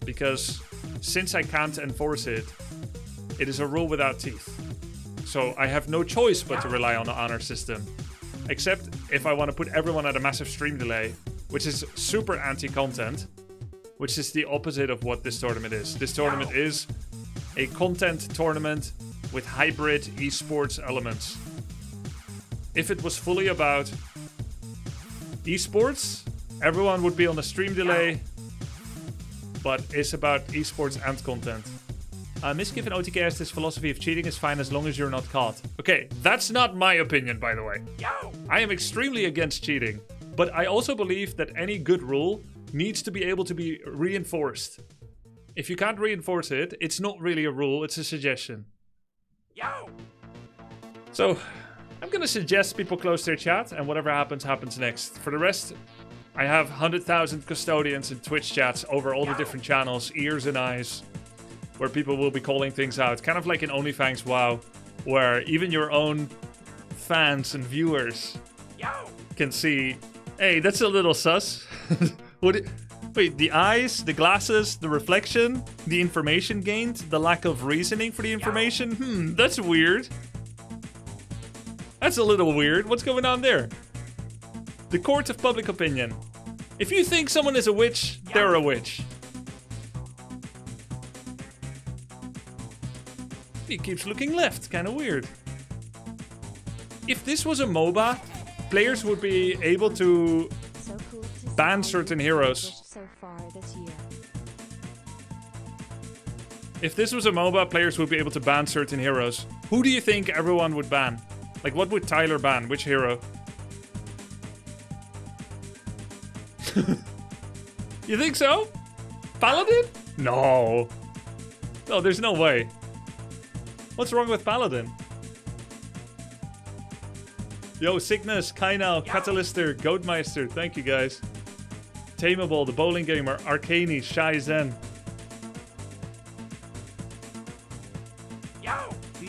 because since I can't enforce it, it is a rule without teeth. So I have no choice but to rely on the honor system. Except if I want to put everyone at a massive stream delay, which is super anti-content, which is the opposite of what this tournament is. This tournament is a content tournament with hybrid esports elements. If it was fully about esports, everyone would be on a stream delay, but it's about esports and content. Miskiff and OTK has this philosophy of cheating is fine as long as you're not caught. Okay, that's not my opinion, by the way. I am extremely against cheating, but I also believe that any good rule needs to be able to be reinforced. If you can't reinforce it, it's not really a rule, it's a suggestion. So, I'm gonna suggest people close their chat, and whatever happens, happens next. For the rest, I have 100,000 custodians in Twitch chats over all the different channels, ears and eyes, where people will be calling things out. Kind of like in OnlyFangs WoW, where even your own fans and viewers can see, hey, that's a little sus. Wait, the eyes, the glasses, the reflection, the information gained, the lack of reasoning for the information? That's weird. That's a little weird. What's going on there? The court of public opinion. If you think someone is a witch, they're a witch. He keeps looking left, kind of weird. If this was a MOBA, players would be able to ban certain heroes. If this was a MOBA, players would be able to ban certain heroes. Who do you think everyone would ban? Like, what would Tyler ban? Which hero? You think so? Paladin? No. No, there's no way. What's wrong with Paladin? Yo, Sickness, Kainal, Catalyster, Goatmeister, thank you guys. Tameable, The Bowling Gamer, Arcani, Shy Zen.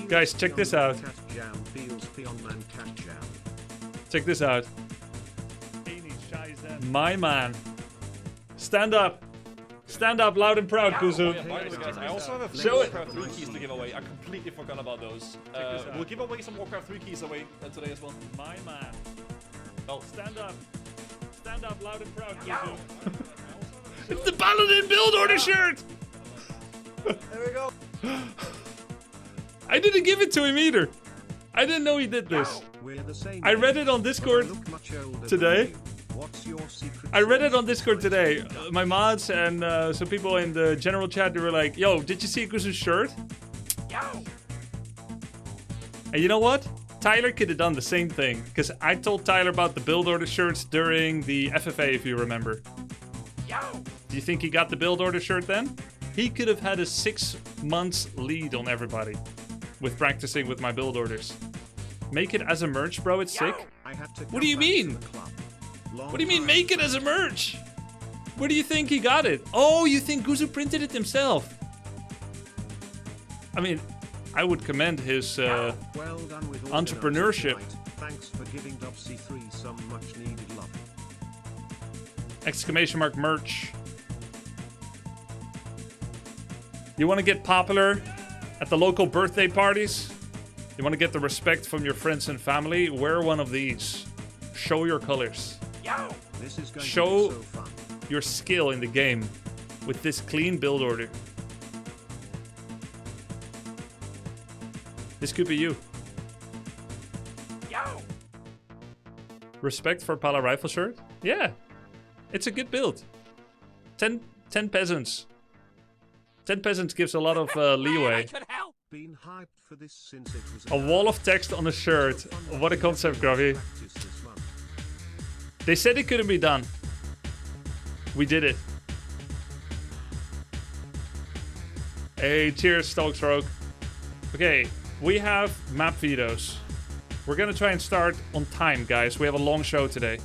Guys, check this out. Check this out. My man. Stand up. Stand up loud and proud, Kuzu. I also have a few Show it. Warcraft 3 keys to give away. I completely forgot about those. We'll give away some Warcraft 3 keys away today as well. My man. Oh, stand up. Stand up loud and proud, Kuzu. It's the Paladin build order shirt! There we go. I didn't give it to him either. I didn't know he did this. I read it on Discord today. I read it on Discord today. My mods and some people in the general chat, they were like, yo, did you see Kuzu's shirt? And you know what? Tyler could have done the same thing. Because I told Tyler about the build order shirts during the FFA, if you remember. Do you think he got the build order shirt then? He could have had a 6 months lead on everybody with practicing with my build orders. Make it as a merch, bro, it's sick. What do you mean? What do you mean make it as a merch? Where do you think he got it? Oh, you think Kuzu printed it himself? I mean, I would commend his entrepreneurship. Thanks for giving WC3 some much needed love. Exclamation mark merch. You want to get popular at the local birthday parties? You want to get the respect from your friends and family? Wear one of these. Show your colors. This is going Show to be so fun. your skill in the game with this clean build order. This could be you. Respect for Pala rifle shirt? Yeah. It's a good build. 10 peasants. 10 peasants gives a lot of leeway. Been hyped for this since it was A wall of text on a shirt. What a concept, Grubby. They said it couldn't be done. We did it. Hey, cheers, Stroke. Okay, we have map vetoes. We're gonna try and start on time, guys. We have a long show today.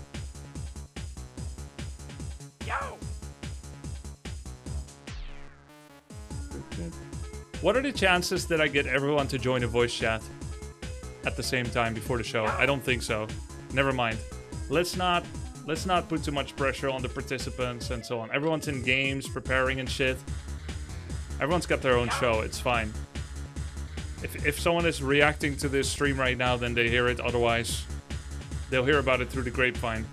What are the chances that I get everyone to join a voice chat at the same time before the show? I don't think so. Never mind. Let's not put too much pressure on the participants and so on. Everyone's in games, preparing and shit. Everyone's got their own show. It's fine. If someone is reacting to this stream right now, then they hear it. Otherwise, they'll hear about it through the grapevine.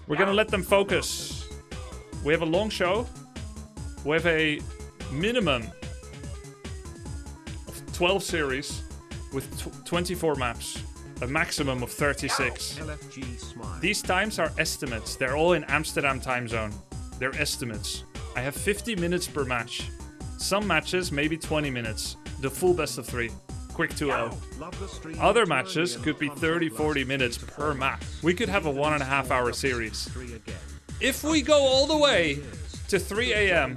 We're gonna let them focus. We have a long show. We have a minimum of 12 series with 24 maps. A maximum of 36. These times are estimates. They're all in Amsterdam time zone. They're estimates. I have 50 minutes per match. Some matches, maybe 20 minutes. The full best of 3. Quick 2-0. Other matches could be 30-40 minutes per map. We could have a 1.5 hour series. If we go all the way to 3 AM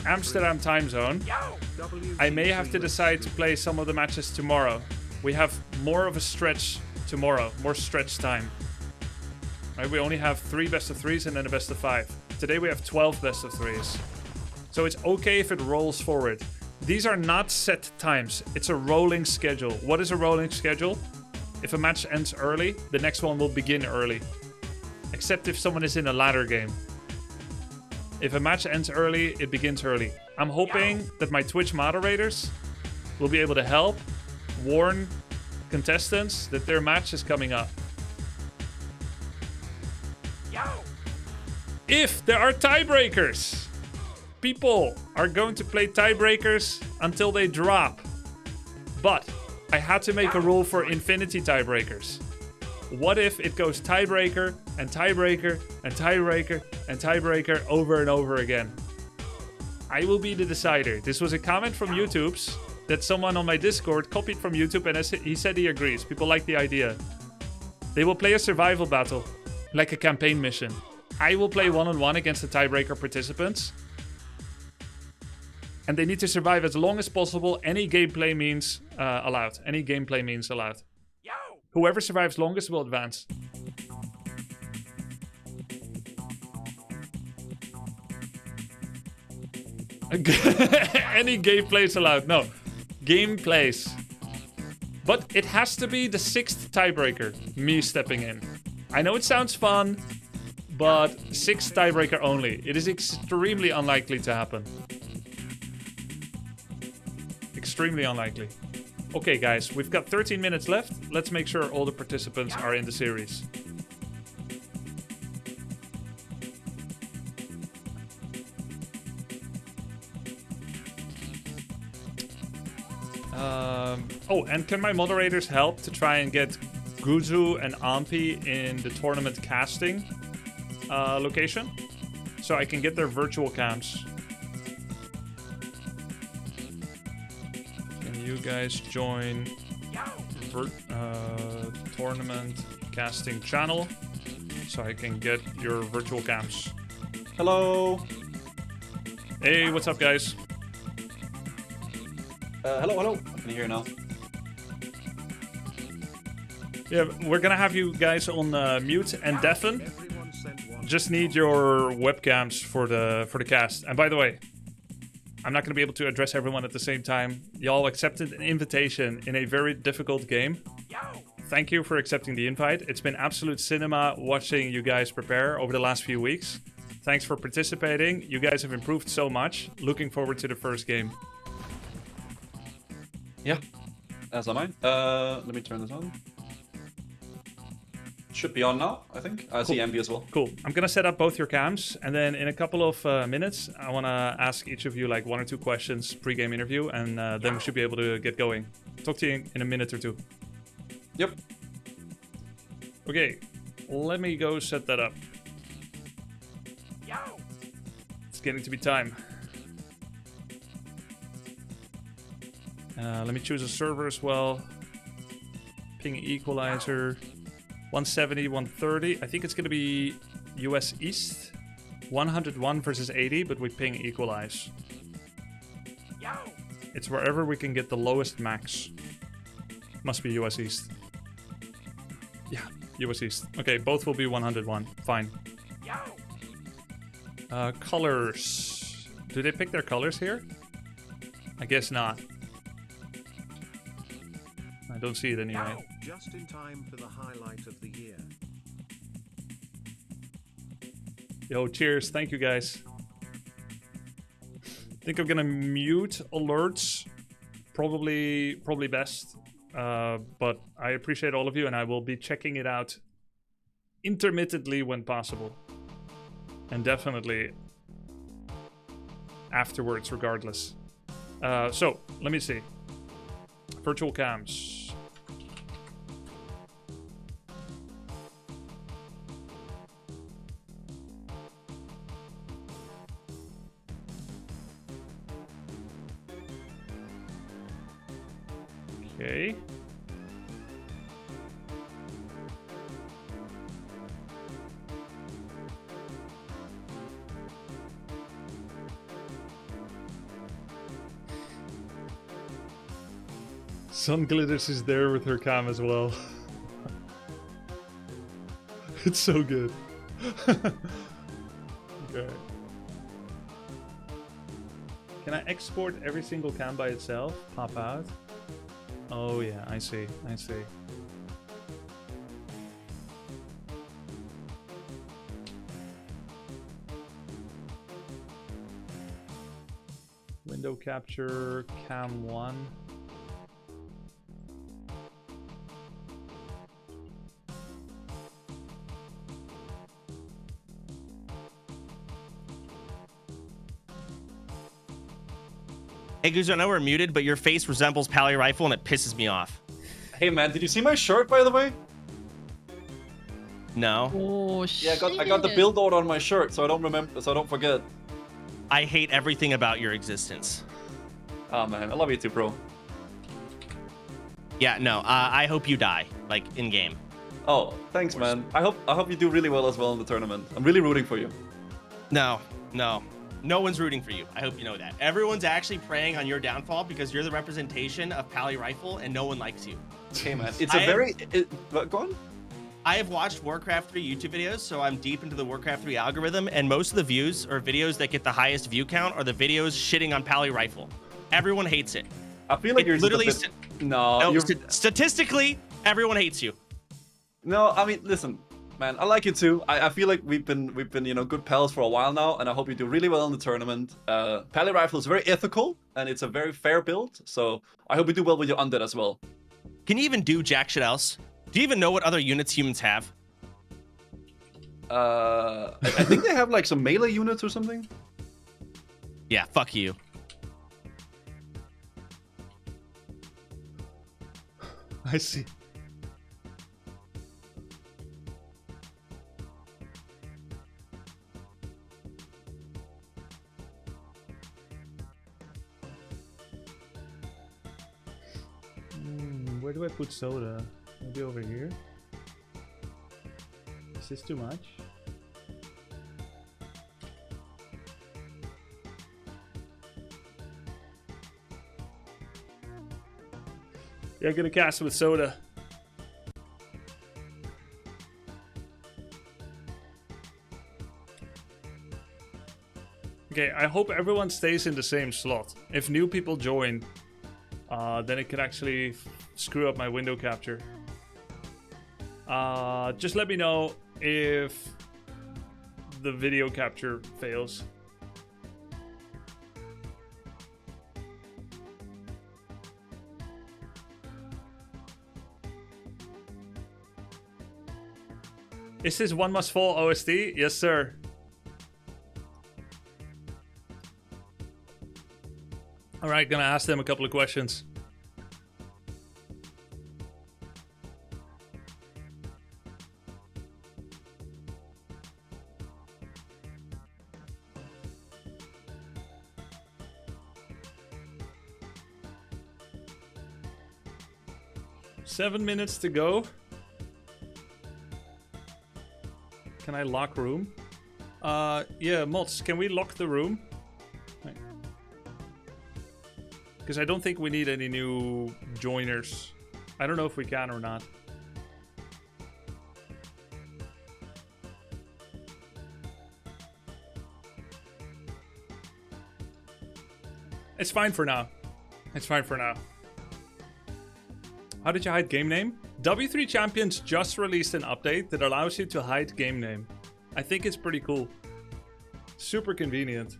Amsterdam time zone, I may have to decide to play some of the matches tomorrow. We have more of a stretch tomorrow, more stretch time. Right, we only have 3 best of 3s and then a best of 5. Today we have 12 best of 3s. So it's okay if it rolls forward. These are not set times. It's a rolling schedule. What is a rolling schedule? If a match ends early, the next one will begin early. Except if someone is in a ladder game. If a match ends early, it begins early. I'm hoping that my Twitch moderators will be able to help warn contestants that their match is coming up. If there are tiebreakers, people are going to play tiebreakers until they drop. But I had to make a rule for infinity tiebreakers. What if it goes tiebreaker and tiebreaker and tiebreaker and tiebreaker over and over again? I will be the decider. This was a comment from YouTube's that someone on my Discord copied from YouTube, and he said he agrees. People like the idea. They will play a survival battle, like a campaign mission. I will play one-on-one against the tiebreaker participants. And they need to survive as long as possible. Any gameplay means allowed. Any gameplay means allowed. Whoever survives longest will advance. Any gameplay is allowed. No. Gameplays. But it has to be the 6th tiebreaker. Me stepping in. I know it sounds fun, but 6th tiebreaker only. It is extremely unlikely to happen. Extremely unlikely. Okay, guys, we've got 13 minutes left. Let's make sure all the participants are in the series. Oh, and can my moderators help to try and get Guzu and Ampi in the tournament casting location? So I can get their virtual cams. Can you guys join tournament casting channel so I can get your virtual cams? Hello. Hey, what's up, guys? Hello. I can hear you now. Yeah, we're gonna have you guys on mute and deafen. Just need your webcams for the cast. And by the way, I'm not gonna be able to address everyone at the same time. Y'all accepted an invitation in a very difficult game. Thank you for accepting the invite. It's been absolute cinema watching you guys prepare over the last few weeks. Thanks for participating. You guys have improved so much. Looking forward to the first game. Yeah, as am I. Let me turn this on. Should be on now, I think. I see Envy as well. Cool. I'm gonna set up both your cams, and then in a couple of minutes, I wanna ask each of you like 1 or 2 questions pre-game interview, and then we should be able to get going. Talk to you in a minute or 2. Yep. Okay, let me go set that up. It's getting to be time. Let me choose a server as well. Ping equalizer. 170, 130. I think it's going to be US East. 101 versus 80, but we ping equalize. It's wherever we can get the lowest max. Must be US East. Yeah, US East. Okay, both will be 101. Fine. Colors. Do they pick their colors here? I guess not. I don't see it anyway. Just in time for the highlight of the year. Yo, cheers. Thank you, guys. I think I'm gonna mute alerts. Probably best. But I appreciate all of you, and I will be checking it out intermittently when possible. And definitely afterwards, regardless. So, let me see. Virtual cams. Okay. Sun Glitters is there with her cam as well. It's so good. Okay. Can I export every single cam by itself? Pop out? Oh yeah, I see. Window capture, cam 1. Hey, Guzo, I know we're muted, but your face resembles Pally Rifle, and it pisses me off. Hey man, did you see my shirt by the way? No. Oh shit. Yeah, I got the build order on my shirt, so I don't forget. I hate everything about your existence. Oh man, I love you too, bro. Yeah, no. I hope you die, like in game. Oh, thanks, man. I hope you do really well as well in the tournament. I'm really rooting for you. No. No one's rooting for you. I hope you know that. Everyone's actually preying on your downfall because you're the representation of Pally Rifle, and no one likes you. Hey man, it's a very... Go on. I have watched Warcraft 3 YouTube videos, so I'm deep into the Warcraft 3 algorithm, and most of the views or videos that get the highest view count are the videos shitting on Pally Rifle. Everyone hates it. I feel like you're literally... No, you're... Statistically, everyone hates you. No, I mean, listen, man, I like you too. I feel like we've been good pals for a while now, and I hope you do really well in the tournament. Pally Rifle is very ethical, and it's a very fair build, so I hope you do well with your undead as well. Can you even do jack shit else? Do you even know what other units humans have? I think they have like some melee units or something. Yeah, fuck you. I see. Where do I put soda? Maybe over here? Is this too much? Yeah, gonna cast with soda. Okay, I hope everyone stays in the same slot. If new people join, then it can actually screw up my window capture. Just let me know if the video capture fails. Is this One Must Fall OSD? Yes, sir. Alright, gonna ask them a couple of questions. Seven minutes to go. Can I lock room? Yeah, mods, can we lock the room? Because I don't think we need any new joiners. I don't know if we can or not. It's fine for now. It's fine for now. How did you hide game name? W3 Champions just released an update that allows you to hide game name. I think it's pretty cool. Super convenient.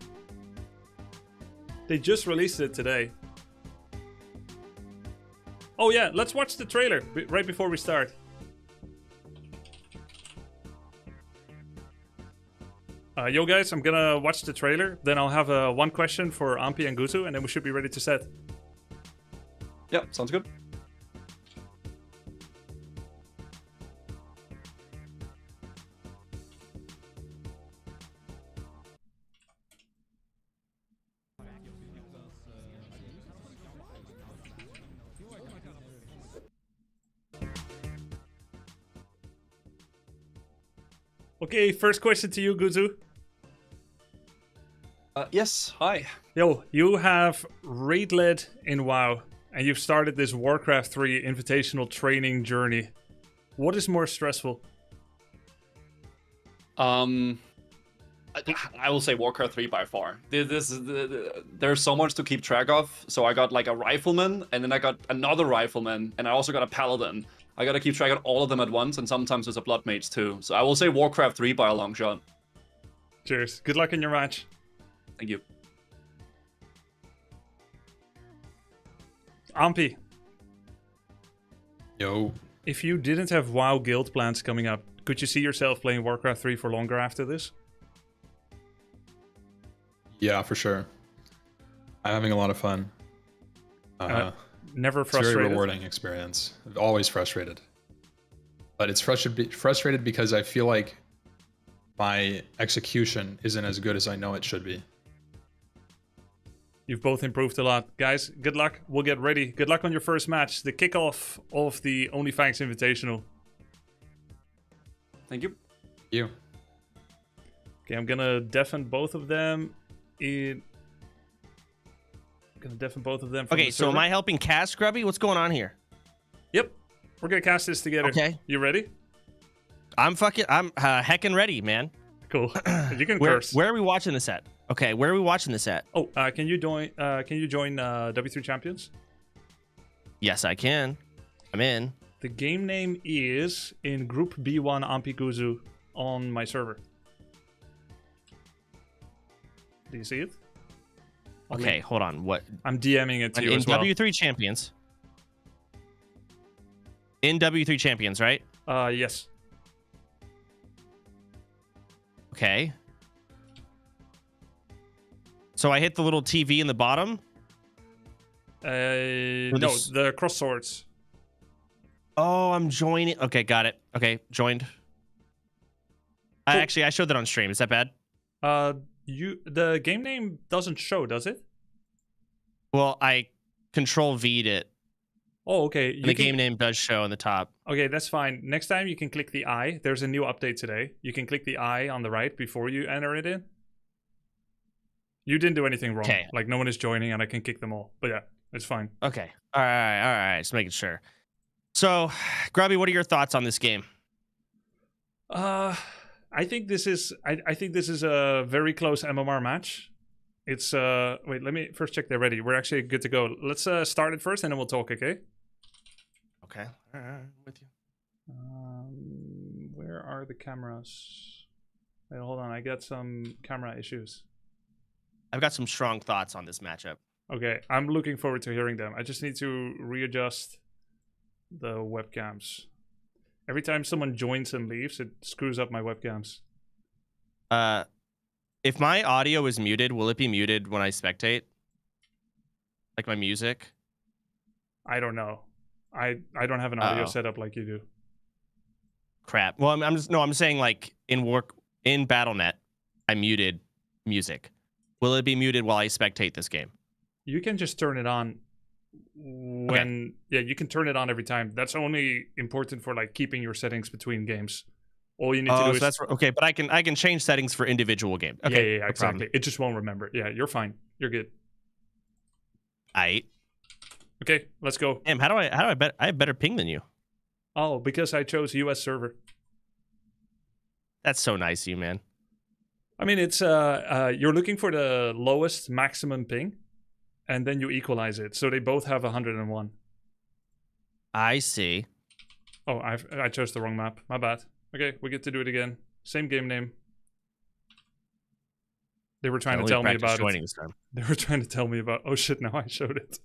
They just released it today. Oh yeah, let's watch the trailer right before we start. Yo guys, I'm gonna watch the trailer, then I'll have one question for Ampi and Guzu, and then we should be ready to set. Yeah, sounds good. Okay, first question to you, Guzu. Yes, hi. Yo, you have raid led in WoW, and you've started this Warcraft 3 invitational training journey. What is more stressful? I will say Warcraft 3 by far. There's so much to keep track of. So I got like a rifleman, and then I got another rifleman, and I also got a paladin. I gotta keep track of all of them at once, and sometimes there's a blood mage too. So I will say Warcraft 3 by a long shot. Cheers. Good luck in your match. Thank you. Ampi, Yo. if you didn't have WoW guild plans coming up, could you see yourself playing Warcraft 3 for longer after this? Yeah, for sure. I'm having a lot of fun. Never It's a very frustrated? rewarding experience. Always frustrated. But it's frustrated because I feel like my execution isn't as good as I know it should be. You've both improved a lot. Guys, good luck. We'll get ready. Good luck on your first match, the kickoff of the OnlyFangs Invitational. Thank you. You. Okay, I'm gonna deafen both of them. Gonna deafen both of them. From Okay, the so am server. I helping cast Grubby? What's going on here? Yep, we're gonna cast this together. Okay. You ready? I'm heckin' ready, man. Cool. You can Where curse. are we watching this at? Okay, where are we watching this at? Oh, can you join? W3 Champions? Yes, I can. I'm in. The game name is in Group B1 Ampikuzu on my server. Do you see it? Okay, hold on. What? I'm DMing it to you In as well. W3 Champions. In W3 Champions, right? Yes. Okay. So I hit the little TV in the bottom. No, this- the cross swords. Oh, I'm joining. Okay, got it. Okay, joined. Cool. Actually, I showed that on stream. Is that bad? The game name doesn't show, does it? Well, I control V'd it. Oh, okay. And the game name does show on the top. Okay, that's fine. Next time you can click the I. There's a new update today. You can click the I on the right before you enter it in. You didn't do anything wrong. Okay. Like, no one is joining and I can kick them all. But yeah, it's fine. Okay. All right. Just making sure. So, Grubby, what are your thoughts on this game? I think this is a very close MMR match. It's wait, let me first check they're ready. We're actually good to go. Let's start it first and then we'll talk, okay? Okay. All right. I'm with you. Where are the cameras? Wait, hold on. I got some camera issues. I've got some strong thoughts on this matchup. Okay, I'm looking forward to hearing them. I just need to readjust the webcams. Every time someone joins and leaves, it screws up my webcams. If my audio is muted, will it be muted when I spectate? Like my music? I don't know. I don't have an audio Uh-oh. set up like you do. Crap. Well, I'm saying like in BattleNet, I muted music. Will it be muted while I spectate this game? You can just turn it on when yeah, you can turn it on every time. That's only important for like keeping your settings between games. All you need to do Oh, is so that's okay. But I can change settings for individual game. Okay, yeah, no exactly. problem. It just won't remember. Yeah, you're fine. You're good. Okay, let's go. Damn, how do I bet I have better ping than you? Oh, because I chose US server. That's so nice of you, man. I mean, it's you're looking for the lowest maximum ping, and then you equalize it. So they both have 101. I see. Oh, I chose the wrong map. My bad. Okay, we get to do it again. Same game name. They were trying to Only tell me practice about joining it. this time. They were trying to tell me about. Oh shit! Now I showed it.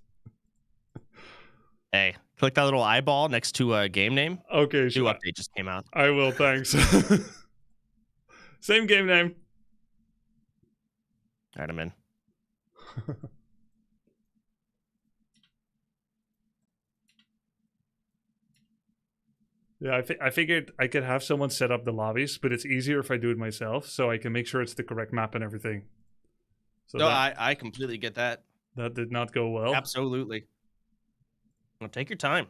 Hey, click that little eyeball next to a game name. Okay, New sure. update just came out. I will. Thanks. Same game name. All right, I'm in. Yeah, I figured I could have someone set up the lobbies, but it's easier if I do it myself, so I can make sure it's the correct map and everything. So No, that, I completely get that. that did not go well. Absolutely. Well, take your time.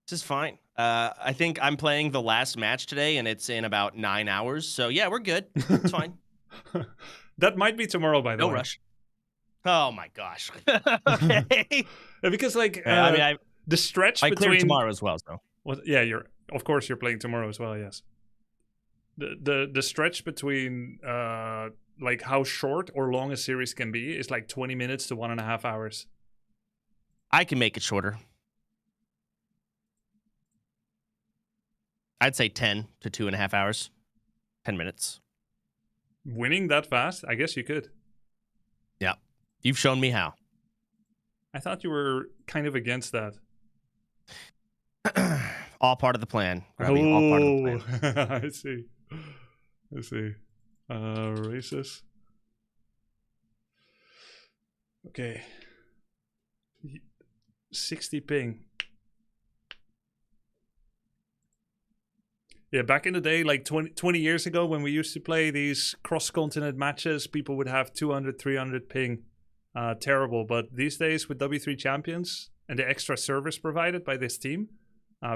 This is fine. I think I'm playing the last match today, and it's in about 9 hours. So yeah, we're good. It's fine. That might be tomorrow, by the way. No rush. Oh my gosh. Okay. Yeah, because like Yeah, I mean, the stretch I cleared between tomorrow as well. So Well, yeah, of course you're playing tomorrow as well. Yes. The stretch between like how short or long a series can be is like 20 minutes to 1.5 hours. I can make it shorter. I'd say 10 to 2.5 hours. 10 minutes. Winning that fast? I guess you could. Yeah. You've shown me how. I thought you were kind of against that. All part of the plan. Grubby, all part of the plan. I see. I see. Races. Okay. 60 ping. Yeah, back in the day, like 20 years ago, when we used to play these cross-continent matches, people would have 200, 300 ping. Terrible. But these days, with W3 Champions and the extra service provided by this team,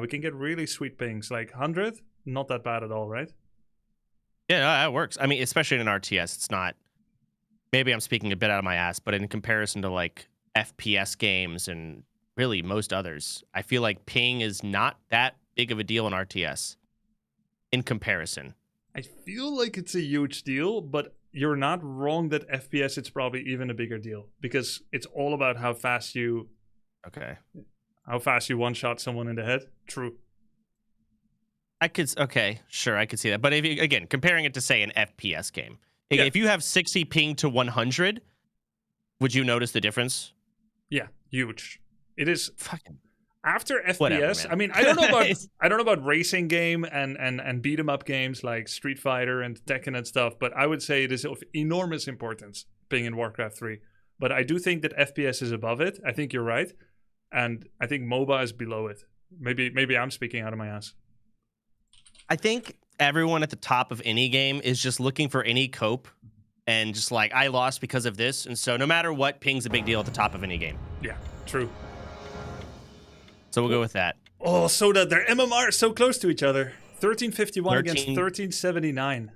we can get really sweet pings. Like 100, not that bad at all, right? Yeah, no, that works. I mean, especially in an RTS, it's not... Maybe I'm speaking a bit out of my ass, but in comparison to, like, FPS games and really most others, I feel like ping is not that big of a deal in RTS. In comparison. I feel like it's a huge deal, but you're not wrong that FPS it's probably even a bigger deal because it's all about how fast you one-shot someone in the head. True. Okay, sure, I could see that. But if you, again, comparing it to say an FPS game, Yeah. if you have 60 ping to 100, would you notice the difference? Yeah, huge. It is Fucking after FPS. Whatever, man. I mean, I don't know about racing game and beat 'em up games like Street Fighter and Tekken and stuff, but I would say it is of enormous importance being in Warcraft 3. But I do think that FPS is above it. I think you're right, and I think MOBA is below it. Maybe I'm speaking out of my ass. I think everyone at the top of any game is just looking for any cope and just like, I lost because of this. And so no matter what, ping's a big deal at the top of any game. Yeah, true. So we'll go with that. Oh, so that their MMR is so close to each other. 1351 against 13. 1379.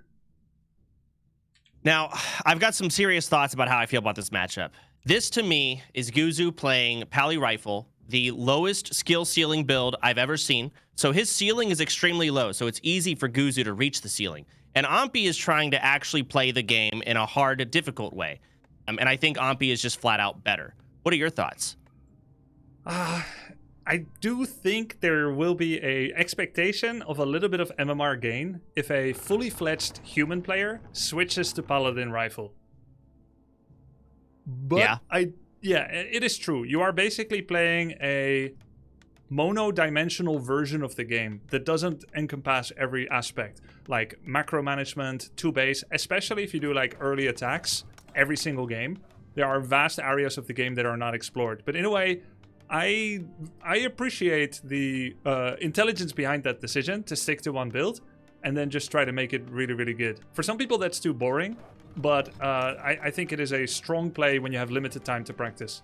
Now, I've got some serious thoughts about how I feel about this matchup. This, to me, is Guzu playing Pally Rifle, the lowest skill ceiling build I've ever seen. So his ceiling is extremely low, so it's easy for Guzu to reach the ceiling. And Ampi is trying to actually play the game in a hard, difficult way. And I think Ampi is just flat out better. What are your thoughts? I do think there will be a expectation of a little bit of MMR gain if a fully fledged human player switches to Paladin Rifle. But yeah, it is true. You are basically playing a mono-dimensional version of the game that doesn't encompass every aspect, like macro management, 2-base, especially if you do like early attacks every single game. There are vast areas of the game that are not explored. But in a way, I appreciate the intelligence behind that decision to stick to one build and then just try to make it really, really good. For some people, that's too boring, but I think it is a strong play when you have limited time to practice.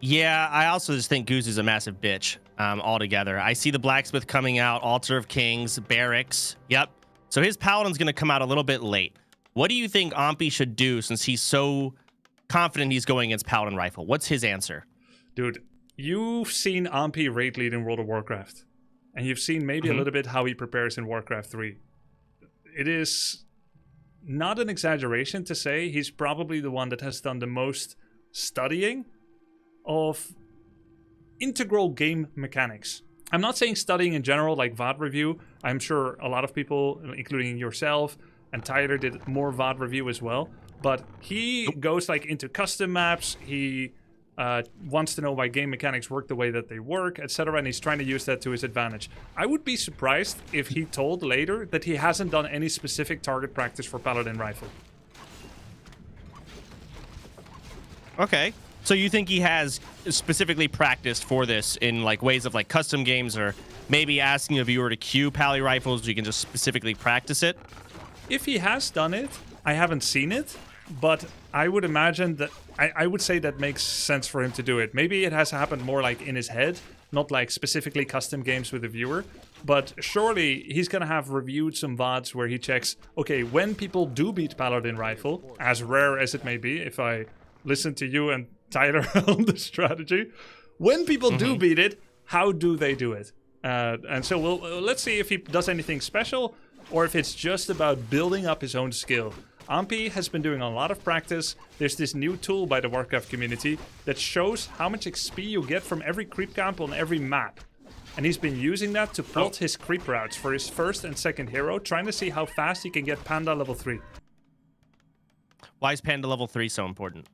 Yeah, I also just think Goose is a massive bitch altogether. I see the Blacksmith coming out, Altar of Kings, Barracks. Yep. So his Paladin's going to come out a little bit late. What do you think Ampi should do since he's so confident he's going against Paladin Rifle? What's his answer? Dude, you've seen Ampi raid lead in World of Warcraft. And you've seen maybe a little bit how he prepares in Warcraft 3. It is not an exaggeration to say he's probably the one that has done the most studying of integral game mechanics. I'm not saying studying in general, like VOD review. I'm sure a lot of people, including yourself and Tyler, did more VOD review as well. But he goes like into custom maps. He wants to know why game mechanics work the way that they work, etc. And he's trying to use that to his advantage. I would be surprised if he told later that he hasn't done any specific target practice for Paladin Rifle. Okay. So you think he has specifically practiced for this in like ways of like custom games, or maybe asking a viewer to queue Pally rifles so you can just specifically practice it? If he has done it, I haven't seen it, but I would imagine that I would say that makes sense for him to do it. Maybe it has happened more like in his head, not like specifically custom games with a viewer. But surely he's gonna have reviewed some VODs where he checks, okay, when people do beat Paladin Rifle, as rare as it may be, if I listen to you and Tyler on the strategy, when people do beat it, how do they do it? And so let's see if he does anything special, or if it's just about building up his own skill. Ampi has been doing a lot of practice. There's this new tool by the Warcraft community that shows how much XP you get from every creep camp on every map. And he's been using that to plot his creep routes for his first and second hero, trying to see how fast he can get Panda level 3. Why is Panda level 3 so important?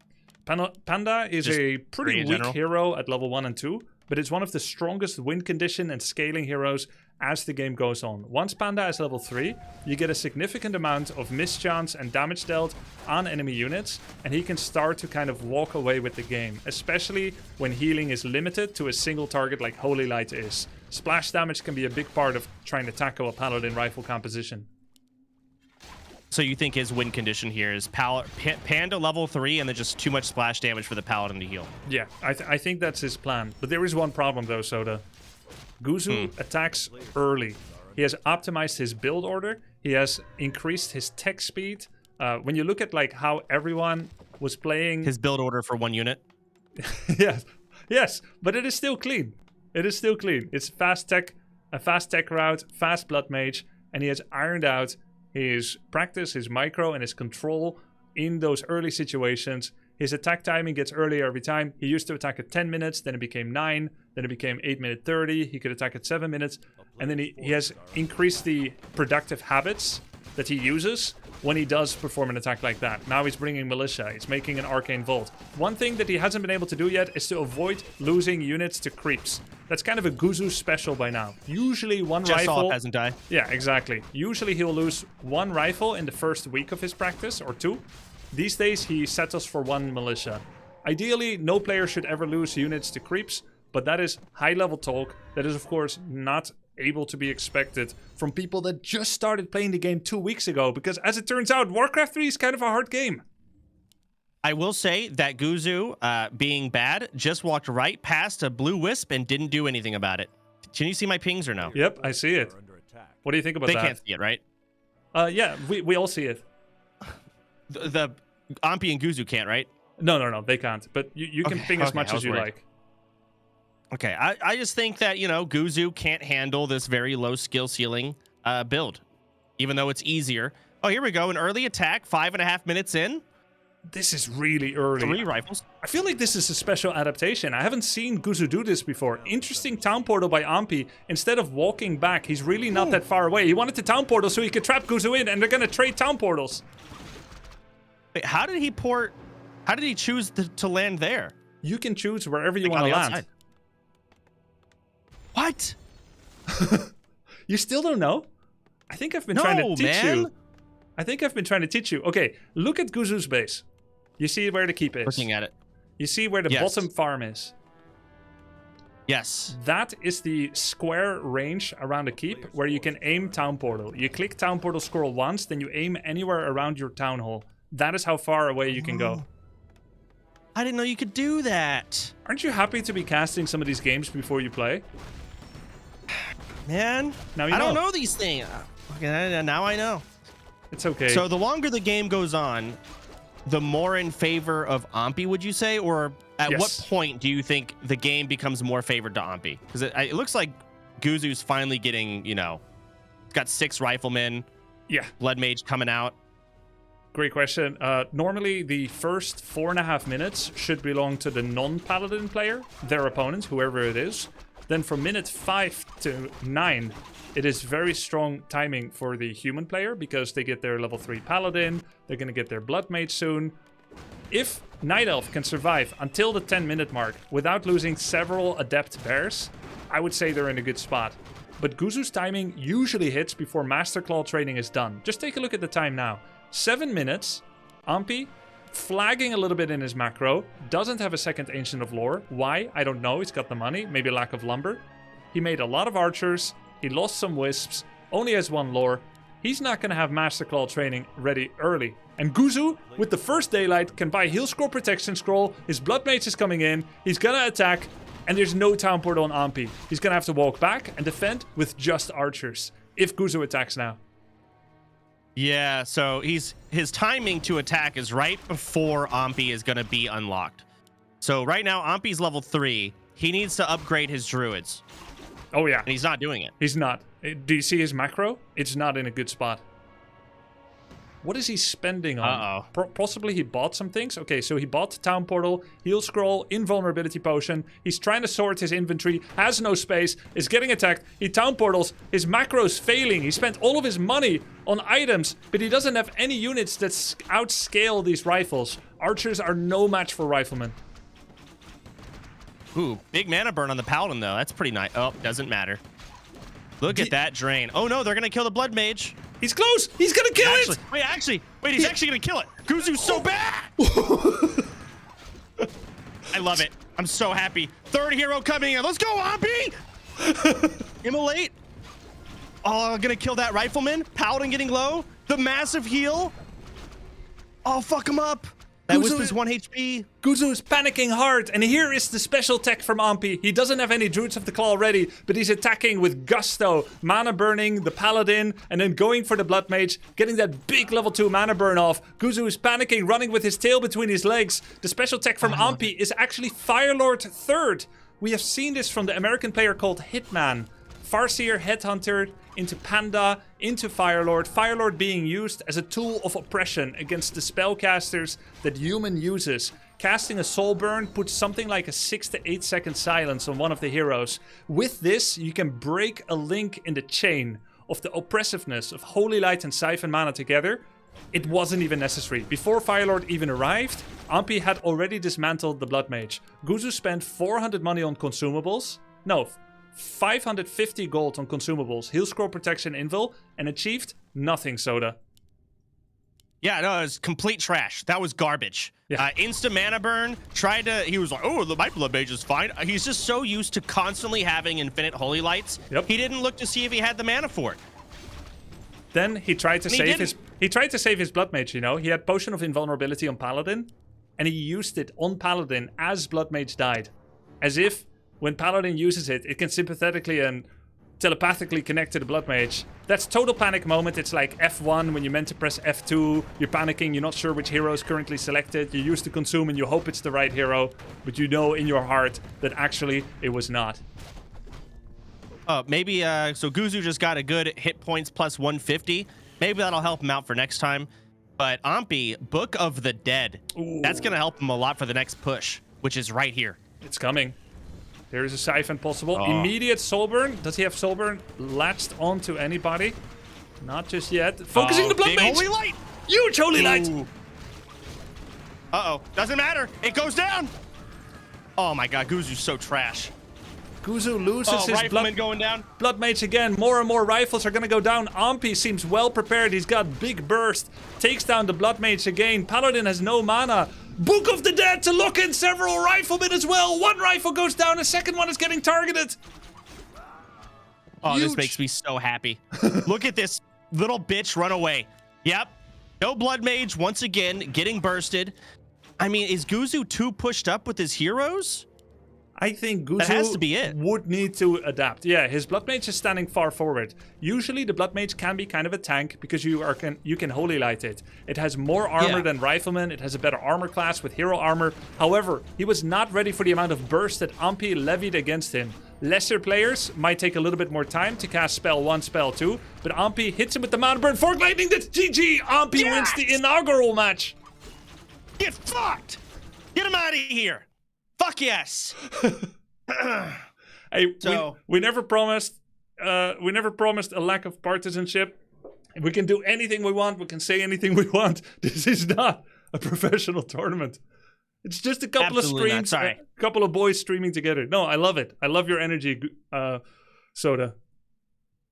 Panda is Just a pretty in weak general? hero at level 1 and 2, but it's one of the strongest win condition and scaling heroes as the game goes on. Once Panda is level 3, you get a significant amount of mischance and damage dealt on enemy units, and he can start to kind of walk away with the game, especially when healing is limited to a single target like Holy Light is. Splash damage can be a big part of trying to tackle a Paladin Rifle composition. So you think his win condition here is Panda level 3 and then just too much splash damage for the Paladin to heal? Yeah, I think that's his plan. But there is one problem though, Soda. Guzu attacks early. He has optimized his build order. He has increased his tech speed. When you look at like how everyone was playing... His build order for 1 unit? Yes, but it is still clean. It is still clean. It's fast tech, a fast tech route, fast blood mage, and he has ironed out his practice, his micro, and his control in those early situations. His attack timing gets earlier every time. He used to attack at 10 minutes, then it became 9, then it became 8 minute 30. He could attack at 7 minutes, and then he has increased the productive habits that he uses when he does perform an attack like that. Now he's bringing Militia, he's making an Arcane Vault. One thing that he hasn't been able to do yet is to avoid losing units to creeps. That's kind of a Guzu special by now. Usually one Just rifle... saw Peasant die. Yeah, exactly. Usually he'll lose 1 rifle in the first week of his practice, or 2. These days he settles for 1 Militia. Ideally, no player should ever lose units to creeps, but that is high-level talk. That is, of course, not able to be expected from people that just started playing the game 2 weeks ago, because as it turns out, Warcraft 3 is kind of a hard game. I will say that Guzu, being bad, just walked right past a blue wisp and didn't do anything about it. Can you see my pings or no? Yep, I see it. What do you think about They that? can't see it, right? Yeah, we all see it. The Ampi and Guzu can't, right? No, they can't. But you can ping as okay, much I as was you worried. like. Okay, I just think that, you know, Guzu can't handle this very low skill ceiling build, even though it's easier. Oh, here we go. An early attack, 5.5 minutes in. This is really early. 3 rifles. I feel like this is a special adaptation. I haven't seen Guzu do this before. Interesting town portal by Ampi. Instead of walking back, he's really not that far away. He wanted to town portal so he could trap Guzu in, and they're gonna trade town portals. Wait, how did he choose to land there? You can choose wherever you Like want to on the land. outside. What? You still don't know? I think I've been trying to teach man. you. I think I've been trying to teach you. Okay, look at Guzu's base. You see where the keep is. Looking at it. You see where the Yes. bottom farm is. Yes. That is the square range around the keep where you can aim town portal. You click town portal scroll once, then you aim anywhere around your town hall. That is how far away you can go. I didn't know you could do that. Aren't you happy to be casting some of these games before you play? Man, Now you I don't know. know these things. Okay, now I know. It's okay. So the longer the game goes on, the more in favor of Ampi, would you say? Or at Yes. what point do you think the game becomes more favored to Ampi? Because it looks like Guzu's finally getting, you know, got 6 riflemen, yeah, Blood Mage coming out. great question. Normally, the first 4.5 minutes should belong to the non-paladin player, their opponent, whoever it is. Then from minute 5 to 9, it is very strong timing for the human player because they get their level 3 paladin, they're going to get their blood mage soon. If Night Elf can survive until the 10-minute mark without losing several adept bears, I would say they're in a good spot. But Guzu's timing usually hits before Master Claw training is done. Just take a look at the time now. 7 minutes, Ampi flagging a little bit in his macro, doesn't have a second Ancient of Lore. Why? I don't know, he's got the money, maybe lack of lumber. He made a lot of archers, he lost some wisps, only has 1 lore. He's not going to have Master Claw training ready early. And Guzu, with the first daylight, can buy Heal Scroll, Protection Scroll, his Blood Mage is coming in, he's going to attack, and there's no Town Portal on Ampi. He's going to have to walk back and defend with just archers, if Guzu attacks now. Yeah, so his timing to attack is right before Ampi is going to be unlocked. So right now, Ampi's level 3. He needs to upgrade his druids. Oh, yeah. And he's not doing it. He's not. Do you see his macro? It's not in a good spot. What is he spending on? Possibly he bought some things. Okay, so he bought Town Portal, Heal Scroll, Invulnerability Potion. He's trying to sort his inventory, has no space, is getting attacked. He Town Portals, his macro's failing. He spent all of his money on items, but he doesn't have any units that outscale these rifles. Archers are no match for riflemen. Ooh, big mana burn on the Paladin, though. That's pretty nice. Oh, doesn't matter. Look at that drain. Oh, no, they're going to kill the Blood Mage. He's close! He's gonna kill it! Wait, he's actually gonna kill it. Guzu's so bad! I love it. I'm so happy. Third hero coming in. Let's go, Ampi! Immolate. Oh, gonna kill that Rifleman. Paladin getting low. The massive heal. Oh, fuck him up. That Wisp is 1 HP. Guzu is panicking hard, and here is the special tech from Ampi. He doesn't have any Druids of the Claw ready, but he's attacking with gusto. Mana burning the Paladin, and then going for the Blood Mage, getting that big level 2 mana burn off. Guzu is panicking, running with his tail between his legs. The special tech from Ampi is actually Firelord 3rd. We have seen this from the American player called Hitman. Farseer, Headhunter, into Panda, into Firelord. Firelord being used as a tool of oppression against the spellcasters that human uses. Casting a Soul Burn puts something like a 6 to 8 second silence on one of the heroes. With this, you can break a link in the chain of the oppressiveness of Holy Light and Siphon Mana together. It wasn't even necessary. Before Firelord even arrived, Ampi had already dismantled the Blood Mage. Guzu spent 400 money on consumables. No, 550 gold on consumables, Heal Scroll, Protection, Invul, and achieved nothing, Soda. Yeah, no, it was complete trash. That was garbage. Yeah. Insta mana burn, he was like, oh, my Blood Mage is fine. He's just so used to constantly having infinite Holy Lights. Yep. He didn't look to see if he had the mana for it. Then he tried to save his Blood Mage, you know. He had Potion of Invulnerability on Paladin, and he used it on Paladin as Blood Mage died. As if when Paladin uses it, it can sympathetically and telepathically connect to the Blood Mage. That's total panic moment. It's like F1 when you're meant to press F2. You're panicking, you're not sure which hero is currently selected. You use the consume and you hope it's the right hero, but you know in your heart that actually it was not. Maybe, so Guzu just got a good hit points plus 150. Maybe that'll help him out for next time. But Ampi, Book of the Dead. Ooh. That's going to help him a lot for the next push, which is right here. It's coming. There is a Siphon possible. Immediate Soulburn. Does he have Soulburn latched onto anybody? Not just yet. Focusing the Blood Mage. Holy Light. Huge Holy Light. Uh-oh. Doesn't matter. It goes down. Oh my god, Guzu's so trash. Guzu loses his Rifleman going down. Blood Mage again. More and more rifles are going to go down. Ampi seems well prepared. He's got big burst. Takes down the Blood Mage again. Paladin has no mana. Book of the Dead to lock in several riflemen as well. One rifle goes down. A second one is getting targeted. Oh, huge. This makes me so happy. Look at this little bitch run away. Yep. No Blood Mage once again getting bursted. I mean, is Guzu too pushed up with his heroes? I think Guzu that has to be it. Would need to adapt. Yeah, his Blood Mage is standing far forward. Usually the Blood Mage can be kind of a tank because you can Holy Light it. It has more armor than Rifleman. It has a better armor class with hero armor. However, he was not ready for the amount of burst that Ampi levied against him. Lesser players might take a little bit more time to cast spell 1, spell 2, but Ampi hits him with the Mana Burn. Fork Lightning, that's GG! Ampi wins the inaugural match. Get fucked! Get him out of here! Fuck yes! Hey, So- we never promised. We never promised a lack of partisanship. We can do anything we want. We can say anything we want. This is not a professional tournament. It's just a couple Absolutely of not. streams, Sorry. a couple of boys streaming together. No, I love it. I love your energy, Soda.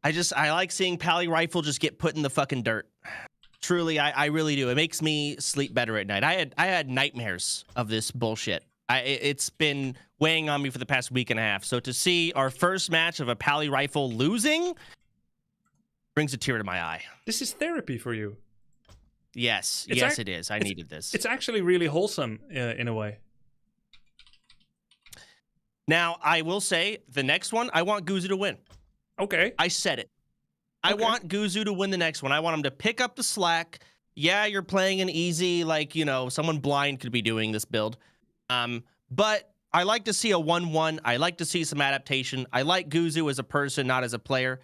I like seeing Pally Rifle just get put in the fucking dirt. Truly, I really do. It makes me sleep better at night. I had nightmares of this bullshit. It's been weighing on me for the past week and a half. So to see our first match of a Pally Rifle losing brings a tear to my eye. This is therapy for you. Yes, It's yes, ac- it is. I needed this. It's actually really wholesome in a way. Now, I will say, the next one, I want Guzu to win. Okay. I said it. I Okay. want Guzu to win the next one. I want him to pick up the slack. Yeah, you're playing an easy, like, someone blind could be doing this build. But I like to see a 1-1. I like to see some adaptation. I like Guzu as a person, not as a player.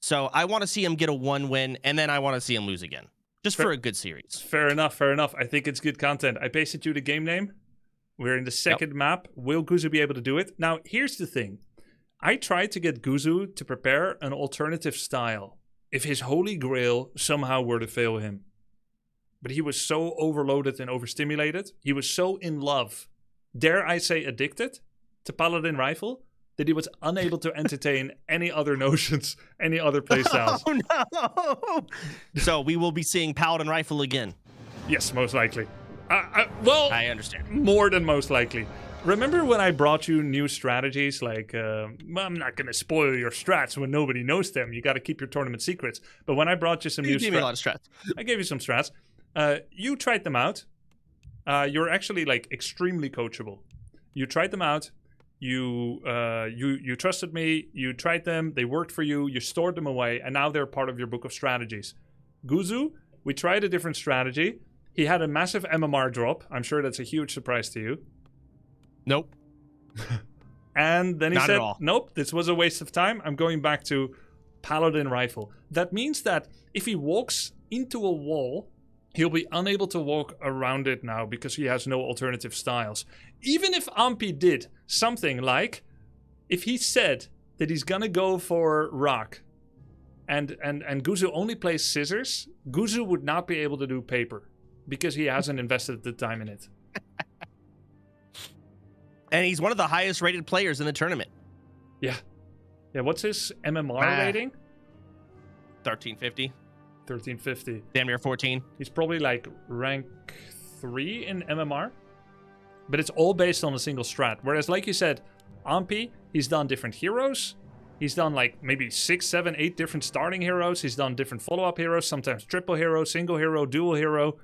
So I want to see him get a 1 win, and then I want to see him lose again. Just for a good series. Fair enough, fair enough. I think it's good content. I pasted you the game name. We're in the second map. Will Guzu be able to do it? Now, here's the thing. I tried to get Guzu to prepare an alternative style if his holy grail somehow were to fail him. But he was so overloaded and overstimulated. He was so in love, dare I say addicted, to Paladin Rifle that he was unable to entertain any other notions, any other playstyles. Oh, no! So we will be seeing Paladin Rifle again. Yes, most likely. Well, I understand. more than most likely. Remember when I brought you new strategies like, well, I'm not going to spoil your strats when nobody knows them. You got to keep your tournament secrets. But when I brought you some You new gave me a lot strats, of strats. I gave you some strats. You tried them out. You're actually like extremely coachable. You tried them out. You trusted me. You tried them. They worked for you. You stored them away, and now they're part of your book of strategies. Guzu, we tried a different strategy. He had a massive MMR drop. I'm sure that's a huge surprise to you. Nope. And then he Not at said, all. nope, this was a waste of time. I'm going back to Paladin Rifle. That means that if he walks into a wall, he'll be unable to walk around it now because he has no alternative styles. Even if Ampi did something like, if he said that he's gonna go for rock and Guzu only plays scissors, Guzu would not be able to do paper because he hasn't invested the time in it. And he's one of the highest rated players in the tournament. Yeah. Yeah, what's his MMR rating? 1350. 1350. Damn near 14. He's probably like rank 3 in MMR. But it's all based on a single strat. Whereas, like you said, Ampi, he's done different heroes. He's done like maybe 6, 7, 8 different starting heroes. He's done different follow-up heroes, sometimes triple hero, single hero, dual hero.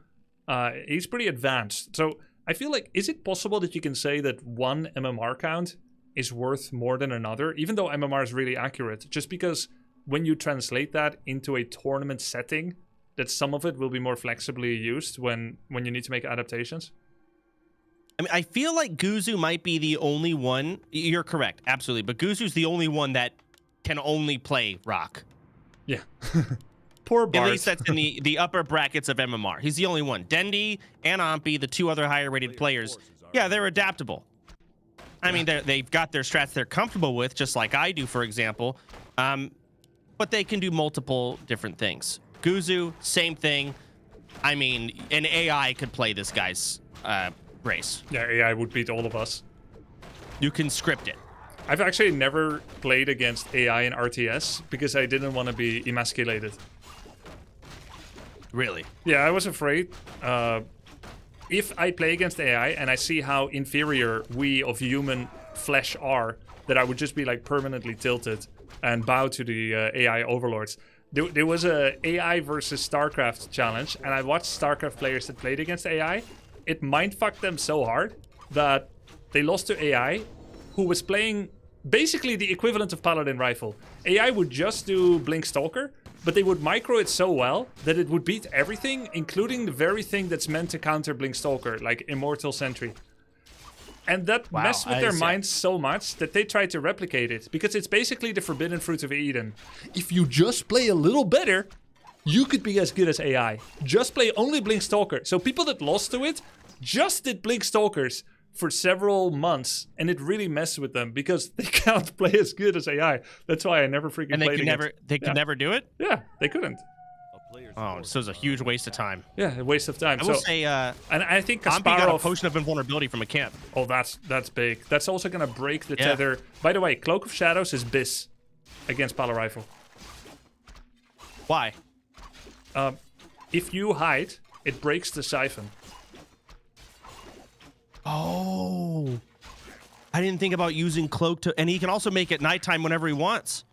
He's pretty advanced. So I feel like, is it possible that you can say that one MMR count is worth more than another? Even though MMR is really accurate. Just because when you translate that into a tournament setting, that some of it will be more flexibly used when you need to make adaptations? I mean, I feel like Guzu might be the only one. You're correct, absolutely. But Guzu's the only one that can only play rock. Yeah. Poor Bart. At least that's in the upper brackets of MMR. He's the only one. Dendy and Ampi, the two other higher rated players, yeah, they're adaptable. I mean, they've got their strats they're comfortable with, just like I do, for example. But they can do multiple different things. Guzu, same thing. I mean, an AI could play this guy's race. Yeah, AI would beat all of us. You can script it. I've actually never played against AI in RTS because I didn't want to be emasculated. Really? Yeah, I was afraid. If I play against AI and I see how inferior we of human flesh are, that I would just be like permanently tilted and bow to the AI overlords. There was a AI versus StarCraft challenge, and I watched StarCraft players that played against AI. It mindfucked them so hard that they lost to AI, who was playing basically the equivalent of Paladin Rifle. AI would just do Blink Stalker, but they would micro it so well that it would beat everything, including the very thing that's meant to counter Blink Stalker, like Immortal Sentry. And that messed with their minds so much that they tried to replicate it, because it's basically the forbidden fruit of Eden. If you just play a little better, you could be as good as AI. Just play only Blink Stalker. So people that lost to it just did Blink Stalkers for several months, and it really messes with them because they can't play as good as AI. That's why I never freaking And they played could against. never, they could never do it. Yeah, they couldn't. Oh, so it was a huge waste of time. Yeah, a waste of time. I will say, and I think Ampi got a Kasparov. potion of invulnerability from a camp. Oh, that's big. That's also gonna break the Yeah. tether. By the way, Cloak of Shadows is bis against Pala Rifle. Why? If you hide, it breaks the siphon. Oh, I didn't think about using cloak to, and he can also make it nighttime whenever he wants.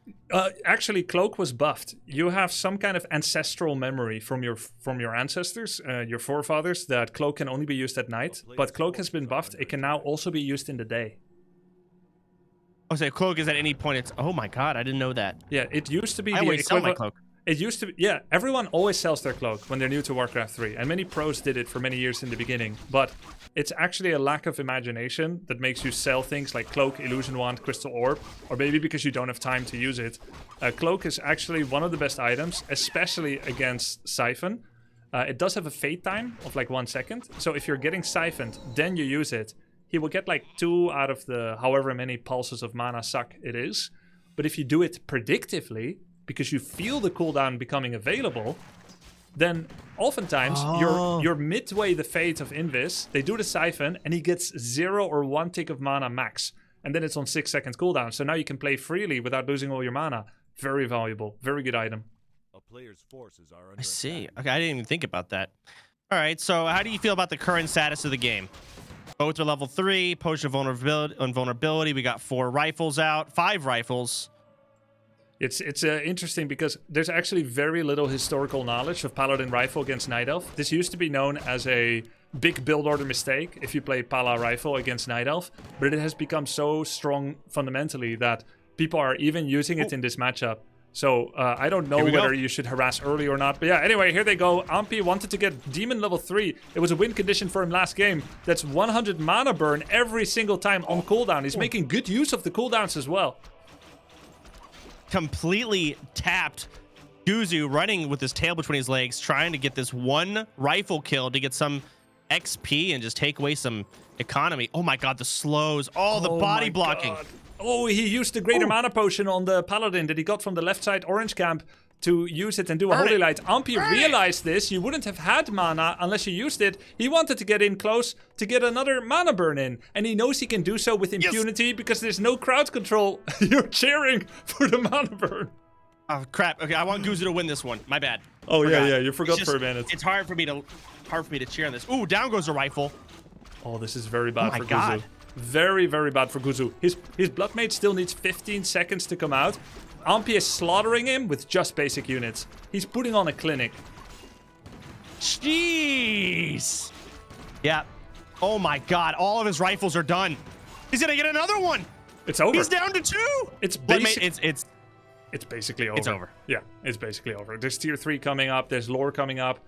Actually, Cloak was buffed. You have some kind of ancestral memory from your ancestors, your forefathers, that Cloak can only be used at night. But Cloak has been buffed. It can now also be used in the day. Oh, so cloak is at any point. It's oh my god, I didn't know that. Yeah, it used to be I the always sell my equivalent. cloak. It used to be, yeah, everyone always sells their cloak when they're new to Warcraft 3, and many pros did it for many years in the beginning, but it's actually a lack of imagination that makes you sell things like Cloak, Illusion Wand, Crystal Orb, or maybe because you don't have time to use it. Cloak is actually one of the best items, especially against Siphon. It does have a fade time of like 1 second, so if you're getting Siphoned, then you use it, he will get like 2 out of the however many pulses of mana suck it is, but if you do it predictively, because you feel the cooldown becoming available, then oftentimes you're midway the fate of Invis, they do the Siphon, and he gets 0 or 1 tick of mana max. And then it's on 6 seconds cooldown, so now you can play freely without losing all your mana. Very valuable, very good item. A player's forces are under I see. attack. Okay, I didn't even think about that. All right, so how do you feel about the current status of the game? Both are level 3, potion of vulnerability. We got 4 rifles out, 5 rifles. It's interesting because there's actually very little historical knowledge of Paladin Rifle against Night Elf. This used to be known as a big build order mistake if you play Pala Rifle against Night Elf, but it has become so strong fundamentally that people are even using it in this matchup. So I don't know whether you should harass early or not. But yeah, anyway, here they go. Ampi wanted to get Demon level 3. It was a win condition for him last game. That's 100 mana burn every single time on cooldown. He's making good use of the cooldowns as well. Completely tapped Guzu running with his tail between his legs, trying to get this 1 rifle kill to get some XP and just take away some economy. Oh my god, the slows. Oh, the body blocking. God. Oh, he used the greater mana potion on the Paladin that he got from the left side orange camp to use it and do a Holy Light. Ampi realized this. You wouldn't have had mana unless you used it. He wanted to get in close to get another mana burn in. And he knows he can do so with impunity because there's no crowd control. You're cheering for the mana burn. Oh crap. Okay, I want Guzu to win this one. My bad. Oh yeah, you forgot for a minute. It's hard for me to cheer on this. Ooh, down goes the rifle. Oh, this is very bad for God. Guzu. Very, very bad for Guzu. His Bloodmage still needs 15 seconds to come out. Ampi is slaughtering him with just basic units. He's putting on a clinic. Jeez. Yeah. Oh my god, all of his rifles are done. He's gonna get another one. It's over. He's down to 2. It's basically over. It's over. Yeah, it's basically over. There's tier 3 coming up. There's lore coming up.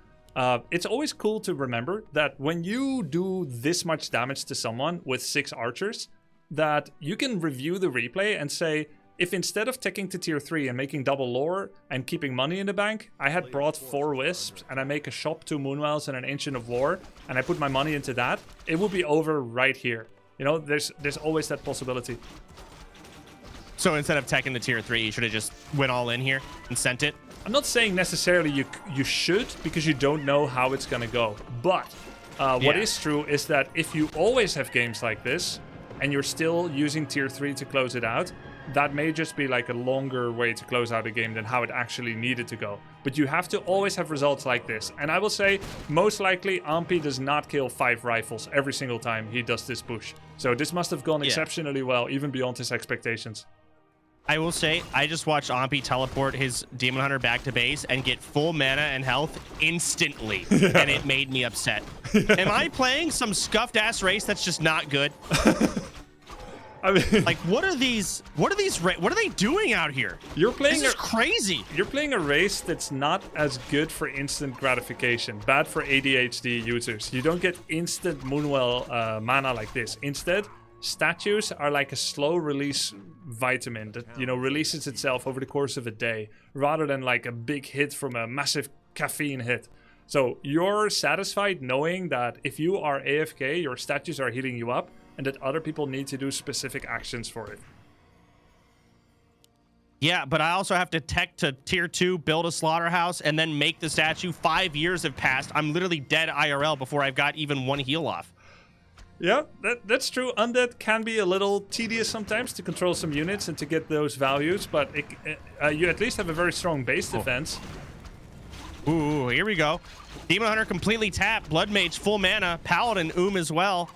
It's always cool to remember that when you do this much damage to someone with 6 archers, that you can review the replay and say, if instead of ticking to tier 3 and making double lore and keeping money in the bank, I had brought 4 wisps and I make a shop, 2 moonwells and an ancient of war, and I put my money into that, it would be over right here. You know, there's always that possibility. So instead of teching the tier 3, you should have just went all in here and sent it. I'm not saying necessarily you should, because you don't know how it's gonna go. But what is true is that if you always have games like this, and you're still using tier 3 to close it out, that may just be like a longer way to close out a game than how it actually needed to go. But you have to always have results like this. And I will say, most likely, Ampi does not kill 5 rifles every single time he does this push. So this must have gone exceptionally well, even beyond his expectations. I will say, I just watched Ampi teleport his Demon Hunter back to base and get full mana and health instantly, and it made me upset. Am I playing some scuffed ass race that's just not good? I mean, Like, what are they doing out here? you're playing This is crazy. You're playing a race that's not as good for instant gratification, bad for ADHD users. You don't get instant Moonwell mana like this. Instead, statues are like a slow release vitamin that, you know, releases itself over the course of a day, rather than like a big hit from a massive caffeine hit. So you're satisfied knowing that if you are AFK, your statues are healing you up, and that other people need to do specific actions for it. Yeah, but I also have to tech to tier 2, build a slaughterhouse, and then make the statue. 5 years have passed. I'm literally dead IRL before I've got even one heal off. Yeah, that's true. Undead can be a little tedious sometimes to control some units and to get those values, but you at least have a very strong base defense. Ooh, here we go. Demon Hunter completely tapped. Blood Mage full mana. Paladin as well.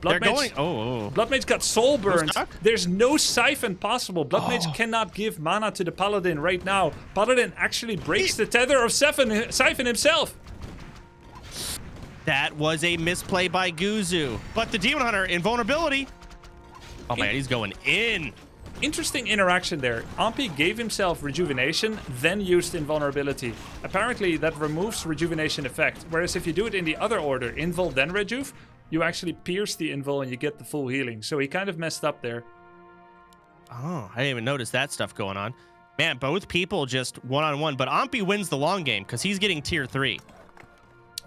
They're going. Oh. Blood Mage got soul burned. Stuck? There's no siphon possible. Blood Mage cannot give mana to the Paladin right now. Paladin actually breaks the tether of Siphon himself. That was a misplay by Guzu. But the Demon Hunter, invulnerability. Oh man, he's going in. Interesting interaction there. Ampi gave himself rejuvenation, then used invulnerability. Apparently that removes rejuvenation effect. Whereas if you do it in the other order, invul then rejuve, you actually pierce the invul and you get the full healing. So he kind of messed up there. Oh, I didn't even notice that stuff going on. Man, both people just one-on-one. But Ampi wins the long game because he's getting tier 3.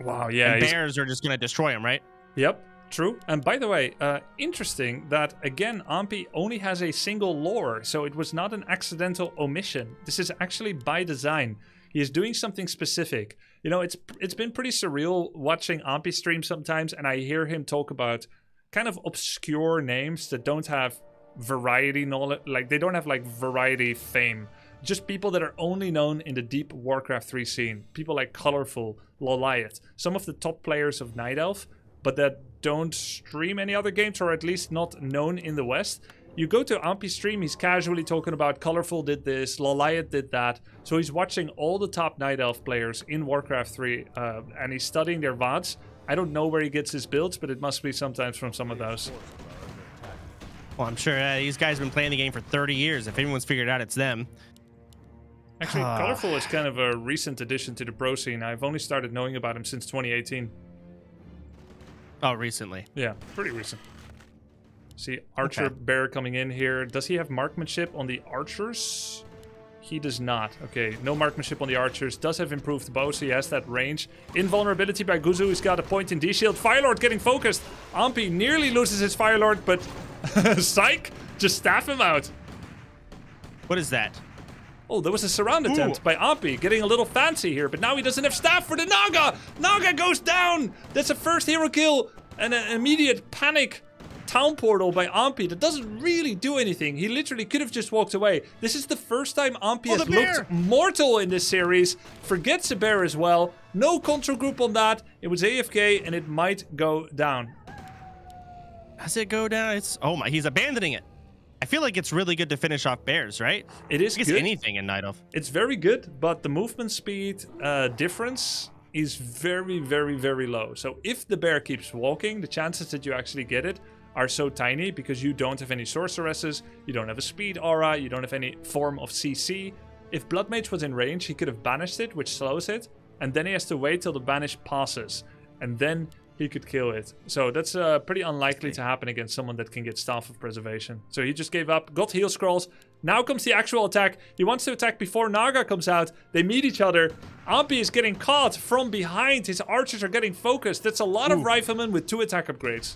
Wow, yeah. And bears are just going to destroy him, right? Yep, true. And by the way, interesting that, again, Ampi only has a single lore, so it was not an accidental omission. This is actually by design. He is doing something specific. You know, it's been pretty surreal watching Ampi stream sometimes, and I hear him talk about kind of obscure names that don't have variety knowledge, like they don't have like variety fame. Just people that are only known in the deep Warcraft 3 scene. People like Colorful, Loliot, some of the top players of Night Elf, but that don't stream any other games, or at least not known in the West. You go to Ampi's stream, he's casually talking about Colorful did this, Loliot did that. So he's watching all the top Night Elf players in Warcraft 3, and he's studying their VODs. I don't know where he gets his builds, but it must be sometimes from some of those. Well, I'm sure these guys have been playing the game for 30 years. If anyone's figured it out, it's them. Actually, Colorful is kind of a recent addition to the pro scene. I've only started knowing about him since 2018. Oh, recently. Yeah, pretty recent. See, Archer Bear coming in here. Does he have marksmanship on the archers? He does not. Okay, no marksmanship on the archers. Does have improved bow, so he has that range. Invulnerability by Guzu. He's got a point in D-Shield. Firelord getting focused. Ampi nearly loses his Firelord, but Psych, just staff him out. What is that? Oh, there was a surround attempt by Ampi, getting a little fancy here, but now he doesn't have staff for the Naga! Naga goes down! That's a first hero kill, and an immediate panic town portal by Ampi that doesn't really do anything. He literally could have just walked away. This is the first time Ampi has looked mortal in this series. Forgets a bear as well. No control group on that. It was AFK, and it might go down. Does it go down? Oh my, he's abandoning it. I feel like it's really good to finish off bears, right? It is good. Anything in Night Elf. It's very good, but the movement speed difference is very, very, very low. So if the bear keeps walking, the chances that you actually get it are so tiny because you don't have any sorceresses, you don't have a speed aura, you don't have any form of CC. If Blood Mage was in range, he could have banished it, which slows it, and then he has to wait till the banish passes, and then he could kill it. So that's pretty unlikely to happen against someone that can get Staff of Preservation. So he just gave up, got heal scrolls. Now comes the actual attack. He wants to attack before Naga comes out. They meet each other. Ampi is getting caught from behind. His archers are getting focused. That's a lot of riflemen with 2 attack upgrades.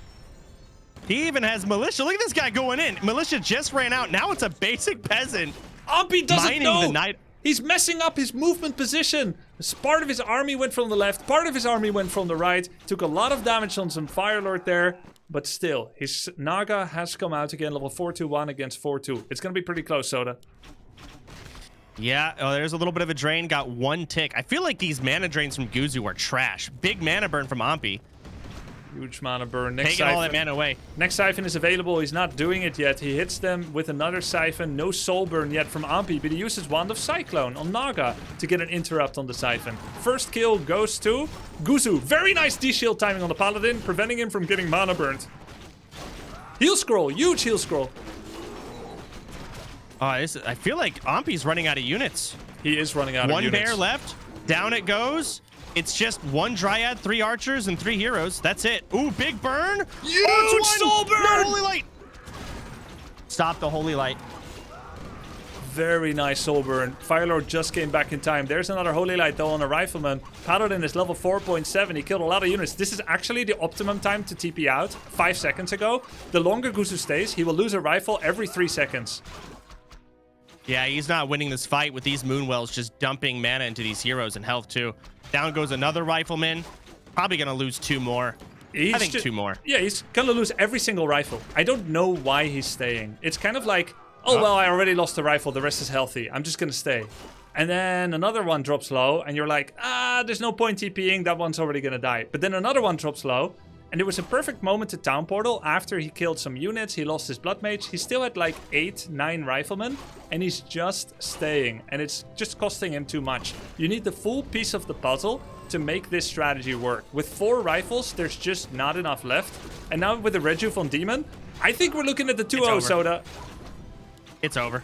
He even has Militia. Look at this guy going in. Militia just ran out. Now it's a basic peasant. Ampi doesn't know. The night. He's messing up his movement position. Part of his army went from the left, part of his army went from the right. Took a lot of damage on some Firelord there, but still, his Naga has come out again, level 4-2-1 against 4-2. It's going to be pretty close, Soda. Yeah, there's a little bit of a drain, got 1 tick. I feel like these mana drains from Guzu are trash. Big mana burn from Ampi. Huge mana burn. Next Taking siphon. all that mana away. Next siphon is available. He's not doing it yet. He hits them with another siphon. No soul burn yet from Ampi, but he uses Wand of Cyclone on Naga to get an interrupt on the siphon. First kill goes to Guzu. Very nice D-Shield timing on the Paladin, preventing him from getting mana burned. Heal scroll. Huge heal scroll. I feel like Ampi's running out of units. He is running out of units. 1 bear left. Down it goes. It's just 1 Dryad, 3 archers, and 3 heroes. That's it. Ooh, big burn. Huge soul burn. No, Holy Light. Stop the Holy Light. Very nice soul burn. Firelord just came back in time. There's another Holy Light though on a Rifleman. Paladin is level 4.7. He killed a lot of units. This is actually the optimum time to TP out 5 seconds ago. The longer Guzu stays, he will lose a rifle every 3 seconds. Yeah, he's not winning this fight with these Moonwells just dumping mana into these heroes and health too. Down goes another Rifleman. Probably going to lose 2 more. I think 2 more. Yeah, he's going to lose every single rifle. I don't know why he's staying. It's kind of like, oh, well, I already lost the rifle. The rest is healthy. I'm just going to stay. And then another one drops low, and you're like, there's no point TPing. That one's already going to die. But then another one drops low, and it was a perfect moment to Town Portal. After he killed some units, he lost his Blood Mage. He still had like 8, 9 riflemen, and he's just staying. And it's just costing him too much. You need the full piece of the puzzle to make this strategy work. With 4 rifles, there's just not enough left. And now with the Rejuve on Demon, I think we're looking at the 2-0, Soda. It's over.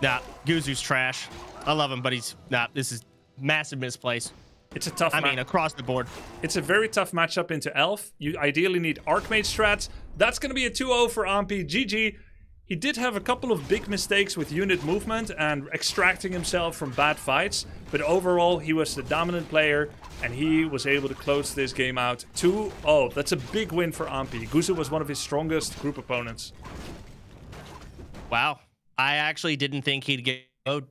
Nah, Guzu's trash. I love him, but he's not. This is massive misplace. It's a tough I mean, across the board. It's a very tough matchup into Elf. You ideally need Archmage strats. That's going to be a 2-0 for Ampi. GG. He did have a couple of big mistakes with unit movement and extracting himself from bad fights. But overall, he was the dominant player. And he was able to close this game out 2-0. That's a big win for Ampi. Guzu was one of his strongest group opponents. Wow. I actually didn't think he'd get load.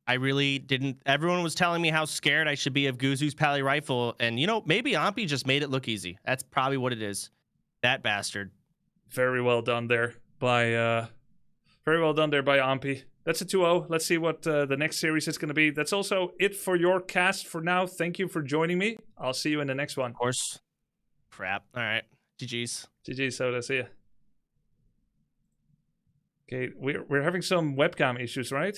I really didn't. Everyone was telling me how scared I should be of Guzu's Pally Rifle. And, you know, maybe Ampi just made it look easy. That's probably what it is. That bastard. Very well done there by Ampi. That's a 2-0. Let's see what the next series is going to be. That's also it for your cast for now. Thank you for joining me. I'll see you in the next one. Of course. Crap. All right. GG's. GG, Soda. See ya. Okay, we're having some webcam issues, right?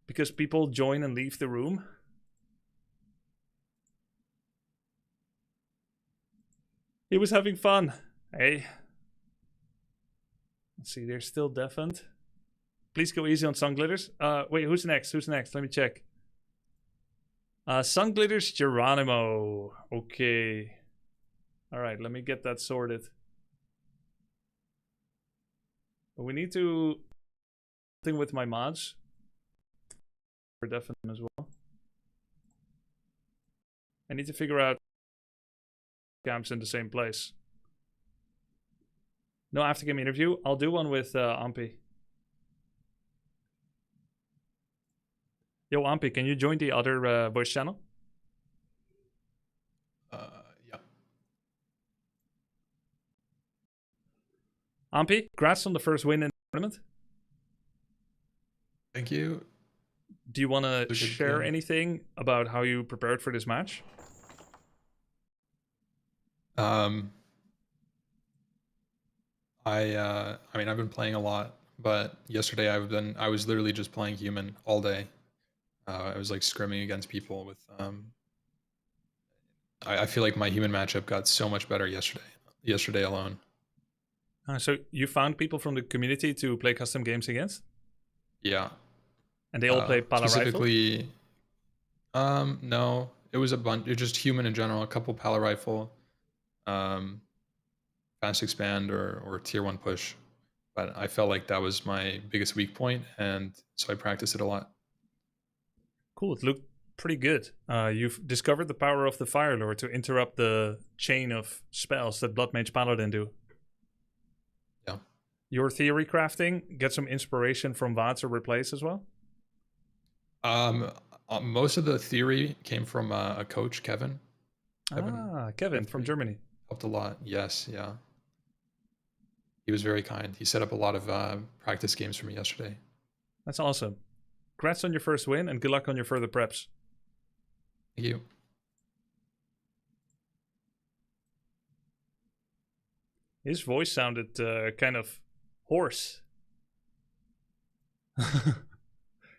Because people join and leave the room. He was having fun. Hey. Let's see, they're still deafened. Please go easy on Sunglitters. Wait, who's next? Who's next? Let me check. Sunglitters Geronimo. Okay. All right, let me get that sorted. But we need to thing with my mods. For deafened as well. I need to figure out camps in the same place. No after game interview. I'll do one with Ampi. Yo, Ampi, can you join the other voice channel? Yeah. Ampi, congrats on the first win in the tournament. Thank you. Do you want to share anything about how you prepared for this match? I mean, I've been playing a lot, but yesterday I was literally just playing human all day. I was like scrimming against people with I feel like my human matchup got so much better yesterday alone. So you found people from the community to play custom games against? Yeah. And they all play Pala Rifle? Specifically, no. It was a bunch. It was just human in general. A couple Pala Rifle, fast expand or tier 1 push. But I felt like that was my biggest weak point, and so I practiced it a lot. Cool. It looked pretty good. You've discovered the power of the Fire Lord to interrupt the chain of spells that Blood Mage Paladin do. Yeah. Your theory crafting, get some inspiration from VODs or replays as well? Most of the theory came from a coach, Kevin. Kevin from Germany. Helped a lot. Yes, yeah. He was very kind. He set up a lot of practice games for me yesterday. That's awesome. Congrats on your first win and good luck on your further preps. Thank you. His voice sounded kind of hoarse.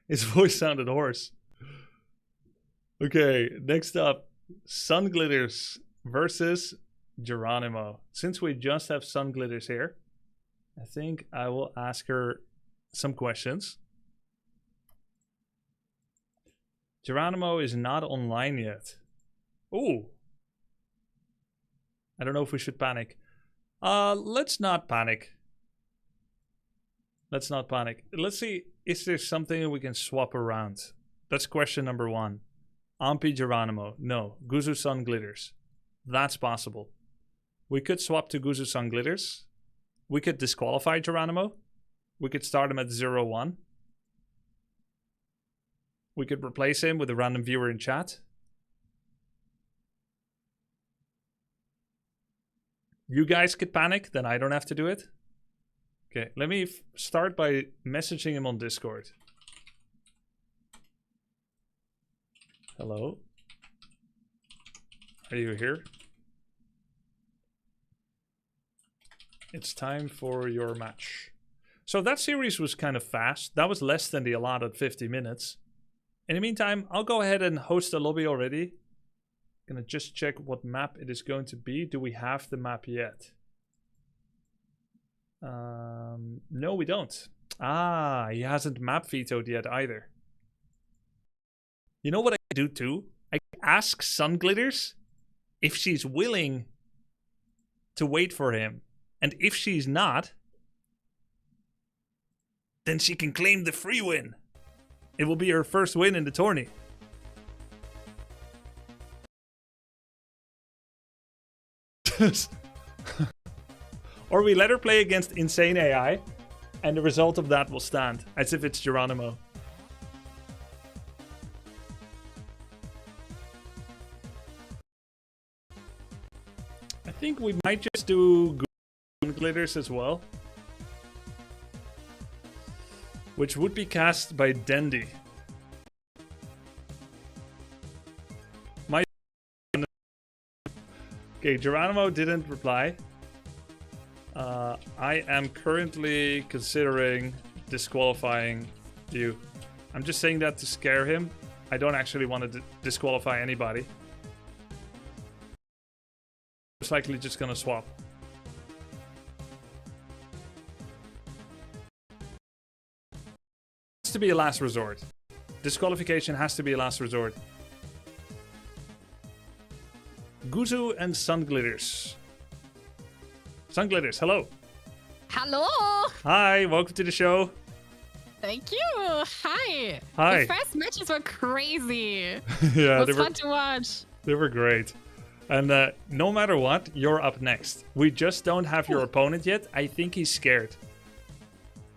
His voice sounded hoarse. Okay, next up, Sunglitters versus Geronimo. Since we just have Sunglitters here, I think I will ask her some questions. Geronimo is not online yet. Ooh. I don't know if we should panic. Let's not panic. Let's not panic. Let's see, is there something we can swap around? That's question number 1. Ampi Geronimo. No. Guzu Sun Glitters. That's possible. We could swap to Guzu Sun Glitters. We could disqualify Geronimo. We could start him at 0-1. We could replace him with a random viewer in chat. You guys could panic, then I don't have to do it. Okay, let me start by messaging him on Discord. Hello? Are you here? It's time for your match. So that series was kind of fast. That was less than the allotted 50 minutes. In the meantime, I'll go ahead and host a lobby already. Gonna just check what map it is going to be. Do we have the map yet? No, we don't. Ah, he hasn't map vetoed yet either. You know what I do too? I ask Sun Glitters if she's willing to wait for him. And if she's not, then she can claim the free win. It will be her first win in the tourney. Or we let her play against insane AI, and the result of that will stand, as if it's Geronimo. I think we might just do Glitters as well, which would be cast by Dendy. Okay, Geronimo didn't reply. I am currently considering disqualifying you. I'm just saying that to scare him. I don't actually want to disqualify anybody. Most likely just gonna swap. It has to be a last resort. Disqualification has to be a last resort. Guzu and Sun Glitters. Sun Glitters, hello. Hello. Hi, welcome to the show. Thank you. Hi. Hi. The first matches were crazy. Yeah, it was fun to watch. They were great. And no matter what, you're up next. We just don't have your opponent yet. I think he's scared.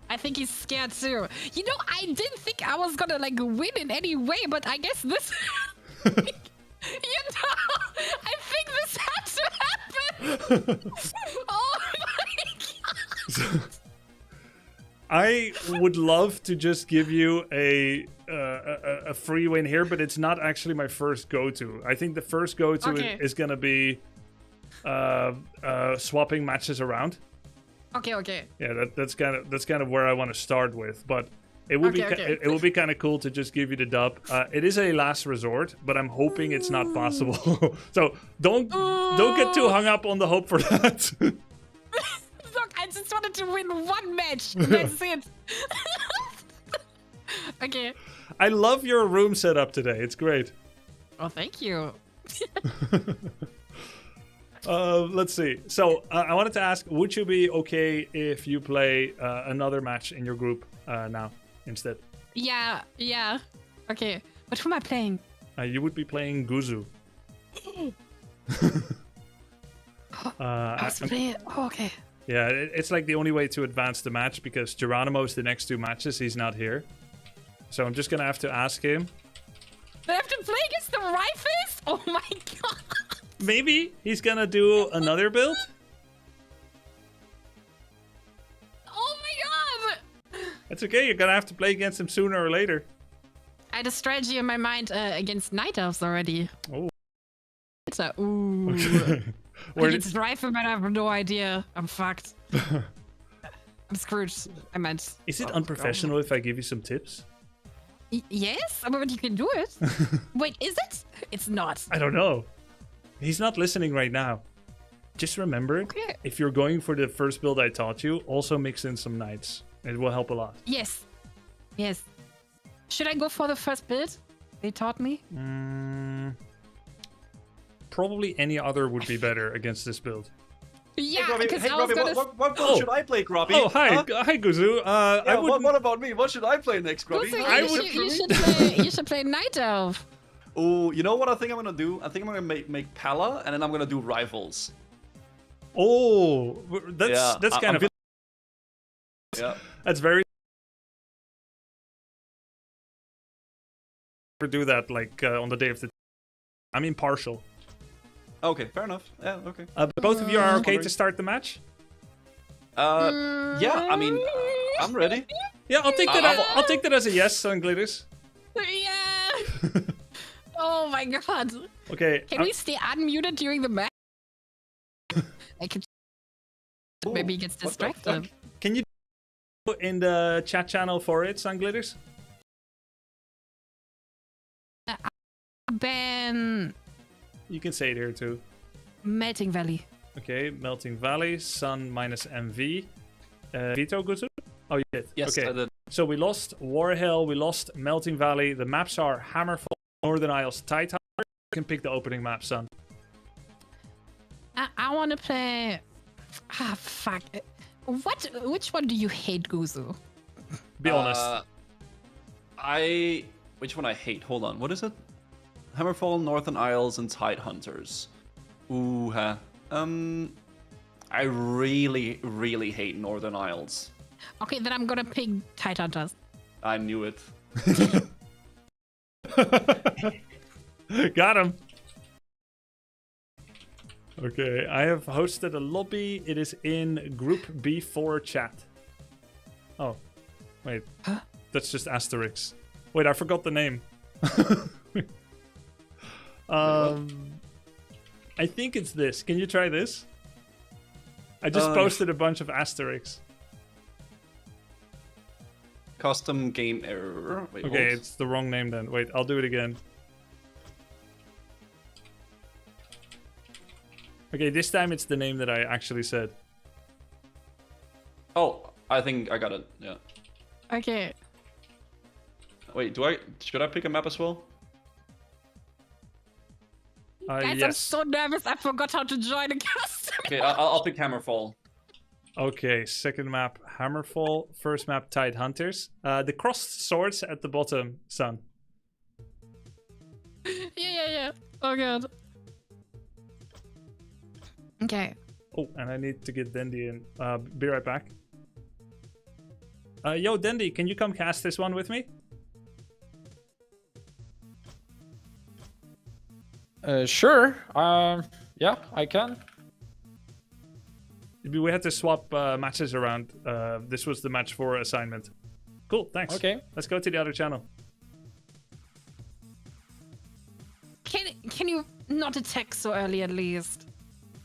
I think he's scared too. You know, I didn't think I was gonna like win in any way, but I guess this. You know, I think this had to happen. Oh my god. I would love to just give you a free win here, but it's not actually my first go-to. I think the first go-to is gonna be swapping matches around. Okay. Yeah, that's kind of where I want to start with, but it would it would be kind of cool to just give you the dub. It is a last resort, but I'm hoping it's not possible. So don't get too hung up on the hope for that. Look, I just wanted to win one match. That's it. Okay. I love your room setup today. It's great. Oh, thank you. Let's see. So I wanted to ask, would you be okay if you play another match in your group now instead? Yeah. Okay. But who am I playing? You would be playing Guzu. Okay. Yeah, it's like the only way to advance the match because Geronimo's the next two matches. He's not here. So I'm just going to have to ask him. I have to play against the Rifles? Oh my god. Maybe he's going to do another build? Oh my god. That's okay. You're going to have to play against him sooner or later. I had a strategy in my mind against Night Elves already. Oh. So, ooh. Okay. It's Rifleman, I have no idea. I'm fucked. I'm screwed. I meant. Is it unprofessional if I give you some tips? Yes, but you can do it. Wait, is it? It's not. I don't know. He's not listening right now. Just remember, if you're going for the first build I taught you, also mix in some knights. It will help a lot. Yes. Should I go for the first build they taught me? Probably any other would be better against this build. Yeah, Grubby, because hey, I was Grubby, gonna. what build should I play, Grubby? Oh, hi, Huh? hi, Guzu. Yeah, I wouldn't. what about me? What should I play next, Grubby? Also, Huh? you should play Night Elf. Oh, you know what I think I'm gonna do? I think I'm gonna make Pala, and then I'm gonna do rifles. Oh, that's Yeah, that's I'm kind of. Yeah. That's very. Do that like on the day of the. I'm impartial. Okay, fair enough. Yeah, okay. Both of you are okay wondering. to start the match. Yeah. I mean, I'm ready. Yeah, I'll take that. I'll take that as a yes, Sun Glitters. Yeah. Oh my god. Okay. Can we stay unmuted during the match? I could. Ooh, Maybe he gets what the distracted. fuck? Can you put in the chat channel for it, Sun Glitters? Ben. You can say it here too. Melting Valley. Okay, Melting Valley, Sun minus MV. Veto, Guzu? Oh, you did. Yes, okay. I did. So we lost Warhill, we lost Melting Valley. The maps are Hammerfall, Northern Isles, Tidehunter. You can pick the opening map, Sun. I want to play. Ah, fuck. Which one do you hate, Guzu? Be honest. Which one I hate? Hold on. What is it? Hammerfall, Northern Isles, and Tidehunters. Ooh, huh. I really, really hate Northern Isles. Okay, then I'm gonna pick Tidehunters. I knew it. Got him. Okay, I have hosted a lobby. It is in Group B4 chat. Oh, wait. Huh? That's just asterisks. Wait, I forgot the name. I think it's this. Can you try this? I just posted a bunch of asterisks. Custom game error. Wait, Okay, hold. it's the wrong name then. Wait, I'll do it again. Okay, this time it's the name that I actually said. Oh, I think I got it. Yeah. Okay. Wait, should I pick a map as well? Guys, I'm Yes. so nervous. I forgot how to join a custom. Okay, I'll pick Hammerfall. Okay, second map, Hammerfall. First map, Tidehunters. The crossed swords at the bottom, Sun. Yeah. Oh god. Okay. Oh, and I need to get Dendy in. Be right back. Yo, Dendy, can you come cast this one with me? Sure. Yeah, I can. We had to swap matches around. This was the match 4 assignment. Cool, thanks. Okay. Let's go to the other channel. Can you not attack so early at least?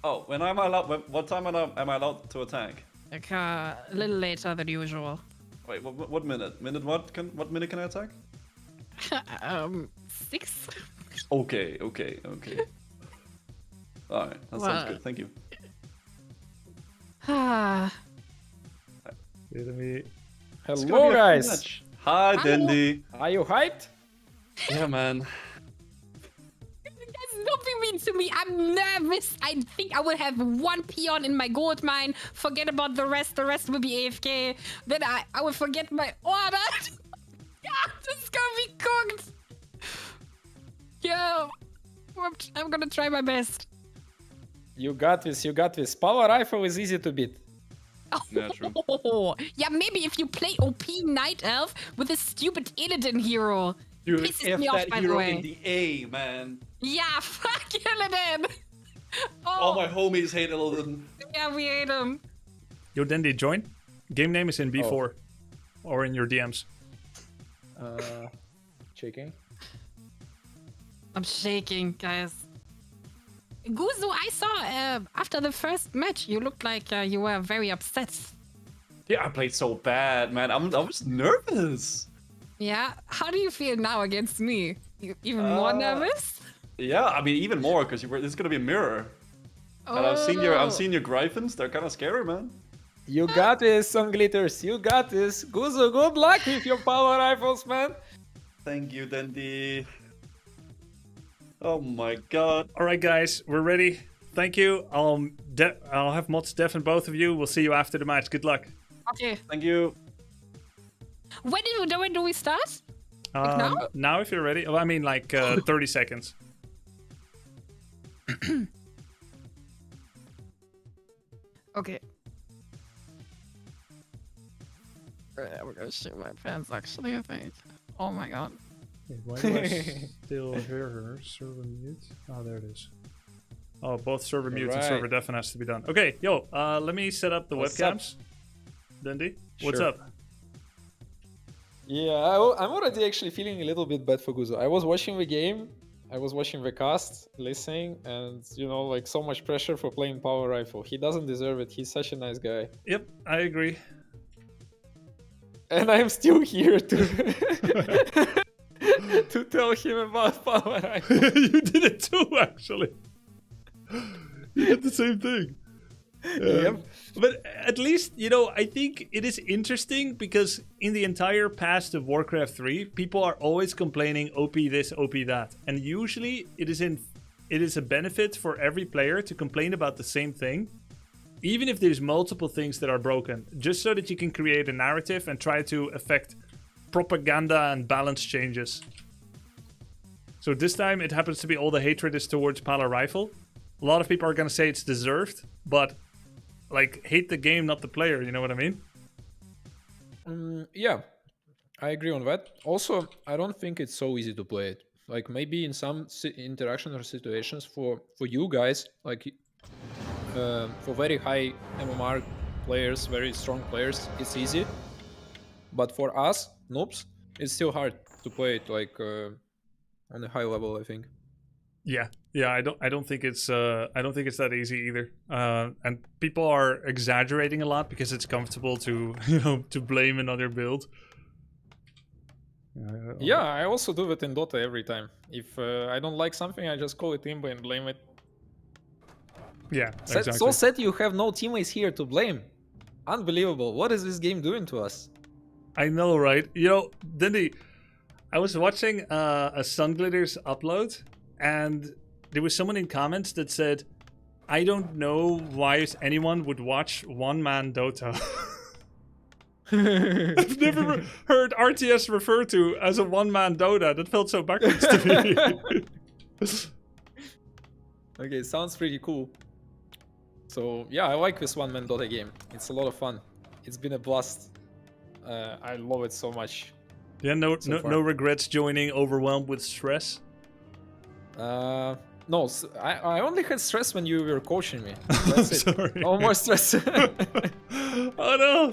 Oh, when am I allowed? What time am I allowed to attack? Like a little later than usual. Wait, what minute? Minute what? What minute can I attack? 6? Okay. All right, that sounds good. Thank you. Ah. Let me... It's gonna Hello, be a fun guys. match. Hi, Dendy. Are you hyped? Yeah, man. Guys, don't be mean to me. I'm nervous. I think I will have 1 peon in my gold mine. Forget about the rest. The rest will be AFK. Then I will forget my order. Yeah, this is gonna be cooked. Yeah. I'm gonna try my best. You got this. Power rifle is easy to beat. Yeah, true. Oh, yeah, maybe if you play OP Night Elf with a stupid Illidan hero. Dude, Pisses F me off, that by the hero way. in the A, man. Yeah, fuck Illidan. All my homies hate Illidan. Yeah, we hate him. Yo, Dendy, join. Game name is in B4. Or in your DMs. Checking. I'm shaking, guys. Guzu, I saw after the first match, you looked like you were very upset. Yeah, I played so bad, man. I was nervous. Yeah? How do you feel now against me? You even more nervous? Yeah, I mean even more because this is gonna be a mirror. And I've seen your Gryphons. They're kind of scary, man. You got this, some glitters. You got this. Guzu, good luck with your power rifles, man. Thank you, Dendy. Oh my god. All right, guys, we're ready thank you. I'll have mods deafen both of you. We'll see you after the match. Good luck. Okay. Thank you. When do we start? Like now? Now, if you're ready. Oh, I mean, like 30 seconds. Okay. We're gonna shoot my pants actually, I think. Oh my god. Why do I still hear her? Server mute? Oh, there it is. Oh, both server mute and server deafen has to be done. Okay, yo, let me set up the webcams. Dundee, what's Sure. up? Yeah, I'm already actually feeling a little bit bad for Guzo. I was watching the game, I was watching the cast, listening, and you know, like so much pressure for playing Power Rifle. He doesn't deserve it. He's such a nice guy. Yep, I agree. And I'm still here to to tell him about Power Rifle. You did it too, actually. You did the same thing. Yep. But at least, you know, I think it is interesting because in the entire past of Warcraft 3, people are always complaining OP this, OP that. And usually it is a benefit for every player to complain about the same thing, even if there's multiple things that are broken, just so that you can create a narrative and try to affect propaganda and balance changes. So this time it happens to be all the hatred is towards Pala Rifle. A lot of people are going to say it's deserved, but like hate the game, not the player, you know what I mean? Yeah, I agree on that. Also, I don't think it's so easy to play it. Like maybe in some interactions or situations for you guys, like for very high MMR players, very strong players, it's easy. But for us, noobs, it's still hard to play it like on a high level, I think. Yeah, I don't think it's that easy either. And people are exaggerating a lot because it's comfortable to to blame another build. Yeah, I also do that in Dota every time. If I don't like something, I just call it Imba and blame it. Yeah, exactly. So sad you have no teammates here to blame. Unbelievable. What is this game doing to us? I know, right? You know, Dindy, I was watching a Sunglitters upload, and there was someone in comments that said, I don't know why anyone would watch one-man Dota. I've never heard RTS referred to as a one-man Dota. That felt so backwards to me. Okay, sounds pretty cool. So yeah, I like this one-man Dota game. It's a lot of fun. It's been a blast. I love it so much. Yeah, no regrets joining overwhelmed with stress? No, I only had stress when you were coaching me. That's it. Sorry. No more stress. Oh no!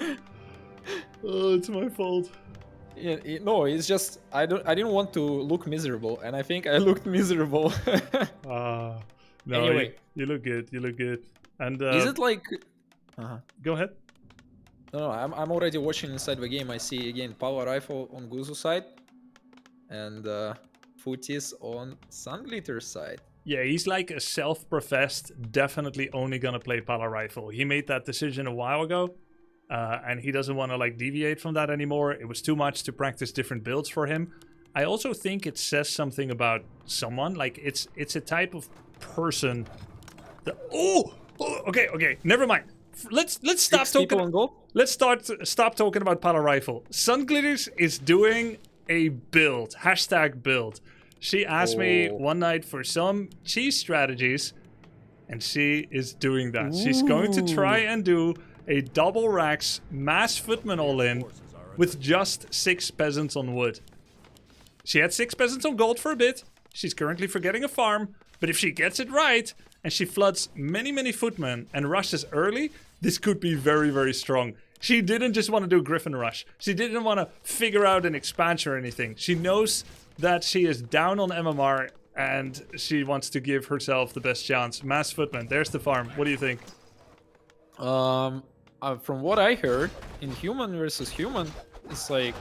Oh, it's my fault. Yeah, no, it's just I didn't want to look miserable, and I think I looked miserable. No, Anyway. you look good. You look good. And Is it like? go ahead. No, I'm already watching inside the game. I see again Power Rifle on Guzu side, and Footies on Sunglitter's side. Yeah, he's like a self-professed, definitely only gonna play Pala Rifle. He made that decision a while ago, and he doesn't want to like deviate from that anymore. It was too much to practice different builds for him. I also think it says something about someone. Like it's a type of person. That, okay, never mind. Let's stop talking. Let's stop talking about Pala Rifle. Sunglitters is doing a build. #build. She asked me one night for some cheese strategies, and she is doing that. She's going to try and do a double racks mass footman all-in with just 6 peasants on wood. She had 6 peasants on gold for a bit. She's currently forgetting a farm, but if she gets it right and she floods many footmen and rushes early, this could be very, very strong. She didn't just want to do Griffin Rush. She didn't want to figure out an expansion or anything. She knows that she is down on MMR and she wants to give herself the best chance. Mass footman, there's the farm. What do you think? From what I heard, in human versus human, it's like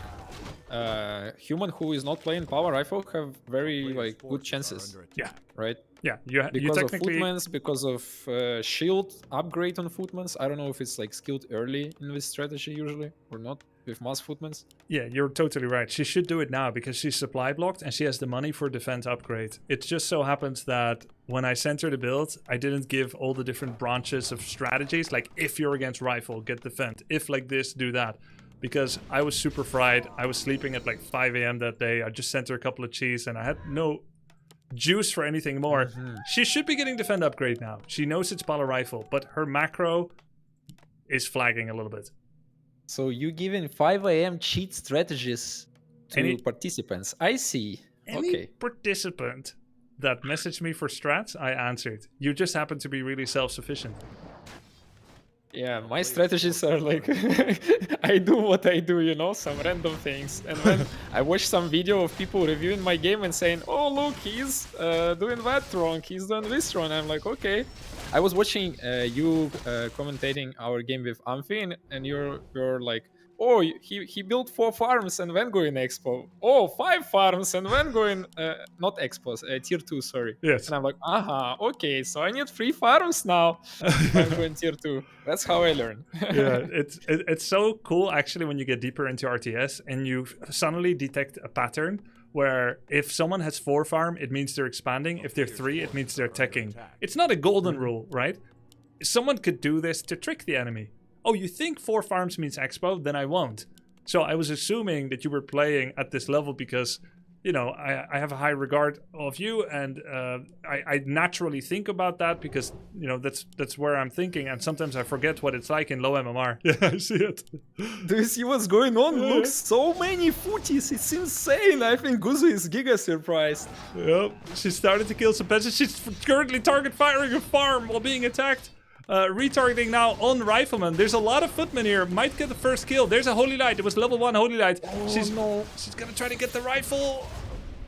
human who is not playing power rifle have very like good chances, Yeah, right? yeah. You Because of technically footmans, because of shield upgrade on footmans. I don't know if it's like skilled early in this strategy usually or not with mass footmans. Yeah, you're totally right. She should do it now because she's supply blocked and she has the money for defense upgrade. It just so happens that when I sent her the build, I didn't give all the different branches of strategies. Like, if you're against rifle, get defend. If like this, do that. Because I was super fried. I was sleeping at like 5 a.m. that day. I just sent her a couple of cheese and I had no juice for anything more. She should be getting defend upgrade now. She knows it's power rifle, but her macro is flagging a little bit. So you giving 5 a.m. cheat strategies to participants. I see. Any participant that messaged me for strats, I answered. You just happen to be really self-sufficient. Yeah, my strategies are like I do what I do, you know, some random things. And when I watch some video of people reviewing my game and saying, "Oh, look, he's doing that wrong, he's doing this wrong," I'm like, okay. I was watching you commentating our game with Amphi, and you're like, "Oh, he built 4 farms and then going expo. Oh, 5 farms and then going not expos, tier 2, sorry." Yes. And I'm like, okay, so I need 3 farms now. I'm going tier 2. That's how I learn. Yeah, it's so cool actually when you get deeper into RTS and you suddenly detect a pattern where if someone has 4 farm, it means they're expanding. If they're 3, it means they're teching. It's not a golden rule, right? Someone could do this to trick the enemy. Oh, you think 4 farms means expo? Then I won't. So I was assuming that you were playing at this level because, you know, I have a high regard of you, and I naturally think about that because, you know, that's where I'm thinking, and sometimes I forget what it's like in low MMR. Yeah, I see it. Do you see what's going on? Look, so many footies. It's insane. I think Guzu is giga surprised. Yep. She started to kill some peasants. She's currently target firing a farm while being attacked. Retargeting now on Rifleman. There's a lot of footmen here. Might get the first kill. There's a Holy Light. It was level 1 Holy Light. Oh, She's gonna try to get the rifle.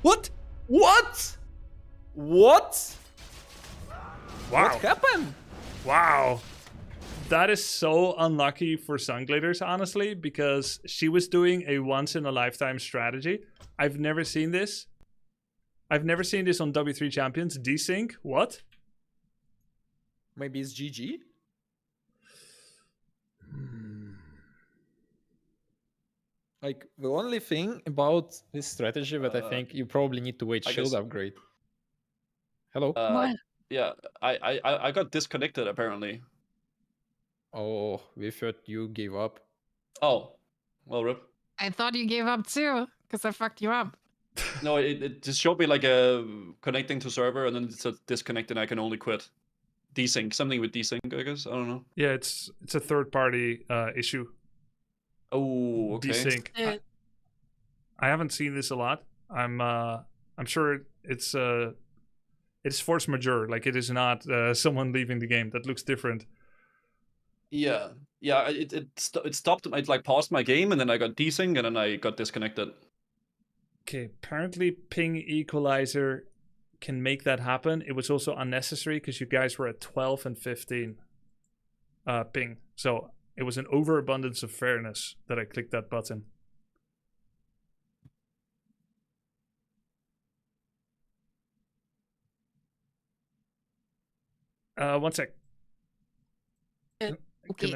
What? What? Wow. What happened? Wow. That is so unlucky for Sungliders, honestly, because she was doing a once-in-a-lifetime strategy. I've never seen this. I've never seen this on W3 Champions. Desync? What? Maybe it's GG? Like, the only thing about this strategy that I think you probably need to wait shield upgrade. Hello? What? Yeah, I got disconnected apparently. Oh, we thought you gave up. Oh, well, rip. I thought you gave up too, because I fucked you up. No, it just showed me like connecting to server, and then it said disconnect, and I can only quit. Desync, something with desync, I guess. I don't know. Yeah, it's a third-party issue. Oh, okay. Desync. I haven't seen this a lot. I'm sure it's force majeure. Like, it is not someone leaving the game. That looks different. Yeah, it stopped. It like paused my game, and then I got desync, and then I got disconnected. Okay, apparently ping equalizer can make that happen. It was also unnecessary because you guys were at 12 and 15 ping. So it was an overabundance of fairness that I clicked that button. One sec. Okay.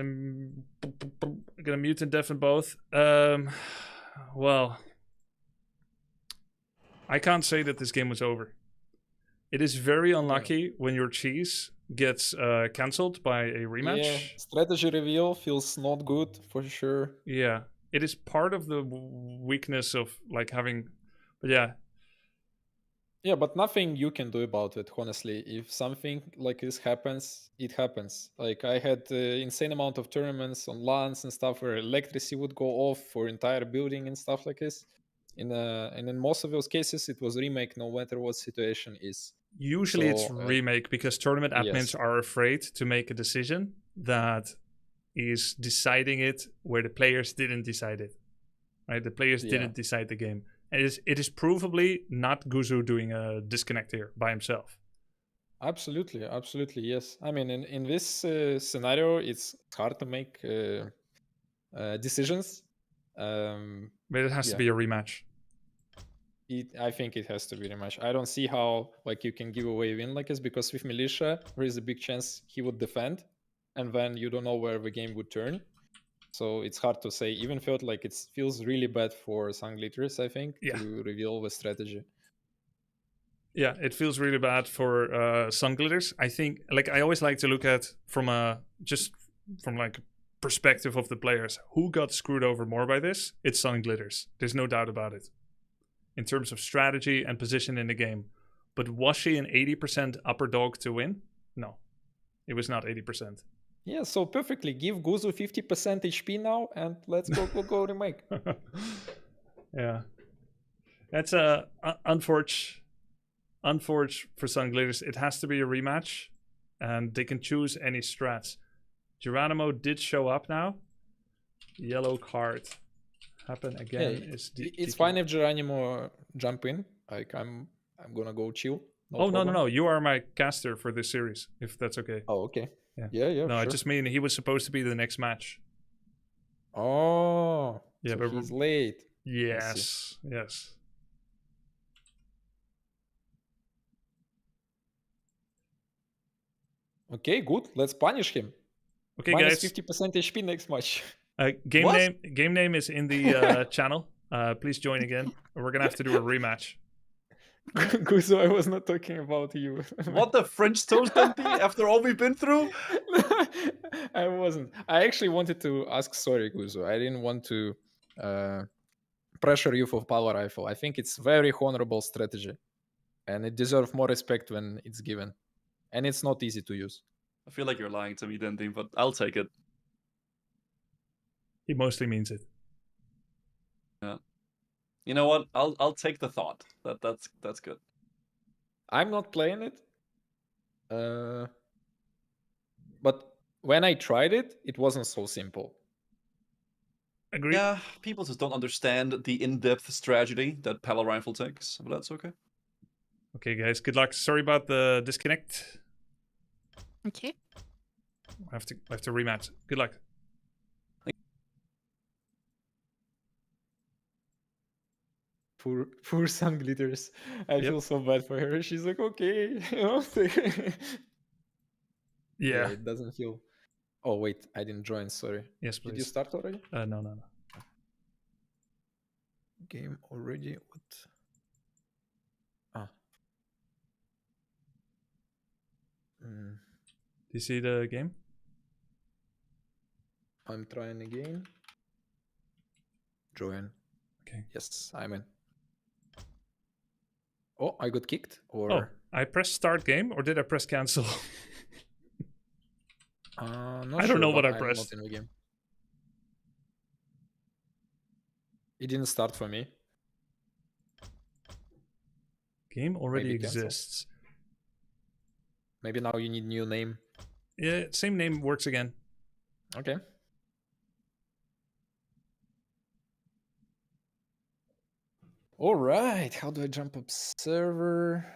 Gonna mute and deafen both. Well, I can't say that this game was over. It is very unlucky when your cheese gets cancelled by a rematch. Yeah, strategy reveal feels not good for sure. Yeah, it is part of the weakness of like having, but yeah. Yeah, but nothing you can do about it, honestly. If something like this happens, it happens. Like, I had insane amount of tournaments on LANs and stuff where electricity would go off for entire building and stuff like this. And in most of those cases, it was remake, no matter what situation is. Usually it's remake because tournament admins are afraid to make a decision that is deciding it where the players didn't decide it. Right? The players didn't decide the game. And it is provably not Guzu doing a disconnect here by himself. Absolutely, yes. I mean, in this scenario, it's hard to make decisions. But it has to Yeah. be a rematch. I think it has to be rematch. I don't see how like you can give away a win like this, because with Militia there is a big chance he would defend, and then you don't know where the game would turn. So it's hard to say. Even felt like it feels really bad for Sunglitters, I think, Yeah. to reveal the strategy. Yeah, it feels really bad for Sunglitters. I think, like, I always like to look at from like perspective of the players. Who got screwed over more by this? It's Sunglitters. There's no doubt about it. In terms of strategy and position in the game. But was she an 80% upper dog to win? No, it was not 80%. Yeah, so perfectly. Give Guzu 50% HP now, and let's go remake. Yeah, that's unfortunate for Sunglitters. It has to be a rematch, and they can choose any strats. Geronimo did show up now. Yellow card. Happen again. Yeah, Is it's fine if Geronimo jump in. Like I'm gonna go chill. No, problem. no. You are my caster for this series, if that's okay. Oh, okay. Yeah. Yeah. No, sure. I just mean he was supposed to be the next match. Oh, Yeah, so but he's late. Yes. Okay, good. Let's punish him. Okay, Minus guys. 50% HP next match. Game name is in the channel. Please join again. We're gonna have to do a rematch. Guzo, I was not talking about you. What the French toast, Dempy? After all we've been through? I wasn't. I actually wanted to ask sorry, Guzo. I didn't want to pressure you for power rifle. I think it's very honorable strategy, and it deserves more respect when it's given. And it's not easy to use. I feel like you're lying to me, Dempy, but I'll take it. He mostly means it. Yeah. You know what? I'll take the thought. That's good. I'm not playing it. But when I tried it, it wasn't so simple. Agree. Yeah, people just don't understand the in-depth strategy that Pala Rifle takes, but that's okay. Okay, guys. Good luck. Sorry about the disconnect. Okay. I have to rematch. Good luck. Poor Sunglitters. I feel so bad for her. She's like, okay. Yeah. It doesn't feel. Oh, wait. I didn't join. Sorry. Yes, please. Did you start already? No. Game already? What? Ah. Do you see the game? I'm trying again. Join. Okay. Yes, I'm in. Oh, I got kicked? Or... Oh, I pressed start game, or did I press cancel? not I don't know what I pressed. Not in the game. It didn't start for me. Game already Maybe cancel. exists. Maybe now you need new name. Yeah, same name works again. Okay. All right. How do I jump up server?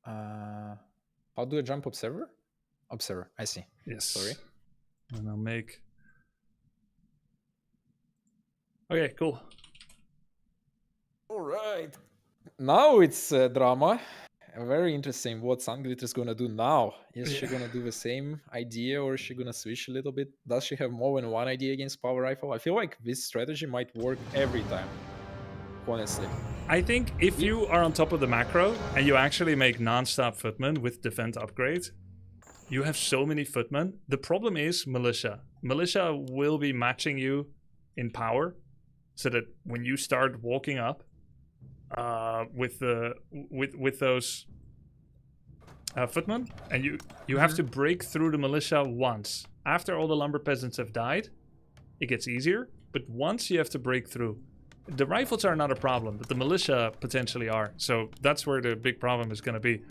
How do I jump up server? Observer. I see. Yes. Sorry. And I'll make. Okay, cool. All right. Now it's drama. Very interesting what Sunglitter's gonna do now. Is she gonna do the same idea, or is she gonna switch a little bit? Does she have more than one idea against Power Rifle? I feel like this strategy might work every time. Honestly. I think if you are on top of the macro and you actually make non-stop footmen with defend upgrade, you have so many footmen. The problem is Militia. Militia will be matching you in power, so that when you start walking up with those footmen, and you have to break through the Militia once. After all the lumber peasants have died, it gets easier. But once you have to break through. The rifles are not a problem, but the militia potentially are. So that's where the big problem is going to be.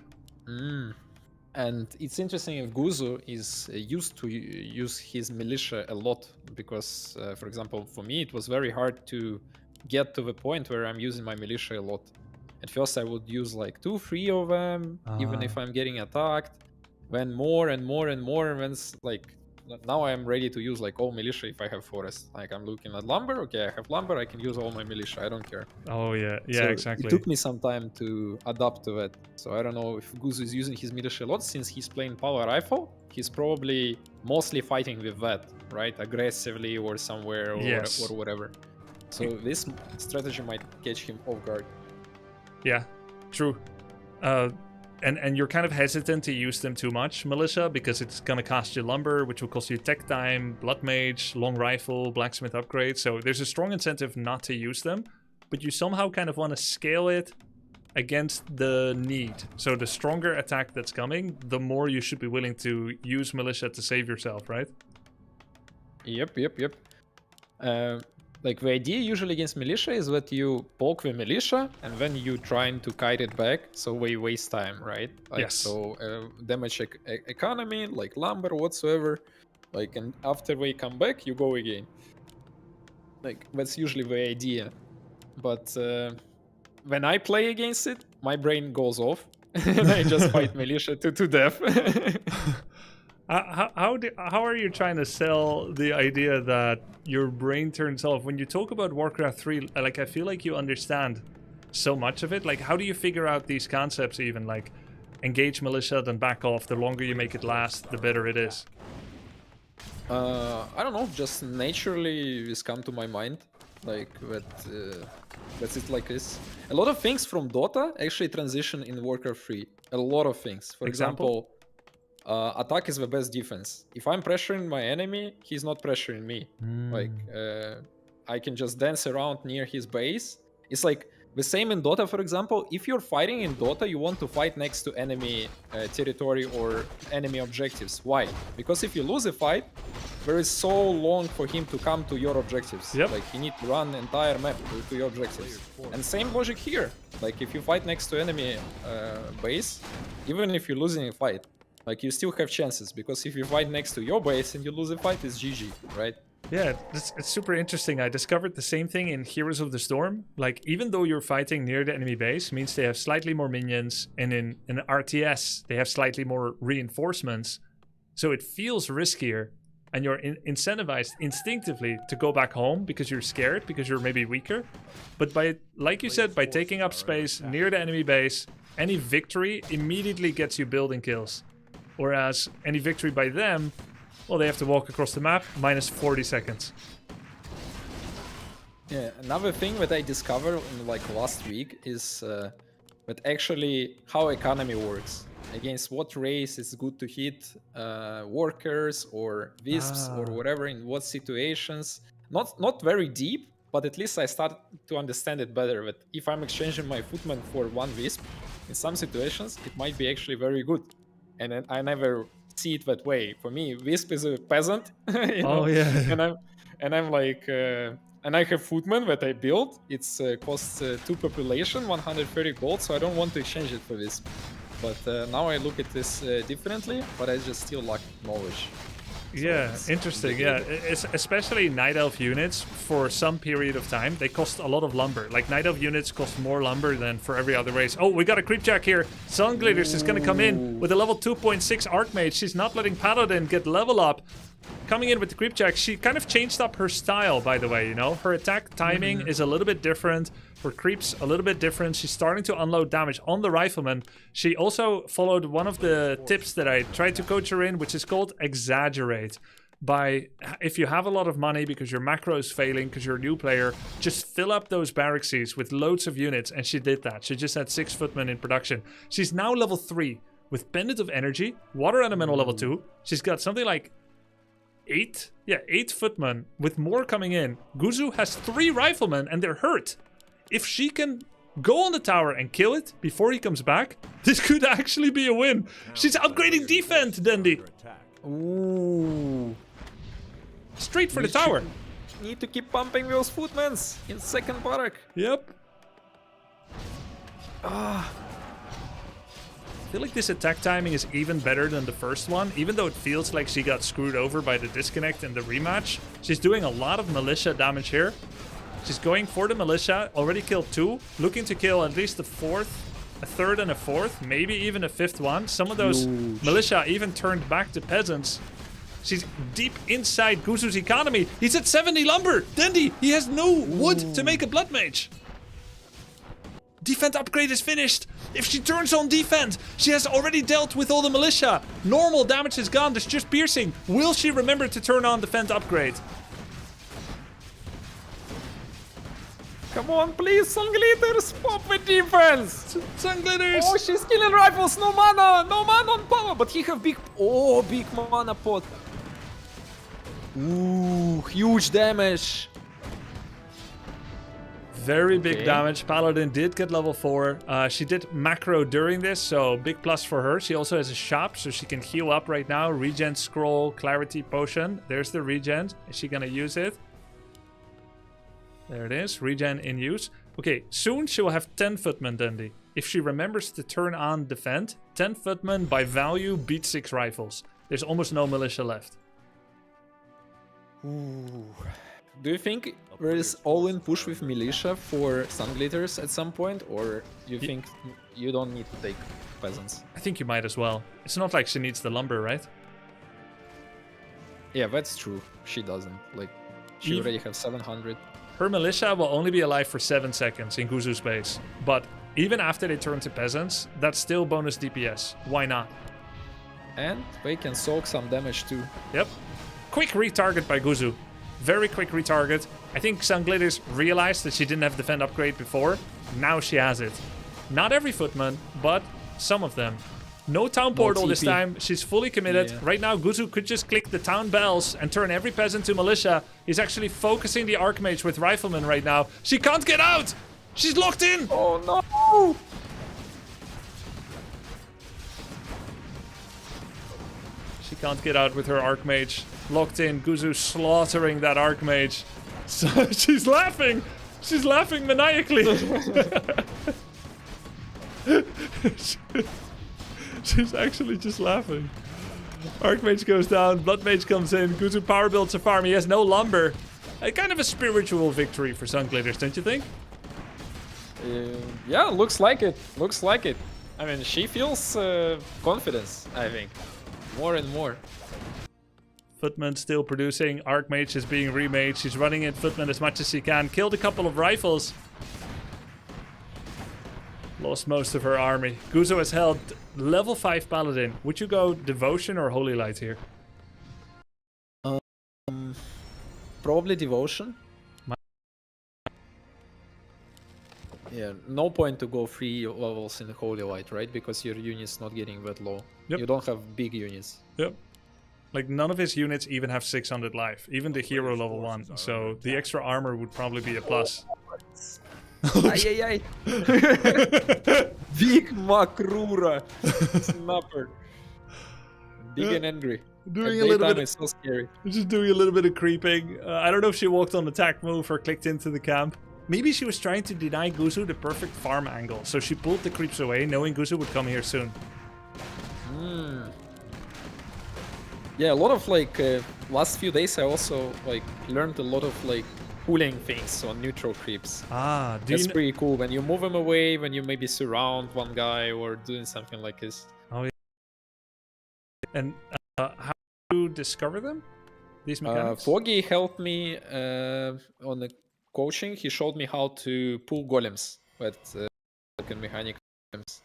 And it's interesting if Guzo is used to use his militia a lot, because, for example, for me, it was very hard to get to the point where I'm using my militia a lot. At first, I would use like 2-3 of them, even if I'm getting attacked. Then more and more and more, and then it's like now I am ready to use like all militia if I have forest. Like I'm looking at lumber. Okay, I have lumber. I can use all my militia. I don't care. Oh yeah, yeah, So exactly. It took me some time to adapt to that. So I don't know if Guzu is using his militia a lot since he's playing power rifle. He's probably mostly fighting with that, right? Aggressively or somewhere or, Yes. or whatever. So this strategy might catch him off guard. Yeah, true. And you're kind of hesitant to use them too much, militia, because it's gonna cost you lumber, which will cost you tech time, blood mage, long rifle, blacksmith upgrade. So there's a strong incentive not to use them, but you somehow kind of want to scale it against the need. So the stronger attack that's coming, the more you should be willing to use militia to save yourself, right? Yep. Like the idea usually against militia is that you poke the militia and then you trying to kite it back, so we waste time, right? Like, Yes. So damage economy, like lumber, whatsoever. Like, and after they come back, you go again. Like that's usually the idea. But when I play against it, my brain goes off and I just fight militia to death. How are you trying to sell the idea that your brain turns off when you talk about Warcraft 3? Like, I feel like you understand so much of it. Like, how do you figure out these concepts even? Like, engage militia, then back off. The longer you make it last, the better it is. I don't know, just naturally this come to my mind, like that's it like this. A lot of things from Dota actually transition in Warcraft 3. A lot of things. For example, attack is the best defense. If I'm pressuring my enemy, he's not pressuring me. Like I can just dance around near his base. It's like the same in Dota, for example. If you're fighting in Dota, you want to fight next to enemy territory or enemy objectives. Why? Because if you lose a fight, there is so long for him to come to your objectives. Yep. Like he need to run entire map to your objectives. And same logic here. Like if you fight next to enemy base, even if you're losing a fight, like you still have chances, because if you fight next to your base and you lose a fight, it's GG, right? Yeah, it's super interesting. I discovered the same thing in Heroes of the Storm. Like, even though you're fighting near the enemy base, means they have slightly more minions, and in RTS, they have slightly more reinforcements. So it feels riskier, and you're incentivized instinctively to go back home because you're scared, because you're maybe weaker. But by, like you said, by taking up space near the enemy base, any victory immediately gets you building kills. Whereas any victory by them, well, they have to walk across the map, minus 40 seconds. Yeah, another thing that I discovered in like last week is that actually how economy works. Against what race it's good to hit workers or wisps or whatever, in what situations. Not very deep, but at least I start to understand it better. That if I'm exchanging my footman for one wisp, in some situations it might be actually very good. And I never see it that way. For me, wisp is a peasant. You know? Yeah. And I'm like, and I have footman that I built. It's costs 2 population, 130 gold. So I don't want to exchange it for wisp. But now I look at this differently. But I just still lack knowledge. Yeah, interesting. Yeah, it's especially Night Elf units for some period of time. They cost a lot of lumber. Like Night Elf units cost more lumber than for every other race. Oh, we got a Creepjack here. Sunglitters is going to come in with a level 2.6 Archmage. She's not letting Paladin get level up. Coming in with the Creepjack, she kind of changed up her style, by the way, you know? Her attack timing is a little bit different. Her creeps a little bit different. She's starting to unload damage on the Rifleman. She also followed one of the tips that I tried to coach her in, which is called exaggerate. By, if you have a lot of money because your macro is failing, because you're a new player, just fill up those barrackses with loads of units. And she did that. She just had 6 footmen in production. She's now level 3 with Pendant of Energy, Water Elemental level 2. She's got something like 8 footmen with more coming in. Guzu has 3 riflemen and they're hurt. If she can go on the tower and kill it before he comes back, this could actually be a win. She's upgrading defense, Dendy. Ooh. Straight for the tower. Need to keep pumping those footmans in second barrack. Yep. I feel like this attack timing is even better than the first one, even though it feels like she got screwed over by the disconnect in the rematch. She's doing a lot of militia damage here. She's going for the militia, already killed 2, looking to kill at least a 4th, a 3rd and a 4th, maybe even a 5th one. Some of those militia even turned back to peasants. She's deep inside Guzu's economy. He's at 70 lumber. Dendy, he has no wood to make a blood mage. Defend upgrade is finished. If she turns on defense, she has already dealt with all the militia. Normal damage is gone. There's just piercing. Will she remember to turn on defend upgrade? Come on, please, Sun Glitters, pop with defense! Sun Glitters! Oh, she's killing rifles, no mana on power, but he have big mana pot. Ooh, huge damage. Very big damage. Paladin did get level 4. She did macro during this, so big plus for her. She also has a shop, so she can heal up right now. Regen scroll, clarity potion. There's the regen. Is she gonna use it? There it is. Regen in use. Okay, soon she will have 10 footmen, Dundee. If she remembers to turn on defend, 10 footmen by value beat 6 rifles. There's almost no militia left. Ooh. Do you think there is all-in push with militia for Sun Glitters at some point, or you think you don't need to take peasants? I think you might as well. It's not like she needs the lumber, right? Yeah, that's true. She doesn't. Like, she already has 700. Her militia will only be alive for 7 seconds in Guzu space. But even after they turn to peasants, that's still bonus DPS. Why not? And they can soak some damage too. Yep. Quick retarget by Guzu. Very quick retarget. I think Sun Glitters realized that she didn't have defend upgrade before. Now she has it. Not every footman, but some of them. No town portal this time. She's fully committed. Yeah. Right now, Guzu could just click the town bells and turn every peasant to militia. He's actually focusing the Archmage with riflemen right now. She can't get out! She's locked in! Oh no! She can't get out with her Archmage. Locked in. Guzu slaughtering that Archmage. So she's laughing! She's laughing maniacally! She's actually just laughing. Archmage goes down, Blood Mage comes in, Guzu power builds a farm, he has no lumber. Kind of a spiritual victory for Sun Glitters, don't you think? Yeah, looks like it. Looks like it. I mean, she feels confidence, I think. More and more. Footman still producing, Archmage is being remade, she's running in Footman as much as she can, killed a couple of rifles. Lost most of her army. Guzu has held level 5 Paladin. Would you go Devotion or Holy Light here? Probably Devotion. Yeah, no point to go 3 levels in the Holy Light, right? Because your unit's not getting that low. Yep. You don't have big units. Yep. Like, none of his units even have 600 life. Even the hero level 1. So the extra armor would probably be a plus. Ay, ay, ay. Big Makrura. Snapper. Big and angry. Doing a little bit. It's so scary. Just doing a little bit of creeping. I don't know if she walked on attack move or clicked into the camp. Maybe she was trying to deny Guzu the perfect farm angle. So she pulled the creeps away, knowing Guzu would come here soon. Yeah, a lot of like last few days I also like learned a lot of like pulling things on neutral creeps. Ah, That's pretty cool. When you move them away, when you maybe surround one guy or doing something like this. Oh, yeah. And how do you discover them? These mechanics? Foggy helped me on the coaching. He showed me how to pull golems with like a mechanic golems.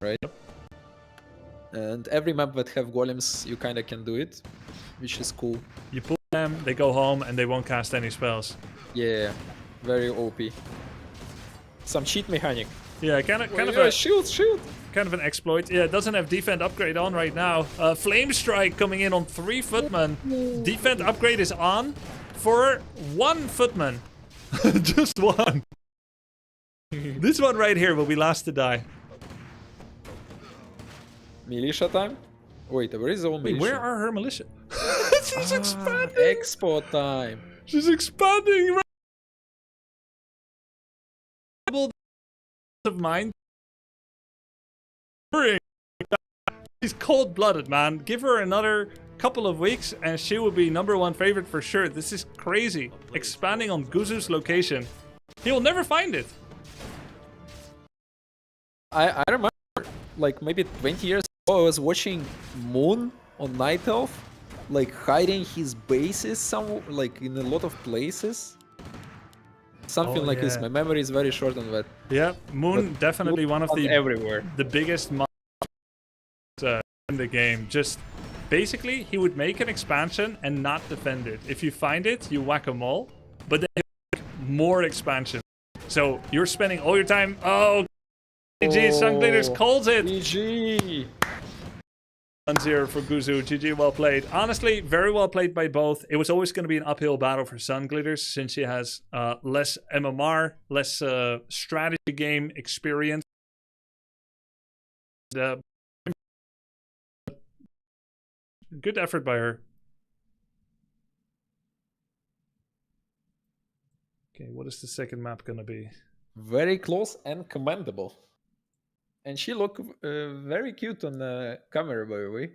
Right? And every map that have golems, you kind of can do it, which is cool. You pull them, they go home, and they won't cast any spells. Yeah, very OP. Some cheat mechanic. Yeah, kind of a shield. Kind of an exploit. Yeah, it doesn't have defend upgrade on right now. Flame Strike coming in on 3 footmen. Defend upgrade is on for 1 footman. Just 1. This one right here will be last to die. Militia time? Wait, where is all militia? Wait, where are her militia? She's expanding. Expo time. She's expanding. Of mine. She's cold-blooded, man. Give her another couple of weeks and she will be #1 favorite for sure. This is crazy. Expanding on Guzu's location. He'll never find it. I remember, like, maybe 20 years Oh, I was watching Moon on Night Elf, like hiding his bases some, like in a lot of places. Something Oh, like this. yeah. My memory is very short on that. Yeah, Moon But definitely Moon one of found the everywhere. biggest in the game. Just basically, he would make an expansion and not defend it. If you find it, you whack them all, but then he would make more expansion. So you're spending all your time. Oh, GG, Sunkleaders calls it. GG. 1-0 for Guzu. GG, well played. Honestly, very well played by both. It was always going to be an uphill battle for Sunglitters since she has less MMR, less strategy game experience. Good effort by her. Okay, what is the second map going to be? Very close and commendable. And she looked very cute on the camera, by the way.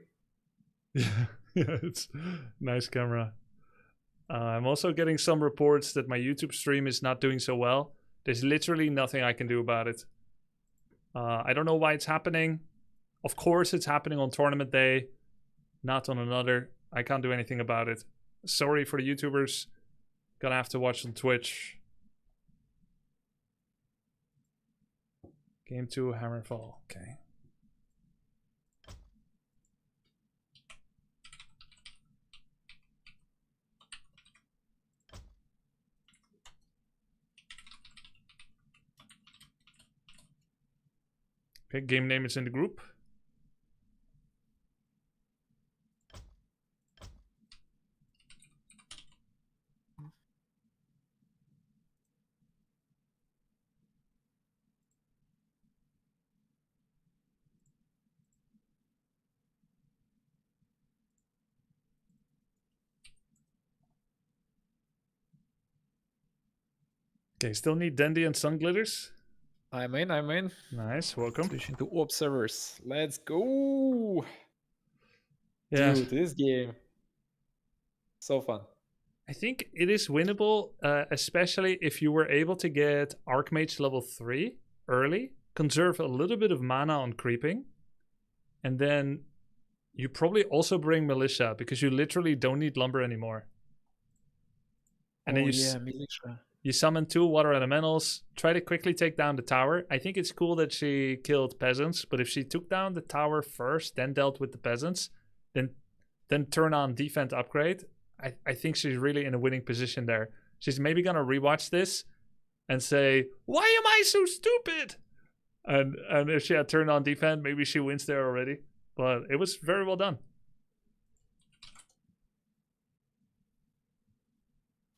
Yeah, it's nice camera. I'm also getting some reports that my YouTube stream is not doing so well. There's literally nothing I can do about it. I don't know why it's happening. Of course, it's happening on tournament day, not on another. I can't do anything about it. Sorry for the YouTubers. Gonna have to watch on Twitch. Game 2, Hammerfall. Okay. Okay, game name is in the group. Okay, still need Dandy and Sunglitters. I'm in. Nice, welcome. Switching to observers. Let's go. Yeah, Dude, this game. So fun. I think it is winnable, especially if you were able to get Archmage level 3 early, conserve a little bit of mana on creeping, and then you probably also bring Militia, because you literally don't need Lumber anymore. And then Militia. You summon 2 water elementals, try to quickly take down the tower. I think it's cool that she killed peasants, but if she took down the tower first, then dealt with the peasants, then turn on defense upgrade, I think she's really in a winning position there. She's maybe gonna rewatch this and say, "Why am I so stupid?" And if she had turned on defense, maybe she wins there already. But it was very well done.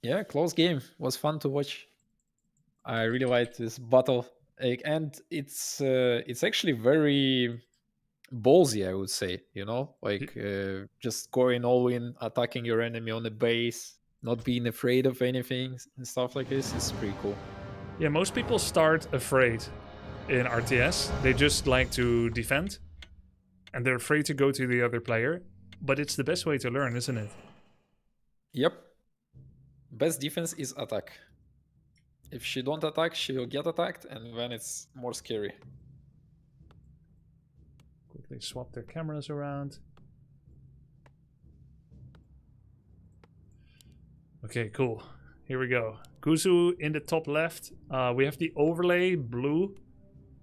Yeah, close game. Was fun to watch. I really liked this battle, and it's actually very ballsy, I would say. You know, like just going all in, attacking your enemy on the base, not being afraid of anything and stuff like this is pretty cool. Yeah, most people start afraid in RTS. They just like to defend, and they're afraid to go to the other player. But it's the best way to learn, isn't it? Yep. Best defense is attack. If she don't attack, she will get attacked, and then it's more scary. Quickly swap their cameras around. Okay, cool. Here we go. Guzu in the top left. We have the overlay blue.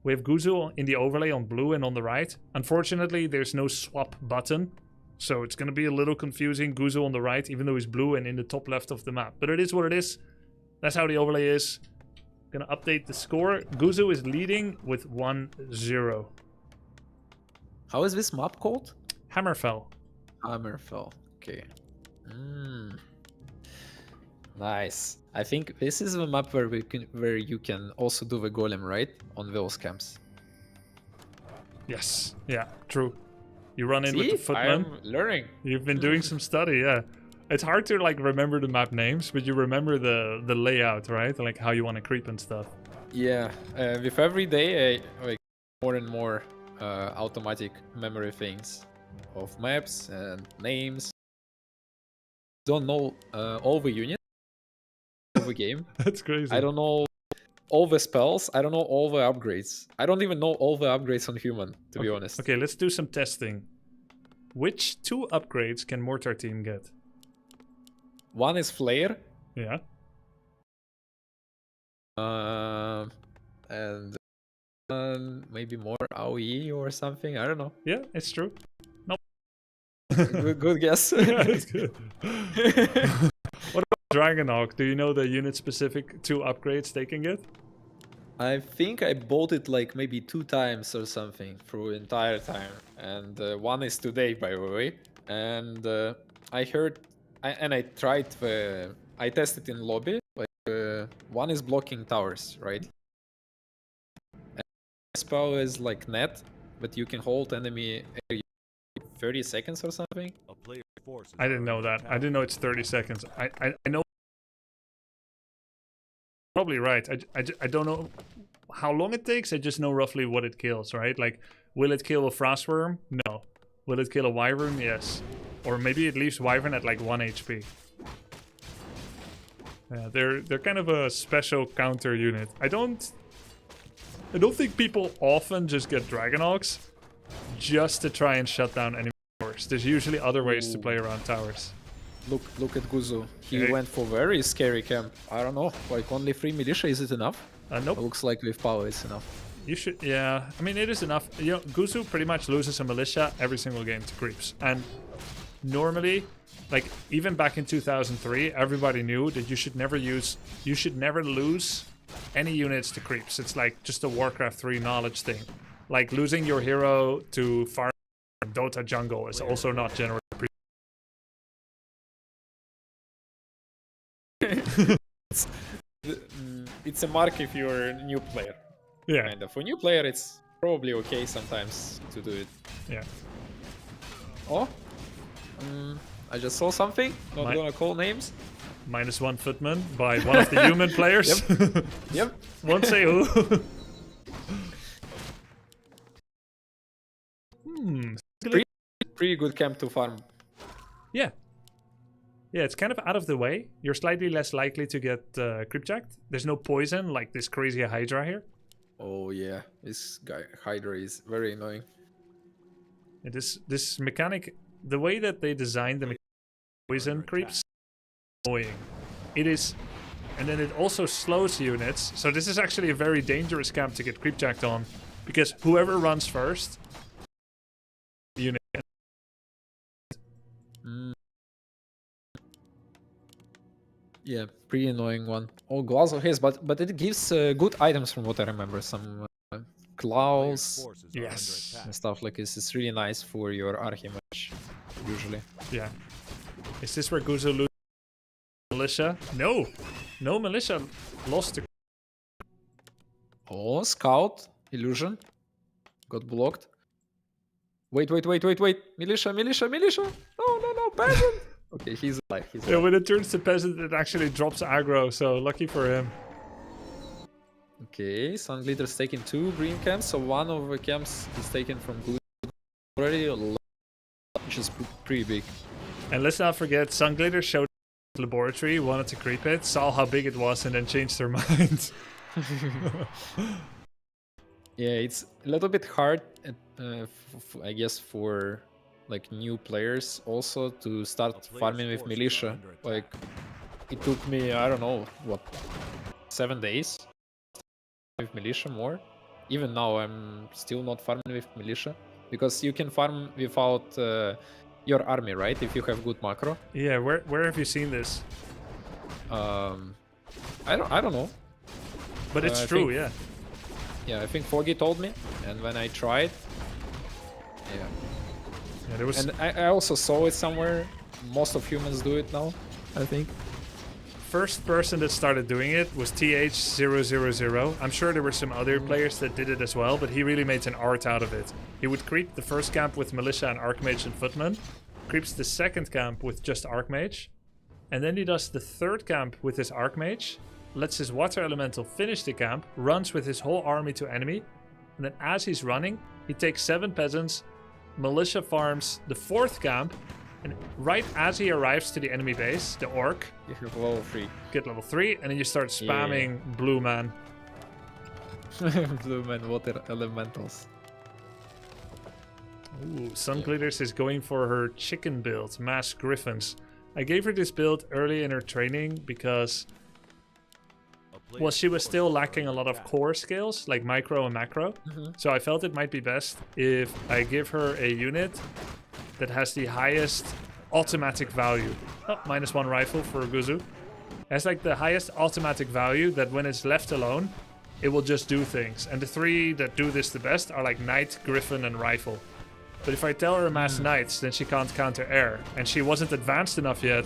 We have Guzu in the overlay on blue and on the right. Unfortunately, there's no swap button. So it's going to be a little confusing. Guzu on the right, even though he's blue and in the top left of the map. But it is what it is. That's how the overlay is. Going to update the score. Guzu is leading with 1-0. How is this map called? Hammerfell. Hammerfell. Okay. Nice. I think this is the map where you can also do the golem, right? On those camps. Yes. Yeah, true. You run in with the footman. I'm learning. You've been doing some study, yeah. It's hard to like remember the map names, but you remember the layout, right? Like how you want to creep and stuff. Yeah. With every day, I like more and more automatic memory things of maps and names. Don't know all the units of the game. That's crazy. I don't know all the spells. I don't know all the upgrades. I don't even know all the upgrades on human, to be honest. Okay, let's do some testing. Which 2 upgrades can Mortar Team get? One is Flare, Yeah. and maybe more AOE or something. I don't know. Yeah, it's true. Good guess. Yeah, it's good. What about Dragonhawk? Do you know the unit-specific 2 upgrades they can get? I think I bought it like maybe 2 times or something through entire time, and one is today, by the way. And I heard, I tried I tested in lobby. Like one is blocking towers, right? And the spell is like net, but you can hold enemy area 30 seconds or something. I didn't know that. I didn't know it's 30 seconds. I know. Probably right. I don't know how long it takes. I just know roughly what it kills, right? Like, will it kill a Frostworm? No. Will it kill a Wyvern? Yes. Or maybe it leaves Wyvern at like 1 HP. Yeah, they're kind of a special counter unit. I don't think people often just get Dragonhawks just to try and shut down enemy towers. There's usually other ways to play around towers. Look at Guzu. He Okay. went for very scary camp. I don't know, like only 3 militia, is it enough? Nope. It looks like with power it's enough. You should, yeah. I mean, it is enough. You know, Guzu pretty much loses a militia every single game to creeps. And normally, like, even back in 2003, everybody knew that you should never lose any units to creeps. It's like just a Warcraft 3 knowledge thing. Like, losing your hero to farm Dota jungle is also not generally It's a mark if you're a new player. Yeah, Kind of. For new player, it's probably okay sometimes to do it. yeah. Oh, I just saw something. Not My- gonna call names. -1 footman by one of the human players. Yep. Won't say who. Pretty good camp to farm. Yeah. Yeah, it's kind of out of the way. You're slightly less likely to get creepjacked. There's no poison like this crazy Hydra here. Oh yeah, this guy Hydra is very annoying. And this mechanic, the way that they designed the poison creeps, annoying. It is, and then it also slows units. So this is actually a very dangerous camp to get creepjacked on, because whoever runs first, unit. Yeah, pretty annoying one. Oh, gloves of his, but it gives good items from what I remember. Some claws Yes. and stuff like this. It's really nice for your Archi match, usually. Yeah. Is this where Guzo loses militia? No. No militia lost to. Oh, scout illusion got blocked. Wait! Militia! No, peasant! Okay, he's alive. He's Yeah, alive. when it turns to peasant, it actually drops aggro, so lucky for him. Okay, Sun Glitter's taking 2 green camps, so one of the camps is taken from blue already, which is pretty big. And let's not forget, Sunglitter showed laboratory, wanted to creep it, saw how big it was, and then changed their mind. Yeah, it's a little bit hard, I guess, for like new players also to start farming with militia. Like, it took me, I don't know, what, 7 days with militia more. Even now, I'm still not farming with militia because you can farm without your army, right? If you have good macro. Yeah, where have you seen this? I don't know. But it's I true, think- yeah. Yeah, I think Foggy told me, and when I tried, yeah. Yeah, there was And I also saw it somewhere. Most of humans do it now, I think. first person that started doing it was TH000. I'm sure there were some other players that did it as well, but he really made an art out of it. He would creep the first camp with Militia and Archmage and Footman, creeps the second camp with just Archmage, and then he does the third camp with his Archmage, lets his Water Elemental finish the camp, runs with his whole army to enemy, and then as he's running, he takes 7 peasants, Militia farms the fourth camp, and right as he arrives to the enemy base, the Orc, You have level 3. get level 3, and then you start spamming Blue Man. Bloom and water elementals. Ooh, Sun Glitters is going for her chicken build, Mass Griffins. I gave her this build early in her training because, well, she was still lacking a lot of core skills, like micro and macro. So I felt it might be best if I give her a unit that has the highest automatic value. Oh, -1 rifle for Guzu. Has like the highest automatic value that when it's left alone, it will just do things. And the 3 that do this the best are like Knight, Griffin, and Rifle. But if I tell her amass Knights, then she can't counter air. And she wasn't advanced enough yet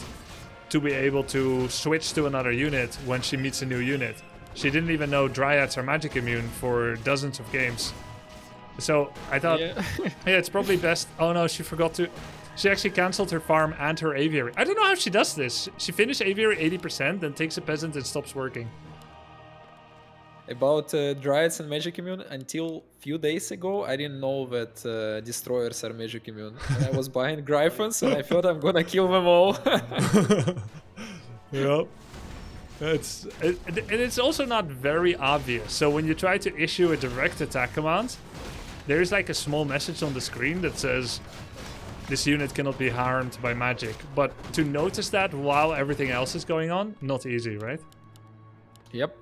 to be able to switch to another unit when she meets a new unit. She didn't even know Dryads are magic immune for dozens of games. So I thought, yeah, it's probably best. Oh no, she forgot to. She actually cancelled her farm and her aviary. I don't know how she does this. She finished aviary 80%, then takes a peasant and stops working. About Dryads and magic immune, until few days ago, I didn't know that destroyers are magic immune. And I was buying Gryphons and I thought I'm gonna kill them all. Yep. It's also not very obvious. So when you try to issue a direct attack command, there's like a small message on the screen that says this unit cannot be harmed by magic. But to notice that while everything else is going on, not easy, right? Yep.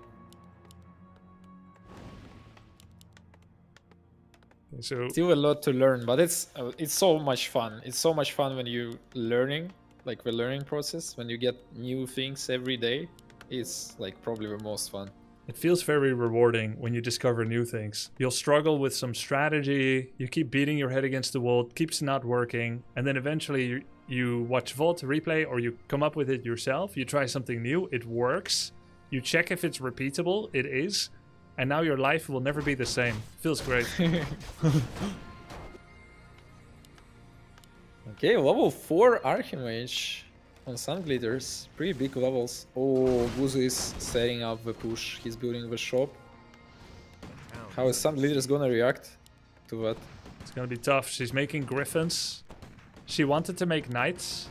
So Still a lot to learn, but it's so much fun. It's so much fun when you learning, like the learning process, when you get new things every day. It's like probably the most fun. it feels very rewarding when you discover new things. You'll struggle with some strategy, you keep beating your head against the wall, it keeps not working, and then eventually you watch VOD replay or you come up with it yourself, you try something new, it works, you check if it's repeatable, it is, and now your life will never be the same. Feels great. Okay, level 4 Archimage on Sun Glitters. Pretty big levels. Oh, Guzu is setting up the push. He's building the shop. How is Sun Glitters gonna react to that? It's gonna be tough. She's making griffins. She wanted to make knights,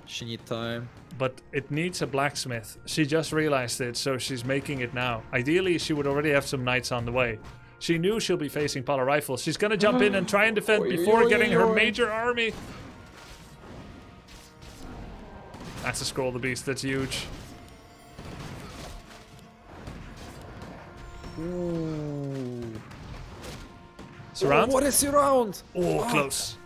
She need time. but it needs a blacksmith. She just realized it, so she's making it now. Ideally, she would already have some knights on the way. She knew she'll be facing Polar Rifles. She's gonna jump in and try and defend before getting her major army. That's a Scroll the Beast, that's huge. Ooh. Surround? Oh, what is surround? Oh, close.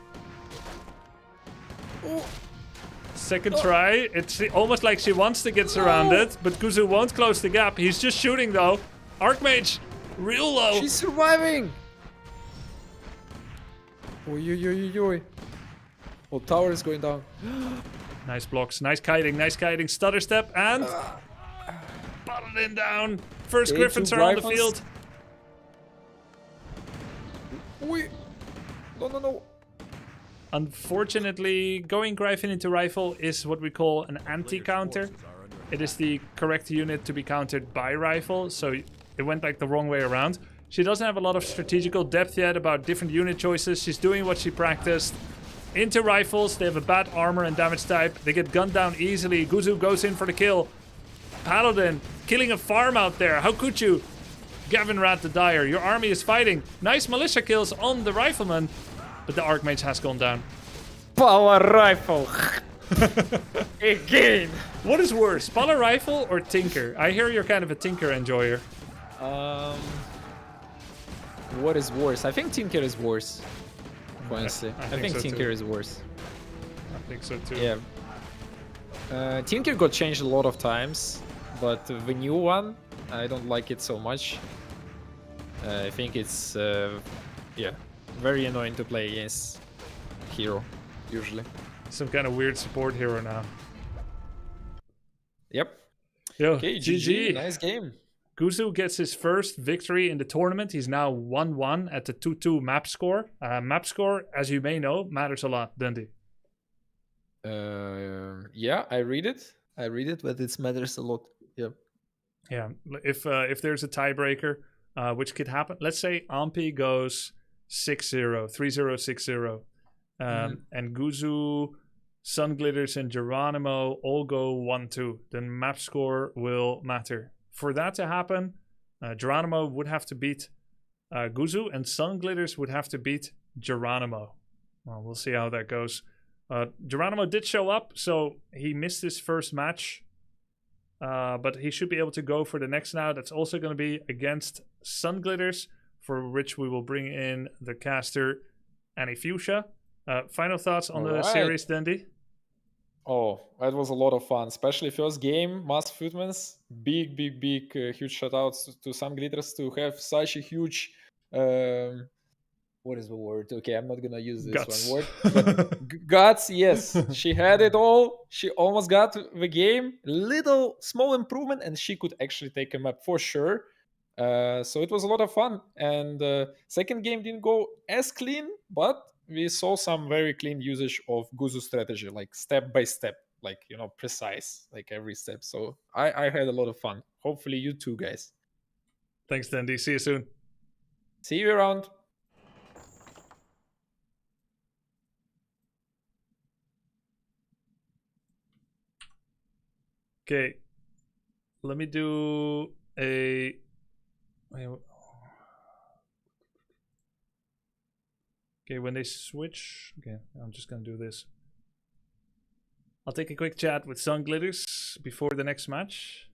Second try. It's almost like she wants to get surrounded, but Guzu won't close the gap. He's just shooting though. Archmage, real low. She's surviving! Oi. Oh, tower is going down. Nice blocks, nice kiting, stutter step, and Paladin down. First Okay, Griffins two are on the Gryphons. field. Oi. No. Unfortunately, going Gryphon into Rifle is what we call an anti-counter. It is the correct unit to be countered by Rifle, so it went like the wrong way around. She doesn't have a lot of strategical depth yet about different unit choices. She's doing what she practiced. Into Rifles, they have a bad armor and damage type. They get gunned down easily. Guzu goes in for the kill. Paladin, killing a farm out there. How could you? Gavin Rat the Dyer, your army is fighting. Nice militia kills on the Rifleman, but the Archmage has gone down. Power rifle. Again. What is worse, Polar Rifle or Tinker? I hear you're kind of a Tinker enjoyer. What is worse? I think Tinker is worse. Honestly, I I think think so Tinker too. is worse. I think so too. Yeah. Tinker got changed a lot of times, but the new one, I don't like it so much. I think it's very annoying to play against hero usually. Some kind of weird support hero now. Yep. Yo, Okay, GG. Nice game. Guzu gets his first victory in the tournament. He's now 1-1 at the 2-2 map score. Map score, as you may know, matters a lot, Dundee. Yeah, I read it, but it matters a lot. Yep. Yeah, if there's a tiebreaker, which could happen, let's say Ampi goes 6-0, 3-0, 6-0, and Guzu, Sun Glitters, and Geronimo all go 1-2, then map score will matter. For that to happen, Geronimo would have to beat Guzu, and Sunglitters would have to beat Geronimo. Well, we'll see how that goes. Geronimo did show up, so he missed his first match. But he should be able to go for the next now. That's also going to be against Sunglitters, for which we will bring in the caster Annie Fuchsia. Final thoughts on the series, Dandy? Oh, that was a lot of fun, especially first game, Mass Footmans. Big, huge shoutouts to some glitters to have such a huge, what is the word? Okay, I'm not gonna use this Guts. one word. But guts, yes. She had it all. She almost got the game. Little small improvement, and she could actually take him up for sure. So it was a lot of fun. And second game didn't go as clean, but we saw some very clean usage of Guzu's strategy, like step by step, like, precise, like every step. So I had a lot of fun. Hopefully you too, guys. Thanks, Dandy. See you soon. See you around. Okay. Let me do a... Okay, when they switch... Okay, I'm just going to do this. I'll take a quick chat with Sunglitters before the next match.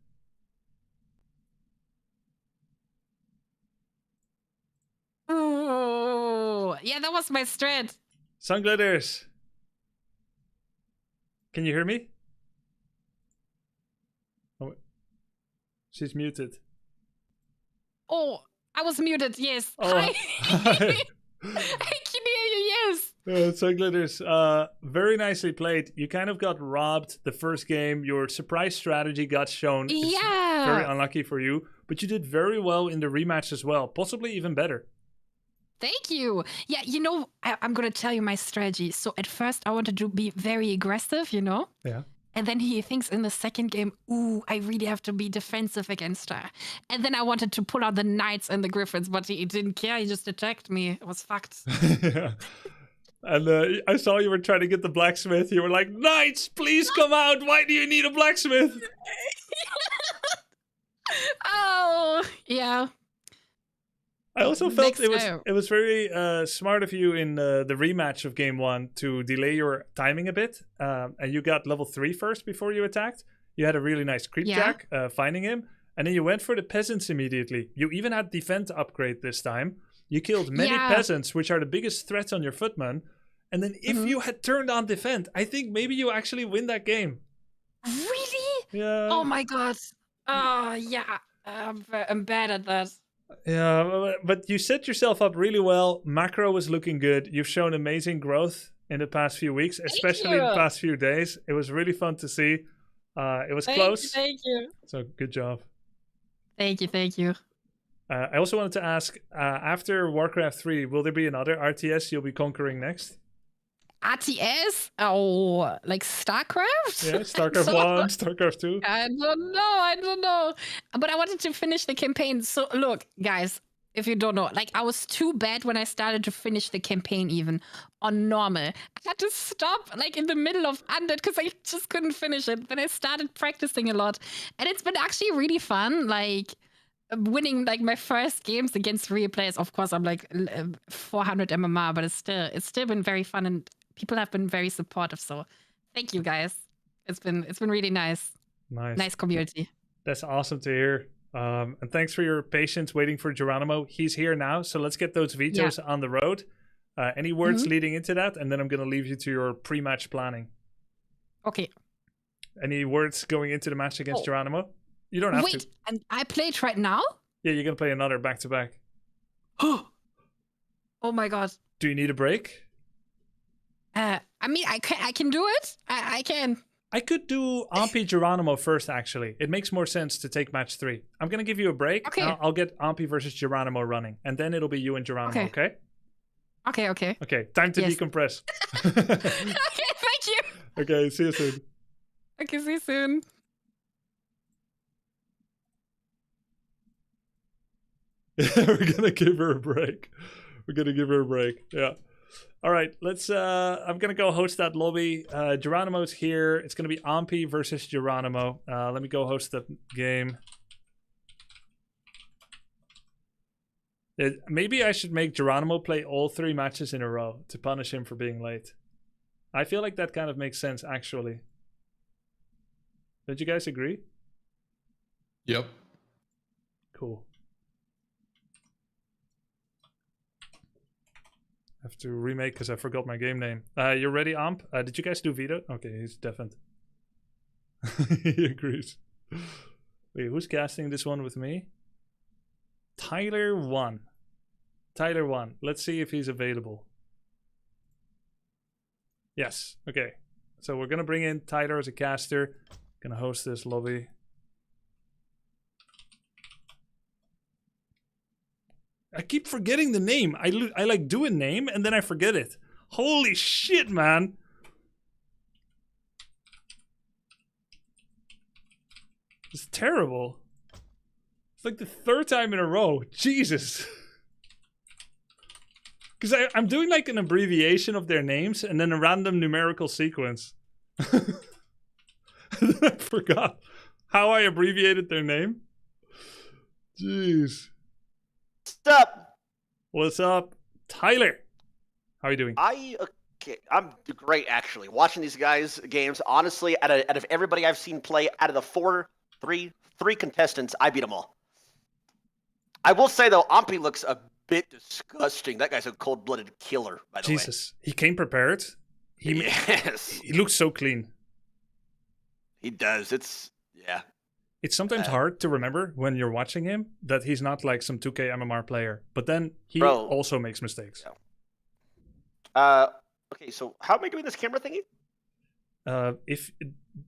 Oh, yeah, that was my strat. Sunglitters! Can you hear me? Oh, she's muted. Oh, I was muted, yes. Oh, Hi. hi. I can hear you, yes. Sunglitters, very nicely played. You kind of got robbed the first game. Your surprise strategy got shown. It's Yeah. very unlucky for you, but you did very well in the rematch as well. Possibly even better. Thank you. Yeah, I'm going to tell you my strategy. So at first I wanted to be very aggressive, Yeah. And then he thinks in the second game, ooh, I really have to be defensive against her. And then I wanted to pull out the knights and the griffins, but he didn't care. He just attacked me. It was fucked. Yeah. And I saw you were trying to get the blacksmith. You were like, Knights, please come out. Why do you need a blacksmith? Oh, yeah. I also felt Next time. it was very smart of you in the rematch of game 1 to delay your timing a bit. And you got level 3 first before you attacked. You had a really nice creep jack finding him. And then you went for the peasants immediately. You even had defend upgrade this time. You killed many peasants, which are the biggest threats on your footman. And then if you had turned on defend, I think maybe you actually win that game. Really? Yeah. Oh my god. Oh, yeah. I'm bad at that. Yeah, but you set yourself up really well. Macro was looking good. You've shown amazing growth in the past few weeks, especially the past few days. It was really fun to see. It was close. Thank you. So good job. Thank you. I also wanted to ask, after Warcraft 3, will there be another RTS you'll be conquering next? RTS? Oh, like StarCraft? Yeah, StarCraft 1, StarCraft 2. I don't know. But I wanted to finish the campaign. So look, guys, if you don't know, like I was too bad when I started to finish the campaign even on normal. I had to stop like in the middle of Undead because I just couldn't finish it. Then I started practicing a lot. And it's been actually really fun. Like winning like my first games against real players. Of course, I'm like 400 MMR, but it's still been very fun and people have been very supportive. So thank you guys. It's been really nice. Nice community. That's awesome to hear. And thanks for your patience waiting for Geronimo. He's here now, so let's get those vetoes on the road. Any words leading into that? And then I'm going to leave you to your pre-match planning. Okay. Any words going into the match against Geronimo? You don't have to. Wait, and I played right now? Yeah, you're going to play another back-to-back. Oh my god. Do you need a break? I mean, I can do it. I can. I could do Ampi Geronimo first, actually. It makes more sense to take match 3. I'm going to give you a break. Okay. I'll get Ampi versus Geronimo running. And then it'll be you and Geronimo, okay? Okay. Okay, time to decompress. Okay, thank you. Okay, see you soon. Okay, see you soon. We're going to give her a break. Yeah. All right, let's. I'm gonna go host that lobby. Geronimo's here. It's gonna be Ampi versus Geronimo. Let me go host the game. Maybe I should make Geronimo play all 3 matches in a row to punish him for being late. I feel like that kind of makes sense, actually. Don't you guys agree? Yep. Cool. I have to remake because I forgot my game name. You ready, Amp? Did you guys do Vito? Okay, he's deafened. He agrees. Wait, who's casting this one with me? Tyler1. Tyler1. Let's see if he's available. Yes. Okay. So we're going to bring in Tyler as a caster. Going to host this lobby. I keep forgetting the name. I like do a name and then I forget it. Holy shit, man. It's terrible. It's like the 3rd time in a row. Jesus. Because I'm doing like an abbreviation of their names and then a random numerical sequence. And then I forgot how I abbreviated their name. Jeez. What's up? What's up? Tyler. How are you doing? I'm great, actually. Watching these guys' games, honestly, out of everybody I've seen play, out of the three contestants, I beat them all. I will say, though, Ampi looks a bit disgusting. That guy's a cold-blooded killer, by the way. Jesus. He came prepared. Yes. He looks so clean. He does. Yeah. It's sometimes hard to remember when you're watching him that he's not like some 2K MMR player. But then he also makes mistakes. Yeah. Okay, so how am I doing this camera thingy?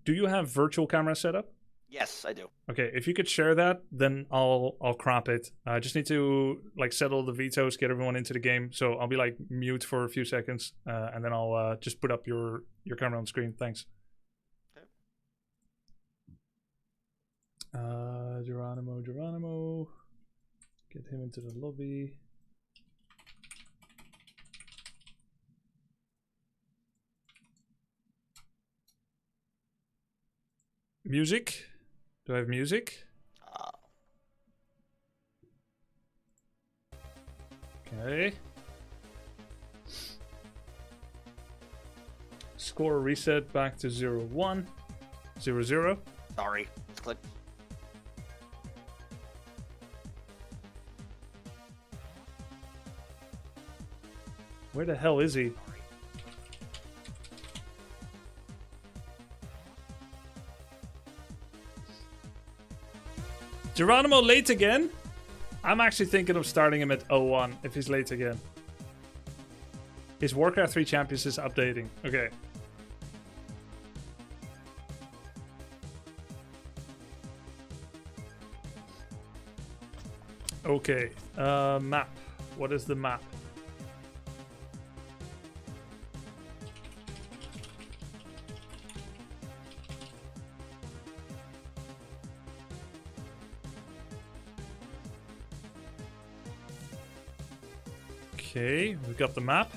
Do you have virtual camera set up? Yes, I do. Okay, if you could share that, then I'll crop it. I just need to like settle the vetoes, get everyone into the game. So I'll be like mute for a few seconds, and then I'll just put up your camera on screen. Thanks. Okay. Geronimo. Get him into the lobby. Music? Do I have music? Okay. Score reset back to 0-1. 0-0. Sorry. Let's click. Where the hell is he? Geronimo late again? I'm actually thinking of starting him at 0-1 if he's late again. His Warcraft 3 Champions is updating. Okay. Okay. Map. What is the map? Okay, we've got the map.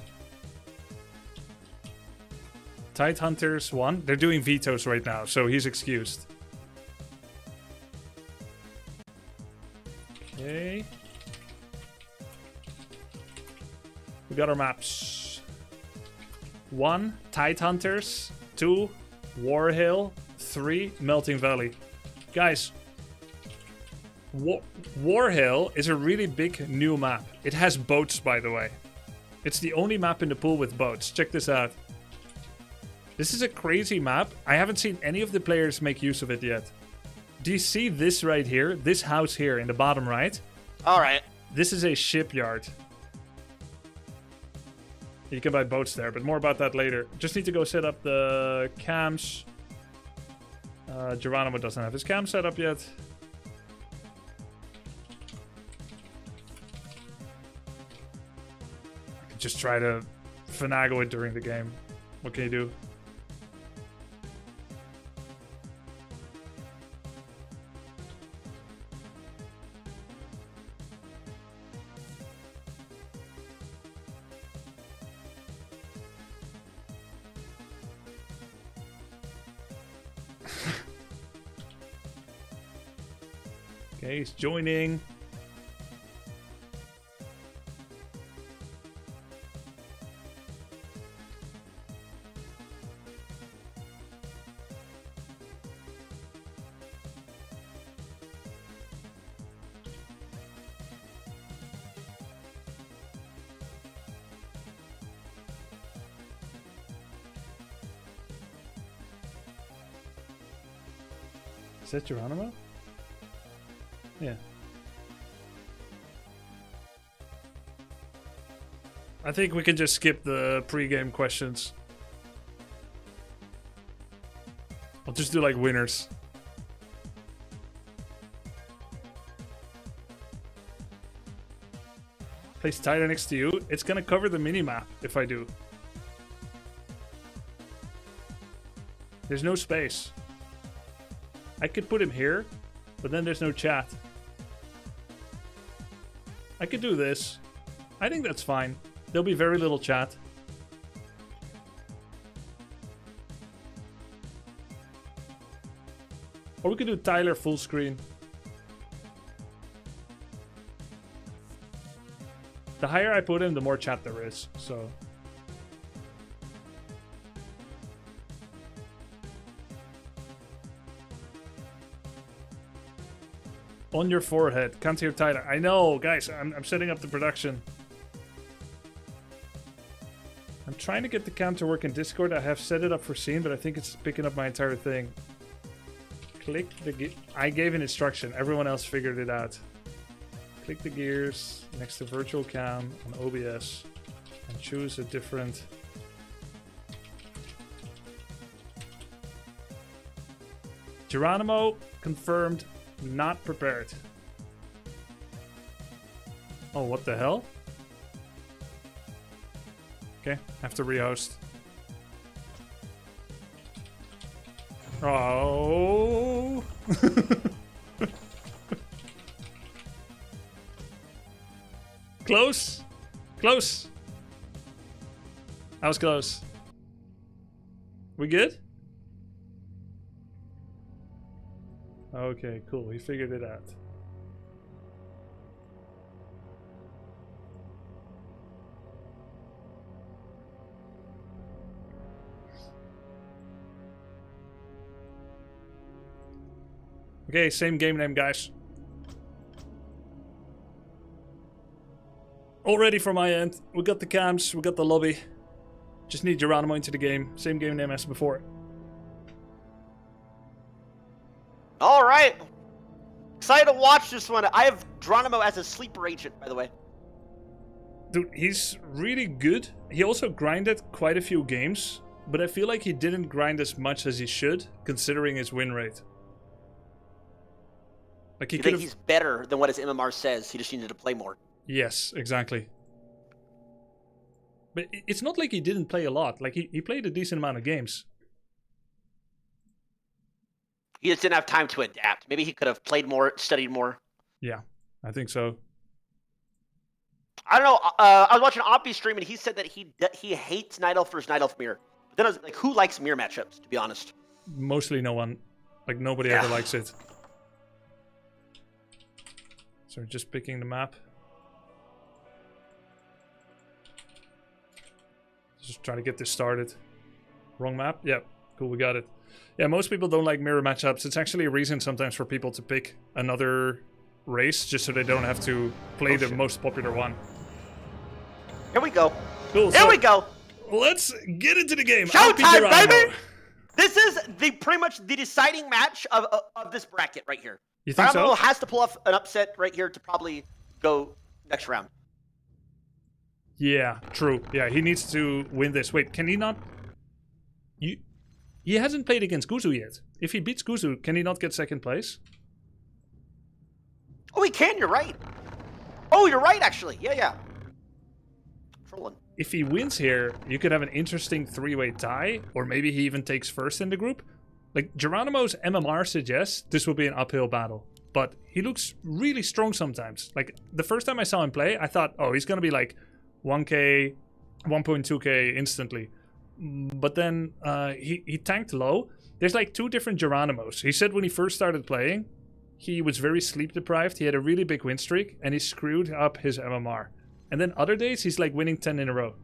Tide Hunters 1. They're doing vetoes right now, so he's excused. Okay. We got our maps. 1, Tide Hunters. 2, War Hill. 3, Melting Valley. Guys, War Hill is a really big new map. It has boats, by the way. It's the only map in the pool with boats. Check this out. This is a crazy map. I haven't seen any of the players make use of it yet. Do you see this right here? This house here in the bottom right? All right. This is a shipyard. You can buy boats there, but more about that later. Just need to go set up the cams. Geronimo doesn't have his cam set up yet. Just try to finagle it during the game. What can you do? Okay, he's joining. that Geronimo? Yeah. I think we can just skip the pre-game questions. I'll just do like winners. Place Tyler next to you. It's gonna cover the minimap if I do. There's no space. I could put him here, but then there's no chat. I could do this. I think that's fine. There'll be very little chat. Or we could do Tyler full screen. The higher I put him, the more chat there is, so... On your forehead. Can't hear Tyler. I know, guys. I'm setting up the production. I'm trying to get the cam to work in Discord. I have set it up for scene, but I think it's picking up my entire thing. Click the... I gave an instruction. Everyone else figured it out. Click the gears next to virtual cam on OBS and choose a different... Geronimo confirmed. Not prepared. Oh, what the hell? Okay, have to rehost. Oh. Close. Close. That was close. We good? Okay, cool. He figured it out. Okay, same game name, guys. All ready for my end. We got the cams, we got the lobby. Just need Geronimo into the game. Same game name as before. All right. Excited to watch this one. I have Geronimo as a sleeper agent, by the way. Dude, he's really good. He also grinded quite a few games, but I feel like he didn't grind as much as he should, considering his win rate. Like he You think he's better than what his MMR says? He just needed to play more. Yes, exactly. But it's not like he didn't play a lot. Like he played a decent amount of games. He just didn't have time to adapt. Maybe he could have played more, studied more. Yeah, I think so. I don't know. I was watching Oppie stream and he said that he hates Night Elf versus Night Elf Mirror. But then I was like, who likes mirror matchups, to be honest? Mostly no one. Like nobody ever likes it. So just picking the map. Just try to get this started. Wrong map? Yep. Cool, we got it. Yeah, most people don't like mirror matchups. It's actually a reason sometimes for people to pick another race just so they don't have to play the most popular one. Here we go. Cool. Here we go. Let's get into the game. Showtime, baby! This is pretty much the deciding match of this bracket right here. You think Geronimo so? has to pull off an upset right here to probably go next round. Yeah, true. Yeah, he needs to win this. Wait, can he not? He hasn't played against Guzu yet. If he beats Guzu, can he not get second place? Oh, he can. You're right. Oh, you're right, actually. Yeah. Trolling. If he wins here, you could have an interesting three-way tie, or maybe he even takes first in the group. Like, Geronimo's MMR suggests this will be an uphill battle, but he looks really strong sometimes. Like, the first time I saw him play, I thought, oh, he's gonna be like 1k, 1.2k instantly. But then he tanked low. There's like two different Geronimos. He said when he first started playing, he was very sleep deprived. He had a really big win streak, and he screwed up his MMR. And then other days, he's like winning 10 in a row.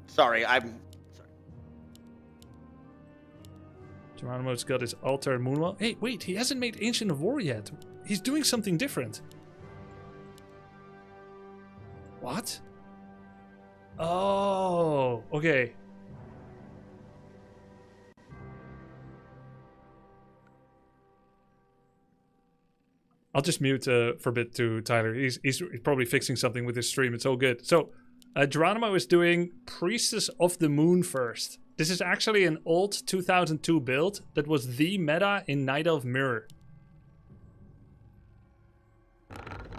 Sorry, I'm sorry. Geronimo's got his altar moonwall. Hey, wait, he hasn't made Ancient of War yet. He's doing something different. What? Oh, okay. I'll just mute for a bit to Tyler. He's probably fixing something with his stream. It's all good. So, Geronimo is doing Priestess of the Moon first. This is actually an old 2002 build that was the meta in Night Elf Mirror.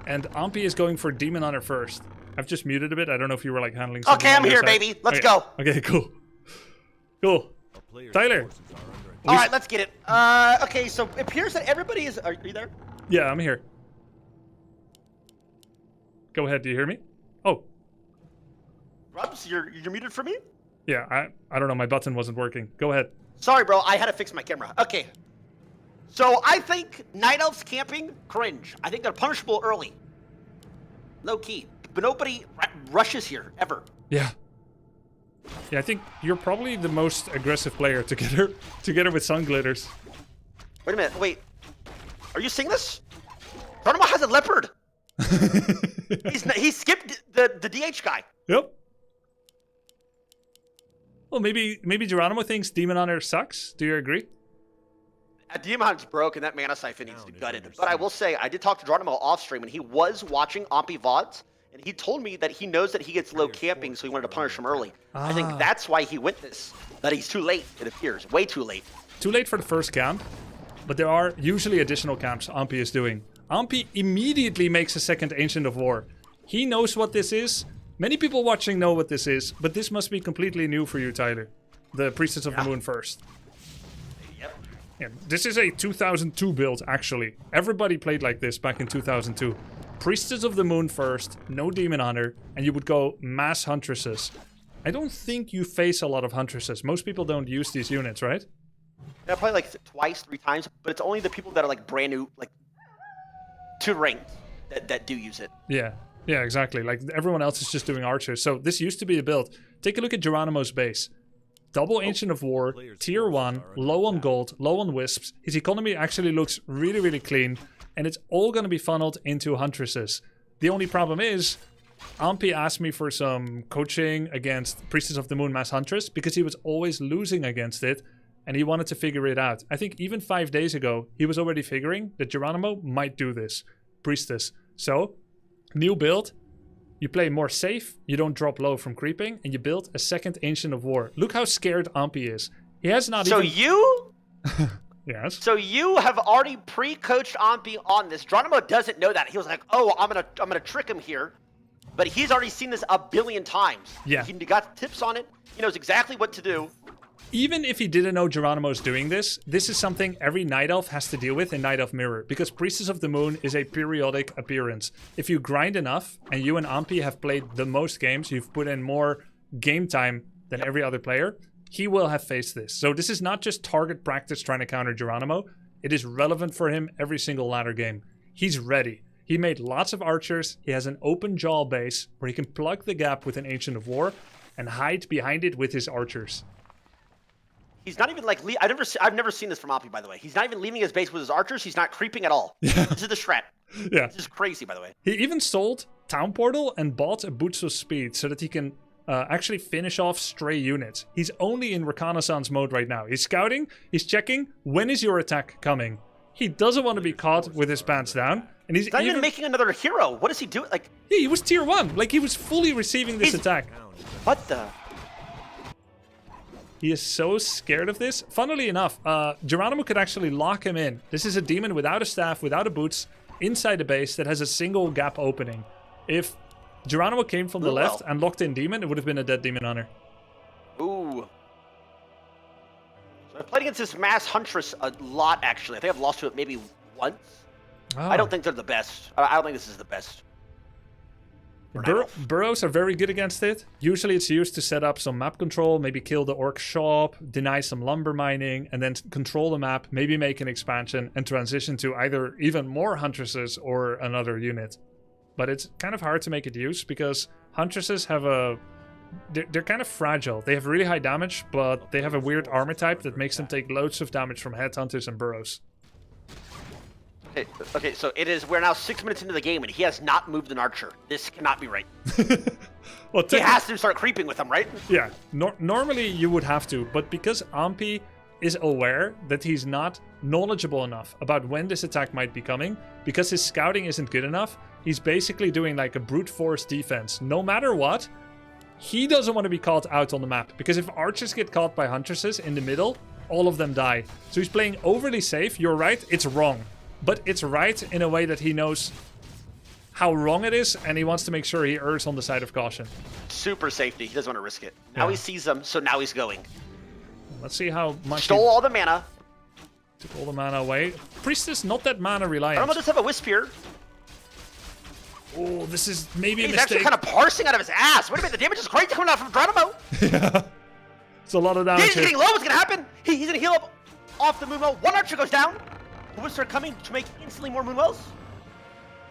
And Ampi is going for Demon Hunter first. I've just muted a bit. I don't know if you were like handling something. Okay, I'm on your here, side. baby. Let's Okay. go. Okay, cool. Cool. Tyler. All right, let's get it. Okay, so it appears that everybody is. Are you there? Yeah, I'm here. Go ahead. Do you hear me? Oh, Rubs, you're muted for me? yeah. I don't know. My button wasn't working. Go ahead. Sorry, bro. I had to fix my camera. Okay. So I think Night Elves camping, cringe. I think they're punishable early. Low key. But nobody rushes here, ever. Yeah. Yeah, I think you're probably the most aggressive player together with Sun Glitters. Wait a minute. Wait. Are you seeing this? Geronimo has a leopard. He skipped the DH guy. Yep. Well, maybe Geronimo thinks Demon Hunter sucks. Do you agree? Demon Hunter's broke and that Mana Siphon needs to be gutted. But I will say, I did talk to Geronimo off stream and he was watching Ampi VODs. And he told me that he knows that he gets low camping, so he wanted to punish him early. I think that's why he went this. That he's too late, it appears. Way too late. Too late for the first camp, but there are usually additional camps Ampi is doing. Ampi immediately makes a second Ancient of War. He knows what this is. Many people watching know what this is, but this must be completely new for you, Tyler. The Priestess of the Moon first. Yep. Yeah, this is a 2002 build, actually. Everybody played like this back in 2002. Priestess of the Moon first, no Demon Hunter, and you would go mass Huntresses. I don't think you face a lot of Huntresses. Most people don't use these units, right? Yeah, probably like twice, 3 times, but it's only the people that are like brand new, like to rank that do use it. Yeah, exactly. Like everyone else is just doing archers. So this used to be a build. Take a look at Geronimo's base. Double Ancient of War, tier 1, low on gold, low on wisps. His economy actually looks really, really clean. And it's all going to be funneled into Huntresses. The only problem is, Ampi asked me for some coaching against Priestess of the Moon Mass Huntress because he was always losing against it and he wanted to figure it out. I think even 5 days ago, he was already figuring that Geronimo might do this. Priestess. So, new build. You play more safe, you don't drop low from creeping, and you build a second Ancient of War. Look how scared Ampi is. He has not even... So you... Yes. So you have already pre-coached Ampi on this. Geronimo doesn't know that. He was like, "Oh, I'm gonna trick him here," but he's already seen this a billion times. Yeah. He got tips on it. He knows exactly what to do. Even if he didn't know Geronimo's doing this, this is something every Night Elf has to deal with in Night Elf Mirror, because Priestess of the Moon is a periodic appearance. If you grind enough, and you and Ampi have played the most games, you've put in more game time than every other player, he will have faced this. So this is not just target practice trying to counter Geronimo. It is relevant for him every single ladder game. He's ready. He made lots of archers. He has an open jaw base where he can plug the gap with an Ancient of War and hide behind it with his archers. He's not even like I've never seen this from Ampi, by the way. He's not even leaving his base with his archers. He's not creeping at all. This is the strat. Yeah. This is crazy, by the way. He even sold Town Portal and bought a Boots of Speed so that he can actually finish off stray units. He's only in reconnaissance mode right now. He's scouting, he's checking, when is your attack coming? He doesn't want to be caught with his pants down. And he's not even making another hero. What does he do? Like, yeah, he was tier 1. Like, he was fully receiving this attack. What the? He is so scared of this. Funnily enough, Geronimo could actually lock him in. This is a demon without a staff, without a boots, inside a base that has a single gap opening. If Geronimo came from the left and locked in demon, it would have been a dead demon hunter. Ooh. So I played against this mass huntress a lot, actually. I think I've lost to it maybe once. Oh. I don't think they're the best. I don't think this is the best. Burrows are very good against it. Usually it's used to set up some map control, maybe kill the orc shop, deny some lumber mining, and then control the map, maybe make an expansion, and transition to either even more huntresses or another unit. But it's kind of hard to make it use because huntresses have they're kind of fragile. They have really high damage, but they have a weird armor type that makes them take loads of damage from headhunters and burrows. Okay, so we're now 6 minutes into the game and he has not moved an archer. This cannot be right. Well, he has to start creeping with him, right? Yeah, normally you would have to, but because Ampi is aware that he's not knowledgeable enough about when this attack might be coming because his scouting isn't good enough. He's basically doing like a brute force defense. No matter what, he doesn't want to be caught out on the map because if archers get caught by huntresses in the middle, all of them die. So he's playing overly safe. You're right, it's wrong. But it's right in a way that he knows how wrong it is, and he wants to make sure he errs on the side of caution. Super safety. He doesn't want to risk it. Now he sees them, so now he's going. Let's see how much Stole all the mana. Took all the mana away. Priestess, not that mana reliant. I don't know, just have a wisp here. Oh, this is maybe a He's mistake. actually kind of parsing out of his ass. Wait a minute, the damage is crazy coming out from Geronimo. Yeah. It's a lot of damage. He's getting low. What's gonna happen? He's gonna heal up off the Moonwell. One archer goes down. The wisps are coming to make instantly more Moonwells.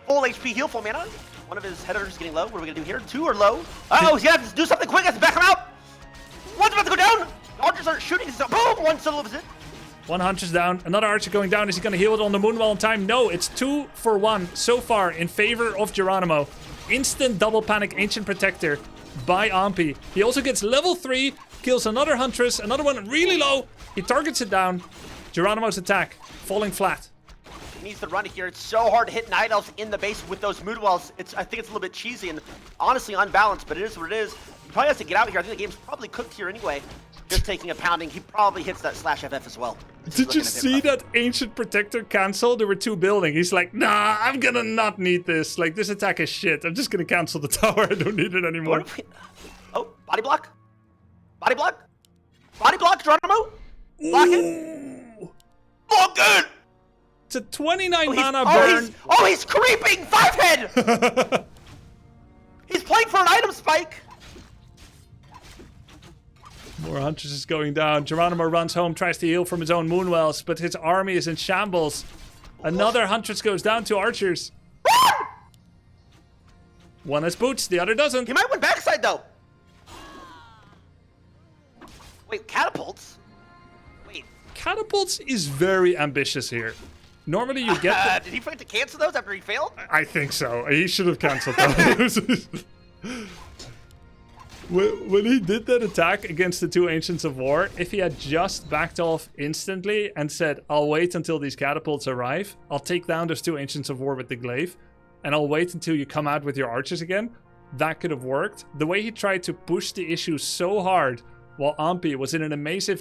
Full HP heal, full mana. One of his headers is getting low. What are we gonna do here? Two are low. Uh-oh, he's gonna have to do something quick. He has to back him out. One's about to go down. The archers aren't shooting. So boom, one solo of it. One hunter's down. Another archer going down. Is he going to heal it on the Moonwell in time? No, it's 2 for 1 so far in favor of Geronimo. Instant double panic Ancient Protector by Ampi. He also gets level 3, kills another huntress, another one really low. He targets it down. Geronimo's attack falling flat. He needs to run here. It's so hard to hit Night Elves in the base with those Moonwells. I think it's a little bit cheesy and honestly unbalanced, but it is what it is. He probably has to get out here. I think the game's probably cooked here anyway. Just taking a pounding. He probably hits that /FF as well. Did you see that Ancient Protector cancel? There were 2 building. He's like, nah, I'm gonna not need this. Like, this attack is shit. I'm just gonna cancel the tower. I don't need it anymore. Oh, body block. Body block. Body block, Geronimo. Block it. Oh, good. It's a 29 mana burn. He's creeping. 5-head. He's playing for an item spike. More Huntress is going down. Geronimo runs home, tries to heal from his own Moonwells, but his army is in shambles. Another Huntress goes down to archers. One has boots, the other doesn't. He might win backside, though. Wait, catapults? Wait. Catapults is very ambitious here. Normally you get... Did he forget to cancel those after he failed? I think so. He should have cancelled those. When he did that attack against the 2 Ancients of War, if he had just backed off instantly and said, I'll wait until these catapults arrive, I'll take down those 2 Ancients of War with the glaive, and I'll wait until you come out with your archers again, that could have worked. The way he tried to push the issue so hard while Ampi was in an amazing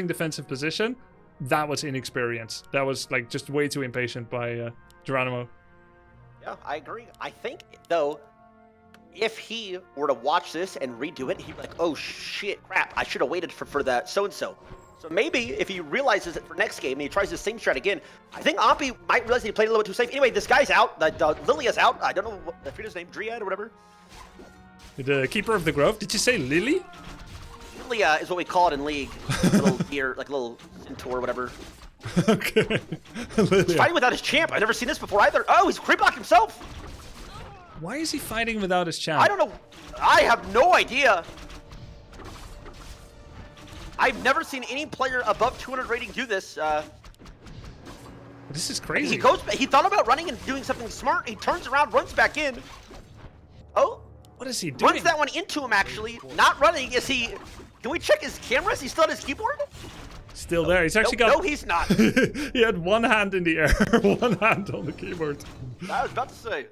defensive position, that was inexperience. That was like just way too impatient by Geronimo. Yeah, I agree. I think, though, if he were to watch this and redo it, he'd be like, oh shit, crap, I should have waited for that so-and-so. So maybe if he realizes it for next game and he tries the same strat again, I think Ampi might realize he played a little bit too safe. Anyway, this guy's out. Lilia's out. I don't know what I forget his name, Dryad or whatever. The Keeper of the Grove. Did you say Lily? Lilia is what we call it in League. A little deer, like a little centaur or whatever. Okay. He's fighting without his champ. I've never seen this before either. Oh, he's creep blocked himself. Why is he fighting without his champ? I don't know. I have no idea. I've never seen any player above 200 rating do this. This is crazy. He thought about running and doing something smart. He turns around, runs back in. Oh. What is he doing? Runs that one into him, actually. Not running. Is he... Can we check his camera? Is he still on his keyboard? Still there. He's actually got... No, he's not. He had one hand in the air, one hand on the keyboard. I was about to say.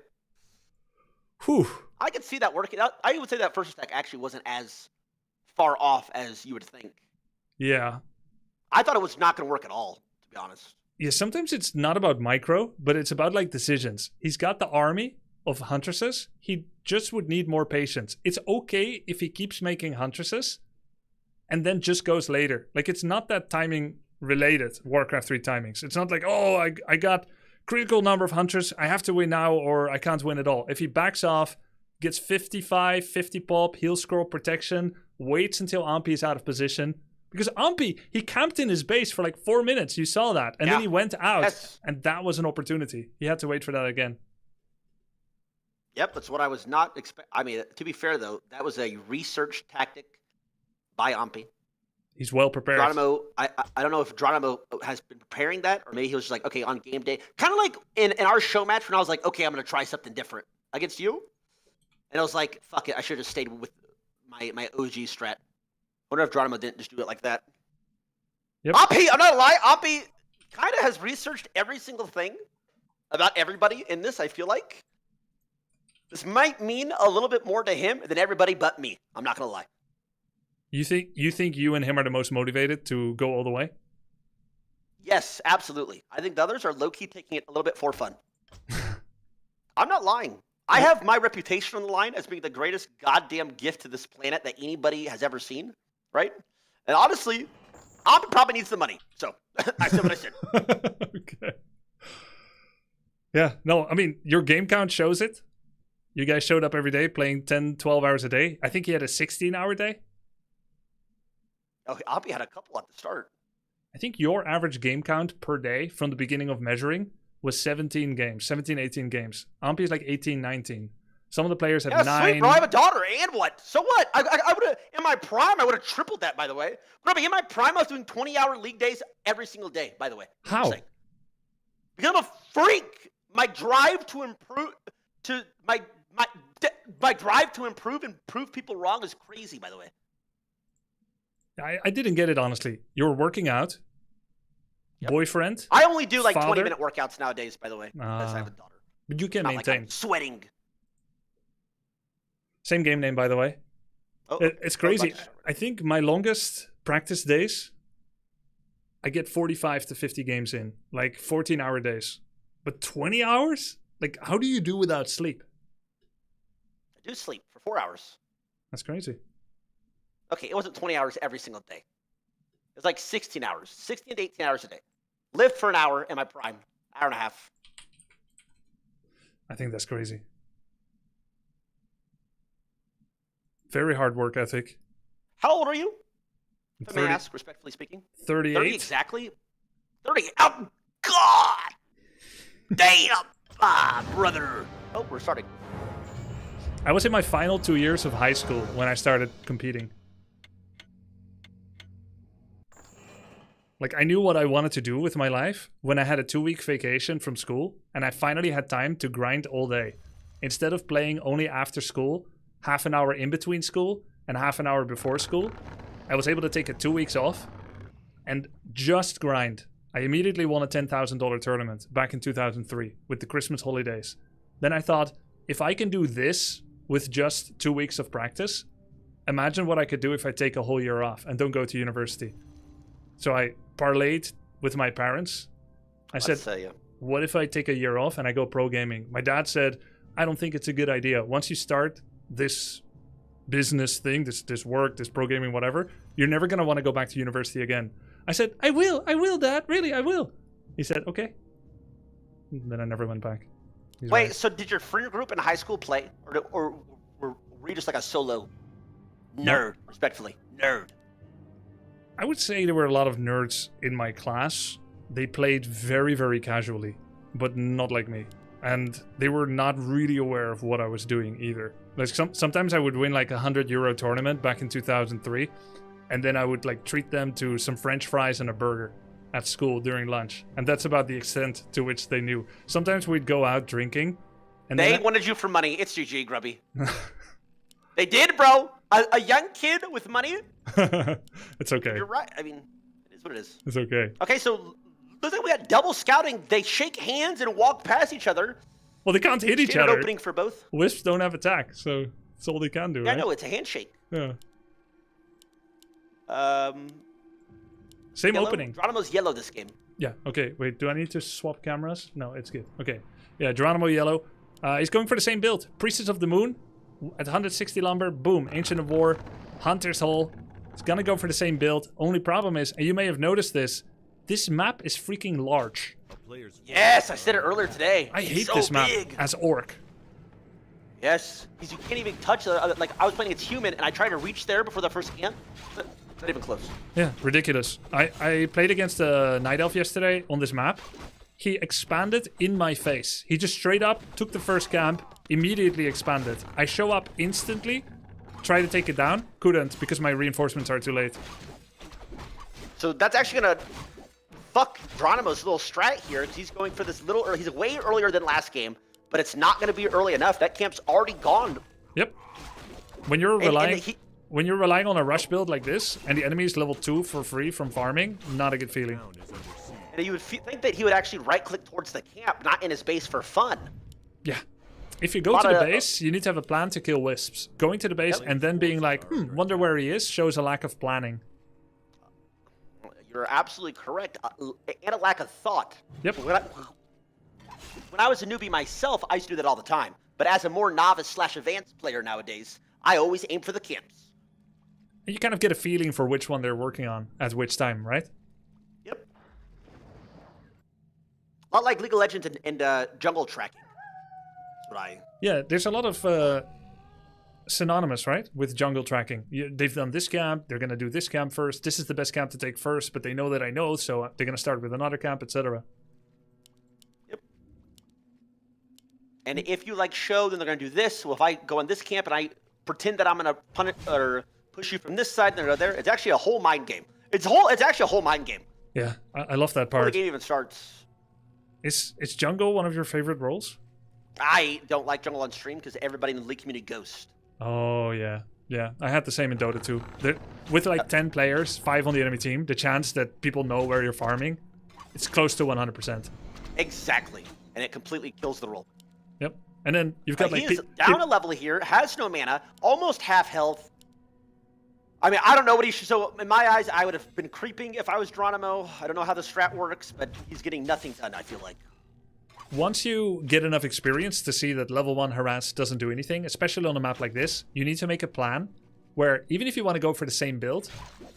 Whew. I could see that working out. I would say that first attack actually wasn't as far off as you would think. Yeah. I thought it was not going to work at all, to be honest. Yeah, sometimes it's not about micro, but it's about like decisions. He's got the army of huntresses. He just would need more patience. It's okay if he keeps making huntresses and then just goes later. Like, it's not that timing related, Warcraft 3 timings. It's not like, oh, I got critical number of hunters, I have to win now or I can't win at all. If he backs off, gets 55, 50 pop, heal scroll protection, waits until Ampi is out of position. Because Ampi, he camped in his base for like 4 minutes. You saw that. And then he went out and that was an opportunity. He had to wait for that again. Yep, that's what I was not expecting. I mean, to be fair, though, that was a research tactic by Ampi. He's well prepared. Geronimo, I don't know if Geronimo has been preparing that, or maybe he was just like, okay, on game day. Kind of like in our show match when I was like, okay, I'm going to try something different against you. And I was like, fuck it, I should have stayed with my OG strat. I wonder if Geronimo didn't just do it like that. Yep. Oppie, I'm not gonna lie, Oppie kind of has researched every single thing about everybody in this, I feel like. This might mean a little bit more to him than everybody but me. I'm not gonna lie. You think you and him are the most motivated to go all the way? Yes, absolutely. I think the others are low-key taking it a little bit for fun. I'm not lying. I have my reputation on the line as being the greatest goddamn gift to this planet that anybody has ever seen, right? And honestly, Oppie probably needs the money. So, I said what I said. Okay. Yeah, no, I mean, your game count shows it. You guys showed up every day playing 10, 12 hours a day. I think he had a 16-hour day. Oh, Oppie had a couple at the start. I think your average game count per day from the beginning of measuring was 17 games, 17, 18 games. Ampi is like 18, 19. Some of the players have Yeah, 9. sweet, bro. I have a daughter, and what? So what? I would have, in my prime, I would have tripled that, by the way. Grubby, in my prime, I was doing 20-hour league days every single day, by the way. How? Because I'm a freak. My drive to improve, my drive to improve and prove people wrong is crazy, by the way. I didn't get it, honestly. You're working out. Yep. Boyfriend. I only do like father? 20-minute workouts nowadays, by the way, because I have a daughter. But you can Not like maintain. I'm sweating. Same game name, by the way. Oh, It's crazy. I think my longest practice days, I get 45 to 50 games in. Like 14-hour days. But 20 hours? Like, how do you do without sleep? I do sleep for 4 hours. That's crazy. Okay, it wasn't 20 hours every single day. It was like 16 hours. 16 to 18 hours a day. Lived for an hour in my prime. Hour and a half. I think that's crazy. Very hard work ethic. How old are you? If I 30 may ask, respectfully speaking. 38. 30 exactly? 30. Oh, God! Damn! Brother. Oh, we're starting. I was in my final 2 years of high school when I started competing. Like, I knew what I wanted to do with my life when I had a 2-week vacation from school and I finally had time to grind all day. Instead of playing only after school, half an hour in between school and half an hour before school, I was able to take 2 weeks off and just grind. I immediately won a $10,000 tournament back in 2003 with the Christmas holidays. Then I thought, if I can do this with just 2 weeks of practice, imagine what I could do if I take a whole year off and don't go to university. So I parlayed with my parents. I said, what if I take a year off and I go pro gaming? My dad said, I don't think it's a good idea. Once you start this business thing, this work, this pro gaming, whatever, you're never going to want to go back to university again. I said, I will, Dad. Really, I will. He said, okay. And then I never went back. He's Wait, right. so did your friend group in high school play? Or were you just like a solo nerd, respectfully? Nerd. I would say there were a lot of nerds in my class. They played very, very casually, but not like me. And they were not really aware of what I was doing either. Like sometimes I would win like a €100 tournament back in 2003, and then I would like treat them to some French fries and a burger at school during lunch. And that's about the extent to which they knew. Sometimes we'd go out drinking. And they wanted you for money. It's GG, Grubby. They did, bro. A young kid with money. It's okay. You're right. I mean, it is what it is. It's okay. Okay, so looks like we got double scouting. They shake hands and walk past each other. Well, they can't hit each Standard other. opening for both. Wisps don't have attack, so that's all they can do, Yeah, right? I know. It's a handshake. Yeah. Same Yellow? opening. Geronimo's yellow this game. Yeah, okay. Wait, do I need to swap cameras? No, it's good. Okay. Yeah, Geronimo yellow. He's going for the same build. Priestess of the Moon at 160 lumber. Boom. Ancient of War. Hunter's Hole. It's gonna go for the same build. Only problem is, and you may have noticed this map is freaking large. Yes, I said it earlier today. I It's hate so this map big. as Orc. Yes, because you can't even touch like I was playing against human and I tried to reach there before the first camp. Not even close. Yeah, ridiculous. I played against a Night Elf yesterday on this map. He expanded in my face. He just straight up took the first camp, immediately expanded. I show up instantly, try to take it down. Couldn't because my reinforcements are too late. So that's actually gonna fuck Geronimo's little strat here because he's going for this little. He's way earlier than last game, but it's not gonna be early enough. That camp's already gone. Yep. When you're relying when you're relying on a rush build like this, and the enemy is level 2 for free from farming, not a good feeling. And you would think that he would actually right-click towards the camp, not in his base for fun. Yeah. If you go to the base, you need to have a plan to kill wisps. Going to the base and then being like, wonder where he is, shows a lack of planning. You're absolutely correct, and a lack of thought. Yep. When I was a newbie myself, I used to do that all the time. But as a more novice/advanced player nowadays, I always aim for the camps. You kind of get a feeling for which one they're working on at which time, right? Yep. A lot like League of Legends and jungle tracking. That's what I... Yeah, there's a lot of synonymous, right, with jungle tracking. They've done this camp, they're going to do this camp first. This is the best camp to take first, but they know that I know, so they're going to start with another camp, etc. Yep. And if you like show, then they're going to do this. Well, if I go in this camp and I pretend that I'm going to punish or push you from this side and there, it's actually a whole mind game. It's actually a whole mind game. Yeah, I love that Before part. the game even starts. Is jungle one of your favorite roles? I don't like jungle on stream because everybody in the League community ghosts. Oh, yeah. Yeah, I had the same in Dota 2. With like 10 players, 5 on the enemy team, the chance that people know where you're farming, it's close to 100%. Exactly. And it completely kills the role. Yep. And then you've got like... He is down a level here, has no mana, almost half health. I mean, I don't know what he should... So, in my eyes, I would have been creeping if I was Geronimo. I don't know how the strat works, but he's getting nothing done, I feel like. Once you get enough experience to see that level 1 harass doesn't do anything, especially on a map like this, you need to make a plan where even if you want to go for the same build,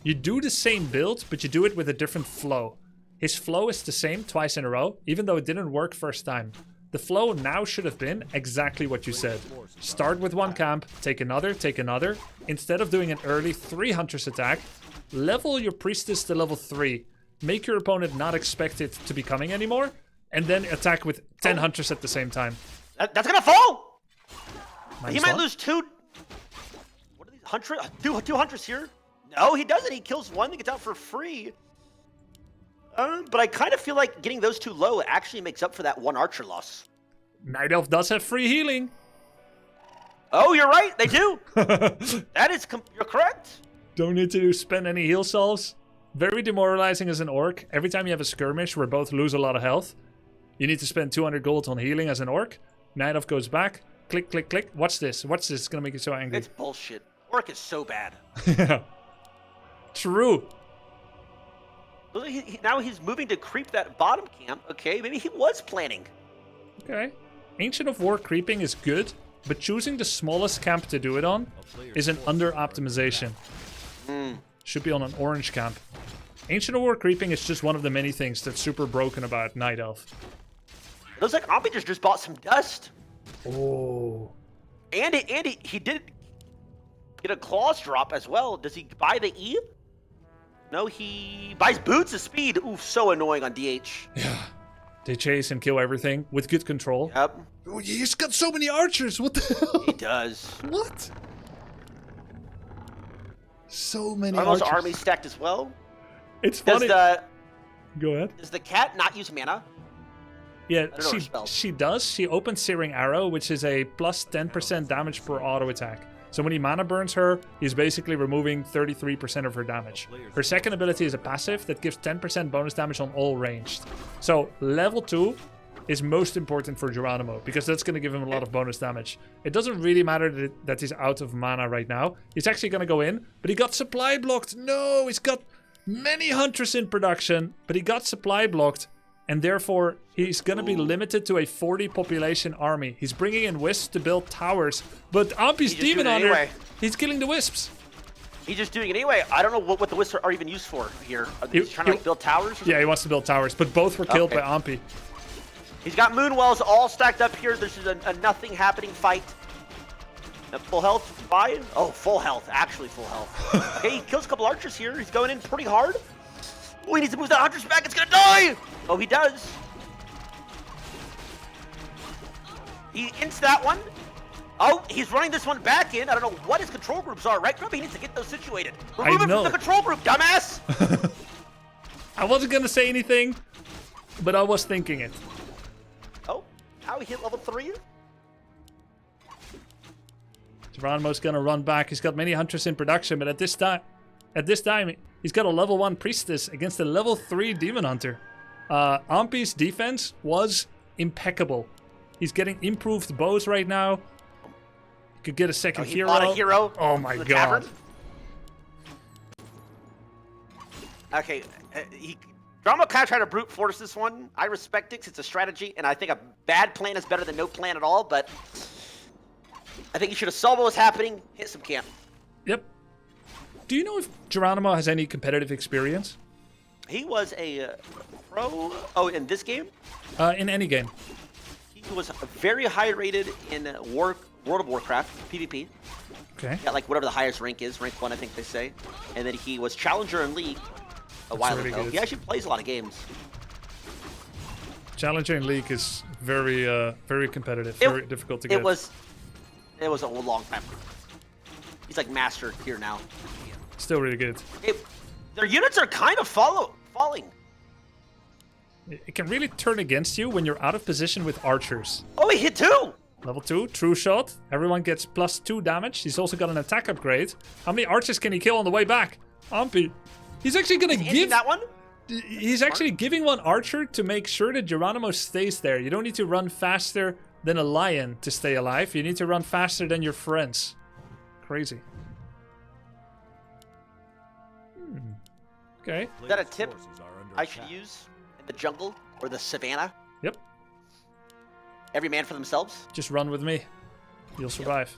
you do the same build, but you do it with a different flow. His flow is the same twice in a row, even though it didn't work first time. The flow now should have been exactly what you said. Start with one camp, take another, Instead of doing an early 3 Huntress attack, level your Priestess to level 3. Make your opponent not expect it to be coming anymore, and then attack with 10 Huntress at the same time. That's gonna fall! Minus he might one? lose 2... What are these? Two Huntress here? No, he doesn't. He kills one, he gets out for free. But I kind of feel like getting those 2 low actually makes up for that 1 Archer loss. Night Elf does have free healing. Oh, you're right. They do. That is... You're correct. Don't need to spend any heal salves. Very demoralizing as an orc. Every time you have a skirmish where both lose a lot of health, you need to spend 200 gold on healing as an orc. Night Elf goes back. Click, click, click. Watch this. Watch this. It's going to make you so angry. It's bullshit. Orc is so bad. Yeah. True. Now he's moving to creep that bottom camp. Okay, maybe he was planning. Okay. Ancient of War creeping is good, but choosing the smallest camp to do it on is an under-optimization. Should be on an orange camp. Ancient of War creeping is just one of the many things that's super broken about Night Elf. It looks like Ampi just bought some dust. Oh. And he did get a claws drop as well. Does he buy the E? No, he buys boots of speed. Ooh, so annoying on DH. Yeah. They chase and kill everything with good control. Yep. Oh, he's got so many archers. What the hell? He does. What? So many Almost archers. army stacked as well. It's funny. Go ahead. Does the cat not use mana? Yeah, I don't know her spells. she does. She opens Searing Arrow, which is a plus 10% damage per auto attack. So when he mana burns her, he's basically removing 33% of her damage. Her second ability is a passive that gives 10% bonus damage on all ranged. So level 2 is most important for Geronimo, because that's going to give him a lot of bonus damage. It doesn't really matter that he's out of mana right now. He's actually going to go in, but he got supply blocked. No, he's got many Hunters in production, but he got supply blocked. And therefore, he's going to be limited to a 40 population army. He's bringing in wisps to build towers. But Ampi's Demon Hunter, anyway. He's killing the wisps. He's just doing it anyway. I don't know what the wisps are even used for here. Are they trying to like, build towers? Yeah, he wants to build towers, but both were killed by Ampi. He's got Moonwells all stacked up here. This is a nothing happening fight. At full health, fine. Oh, full health. Actually full health. Okay, he kills a couple archers here. He's going in pretty hard. Oh, he needs to move that Huntress back. It's going to die. Oh, he does. He ints that one. Oh, he's running this one back in. I don't know what his control groups are, right, Grubby? He needs to get those situated. Remove him from the control group, dumbass! I wasn't going to say anything, but I was thinking it. Oh, now he hit level 3. Geronimo's gonna run back. He's got many hunters in production, but at this time, he's got a level 1 priestess against a level 3 demon hunter. Ampi's defense was impeccable. He's getting improved bows right now. Could get a second he hero. bought a hero. Oh my from the god. tavern. Okay, Drama kind of tried to brute force this one. I respect it 'cause it's a strategy, and I think a bad plan is better than no plan at all, but I think you should have saw what was happening, hit some camp. Yep. Do you know if Geronimo has any competitive experience? He was a pro, in this game? In any game. He was very high rated in World of Warcraft, PvP. Okay. Got like whatever the highest rank is, rank 1 I think they say. And then he was Challenger in League a while really ago. good. He actually plays a lot of games. Challenger in League is very, very competitive, very difficult to get. It was a long time ago. He's like master here now. Still really good. Their units are kind of falling. It can really turn against you when you're out of position with archers. Oh, he hit 2! Level 2, true shot. Everyone gets +2 damage. He's also got an attack upgrade. How many archers can he kill on the way back? Ampi. He's actually gonna give that one. He's actually giving one archer to make sure that Geronimo stays there. You don't need to run faster than a lion to stay alive. You need to run faster than your friends. Crazy. Okay. Is that a tip I should use in the jungle or the savannah? Yep. Every man for themselves? Just run with me. You'll survive.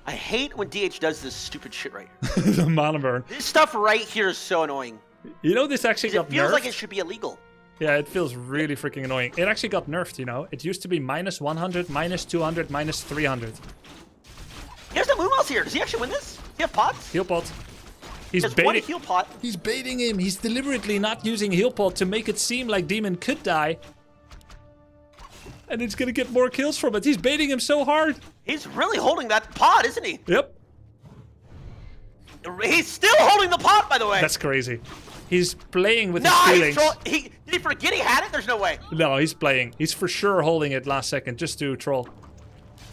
I hate when DH does this stupid shit right here. The mana burn. This stuff right here is so annoying. You know, this actually got It feels nerfed. like it should be illegal. Yeah, it feels really freaking annoying. It actually got nerfed, you know. It used to be -100, -200, -300. Here's the Moonmouse here. Does he actually win this? Does he have pots? Heal pot. He's There's one baiting. heal pot. He's baiting him. He's deliberately not using heal pot to make it seem like Demon could die. And it's gonna get more kills from it. He's baiting him so hard. He's really holding that pot, isn't he? Yep. He's still holding the pot, by the way. That's crazy. He's playing with Nice! his feelings. Did he forget he had it? There's no way. No, he's playing. He's for sure holding it last second just to troll.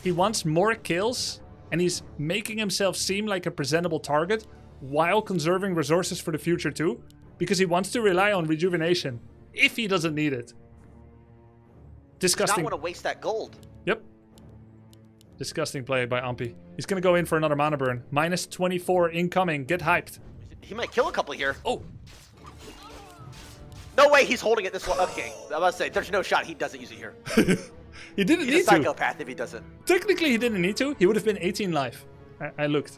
He wants more kills, and he's making himself seem like a presentable target while conserving resources for the future too, because he wants to rely on rejuvenation if he doesn't need it. Does not Disgusting. want to waste that gold. Yep. Disgusting play by Ampi. He's gonna go in for another mana burn. -24 incoming. Get hyped. He might kill a couple here. Oh, No way he's holding it this one. Okay, I must say, there's no shot he doesn't use it here. he didn't He's a need to. psychopath if he doesn't. Technically, he didn't need to. He would have been 18 life. I looked.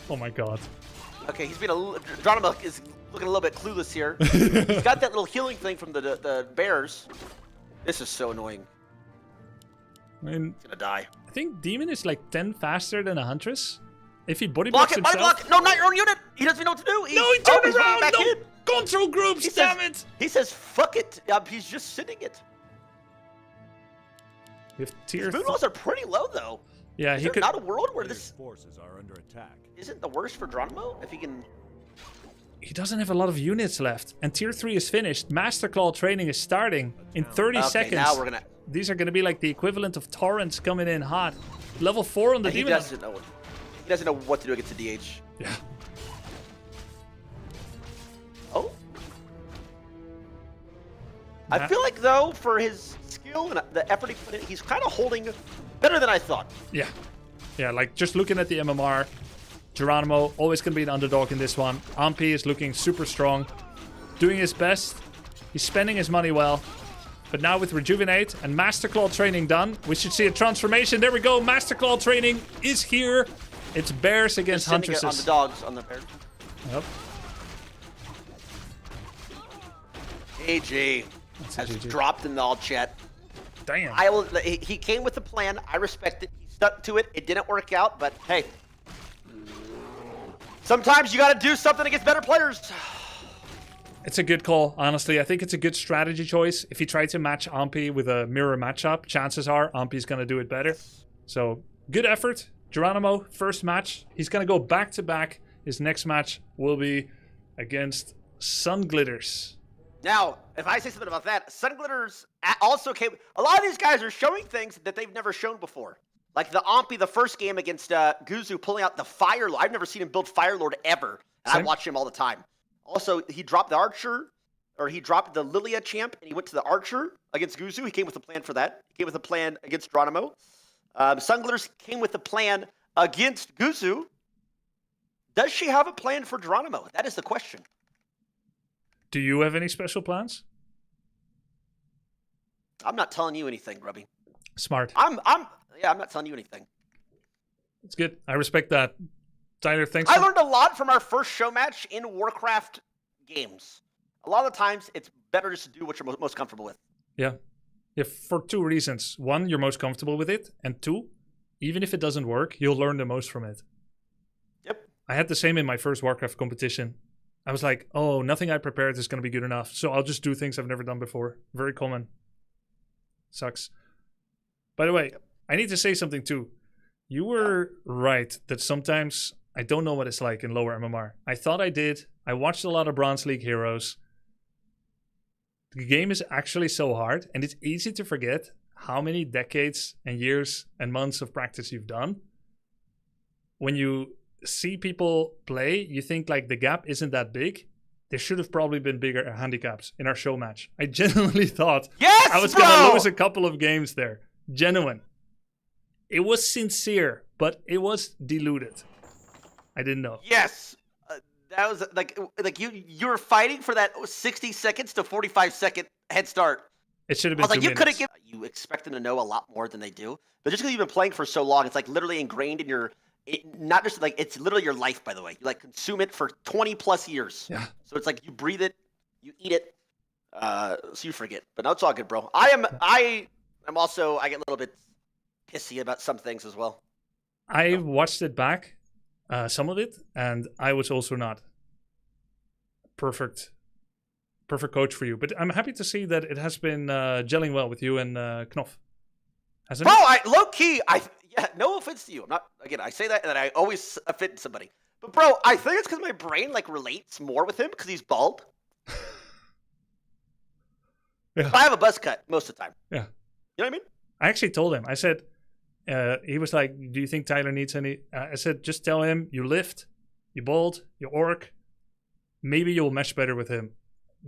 Oh my god. Okay, he's been Geronimo is looking a little bit clueless here. He's got that little healing thing from the bears. This is so annoying. I mean, He's gonna die. I think Demon is like 10 faster than a Huntress. If he body Block blocks it, body himself. block. No, not your own unit. He doesn't even know what to do. No, he turned he's running around. back No, in. control groups. He Damn says- it. He says, "Fuck it." He's just sitting it. We have tier. Moon walls are pretty low though. Yeah, Is he there could. not a world where this Forces are under attack. isn't the worst for Geronimo if he can? He doesn't have a lot of units left, and tier 3 is finished. Master Claw training is starting in 30 Okay, seconds. now we're gonna. These are gonna be like the equivalent of torrents coming in hot. Level 4 on the He Demon. doesn't know. He doesn't know what to do against the DH. Yeah. Oh. I feel like though, for his skill and the effort he put in, he's kind of holding better than I thought. Yeah. Yeah, like just looking at the MMR, Geronimo always going to be an underdog in this one. Ampi is looking super strong, doing his best. He's spending his money well. But now with Rejuvenate and Master Claw training done, we should see a transformation. There we go. Master Claw training is here. It's bears against Just sending it huntresses. on the dogs, on the bears. Yep. AG That's a has GG. dropped in the all chat. Damn. He came with a plan. I respect it. He stuck to it. It didn't work out, but hey. Sometimes you got to do something against better players. It's a good call, honestly. I think it's a good strategy choice. If you try to match Ampi with a mirror matchup, chances are Ampi's going to do it better. So, good effort. Geronimo, first match. He's going to go back-to-back. His next match will be against Sun Glitters. Now, if I say something about that, Sun Glitters also came. A lot of these guys are showing things that they've never shown before. Like the Ompi, the first game against Guzu, pulling out the Fire Lord. I've never seen him build Fire Lord ever. And I watch him all the time. Also, he dropped the Archer, or he dropped the Lilia champ, and he went to the Archer against Guzu. He came with a plan for that. He came with a plan against Geronimo. Sunglitters came with a plan against Guzu. Does she have a plan for Geronimo? That is the question. Do you have any special plans? I'm not telling you anything, Grubby. Smart. I'm not telling you anything. It's good. I respect that. Tyler, thanks. I learned a lot from our first show match in Warcraft games. A lot of the times, it's better just to do what you're most comfortable with. Yeah. Yeah, for two reasons. One, you're most comfortable with it. And two, even if it doesn't work, you'll learn the most from it. Yep. I had the same in my first Warcraft competition. I was like, oh, nothing I prepared is going to be good enough. So I'll just do things I've never done before. Very common. Sucks. By the way, I need to say something too. You were right that sometimes I don't know what it's like in lower MMR. I thought I did. I watched a lot of Bronze League heroes. The game is actually so hard, and it's easy to forget how many decades and years and months of practice you've done. When you see people play, you think like the gap isn't that big. There should have probably been bigger handicaps in our show match. I genuinely thought I was going to lose a couple of games there. Genuine. It was sincere, but it was diluted. I didn't know. Yes. That was like you were fighting for that 60 seconds to 45-second head start. It should have been I was like, 2 you minutes. could have given. You expect them to know a lot more than they do, but just because you've been playing for so long, it's like literally ingrained in your. Not just like it's literally your life. By the way, you like consume it for 20+ years. Yeah. So it's like you breathe it, you eat it, so you forget. But no, it's all good, bro. I am also. I get a little bit pissy about some things as well. I watched it back, some of it, and I was also not perfect coach for you. But I'm happy to see that it has been gelling well with you and Knopf. Hasn't Bro, it? low key, no offense to you. I'm not, again, I say that and I always offend somebody. But bro, I think it's because my brain like relates more with him because he's bald. Yeah. I have a buzz cut most of the time. Yeah. You know what I mean? I actually told him. I said, he was like, do you think Tyler needs any? I said, just tell him you lift, you bold, you orc. Maybe you'll mesh better with him.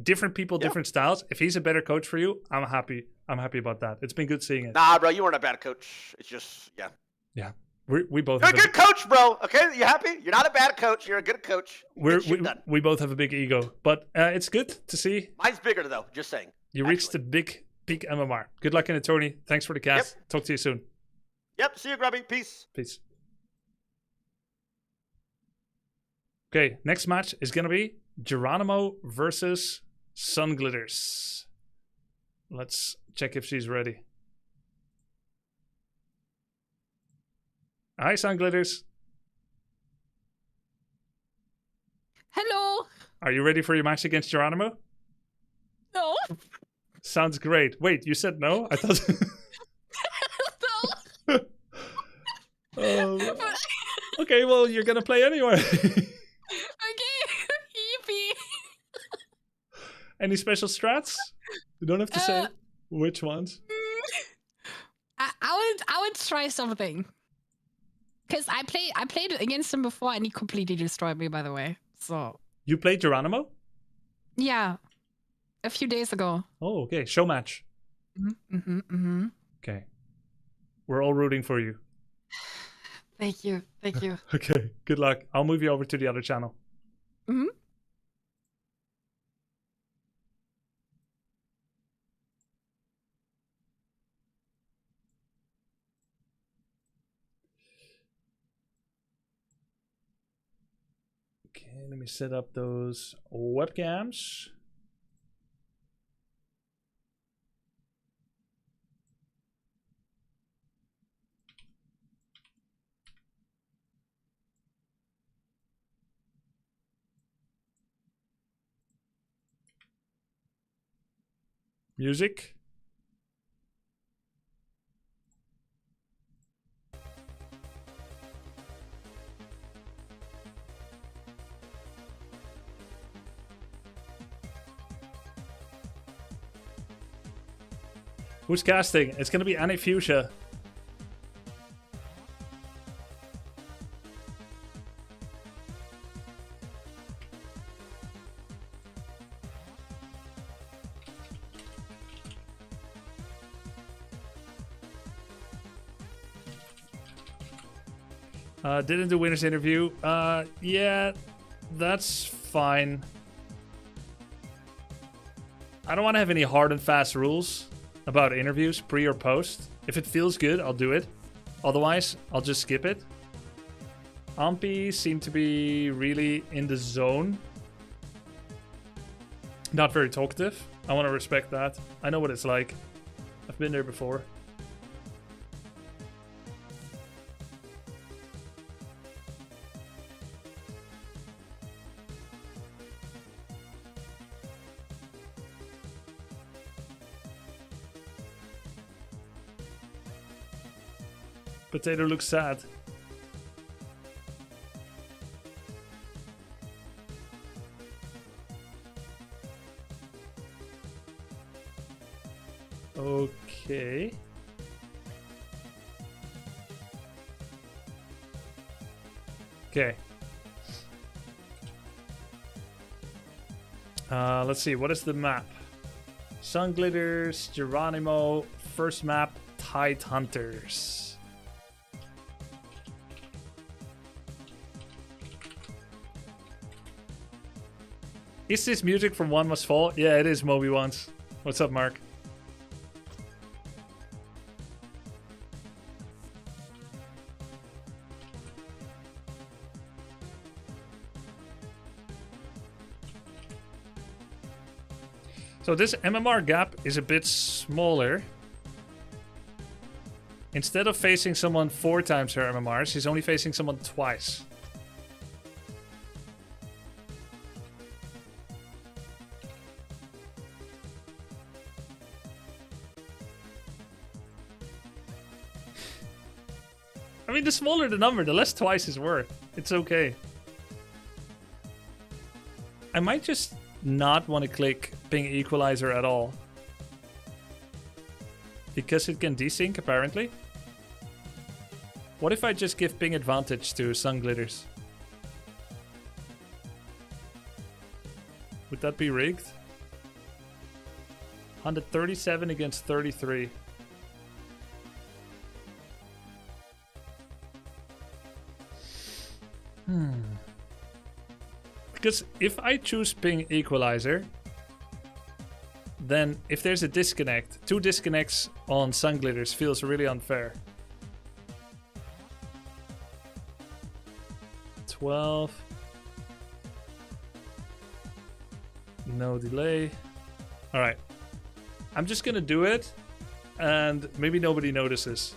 Different people, different styles. If he's a better coach for you, I'm happy. I'm happy about that. It's been good seeing it. Nah, bro, you weren't a bad coach. It's just, Yeah. We both You're a have good coach, bro. Okay, you happy? You're not a bad coach. You're a good coach. we both have a big ego, but it's good to see. Mine's bigger though. Just saying. You reached the big peak MMR. Good luck in the tourney. Thanks for the cast. Talk to you soon. Yep. See you, Grubby. Peace. Peace. Okay, next match is gonna be Geronimo versus Sunglitters. Let's check if she's ready. Hi, Sunglitters. Hello. Are you ready for your match against Geronimo? No. Sounds great. Wait, you said no? I thought. No. Okay, well, you're gonna play anyway. Okay. Yippee. Any special strats? You don't have to say which ones. I would try something. Cause I played against him before and he completely destroyed me, by the way. So You played Geronimo? yeah, a few days ago. Oh, okay. Show match. Okay. We're all rooting for you. Thank you. Okay. Good luck. I'll move you over to the other channel. Okay, let me set up those webcams. Music. Who's casting? It's gonna be Annie Fuchsia. Didn't do winner's interview. Yeah, that's fine. I don't want to have any hard and fast rules about interviews, pre or post. If it feels good, I'll do it. Otherwise, I'll just skip it. Ampi seemed to be really in the zone. Not very talkative. I want to respect that. I know what it's like. I've been there before. Potato looks sad. Okay. Okay. Let's see. What is the map? Sun Glitters, Geronimo. First map, Tide Hunters. Is this music from One Must Fall? Yeah, it is Moby Once. What's up, Mark? So this MMR gap is a bit smaller. Instead of facing someone 4 times her MMRs, he's only facing someone twice. I mean, the smaller the number, the less twice is worth. It's okay. I might just not want to click ping equalizer at all. Because it can desync, apparently. What if I just give ping advantage to Sun Glitters? Would that be rigged? 137 against 33. Because if I choose ping equalizer, then if there's a disconnect, 2 disconnects on Sun Glitters feels really unfair. 12. No delay. All right. I'm just gonna do it, and maybe nobody notices.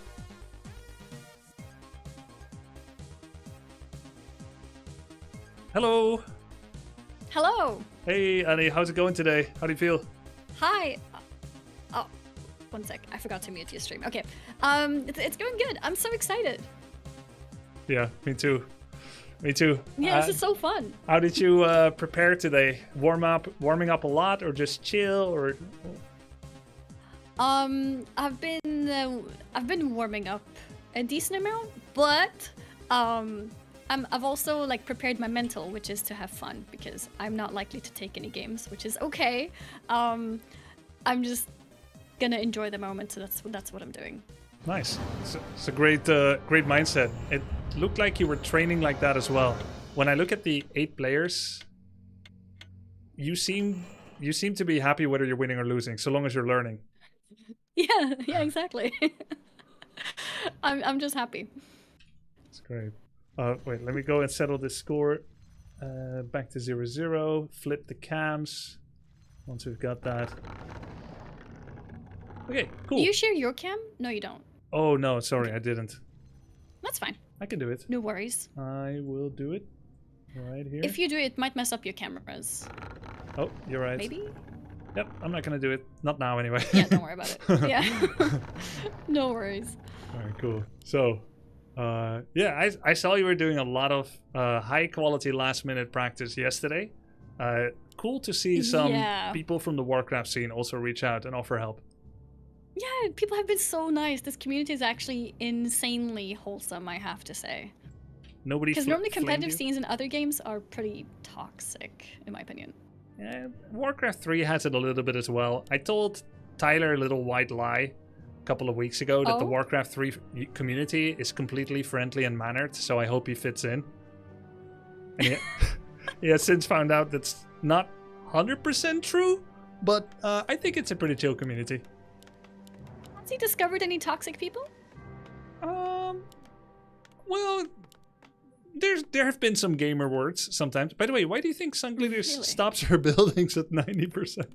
Hello. Hello. Hey, Annie. How's it going today? How do you feel? Hi. Oh, one sec. I forgot to mute your stream. Okay. It's going good. I'm so excited. Yeah, me too. Me too. Yeah, this is so fun. How did you prepare today? Warming up a lot, or just chill, or? I've been warming up a decent amount, but I've also like prepared my mental, which is to have fun, because I'm not likely to take any games, which is okay. I'm just gonna enjoy the moment, so that's what I'm doing. Nice. It's a great great mindset. It looked like you were training like that as well. When I look at the 8 players, you seem to be happy whether you're winning or losing, so long as you're learning. Yeah, exactly. I'm just happy. That's great. Wait, let me go and settle this score. Back to 0-0. Flip the cams. Once we've got that. Okay, cool. Do you share your cam? No, you don't. Oh, no, sorry, I didn't. That's fine. I can do it. No worries. I will do it right here. If you do it, might mess up your cameras. Oh, you're right. Maybe? Yep, I'm not going to do it. Not now, anyway. Yeah, don't worry about it. Yeah. No worries. All right, cool. So, yeah, I saw you were doing a lot of high-quality last-minute practice yesterday. Cool to see some people from the Warcraft scene also reach out and offer help. Yeah, people have been so nice. This community is actually insanely wholesome, I have to say. Nobody Because normally competitive scenes in other games are pretty toxic, in my opinion. Yeah, Warcraft 3 has it a little bit as well. I told Tyler a little white lie couple of weeks ago that the Oh. Warcraft 3 community is completely friendly and mannered, so I hope he fits in. And he has since found out that's not 100% true, but I think it's a pretty chill community. Has he discovered any toxic people? Well, there have been some gamer words sometimes. By the way, why do you think Sunglitters Really? stops her buildings at 90%?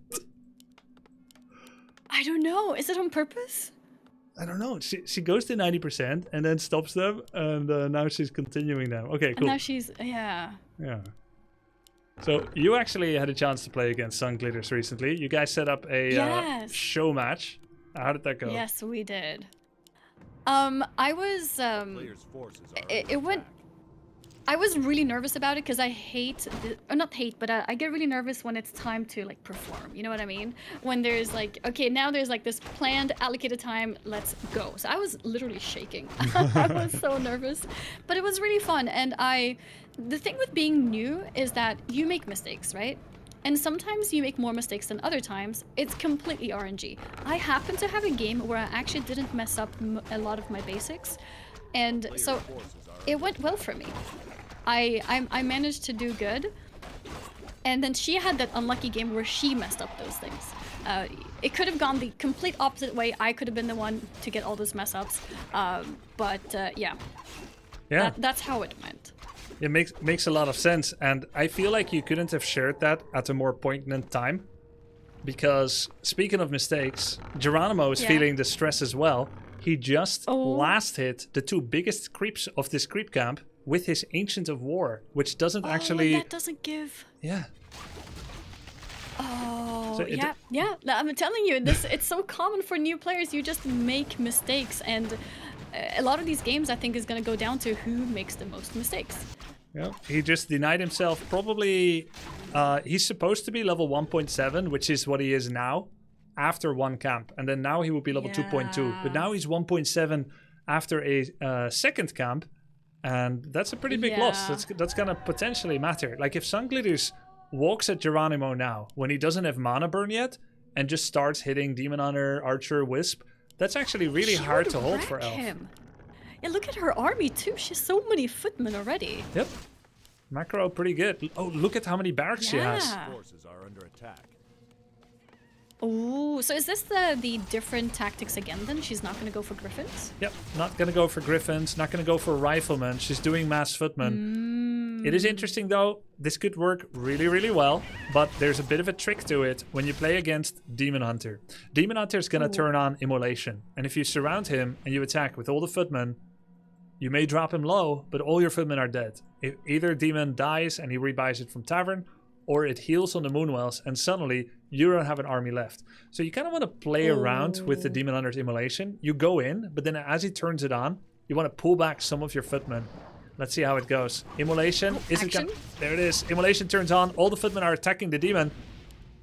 I don't know. Is it on purpose? I don't know. She goes to 90% and then stops them, and now she's continuing them. Okay, And cool. now she's yeah. Yeah. So you actually had a chance to play against Sunglitters recently. You guys set up a Yes. show match. How did that go? Yes, we did. I was Players' forces are it went. I was really nervous about it because I hate, or not hate, but I get really nervous when it's time to like perform. You know what I mean? When there's like, okay, now there's like this planned, allocated time, let's go. So I was literally shaking. I was so nervous, but it was really fun. And the thing with being new is that you make mistakes, right? And sometimes you make more mistakes than other times. It's completely RNG. I happen to have a game where I actually didn't mess up a lot of my basics, and so it went well for me. I managed to do good, and then she had that unlucky game where she messed up those things. It could have gone the complete opposite way. I could have been the one to get all those mess ups, but yeah, that's how it went. It makes a lot of sense, and I feel like you couldn't have shared that at a more poignant time. Because speaking of mistakes, Geronimo is feeling the stress as well. He just last hit the two biggest creeps of this creep camp with his Ancient of War, which doesn't actually. That doesn't give. Yeah. Oh, So it- yeah. I'm telling you, it's so common for new players. You just make mistakes, and a lot of these games, I think, is going to go down to who makes the most mistakes. Yeah, he just denied himself. Probably, he's supposed to be level 1.7, which is what he is now, after one camp, and then now he will be level 2.2. But now he's 1.7 after a second camp, and that's a pretty big loss. That's gonna potentially matter. Like if Sunglitters walks at Geronimo now when he doesn't have mana burn yet, and just starts hitting Demon Hunter, Archer, Wisp, that's actually really She hard would to hold for wreck Elf. him. Yeah, look at her army too. She has so many footmen already. Yep. Macro pretty good. Oh, look at how many barracks she has. forces are under attack. Oh, so is this the different tactics again then? She's not going to go for griffins? Yep, not gonna go for griffins, not gonna go for riflemen. She's doing mass footmen. It is interesting though. This could work really, really well, but there's a bit of a trick to it when you play against Demon Hunter. Demon Hunter is gonna turn on Immolation, and if you surround him and you attack with all the footmen, you may drop him low, but all your footmen are dead. Either Demon dies and he rebuys it from Tavern, or it heals on the Moonwells, and suddenly you don't have an army left. So you kind of want to play around with the Demon Hunter's Immolation. You go in, but then as he turns it on, you want to pull back some of your footmen. Let's see how it goes. Immolation. There it is. Immolation turns on. All the footmen are attacking the demon.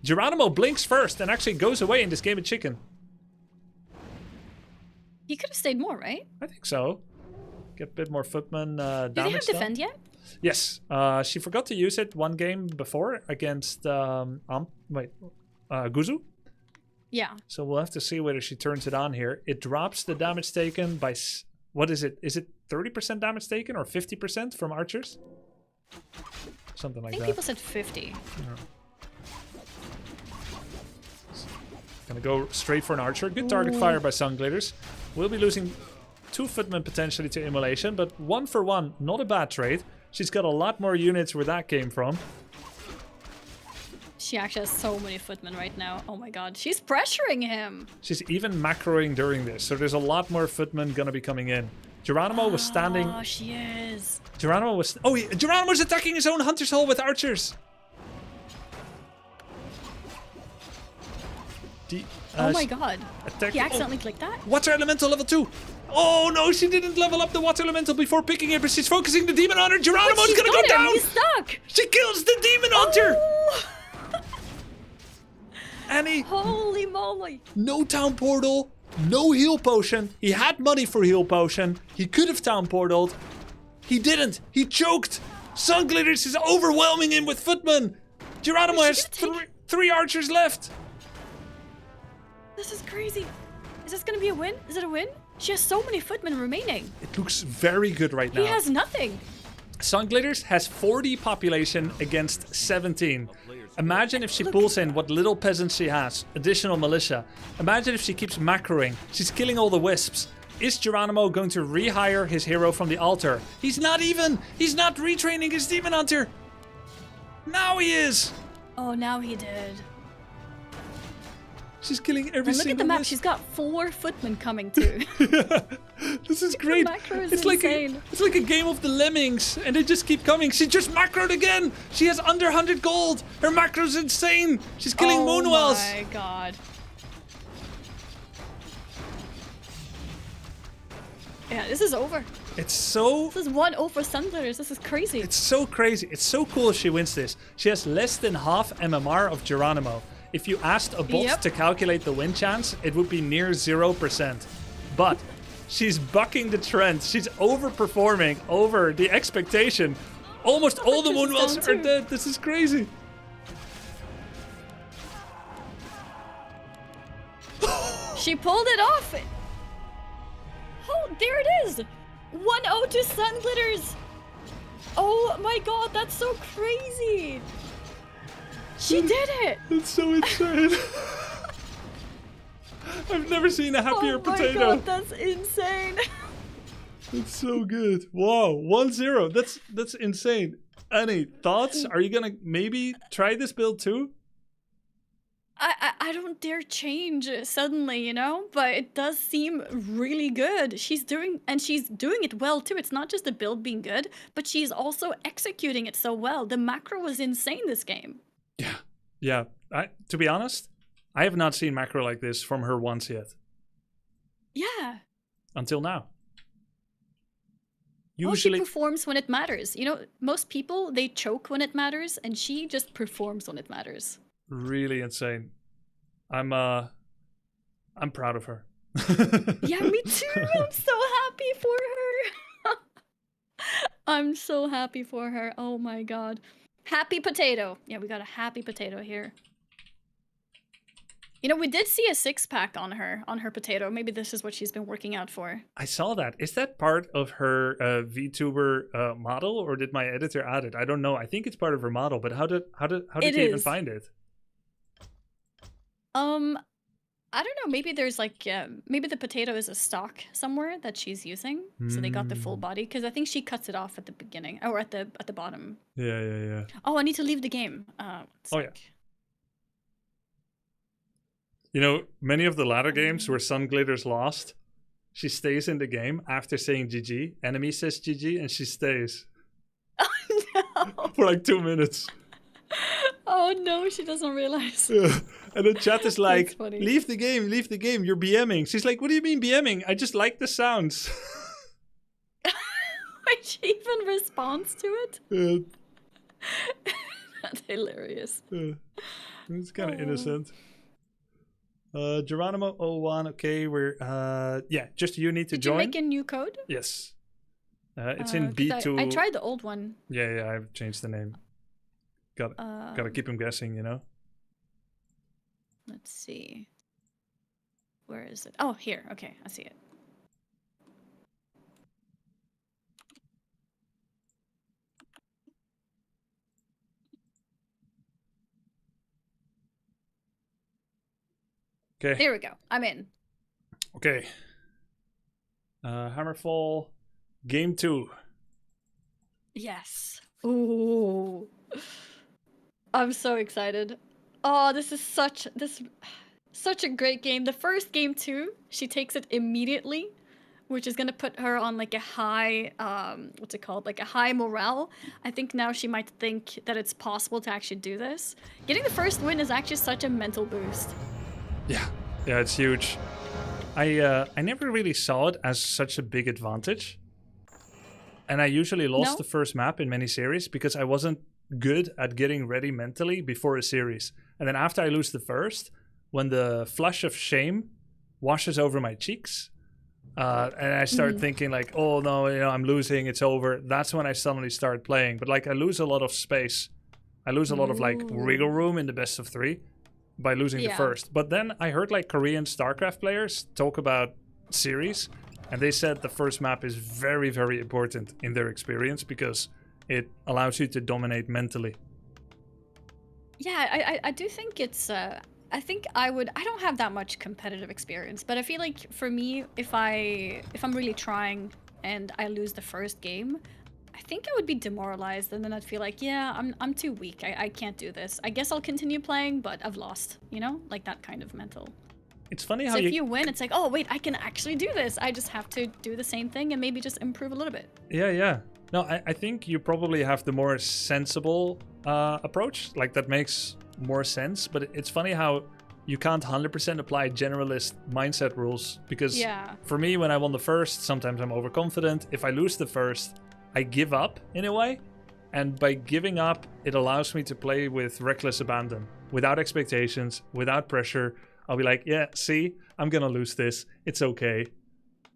Geronimo blinks first and actually goes away in this game of chicken. He could have stayed more, right? I think so. Get a bit more footman damage. Do they have done. defend yet? Yes. She forgot to use it one game before against Guzu. Yeah. So we'll have to see whether she turns it on here. It drops the damage taken by... What is it? Is it 30% damage taken or 50% from archers? Something like I think that. people said 50. Gonna go straight for an archer. Good target fire by Sunglitters. We'll be losing 2 footmen potentially to Immolation, but 1 for 1, not a bad trade. She's got a lot more units where that came from. She actually has so many footmen right now. Oh my god, she's pressuring him. She's even macroing during this, so there's a lot more footmen gonna be coming in. Geronimo was standing... Oh, she is. Geronimo was... Oh, Geronimo's attacking his own Hunter's Hole with archers! Oh my god. attack- He accidentally clicked that? Water Elemental level 2! Oh no, she didn't level up the Water Elemental before picking it, but she's focusing the Demon Hunter! Geronimo's She's gonna go got him. down! He's stuck! She kills the Demon Hunter! Oh, Annie, holy moly. no town portal, no heal potion. He had money for heal potion. He could have town portaled. He didn't. He choked. Sunglitters is overwhelming him with footmen. Geronimo has three archers left. This is crazy. Is this gonna be a win? Is it a win? She has so many footmen remaining. It looks very good right now. He has nothing. Sunglitters has 40 population against 17. Imagine if she pulls in what little peasants she has, additional militia. Imagine if she keeps macroing. She's killing all the wisps. Is Geronimo going to rehire his hero from the altar? He's not retraining his demon hunter. Now he is. Oh, now he did. She's killing every And look single at the map. wisp. She's got 4 footmen coming too. This is great. macro is It's insane. like a game of the lemmings, and they just keep coming. She just macroed again. She has under 100 gold. Her macro's insane. She's killing moonwells. Oh my god. Yeah, this is over. It's so This is 1-0 for Sunglitters. This is crazy. It's so crazy. It's so cool if she wins this. She has less than half MMR of Geronimo. If you asked a bot Yep. to calculate the win chance, it would be near 0%. But she's bucking the trend. She's overperforming over the expectation. Almost all the Huntress is moonwells down are too. dead. This is crazy. She pulled it off. Oh, there it is. 1-0 to Sunglitters. Oh my god, that's so crazy. She did it. It's so insane. I've never seen a happier Oh my potato. god, that's insane. It's so good. Wow, 1-0. That's insane. Any thoughts? Are you gonna maybe try this build too? I don't dare change suddenly, you know, but it does seem really good. She's doing it well too. It's not just the build being good, but she's also executing it so well. The macro was insane this game. Yeah. To be honest, I have not seen macro like this from her once yet. Yeah. Until now. Well, she Usually, performs when it matters. You know, most people, they choke when it matters, and she just performs when it matters. really insane. I'm proud of her. Yeah, me too. I'm so happy for her. I'm so happy for her. Oh my god. Happy potato. Yeah, we got a happy potato here. You know, we did see a 6-pack on her potato. Maybe this is what she's been working out for. I saw that. Is that part of her VTuber model, or did my editor add it? I don't know. I think it's part of her model, but how did It you even is. find it? I don't know. Maybe there's like, maybe the potato is a stock somewhere that she's using, so they got the full body. Because I think she cuts it off at the beginning or at the bottom. Yeah. Oh, I need to leave the game. Oh, yeah. You know, many of the ladder games where Sunglitters lost, she stays in the game after saying GG. Enemy says GG, and she stays No. for like 2 minutes. Oh no, she doesn't realize. And the chat is like, funny. leave the game, you're BMing. She's like, what do you mean BMing? I just like the sounds. Wait, she even responds to it? That's hilarious. It's kind of innocent. Geronimo 01, okay, we're, yeah, just you need to Did join. you make a new code? Yes. It's in 'Cause B2. I tried the old one. Yeah, I've changed the name. Gotta keep him guessing, you know? Let's see. Where is it? Oh, here. Okay, I see it. Okay. There we go. I'm in. Okay. Hammerfall, game 2. Yes. Ooh. I'm so excited. Oh, this is such a great game. The first game too, she takes it immediately, which is gonna put her on like a high, what's it called? Like a high morale. I think now she might think that it's possible to actually do this. Getting the first win is actually such a mental boost. Yeah, it's huge. I never really saw it as such a big advantage. And I usually lost No? the first map in many series because I wasn't good at getting ready mentally before a series. And then after I lose the first, when the flush of shame washes over my cheeks, and I start thinking like, oh no, you know, I'm losing, it's over. That's when I suddenly start playing. But like I lose a lot of space. I lose a lot of like wiggle room in the best of 3. by losing the Yeah. first. But then I heard like Korean StarCraft players talk about series, and they said the first map is very, very important in their experience because it allows you to dominate mentally. Yeah, I do think it's I think I don't have that much competitive experience, but I feel like for me, if I'm really trying and I lose the first game, I think I would be demoralized, and then I'd feel like, yeah, I'm too weak. I can't do this. I guess I'll continue playing, but I've lost, you know? Like that kind of mental. It's funny how So if you win, it's like, oh wait, I can actually do this. I just have to do the same thing and maybe just improve a little bit. Yeah. No, I think you probably have the more sensible approach. Like that makes more sense. But it's funny how you can't 100% apply generalist mindset rules. Because for me, when I won the first, sometimes I'm overconfident. If I lose the first, I give up in a way. And by giving up, it allows me to play with reckless abandon, without expectations, without pressure. I'll be like, yeah, see, I'm going to lose this. It's okay.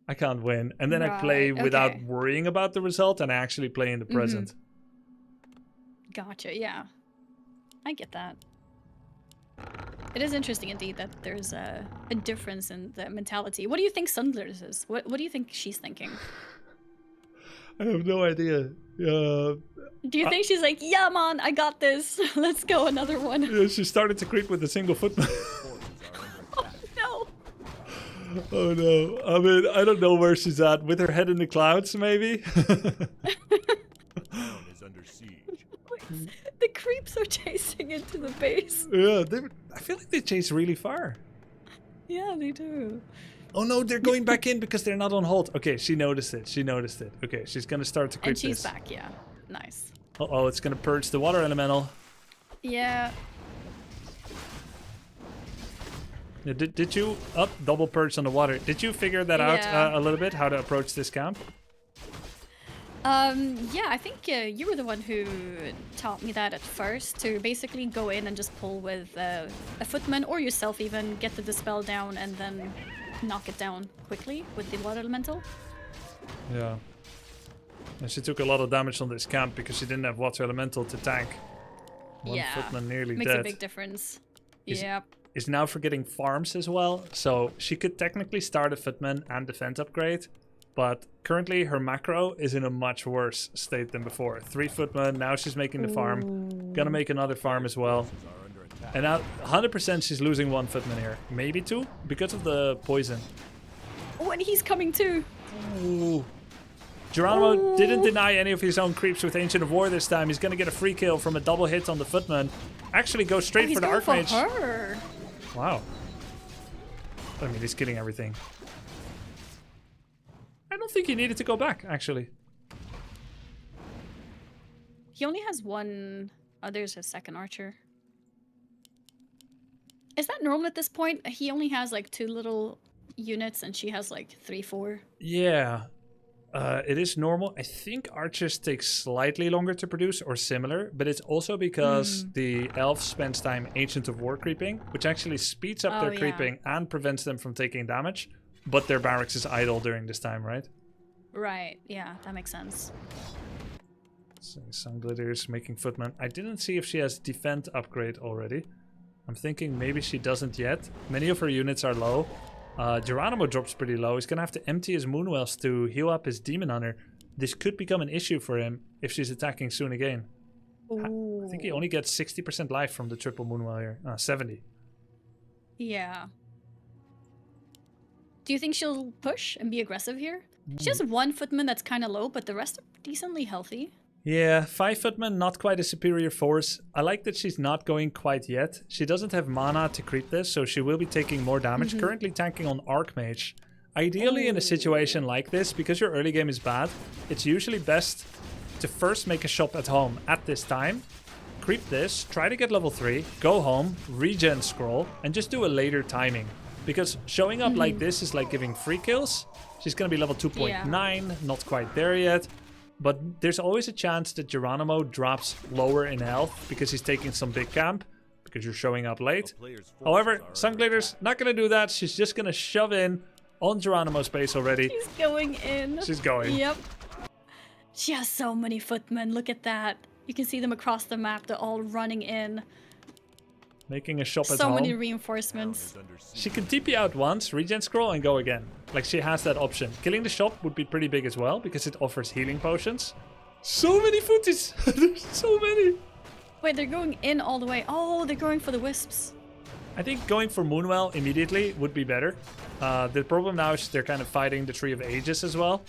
I can't win. And then I play without worrying about the result, and I actually play in the present. Gotcha, yeah. I get that. It is interesting indeed that there's a difference in the mentality. What do you think Sundler's is? What do you think she's thinking? I have no idea. Do you think she's like, yeah, man, I got this. Let's go, another one. Yeah, she started to creep with a single footman. Oh no. I mean, I don't know where she's at. With her head in the clouds, maybe? The creeps are chasing into the base. Yeah, I feel like they chase really far. Yeah, they do. Oh no, they're going back in because they're not on hold. Okay, she noticed it. Okay, she's gonna start to creep this. And she's back, yeah. Nice. Uh-oh, it's gonna purge the water elemental. Yeah. Did you double purge on the water? Did you figure that out a little bit, how to approach this camp? Yeah, I think you were the one who taught me that at first, to basically go in and just pull with a footman or yourself even, get the dispel down and then knock it down quickly with the water elemental. Yeah. And she took a lot of damage on this camp because she didn't have water elemental to tank. One footman nearly makes dead. A big difference. Yeah. Is now forgetting farms as well, so she could technically start a footman and defense upgrade, but currently her macro is in a much worse state than before. 3 footmen, now she's making the farm, gonna make another farm as well, and now 100% she's losing 1 footman here, maybe 2 because of the poison. Oh, and he's coming too. Ooh. Geronimo didn't deny any of his own creeps with Ancient of War this time. He's gonna get a free kill from a double hit on the footman. Actually go straight for the Archmage. For her. Wow. I mean, he's killing everything. I don't think he needed to go back, actually. He only has 1... Oh, there's his second archer. Is that normal at this point? He only has like 2 little units and she has like 3, 4. Yeah. It is normal. I think archers take slightly longer to produce or similar, but it's also because the elf spends time Ancient of War creeping, which actually speeds up their creeping and prevents them from taking damage, but their barracks is idle during this time, right? Right, yeah, that makes sense. So Sun Glitters making footman. I didn't see if she has defend upgrade already. I'm thinking maybe she doesn't yet. Many of her units are low. Geronimo drops pretty low. He's gonna have to empty his Moonwells to heal up his Demon Hunter. This could become an issue for him if she's attacking soon again. I think he only gets 60% life from the triple Moonwell here. 70. Yeah. Do you think she'll push and be aggressive here? She has 1 footman that's kind of low, but the rest are decently healthy. Yeah, 5 footmen, not quite a superior force. I like that she's not going quite yet. She doesn't have mana to creep this, so she will be taking more damage. Currently tanking on Archmage. Ideally, in a situation like this, because your early game is bad, it's usually best to first make a shop at home at this time. Creep this, try to get level 3, go home, regen scroll, and just do a later timing. Because showing up like this is like giving free kills. She's going to be level 2.9, not quite there yet. But there's always a chance that Geronimo drops lower in health because he's taking some big camp, because you're showing up late. However, Sun Glitter's not going to do that. She's just going to shove in on Geronimo's base already. She's going in. She's going. Yep. She has so many footmen. Look at that. You can see them across the map. They're all running in. Making a shop at So home. many reinforcements. She can TP out once, regen scroll, and go again. Like, she has that option. Killing the shop would be pretty big as well, because it offers healing potions. So many footies! There's so many! Wait, they're going in all the way. Oh, they're going for the wisps. I think going for Moonwell immediately would be better. The problem now is they're kind of fighting the Tree of Ages as well.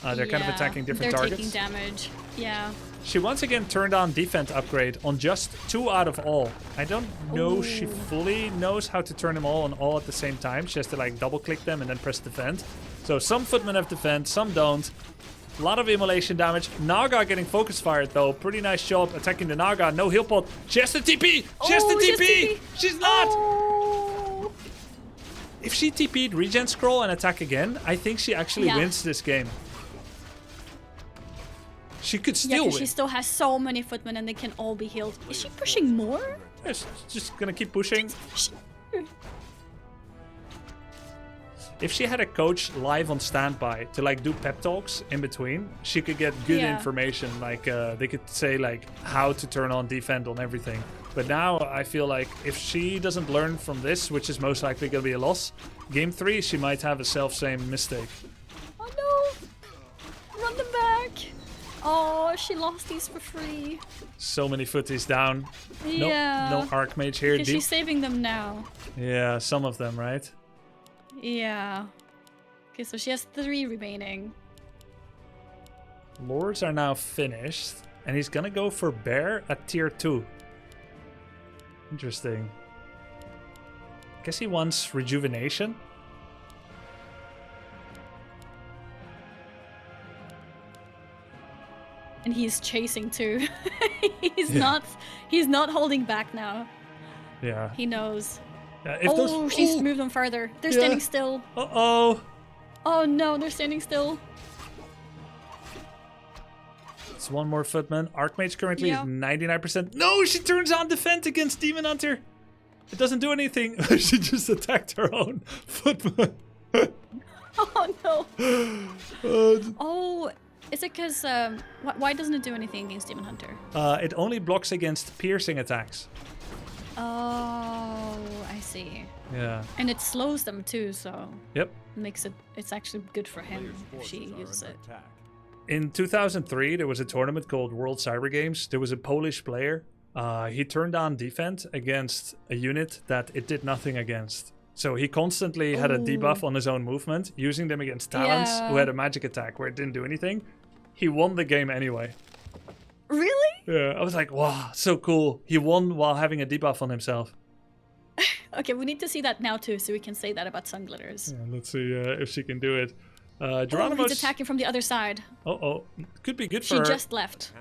They're kind of attacking different targets. They're taking damage. Yeah. She once again turned on defense upgrade on just 2 out of all. I don't know if she fully knows how to turn them all on all at the same time. She has to like double click them and then press defend. So some footmen have defend, some don't. A lot of immolation damage. Naga getting focus fired though. Pretty nice job attacking the Naga. No heal pot. She has the TP! She has the TP! She's not! Oh. If she TP'd regen scroll and attack again, I think she actually Yeah. wins this game. She could Yeah, still because win. she still has so many footmen and they can all be healed. Is she pushing more? Yes, just gonna keep pushing. If she had a coach live on standby to like do pep talks in between, she could get good Yeah. information. Like they could say like how to turn on defend on everything. But now I feel like if she doesn't learn from this, which is most likely gonna be a loss, game 3 she might have a self-same mistake. Oh no! Run them back! Oh, she lost these for free. So many footies down. No, Yeah. no Archmage here. Because she's saving them now. Yeah, some of them, right? Yeah. Okay, so she has 3 remaining. Lords are now finished, and he's gonna go for Bear at tier 2. Interesting. Guess he wants rejuvenation. And he's chasing too. He's not holding back now. Yeah. He knows. If Oh, she's moved them further. They're Yeah. standing still. Uh-oh. Oh no, they're standing still. It's one more footman. Archmage currently Yeah. is 99%. No, she turns on defense against Demon Hunter. It doesn't do anything. She just attacked her own footman. Oh no. Uh, Oh, is it because why doesn't it do anything against Demon Hunter? it only blocks against piercing attacks. Oh, I see. Yeah. And it slows them too, so Yep. it's actually good for him if she uses it. In 2003, there was a tournament called World Cyber Games. There was a Polish player. He turned on defense against a unit that it did nothing against. So he constantly had a debuff on his own movement, using them against Talons, Yeah. who had a magic attack where it didn't do anything. He won the game anyway. Really? Yeah, I was like, wow, so cool. He won while having a debuff on himself. Okay, we need to see that now too, so we can say that about Sun Glitters. Yeah, let's see if she can do it. Oh, Geronimo's... he's attacking from the other side. Oh, could be good for She her. just left.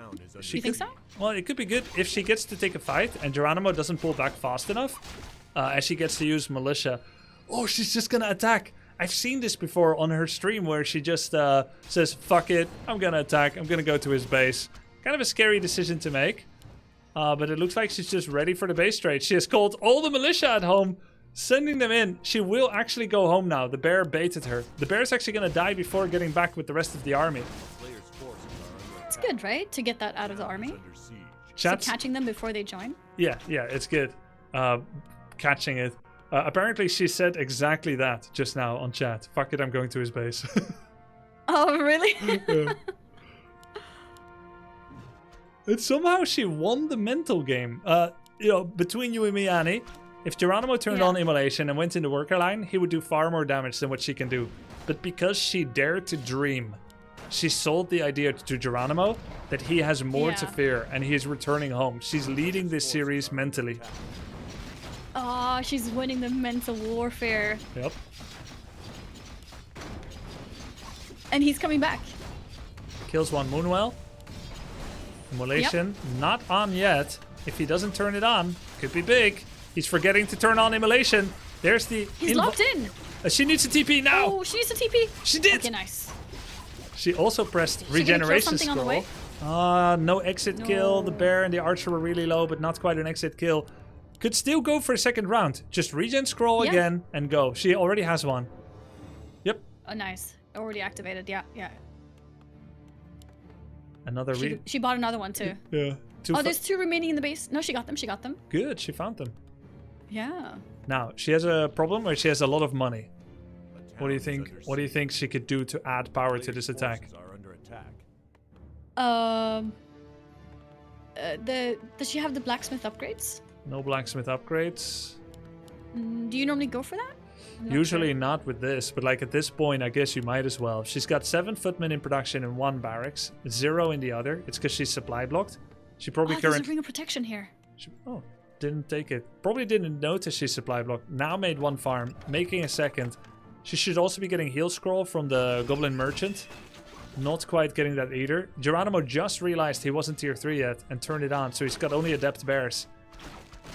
She You think could- so? Well, it could be good if she gets to take a fight and Geronimo doesn't pull back fast enough, as she gets to use Militia. Oh, she's just gonna attack. I've seen this before on her stream where she just says, fuck it, I'm gonna attack, I'm gonna go to his base. Kind of a scary decision to make, but it looks like she's just ready for the base trade. She has called all the Militia at home, sending them in. She will actually go home now. The bear baited her. The bear's actually gonna die before getting back with the rest of the army. It's good, right? To get that out of the army. So Chat's... catching them before they join. Yeah, it's good. Catching it. Apparently she said exactly that just now on chat. Fuck it, I'm going to his base. Oh, really? Yeah. And somehow she won the mental game. Between you and me, Annie, if Geronimo turned on Immolation and went in the worker line, he would do far more damage than what she can do. But because she dared to dream, she sold the idea to Geronimo that he has more to fear and he is returning home. She's leading this series mentally. Oh, she's winning the mental warfare. Yep. And he's coming back. Kills one Moonwell. Immolation not on yet. If he doesn't turn it on, could be big. He's forgetting to turn on Immolation. There's the... He's locked in. She needs a TP now. Oh, she needs a TP. She did. Okay, nice. She also pressed She gonna kill regeneration something on the scroll. way? No exit kill. The bear and the archer were really low, but not quite an exit kill. Could still go for a second round. Just regen scroll again and go. She already has one. Yep. Oh, nice. Already activated. Yeah. Another She bought another one too. Yeah. Oh, there's 2 remaining in the base. No, she got them. Good, she found them. Yeah. Now, she has a problem where she has a lot of money. What do you think? What do you think she could do to add power to this attack? Does she have the blacksmith upgrades? No blacksmith upgrades. Do you normally go for that? I'm not Usually sure. not with this, but like at this point, I guess you might as well. She's got 7 footmen in production in one barracks, 0 in the other. It's because she's supply blocked. She probably There's a ring of protection here. Oh, didn't take it. Probably didn't notice she's supply blocked. Now made 1 farm, making a second. She should also be getting heal scroll from the goblin merchant. Not quite getting that either. Geronimo just realized he wasn't tier 3 yet and turned it on, so he's got only adept bears.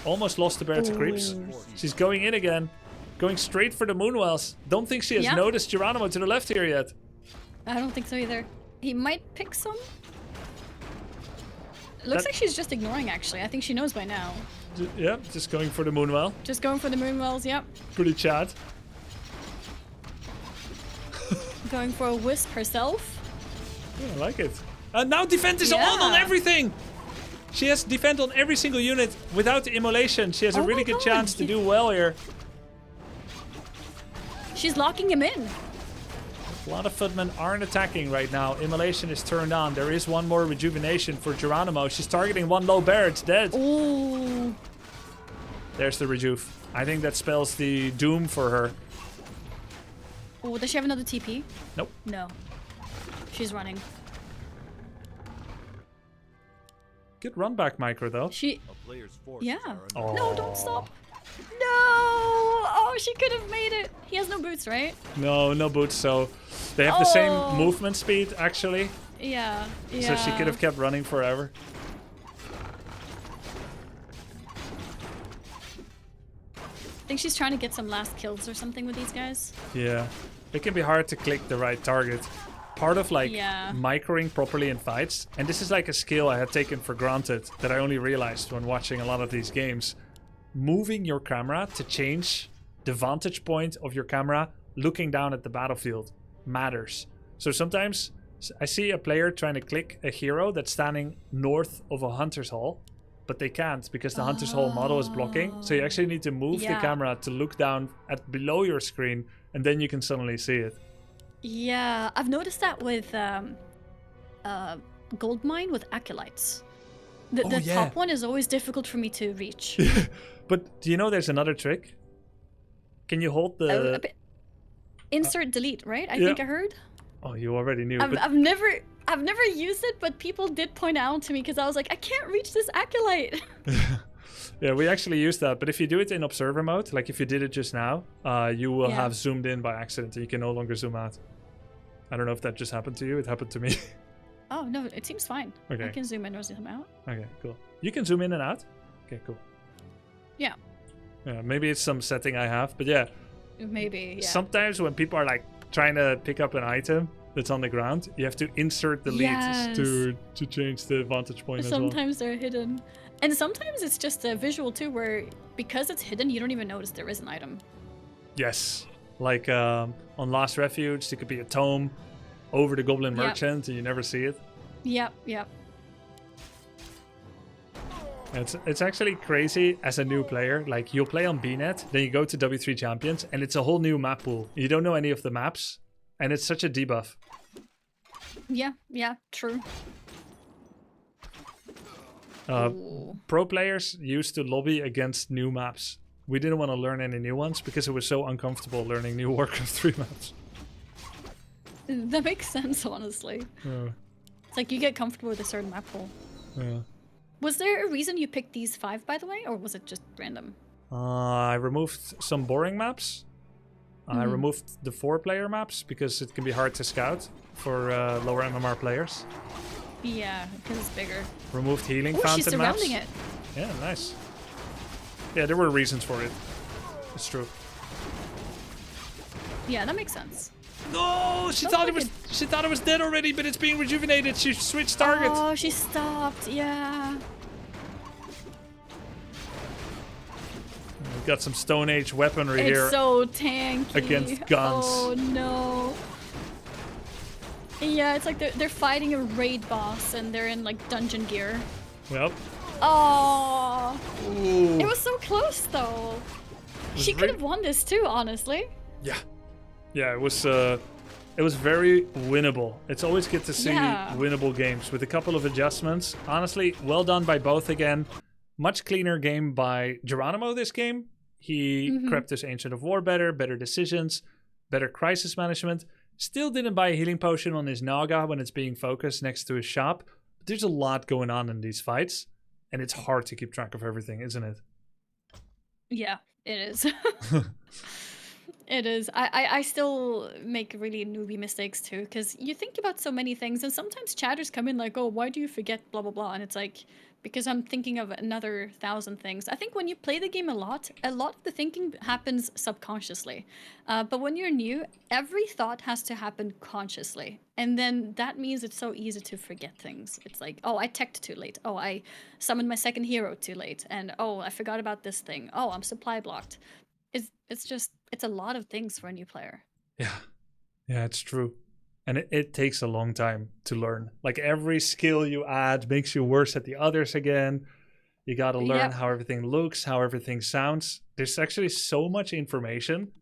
Almost lost the bear to creeps. She's going in again. Going straight for the moonwells. Don't think she has noticed Geronimo to the left here yet. I don't think so either. He might pick some. It looks like she's just ignoring, actually. I think she knows by now. Yeah, just going for the moonwell. Just going for the moonwells, yep. Pretty Chad. Going for a wisp herself. Yeah, I like it. And now defend is on everything! She has defend on every single unit without the immolation. She has a really good chance to do well here. She's locking him in. A lot of footmen aren't attacking right now. Immolation is turned on. There is one more rejuvenation for Geronimo. She's targeting one low bear. It's dead. Ooh. There's the rejuve. I think that spells the doom for her. Oh, does she have another TP? Nope. No. She's running. Good run back micro though. Yeah. Oh. No, don't stop. No! Oh, she could have made it. He has no boots, right? No, no boots, so they have the same movement speed, actually. Yeah, So she could have kept running forever. I think she's trying to get some last kills or something with these guys. Yeah. It can be hard to click the right target. Part of like microing properly in fights, and this is like a skill I had taken for granted that I only realized when watching a lot of these games. Moving your camera to change the vantage point of your camera looking down at the battlefield matters. So sometimes I see a player trying to click a hero that's standing north of a hunter's hall, but they can't because the hunter's hall model is blocking. So you actually need to move the camera to look down at below your screen, and then you can suddenly see it. Yeah, I've noticed that with Goldmine with Acolytes. The top one is always difficult for me to reach. But do you know there's another trick? Can you hold the... Insert delete, right? I think I heard. Oh, you already knew. I've never used it, but people did point out to me because I was like, I can't reach this Acolyte. Yeah, we actually use that. But if you do it in observer mode, like if you did it just now, you will have zoomed in by accident and you can no longer zoom out. I don't know if that just happened to you. It happened to me. Oh, no, it seems fine. Okay. I can zoom in or zoom out. Okay, cool. You can zoom in and out? Okay, cool. Yeah. Yeah, maybe it's some setting I have, but yeah. Maybe, yeah. Sometimes when people are like trying to pick up an item that's on the ground, you have to insert the leads to change the vantage point as well. Sometimes they're hidden. And sometimes it's just a visual too, where because it's hidden, you don't even notice there is an item. Yes. Like on Last Refuge, there could be a tome over the Goblin Merchant and you never see it. Yep. It's actually crazy as a new player. Like you'll play on BNet, then you go to W3 Champions, and it's a whole new map pool. You don't know any of the maps, and it's such a debuff. Yeah, true. Pro players used to lobby against new maps. We didn't want to learn any new ones because it was so uncomfortable learning new Warcraft 3 maps. That makes sense, honestly. It's like you get comfortable with a certain map pool. Yeah. Was there a reason you picked these 5, by the way, or was it just random? I removed some boring maps. I removed the 4-player maps because it can be hard to scout for lower MMR players. Yeah, because it's bigger. Removed healing fountain maps. She's surrounding it. Yeah, nice. Yeah, there were reasons for it. It's true. Yeah, that makes sense. No, she thought it was dead already, but it's being rejuvenated. She switched target. Oh, she stopped. Yeah. We've got some Stone Age weaponry here. It's so tanky. Against guns. Oh no. Yeah, it's like they're fighting a raid boss and they're in like dungeon gear. Well, Oh, Ooh. it was so close though. She could have won this too, honestly. Yeah. Yeah, it was very winnable. It's always good to see Yeah. winnable games with a couple of adjustments. Honestly, well done by both again. Much cleaner game by Geronimo this game. He crept his Ancient of War better decisions, better crisis management. Still didn't buy a healing potion on his Naga when it's being focused next to his shop. But there's a lot going on in these fights, and it's hard to keep track of everything, isn't it? Yeah, it is. It is. I still make really newbie mistakes too, because you think about so many things, and sometimes chatters come in like, oh, why do you forget blah, blah, blah? And it's like, because I'm thinking of another 1,000 things. I think when you play the game a lot of the thinking happens subconsciously. But when you're new, every thought has to happen consciously. And then that means it's so easy to forget things. It's like, oh, I teched too late. Oh, I summoned my second hero too late. And oh, I forgot about this thing. Oh, I'm supply blocked. It's a lot of things for a new player. Yeah, it's true. And it takes a long time to learn. Like every skill you add makes you worse at the others again. You got to learn how everything looks, how everything sounds. There's actually so much information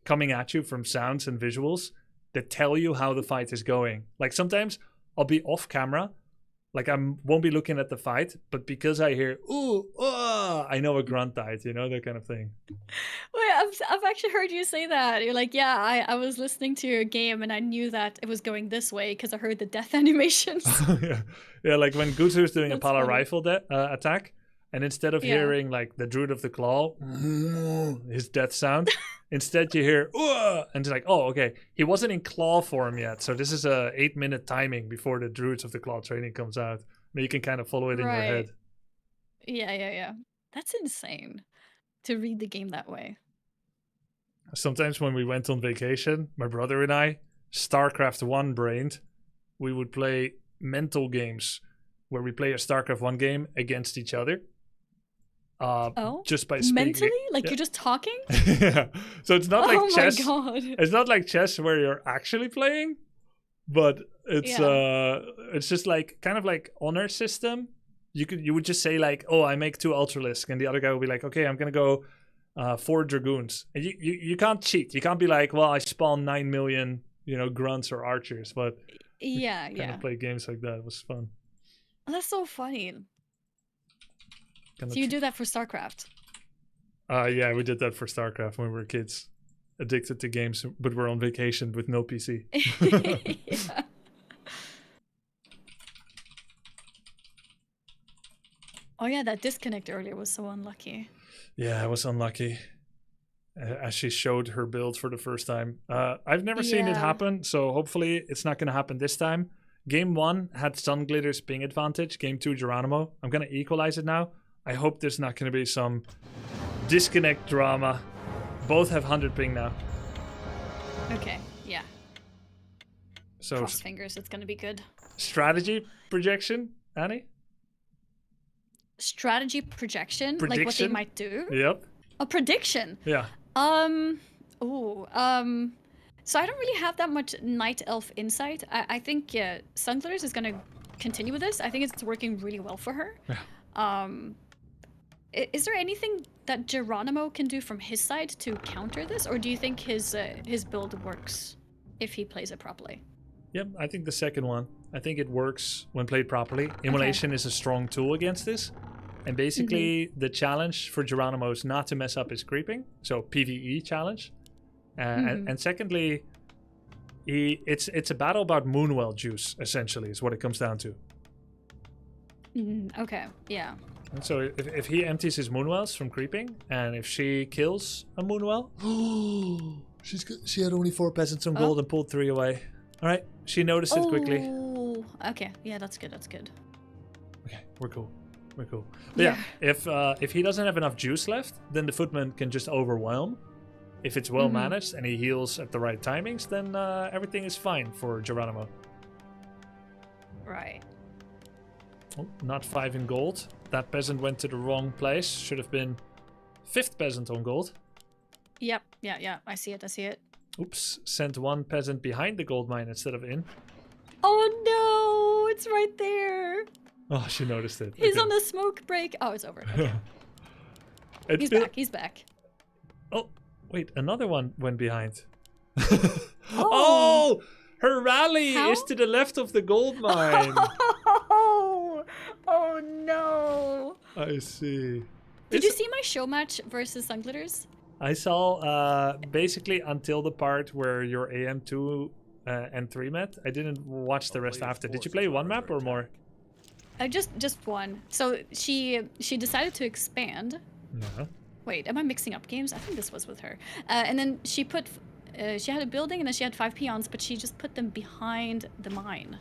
coming at you from sounds and visuals that tell you how the fight is going. Like sometimes I'll be off camera. Like I won't be looking at the fight, but because I hear, ooh, I know a grunt died, you know, that kind of thing. Wait, I've actually heard you say that. You're like, yeah, I was listening to your game and I knew that it was going this way because I heard the death animations. yeah, like when Guzu is doing a That's Pala funny. rifle attack, and instead of hearing like the Druid of the Claw, his death sound, instead you hear, and it's like, oh, okay, he wasn't in claw form yet, so this is a 8-minute timing before the Druids of the Claw training comes out. I mean, you can kind of follow it in your head. Yeah. That's insane to read the game that way. Sometimes when we went on vacation, my brother and I, StarCraft 1 brained, we would play mental games where we play a StarCraft 1 game against each other. Just by speaking. Mentally? Like you're just talking? Yeah. So it's not like chess. Oh my god. It's not like chess where you're actually playing, but it's just like kind of like honor system. You would just say like, oh, I make 2 Ultralisk, and the other guy will be like, okay, I'm gonna go 4 Dragoons. And you can't cheat. You can't be like, well, I spawn 9 million, grunts or archers. But kind of play games like that. It was fun. That's so funny. So you do that for StarCraft? Yeah, we did that for StarCraft when we were kids. Addicted to games, but we're on vacation with no PC. Yeah. Oh yeah, that disconnect earlier was so unlucky. Yeah, I was unlucky. As she showed her build for the first time. I've never seen it happen, so hopefully it's not going to happen this time. Game 1 had Sun Glitter's ping advantage. Game 2, Geronimo. I'm going to equalize it now. I hope there's not going to be some disconnect drama. Both have 100 ping now. Okay, yeah. So cross fingers, it's going to be good. Strategy projection, Annie? Strategy projection? Like what they might do? Yep. A prediction? Yeah. So I don't really have that much Night Elf insight. I think Sunglitters is going to continue with this. I think it's working really well for her. Yeah. Is there anything that Geronimo can do from his side to counter this, or do you think his build works if he plays it properly? Yep, I think the second one. I think it works when played properly. Immolation is a strong tool against this. And basically, the challenge for Geronimo is not to mess up his creeping. So PvE challenge. And secondly, it's a battle about Moonwell juice, essentially, is what it comes down to. Okay, yeah. And so if he empties his Moonwells from creeping, and if she kills a Moonwell, she had only 4 peasants on gold and pulled 3 away. All right, she noticed it quickly. Okay, yeah, that's good. Okay, we're cool. But yeah, if he doesn't have enough juice left, then the Footman can just overwhelm. If it's well managed and he heals at the right timings, then everything is fine for Geronimo. Right. Oh, not 5 in gold. That peasant went to the wrong place. Should have been 5th peasant on gold. Yep, yeah. I see it. Oops, sent 1 peasant behind the gold mine instead of in. Oh no, it's right there. Oh, she noticed it. He's Okay. on the smoke break. Oh, it's over. Okay. It He's feel- back. He's back. Oh, wait, another one went behind. Oh, her rally How? is to the left of the gold mine. Oh no. I see. Did you see my show match versus Sunglitters? I saw basically until the part where your AM2 and 3 met. I didn't watch the rest after. Did you play one map or more? Just one. So she decided to expand. No. Wait, am I mixing up games? I think this was with her. And then she put, she had a building and then she had 5 peons, but she just put them behind the mine.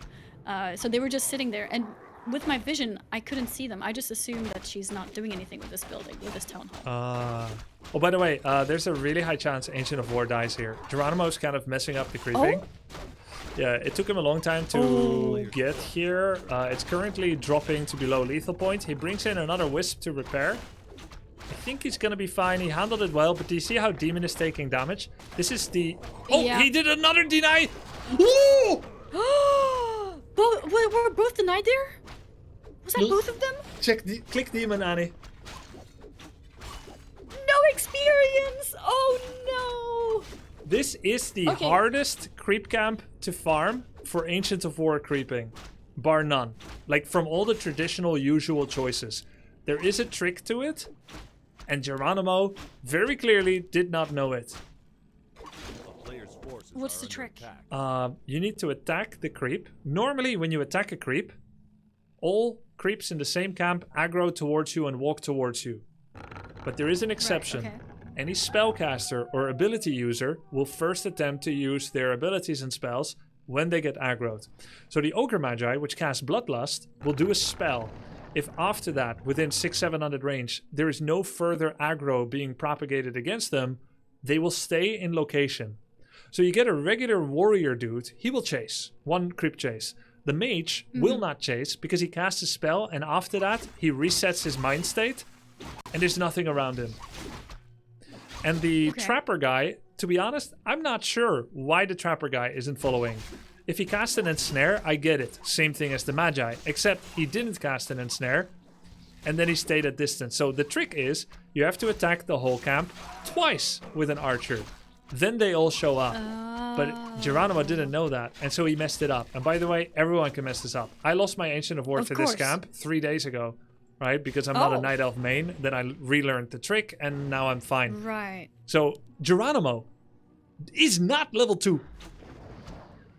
So they were just sitting there. And with my vision, I couldn't see them. I just assumed that she's not doing anything with this building, with this town hall. Oh, by the way, there's a really high chance Ancient of War dies here. Geronimo's kind of messing up the creeping. Oh? Yeah, it took him a long time to get here. It's currently dropping to below lethal point. He brings in another Wisp to repair. I think he's gonna be fine. He handled it well, but do you see how Demon is taking damage? This is the... Oh, Yeah. he did another deny! Ooh! Were both denied there? Was that both of them? Click Demon, Annie. No experience! Oh no! This is the Okay. hardest creep camp to farm for Ancient of War creeping. Bar none. Like, from all the traditional usual choices. There is a trick to it, and Geronimo very clearly did not know it. What's the trick? You need to attack the creep. Normally, when you attack a creep, all creeps in the same camp aggro towards you and walk towards you. But there is an exception. okay. Any spellcaster or ability user will first attempt to use their abilities and spells when they get aggroed. So the Ogre Magi, which casts Bloodlust, will do a spell. If after that, within 600-700 range, there is no further aggro being propagated against them, they will stay in location. So you get a regular warrior dude, he will chase. One creep chase. The mage will not chase because he casts a spell and after that he resets his mind state and there's nothing around him. And the trapper guy, to be honest, I'm not sure why the trapper guy isn't following. If he cast an ensnare, I get it. Same thing as the magi, except he didn't cast an ensnare and then he stayed at distance. So the trick is you have to attack the whole camp twice with an archer. Then they all show up. But Geronimo didn't know that, and so he messed it up. And by the way, everyone can mess this up. I lost my Ancient of War to this camp 3 days ago, right? Because I'm not a Night Elf main. Then I relearned the trick, and now I'm fine. Right. So Geronimo is not level 2.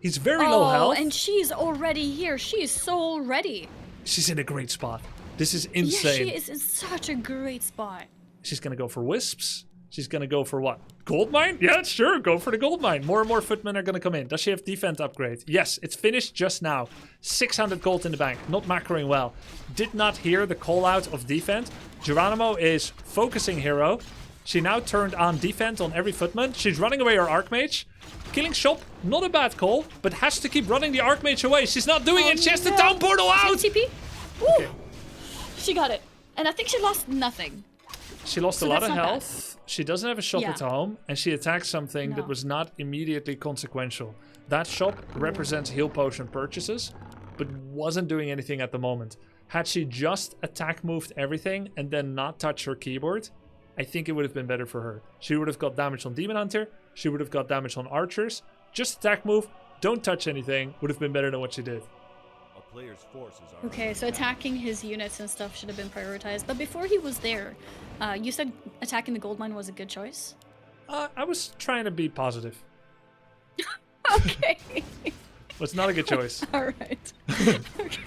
He's very low health. And she's already here. She is so ready. She's in a great spot. This is Yeah, insane. she is in such a great spot. She's gonna go for wisps. She's gonna go for what? Gold mine? Yeah, sure, go for the gold mine. More and more footmen are gonna come in. Does she have defense upgrade? Yes, it's finished just now. 600 gold in the bank. Not macroing well. Did not hear the call out of defense. Geronimo is focusing hero. She now turned on defense on every footman. She's running away her Archmage. Killing shop, not a bad call, but has to keep running the Archmage away. She's not doing it. She has the town portal out. TP? Woo! She got it. And I think she lost nothing. She lost So a lot that's of not bad. health. She doesn't have a shop at home, and she attacked something that No. was not immediately consequential. That shop represents heal potion purchases, but wasn't doing anything at the moment. Had she just attack moved everything and then not touch her keyboard, I think it would have been better for her. She would have got damage on Demon Hunter, she would have got damage on archers. Just attack move, don't touch anything, would have been better than what she did. Okay, so attacking his units and stuff should have been prioritized. But before he was there, you said attacking the gold mine was a good choice? I was trying to be positive. Okay. It's not a good choice. All right. Okay.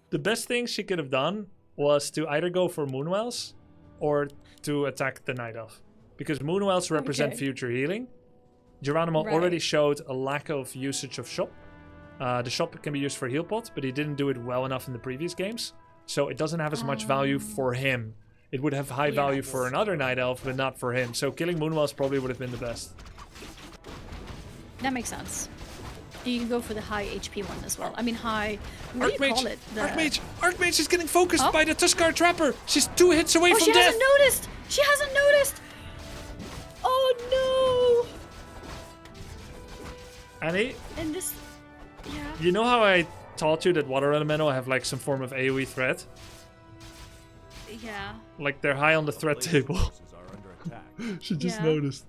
The best thing she could have done was to either go for Moonwells or to attack the Night Elf. Because Moonwells represent future healing. Geronimo already showed a lack of usage of shop. The shop can be used for heal pot, but he didn't do it well enough in the previous games. So it doesn't have as much value for him. It would have high value for another Night Elf, but not for him. So killing Moonwells probably would have been the best. That makes sense. You can go for the high HP one as well. I mean, high... What do you call it? Archmage is getting focused by the Tuskar Trapper! She's 2 hits away from she death! hasn't noticed! She hasn't noticed! Oh no! Annie, And this... Yeah. you know how I taught you that water elemental have like some form of AoE threat? Yeah. Like they're high on the threat table. Forces are under attack. She just Yeah. noticed.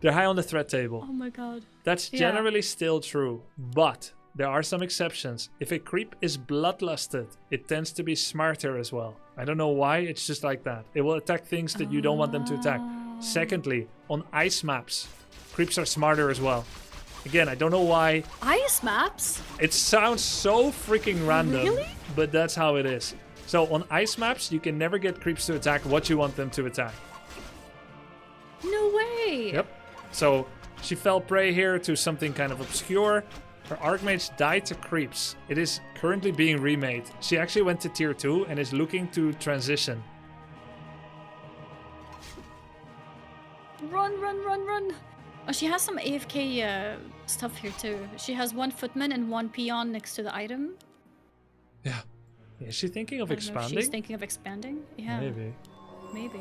They're high on the threat table. Oh my god. That's Yeah. generally still true, but there are some exceptions. If a creep is bloodlusted, it tends to be smarter as well. I don't know why, it's just like that. It will attack things that you don't want them to attack. Secondly, on ice maps, creeps are smarter as well. Again, I don't know why. Ice maps? It sounds so freaking random, Really? but that's how it is. So on ice maps, you can never get creeps to attack what you want them to attack. No way. Yep. So she fell prey here to something kind of obscure. Her Archmage died to creeps. It is currently being remade. She actually went to tier 2 and is looking to transition. Run, run, run, run. Oh, she has some AFK stuff here too. She has 1 footman and 1 peon next to the item. Yeah. Is she thinking of I don't know if expanding? she's thinking of expanding. Yeah. Maybe.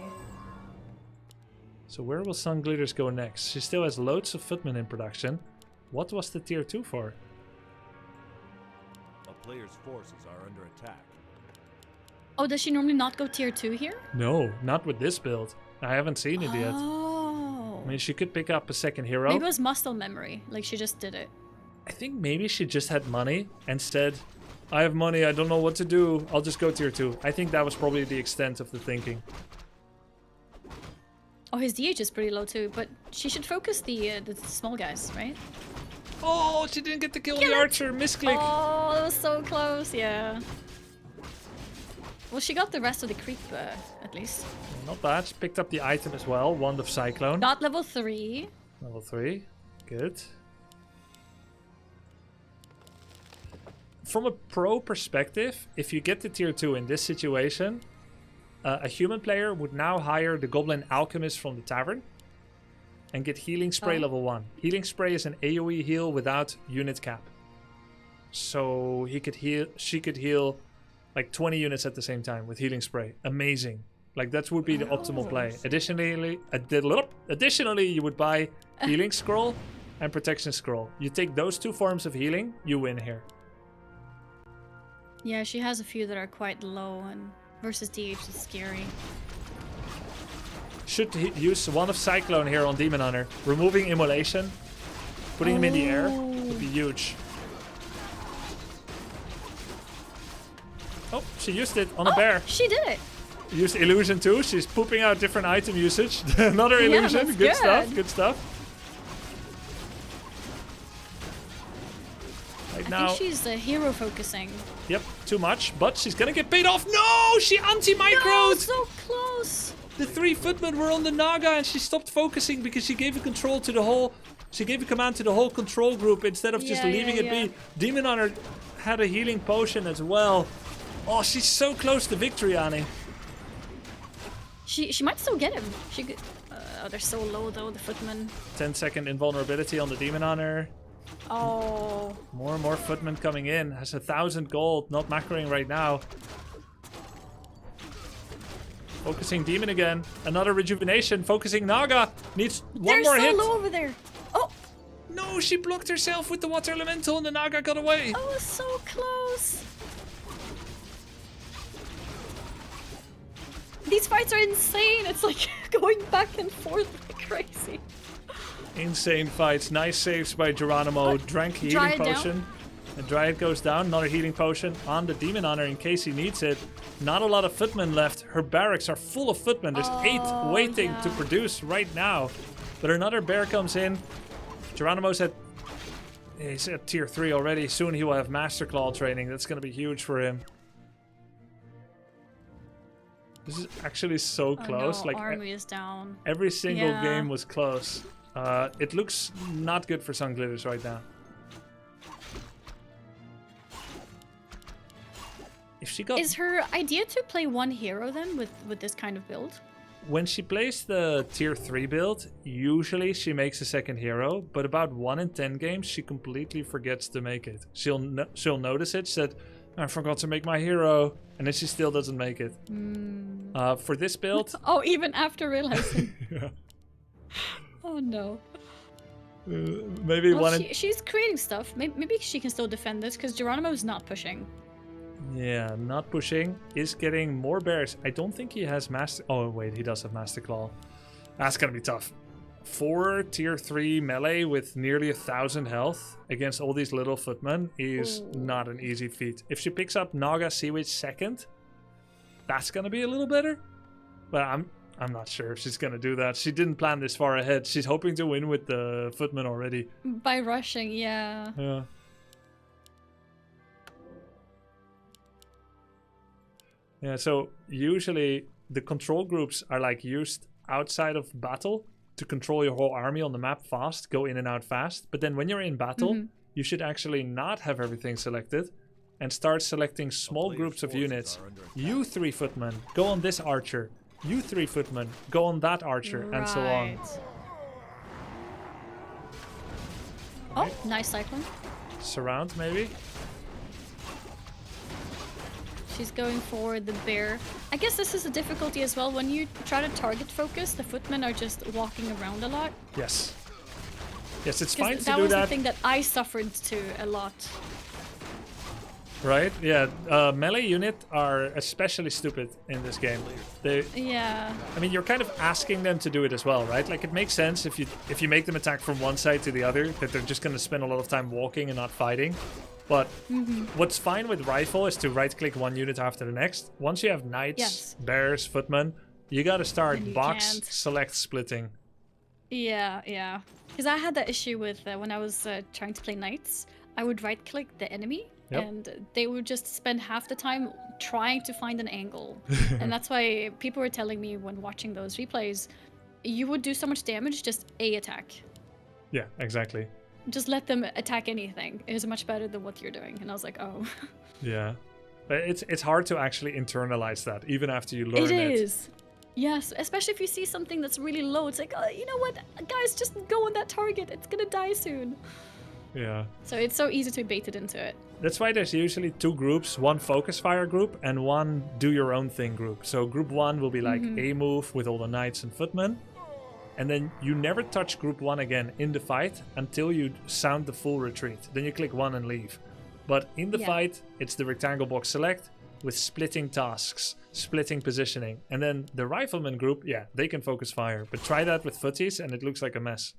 So where will Sun Glitters go next? She still has loads of footmen in production. What was the tier 2 for? A player's forces are under attack. Oh, does she normally not go tier 2 here? No, not with this build. I haven't seen it yet. Oh. I mean, she could pick up a second hero. Maybe it was muscle memory. Like she just did it. I think maybe she just had money and said, I have money, I don't know what to do, I'll just go tier 2. I think that was probably the extent of the thinking. Oh, his DH is pretty low too, but she should focus the small guys, right? Oh, she didn't get to kill Get the it! archer, misclick. Oh, that was so close, yeah. Well, she got the rest of the creep, at least. Not bad, she picked up the item as well, Wand of Cyclone. Got level 3. Level 3, good. From a pro perspective, if you get to tier 2 in this situation, a human player would now hire the Goblin Alchemist from the tavern and get Healing Spray level 1. Healing Spray is an AoE heal without unit cap. So she could heal like 20 units at the same time with Healing Spray. Amazing. Like that would be the optimal play. Additionally, you would buy Healing Scroll and Protection Scroll. You take those 2 forms of healing, you win here. Yeah, she has a few that are quite low, and versus DH is scary. Should use Wand of Cyclone here on Demon Hunter. Removing Immolation, putting him in the air would be huge. Oh, she used it on a bear. She did it. Used Illusion too. She's pooping out different item usage. Another Illusion. that's Good stuff. good. Good stuff. Right I now, think she's hero focusing. yep, too much, but she's gonna get paid off. No, she anti-microed. No, so close. The 3 footmen were on the Naga and she stopped focusing because she gave a control to the whole... She gave a command to the whole control group instead of just leaving it be. Demon Hunter had a healing potion as well. Oh, she's so close to victory, Annie. She might still get him. She could, oh, they're so low though, the footmen. 10-second invulnerability on the Demon Hunter. Oh. More and more footmen coming in. Has 1,000 gold. Not macroing right now. Focusing Demon again. Another rejuvenation. Focusing Naga. Needs one more They're hit. so low over there. Oh. No, she blocked herself with the water elemental and the Naga got away. Oh, so close. These fights are insane. It's like going back and forth like crazy. Insane fights. Nice saves by Geronimo. Drank healing Dryad down. potion. The Dryad goes down. Another healing potion on the Demon Hunter in case he needs it. Not a lot of footmen left. Her barracks are full of footmen. There's 8 waiting to produce right now. But another bear comes in. Geronimo's he's at tier 3 already. Soon he will have Master Claw training. That's going to be huge for him. This is actually so close. No, like army is down. every single Yeah. game was close. It looks not good for Sun Glitters right now. If she got Is her idea to play 1 hero then with this kind of build? when she plays the tier 3 build, usually she makes a second hero, but about 1 in 10 games she completely forgets to make it. She'll notice it. She said, I forgot to make my hero, and then she still doesn't make it. For this build, Oh, even after realizing. yeah. Oh no. Maybe Well, one. she's creating stuff. Maybe she can still defend this because Geronimo's not pushing. Yeah, not pushing. Is getting more bears. I don't think he has master. Oh wait, he does have master claw. That's gonna be tough. 4 tier 3 melee with nearly 1,000 health against all these little footmen is not an easy feat. If she picks up Naga Seaweed second, that's gonna be a little better. But I'm not sure if she's gonna do that. She didn't plan this far ahead. She's hoping to win with the footmen already. By rushing, yeah. Yeah. Yeah, so usually the control groups are like used outside of battle to control your whole army on the map fast, go in and out fast. But then when you're in battle, you should actually not have everything selected and start selecting small groups of units. You 3 footmen, go on this archer. You 3 footmen, go on that archer, and so on. Oh, nice cyclone. Surround, maybe? She's going for the bear. I guess this is a difficulty as well. When you try to target focus, the footmen are just walking around a lot. Yes. Yes, it's fine to that do was that. the thing that I suffered to a lot. Right? Yeah, melee unit are especially stupid in this game. Yeah. I mean, you're kind of asking them to do it as well, right? Like, it makes sense if you make them attack from one side to the other, that they're just going to spend a lot of time walking and not fighting. But what's fine with rifle is to right-click one unit after the next. Once you have knights, bears, footmen, you got to start box, select, splitting. Yeah, yeah. Because I had that issue with when I was trying to play knights. I would right-click the enemy, and they would just spend half the time trying to find an angle. And that's why people were telling me when watching those replays, you would do so much damage, just A attack. Yeah, exactly. Just let them attack anything. It is much better than what you're doing. And I was like, oh. Yeah. But it's hard to actually internalize that, even after you learn it. It is. Yes, especially if you see something that's really low. It's like, oh, you know what? Guys, just go on that target. It's gonna die soon. Yeah. So it's so easy to be baited into it. That's why there's usually 2 groups, one focus fire group and one do your own thing group. So group 1 will be like A move with all the knights and footmen. And then you never touch group 1 again in the fight until you sound the full retreat. Then you click 1 and leave. But in the fight, it's the rectangle box select with splitting tasks, splitting positioning. And then the rifleman group, yeah, they can focus fire. But try that with footies and it looks like a mess.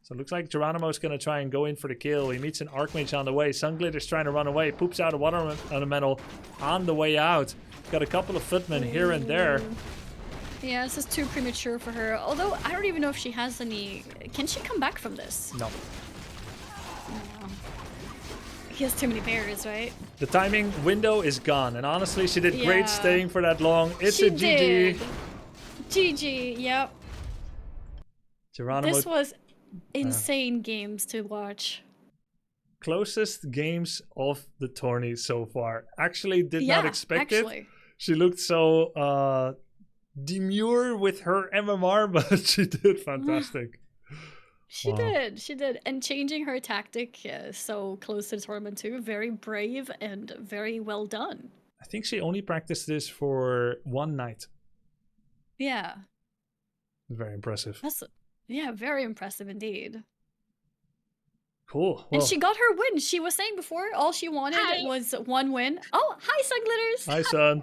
So it looks like Geronimo's going to try and go in for the kill. He meets an Archmage on the way. Sunglitter's trying to run away. Poops out a water elemental on the way out. Got a couple of footmen here and there. Yeah, this is too premature for her. Although, I don't even know if she has any... Can she come back from this? No. He has too many bears, right? The timing window is gone. And honestly, she did great staying for that long. It's a GG. Did. GG, yep. Geronimo... This was insane games to watch. Closest games of the tourney so far. Actually did not expect it. She looked so... demure with her MMR, but she did fantastic. She did. And changing her tactic so close to the tournament too, very brave and very well done. I think she only practiced this for one night. Yeah. Very impressive. Yeah, very impressive indeed. Cool. And she got her win. She was saying before all she wanted was one win. Oh, hi, Sunglitters. Hi, Sun.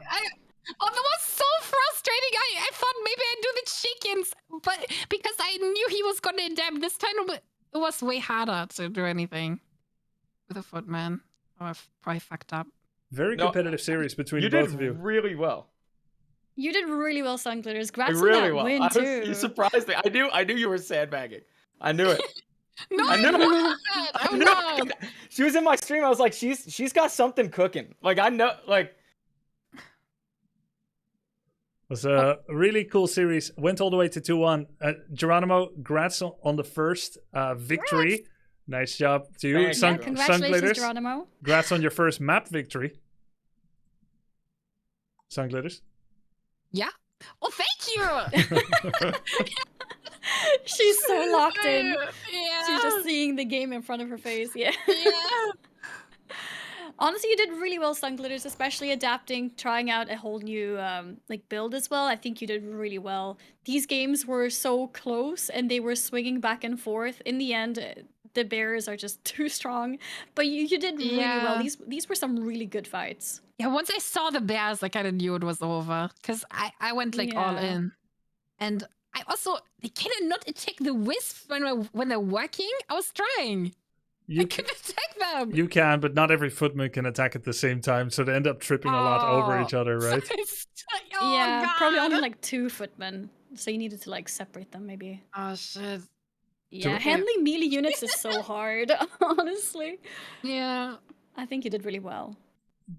Oh, that was so frustrating. I thought maybe I'd do the chickens, but because I knew he was gonna adapt this time, it was way harder to do anything with a footman. Oh, I've probably fucked up. Very competitive series between both of you. You did really well. You did really well, Sunglitters. Congrats on that win, too. You surprised me. I knew you were sandbagging. I knew it. No, I knew it. She was in my stream. I was like, she's got something cooking. Like, I know, like... It was a really cool series. Went all the way to 2-1. Geronimo, congrats on the first victory. Congrats. Nice job to you. Congratulations, Geronimo. Congrats on your first map victory. Sunglitters. Yeah. Oh, thank you. She's so locked in. Yeah. She's just seeing the game in front of her face. Yeah. Honestly, you did really well, Sunglitters, especially adapting, trying out a whole new like build as well. I think you did really well. These games were so close, and they were swinging back and forth. In the end, the bears are just too strong. But you did really well. Yeah. These were some really good fights. Yeah, once I saw the bears, I kind of knew it was over. Because I went like all Yeah. in. And I also, can I not attack the wisps when they're working? I was trying. I couldn't attack them. You can, but not every footman can attack at the same time, so they end up tripping a lot over each other, right? Oh, Yeah, probably God. only like 2 footmen. So you needed to like separate them maybe. Oh, shit. Yeah, handling melee units is so hard, honestly. Yeah. I think you did really well.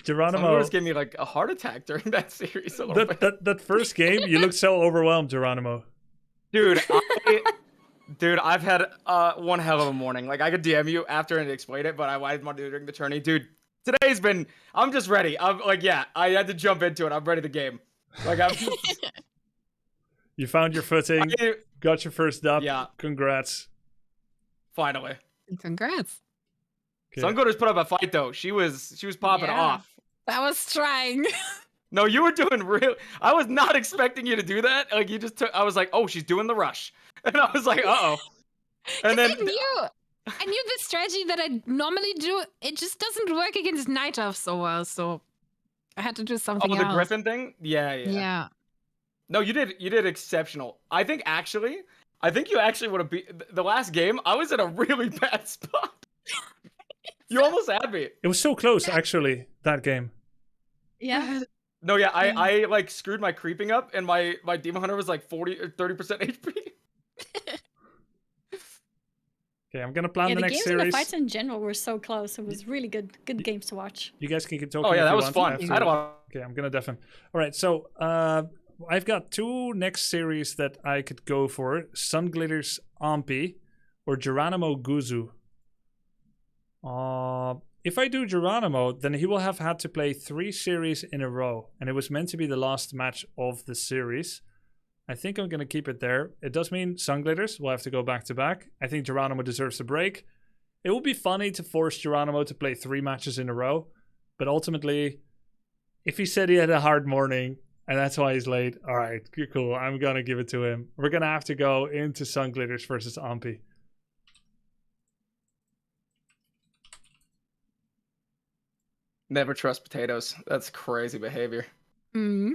Geronimo, Sunglitters gave me like a heart attack during that series a little bit. that first game, you looked so overwhelmed, Geronimo. Dude, I've had one hell of a morning. Like, I could DM you after and explain it, but I didn't want to do it during the tourney. Dude, today's been... I'm just ready. I'm like, yeah, I had to jump into it. I'm ready to game. Like, I'm just... You found your footing, got your first dub. Yeah. Congrats. Finally. Congrats. Sunglitters put up a fight, though. She was popping Yeah. off. I was trying. No, you were doing real... I was not expecting you to do that. Like, you just took... I was like, oh, she's doing the rush. And I was like, uh-oh. And then... I knew the strategy that I normally do. It just doesn't work against night elves so well, so I had to do something Oh, the else. Griffin thing? Yeah. Yeah. No, you did exceptional. I think you actually would have beat the last game. I was in a really bad spot. You almost had me. It was so close, actually, that game. Yeah. No, yeah, I like screwed my creeping up, and my Demon Hunter was like 40 or 30% HP. Okay, I'm gonna plan Yeah, the the next games and the series. fights in general were so close. It was really good games to watch. You guys can keep talking. Oh yeah, if that you was want fun. after- I don't want. Okay, I'm gonna deafen. All right, so I've got 2 next series that I could go for: Sunglitters Ampi or Geronimo Guzu. If I do Geronimo, then he will have had to play 3 series in a row, and it was meant to be the last match of the series. I think I'm gonna keep it there. It does mean Sunglitters will have to go back to back. I think Geronimo deserves a break. It would be funny to force Geronimo to play 3 matches in a row, but ultimately, if he said he had a hard morning and that's why he's late, all right, cool. I'm gonna give it to him. We're gonna have to go into Sunglitters versus Ampi. Never trust potatoes. That's crazy behavior. Mm.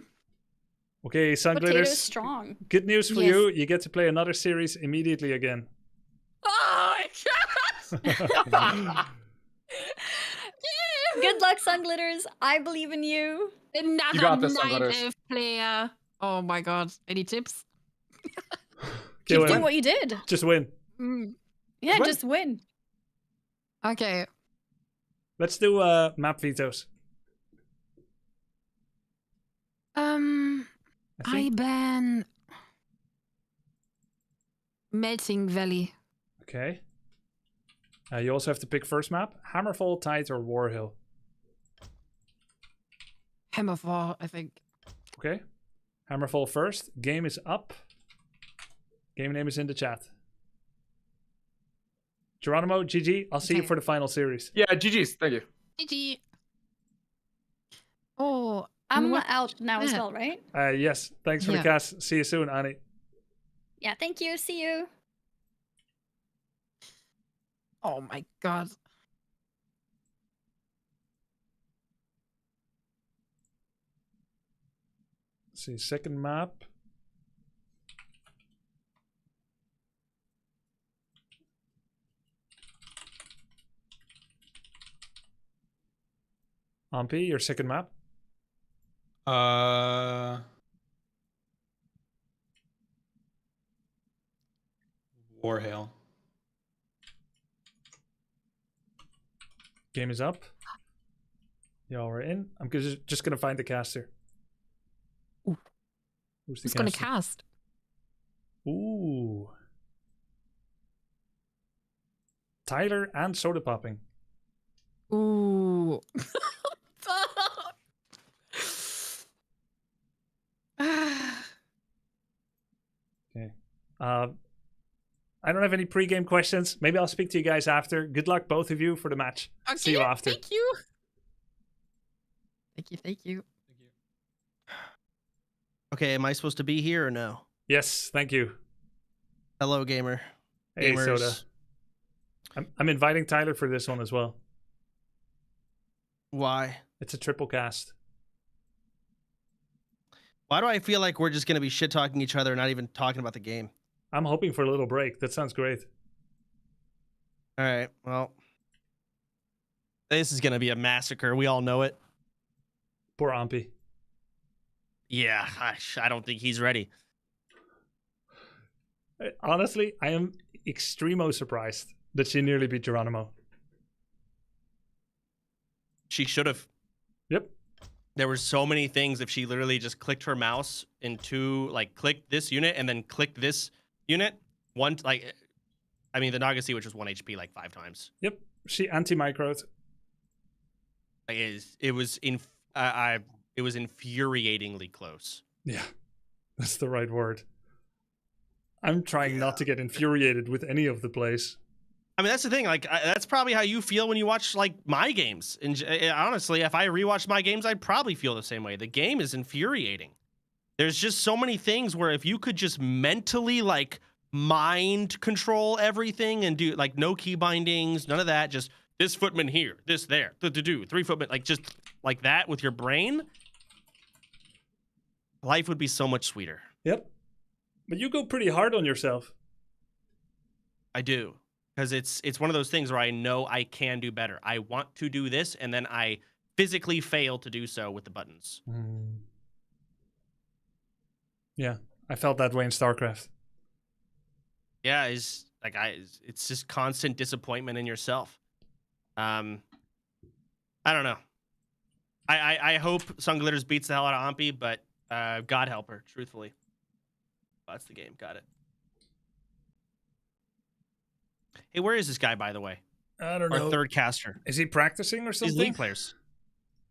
Okay, Potato's Sunglitters. strong. Good news for Yes. you. You get to play another series immediately again. Oh my god! Good luck, Sunglitters. I believe in you. Another You got this, night Sunglitters. elf player. Oh my god. Any tips? Okay, Keep well, doing what you did. just win. Mm. Yeah, Win. just win. Okay. Let's do map vetoes. I think- ban Melting Valley. Okay. You also have to pick first map: Hammerfall, Tide, or Warhill. Hammerfall, I think. Okay. Hammerfall first. Game is up. Game name is in the chat. Geronimo, GG. I'll see you Okay. for the final series. Yeah, GG's. Thank you. GG. Oh, I'm what- out now as Yeah. well, right? Yes. Thanks for the Yeah. cast. See you soon, Annie. Yeah, thank you. See you. Oh my god. Let's see, second map. Ampi, your second map. Warhail. Game is up. Y'all are in. I'm just gonna find the caster. Ooh. Who's the Who's gonna caster? cast? Ooh. Tyler and Soda Popping. Ooh. Okay. I don't have any pre-game questions. Maybe I'll speak to you guys after. Good luck, both of you, for the match. See you Okay, after. Thank you. Thank you. Okay, am I supposed to be here or no? Yes, thank you. Hello, gamer. Hey, Gamers. Soda. I'm inviting Tyler for this one as well. Why? It's a triple cast. Why do I feel like we're just gonna be shit talking each other and not even talking about the game? I'm hoping for a little break. That sounds great. All right, well, this is gonna be a massacre. We all know it. Poor Ampy. Yeah, I don't think he's ready. Honestly, I am extremo surprised that she nearly beat Geronimo. She should have. Yep. There were so many things if she literally just clicked her mouse into, like, clicked this unit and then clicked this unit. The Nagasi, which was 1 HP like 5 times. Yep. She anti-microed. Like, it was infuriatingly close. Yeah, that's the right word. I'm trying not to get infuriated with any of the plays. I mean, that's the thing. Like, that's probably how you feel when you watch, like, my games. And honestly, if I rewatched my games, I'd probably feel the same way. The game is infuriating. There's just so many things where if you could just mentally, like, mind control everything and do, like, no key bindings, none of that, just this footman here, this there, 3 footman, like, just like that with your brain, life would be so much sweeter. Yep. But you go pretty hard on yourself. I do. Because it's one of those things where I know I can do better. I want to do this, and then I physically fail to do so with the buttons. Yeah, I felt that way in StarCraft. Yeah, it's just constant disappointment in yourself. I don't know. I hope Sunglitters beats the hell out of Ampy, but God help her, truthfully. Oh, that's the game. Got it. Hey, where is this guy, by the way? I don't know. Our third caster. Is he practicing or something? These League players.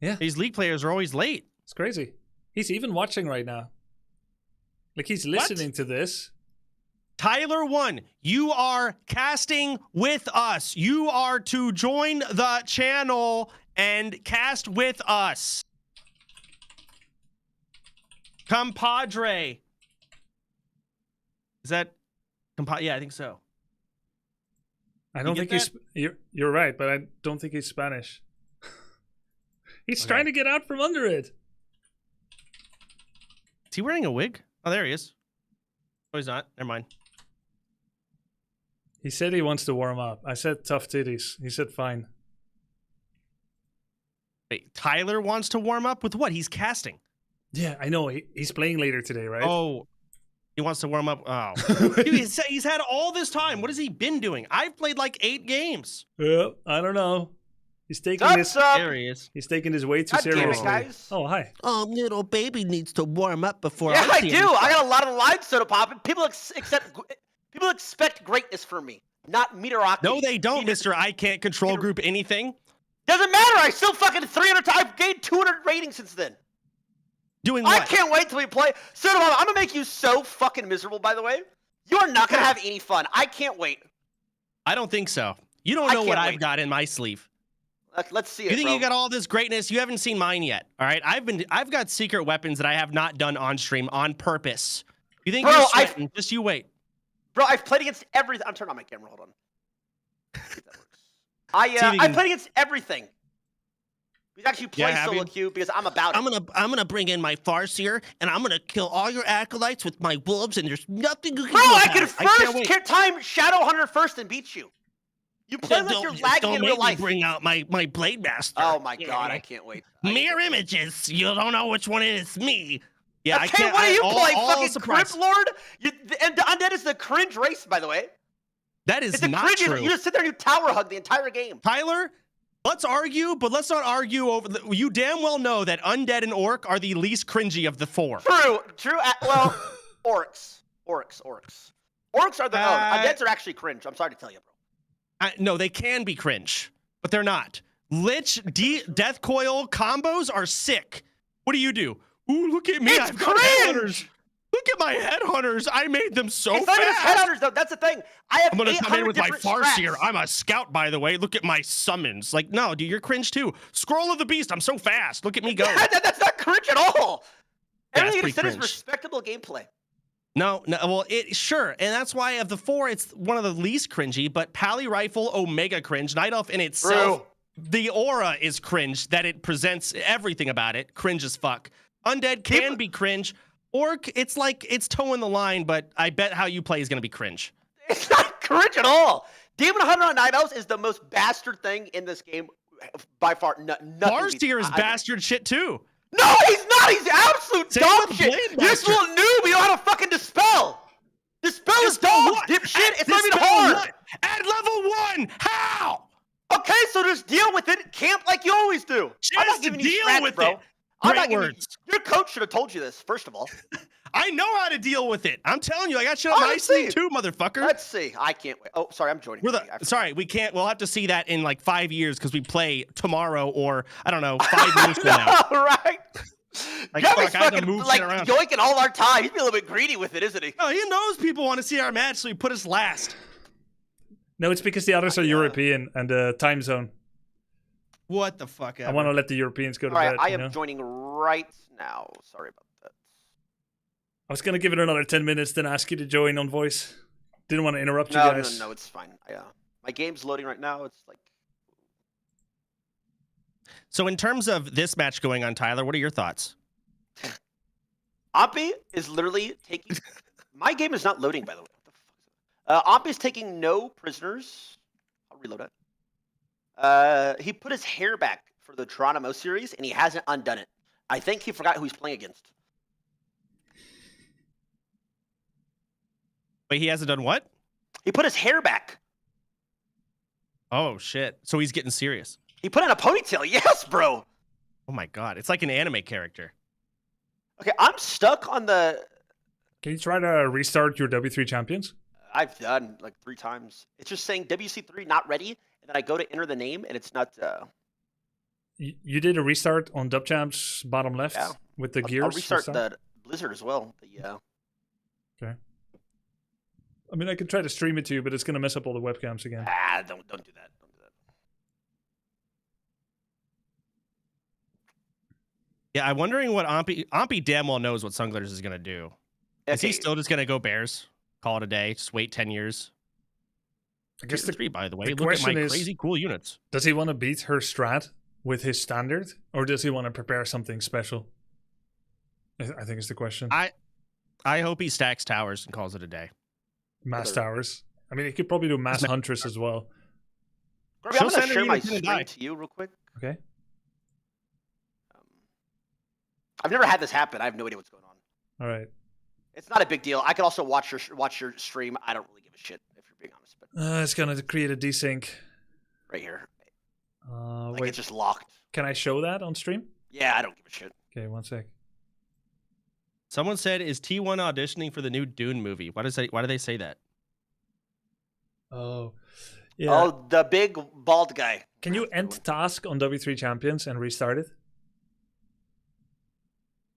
Yeah. These League players are always late. It's crazy. He's even watching right now. Like, he's listening to this. Tyler 1, you are casting with us. You are to join the channel and cast with us. Compadre. Is that... Yeah, I think so. I don't think he's... You're right, but I don't think he's Spanish. He's trying to get out from under it. Is he wearing a wig? Oh, there he is. Oh, he's not. Never mind. He said he wants to warm up. I said tough titties. He said fine. Wait, Tyler wants to warm up with what? He's casting. Yeah, I know. He's playing later today, right? Oh, he wants to warm up. Oh, dude, he's had all this time. What has he been doing? I've played like 8 games. Yeah, I don't know. He's taking this. There he is. He's taking this way too God damn it, seriously. guys. Oh, hi. Oh, little baby needs to warm up before Yeah, I see do. him. I got a lot of lines soda popping. People expect greatness from me, not mediocrity. No, they don't, Mr. I can't control group anything. Doesn't matter. I still fucking 300 times. I've gained 200 ratings since then. Doing I what? can't wait till we play. Soda Mama, I'm gonna make you so fucking miserable. By the way, you are not gonna have any fun. I can't wait. I don't think so. You don't know what I've got in my sleeve. Let's see it. You think bro. you got all this greatness? You haven't seen mine yet. All right, I've got secret weapons that I have not done on stream on purpose. You think you're sweating? Just you wait. Bro, I've played against everything. I'm turning on my camera. Hold on. See if that works. I played against everything. We actually play solo queue because I'm about it. I'm gonna bring in my Farseer and I'm gonna kill all your acolytes with my wolves, and there's nothing you can Bro, do I about can it. first time Shadow Hunter first and beat you. You play like you're lagging in real life. Don't bring out my Blade Master. Oh my god, I can't wait. Mirror images. You don't know which one is me. Yeah, I can't. What are you playing? Fucking Crypt Lord? And Undead is the cringe race, by the way. That is not cringe. true. You just sit there and you tower hug the entire game. Tyler, let's argue, but let's not argue over. You damn well know that Undead and Orc are the least cringy of the 4. True. Well, orcs. Orcs are the. Undeads are actually cringe. I'm sorry to tell you, bro. No, they can be cringe, but they're not. Lich Death Coil combos are sick. What do? Ooh, look at me. It's cringe. Look at my headhunters. I made them so It's not even fast. headhunters though. That's the thing. I have I'm gonna come in 800 with my different Farseer. strats. I'm a scout, by the way. Look at my summons. Like, no, dude, you're cringe too. Scroll of the Beast. I'm so fast. Look at me go. That's not cringe at all. Yeah, Everything you it's said pretty is cringe. respectable gameplay. No, well, sure, and that's why of the 4, it's one of the least cringy. But Pally Rifle, Omega cringe. Night Elf in itself, the aura is cringe. That it presents everything about it, cringe as fuck. Undead can be cringe. Orc, it's like it's toeing the line, but I bet how you play is gonna be cringe. It's not cringe at all. Demon Hunter on Night Elves is the most bastard thing in this game by far. Farseer is bastard shit too. No, he's not. He's absolute Same dog with shit. Blade You're this Master. little noob. You know how to fucking dispel. Dispel is dog, dipshit. It's not even hard. At level 1, how? Okay, so just deal with it. Camp like you always do. I'm not Just giving you deal strats, with bro. it. I'm Great not giving words. Your coach should have told you this, first of all. I know how to deal with it. I'm telling you, I got shit on Oh, my let's see. sleeve too, motherfucker. Let's see. I can't wait. Oh, sorry, I'm joining. Sorry, we can't. We'll have to see that in like 5 years because we play tomorrow or I don't know 5 years from now. Right? Like, Grubby's fuck, I had to fucking move like shit around. yoinking all our time. He's being a little bit greedy with it, isn't he? Oh, he knows people want to see our match, so he put us last. No, it's because the others are European and the time zone. What the fuck? I want to let the Europeans go to All right, bed. I you am know? joining right now. Sorry about that. I was gonna give it another 10 minutes, then ask you to join on voice. Didn't want to interrupt you No, guys. no, it's fine. My game's loading right now. It's like So in terms of this match going on, Tyler, what are your thoughts? Ompy is literally taking. My game is not loading, by the way. What the fuck is that? Ompy is taking no prisoners. I'll reload it. He put his hair back for the Geronimo series, and he hasn't undone it. I think he forgot who he's playing against. Wait, he hasn't done what? He put his hair back. Oh shit! So he's getting serious. He put in a ponytail. Yes, bro. Oh my god, it's like an anime character. Okay, I'm stuck on the. Can you try to restart your W3 champions? I've done like 3 times. It's just saying WC3 not ready, and then I go to enter the name, and it's not. You did a restart on Dub Champs bottom left with the gears. I'll restart this time? the Blizzard as well. Yeah. Okay. I mean, I could try to stream it to you, but it's gonna mess up all the webcams again. Ah, don't do that. Don't do that. Yeah, I'm wondering what Ompy damn well knows what Sunglitters is gonna do. Is he still just gonna go Bears? Call it a day? Just wait 10 years? I guess Tier 3, by the way. the Look at question my is, crazy cool units. Does he want to beat her strat with his standard, or does he want to prepare something special? I think is the question. I hope he stacks towers and calls it a day. Mass towers. I mean, he could probably do mass huntress as well. Grubby, I'm gonna share my screen to you real quick. Okay. I've never had this happen. I have no idea what's going on. All right. It's not a big deal. I can also watch your stream. I don't really give a shit if you're being honest. But It's gonna create a desync. right here, Wait. it's just locked. Can I show that on stream? Yeah, I don't give a shit. Okay, 1 sec. Someone said, "Is T1 auditioning for the new Dune movie?" Why do they say that? Oh. Yeah. Oh, the big bald guy. Can you end task on W3 champions and restart it?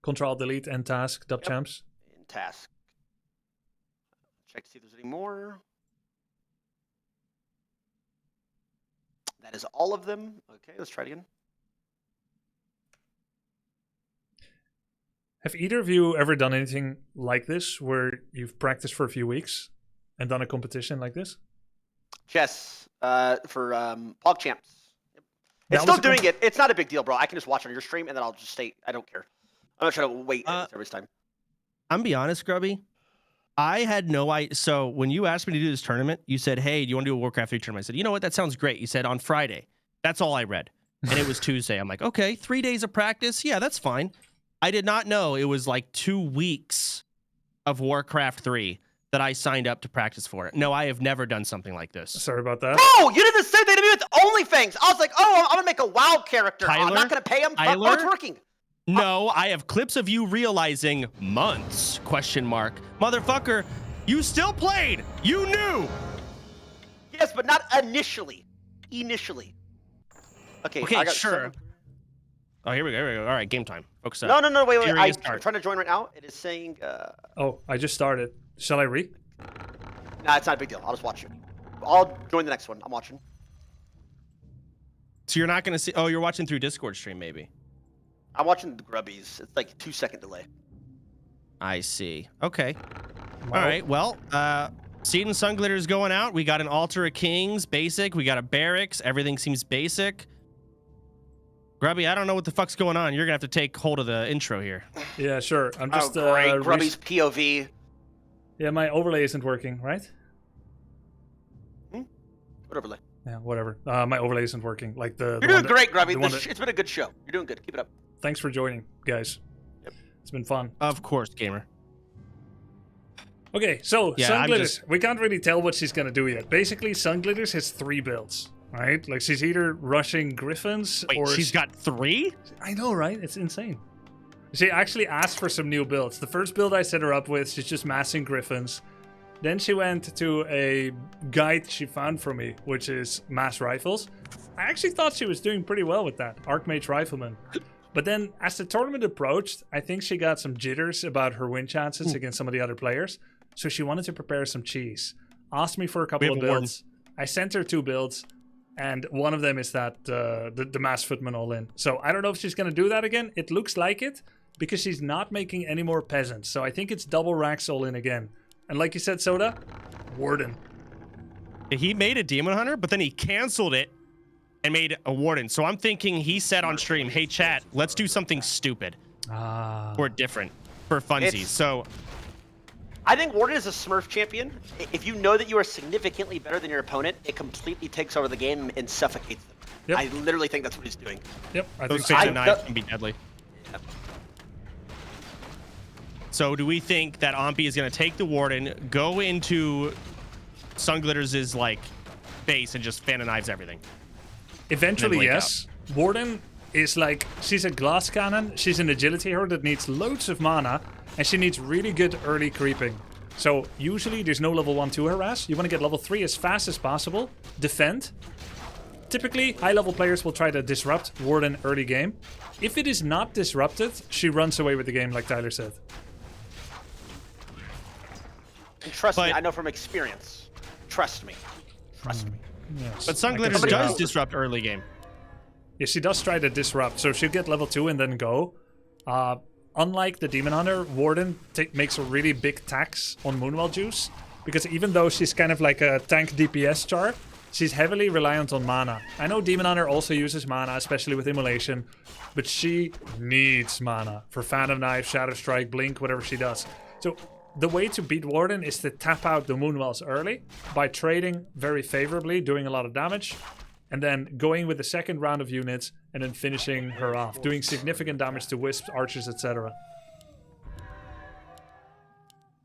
Control delete end task dub champs. In task. Check to see if there's any more. That is all of them. Okay, let's try it again. Have either of you ever done anything like this where you've practiced for a few weeks and done a competition like this? Chess for Pog Champs. Yep. That It's still was a doing it. It's not a big deal, bro. I can just watch on your stream and then I'll just stay. I don't care. I'm not trying to wait every time. I'm gonna be honest, Grubby. I had no idea. So when you asked me to do this tournament, you said, "Hey, do you want to do a Warcraft 3 tournament?" I said, "You know what? That sounds great." You said on Friday. That's all I read, and it was Tuesday. I'm like, okay, 3 days of practice. Yeah, that's fine. I did not know it was like 2 weeks of Warcraft 3 that I signed up to practice for it. No, I have never done something like this. Sorry about that. Bro, you did the same thing to me with OnlyFangs. I was like, oh, I'm gonna make a WoW character. I'm Tyler? not gonna pay him. Oh, Tyler? it's working. No, I have clips of you realizing months, ? Motherfucker, you still played. You knew. Yes, but not initially. Initially. Okay, Okay, I got sure. Oh, here we go. Here we go. All right, game time. Focus up. No, wait. Serious I'm start. trying to join right now. It is saying, Oh, I just started. Shall I re? nah, it's not a big deal. I'll just watch you. I'll join the next one. I'm watching. So you're not gonna see? Oh, you're watching through Discord stream, maybe. I'm watching the Grubbies. It's like 2-second delay. I see. Okay. All right. Well, Seed and Sun Glitter's going out. We got an Altar of Kings, basic. We got a Barracks. Everything seems basic. Grubby, I don't know what the fuck's going on. You're gonna have to take hold of the intro here. Yeah, sure. I'm just great. Grubby's POV. Yeah, my overlay isn't working, right? What overlay? Yeah, whatever. My overlay isn't working. Like You're doing great, Grubby. It's been a good show. You're doing good. Keep it up. Thanks for joining, guys. Yep. It's been fun. Of course, gamer. Okay, so Yeah, Sun Glitters. We can't really tell what she's gonna do yet. Basically, Sun Glitters has 3 builds, right? Like she's either rushing Griffins Wait, or she's got 3? I know, right? It's insane. She actually asked for some new builds. The first build I set her up with, she's just massing Griffins. Then she went to a guide she found for me, which is mass rifles. I actually thought she was doing pretty well with that, Archmage Rifleman. But then as the tournament approached, I think she got some jitters about her win chances against some of the other players. So she wanted to prepare some cheese. Asked me for a couple of builds. I sent her 2 builds. And one of them is that the Mass Footman all-in. So I don't know if she's going to do that again. It looks like it because she's not making any more peasants. So I think it's double racks all-in again. And like you said, Soda, Warden. He made a Demon Hunter, but then he canceled it and made a Warden. So I'm thinking he said on stream, hey, chat, let's do something stupid or different for funsies. So I think Warden is a Smurf champion. If you know that you are significantly better than your opponent, it completely takes over the game and suffocates them. Yep. I literally think that's what he's doing. Yep, I those think so. knives can be deadly. Yep. So do we think that Ompi is going to take the Warden, go into Sun Glitters' like base and just fan and knives everything? Eventually, yes. Warden is like, she's a glass cannon. She's an agility hero that needs loads of mana, and she needs really good early creeping. So usually there's no level 1-2 harass. You want to get level 3 as fast as possible. Defend. Typically, high-level players will try to disrupt Warden early game. If it is not disrupted, she runs away with the game, like Tyler said. And trust me, I know from experience. Trust me. Trust me. Yes. But Sun Glitters does disrupt early game. Yeah, she does try to disrupt, so she'll get level 2 and then go. Unlike the Demon Hunter, Warden makes a really big tax on Moonwell Juice, because even though she's kind of like a tank DPS char, she's heavily reliant on mana. I know Demon Hunter also uses mana, especially with Immolation, but she needs mana for Phantom Knife, Shadow Strike, Blink, whatever she does. So the way to beat Warden is to tap out the Moonwells early by trading very favorably, doing a lot of damage, and then going with the second round of units and then finishing her off, doing significant damage to Wisps, Archers, etc. I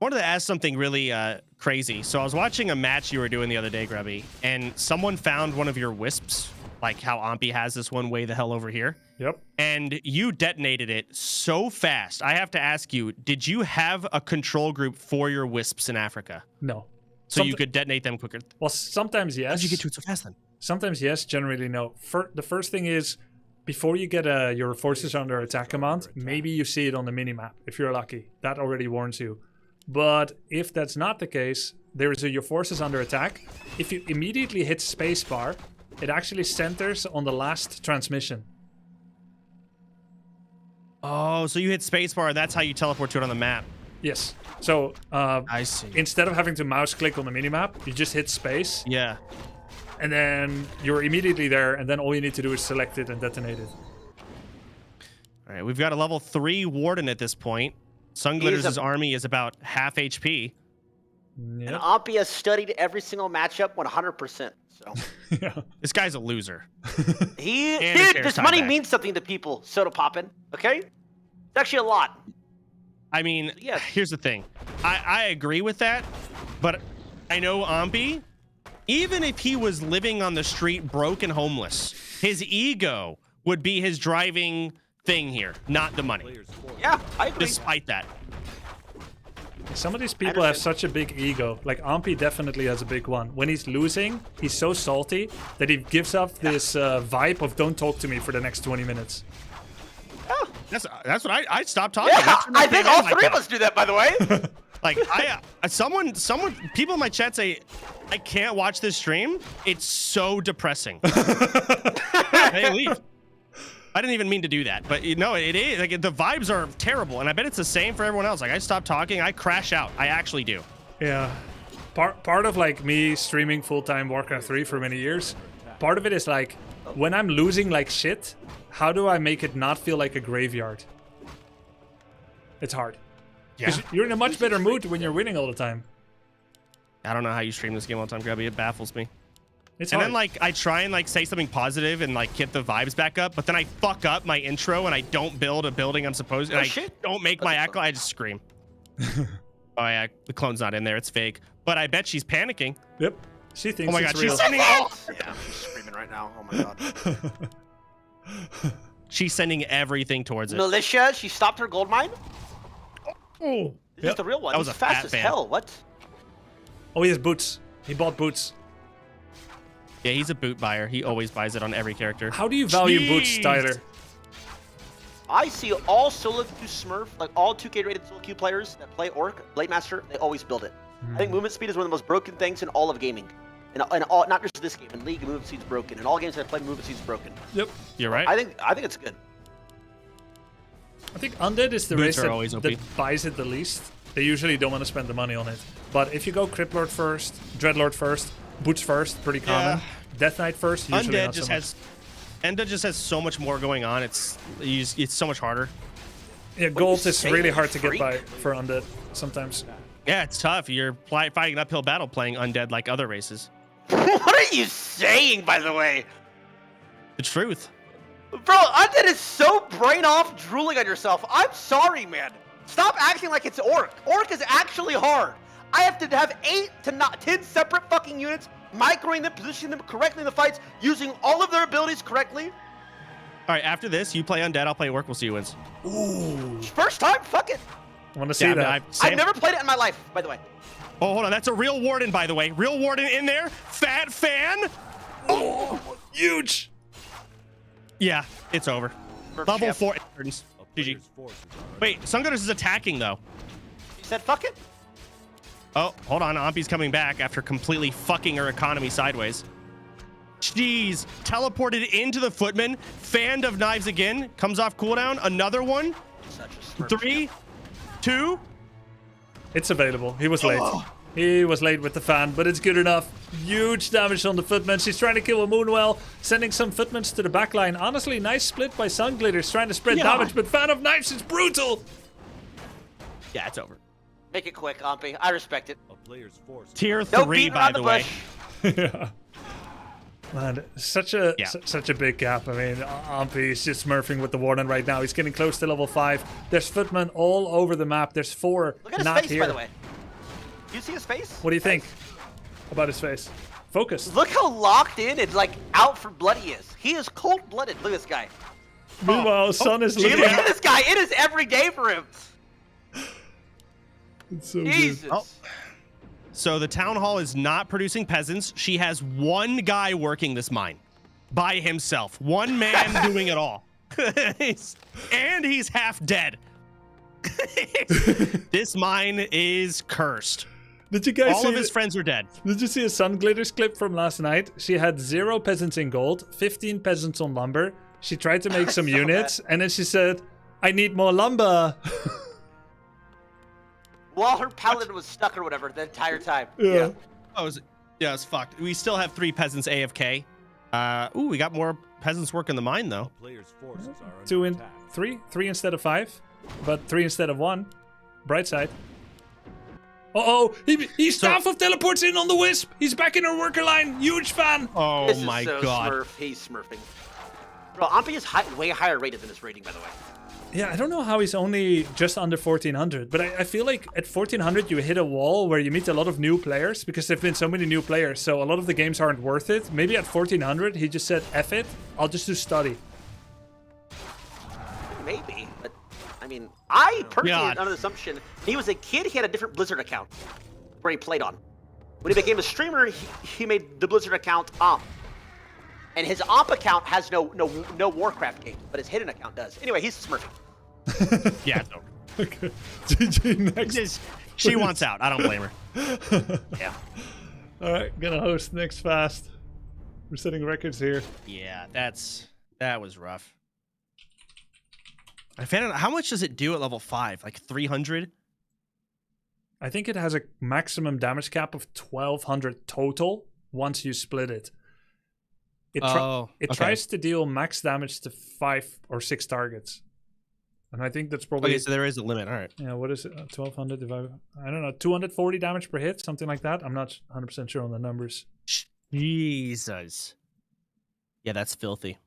wanted to ask something really crazy. So I was watching a match you were doing the other day, Grubby, and someone found one of your Wisps, like how Ompi has this one way the hell over here. Yep. And you detonated it so fast. I have to ask you, did you have a control group for your Wisps in Africa? No. So you could detonate them quicker? Well, sometimes yes. How did you get to it so fast then? Sometimes yes, generally no. The first thing is, before you get your forces under attack command, maybe you see it on the minimap, if you're lucky. That already warns you. But if that's not the case, there is your forces under attack. If you immediately hit spacebar, it actually centers on the last transmission. Oh, so you hit spacebar, and that's how you teleport to it on the map. Yes. So I see. Instead of having to mouse click on the minimap, you just hit space. Yeah. And then you're immediately there, and then all you need to do is select it and detonate it. All right, we've got a level 3 Warden at this point. Sun Glitters' army is about half HP. Yep. And Ompi has studied every single matchup 100%. So yeah. This guy's a loser. Dude, this money means something to people, Soda Poppin', okay? It's actually a lot. I mean, here's the thing. I agree with that, but I know Ompi, even if he was living on the street broke and homeless, his ego would be his driving thing here, not the money. Yeah, I agree. Despite that. Some of these people have such a big ego. Like, Ompi definitely has a big one. When he's losing, he's so salty that he gives off this vibe of don't talk to me for the next 20 minutes. That's what I stopped talking. Yeah, That's when I came think in all like three of that. us do that, by the way. Like people in my chat say, I can't watch this stream. It's so depressing. They leave. I didn't even mean to do that, but you know, it is like the vibes are terrible, and I bet it's the same for everyone else. Like I stop talking, I crash out. I actually do. Yeah. Part of like me streaming full-time Warcraft 3 for many years, part of it is like when I'm losing like shit, how do I make it not feel like a graveyard? It's hard. Yeah. You're in a much better mood when you're winning all the time. I don't know how you stream this game all the time, Grubby. It baffles me. It's And hard. then like I try and like say something positive and like get the vibes back up, but then I fuck up my intro and I don't build a building I'm supposed to. And I don't make my echo. I just scream. Oh yeah, the clone's not in there. It's fake. But I bet she's panicking. Yep. She thinks Oh my it's god, real. she's sending Yeah, she's screaming right now. Oh my god. She's sending everything towards it. Militia, she stopped her gold mine. Oh. This is the real one. That was He's a fast fat as fan. hell. What? Oh, he has boots. He bought boots. Yeah, he's a boot buyer. He always buys it on every character. How do you value boots, Jeez. Tyler? I see all solo queue Smurf, like all 2K rated solo queue players that play Orc, Blade Master, they always build it. I think movement speed is one of the most broken things in all of gaming. And all, not just this game, in League, movement speed's broken. In all games that I play, movement speed's broken. Yep. You're right. I think it's good. I think Undead is the Boots race are that, always OP. that buys it the least. They usually don't want to spend the money on it. But if you go Cryptlord first, Dreadlord first, Boots first, pretty common. Death Knight first, usually Undead not just so much. has Undead just has so much more going on. It's so much harder. Yeah, gold is say, really hard to get freak? by for Undead sometimes. Yeah, it's tough. You're fighting an uphill battle playing Undead like other races. What are you saying, by the way? The truth. Bro, Undead is so brain off drooling on yourself. I'm sorry, man. Stop acting like it's Orc. Orc is actually hard. I have to have 8 to 10 separate fucking units, microing them, positioning them correctly in the fights, using all of their abilities correctly. All right, after this, you play Undead, I'll play Orc. We'll see who wins. Ooh. First time? Fuck it. I want to see Yeah, that. I've never played it in my life, by the way. Oh, hold on. That's a real Warden, by the way. Real Warden in there. Fat fan. Oh, huge. Yeah, it's over. Level champ. 4 turns. GG. Wait, Sungunners is attacking, though. You said fuck it? Oh, hold on. Ampy's coming back after completely fucking her economy sideways. Jeez. Teleported into the Footman. Fanned of Knives again. Comes off cooldown. Another one. Such a Smurf 3, 2. It's available. He was late. He was late with the fan, but it's good enough. Huge damage on the Footman. She's trying to kill a Moonwell, sending some Footmans to the backline. Honestly, nice split by Sunglitters, trying to spread damage, but Fan of Knives is brutal. Yeah, it's over. Make it quick, Ampy. I respect it. Tier No 3, beating by around the the way. bush. Yeah. Man, such a big gap. I mean, Ampy is just smurfing with the Warden right now. He's getting close to level 5. There's Footmen all over the map. There's 4 Look at his not face, here. by the way. You see his face? What do you think about his face? Focus. Look how locked in and like out for blood he is. He is cold-blooded. Look at this guy. Meanwhile, Sun is Gee, looking. look at this guy. It is every day for him. It's so Jesus. Oh. So the town hall is not producing peasants. She has one guy working this mine by himself. One man doing it all. And he's half dead. This mine is cursed. Did you guys All see of his friends are dead. Did you see a Sunglitters clip from last night? She had 0 peasants in gold, 15 peasants on lumber. She tried to make some units, and then she said, I need more lumber. While her paladin was stuck or whatever the entire time. Yeah. Oh, it's fucked. We still have 3 peasants AFK. Ooh, we got more peasants working the mine, though. 2 and 3? 3 instead of 5, but 3 instead of 1. Bright side. Uh-oh, he's half of teleports in on the Wisp. He's back in her worker line. Huge fan. Oh This my is so god. Smurf. He's smurfing. Bro, Ampy is way higher rated than his rating, by the way. Yeah, I don't know how he's only just under 1400, but I feel like at 1400 you hit a wall where you meet a lot of new players because there've been so many new players, so a lot of the games aren't worth it. Maybe at 1400 he just said, F it, I'll just do study. Maybe, but I mean, I personally God. had under the assumption when he was a kid, he had a different Blizzard account where he played on. When he became a streamer, he made the Blizzard account And his AMP account has no Warcraft games, but his hidden account does. Anyway, he's smurfing. Yeah, it's over. Okay. GG next. She wants out. I don't blame her. Yeah. All right, gonna host next fast. We're setting records here. Yeah, that was rough. I found out, how much does it do at level 5? Like 300? I think it has a maximum damage cap of 1200 total once you split it. It Okay. tries to deal max damage to 5 or 6 targets. And I think that's probably... Okay, so there is a limit. All right. Yeah, what is it? 1200 divided... I don't know, 240 damage per hit? Something like that? I'm not 100% sure on the numbers. Jesus. Yeah, that's filthy.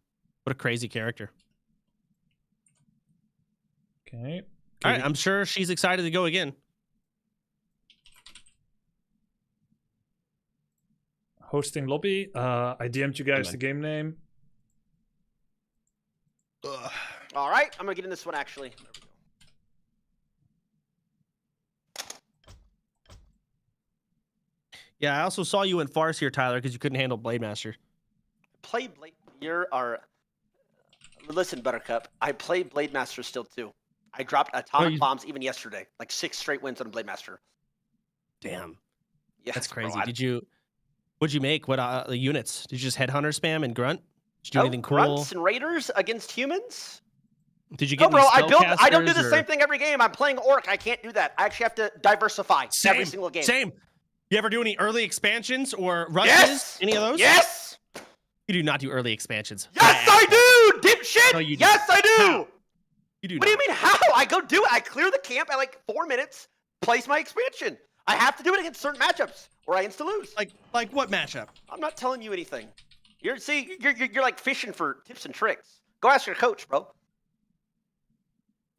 What a crazy character. Okay. All right, I'm sure she's excited to go again. Hosting lobby. I DM'd you guys Amen. the game name. All right, I'm gonna get in this one actually. There we go. Yeah, I also saw you in Farce here, Tyler, because you couldn't handle Blade Master. Play Blade. Listen, Buttercup. I play Blade Master still too. I dropped atomic bombs even yesterday, like 6 straight wins on Blade Master. Damn, Yes, that's crazy. bro, What'd you make? What units? Did you just headhunter spam and grunt? Did you do anything cool? Grunts and raiders against humans? Did you get No, bro. I spellcasters don't do the or- same thing every game. I'm playing Orc. I can't do that. I actually have to diversify every single game. Same. You ever do any early expansions or rushes? Yes. Any of those? Yes. You do not do early expansions. Yes, I do, dipshit. No, you do. Yes, I do. How? You do. What do you mean how? I go do it. I clear the camp at like 4 minutes, place my expansion. I have to do it against certain matchups or I insta lose. Like what matchup? I'm not telling you anything. You're like fishing for tips and tricks. Go ask your coach, bro.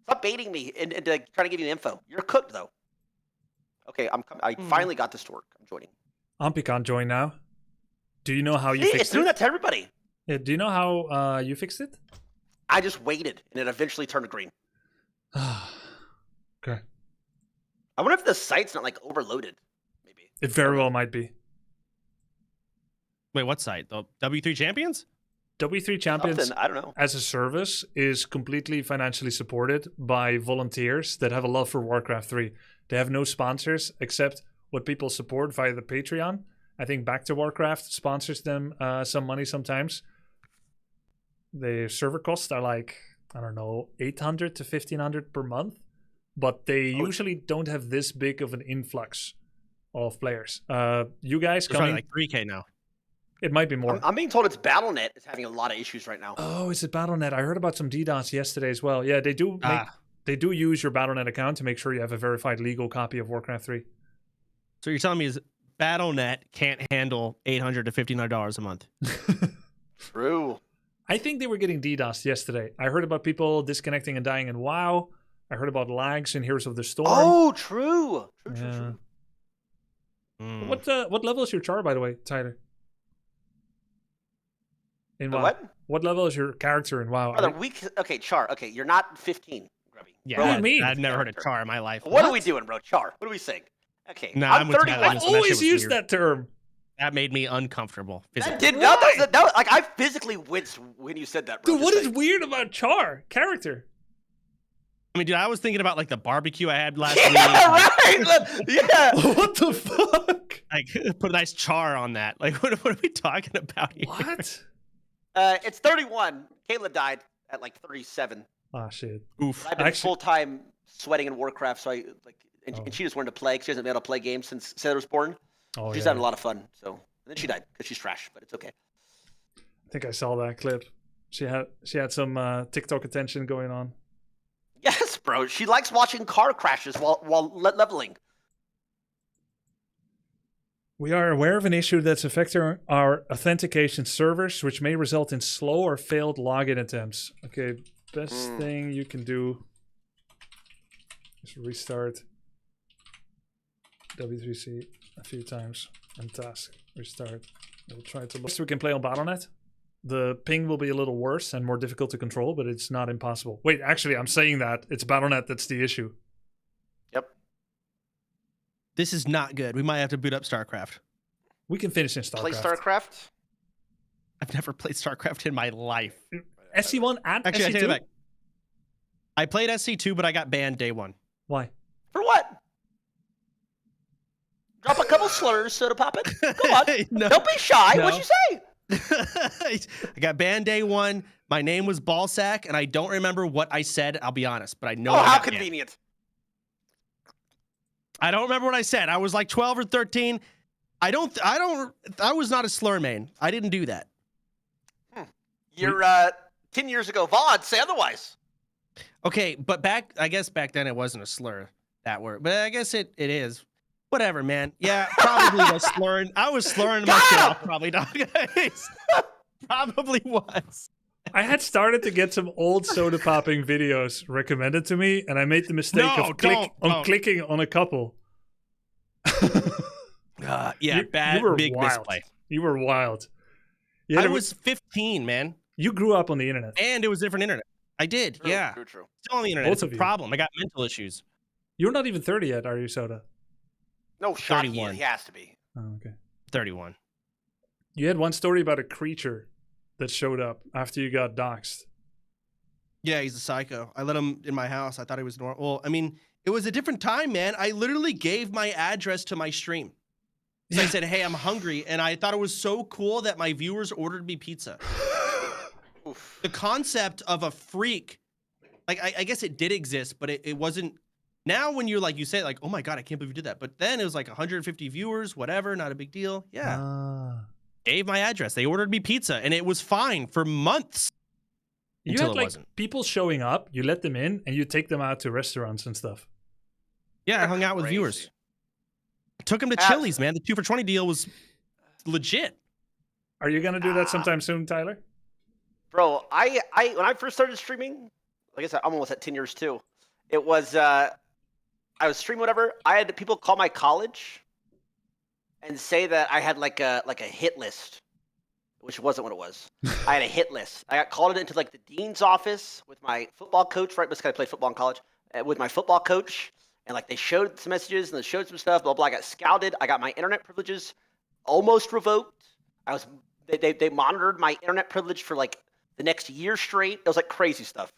Stop baiting me and trying to give you info. You're cooked though. Okay, I finally got this to work. I'm joining. Ampi can't join now. Do you know how you See, fixed it's doing it? that to everybody. Yeah, do you know how you fixed it? I just waited and it eventually turned to green. Okay. I wonder if the site's not like overloaded. Maybe. It very well might be. Wait, what site? The W3 Champions? W3 Champions Something, I don't know. as a service is completely financially supported by volunteers that have a love for Warcraft 3. They have no sponsors except what people support via the Patreon. I think Back to Warcraft sponsors them some money sometimes. The server costs are like, I don't know, 800 to 1500 per month, but they usually don't have this big of an influx of players. You guys It's probably coming? like 3K now. It might be more. I'm being told it's BattleNet is having a lot of issues right now. Oh, is it BattleNet? I heard about some DDoS yesterday as well. Yeah, they do they do use your BattleNet account to make sure you have a verified legal copy of Warcraft 3. So you're telling me is BattleNet can't handle $800 to $1,500 a month? True. I think they were getting DDoS yesterday. I heard about people disconnecting and dying in WoW. I heard about lags in Heroes of the Storm. Oh, true. True. Mm. What level is your char, by the way, Tyler? In The WoW. what? What level is your character in WoW? Brother, okay, Char. Okay, you're not 15, Grubby. Yeah, What do you mean? I've never heard of char in my life. What are we doing, bro? Char. What are we saying? Okay, Nah, I'm I'm with 31. Tyler. I That shit always was use weird. that term. That made me uncomfortable. That physically. did that was like I physically winced when you said that, bro. Dude, what is weird about char? Character. I mean, dude, I was thinking about like the barbecue I had last Yeah, week. right. Yeah. What the fuck? Like, put a nice char on that. Like, what are we talking about here? What? It's 31. Kayla died at like 37. Ah, shit. Oof. I've been Actually- full time sweating in Warcraft, so I like, and she just wanted to play because she hasn't been able to play games since Sarah was born. Oh, She's yeah. having a lot of fun. So and then she died because she's trash, but it's okay. I think I saw that clip. She had some TikTok attention going on. Yes, bro. She likes watching car crashes while leveling. We are aware of an issue that's affecting our authentication servers, which may result in slow or failed login attempts. Okay, best thing you can do is restart W3C a few times and task restart. We'll try to. We can play on BattleNet. The ping will be a little worse and more difficult to control, but it's not impossible. Wait, actually, I'm saying that it's BattleNet that's the issue. Yep. This is not good. We might have to boot up StarCraft. We can finish in StarCraft. Play StarCraft. I've never played StarCraft in my life. SC1 and Actually, I take it SC2? back. I played SC2, but I got banned day one. Why? For what? Drop a couple slurs, soda pop it. Go on. No. Don't be shy. No. What'd you say? I got banned day one. My name was Ballsack, and I don't remember what I said. I'll be honest, but I know. Oh, I how got banned. convenient. I don't remember what I said. I was like 12 or 13. I was not a slur main. I didn't do that. You're 10 yeyears ago. Vaughn, say otherwise. Okay, but I guess back then it wasn't a slur, that word. But I guess it is. Whatever, man. Yeah, probably was slurring. I was slurring my shit off, probably, dog. Probably was. I had started to get some old soda popping videos recommended to me, and I made the mistake of clicking on a couple. Yeah, big wild. misplay. You were wild. I was 15, man. You grew up on the internet. And it was different internet. I did, yeah. True. Still on the internet. Both It's a of you. problem. I got mental issues. You're not even 30 yet, are you, Soda? No shot. 31. He has to be. Oh, okay. 31. You had one story about a creature that showed up after you got doxxed. Yeah, he's a psycho. I let him in my house. I thought he was normal. Well, I mean, it was a different time, man. I literally gave my address to my stream. So I said, hey, I'm hungry. And I thought it was so cool that my viewers ordered me pizza. The concept of a freak, like, I guess it did exist, but it wasn't. Now when you're like, you say like, oh my God, I can't believe you did that. But then it was like 150 viewers, whatever, not a big deal. Yeah. Gave my address. They ordered me pizza and it was fine for months. You until had it like wasn't. people showing up, you let them in, and you take them out to restaurants and stuff. Yeah, I hung out with Crazy. viewers. Took them to Chili's, man. The 2 for $20 deal was legit. Are you gonna do that sometime soon, Tyler? Bro, I when I first started streaming, like I said, I'm almost at 10 years too. It was I was streaming whatever. I had people call my college and say that I had like a hit list, which wasn't what it was. I had a hit list. I got called into like the dean's office with my football coach, right? Because I played football in college, with my football coach, and like they showed some messages and they showed some stuff. Blah blah. I got scouted. I got my internet privileges almost revoked. They monitored my internet privilege for like the next year straight. It was like crazy stuff,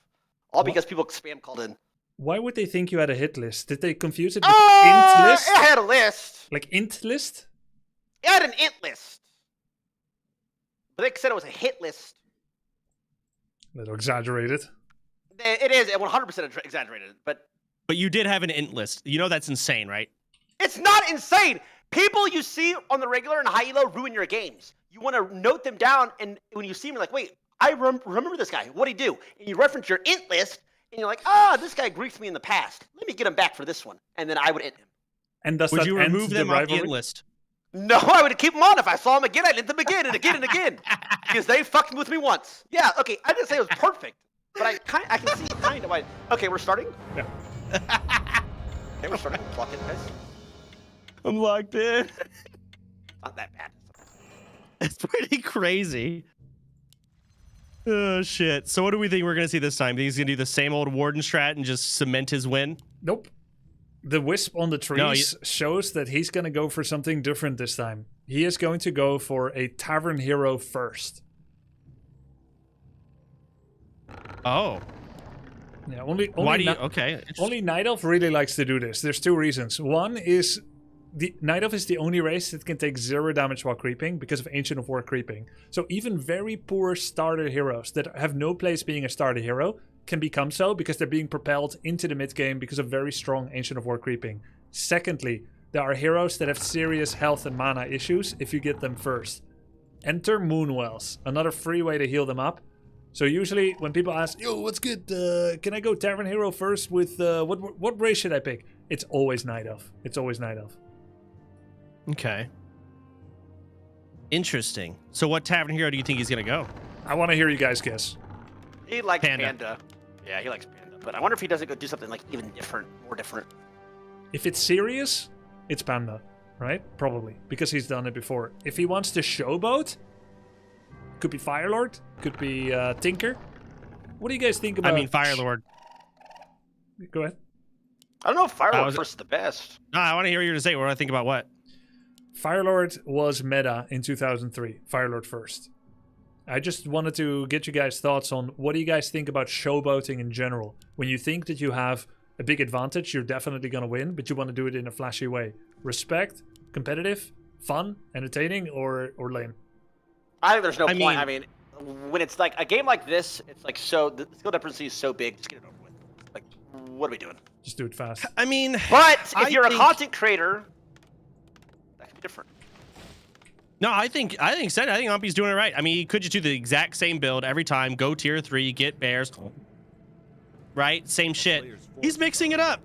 all because people spam called in. Why would they think you had a hit list? Did they confuse it with int list? I had a list. Like int list? It had an int list. But they said it was a hit list. A little exaggerated. It is 100% exaggerated, but you did have an int list. You know that's insane, right? it's not insane. People you see on the regular and high elo ruin your games. You want to note them down, and when you see them, you're like, wait, I remember this guy. What'd he do? And you reference your int list, and you're like, this guy griefed me in the past. Let me get him back for this one. And then I would int him. And does Would that you end remove the them off the rivalry? int list? No, I would keep them on. If I saw them again, I'd int them again and again and again. Because they fucked with me once. Yeah, okay, I didn't say it was perfect. But I can see kind of why. Okay, we're starting? Yeah. Okay, we're starting. Clock it, guys. I'm locked in. Not that bad. It's pretty crazy. Oh, shit. So what do we think we're going to see this time? Think he's going to do the same old Warden strat and just cement his win? Nope. The wisp on the trees No, shows that he's going to go for something different this time. He is going to go for a Tavern Hero first. Oh. Yeah, only Why do you... Ni- Okay. Only Night Elf really likes to do this. There's two reasons. One is the Night Elf is the only race that can take 0 damage while creeping because of Ancient of War creeping. So even very poor starter heroes that have no place being a starter hero can become so because they're being propelled into the mid game because of very strong Ancient of War creeping. Secondly, there are heroes that have serious health and mana issues if you get them first. Enter Moonwells, another free way to heal them up. So usually when people ask, yo, what's good? Can I go Tavern Hero first with, what race should I pick? It's always Night Elf. It's always Night Elf. Okay. Interesting. So what Tavern Hero do you think he's going to go? I want to hear you guys guess. He likes Panda. Panda. Yeah, he likes Panda. But I wonder if he doesn't go do something like even different, more different. If it's serious, it's Panda, right? Probably, because he's done it before. If he wants to showboat, could be Firelord, could be Tinker. What do you guys think about... I mean, Firelord. Go ahead. I don't know if Firelord was- first is the best. No, I want to hear you to say. What do I think about what? Firelord was meta in 2003. Firelord first. I just wanted to get you guys' thoughts on what do you guys think about showboating in general? When you think that you have a big advantage, you're definitely going to win, but you want to do it in a flashy way. Respect, competitive, fun, entertaining, or lame? I think there's no point. I mean, when it's like a game like this, it's like the skill difference is so big, just get it over with. Like, what are we doing? Just do it fast. I mean, but if you're a content creator, that could be different. No, I think Umpy's doing it right. I mean, he could just do the exact same build every time, go tier 3, get bears, right? Same shit. He's mixing it up.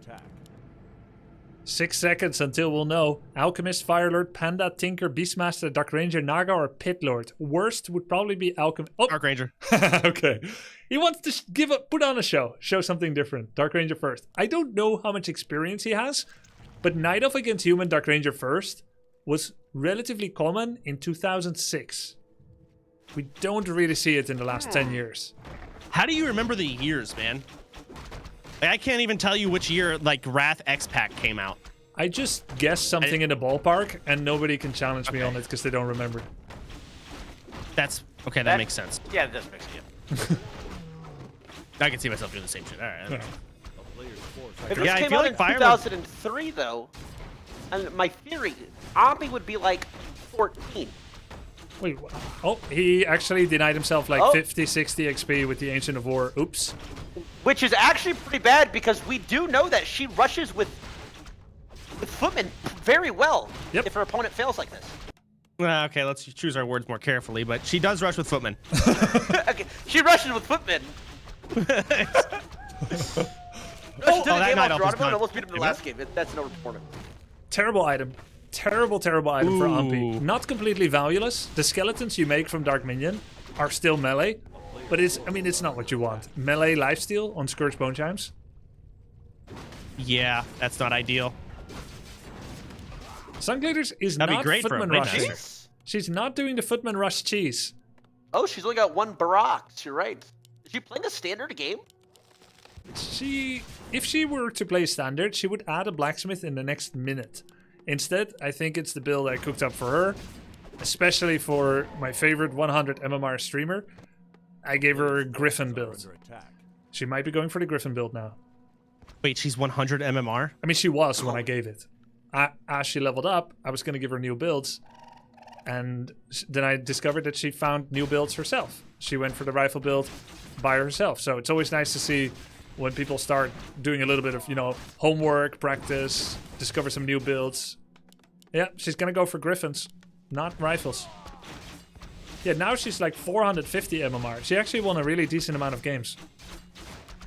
6 seconds until we'll know. Alchemist, Firelord, Panda, Tinker, Beastmaster, Dark Ranger, Naga, or Pit Lord. Worst would probably be Alchemist. Oh, Dark Ranger. Okay. He wants to put on a show something different. Dark Ranger first. I don't know how much experience he has, but Night Elf against Human Dark Ranger first was relatively common in 2006. We don't really see it in the last 10 years. How do you remember the years, man? Like, I can't even tell you which year like Wrath X-Pack came out. I just guessed something in the ballpark, and nobody can challenge me on it because they don't remember. That's okay. That makes sense. Yeah, it does make sense. I can see myself doing the same shit. All right. Yeah. If this Yeah, I came feel out like in Firelord- 2003, though, and my theory, Omni would be like 14. Wait, oh, he actually denied himself like Oh. 50, 60 XP with the Ancient of War. Oops. Which is actually pretty bad because we do know that she rushes with Footman very well if her opponent fails like this. Well, okay, let's choose our words more carefully, but she does rush with Footman. Okay, she rushes with Footman. She did a that game Night off Elf is Geronimo and done. almost beat him in the last game. That's an overperformance. Terrible item. Terrible item for Umpy. Ooh. Not completely valueless. The skeletons you make from Dark Minion are still melee, but it's not what you want. Melee lifesteal on Scourge Bone Chimes. Yeah, that's not ideal. Sunglitters is That'd be not great for a Footman Blade Rush. Master. She's not doing the Footman Rush cheese. Oh, she's only got one Barracks. You're right. Is she playing a standard game? If she were to play standard, she would add a blacksmith in the next minute. Instead, I think it's the build I cooked up for her, especially for my favorite 100 MMR streamer. I gave her a Griffin build. She might be going for the Griffin build now. Wait, she's 100 MMR? I mean, she was when I gave it. As she leveled up, I was going to give her new builds. And then I discovered that she found new builds herself. She went for the rifle build by herself. So it's always nice to see when people start doing a little bit of, homework, practice, discover some new builds. Yeah, she's going to go for Griffins, not rifles. Yeah, now she's like 450 MMR. She actually won a really decent amount of games.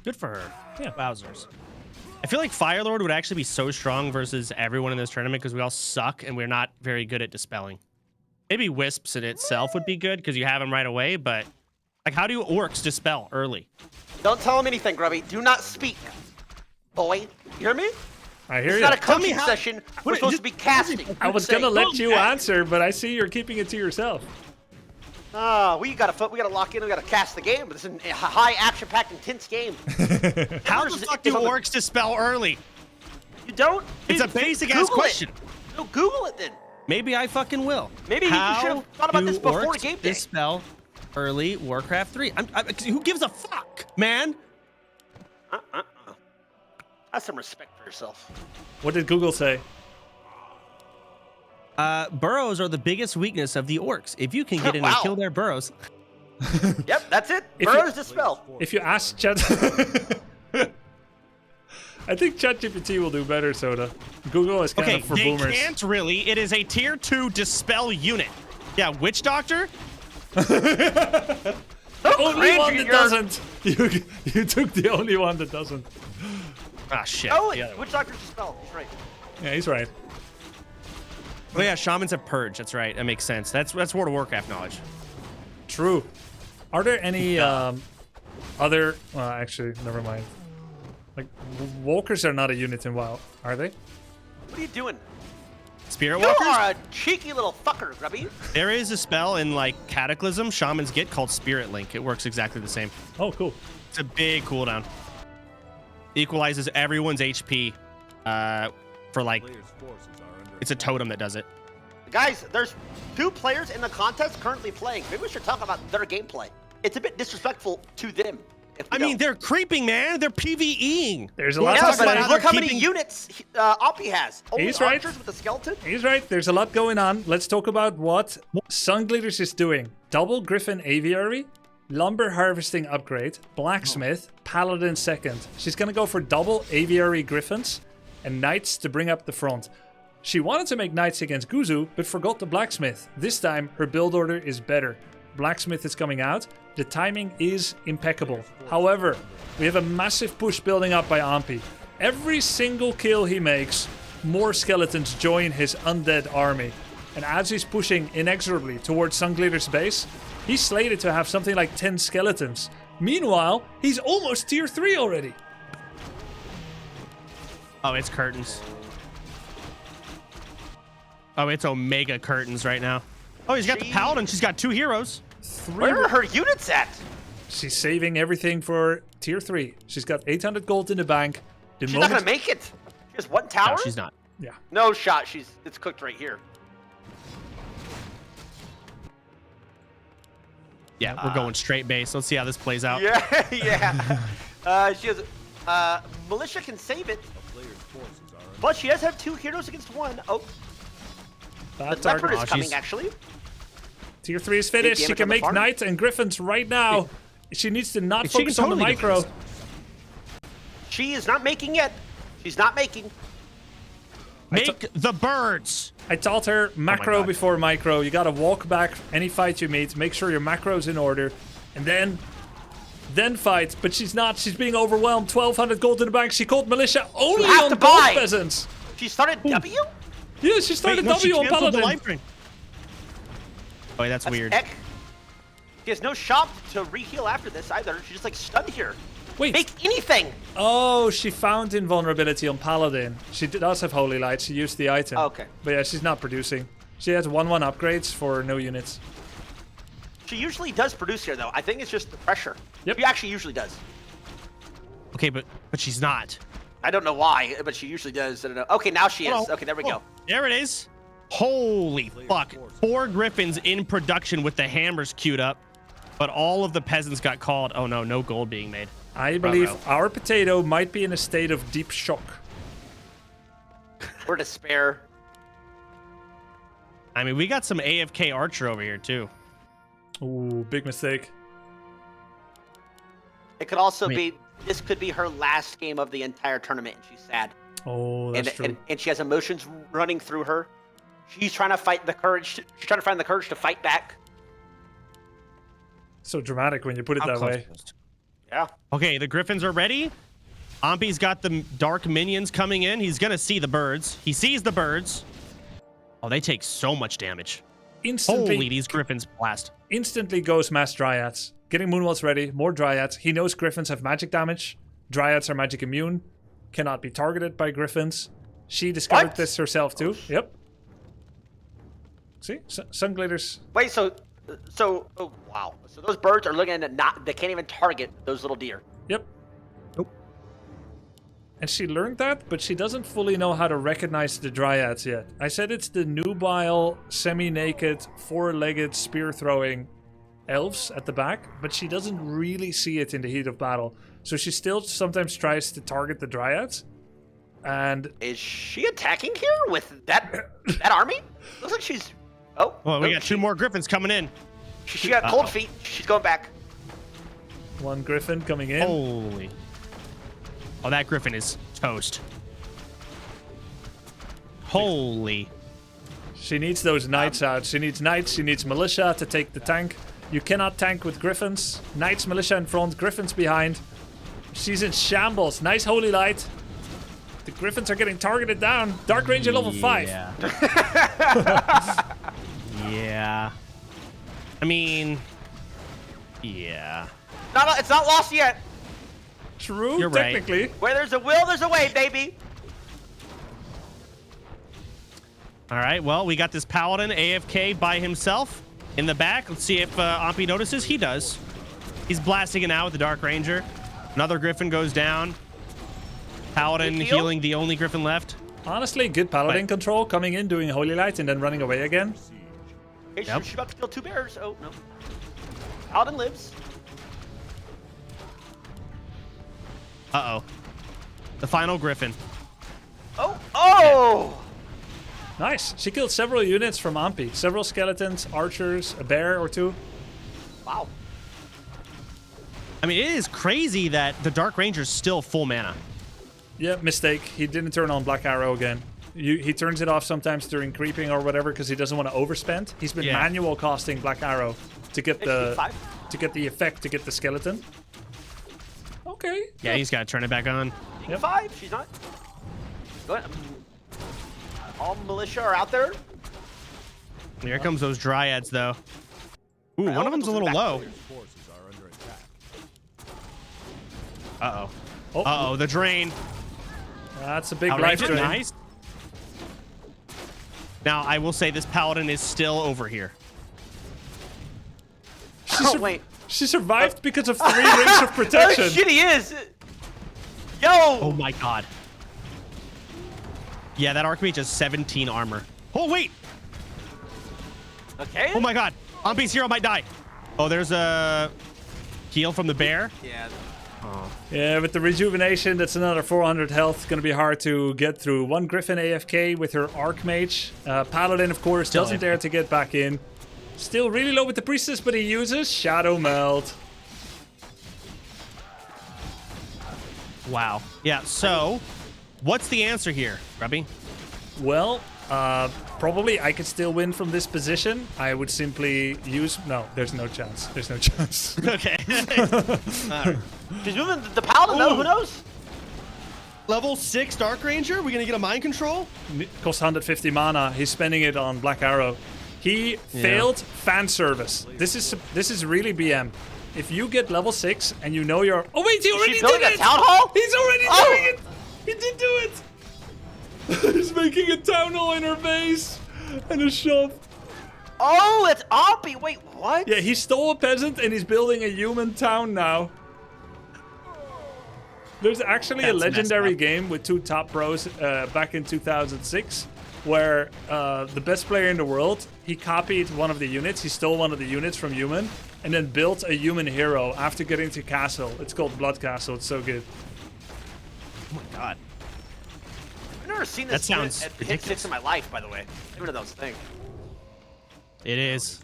Good for her. Yeah. Wowzers. I feel like Firelord would actually be so strong versus everyone in this tournament because we all suck and we're not very good at dispelling. Maybe Wisps in itself would be good because you have them right away, but like, how do orcs dispel early? Don't tell him anything, Grubby. Do not speak. Boy, you hear me? I hear It's you. not a coaching session. We're supposed to be casting. I was going to let you answer, but I see you're keeping it to yourself. We gotta lock in. We gotta cast the game. This is a high action-packed, intense game. How the fuck do orcs dispel early? You don't? It's a basic ass question. No, Google it then. Maybe I fucking will. Maybe you should have thought about this before orcs game day. Dispel early Warcraft 3. Who gives a fuck, man? Have some respect for yourself. What did Google say? Burrows are the biggest weakness of the orcs. If you can get in and kill their burrows. Yep, that's it. Burrows dispel. If you ask Chat... I think ChatGPT will do better, Soda. Google is kind of for they boomers. can't really. It is a tier 2 dispel unit. Yeah, Witch Doctor? The only one that doesn't. You took the only one that doesn't. Ah, shit. Oh, Witch Doctor dispel. He's right. Yeah, he's right. Oh yeah, shamans have purge. That's right. That makes sense. That's World of Warcraft knowledge. True. Are there any other? Well, actually, never mind. Like walkers are not a unit in WoW, are they? What are you doing? Spirit You walkers? are a cheeky little fucker, Grubby. There is a spell in like Cataclysm shamans get called Spirit Link. It works exactly the same. Oh, cool. It's a big cooldown. Equalizes everyone's HP for like. It's a totem that does it. Guys, there's 2 players in the contest currently playing. Maybe we should talk about their gameplay. It's a bit disrespectful to them. I mean, they're creeping, man. They're PvEing. There's a lot Yeah, to say. but look how many units Oppie has. Only He's right. archers with a skeleton? He's right. There's a lot going on. Let's talk about what Sunglitters is doing. Double Griffin Aviary, Lumber Harvesting upgrade, Blacksmith, Paladin second. She's going to go for double Aviary Griffins and Knights to bring up the front. She wanted to make Knights against Guzu, but forgot the Blacksmith. This time, her build order is better. Blacksmith is coming out. The timing is impeccable. However, we have a massive push building up by Ampi. Every single kill he makes, more skeletons join his undead army. And as he's pushing inexorably towards Sunglitter's base, he's slated to have something like 10 skeletons. Meanwhile, he's almost tier 3 already. Oh, it's curtains. Oh, it's Omega curtains right now. Oh, he's got the Paladin. She's got 2 heroes. Where are her units at? She's saving everything for tier 3. She's got 800 gold in the bank. She's not gonna make it. She has 1 tower? No, she's not. Yeah. No shot. It's cooked right here. Yeah, we're going straight base. Let's see how this plays out. Yeah, yeah. She has. Militia can save it, but she does have 2 heroes against 1. Oh, the leopard is coming actually. Tier 3 is finished. She can make Knights and Griffins right now. She needs to not focus on the micro. She is not making yet. She's not making. Make the birds. I taught her macro before micro. You gotta walk back any fight you meet. Make sure your macro's in order. And then fight. But she's not. She's being overwhelmed. 1,200 gold in the bank. She called Militia only on gold peasants. She started W? Yeah, she started W on Paladin. Oh, that's weird. Heck. She has no shop to re-heal after this either. She's just like stunned here. Wait. Make anything. Oh, she found invulnerability on Paladin. She does have Holy Light. She used the item. Okay. But yeah, she's not producing. She has 1/1 upgrades for no units. She usually does produce here though. I think it's just the pressure. Yep. She actually usually does. Okay, but she's not. I don't know why, but she usually does. I don't know. Okay, now she is. Okay, there we go. There it is. Holy fuck. 4 Griffins in production with the hammers queued up, but all of the peasants got called. Oh no, no gold being made. I believe our potato might be in a state of deep shock. Or despair. I mean, we got some AFK Archer over here too. Ooh, big mistake. It could also be, this could be her last game of the entire tournament, and she's sad. Oh, that's true. And she has emotions running through her. She's trying to fight the courage. She's trying to find the courage to fight back. So dramatic when you put it that way. Yeah. Okay, the Griffins are ready. Ampi's got the dark minions coming in. He's gonna see the birds. He sees the birds. Oh, they take so much damage. Instantly, holy, these Griffins blast. Instantly goes mass Dryads. Getting Moonwalls ready, more Dryads. He knows Griffins have magic damage. Dryads are magic immune. Cannot be targeted by Griffins. She discovered this herself too. Yep. See? Sunglitters. Wait, so, oh, wow. So those birds are looking at they can't even target those little deer. Yep. Nope. And she learned that, but she doesn't fully know how to recognize the Dryads yet. I said it's the nubile, semi-naked, 4-legged, spear-throwing elves at the back, but she doesn't really see it in the heat of battle. So she still sometimes tries to target the Dryads. And is she attacking here with that army? Looks like she's... Oh. Well, we got 2 more Griffins coming in. She got cold feet. She's going back. 1 Griffin coming in. Holy. Oh, that Griffin is toast. Holy. She needs those Knights out. She needs Knights. She needs Militia to take the tank. You cannot tank with Griffins. Knights, Militia in front. Griffins behind. She's in shambles. Nice Holy Light. The Griffins are getting targeted down. Dark Ranger level 5. Yeah. I mean, yeah. It's not lost yet. True, you're technically. Right. Where there's a will, there's a way, baby. All right, well, we got this Paladin AFK by himself in the back. Let's see if Ampi notices. He does. He's blasting it out with the Dark Ranger. Another Griffin goes down. Paladin healing the only Griffin left. Honestly, good paladin control, coming in, doing Holy Light, and then running away again. Okay, she's about to kill 2 bears. Oh, no. Paladin lives. Uh-oh. The final Griffin. Oh! Oh! Nice. She killed several units from Ampi. Several skeletons, archers, a bear or 2. Wow. I mean, it is crazy that the Dark Ranger's still full mana. Yeah, mistake. He didn't turn on Black Arrow again. He turns it off sometimes during creeping or whatever because he doesn't want to overspend. He's been manual casting Black Arrow to get the effect, to get the skeleton. Okay. Yeah, he's got to turn it back on. Yep. 5. She's not. Go ahead. All militia are out there. Here comes those dryads, though. Ooh, one of them's a little low. Uh-oh. Uh-oh, the drain. That's a big life drain. Nice. Now, I will say this paladin is still over here. Wait. She survived because of 3 rings of protection. Oh, shit, he is. Yo. Oh, my God. Yeah, that Archmage has 17 armor. Oh, wait. Okay. Oh, my God. Ampi's hero might die. Oh, there's a heal from the bear. Yeah. Oh. Yeah, with the rejuvenation, that's another 400 health. It's going to be hard to get through. 1 Griffin AFK with her Archmage. Paladin, of course, doesn't dare to get back in. Still really low with the Priestess, but he uses Shadow Meld. Wow. Yeah, so what's the answer here, Grubby? Well, probably I could still win from this position. I would simply use... No, there's no chance. There's no chance. Okay. She's moving the Paladin, though. Who knows? Level 6 Dark Ranger? We're going to get a mind control? Costs 150 mana. He's spending it on Black Arrow. He failed fan service. This is really BM. If you get level 6 and you know you're... Oh, wait, he already did it! A town hall? He's already doing it! He did do it! He's making a town hall in her base and a shop. Oh, it's Ampi. Wait, what? Yeah, he stole a peasant and he's building a human town now. There's actually a legendary game with 2 top pros back in 2006 where the best player in the world, he copied one of the units, he stole one of the units from human, and then built a human hero after getting to castle. It's called Blood Castle. It's so good. Oh my God. I've never seen this that sounds at hit 6 in my life, by the way. One of those things. It is.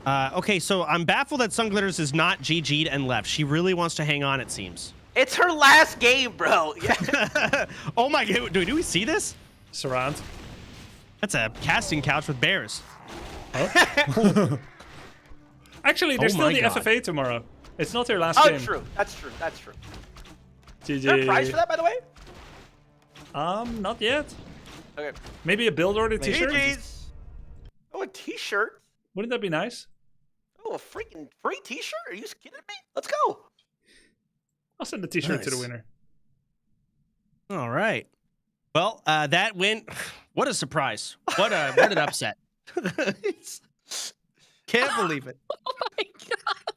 Okay, so I'm baffled that Sunglitters is not GG'd and left. She really wants to hang on, it seems. It's her last game, bro. Oh my God, do we see this? Surround. That's a casting couch with bears. Huh? Actually, there's still the FFA tomorrow. It's not their last game. Oh, true. That's true. That's true. GG. Is there a prize for that, by the way? Not yet. Okay. Maybe a build order t-shirt? GG's. Oh, a t-shirt? Wouldn't that be nice? Oh, a freaking free t-shirt? Are you kidding me? Let's go. I'll send the t-shirt to the winner. All right. Well, that went... What a surprise. What an upset. Can't believe it. Oh my God.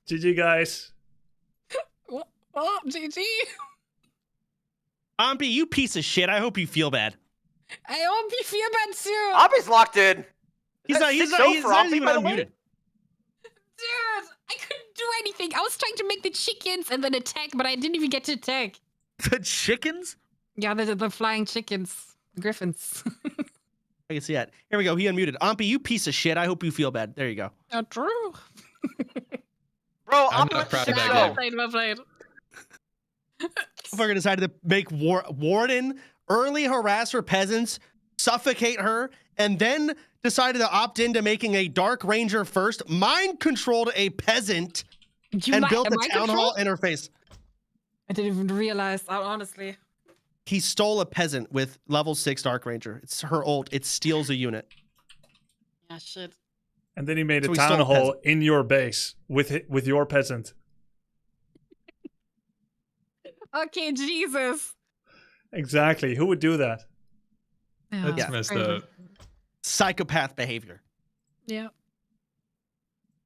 GG, guys. Oh, GG. Ampi, you piece of shit. I hope you feel bad. I hope you feel bad too. Ampi's locked in. He's not even unmuted. Dude, I couldn't do anything. I was trying to make the chickens and then attack, but I didn't even get to attack. The chickens? Yeah, the flying chickens. The griffins. I can see that. Here we go. He unmuted. Ampi, you piece of shit. I hope you feel bad. There you go. Not true. Bro, I'm not proud of that game. Well played. Fucker decided to make Warden early harass her peasants, suffocate her, and then decided to opt into making a Dark Ranger first, mind controlled a peasant, and built a town hall in her face. I didn't even realize, honestly. He stole a peasant with level 6 Dark Ranger. It's her ult. It steals a unit. Yeah, shit. And then he made a town hall in your base with your peasant. Okay, Jesus. Exactly. Who would do that? That's messed up. Psychopath behavior. Yeah.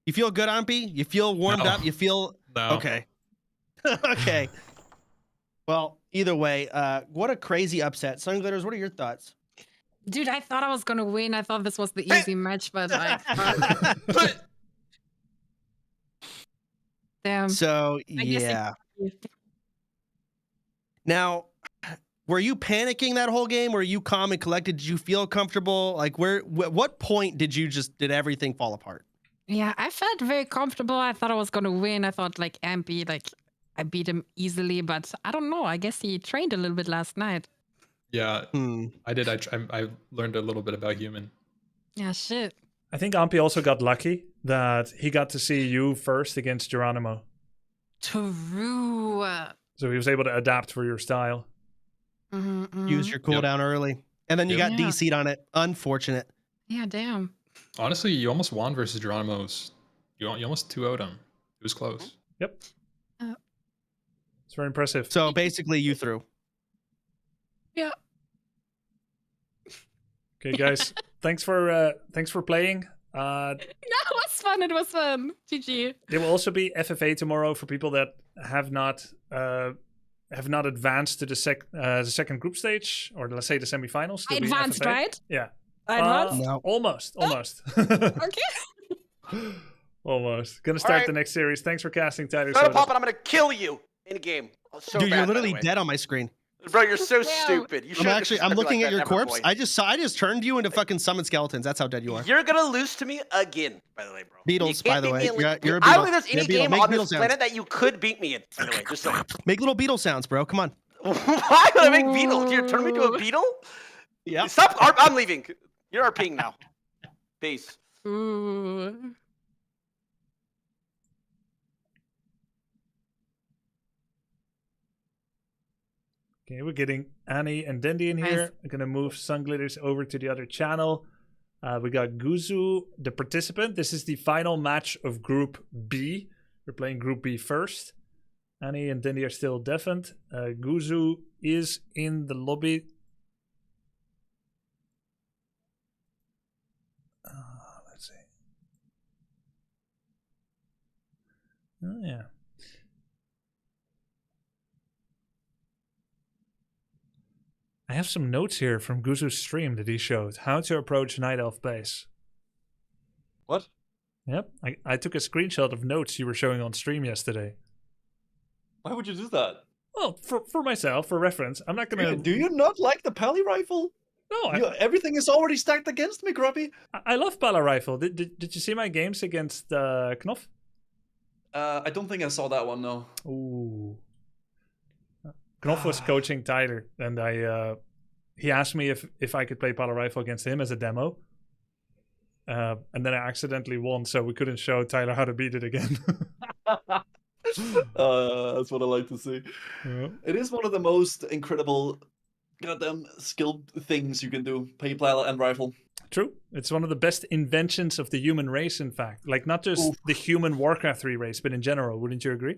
You feel good, Ampi? You feel warmed up? You feel... No. Okay. Okay. Well, Either way, what a crazy upset. Sunglitters, what are your thoughts? Dude, I thought I was gonna win. I thought this was the easy match, but like, damn. So I guess yeah. it- Now, were you panicking that whole game? Were you calm and collected? Did you feel comfortable? Like, what point did everything fall apart? Yeah, I felt very comfortable. I thought I was gonna win. I thought like Ampy, like I beat him easily, but I don't know. I guess he trained a little bit last night. Yeah, I did. I learned a little bit about human. Yeah, shit. I think Ampi also got lucky that he got to see you first against Geronimo. True. So he was able to adapt for your style. Use your cooldown early. And then you got DC'd on it. Unfortunate. Yeah, damn. Honestly, you almost won versus Geronimo's. You almost 2-0'd him. It was close. Yep. It's very impressive. So basically, you threw. Yeah. Okay, guys. Thanks for playing. No, it was fun. It was fun. GG. There will also be FFA tomorrow for people that have not advanced to the second group stage, or let's say the semifinals. I There'll be advanced, FFA. right? Yeah. I advanced? No. Almost. Okay. Almost. Gonna start Alright. the next series. Thanks for casting, Tyler. Try to Soda. pop it. I'm gonna kill you in game. So Dude, bad, you're by the literally way. dead on my screen. Bro, you're so Damn. stupid. You I'm shouldn't actually, I'm disrespect me looking like at your that ever, corpse. boy. I just turned you into fucking summon skeletons. That's how dead you are. You're gonna lose to me again, by the way, bro. Beetles, You by can't the beat way. me in You're a I don't beetle. think there's You're a any beetle. game Make on beetle this sounds. planet that you could beat me in. By the way, just saying. Make little beetle sounds, bro. Come on. Why would I make beetle? You're turning me to a beetle? Yeah. Stop. I'm leaving. You're RPing now. Peace. Ooh. Okay, we're getting Annie and Dendi in here. Nice. I'm gonna move Sunglitters over to the other channel. We got Guzu, the participant. This is the final match of Group B. We're playing Group B first. Annie and Dendi are still deafened. Guzu is in the lobby. Let's see. Oh, yeah. I have some notes here from Guzu's stream that he showed. How to approach Night Elf base. What? Yep. I took a screenshot of notes you were showing on stream yesterday. Why would you do that? Well, for myself, for reference. I'm not gonna... Do you not like the Pally rifle? No, everything is already stacked against me, Grubby. I love Pala Rifle. Did you see my games against Knopf? I don't think I saw that one, no. Ooh. Knopf was coaching Tyler, and he asked me if I could play Pala Rifle against him as a demo. And then I accidentally won, so we couldn't show Tyler how to beat it again. That's what I like to see. Yeah. It is one of the most incredible goddamn skill things you can do. Play Pala and rifle. True. It's one of the best inventions of the human race, in fact. Like, not just the human Warcraft 3 race, but in general. Wouldn't you agree?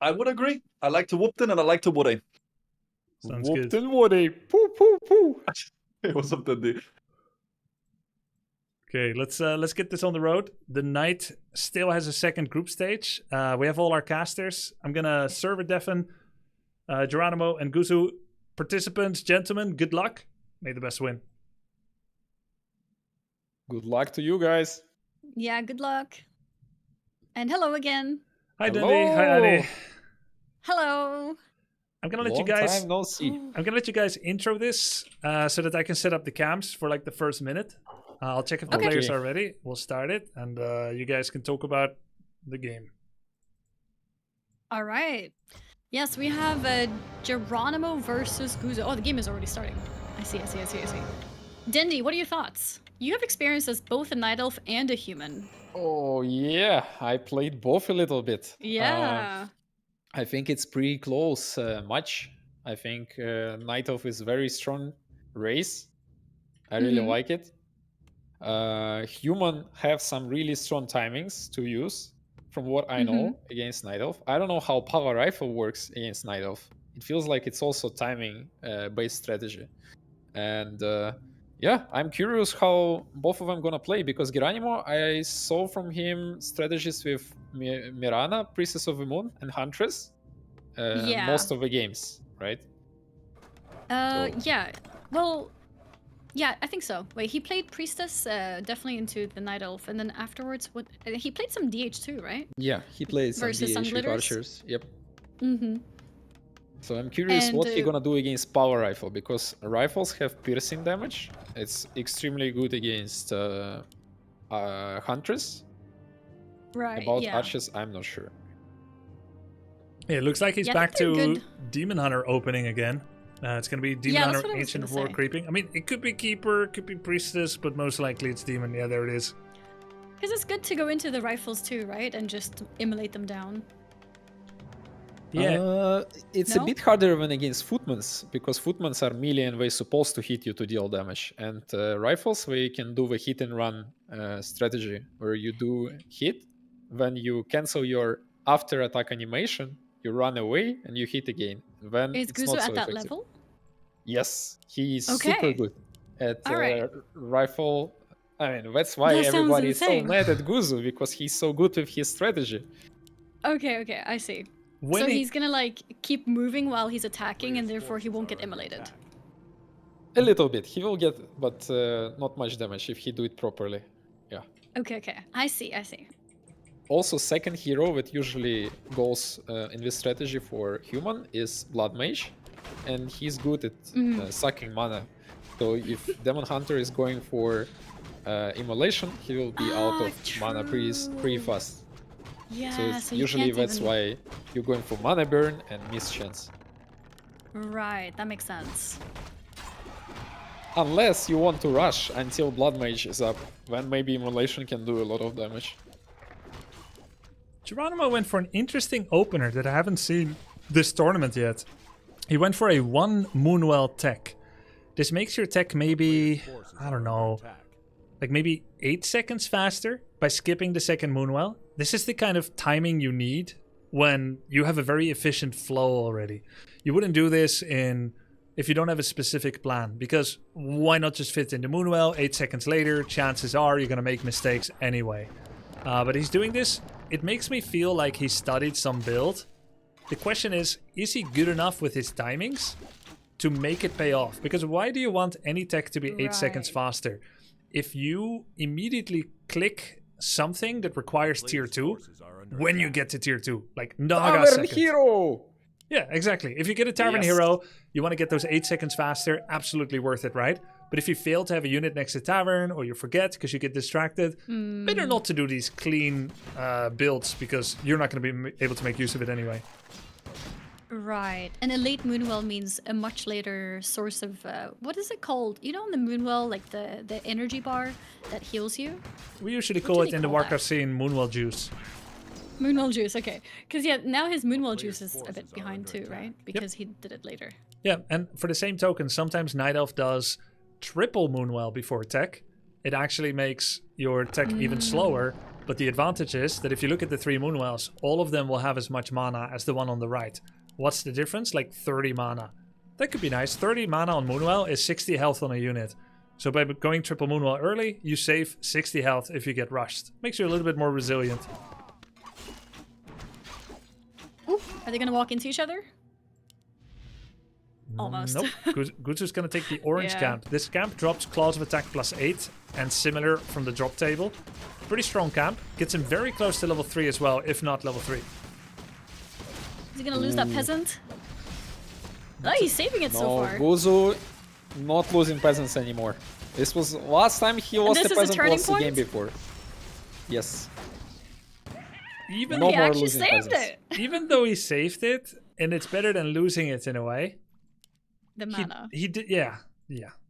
I would agree. I like to whoop and I like to woody. Sounds good. Woody. Poo, poo, poo. What's up, Dendi? Okay, let's get this on the road. The Knight still has a second group stage. We have all our casters. I'm gonna server deafen Geronimo and Guzu. Participants, gentlemen, good luck. May the best win. Good luck to you guys. Yeah, good luck. And hello again. Hi, Hello. Dendi. Hi, Annie. Hello. I'm gonna let you Long guys. time no see. I'm gonna let you guys intro this so that I can set up the cams for like the first minute. I'll check if the Okay. players are ready. We'll start it, and you guys can talk about the game. All right. Yes, we have Geronimo versus Guzo. Oh, the game is already starting. I see. Dendi, what are your thoughts? You have experience as both a night elf and a human. Oh yeah, I played both a little bit. Yeah. I think it's pretty close match. I think Night Elf is very strong race. I really Mhm. like it. Human have some really strong timings to use, from what I know, against Night Elf. I don't know how Power Rifle works against Night Elf. It feels like it's also timing based strategy. And yeah, I'm curious how both of them gonna play, because Geronimo, I saw from him strategies with Mirana, Priestess of the Moon, and Huntress Yeah. most of the games. right? Yeah. Well, yeah, I think so. Wait, he played Priestess definitely into the Night Elf, and then afterwards, what? He played some DH too, right? Yeah, he played some Versus some DH with glitters? archers. Yep. Mm-hmm. So I'm curious And, what he gonna do against power rifle, because rifles have piercing damage. It's extremely good against Huntress. Right. About yeah. archers, I'm not sure. Yeah, it looks like he's Yeah, I back think they're to good. Demon Hunter opening again. It's going to be Demon Yeah, that's Hunter, what I was Ancient gonna War say. creeping. I mean, it could be Keeper, it could be Priestess, but most likely it's Demon. Yeah, there it is. Because it's good to go into the rifles too, right? And just immolate them down. Yeah. It's No? a bit harder than against footmans, because footmans are melee and they're supposed to hit you to deal damage. And rifles, they can do the hit and run strategy, where you do hit, then you cancel your after attack animation, you run away, and you hit again. Then Is it's Guzo not at so that effective. level? Yes, he's super Okay. good at Alright. rifle. I mean, that's why That sounds everybody is so insane. mad at Guzu, because he's so good with his strategy. Okay, I see. When So he- he's gonna like keep moving while he's attacking, and therefore he won't get immolated. A little bit. He will get, but not much damage if he do it properly. Yeah. Okay, I see. Also, second hero that usually goes in this strategy for human is Blood Mage, and he's good at sucking mana. So if Demon Hunter is going for immolation, he will be out of mana pretty fast. Yeah, So it's you usually can't that's even- why you're going for mana burn and miss chance. Right, that makes sense. Unless you want to rush until Blood Mage is up, then maybe immolation can do a lot of damage. Geronimo went for an interesting opener that I haven't seen this tournament yet. He went for a 1 Moonwell tech. This makes your tech maybe, I don't know, like maybe 8 seconds faster by skipping the second Moonwell. This is the kind of timing you need when you have a very efficient flow already. You wouldn't do this if you don't have a specific plan, because why not just fit in the Moonwell? 8 seconds later, chances are you're going to make mistakes anyway. But he's doing this. It makes me feel like he studied some build. The question is he good enough with his timings to make it pay off? Because why do you want any tech to be 8 seconds Right. faster? If you immediately click something that requires tier 2, when you get to tier 2, like Naga Tavern seconds. Hero! Yeah, exactly. If you get a Tavern Yes. Hero, you want to get those 8 seconds faster, absolutely worth it, right? But if you fail to have a unit next to Tavern, or you forget because you get distracted, better not to do these clean builds, because you're not going to be able to make use of it anyway. Right, and a late Moonwell means a much later source of what is it called? You know, in the Moonwell, like the energy bar that heals you. We usually What call do it they in the call that? Warcraft scene Moonwell Juice. Moonwell juice, okay. Because yeah, now his Moonwell juice is a bit behind too, right? Because he did it later. Yeah, and for the same token, sometimes Night Elf does triple Moonwell before tech. It actually makes your tech even slower, but the advantage is that if you look at the 3 Moonwells, all of them will have as much mana as the one on the right. What's the difference? Like 30 mana. That could be nice. 30 mana on Moonwell is 60 health on a unit. So by going triple Moonwell early, you save 60 health if you get rushed. Makes you a little bit more resilient. Ooh, are they gonna walk into each other? Almost. Nope. Gutsu's gonna take the orange Yeah. camp. This camp drops claws of attack +8 and similar from the drop table. Pretty strong camp. Gets him very close to level 3 as well, if not level 3. Is he gonna lose that peasant? Oh, he's saving it so No, far. Guzu not losing peasants anymore. This was last time he lost this the is a peasant turning was the game point? before. Yes. Even, No he more actually losing saved peasants. it. even though he saved it, and it's better than losing it in a way, The mana. he did, yeah.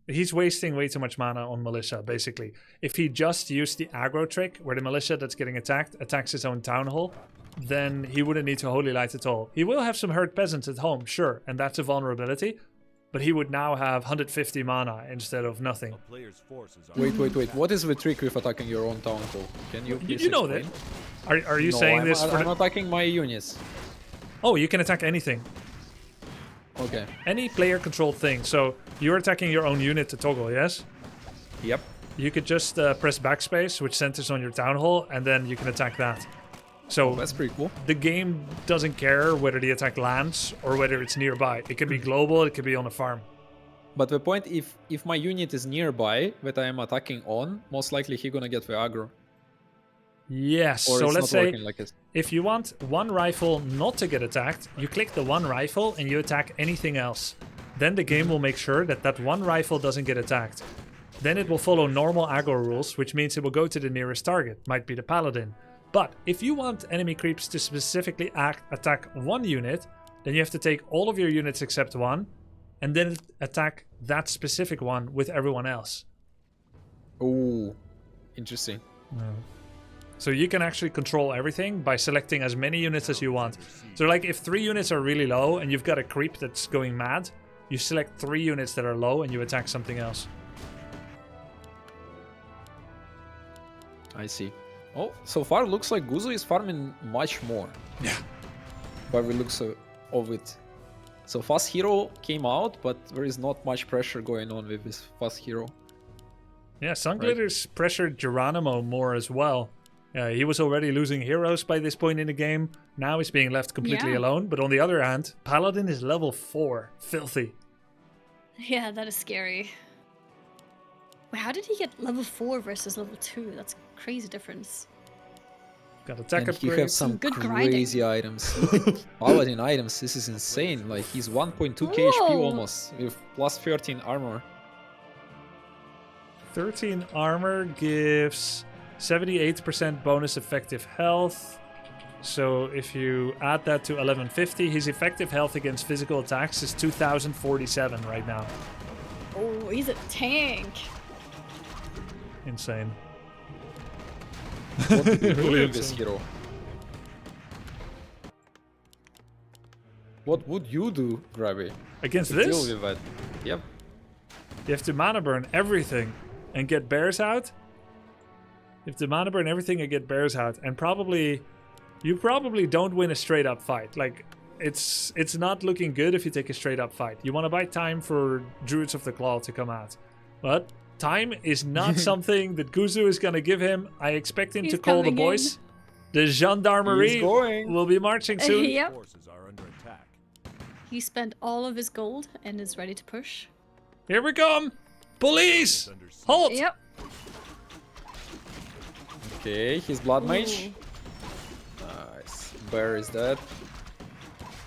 He's wasting way too much mana on Militia, basically. If he just used the aggro trick, where the Militia that's getting attacked attacks his own Town Hall, then he wouldn't need to Holy Light at all. He will have some hurt peasants at home, sure, and that's a vulnerability, but he would now have 150 mana instead of nothing. Wait. What is the trick with attacking your own town hall? Can you please You know that. explain? Are you No, saying I'm, this for I'm the... attacking my units. Oh, you can attack anything. Okay. Any player-controlled thing. So you're attacking your own unit to toggle, yes? Yep. You could just press backspace, which centers on your Town Hall, and then you can attack that. So That's pretty cool. the game doesn't care whether the attack lands or whether it's nearby. It could be global, it could be on a farm. But the point, if my unit is nearby that I am attacking on, most likely he gonna get the aggro. Yes, Or so it's let's not say working like this. if you want one rifle not to get attacked, you click the one rifle and you attack anything else. Then the game will make sure that that one rifle doesn't get attacked. Then it will follow normal aggro rules, which means it will go to the nearest target, might be the paladin. But if you want enemy creeps to specifically attack one unit, then you have to take all of your units except one, and then attack that specific one with everyone else. Ooh, interesting. So you can actually control everything by selecting as many units as you want. So like if 3 units are really low and you've got a creep that's going mad, you select 3 units that are low and you attack something else. I see. Oh, so far looks like Guzu is farming much more. Yeah. By the looks of it. So fast hero came out, but there is not much pressure going on with this fast hero. Yeah, Sunglitter's pressured Geronimo more as well. He was already losing heroes by this point in the game. Now he's being left completely alone. But on the other hand, Paladin is level 4. Filthy. Yeah, that is scary. Wait, how did he get level 4 versus level 2? That's a crazy difference. Got attack And he upgrades. has some good crazy items. Paladin items, this is insane. Like he's 1.2k HP Whoa. almost, with plus 13 armor. 13 armor gives 78% bonus effective health. So if you add that to 1150, his effective health against physical attacks is 2047 right now. Oh, he's a tank. Insane. What did you do with this hero? What would you do, Grubby? Against to this? deal with that? Yep. You have to mana burn everything and get bears out. You have to mana burn everything and get bears out. And you probably don't win a straight up fight. Like, it's not looking good if you take a straight up fight. You want to buy time for Druids of the Claw to come out. But time is not something that Guzu is going to give him. I expect him He's to call the coming boys. The gendarmerie He's going. will be marching soon. Yep. Forces are under attack. He spent all of his gold and is ready to push. Here we come. Police! Halt! Yep. Okay, he's Blood Mage. Nice. Bear is dead.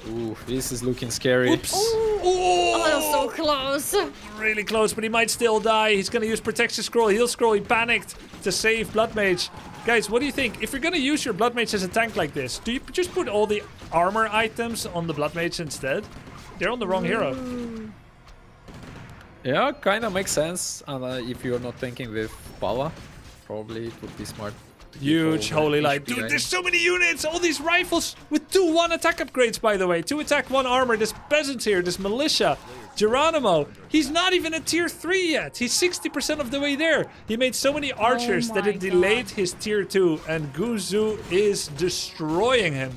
Ooh, this is looking scary. Oops. Oh, that was so close. Really close, but he might still die. He's going to use Protection Scroll, Heal Scroll. He panicked to save Blood Mage. Guys, what do you think? If you're going to use your Blood Mage as a tank like this, do you just put all the armor items on the Blood Mage instead? They're on the wrong hero. Yeah, kind of makes sense. And if you're not thinking with Pala, probably it would be smart. to keep Huge all the holy light. HP Dude, items. there's so many units. All these rifles with 2-1 attack upgrades, by the way. 2 attack, 1 armor. This peasant here, this militia. Geronimo. He's not even at tier 3 yet. He's 60% of the way there. He made so many archers that my it delayed his tier 2. And Guzu is destroying him.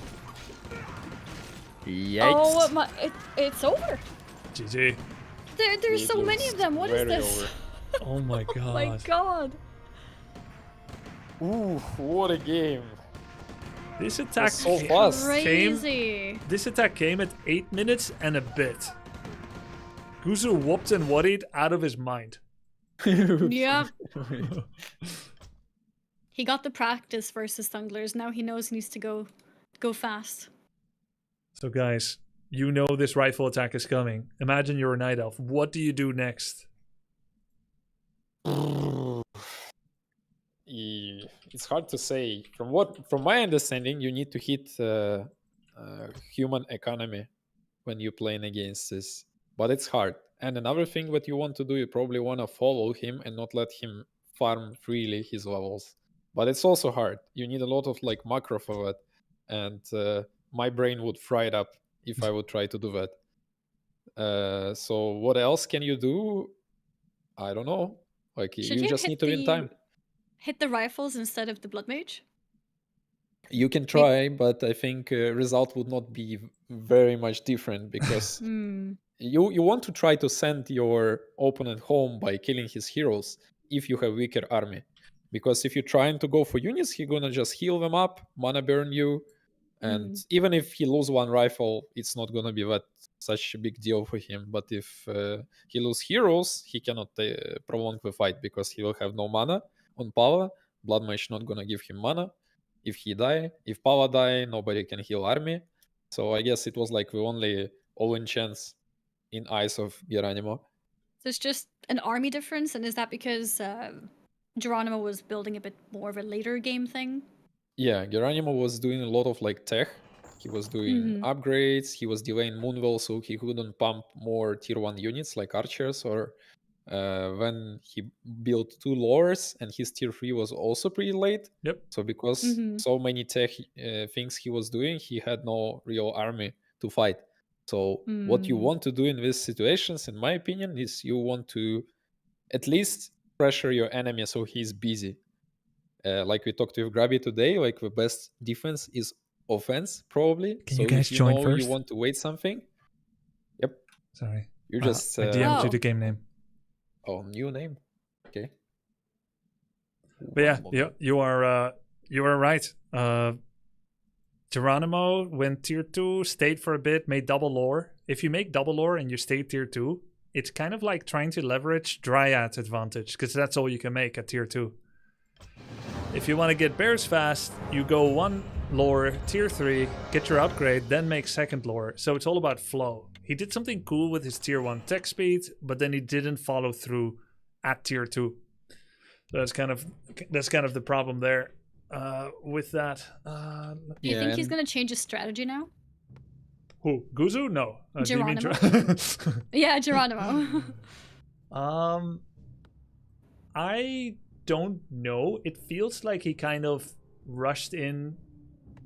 Yikes. Oh, it's over. GG. There's It so many looks of them. What is very this? over. Oh my god. Oh my god. Ooh, what a game. This attack so fast. Crazy. This attack came at 8 minutes and a bit. Guzu whooped and whattied out of his mind. Yeah. He got the practice versus Thunglers. Now he knows he needs to go fast. So guys, you know this rifle attack is coming. Imagine you're a night elf. What do you do next? It's hard to say. From my understanding, you need to hit human economy when you're playing against this, but it's hard. And another thing that you want to do, you probably want to follow him and not let him farm freely his levels. But it's also hard. You need a lot of like macro for that, and my brain would fry it up if I would try to do that. So what else can you do? I don't know. Like Should you you just hit need to win the- time. Hit the rifles instead of the Blood Mage? You can try, but I think result would not be very much different because Hmm. you want to try to send your opponent home by killing his heroes if you have weaker army. Because if you're trying to go for units, he's gonna just heal them up, mana burn you, and even if he lose one rifle, it's not gonna be that such a big deal for him. But if he lose heroes, he cannot prolong the fight because he will have no mana on Pala. Blood Mage not gonna give him mana. If he die, if Pala die, nobody can heal army. So I guess it was like the only all-in chance in eyes of Geronimo. So it's just an army difference, and is that because Geronimo was building a bit more of a later game thing? Yeah, Geronimo was doing a lot of like tech. He was doing upgrades. He was delaying Moonwell so he couldn't pump more tier 1 units like archers. Or when he built 2 lores and his tier 3 was also pretty late. Yep. So because so many tech things he was doing, he had no real army to fight. So what you want to do in these situations, in my opinion, is you want to at least pressure your enemy so he's busy. Like we talked with Grubby today, like the best defense is offense, probably. Can so you guys if you join know first? you want to wait something. Yep. Sorry. You just I DM'd you the game name. Oh, new name. Okay. But yeah, you are right. Geronimo went tier 2, stayed for a bit, made double lore. If you make double lore and you stay tier 2, it's kind of like trying to leverage Dryad's advantage, because that's all you can make at tier 2. If you want to get bears fast, you go 1 lore, tier 3, get your upgrade, then make second lore. So it's all about flow. He did something cool with his tier 1 tech speed, but then he didn't follow through at tier 2. So that's kind of the problem there with that. Do you think he's going to change his strategy now? Who? Guzu? No. Geronimo. Yeah, Geronimo. I don't know. It feels like he kind of rushed in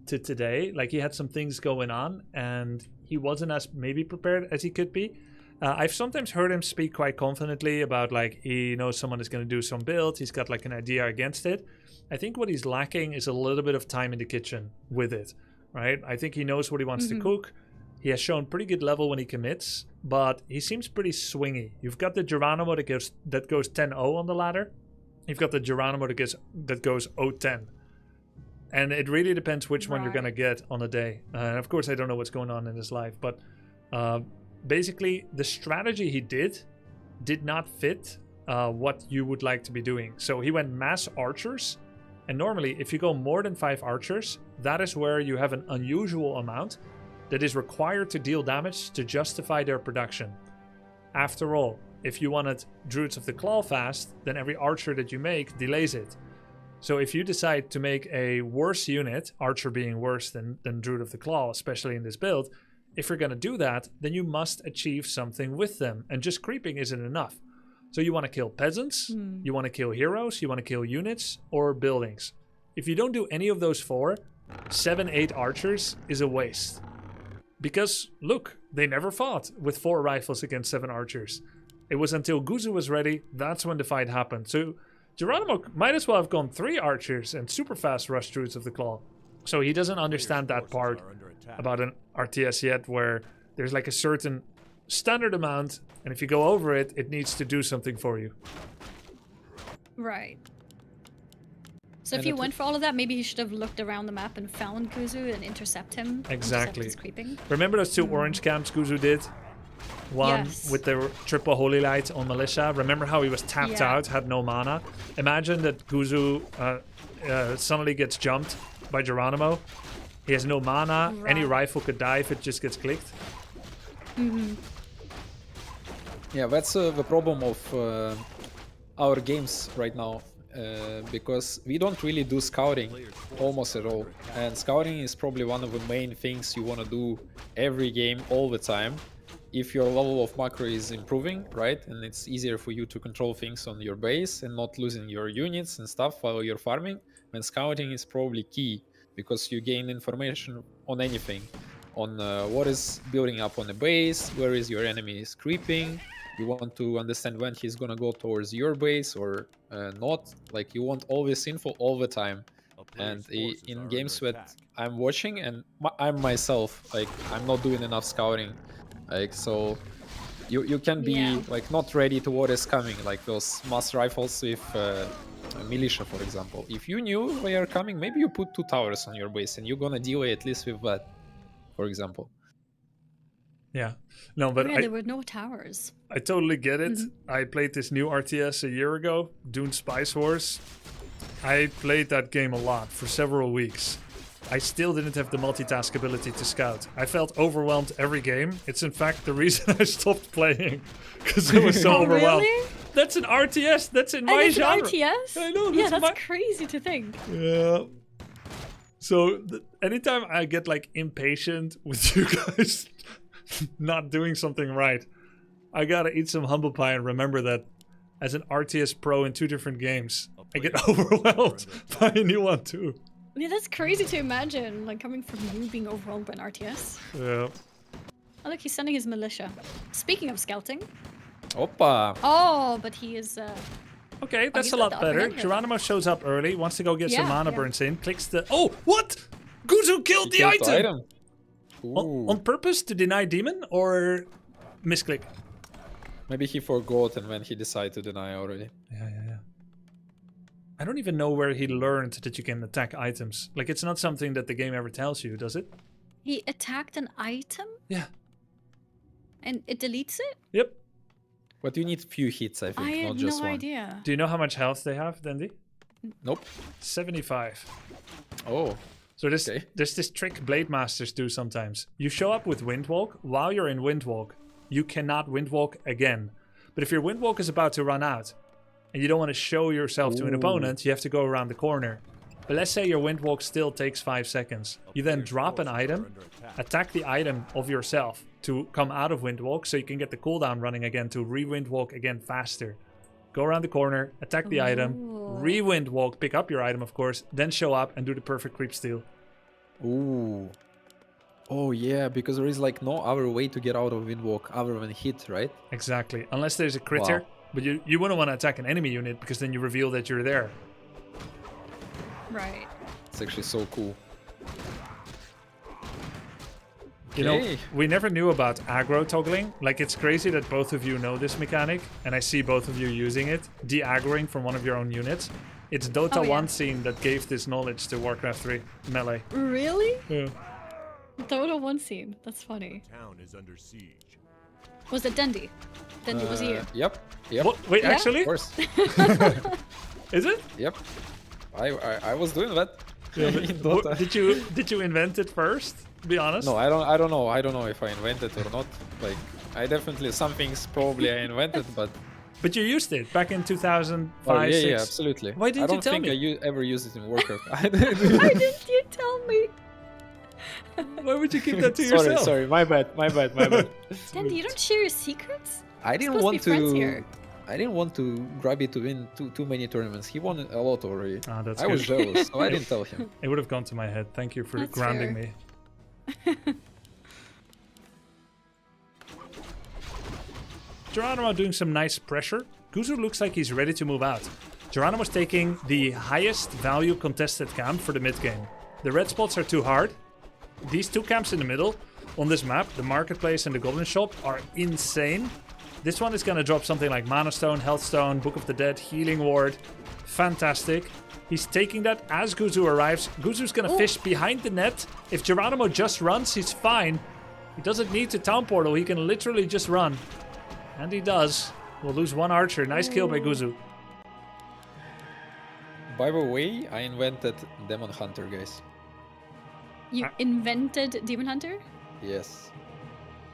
to today. Like he had some things going on and he wasn't as maybe prepared as he could be. I've sometimes heard him speak quite confidently about like he knows someone is going to do some build. He's got like an idea against it. I think what he's lacking is a little bit of time in the kitchen with it, right? I think he knows what he wants to cook. He has shown pretty good level when he commits, but he seems pretty swingy. You've got the Geronimo that goes 10-0 on the ladder. You've got the Geronimo that goes 0-10. And it really depends which one you're going to get on a day. And of course, I don't know what's going on in his life, but basically the strategy he did not fit what you would like to be doing. So he went mass archers. And normally, if you go more than 5 archers, that is where you have an unusual amount that is required to deal damage to justify their production. After all, if you wanted Druids of the Claw fast, then every archer that you make delays it. So if you decide to make a worse unit, archer being worse than Druid of the Claw, especially in this build, if you're going to do that, then you must achieve something with them. And just creeping isn't enough. So you want to kill peasants, you want to kill heroes, you want to kill units, or buildings. If you don't do any of those 4, 7-8 archers is a waste. Because, look, they never fought with 4 rifles against 7 archers. It was until Guzu was ready, that's when the fight happened. So Geronimo might as well have gone 3 archers and super fast rush Druids of the Claw. So he doesn't understand that part about an RTS yet, where there's like a certain standard amount, and if you go over it, it needs to do something for you. Right. So if he went for all of that, maybe he should have looked around the map and found Guzu and intercept him. Exactly. Intercept his creeping. Remember those 2 orange camps Guzu did? One with the triple holy light on militia. Remember how he was tapped out, had no mana? Imagine that Guzu suddenly gets jumped by Geronimo. He has no mana. Right. Any rifle could die if it just gets clicked. Yeah, that's the problem of our games right now. Because we don't really do scouting almost at all. And scouting is probably one of the main things you want to do every game all the time. If your level of macro is improving, right, and it's easier for you to control things on your base and not losing your units and stuff while you're farming, then scouting is probably key, because you gain information on anything, on what is building up on the base, where is your enemy is creeping. You want to understand when he's gonna go towards your base or not. Like, you want all this info all the time. And in games that I'm watching, and I'm myself, like, I'm not doing enough scouting. Like, so you can be like not ready to what is coming, like those mass rifles with militia, for example. If you knew they are coming, maybe you put 2 towers on your base and you're gonna delay at least with that, for example. Yeah. No, but Oh, yeah, there were no towers. I totally get it. I played this new RTS a year ago, Dune Spice Wars. I played that game a lot for several weeks. I still didn't have the multitask ability to scout. I felt overwhelmed every game. It's in fact the reason I stopped playing, because it was so overwhelmed. Really? That's an RTS. That's in my And it's an genre. RTS? I know. Yeah, That's that's crazy to think. Yeah. So anytime I get like impatient with you guys not doing something right, I gotta eat some humble pie and remember that as an RTS pro in 2 different games, I get overwhelmed by a new one too. Yeah, that's crazy to imagine, like coming from you being overwhelmed by an RTS. Yeah. Oh, look, he's sending his militia. Speaking of scouting. Oppa! Oh, but he is. Okay, that's he's a got lot the upper better. hand here. Geronimo shows up early, wants to go get some Yeah, mana yeah. burns in, clicks the... Oh, what? Guzu killed the Killed item! Ooh. On purpose to deny demon or misclick? Maybe he forgot and then he decided to deny already. Yeah. I don't even know where he learned that you can attack items. Like, it's not something that the game ever tells you, does it? He attacked an item Yeah. and it deletes it? Yep. But you need few hits, I think, I not had just no one. idea. Do you know how much health they have, Dandy? Nope. 75. Oh. So there's Okay. this trick Blade Masters do sometimes. You show up with Windwalk. While you're in Windwalk, you cannot Windwalk again. But if your Windwalk is about to run out, and you don't want to show yourself to an opponent, you have to go around the corner. But let's say your Windwalk still takes 5 seconds. You then drop an item, attack the item of yourself to come out of Windwalk so you can get the cooldown running again to re-Windwalk again faster. Go around the corner, attack the item, re-Windwalk, pick up your item of course, then show up and do the perfect creep steal. Ooh. Oh yeah, because there is like no other way to get out of Windwalk other than hit, right? Exactly. Unless there's a critter. Wow. But you wouldn't want to attack an enemy unit because then you reveal that you're there. Right. It's actually so cool. You know, Okay. we never knew about aggro toggling. Like, it's crazy that both of you know this mechanic, and I see both of you using it. De-aggroing from one of your own units. It's Dota Oh, yeah. 1 scene that gave this knowledge to Warcraft 3 Melee. Really? Yeah. Dota 1 scene. That's funny. Town is under siege. Was it Dendy? Dendy was here. Yep. Yep. What? Wait, Yeah? actually? Of course. Is it? Yep. I was doing that. Yeah, in but Dota. did you invent it first? Be honest. No, I don't know. I don't know if I invented it or not. Like, I definitely some things probably I invented, but But you used it back in 2005, oh, yeah, 6. yeah, absolutely. Why didn't I you don't tell think me? I ever used it in Warcraft. Why didn't you tell me? Why would you keep that to sorry, yourself? sorry, my bad. Dendy, you don't share your secrets? I didn't Supposed want to be friends to. here. I didn't want to Grubby to win too many tournaments. He won a lot already. Ah, that's I was good. jealous, so I didn't tell him. It would have gone to my head. Thank you for That's grounding fair. me. Geronimo doing some nice pressure. Guzu looks like he's ready to move out. Geronimo's taking the highest value contested camp for the mid game. The red spots are too hard. These 2 camps in the middle on this map, the marketplace and the golden shop, are insane. This one is gonna drop something like Mana Stone, Health Stone, Book of the Dead, Healing Ward. Fantastic. He's taking that as Guzu arrives. Guzu's gonna fish behind the net. If Geronimo just runs, he's fine. He doesn't need to town portal. He can literally just run. And he does. We'll lose 1 archer. Nice kill by Guzu. By the way, I invented Demon Hunter, guys. You invented Demon Hunter? Yes.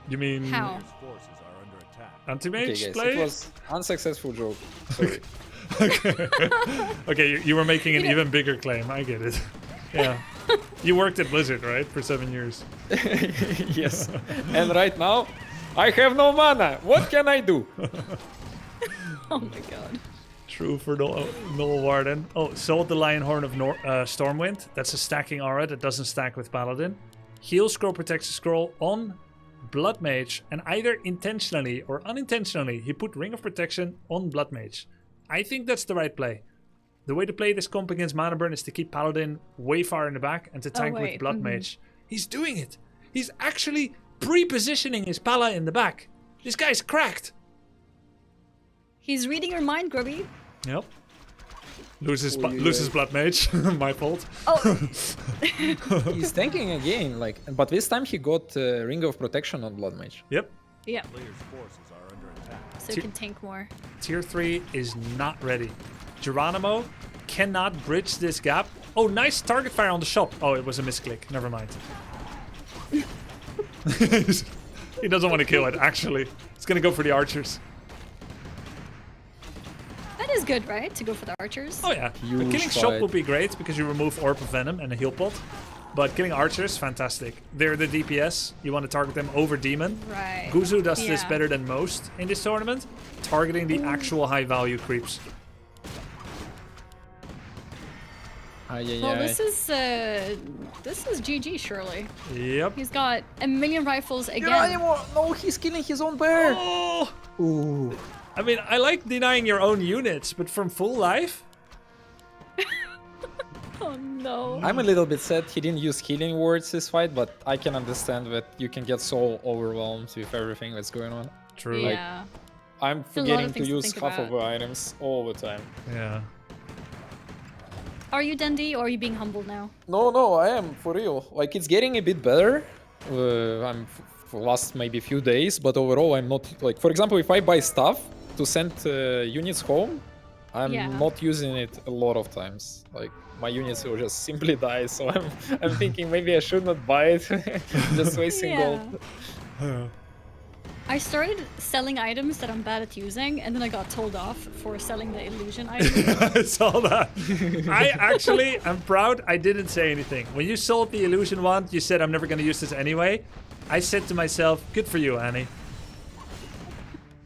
You mean How? His forces are under attack. anti-mage Okay, guys, play? it was unsuccessful joke. Sorry. Okay, you were making an even bigger claim. I get it. Yeah. You worked at Blizzard, right? For 7 years. Yes. And right now, I have no mana. What can I do? Oh my god. True for Noel Warden. Oh, sold the Lion Horn of Stormwind. That's a stacking aura that doesn't stack with Paladin. Heal scroll protects the scroll on Blood Mage, and either intentionally or unintentionally, he put Ring of Protection on Blood Mage. I think that's the right play. The way to play this comp against Mana Burn is to keep Paladin way far in the back and to tank with wait, Blood Mage. He's doing it. He's actually pre-positioning his Pala in the back. This guy's cracked. He's reading your mind, Grubby. Yep. Loses Blood Mage. My fault. Oh, He's tanking again, like, but this time he got Ring of Protection on Blood Mage. Yep. yeah. Player's forces are under attack. So you can tank more. Tier 3 is not ready. Geronimo cannot bridge this gap. Oh, nice target fire on the shop. Oh, it was a misclick. Never mind. He doesn't want to kill it, actually. He's gonna go for the archers. That is good, right? To go for the archers. Oh yeah. Huge But killing shop fight. would be great because you remove Orb of Venom and a heal pot. But killing archers, fantastic. They're the DPS. You want to target them over demon. Right. Guzu does this Yeah. better than most in this tournament, targeting the actual high value creeps. Well, this is GG surely. Yep. He's got a million rifles again. No, he's killing his own bear. Oh! Ooh. I mean, I like denying your own units, but from full life? Oh no. I'm a little bit sad he didn't use healing words this fight, but I can understand that you can get so overwhelmed with everything that's going on. True. Yeah. I'm a lot of forgetting to things to use think half of about. the items all the time. Yeah. Are you Dundee or are you being humbled now? No, I am for real. Like, it's getting a bit better. I'm for last maybe few days, but overall I'm not like. For example, if I buy stuff to send units home, I'm Yeah. not using it a lot of times. Like, my units will just simply die. So I'm thinking maybe I should not buy it. Just wasting gold. I started selling items that I'm bad at using, and then I got told off for selling the illusion items. I saw that. I actually am proud I didn't say anything. When you sold the illusion wand, you said I'm never going to use this anyway. I said to myself, good for you, Annie.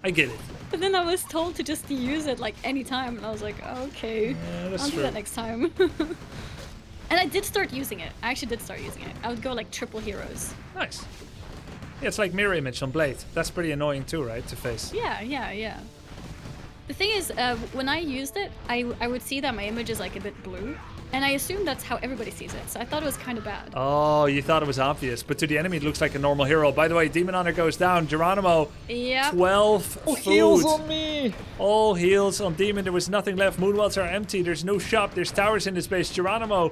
I get it. But then I was told to just use it like any time, and I was like, okay, that's I'll do true. that next time. And I did start using it. I actually did start using it. I would go like triple heroes. Nice. Yeah, it's like mirror image on Blade. That's pretty annoying too, right, to face? Yeah. The thing is, when I used it, I would see that my image is like a bit blue, and I assumed that's how everybody sees it, so I thought it was kind of bad. Oh, you thought it was obvious, but to the enemy it looks like a normal hero. By the way, Demon Hunter goes down. Geronimo, Yep. 12 food. Heals on me! All heals on Demon. There was nothing left. Moonwells are empty. There's no shop. There's towers in this base. Geronimo,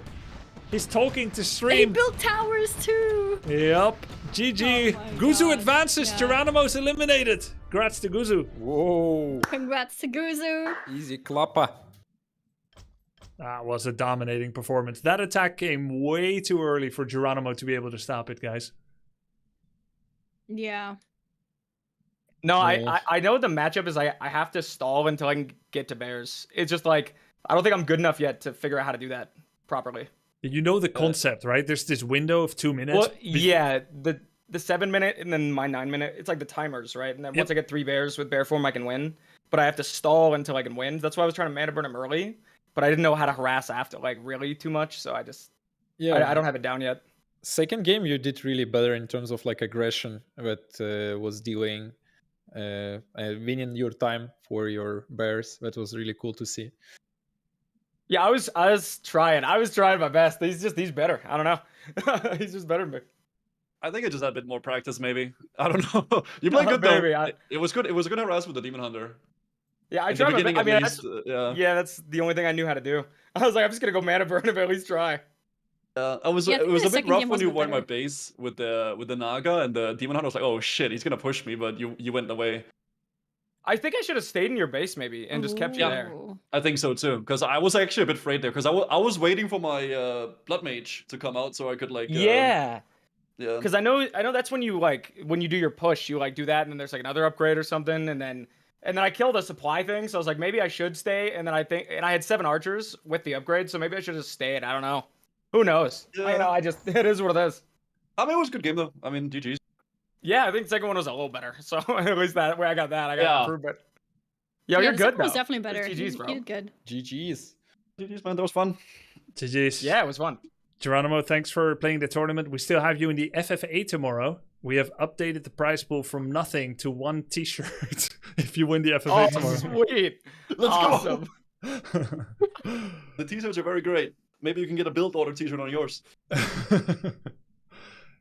he's talking to They stream. built towers too! Yep. GG. Oh my Guzu God. advances. Yeah. Geronimo's eliminated. Congrats to Guzu. Whoa! Congrats to Guzu! Easy clapper. That was a dominating performance. That attack came way too early for Geronimo to be able to stop it, guys. Yeah. No, Yes. I know the matchup is I have to stall until I can get to bears. It's just like I don't think I'm good enough yet to figure out how to do that properly. You know the concept, right? There's this window of 2 minutes. Well, yeah, the 7 minute and then my 9 minute. It's like the timers, right? And then once I get 3 bears with bear form, I can win. But I have to stall until I can win. That's why I was trying to mana burn him early. But I didn't know how to harass after, like really too much. So I just I don't have it down yet. Second game you did really better in terms of like aggression that was delaying winning your time for your bears. That was really cool to see. Yeah, I was trying my best. He's better. I don't know. He's just better than me. I think I just had a bit more practice, maybe. I don't know. You played good though. Maybe, It was good. It was a good harass with the Demon Hunter. Yeah, I In the tried my beginning, best. I mean, at that's, least, yeah, that's the only thing I knew how to do. I was like, I'm just gonna go mana burn and at least try. I was. Yeah, I It think was the a bit second rough game when was you a bit won my better. base with the Naga, and the Demon Hunter was like, "Oh shit, he's gonna push me," but you went away. I think I should have stayed in your base maybe and just kept you there. Ooh. I think so too, because I was actually a bit afraid there, because I was waiting for my Blood Mage to come out so I could like. Yeah, Yeah. because I know that's when you do your push, you like do that, and then there's like another upgrade or something, and then I killed a supply thing, so I was like, maybe I should stay, and then I had 7 archers with the upgrade, so maybe I should have stayed. I don't know. Who knows? Yeah. You know, it is what it is. I mean, it was a good game though. I mean, GG's. Yeah, I think the second one was a little better. So at least that way I got that. I got Yeah. improvement. Yo, Yeah, you're the good second though. was definitely better. It's GG's, bro. You did good. GG's. GG's, man. That was fun. GG's. Yeah, it was fun. Geronimo, thanks for playing the tournament. We still have you in the FFA tomorrow. We have updated the prize pool from nothing to 1 t-shirt if you win the FFA Oh, tomorrow. sweet. Let's Awesome. go. The t-shirts are very great. Maybe you can get a build order t-shirt on yours.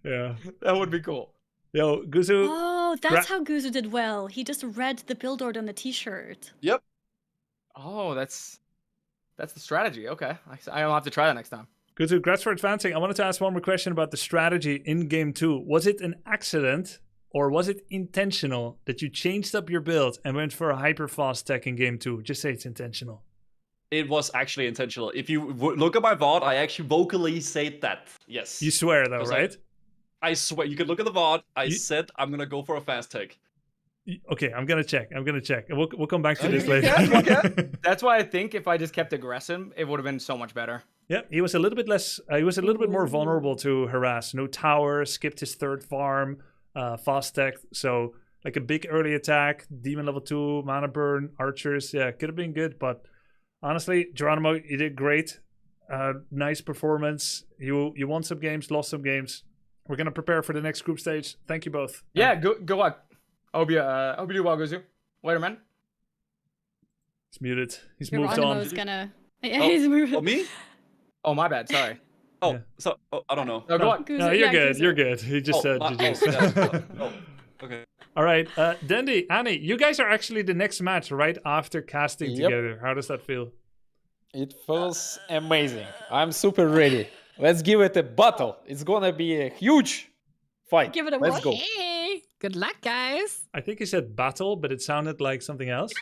Yeah. That would be cool. Yo, Guzu. Oh, that's how Guzu did well. He just read the build order on the t-shirt. Yep. Oh, that's That's the strategy. Okay, I'll have to try that next time. Good, congrats for advancing. I wanted to ask one more question about the strategy in game 2. Was it an accident or was it intentional that you changed up your build and went for a hyper fast tech in game 2? Just say it's intentional. It was actually intentional. If you look at my VOD, I actually vocally said that. Yes. You swear though, right? I swear. You can look at the VOD. I said I'm gonna go for a fast tech. Okay, I'm gonna check. And we'll come back to this later. Okay. That's why I think if I just kept aggressive, it would have been so much better. Yeah, he was a little bit less. He was a little bit more vulnerable to harass. No tower, skipped his third farm, fast tech. So like a big early attack, demon level 2, mana burn, archers. Yeah, could have been good, but honestly, Geronimo, you did great. Nice performance. You won some games, lost some games. We're gonna prepare for the next group stage. Thank you both. Yeah, good luck. I hope you do well, Guzu. Later, man. He's muted. He's moved on. Gonna... Yeah, he's moving. Oh, me? Oh, my bad. Sorry. Oh, so I don't know. No, go on. No, you're good. You're good. He just said GG's. Okay. All right, Dendi, Annie, you guys are actually the next match right after casting together. How does that feel? It feels amazing. I'm super ready. Let's give it a battle. It's gonna be a huge fight. Give it a Let's watch. go. Hey, good luck, guys. I think he said battle, but it sounded like something else.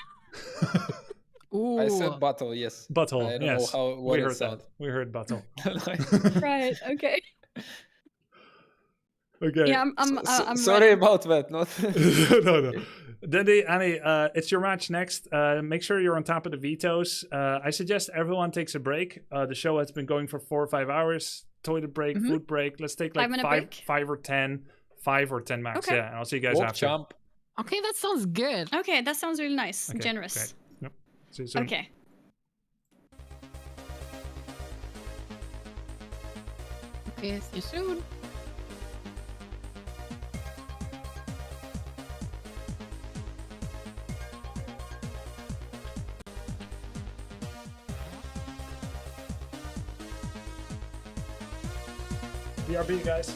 Ooh. I said battle, yes. Butthole, I don't yes. know what We it heard sound. that. We heard battle. Right. Okay. Okay. Yeah, I'm sorry ready. about that. Not no. Dendi, Annie, it's your match next. Make sure you're on top of the vetoes. I suggest everyone takes a break. The show has been going for 4 or 5 hours. Toilet break, food break. Let's take like 5-minute break. 5 or 10 max. Okay. Yeah, and I'll see you guys walk after. jump. Okay, that sounds good. Okay, that sounds really nice. Okay, Generous. great. Yep. See you soon. Okay. Okay, see you soon. BRB, guys.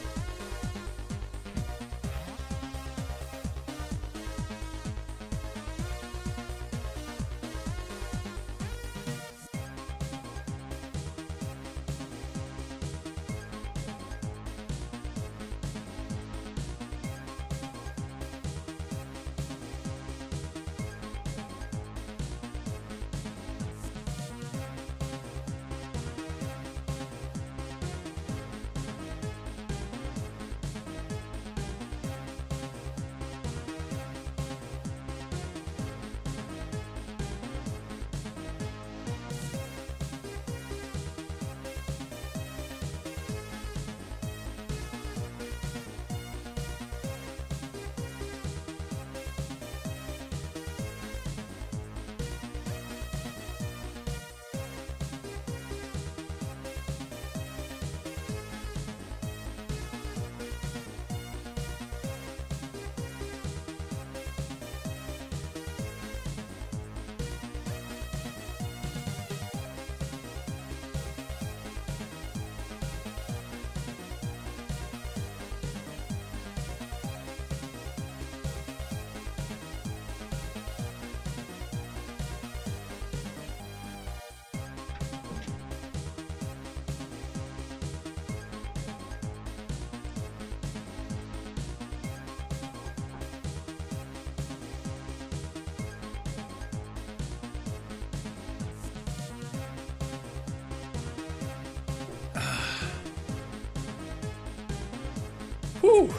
Whew.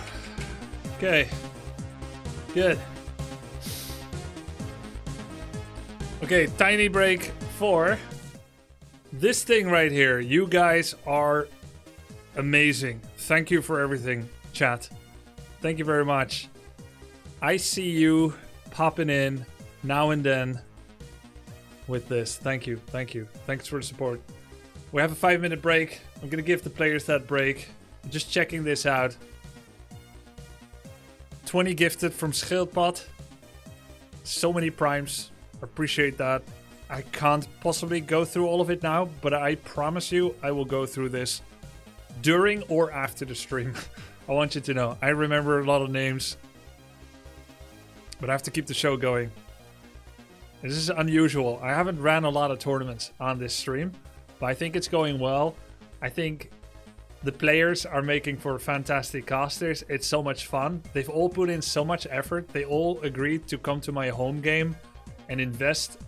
Okay. Good. Okay, tiny break for this thing right here. You guys are amazing. Thank you for everything, chat. Thank you very much. I see you popping in now and then with this. Thank you. Thank you. Thanks for the support. We have a 5-minute break. I'm going to give the players that break. Just checking this out. 20 gifted from Schildpad. So many primes. Appreciate that. I can't possibly go through all of it now, but I promise you I will go through this during or after the stream. I want you to know. I remember a lot of names, but I have to keep the show going. This is unusual. I haven't ran a lot of tournaments on this stream, but I think it's going well. I think the players are making for fantastic casters. It's so much fun. They've all put in so much effort. They all agreed to come to my home game and invest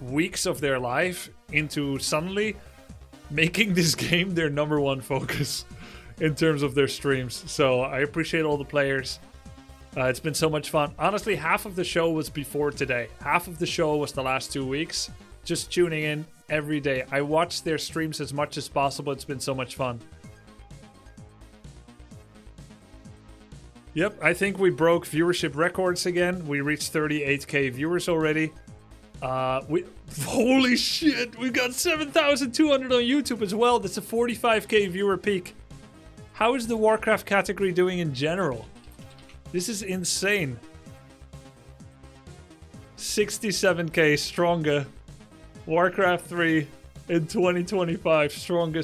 weeks of their life into suddenly making this game their #1 focus in terms of their streams. So I appreciate all the players. It's been so much fun. Honestly, half of the show was before today. Half of the show was the last 2 weeks. Just tuning in every day. I watched their streams as much as possible. It's been so much fun. Yep, I think we broke viewership records again. We reached 38k viewers already. Holy shit, we got 7,200 on YouTube as well. That's a 45k viewer peak. How is the Warcraft category doing in general? This is insane. 67k stronger. Warcraft 3 in 2025. Stronger.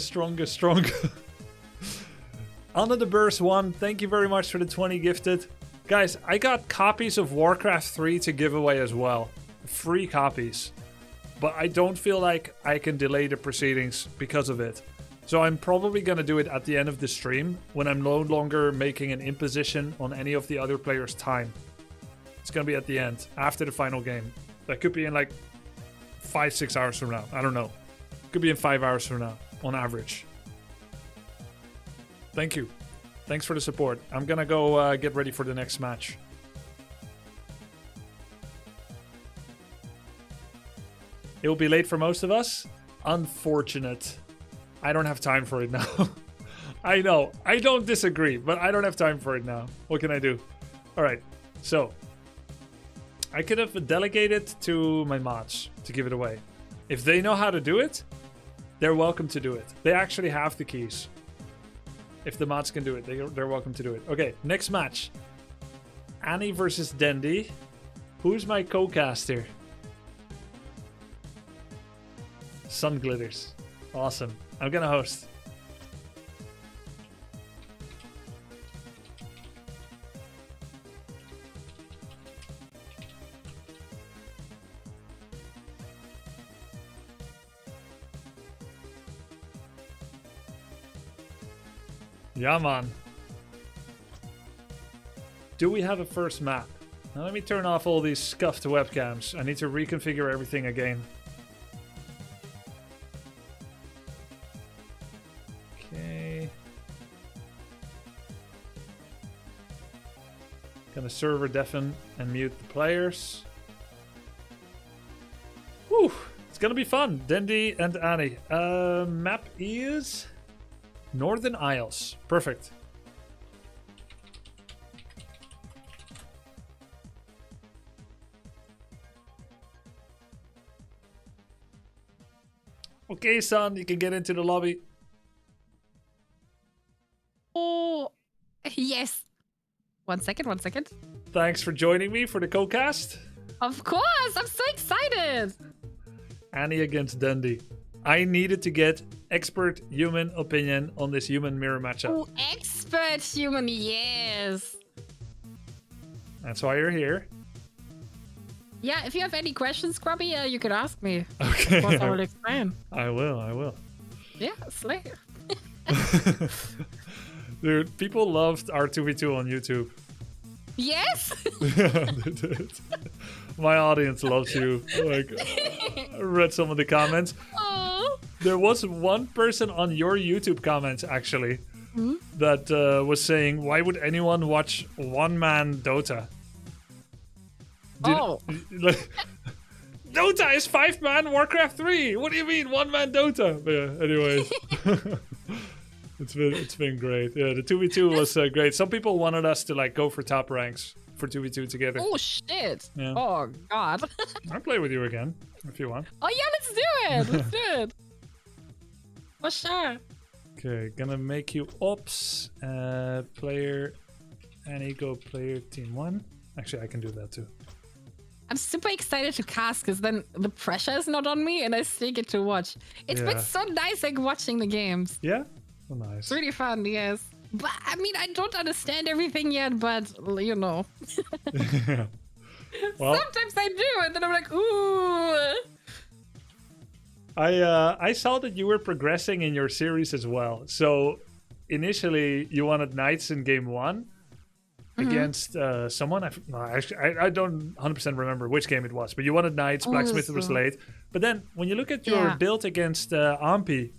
Anna the Burst 1, thank you very much for the 20 gifted. Guys, I got copies of Warcraft 3 to give away as well. Free copies. But I don't feel like I can delay the proceedings because of it. So I'm probably going to do it at the end of the stream when I'm no longer making an imposition on any of the other players' time. It's going to be at the end, after the final game. That could be in like 5-6 hours from now. I don't know. Could be in 5 hours from now, on average. Thank you. Thanks for the support. I'm going to go get ready for the next match. It will be late for most of us. Unfortunate. I don't have time for it now. I know. I don't disagree, but I don't have time for it now. What can I do? All right. So, I could have delegated to my mods to give it away. If they know how to do it, they're welcome to do it. They actually have the keys. If the mods can do it, they're welcome to do it. Okay, next match. Annie versus Dendy. Who's my co-caster? Sun Glitters. Awesome. I'm gonna host. Yeah, man. Do we have a first map? Now let me turn off all these scuffed webcams. I need to reconfigure everything again. Okay. Gonna server deafen and mute the players. Whew! It's gonna be fun. Dendy and Annie. Map is Northern Isles. Perfect. Okay, son, you can get into the lobby. Oh, yes. One second. Thanks for joining me for the co-cast. Of course, I'm so excited. Annie against Dendy. I needed to get expert human opinion on this human mirror matchup. Oh, expert human, yes. That's why you're here. Yeah, if you have any questions, Grubby, you could ask me. Okay. Of course, I will explain. I will. Yeah, slay. Dude, people loved our 2v2 on YouTube. Yes. My audience loves you. Like, I read some of the comments. Oh. There was one person on your YouTube comments actually that was saying, "Why would anyone watch one-man Dota?" Dota is 5-man Warcraft 3. What do you mean one-man Dota? But yeah, anyways. It's been great. Yeah, the 2v2 was great. Some people wanted us to like go for top ranks for 2v2 together. Oh shit. Yeah. Oh god. I'll play with you again if you want. Oh yeah, let's do it. For sure. Okay, gonna make you ops player Annie go player team 1. Actually, I can do that too. I'm super excited to cast because then the pressure is not on me and I still get to watch. It's been so nice like watching the games. Yeah? Oh, nice. It's really fun, yes. But I mean, I don't understand everything yet, but you know. Well, Sometimes I do, and then I'm like, ooh. I saw that you were progressing in your series as well. So initially you wanted knights in game 1 against someone. I don't 100% remember which game it was, but you wanted knights. Blacksmith was late. But then when you look at your build against Ampi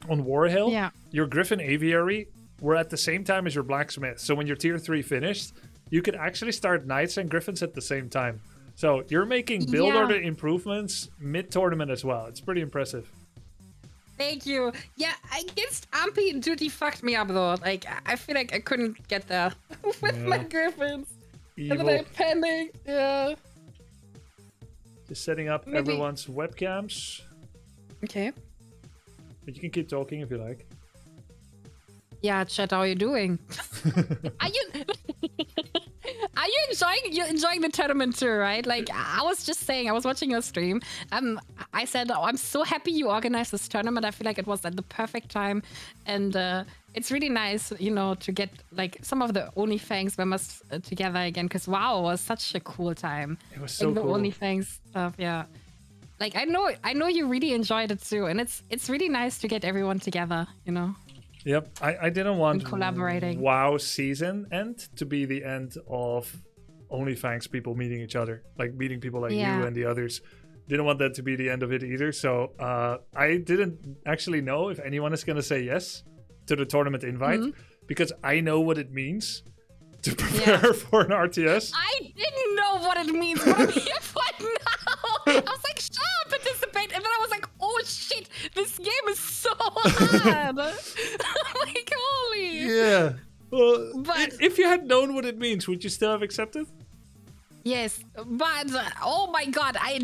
on Warhill, your Griffin Aviary were at the same time as your Blacksmith. So when your tier 3 finished, you could actually start knights and Griffins at the same time. So you're making build order improvements mid-tournament as well. It's pretty impressive. Thank you. Yeah, against Ampi, duty fucked me up though. Like, I feel like I couldn't get there with my Griffins. Evil. And then I panicked. Yeah. Just setting up everyone's webcams. Okay. But you can keep talking if you like. Yeah, chat, how are you doing? Are you enjoying the tournament too, right? Like, I was just saying, I was watching your stream. I said, oh, I'm so happy you organized this tournament. I feel like it was at the perfect time. And it's really nice, you know, to get like some of the OnlyFangs members together again. Because wow, it was such a cool time. It was so like, cool. The OnlyFangs stuff, yeah. Like, I know you really enjoyed it too. And it's really nice to get everyone together, you know? Yep, I didn't want collaborating. WoW season end to be the end of OnlyFangs people meeting each other, like meeting people like you and the others. Didn't want that to be the end of it either. So I didn't actually know if anyone is going to say yes to the tournament invite because I know what it means to prepare for an RTS. I didn't know what it means, but I'm here for it now. I was like, sure, participate. And then I was like, oh shit, this game is so hard. Like, holy. Yeah. Well, but if you had known what it means, would you still have accepted? Yes, but oh my god, I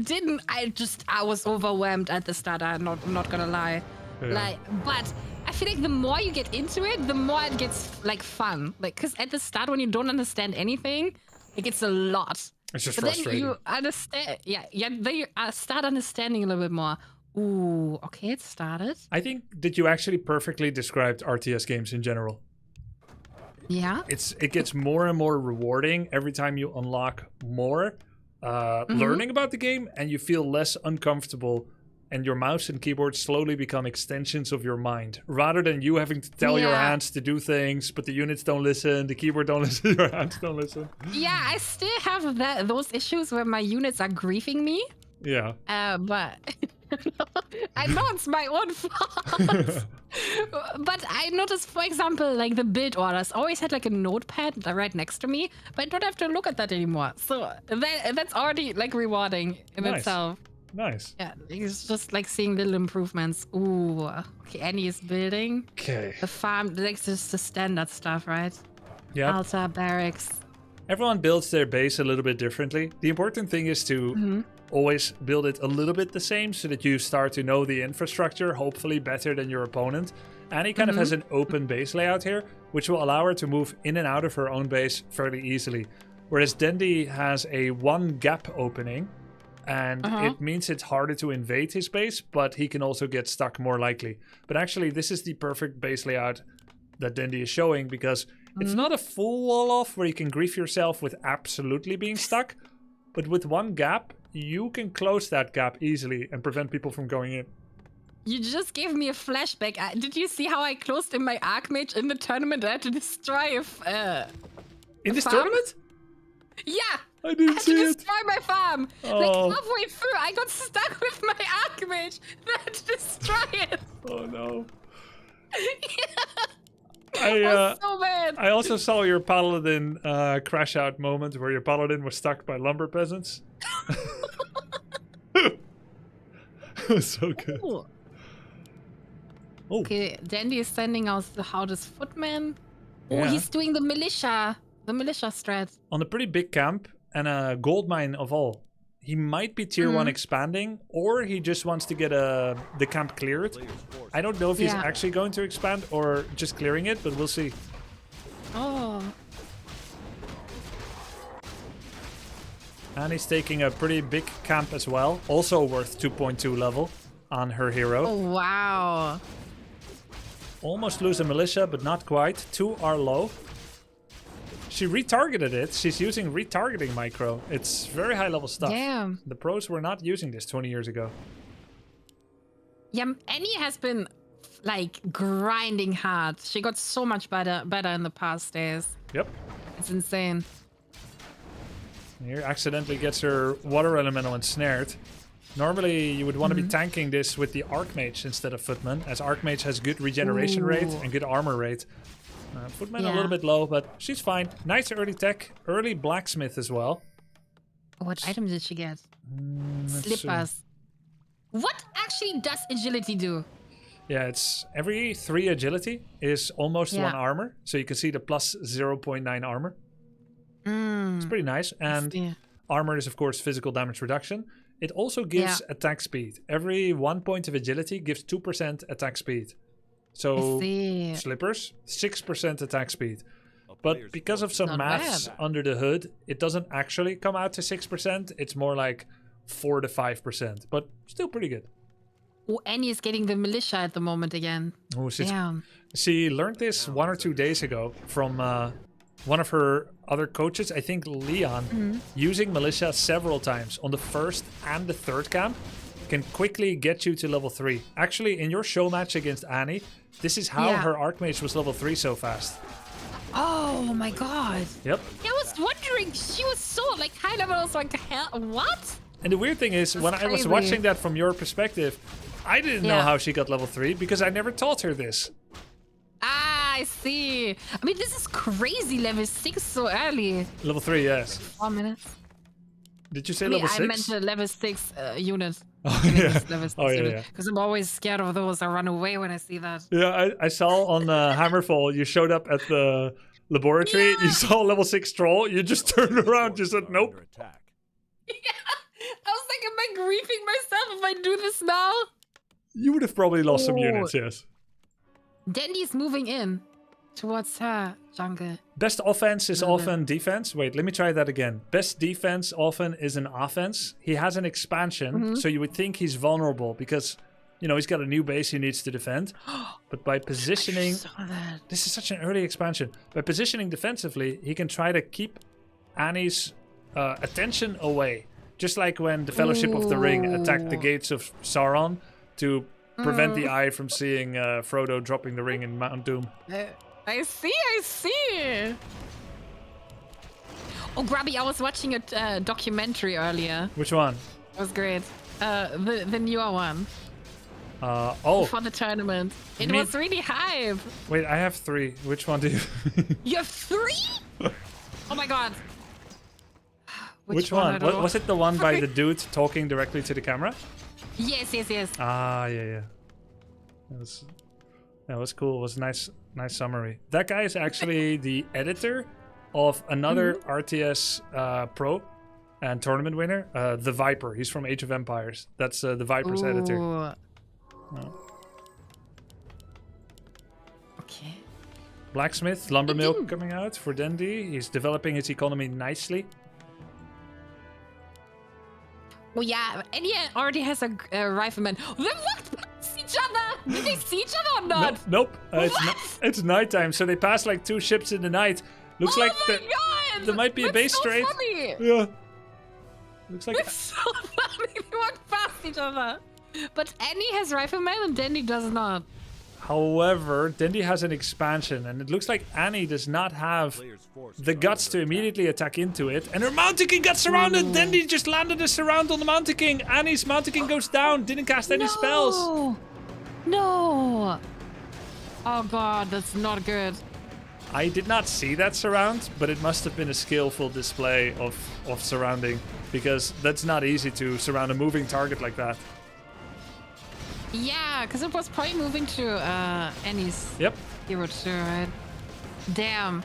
was overwhelmed at the start. I'm not gonna lie. Yeah. But I feel like the more you get into it, the more it gets like fun. Like, cause at the start when you don't understand anything, it gets a lot. It's just but frustrating. Then you understand, then you start understanding a little bit more. Ooh, okay, it started. I think that you actually perfectly described RTS games in general. Yeah. It gets more and more rewarding every time you unlock more learning about the game, and you feel less uncomfortable, and your mouse and keyboard slowly become extensions of your mind, rather than you having to tell your hands to do things, but the units don't listen, the keyboard don't listen, your hands don't listen. Yeah, I still have those issues where my units are griefing me. Yeah. But I know it's my own fault. But I noticed, for example, like the build orders always had like a notepad right next to me, but I don't have to look at that anymore. So that's already like rewarding in itself. Nice. Yeah, it's just like seeing little improvements. Ooh, okay, Annie is building. Okay. The farm, like just the standard stuff, right? Yeah. Altar, barracks. Everyone builds their base a little bit differently. The important thing is to always build it a little bit the same so that you start to know the infrastructure, hopefully better than your opponent. Annie kind of has an open base layout here, which will allow her to move in and out of her own base fairly easily. Whereas Dendy has a one gap opening, and it means it's harder to invade his base, but he can also get stuck more likely. But actually, this is the perfect base layout that Dendy is showing, because it's not a full wall off where you can grief yourself with absolutely being stuck, but with one gap, you can close that gap easily and prevent people from going in. You just gave me a flashback. Did you see how I closed in my Archmage in the tournament? I had to destroy in this tournament? Yeah. I didn't see it. I had to destroy my farm. Oh. Like halfway through, I got stuck with my Archmage. I had to destroy it. Oh no. I was so bad. I also saw your Paladin crash out moment where your Paladin was stuck by lumber peasants. It was so good. Ooh. Oh. Okay, Dandy is sending out the Howdest Footman. Oh, Yeah. he's doing the militia strat. On a pretty big camp and a gold mine of all. He might be tier 1 expanding, or he just wants to get the camp cleared. I don't know if he's actually going to expand or just clearing it, but we'll see. Oh. And he's taking a pretty big camp as well, also worth 2.2 level on her hero. Oh, wow. Almost lose a militia, but not quite. 2 are low. She retargeted it. She's using retargeting micro. It's very high level stuff. Damn. The pros were not using this 20 years ago. Yeah, Annie has been like grinding hard. She got so much better in the past days. Yep. It's insane. Here accidentally gets her water elemental ensnared. Normally you would want to be tanking this with the Archmage instead of Footman, as Archmage has good regeneration rate and good armor rate. Footman a little bit low, but she's fine. Nice early tech, early blacksmith as well. What item did she get? Slippers. What actually does agility do? Yeah, it's every 3 agility is almost 1 armor. So you can see the plus 0.9 armor. It's pretty nice. And armor is, of course, physical damage reduction. It also gives attack speed. Every 1 point of agility gives 2% attack speed. So slippers, 6% attack speed. But because of some maths under the hood, it doesn't actually come out to 6%. It's more like 4 to 5%, but still pretty good. Oh, Annie is getting the militia at the moment again. Oh, she learned this 1 or 2 days ago from one of her other coaches, I think Leon, using militia several times on the first and the third camp can quickly get you to level 3. Actually, in your show match against Annie, this is how her Archmage was level 3 so fast. Oh my god. Yep. I was wondering, she was so like high level. I was like, hell, what? And the weird thing is, when I was watching that from your perspective, I didn't know how she got level 3 because I never taught her this. Ah, I see. I mean, this is crazy. Level 6 so early. Level 3, yes. 4 minutes. Did you say level 6? I meant the level 6 unit. Oh, yeah. Because I'm always scared of those. I run away when I see that. Yeah, I saw on Hammerfall, you showed up at the laboratory. You saw level 6 troll. You just turned around. You said, nope. Yeah. I was like, am I griefing myself if I do this now? You would have probably lost some units, yes. Dandy's moving in towards her jungle. Best offense is often defense. Wait, let me try that again. Best defense often is an offense. He has an expansion, so you would think he's vulnerable because, you know, he's got a new base he needs to defend. But by positioning... This is such an early expansion. By positioning defensively, he can try to keep Annie's attention away. Just like when the Fellowship of the Ring attacked the gates of Sauron to prevent the eye from seeing Frodo dropping the ring in Mount Doom. I see. Oh, Grubby, I was watching a documentary earlier. Which one? It was great. The newer one. For the tournament. It was really hype. Wait, I have 3. Which one do you... You have 3? Oh my god. Which one? Was it the one by the dude talking directly to the camera? Yes. Ah, yeah. That was cool. It was a nice summary. That guy is actually the editor of another RTS pro and tournament winner, the Viper. He's from Age of Empires. That's the Viper's editor. Oh. Okay. Blacksmith, lumber mill coming out for Dendy. He's developing his economy nicely. Oh yeah, and he already has a rifleman. They walked past each other. Did they see each other or not? Nope. It's nighttime, so they pass like 2 ships in the night. Looks like there might be a base trade. Funny. Yeah. Looks like it's so funny. They walked past each other. But Annie has rifleman and Dandy does not. However, Dandy has an expansion, and it looks like Annie does not have the guts to immediately attack into it. And her Mountain King got surrounded! Dandy just landed a surround on the Mountain King! Annie's Mountain King goes down, didn't cast any spells! No! Oh god, that's not good. I did not see that surround, but it must have been a skillful display of surrounding, because that's not easy to surround a moving target like that. Yeah, because it was probably moving to Annie's hero too, right? Damn.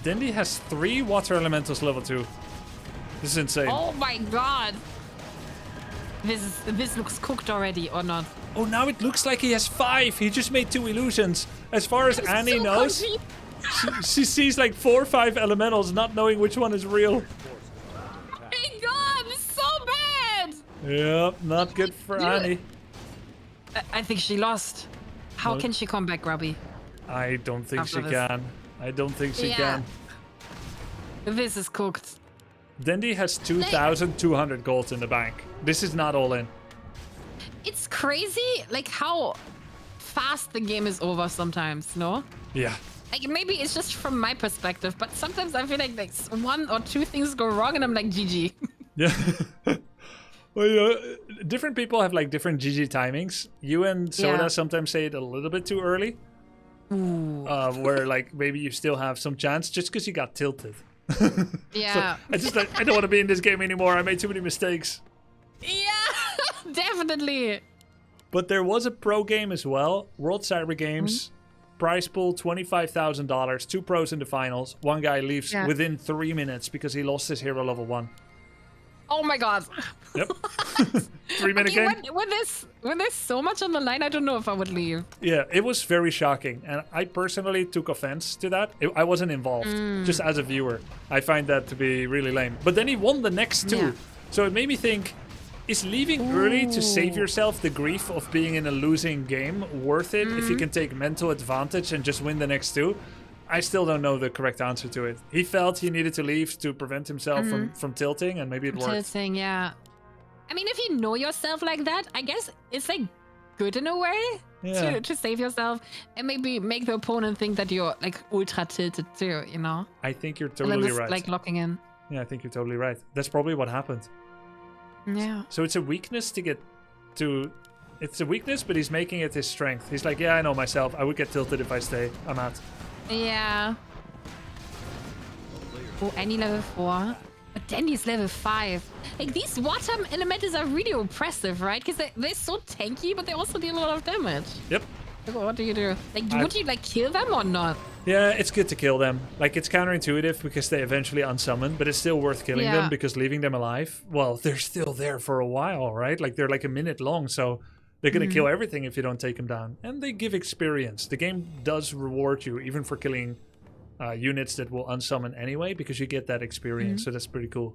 Dandy has 3 water elementals level 2. This is insane. Oh my god. This looks cooked already, or not? Oh, now it looks like he has 5. He just made 2 illusions. As far as Annie knows, she sees like 4 or 5 elementals, not knowing which one is real. Oh my god, it's so bad. Yep, not good for Annie. I think she lost. How can she come back, Grubby? I don't think she can. I don't think she can. This is cooked. Dendi has 2,200 gold in the bank. This is not all in. It's crazy, like how fast the game is over sometimes, no? Yeah. Like maybe it's just from my perspective, but sometimes I feel like one or two things go wrong and I'm like GG. Yeah. Well, different people have like different GG timings. You and Soda sometimes say it a little bit too early. Where like maybe you still have some chance just because you got tilted. Yeah. So I don't want to be in this game anymore. I made too many mistakes. Yeah, definitely. But there was a pro game as well. World Cyber Games. Prize pool $25,000. 2 pros in the finals. One guy leaves within 3 minutes because he lost his hero level 1. Oh my god. Yep. 3-minute game. When there's so much on the line, I don't know if I would leave. Yeah, it was very shocking. And I personally took offense to that. I wasn't involved. Just as a viewer. I find that to be really lame. But then he won the next 2. So it made me think, is leaving early to save yourself the grief of being in a losing game worth it if you can take mental advantage and just win the next 2? I still don't know the correct answer to it. He felt he needed to leave to prevent himself from tilting, and maybe it worked. Tilting, yeah. I mean, if you know yourself like that, I guess it's like good in a way to save yourself and maybe make the opponent think that you're like ultra tilted too, you know? I think you're and totally then just, right. like locking in. Yeah, I think you're totally right. That's probably what happened. Yeah. So it's a weakness to get to... It's a weakness, but he's making it his strength. He's like, yeah, I know myself. I would get tilted if I stay. I'm out. Yeah. Oh, any level 4. But Dandy's level 5. Like, these water elementals are really oppressive, right? Because they're so tanky, but they also deal a lot of damage. Yep. Like, what do you do? Like, would you, like, kill them or not? Yeah, it's good to kill them. Like, it's counterintuitive because they eventually unsummon, but it's still worth killing them because leaving them alive, well, they're still there for a while, right? Like, they're like a minute long, so they're going to kill everything if you don't take them down. And they give experience. The game does reward you, even for killing units that will unsummon anyway, because you get that experience, so that's pretty cool.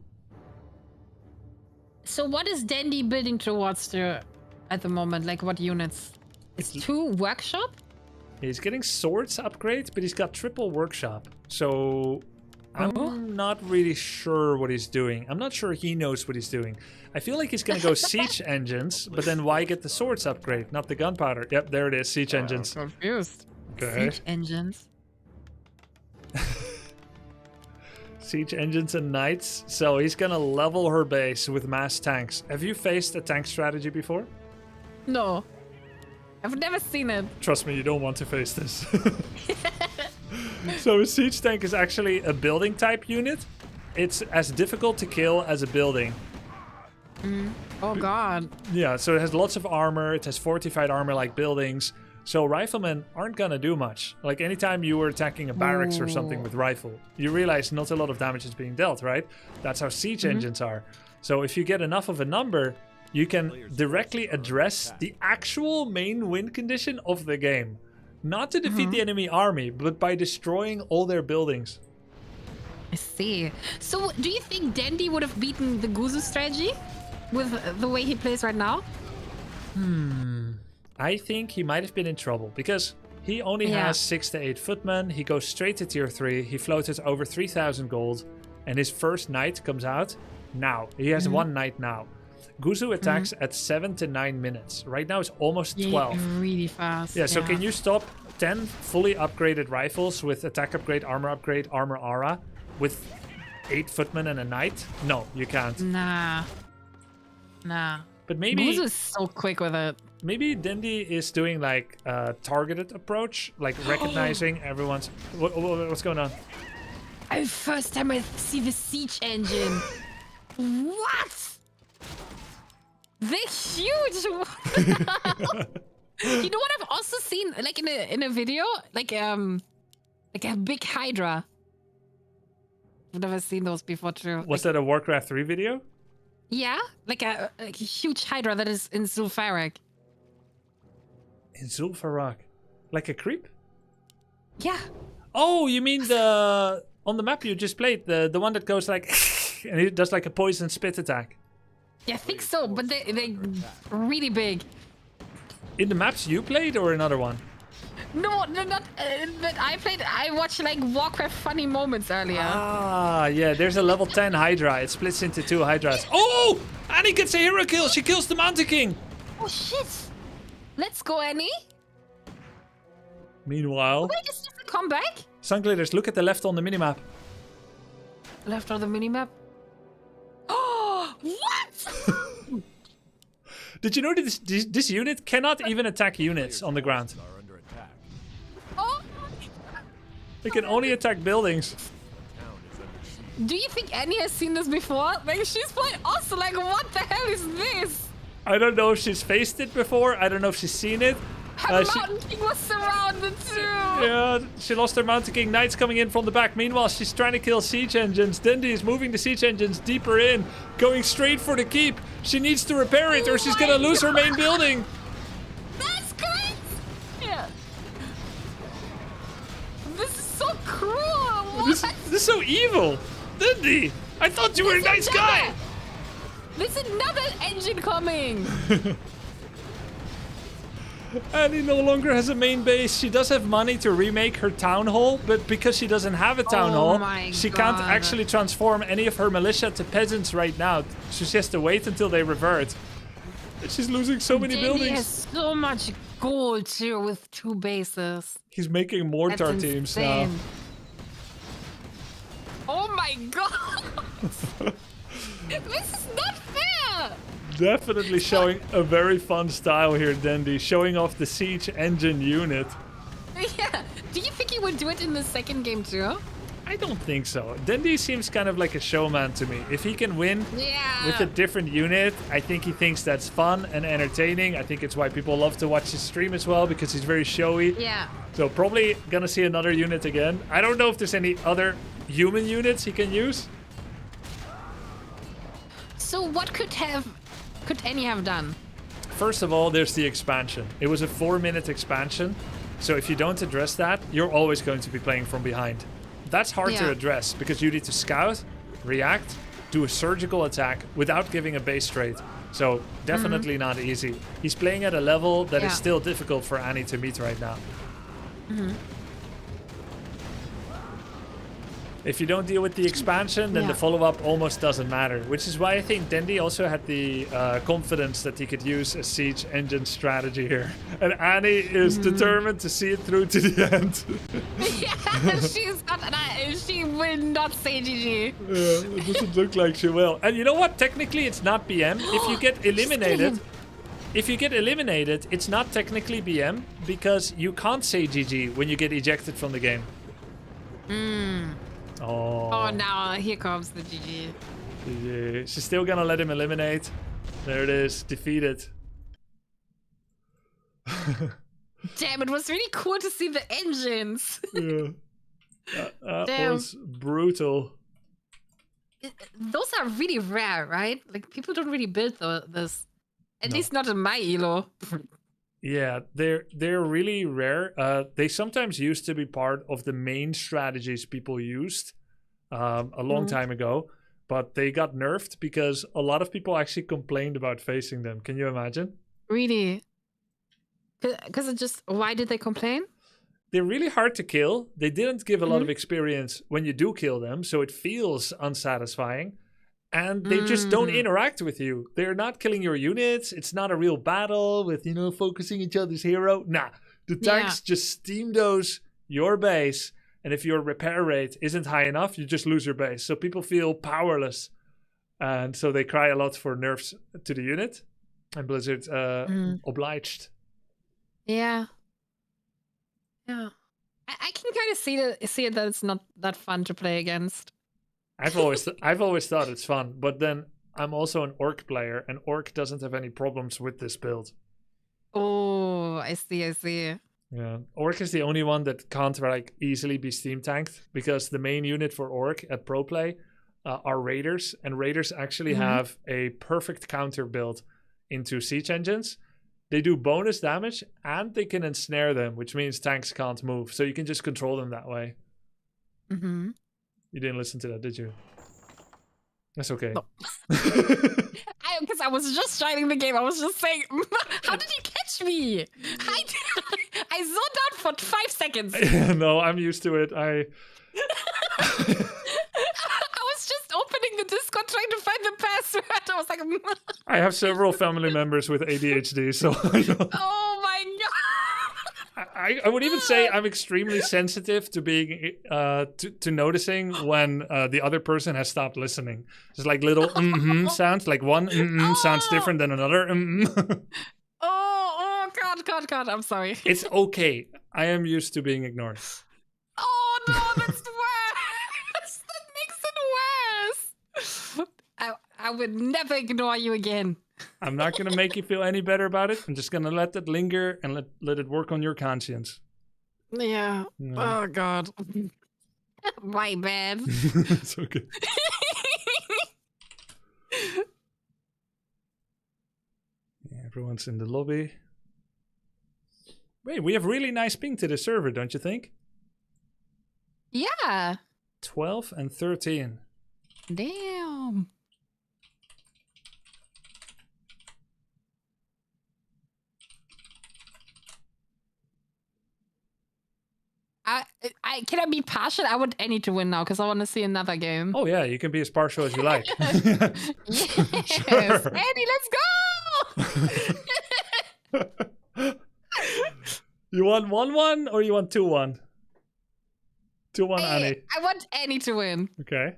So what is Dandy building towards at the moment? Like, what units? It's 2 workshop? He's getting swords upgrade, but he's got triple workshop. So I'm not really sure what he's doing. I'm not sure he knows what he's doing. I feel like he's going to go siege engines, but then why get the swords upgrade, not the gunpowder? Yep, there it is, siege engines. I'm confused. Okay. Siege engines. Siege engines and knights. So he's going to level her base with mass tanks. Have you faced a tank strategy before? No. I've never seen it. Trust me, you don't want to face this. So a siege tank is actually a building type unit. It's as difficult to kill as a building. Oh god. Yeah, so it has lots of armor. It has fortified armor like buildings. So riflemen aren't gonna do much. Like anytime you were attacking a barracks or something with rifle, you realize not a lot of damage is being dealt, right? That's how siege engines are. So if you get enough of a number, you can directly address the actual main win condition of the game. Not to defeat the enemy army, but by destroying all their buildings. I see. So do you think Dandy would have beaten the Guzu strategy with the way he plays right now? I think he might have been in trouble because he only has 6 to 8 footmen. He goes straight to tier 3. He floated over 3,000 gold. And his first knight comes out now. He has 1 knight now. Guzu attacks at 7 to 9 minutes. Right now it's almost 12. Really fast. Yeah, so can you stop 10 fully upgraded rifles with attack upgrade, armor aura with 8 footmen and a knight? No, you can't. Nah. But maybe Guzu is so quick with it. Maybe Dendi is doing like a targeted approach, like recognizing everyone's... What's going on? First time I see the siege engine. What? They're huge. You know what I've also seen, like in a video, like a big Hydra. I've never seen those before too. Was that a Warcraft 3 video? Yeah, like a huge Hydra that is in Zul'Farrak. In Zul'Farrak, like a creep? Yeah. Oh, you mean the on the map you just played, the one that goes like and it does like a poison spit attack. Yeah, I think so, but they're really big. In the maps you played or another one? No, not. But I watched like Warcraft funny moments earlier. Ah, yeah, there's a level 10 Hydra. It splits into 2 Hydras. Oh! Annie gets a hero kill. She kills the Mountain King. Oh shit! Let's go, Annie. Meanwhile, Wait, is this a comeback? Sunglitters, look at the left on the minimap. Left on the minimap. Oh, what? Did you know that this unit cannot even attack units on the ground? Oh. They can only attack buildings. Do you think Annie has seen this before? Like, she's probably also like, what the hell is this? I don't know if she's faced it before. I don't know if she's seen it. Her Mountain King was surrounded too. Yeah, she lost her Mountain King. Knights coming in from the back. Meanwhile, she's trying to kill siege engines. Dendi is moving the siege engines deeper in, going straight for the keep. She needs to repair it or she's gonna lose her main building. That's crazy. Yeah. This is so cruel. What? This is so evil. Dendi, I thought you were a nice guy. There's another engine coming. Annie no longer has a main base. She does have money to remake her town hall, but because she doesn't have a town hall, she can't actually transform any of her militia to peasants right now. So she has to wait until they revert. She's losing so many buildings. He has so much gold too with 2 bases. He's making mortar teams now. Oh my god! This is not fair! Definitely showing a very fun style here, Dendi. Showing off the siege engine unit. Yeah. Do you think he would do it in the second game too? I don't think so. Dendi seems kind of like a showman to me. If he can win with a different unit, I think he thinks that's fun and entertaining. I think it's why people love to watch his stream as well, because he's very showy. Yeah. So probably gonna see another unit again. I don't know if there's any other human units he can use. So what could Annie have done? First of all, there's the expansion. It was a 4-minute expansion. So if you don't address that, you're always going to be playing from behind. That's hard to address because you need to scout, react, do a surgical attack without giving a base trade. So definitely not easy. He's playing at a level that is still difficult for Annie to meet right now. If you don't deal with the expansion, then the follow-up almost doesn't matter. Which is why I think Dendi also had the confidence that he could use a siege engine strategy here. And Annie is determined to see it through to the end. Yeah, she will not say GG. Yeah, it doesn't look like she will. And you know what? Technically, it's not BM. If you get eliminated, it's not technically BM because you can't say GG when you get ejected from the game. Oh, now here comes the GG. GG. She's still gonna let him eliminate. There it is, defeated. Damn, it was really cool to see the engines. Yeah. That was brutal. Those are really rare, right? Like, people don't really build this. At least not in my elo. Yeah, they're really rare. They sometimes used to be part of the main strategies people used a long time ago, but they got nerfed because a lot of people actually complained about facing them. Can you imagine? Really? Because why did they complain? They're really hard to kill. They didn't give a lot of experience when you do kill them, so it feels unsatisfying. And they just don't interact with you. They're not killing your units. It's not a real battle with, focusing each other's hero. Nah, the tanks just steam dose your base. And if your repair rate isn't high enough, you just lose your base. So people feel powerless. And so they cry a lot for nerfs to the unit. And Blizzard obliged. Yeah. Yeah. I can kind of see it that it's not that fun to play against. I've always thought it's fun, but then I'm also an Orc player, and Orc doesn't have any problems with this build. Oh, I see. Yeah, Orc is the only one that can't easily be steam tanked because the main unit for Orc at Pro Play are Raiders, and Raiders actually have a perfect counter build into siege engines. They do bonus damage, and they can ensnare them, which means tanks can't move, so you can just control them that way. You didn't listen to that, did you? That's okay. No. Because I was just starting the game. I was just saying, how did you catch me? I I zoned out for 5 seconds. No, I'm used to it. I was just opening the Discord trying to find the password. I was like, I have several family members with ADHD, so I know. oh my god. I would even say I'm extremely sensitive to being to noticing when the other person has stopped listening. Just like little sounds, like one sounds different than another. Oh god, I'm sorry. It's okay. I am used to being ignored. Oh no, that's worse. That makes it worse. I would never ignore you again. I'm not gonna make you feel any better about it. I'm just gonna let it linger and let it work on your conscience. Yeah. No. Oh god. My bad. It's okay. Yeah, everyone's in the lobby. Wait, we have really nice ping to the server, don't you think? Yeah. 12 and 13. Damn. I can I be partial? I want Annie to win now because I want to see another game. Oh yeah, you can be as partial as you like. Yes, Sure. Annie, let's go. You want 1-1 or you want 2-1? 2-1 Annie. I want Annie to win. Okay.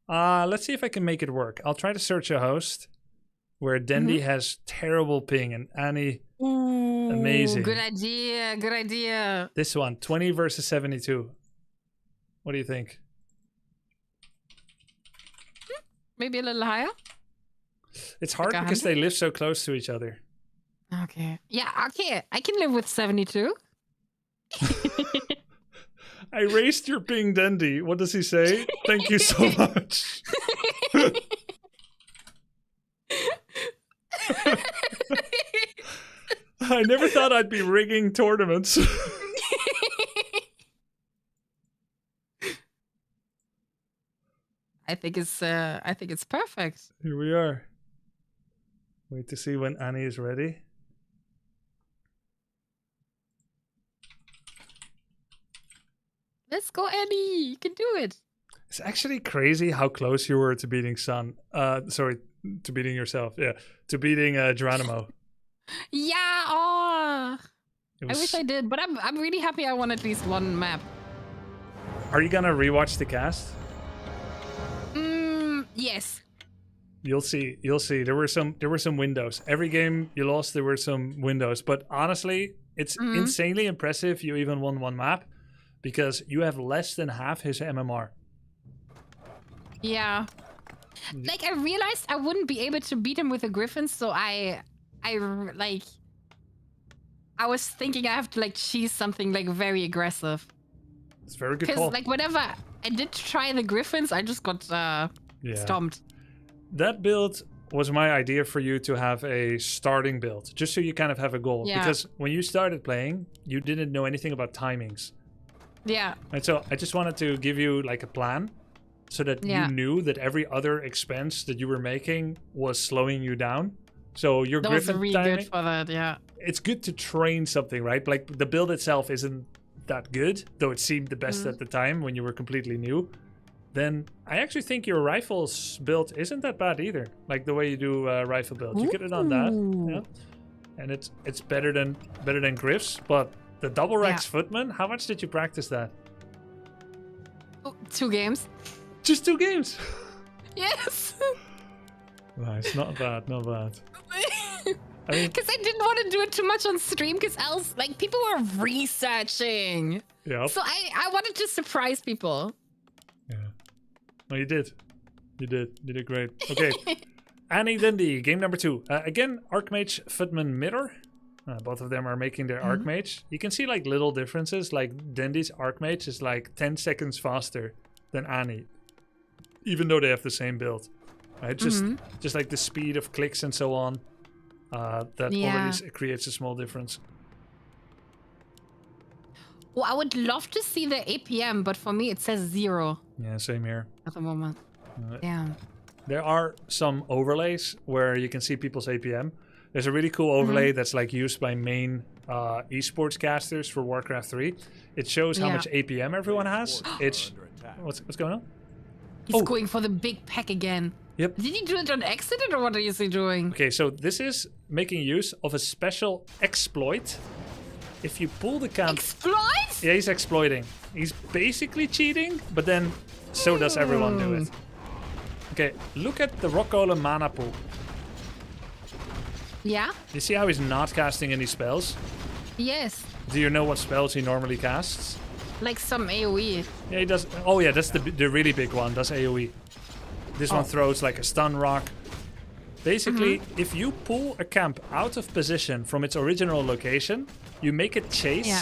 Let's see if I can make it work. I'll try to search a host where Dendy has terrible ping and Annie amazing. Good idea. Good idea. This one, 20 versus 72. What do you think? Maybe a little higher. It's hard Like because they live so close to each other. Okay. Yeah. Okay. I can live with 72. I raised your ping, Dendy. What does he say? Thank you so much. I never thought I'd be rigging tournaments. I think it's perfect. Here we are. Wait to see when Annie is ready. Let's go, Annie. You can do it. It's actually crazy how close you were to beating Sun. Sorry, to beating yourself. Yeah, to beating Geronimo. Yeah. Oh. It I was- wish I did, but I'm really happy I won at least one map. Are you gonna rewatch the cast? Yes. You'll see. You'll see. There were some windows. Every game you lost, there were some windows. But honestly, it's insanely impressive you even won one map because you have less than half his MMR. Yeah. Like I realized I wouldn't be able to beat him with a Griffin, so I was thinking I have to like cheese something like very aggressive. It's a very good Because call. like whenever I did try the Griffins, I just got stomped. That build was my idea for you to have a starting build, just so you kind of have a goal. Yeah. Because when you started playing, you didn't know anything about timings. Yeah. And so I just wanted to give you like a plan so that Yeah. you knew that every other expense that you were making was slowing you down. So your That was Griffin really timing, good for that, yeah. it's good to train something, right? Like the build itself isn't that good, though it seemed the best at the time when you were completely new. Then I actually think your rifles build isn't that bad either. Like the way you do rifle build, you could have done that, yeah. And it's better than Griff's. But the double Rex Footman, how much did you practice that? Oh, 2 games. Just 2 games. Yes. Nice, not bad, not bad. I mean, Because I didn't want to do it too much on stream because else like people were researching. yeah. So I wanted to surprise people. Yeah. No, you did. You did great. Okay. Annie Dundee, game number 2. Again, Archmage, Footman, Mirror. Both of them are making their Archmage. You can see like little differences. Like Dendy's Archmage is like 10 seconds faster than Annie, even though they have the same build. Right? Just like the speed of clicks and so on. That already creates a small difference. Well, I would love to see the APM, but for me it says 0 Yeah, same here. at the moment. Damn. There are some overlays where you can see people's APM. There's a really cool overlay that's like used by main esports casters for Warcraft 3. It shows how much APM everyone has. It's what's going on? He's going for the big pack again. Yep. Did he do it on accident or what is he doing? Okay, so this is making use of a special exploit. If you pull the camp... Exploit? Yeah, he's exploiting. He's basically cheating, but then so does everyone do it. Okay, look at the Rock Golem mana pool. Yeah? You see how he's not casting any spells? Yes. Do you know what spells he normally casts? Like some AoE. Yeah, he does. Oh yeah, that's the really big one. Does AoE. This one throws like a stun rock. Basically, if you pull a camp out of position from its original location, you make it chase. Yeah.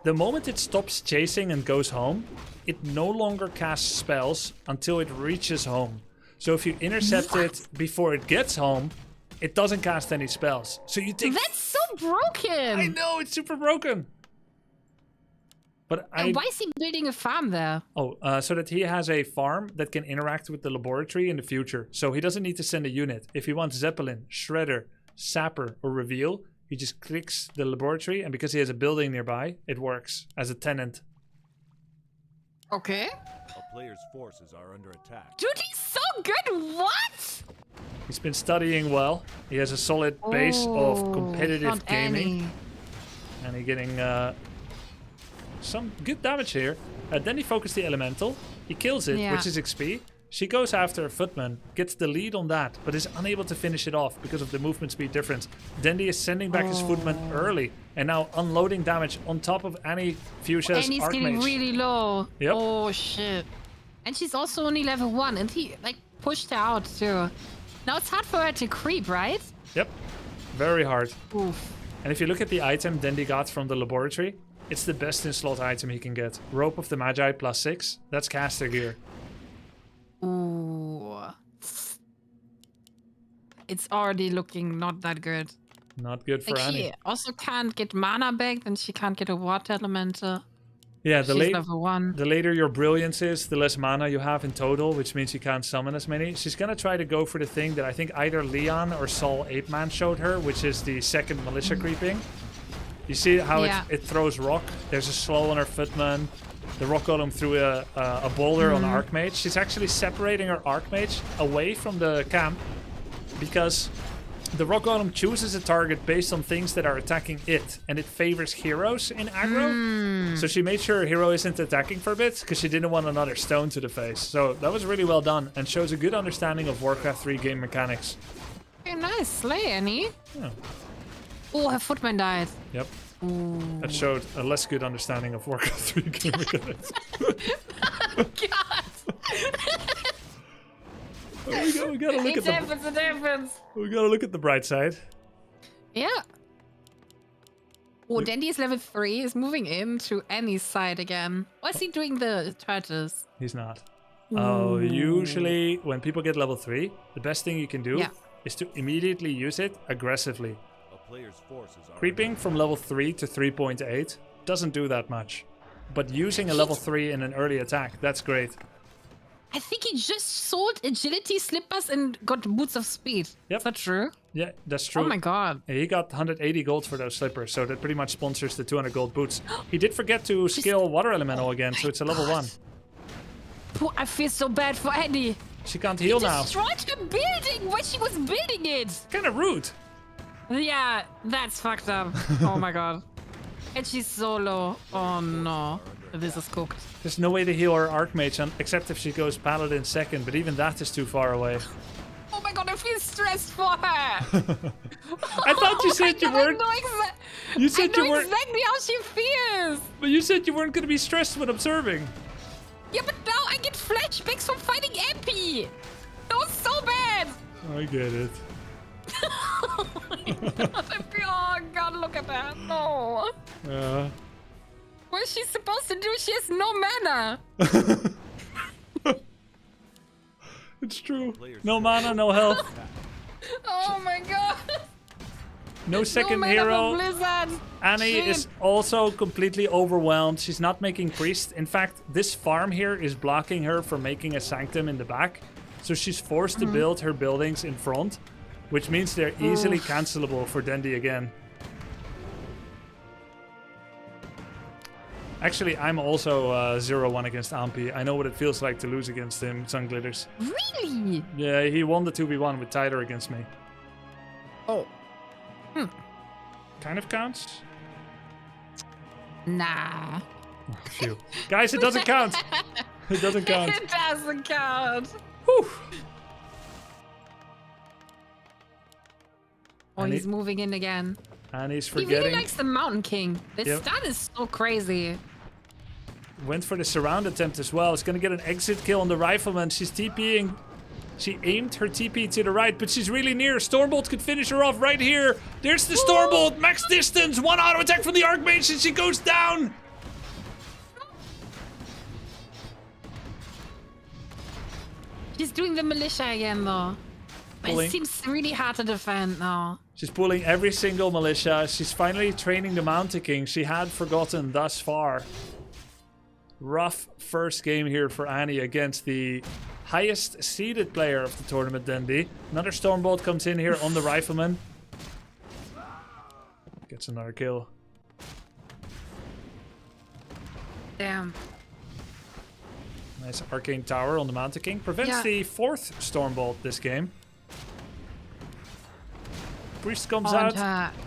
The moment it stops chasing and goes home, it no longer casts spells until it reaches home. So if you intercept it before it gets home, it doesn't cast any spells. So you take... That's so broken! I know, it's super broken. But why is he building a farm there? Oh, so that he has a farm that can interact with the laboratory in the future. So he doesn't need to send a unit. If he wants Zeppelin, Shredder, Sapper, or Reveal, he just clicks the laboratory, and because he has a building nearby, it works as a tenant. Okay. A player's forces are under attack. Dude, he's so good! What? He's been studying well. He has a solid base of competitive not gaming. any. And he's getting some good damage here. Then he focused the elemental. He kills it, which is XP. She goes after a footman, gets the lead on that, but is unable to finish it off because of the movement speed difference. Dendi is sending back his footman early and now unloading damage on top of Annie Fuchsia's And he's Archmage. getting really low. Yep. Oh shit. And she's also only level 1 and he like pushed her out too. Now it's hard for her to creep, right? Yep. Very hard. Oof. And if you look at the item Dendi got from the laboratory, it's the best in slot item he can get. Rope of the Magi +6. That's caster gear. Ooh. It's already looking not that good. Not good for Like Annie. she also can't get mana back, then she can't get a water elemental. Yeah, She's level 1. the later your brilliance is, the less mana you have in total, which means you can't summon as many. She's gonna try to go for the thing that I think either Leon or Saul 8-Man showed her, which is the second militia creeping. You see how it throws rock? There's a slow on her footman. The rock golem threw a boulder on Archmage. She's actually separating her Archmage away from the camp because the rock golem chooses a target based on things that are attacking it, and it favors heroes in aggro. So she made sure her hero isn't attacking for a bit because she didn't want another stone to the face. So that was really well done and shows a good understanding of Warcraft 3 game mechanics. Very nice. Slay, Annie. Yeah. Oh, her footman died. Yep. That showed a less good understanding of Warcraft 3 game mechanics. God. We gotta look It happens. We gotta look at the bright side. Yeah. Oh, Dendi is level 3. Is moving into Annie's side again. Why is he doing the turtles? He's not. Oh, usually when people get level 3, the best thing you can do is to immediately use it aggressively. Creeping from level 3 to 3.8 doesn't do that much. But using a level 3 in an early attack, that's great. I think he just sold agility slippers and got boots of speed. Yep. Is that true? Yeah, that's true. Oh my god. Yeah, he got 180 gold for those slippers, so that pretty much sponsors the 200 gold boots. He did forget to skill Water Elemental again, so it's a level 1. I feel so bad for Annie. She can't heal now. He destroyed her building when she was building it. Kind of rude. Yeah, that's fucked up. Oh my god. And she's so low. Oh no. This is cooked. There's no way to heal her Archmage, except if she goes Paladin second, but even that is too far away. Oh my god, I feel stressed for her. I thought you said you weren't. You said you weren't. Exactly how she feels. But you said you weren't going to be stressed when observing. Yeah, but now I get flashbacks from fighting MP. That was so bad. I get it. Oh my god, I feel. Oh god, look at that. No. Yeah. What is she supposed to do? She has no mana. It's true. No mana, no health. Oh my god. No second no mana hero. for Blizzard. Annie Shit. is also completely overwhelmed. She's not making priest. In fact, this farm here is blocking her from making a sanctum in the back. So she's forced to build her buildings in front. which means they're easily cancelable for Dendi again. Actually, I'm also 0-1 against Ampi. I know what it feels like to lose against him, Sunglitters. Really? Yeah, he won the 2v1 with Tyler against me. Oh. Kind of counts? Nah. Phew. Guys, it doesn't count. It doesn't count. It doesn't count. Whew. Oh, And he's moving in again. And he's He forgetting. really likes the Mountain King. This Yep. stun is so crazy. Went for the surround attempt as well. It's gonna get an exit kill on the Rifleman. She's TPing. She aimed her TP to the right, but she's really near. Stormbolt could finish her off right here. There's the Stormbolt. Max distance. One auto attack from the Archmage and she goes down. She's doing the militia again, though. But Pulling. it seems really hard to defend now. She's pulling every single militia. She's finally training the Mountain King. She had forgotten thus far. Rough first game here for Annie against the highest seeded player of the tournament, Dendi. Another Stormbolt comes in here on the Rifleman. Gets another kill. Damn. Nice Arcane Tower on the Mountain King. Prevents the fourth Stormbolt this game. Priest comes out,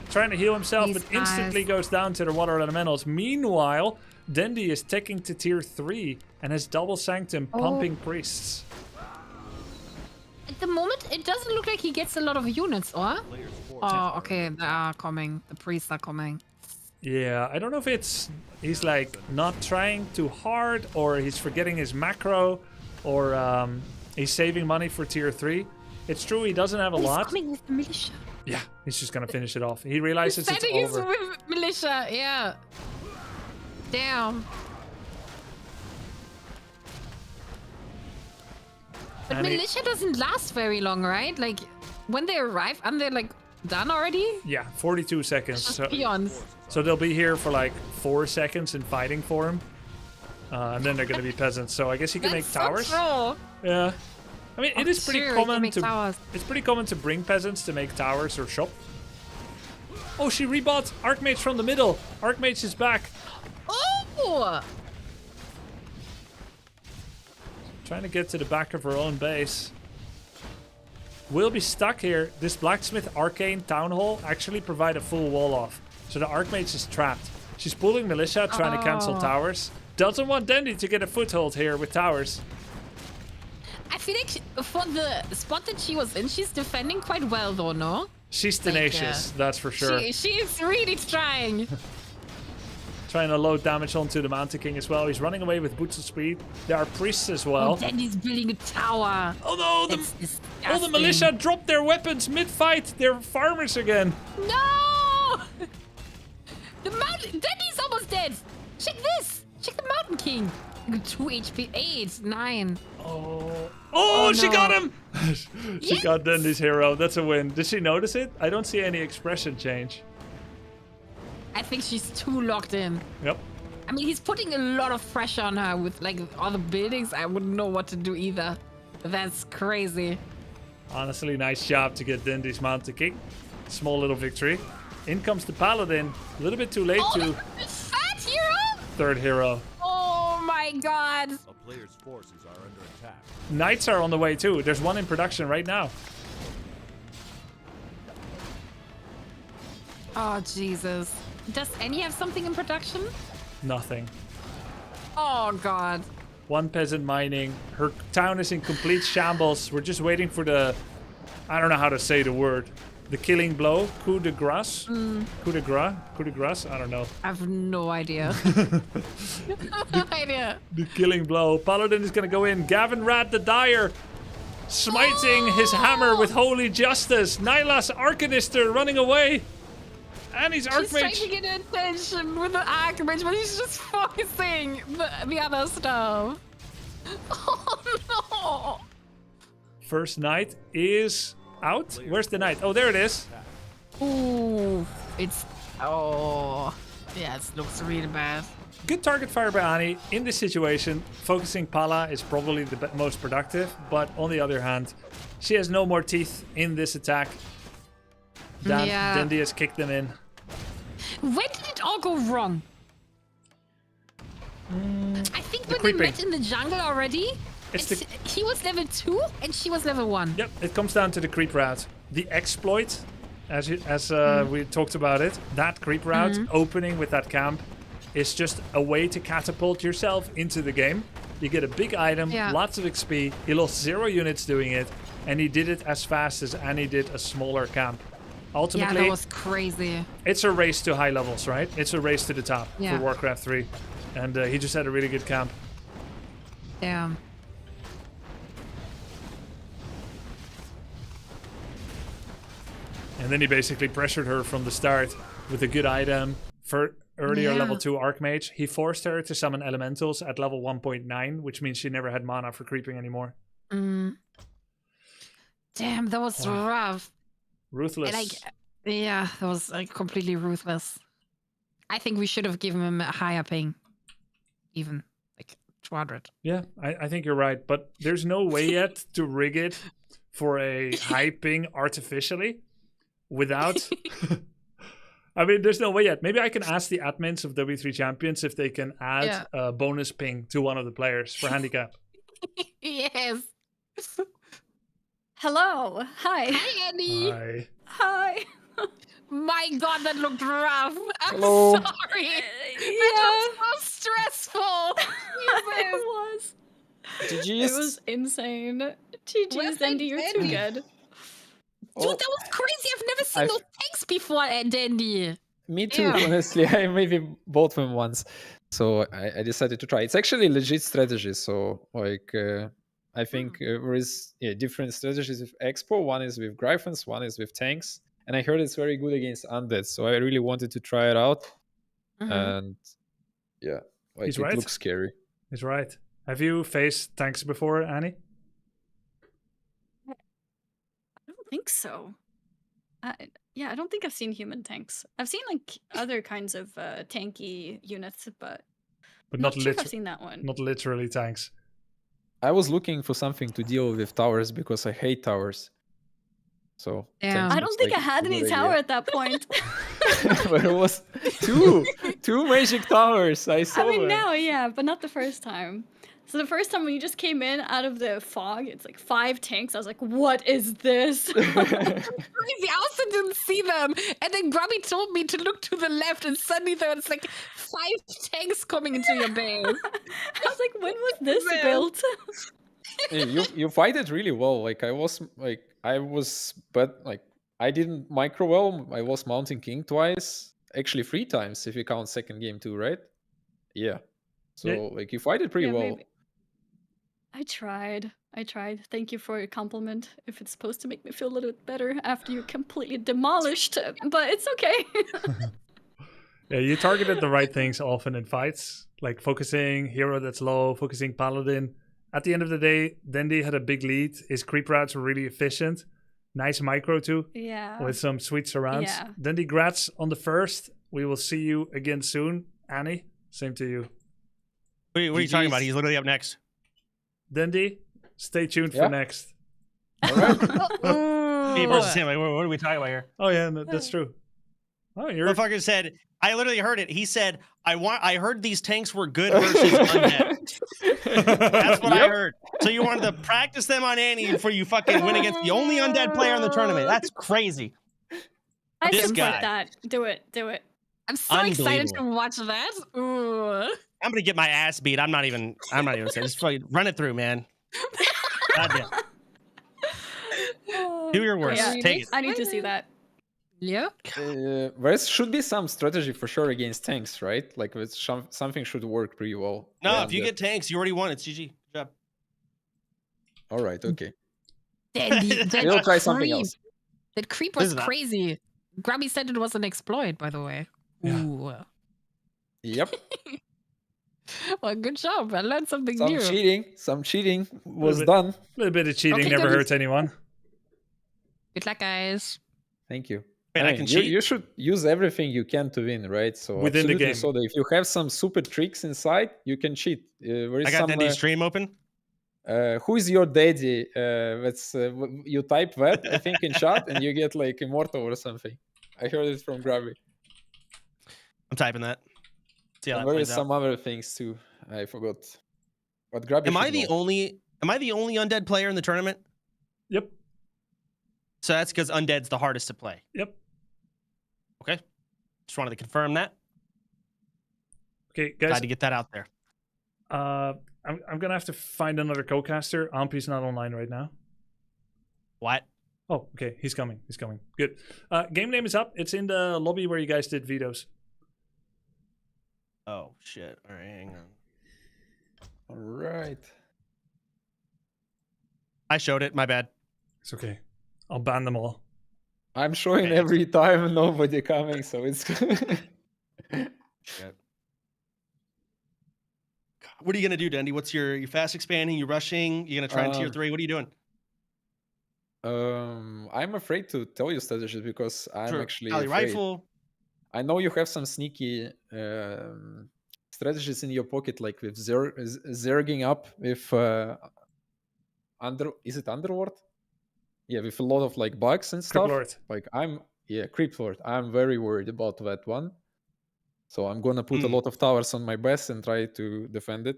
trying to heal himself, but instantly goes down to the Water Elementals. Meanwhile, Dendi is taking to tier 3 and has double Sanctum pumping priests. At the moment, it doesn't look like he gets a lot of units, or? Oh, okay, they are coming. The priests are coming. Yeah, I don't know if he's like not trying too hard, or he's forgetting his macro, or he's saving money for tier 3. It's true, he doesn't have a lot. He's coming with the militia. Yeah, he's just gonna finish it off. He realizes it's He's over. with militia, yeah. Damn. But And militia doesn't last very long, right? Like, when they arrive, aren't they, like, done already? Yeah, 42 seconds. So, Peons. so they'll be here for like 4 seconds and fighting for him. And then they're gonna be peasants. So I guess he can make towers. So Yeah. I mean, it is pretty sure, common make to towers. it's pretty common to bring peasants to make towers or shop. Oh, she rebought Archmage from the middle. Archmage is back. Oh! Trying to get to the back of her own base. We'll be stuck here. This Blacksmith Arcane Town Hall actually provide a full wall off. So the Archmage is trapped. She's pulling militia, trying to cancel towers. Doesn't want Dendi to get a foothold here with towers. I feel like for the spot that she was in, she's defending quite well, though, no? She's tenacious, that's for sure. She's really trying. Trying to load damage onto the Mountain King as well. He's running away with boots of speed. There are priests as well. And then he's building a tower. Oh no, That's all the militia dropped their weapons mid-fight. They're farmers again. No! The mountain. Dandy's almost dead. Check this. Check the Mountain King. 2 HP, 8, 9. Oh, she no. got him! She got Dendi's hero. That's a win. Did she notice it? I don't see any expression change. I think she's too locked in. Yep. I mean, he's putting a lot of pressure on her with like all the buildings. I wouldn't know what to do either. That's crazy. Honestly, nice job to get Dendi's Mountain King. Small little victory. In comes the Paladin. A little bit too late to Fat hero? third hero. Oh my god. A player's forces are under attack. Knights are on the way too. There's one in production right now. Oh, Jesus. Does any have something in production? Nothing. Oh, God. One peasant mining. Her town is in complete shambles. We're just waiting for the... I don't know how to say the word. The killing blow. Coup de grace? Coup de grace? Coup de grace? I don't know. I have no idea. No idea. The killing blow. Paladin is going to go in. Gavin Rad the Dyer. Smiting his hammer with holy justice. Nyla's Arcanister running away. And he's She's trying Archmage. to get attention with the Archmage, but he's just focusing the other stuff. Oh, no. First knight is out. Where's the knight? Oh, there it is. Ooh, it's... Oh. Yeah, it looks really bad. Good target fire by Annie. In this situation, focusing Pala is probably the most productive, but on the other hand, she has no more teeth in this attack. Yeah. Dendi has kicked them in. When did it all go wrong? I think when they creeping. met in the jungle already, he was level 2 and she was level 1. Yep, it comes down to the creep route. The exploit, as we talked about it, that creep route, opening with that camp, is just a way to catapult yourself into the game. You get a big item, lots of XP. He lost 0 units doing it, and he did it as fast as Annie did a smaller camp. Ultimately, Yeah, that was crazy. it's a race to high levels, right? It's a race to the top Yeah. for Warcraft 3. And he just had a really good camp. Yeah. And then he basically pressured her from the start with a good item for earlier level 2 Archmage. He forced her to summon elementals at level 1.9, which means she never had mana for creeping anymore. Damn, that was rough. Ruthless. Yeah, that was completely ruthless. I think we should have given him a higher ping. Even, 200. Yeah, I think you're right. But there's no way yet to rig it for a high ping artificially without... I mean, there's no way yet. Maybe I can ask the admins of W3 Champions if they can add a bonus ping to one of the players for handicap. Yes. Hello. Hi. Hi, Annie. Hi. Hi. My God, that looked rough. I'm Hello. sorry. That was so stressful. It was. GG's. It was insane. GG's, Dendi, you're too good. Dude, that was crazy. I've never seen those tanks before, Dendi. Me too, Yeah. honestly. I maybe bought them once. So I decided to try. It's actually a legit strategy. So, I think there is different strategies with Expo. One is with Gryphons, one is with tanks. And I heard it's very good against undead. So I really wanted to try it out. And yeah, He's it right. looks scary. He's right. Have you faced tanks before, Annie? I don't think so. Yeah, I don't think I've seen human tanks. I've seen other kinds of tanky units, but Not sure if I've seen that one. Not literally tanks. I was looking for something to deal with towers because I hate towers. So Yeah. I don't think I had any tower at that point. But it was two magic towers. I saw I mean, them. now, yeah, but not the first time. So the first time when you just came in out of the fog, it's 5 tanks. I was like, what is this? Crazy. I also didn't see them. And then Grubby told me to look to the left, and suddenly there was 5 tanks coming into your base. I was like, when was this built? You fight it really well. I didn't micro well. I was mounting king twice, actually 3 times if you count second game too, right? Yeah. So you fight it pretty well. Maybe. I tried. Thank you for your compliment. If it's supposed to make me feel a little bit better after you completely demolished, but it's okay. Yeah, you targeted the right things often in fights, like focusing hero that's low, focusing paladin. At the end of the day, Dendi had a big lead. His creep routes were really efficient. Nice micro too, Yeah. with some sweet surrounds. Yeah. Dendi, grats on the first. We will see you again soon. Annie, same to you. What are you talking about? He's literally up next. Dendi, stay tuned for next. All right. Me versus him. What are we talking about here? Oh yeah, no, that's true. Oh, you're Motherfucker said, I literally heard it. He said, I heard these tanks were good versus undead. That's what I heard. So you wanted to practice them on Annie before you fucking win against the only undead player in the tournament. That's crazy. I This support guy. that. Do it. I'm so excited to Unbelievable. watch that. Ooh. I'm gonna get my ass beat. I'm not even saying. Just fucking run it through, man. Goddamn. Do your worst. Yeah, Take it. I need to see that. Yeah. There should be some strategy for sure against tanks, right? Something should work pretty well. No, Yeah, if you get tanks, you already won. It's GG. Good job. all right, okay. That We'll try something creep. else. That creep This was is not- crazy. Grubby said it was an exploit, by the way. Yeah. Ooh. Yep. Well, good job. I learned something new. Some cheating was bit. done. A little bit of cheating Okay, never good. hurts anyone. Good luck, guys. Thank you. Wait, I can cheat? You should use everything you can to win, right? So Within the absolutely game. so that if you have some super tricks inside, you can cheat. There is I got some, Dendy's stream open. who is your daddy? You type that I think in chat and you get like immortal or something. I heard it from Grubby. I'm typing that. See how And that there is plays some out. other things too. I forgot. But Grubby. Am I should the know. only undead player in the tournament? Yep. So that's because undead's the hardest to play. Yep. Okay. Just wanted to confirm that. Okay, Glad guys. to get that out there. I'm gonna have to find another co-caster. Ampy's not online right now. What? Oh, okay. He's coming. He's coming. Good. Game name is up. It's in the lobby where you guys did vetoes. Oh shit! All right, hang on. All right. I showed it. My bad. It's okay. I'll ban them all. I'm showing Okay. every time nobody coming, so it's What are you gonna do, Dendy? What's your fast expanding? You rushing? You gonna try in tier 3? What are you doing? I'm afraid to tell you strategies because I'm Sure. actually Pally afraid. rifle. I know you have some sneaky strategies in your pocket, like with zerging up with is it Underworld? Yeah, with a lot of like bugs and stuff. Lord. Like Creep Lord. I'm very worried about that one. So I'm gonna put a lot of towers on my best and try to defend it.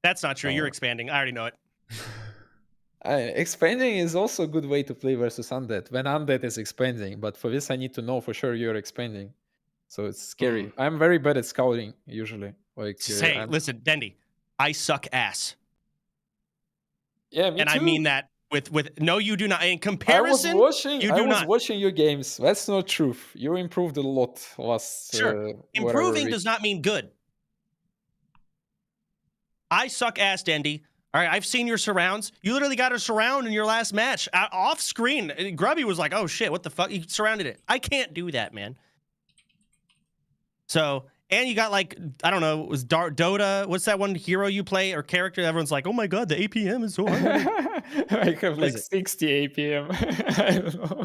That's not true. You're expanding. I already know it. Expanding is also a good way to play versus undead when undead is expanding, but for this I need to know for sure you're expanding, so it's scary. I'm very bad at scouting usually. Like, Hey, listen, Dendy, I suck ass, yeah, me and too. I mean that with no, you do not. In comparison, I was not. watching your games. That's not truth. You improved a lot last. Sure, improving does not mean good. I suck ass, Dendy. All right, I've seen your surrounds. You literally got a surround in your last match off screen. Grubby was like, "Oh shit, what the fuck?" You surrounded it. I can't do that, man. So, and you got like, I don't know, it was Dota. What's that one hero you play or character? Everyone's like, "Oh my god, the APM is so high." I have like 60 APM. I don't know.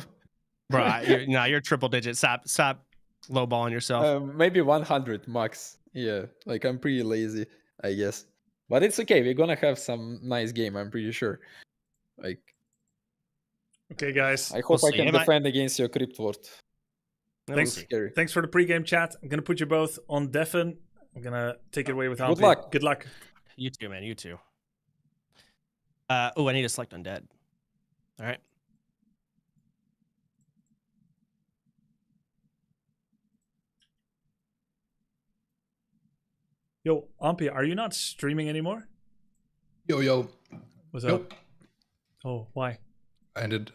Bro, you're triple digit. Stop lowballing yourself. Maybe 100 max. Yeah, like I'm pretty lazy, I guess. But it's okay. We're gonna have some nice game. I'm pretty sure. Like, okay, guys. I hope I can defend against your Crypt Lord. Thanks for the pregame chat. I'm gonna put you both on deafen. I'm gonna take it away with Ampy. Good luck. Good luck. You too, man. You too. Oh, I need to select undead. All right. Yo, Ampy, are you not streaming anymore? Yo. What's Nope. up? Oh, why? I ended.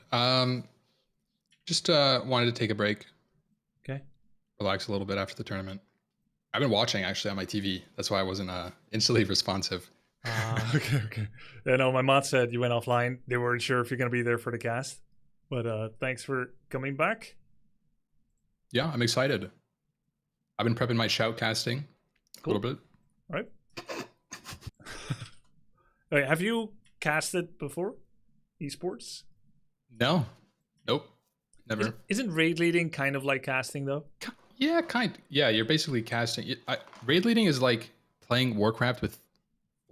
Just wanted to take a break. Okay. Relax a little bit after the tournament. I've been watching actually on my TV. That's why I wasn't instantly responsive. Okay. Yeah, no, my mod said you went offline. They weren't sure if you're gonna be there for the cast, but thanks for coming back. Yeah, I'm excited. I've been prepping my shoutcasting a little bit. Right. Wait, have you casted before? Esports? No. Nope. Never. Isn't raid leading kind of like casting though? Yeah, Yeah, you're basically casting. Raid leading is like playing Warcraft with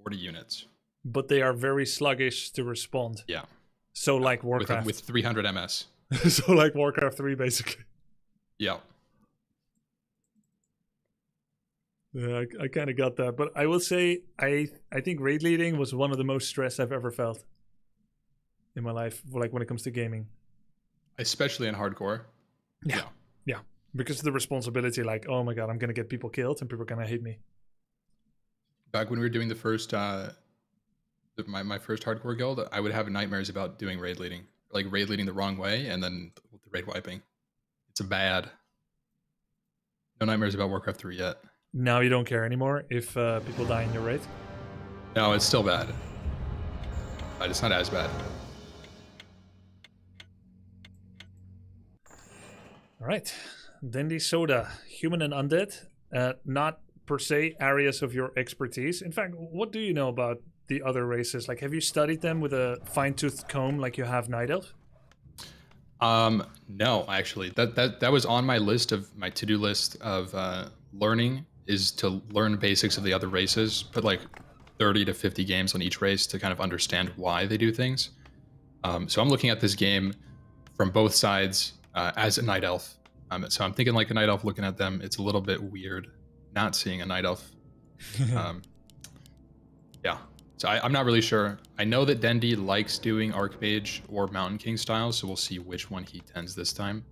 40 units. But they are very sluggish to respond. Yeah. So like Warcraft. With 300 MS. So like Warcraft 3 basically. Yeah. Yeah, I kind of got that, but I will say I think raid leading was one of the most stress I've ever felt in my life, like when it comes to gaming. Especially in hardcore. Yeah. Because of the responsibility, like, oh my god, I'm gonna get people killed and people are gonna hate me. Back when we were doing the first, my first hardcore guild, I would have nightmares about doing raid leading, like raid leading the wrong way, and then the raid wiping. It's bad. No nightmares about Warcraft 3 yet. Now you don't care anymore if people die in your raid? No, it's still bad. But it's not as bad. All right. Dendy Soda, human and undead, not per se areas of your expertise. In fact, what do you know about the other races? Like, have you studied them with a fine-toothed comb like you have Night Elf? No, actually, that was on my list of my to-do list of learning is to learn basics of the other races, put like 30 to 50 games on each race to kind of understand why they do things. So I'm looking at this game from both sides as a night elf. So I'm thinking like a night elf looking at them. It's a little bit weird not seeing a night elf. Yeah. So I'm not really sure. I know that Dendy likes doing Archmage or Mountain King style, so we'll see which one he tends this time.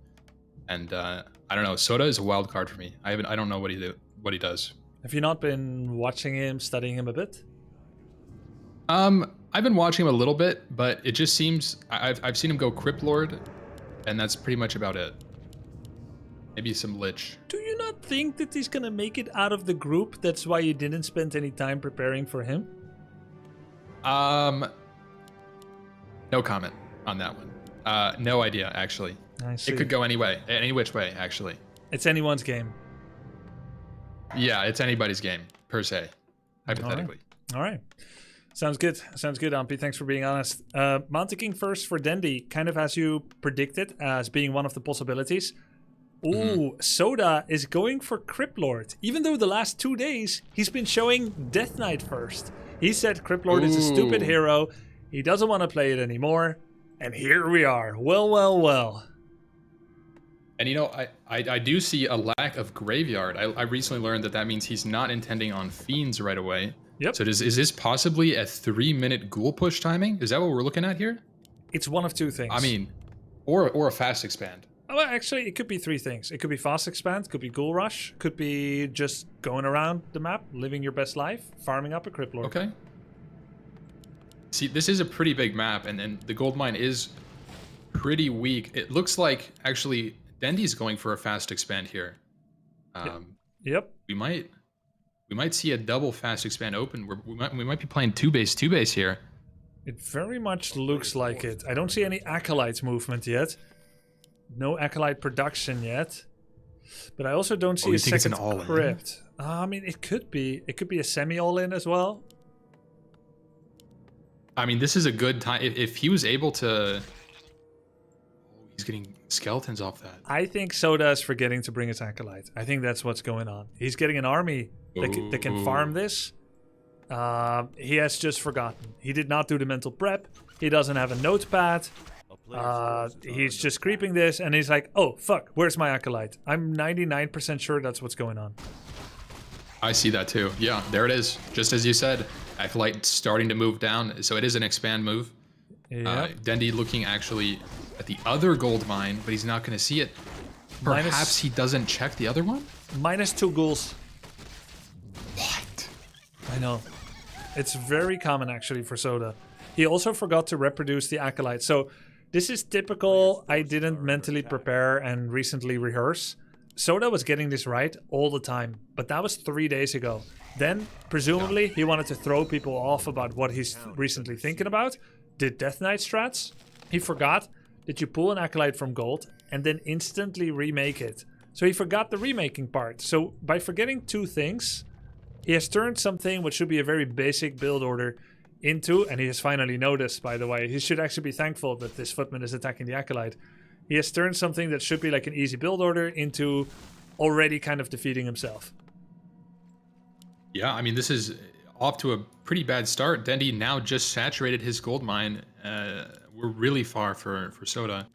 And I don't know. Soda is a wild card for me. I don't know what he does. Have you not been watching him, studying him a bit? I've been watching him a little bit, but it just seems I've seen him go Crypt Lord, and that's pretty much about it. Maybe some Lich. Do you not think that he's gonna make it out of the group? That's why you didn't spend any time preparing for him? No comment on that one. No idea, actually. I see. It could go any which way, actually. It's anyone's game. Yeah, it's anybody's game, per se, hypothetically. All right. Sounds good. Sounds good, Ampy. Thanks for being honest. Mountain King first for Dendy, kind of as you predicted, as being one of the possibilities. Ooh, Soda is going for Crypt Lord. Even though the last 2 days, he's been showing Death Knight first. He said Crypt Lord is a stupid hero. He doesn't want to play it anymore. And here we are. Well, well, well. And you know, I do see a lack of Graveyard. I recently learned that means he's not intending on Fiends right away. Yep. So is this possibly a 3-minute ghoul push timing? Is that what we're looking at here? It's one of two things. I mean, or a fast expand. Oh, well, actually, it could be three things. It could be fast expand, could be ghoul rush, could be just going around the map, living your best life, farming up a Crypt Lord. Okay. See, this is a pretty big map, and the gold mine is pretty weak. It looks like, actually, Dendy's going for a fast expand here. Yep. We might see a double fast expand open. We might be playing two base here. It very much looks like it. I don't see any Acolyte movement yet. No Acolyte production yet. But I also don't see a second crypt. I mean, it could be. It could be a semi all-in as well. I mean, this is a good time. If he was able to... Oh, he's getting skeletons off that. I think Soda is forgetting to bring his Acolyte. I think that's what's going on. He's getting an army that can farm this. He has just forgotten. He did not do the mental prep. He doesn't have a notepad. He's just creeping this, and he's like, oh, fuck, where's my Acolyte? I'm 99% sure that's what's going on. I see that too. Yeah, there it is. Just as you said, Acolyte starting to move down. So it is an expand move. Yeah. Dendy looking actually at the other gold mine, but he's not going to see it. Perhaps he doesn't check the other one? -2 ghouls. What? I know. It's very common actually for Soda. He also forgot to reproduce the Acolyte. So this is typical. I didn't mentally prepare and recently rehearse. Soda was getting this right all the time, but that was 3 days ago. Then, presumably, he wanted to throw people off about what he's recently thinking about. Did Death Knight strats. He forgot that you pull an Acolyte from gold and then instantly remake it. So he forgot the remaking part. So by forgetting two things, he has turned something which should be a very basic build order into, and he has finally noticed, by the way, he should actually be thankful that this footman is attacking the Acolyte. He has turned something that should be like an easy build order into already kind of defeating himself. Yeah, I mean, this is off to a pretty bad start. Dendy now just saturated his gold mine. We're really far for Soda.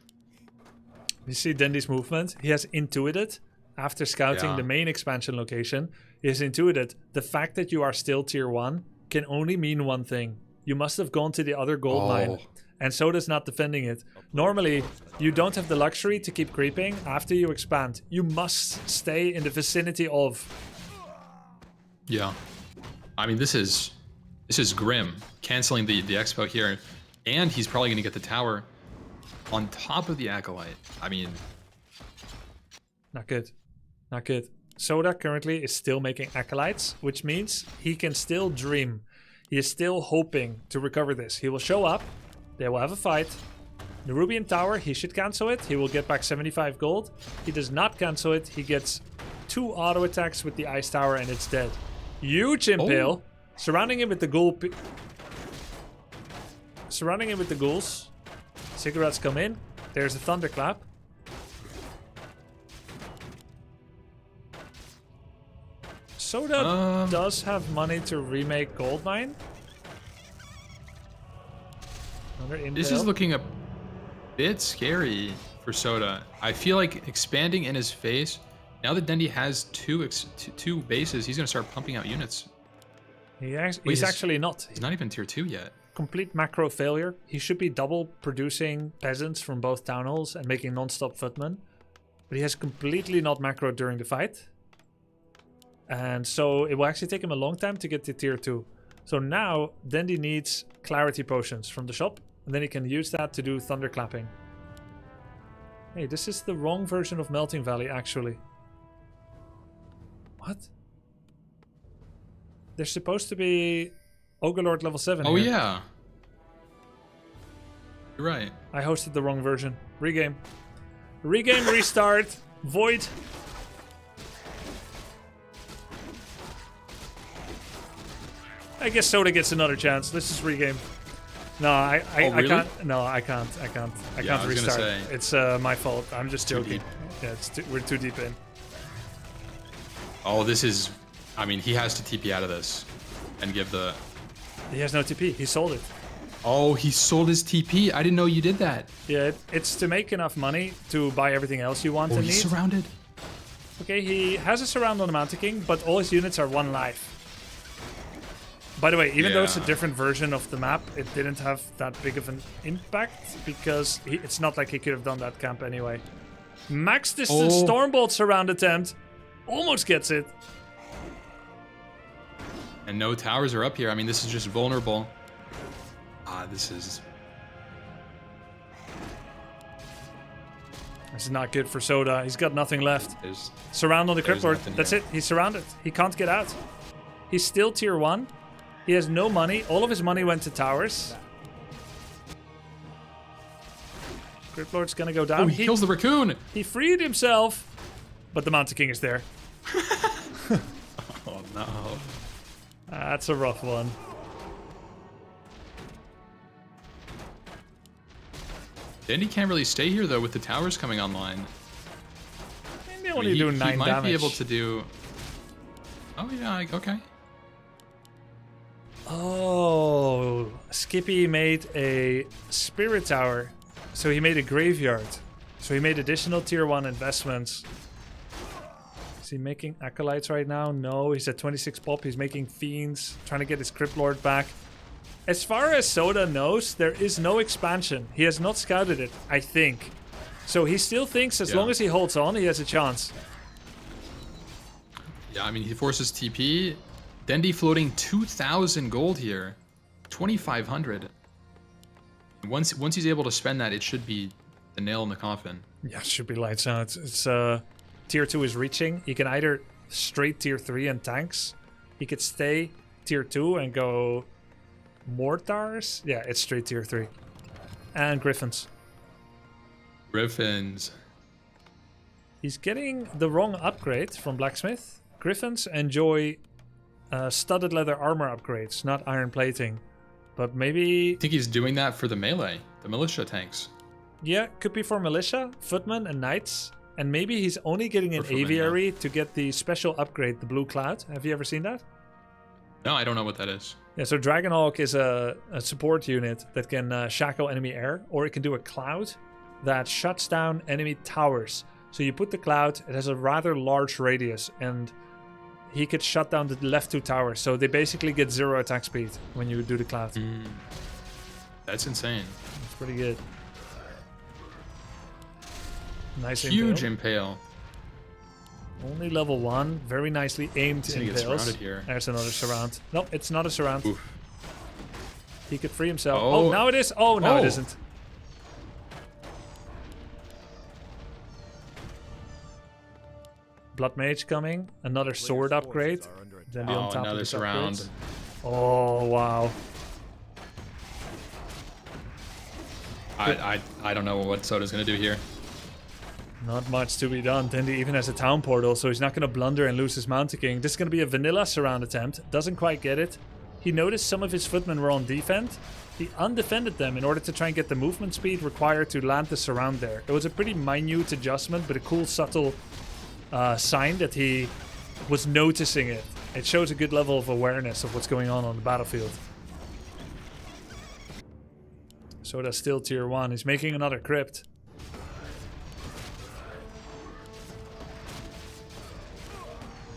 You see Dendy's movement? He has intuited, after scouting the main expansion location, he has intuited the fact that you are still tier 1 can only mean one thing. You must have gone to the other gold mine. And Soda's not defending it. Normally, you don't have the luxury to keep creeping after you expand. You must stay in the vicinity of. Yeah. I mean, this is grim. Canceling the expo here. And he's probably going to get the tower on top of the Acolyte. I mean... Not good. Not good. Soda currently is still making Acolytes, which means he can still dream. He is still hoping to recover this. He will show up. They will have a fight. The Rubian Tower, he should cancel it. He will get back 75 gold. He does not cancel it. He gets 2 auto attacks with the Ice Tower and it's dead. Huge impale. Surrounding him with the ghoul. Surrounding him with the ghouls. Cigarettes come in. There's a thunderclap. Soda does have money to remake Goldmine. This is looking a bit scary for Soda. I feel like expanding in his face. Now that Dendi has two bases, he's gonna start pumping out units. He's actually not. He's not even tier 2 yet. Complete macro failure. He should be double producing peasants from both town halls and making non-stop footmen. But he has completely not macro during the fight. And so it will actually take him a long time to get to tier 2. So now Dendi needs clarity potions from the shop. And then he can use that to do thunderclapping. Hey, this is the wrong version of Melting Valley, actually. What? There's supposed to be Ogre level 7 Oh, here. yeah. You're right. I hosted the wrong version. Regame. Regame, restart. Void. I guess Soda gets another chance. Let's just regame. No, I really? can't. No, I can't. I can't restart. It's my fault. I'm just joking. Deep. Yeah, we're too deep in. Oh, this is... I mean, he has to TP out of this and give the... He has no TP. He sold it. Oh, he sold his TP. I didn't know you did that. Yeah, it's to make enough money to buy everything else you want and need. He's surrounded. Okay, he has a surround on the Mountain King, but all his units are 1 life. By the way, even though it's a different version of the map, it didn't have that big of an impact because it's not like he could have done that camp anyway. Max distance Stormbolt surround attempt. Almost gets it. And no towers are up here. I mean, this is just vulnerable. This is not good for Soda. He's got nothing left. Surround on the Crypt Lord. That's it. He's surrounded. He can't get out. He's still tier 1. He has no money. All of his money went to towers. Crypt Lord's gonna go down. Oh, he kills the raccoon. He freed himself, but the Mountain King is there. Oh no. That's a rough one. Dendi can't really stay here though with the towers coming online. Maybe only do 9 damage. He might be able to do... Oh yeah, okay. Oh, Skippy made a Spirit Tower. So he made a graveyard. So he made additional tier 1 investments. Is he making Acolytes right now? No, he's at 26 pop. He's making Fiends, trying to get his Crypt Lord back. As far as Soda knows, there is no expansion. He has not scouted it, I think. So he still thinks as long as he holds on, he has a chance. Yeah, I mean, he forces TP. Dendi floating 2,000 gold here. 2,500. Once he's able to spend that, it should be the nail in the coffin. Yeah, it should be lights out. It's tier 2 is reaching. He can either straight tier 3 and tanks. He could stay tier 2 and go mortars. Yeah, it's straight tier 3. And griffins. Griffins. He's getting the wrong upgrade from Blacksmith. Griffins enjoy studded leather armor upgrades, not iron plating. But maybe... I think he's doing that for the melee, the militia tanks. Yeah, could be for militia, footmen, and knights. And maybe he's only getting an aviary to get the special upgrade, the blue cloud. Have you ever seen that? No, I don't know what that is. Yeah, so Dragonhawk is a support unit that can shackle enemy air, or it can do a cloud that shuts down enemy towers. So you put the cloud, it has a rather large radius, and he could shut down the left 2 towers. So they basically get 0 attack speed when you do the cloud. That's insane. It's pretty good. Nice huge impale. Only level 1. Very nicely aimed impales. Here. There's another surround. Nope, it's not a surround. Oof. He could free himself. Oh, now it is. Oh, no, it isn't. Blood Mage coming. Another sword upgrade. Then be on top another of surround. Upgrades. Oh, wow. I don't know what Soda's going to do here. Not much to be done. Dendi even has a town portal, so he's not going to blunder and lose his Mountain King. This is going to be a vanilla surround attempt. Doesn't quite get it. He noticed some of his footmen were on defense, he undefended them in order to try and get the movement speed required to land the surround there. It was a pretty minute adjustment, but a cool, subtle sign that he was noticing it. It shows a good level of awareness of what's going on the battlefield. So that's still tier 1. He's making another crypt.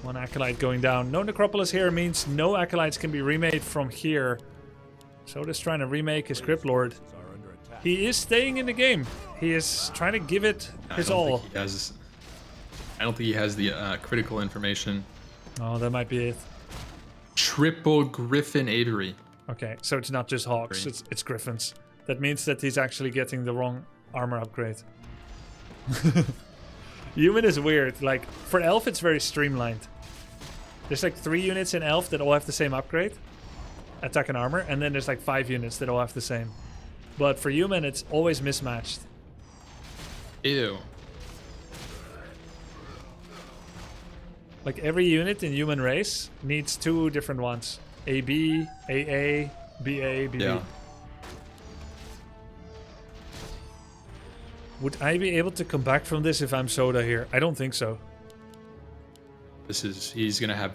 One Acolyte going down. No Necropolis here means no Acolytes can be remade from here. Soda's trying to remake his Crypt Lord. He is staying in the game. He is trying to give it his all. I don't think he has the critical information. Oh, that might be it. Triple Griffin Aviary. Okay, so it's not just Hawks, it's Griffins. That means that he's actually getting the wrong armor upgrade. Human is weird. Like, for Elf, it's very streamlined. There's like 3 units in Elf that all have the same upgrade. Attack and armor. And then there's like 5 units that all have the same. But for Human, it's always mismatched. Ew. Like, every unit in Human Race needs 2 different ones. AB, AA, BA, BB. Yeah. Would I be able to come back from this if I'm Soda here? I don't think so. He's gonna have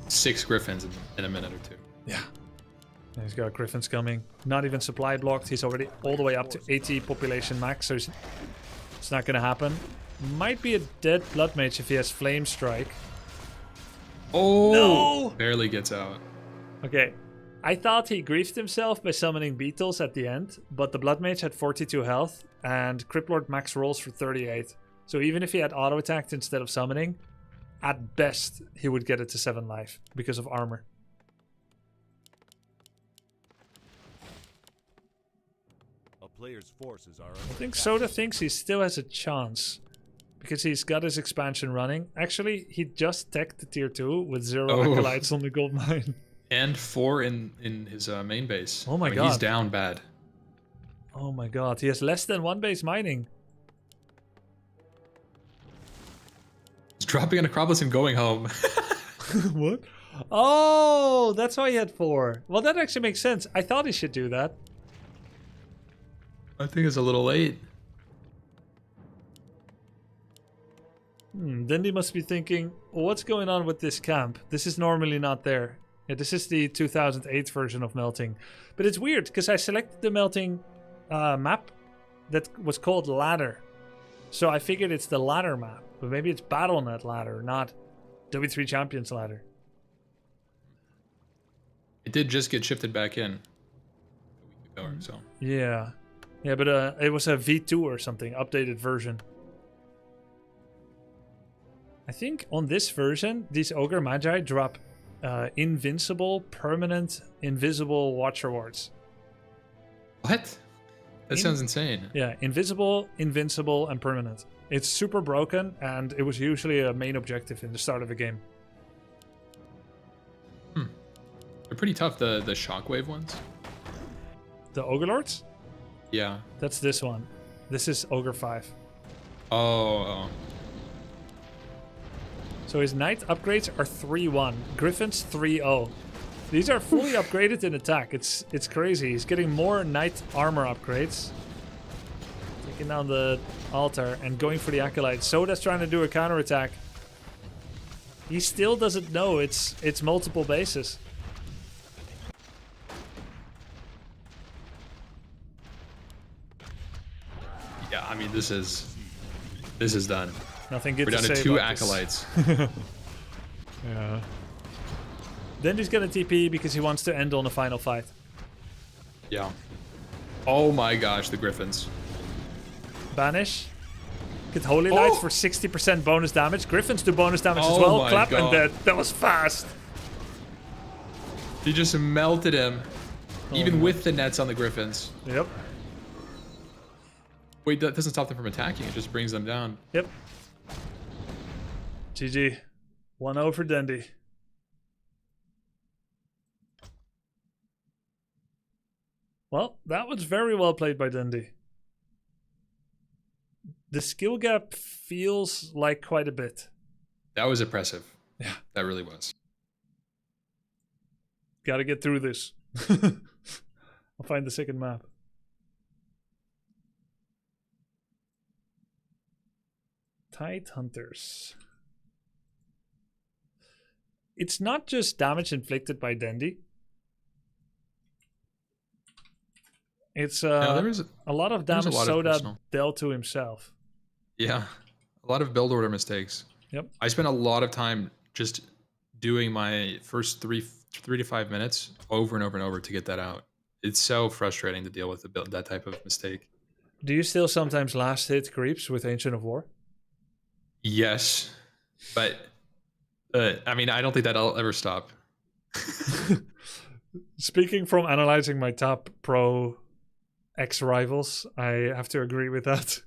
6 Griffins in a minute or 2. Yeah. And he's got Griffins coming. Not even supply blocked. He's already all the way up to 80 population max, so it's not gonna happen. Might be a dead Blood Mage if he has Flame Strike. Oh! No! Barely gets out. Okay. I thought he griefed himself by summoning Beetles at the end, but the Blood Mage had 42 health, and Crypt Lord max rolls for 38. So even if he had auto-attacked instead of summoning, at best, he would get it to 7 life because of armor. A player's forces are I think Soda thinks he still has a chance because he's got his expansion running. Actually, he just teched the tier 2 with 0 acolytes on the gold mine. And 4 in his main base. Oh my I mean, god. He's down bad. Oh my god, he has less than 1 base mining. He's dropping a Necropolis and going home. What? Oh, that's why he had 4. Well, that actually makes sense. I thought he should do that. I think it's a little late. Then he must be thinking, what's going on with this camp? This is normally not there. Yeah, this is the 2008 version of melting. But it's weird, because I selected the melting map that was called Ladder. So I figured it's the Ladder map. But maybe it's BattleNet Ladder, not W3 Champions Ladder. It did just get shifted back in a week ago or so. Yeah. Yeah, but it was a V2 or something, updated version. I think on this version, these Ogre Magi drop invincible, permanent, invisible Watcher Wards. What? That sounds insane. Yeah, invisible, invincible, and permanent. It's super broken, and it was usually a main objective in the start of a game. They're pretty tough, the Shockwave ones. The Ogre Lords? Yeah. That's this one. This is Ogre 5. Oh. So his Knight upgrades are 3-1. Griffins 3-0. These are fully upgraded in attack. It's crazy. He's getting more Knight armor upgrades. Taking down the altar and going for the Acolyte. Soda's trying to do a counterattack. He still doesn't know it's multiple bases. Yeah, I mean this is done. Nothing good We're down to say 2 about this. Acolytes. Yeah. Then he's gonna TP because he wants to end on the final fight. Yeah. Oh my gosh, the Griffins. Banish. Get Holy Lights for 60% bonus damage. Griffins do bonus damage as well. my Clap God. and dead. That was fast. He just melted him. Even man. with the nets on the Griffins. Yep. Wait, that doesn't stop them from attacking. It just brings them down. Yep. GG. 1-0 for Dendy. Well, that was very well played by Dendy. The skill gap feels like quite a bit. That was impressive. Yeah. That really was. Gotta get through this. I'll find the second map. Tide Hunters. It's not just damage inflicted by Dandy. It's a lot of damage Soda dealt to himself. Yeah, a lot of build order mistakes. Yep. I spent a lot of time just doing my first 3 to 5 minutes over and over and over to get that out. It's so frustrating to deal with that type of mistake. Do you still sometimes last hit creeps with Ancient of War? Yes, but I mean, I don't think that'll ever stop. Speaking from analyzing my top pro ex-rivals, I have to agree with that.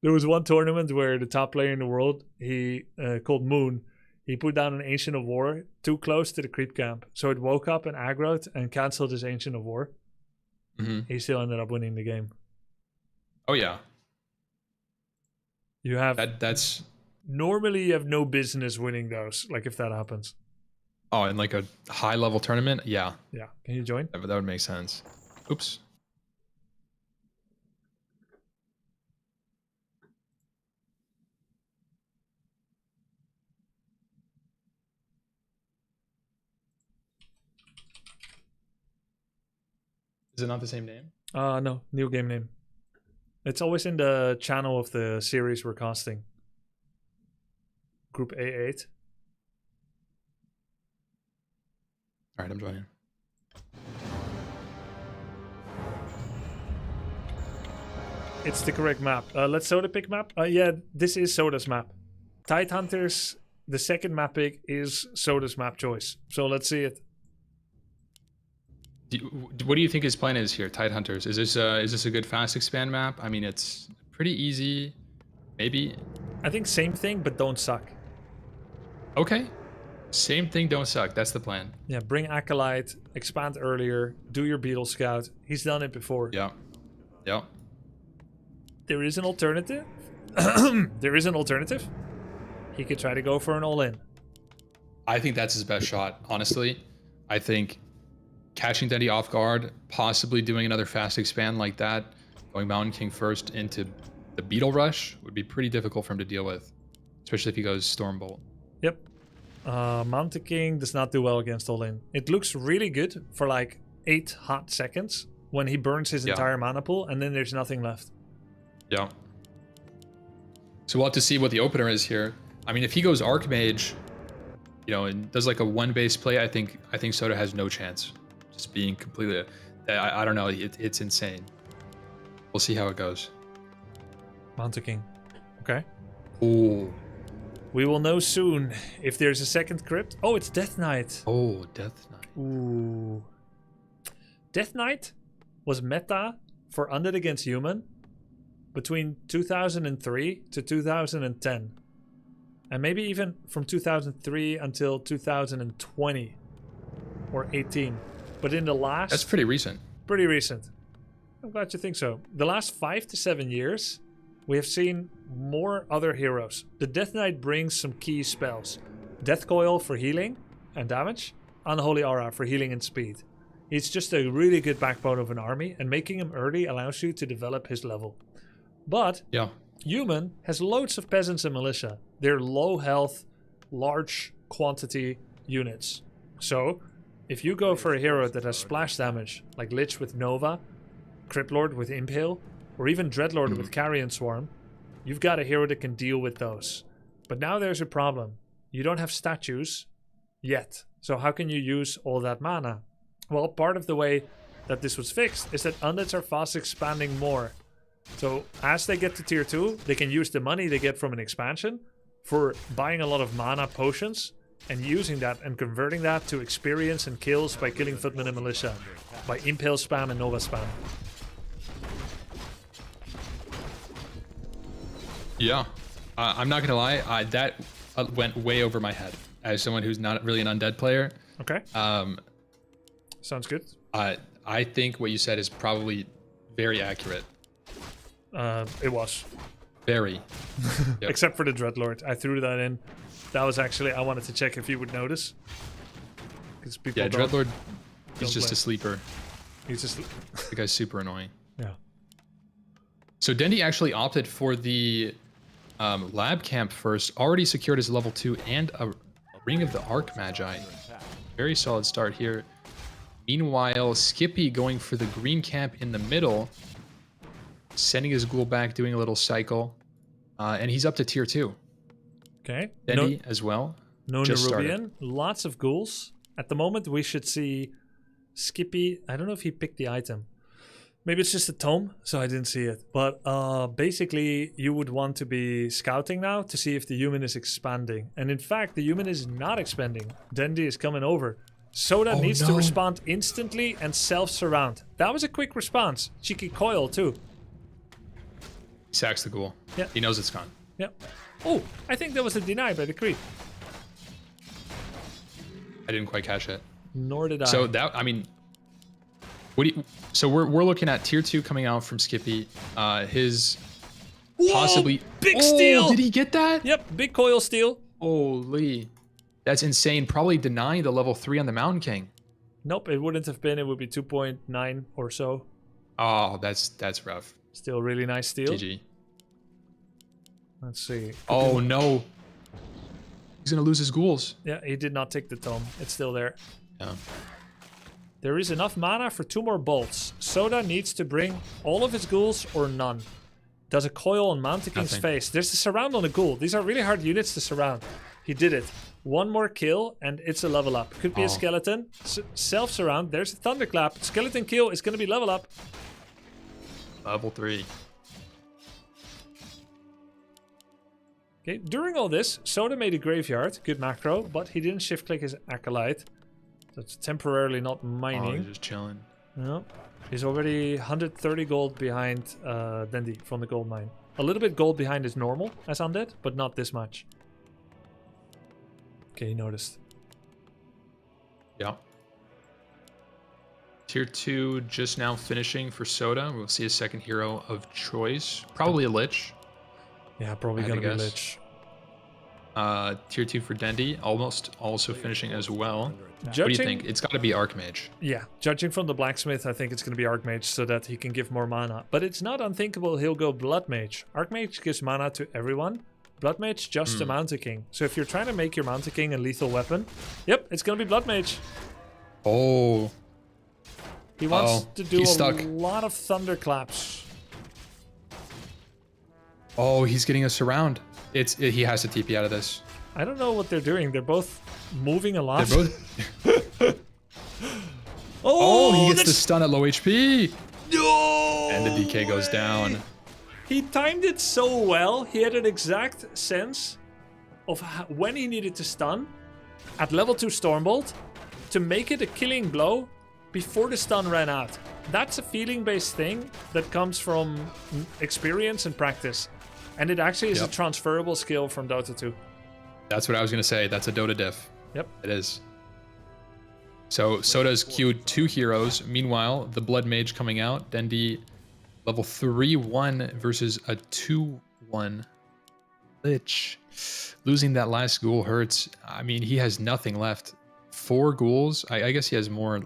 There was one tournament where the top player in the world, he called Moon, he put down an Ancient of War too close to the creep camp. So it woke up and aggroed and cancelled his Ancient of War. Mm-hmm. He still ended up winning the game. Oh, yeah. You have... That's... Normally you have no business winning those, like if that happens. Oh, in like a high-level tournament? Yeah. Yeah. Can you join? That would make sense. Oops. Is it not the same name? No. New game name. It's always in the channel of the series we're casting. Group A8. All right, I'm joining. It's the correct map. Let's Soda pick map. Yeah, this is Soda's map. Tide Hunters, the second map pick is Soda's map choice. So let's see it. What do you think his plan is here, Tide Hunters? Is this a good fast expand map? I mean, it's pretty easy. Maybe. I think same thing, but don't suck. Okay. Same thing, don't suck. That's the plan. Yeah, bring Acolyte, expand earlier, do your Beetle Scout. He's done it before. Yeah. Yeah. There is an alternative. There is an alternative. He could try to go for an all-in. I think that's his best shot, honestly. I think catching Dendy off guard, possibly doing another fast expand like that, going Mountain King first into the Beetle Rush would be pretty difficult for him to deal with, especially if he goes Stormbolt. Yep. Mountain King does not do well against all-in. It looks really good for like 8 hot seconds when he burns his entire mana pool, and then there's nothing left. Yeah. So we'll have to see what the opener is here. I mean, if he goes Archmage, you know, and does like a 1-base play, I think Soda has no chance. Just being completely, I don't know, it's insane. We'll see how it goes. Mountain King. Okay. Ooh. We will know soon if there's a second crypt. Oh, it's Death Knight. Oh, Death Knight. Ooh. Death Knight was meta for Undead against Human between 2003 to 2010. And maybe even from 2003 until 2020 or 18. But in the last... That's pretty recent. Pretty recent. I'm glad you think so. The last 5 to 7 years, we have seen more other heroes. The Death Knight brings some key spells. Death Coil for healing and damage. Unholy Aura for healing and speed. He's just a really good backbone of an army, and making him early allows you to develop his level. But Human has loads of peasants and militia. They're low health, large quantity units. So, if you go for a hero that has splash damage, like Lich with Nova, Cryptlord with Impale, or even Dreadlord with Carrion Swarm, you've got a hero that can deal with those. But now there's a problem. You don't have statues yet. So how can you use all that mana? Well, part of the way that this was fixed is that undeads are fast expanding more. So as they get to tier 2, they can use the money they get from an expansion for buying a lot of mana potions and using that and converting that to experience and kills by killing Footmen and Militia, by Impale spam and Nova spam. Yeah, I'm not gonna lie, that went way over my head as someone who's not really an undead player. Okay. Sounds good. I think what you said is probably very accurate. It was. Very. Yep. Except for the Dreadlord. I threw that in. That was actually, I wanted to check if you would notice. Because people yeah, don't. Dreadlord He's just a sleeper. He's just. The guy's super annoying. Yeah. So Dendi actually opted for the lab camp first. Already secured his level 2 and a Ring of the Arc Magi. Very solid start here. Meanwhile, Skippy going for the green camp in the middle. Sending his ghoul back, doing a little cycle. And he's up to tier 2. Okay. Dendi as well. No Just Nerubian. Lots of ghouls. At the moment, we should see Skippy. I don't know if he picked the item. Maybe it's just a tome, so I didn't see it. But basically, you would want to be scouting now to see if the human is expanding. And in fact, the human is not expanding. Dendi is coming over. Soda needs to respond instantly and self-surround. That was a quick response. Cheeky coil, too. He sacks the ghoul. Yeah. He knows it's gone. Yep. Oh, I think that was a deny by the creep. I didn't quite catch it. Nor did I. So that, I mean, what do you, so we're looking at tier 2 coming out from Skippy. His Whoa, possibly big steal. Did he get that? Yep, big coil steal. Holy, that's insane. Probably denying the level 3 on the Mountain King. Nope, it wouldn't have been. It would be 2.9 or so. Oh, that's rough. Still really nice steal. GG. Let's see. Oh no. He's gonna lose his ghouls. Yeah, he did not take the tome. It's still there. Yeah. There is enough mana for 2 more bolts. Soda needs to bring all of his ghouls or none. Does a coil on Mountain King's face. There's a surround on a ghoul. These are really hard units to surround. He did it. 1 more kill and it's a level up. Could be a skeleton. Self-surround. There's a thunderclap. Skeleton kill is going to be level up. Level 3. Okay, during all this, Soda made a graveyard. Good macro, but he didn't shift-click his Acolyte. So it's temporarily not mining. Oh, he's just chilling. No. He's already 130 gold behind Dendi from the gold mine. A little bit gold behind his normal as Undead, but not this much. Okay, he noticed. Yeah. Tier 2 just now finishing for Soda. We'll see a second hero of choice. Probably a Lich. Yeah, probably gonna be Lich. Tier 2 for Dendi, almost also finishing as well. What do you think? It's got to be Archmage. Yeah, judging from the blacksmith, I think it's going to be Archmage so that he can give more mana. But it's not unthinkable he'll go Blood Mage. Archmage gives mana to everyone. Blood Mage just a Mountain King. So if you're trying to make your Mountain King a lethal weapon, yep, it's going to be Blood Mage. Oh. He wants to do a lot of thunderclaps. Oh, he's getting us around. He has to TP out of this. I don't know what they're doing. They're both moving a lot. They're both. Oh, he gets the stun at low HP. No! And the DK goes down. He timed it so well. He had an exact sense of when he needed to stun at level 2 Stormbolt to make it a killing blow before the stun ran out. That's a feeling-based thing that comes from experience and practice. And it actually is a transferable skill from Dota 2. That's what I was going to say. That's a Dota diff. Yep. It is. So Soda's queued 2 heroes. Meanwhile, the Blood Mage coming out. Dendi level 3-1 versus a 2-1 Lich. Losing that last ghoul hurts. I mean, he has nothing left. 4 ghouls. I guess he has more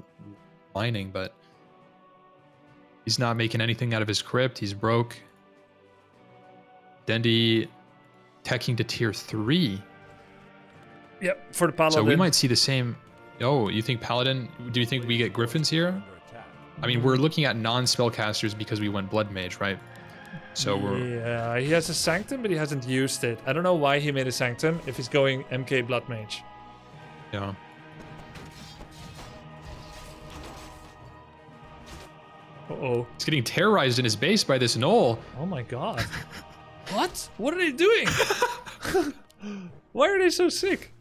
mining, but he's not making anything out of his crypt. He's broke. Dendi teching to tier 3. Yep, for the Paladin. So we might see the same. Oh, you think Paladin? Do you think we get Griffins here? I mean, we're looking at non-spellcasters because we went Blood Mage, right? So we're... Yeah, he has a Sanctum, but he hasn't used it. I don't know why he made a Sanctum if he's going MK Blood Mage. Yeah. Uh-oh. He's getting terrorized in his base by this Knoll. Oh my god. What? What are they doing? Why are they so sick?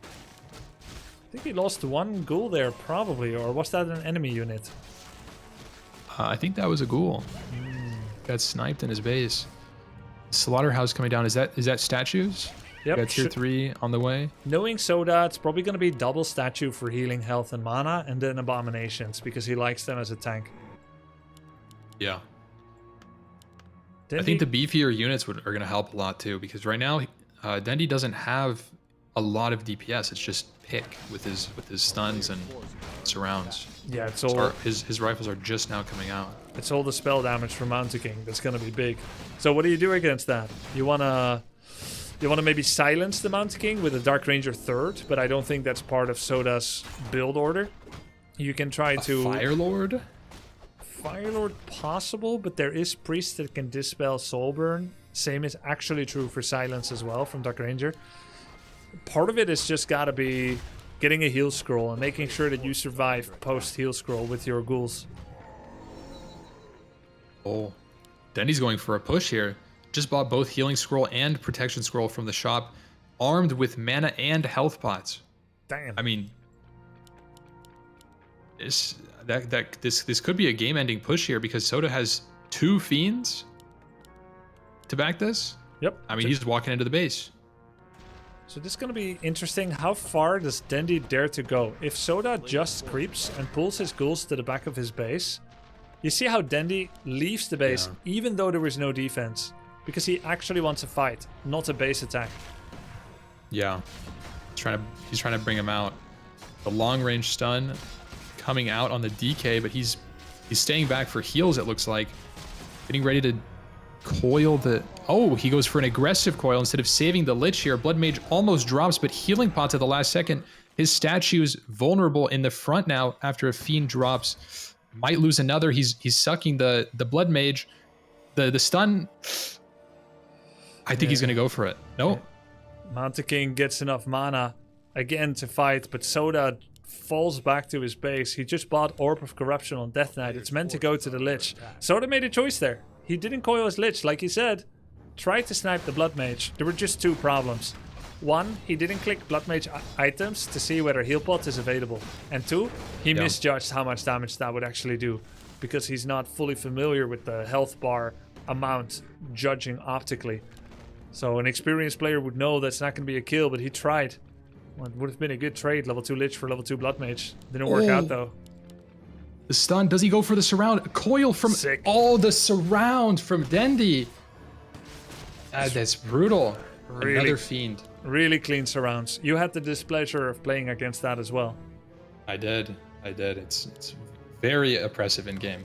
I think he lost 1 ghoul there, probably. Or was that an enemy unit? I think that was a ghoul. Got sniped in his base. Slaughterhouse coming down. Is that statues? Yep. Got tier 3 on the way. Knowing Soda, it's probably going to be double statue for healing health and mana, and then abominations, because he likes them as a tank. Yeah. I think the beefier units are going to help a lot too, because right now Dendi doesn't have a lot of DPS. It's just pick with his stuns and surrounds. Yeah, it's all His rifles are just now coming out. it's all the spell damage from Mountain King that's gonna be big. So what do you do against that? You wanna maybe silence the Mountain King with a Dark Ranger third, but I don't think that's part of Soda's build order. You can try to Fire Lord? Fire Lord possible, but there is Priest that can dispel Soulburn. Same is actually true for Silence as well from Dark Ranger. Part of it is just gotta be getting a heal scroll and making sure that you survive post heal scroll with your ghouls. Oh, Dendy's going for a push here. Just bought both healing scroll and protection scroll from the shop, armed with mana and health pots. Damn. I mean, this could be a game-ending push here because Soda has 2 fiends to back this. Yep. I mean, he's walking into the base. So this is going to be interesting. How far does Dendy dare to go? If Soda just creeps and pulls his ghouls to the back of his base, you see how Dendy leaves the base even though there is no defense. Because he actually wants a fight, not a base attack. Yeah. He's trying to bring him out. The long-range stun coming out on the DK, but he's staying back for heals, it looks like. Getting ready to coil the... Oh, he goes for an aggressive coil instead of saving the Lich here. Blood Mage almost drops, but healing pot to the last second. His statue's vulnerable in the front now after a Fiend drops. Might lose another. He's sucking the Blood Mage. The stun... I think he's going to go for it. No. Mountain King gets enough mana again to fight, but Soda falls back to his base. He just bought Orb of Corruption on Death Knight. It's meant to go to the Lich. Soda made a choice there. He didn't coil his Lich, like he said. Tried to snipe the Blood Mage. There were just 2 problems. 1, he didn't click Blood Mage items to see whether heal pot is available. And 2, he misjudged how much damage that would actually do, because he's not fully familiar with the health bar amount judging optically. So an experienced player would know that's not going to be a kill, but he tried. Well, it would have been a good trade, level 2 Lich for level 2 Blood Mage. Didn't work out though. The stun, does he go for the surround? Coil from the surround from Dendy. That's brutal. Really, another Fiend. Really clean surrounds. You had the displeasure of playing against that as well. I did. It's very oppressive in game.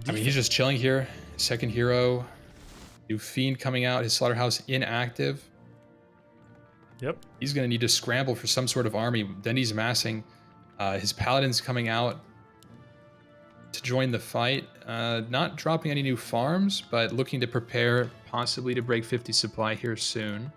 I mean, he's just chilling here. Second hero. New Fiend coming out. His Slaughterhouse inactive. Yep. He's going to need to scramble for some sort of army. Dendy's massing. His Paladin's coming out to join the fight. Not dropping any new farms, but looking to prepare possibly to break 50 supply here soon.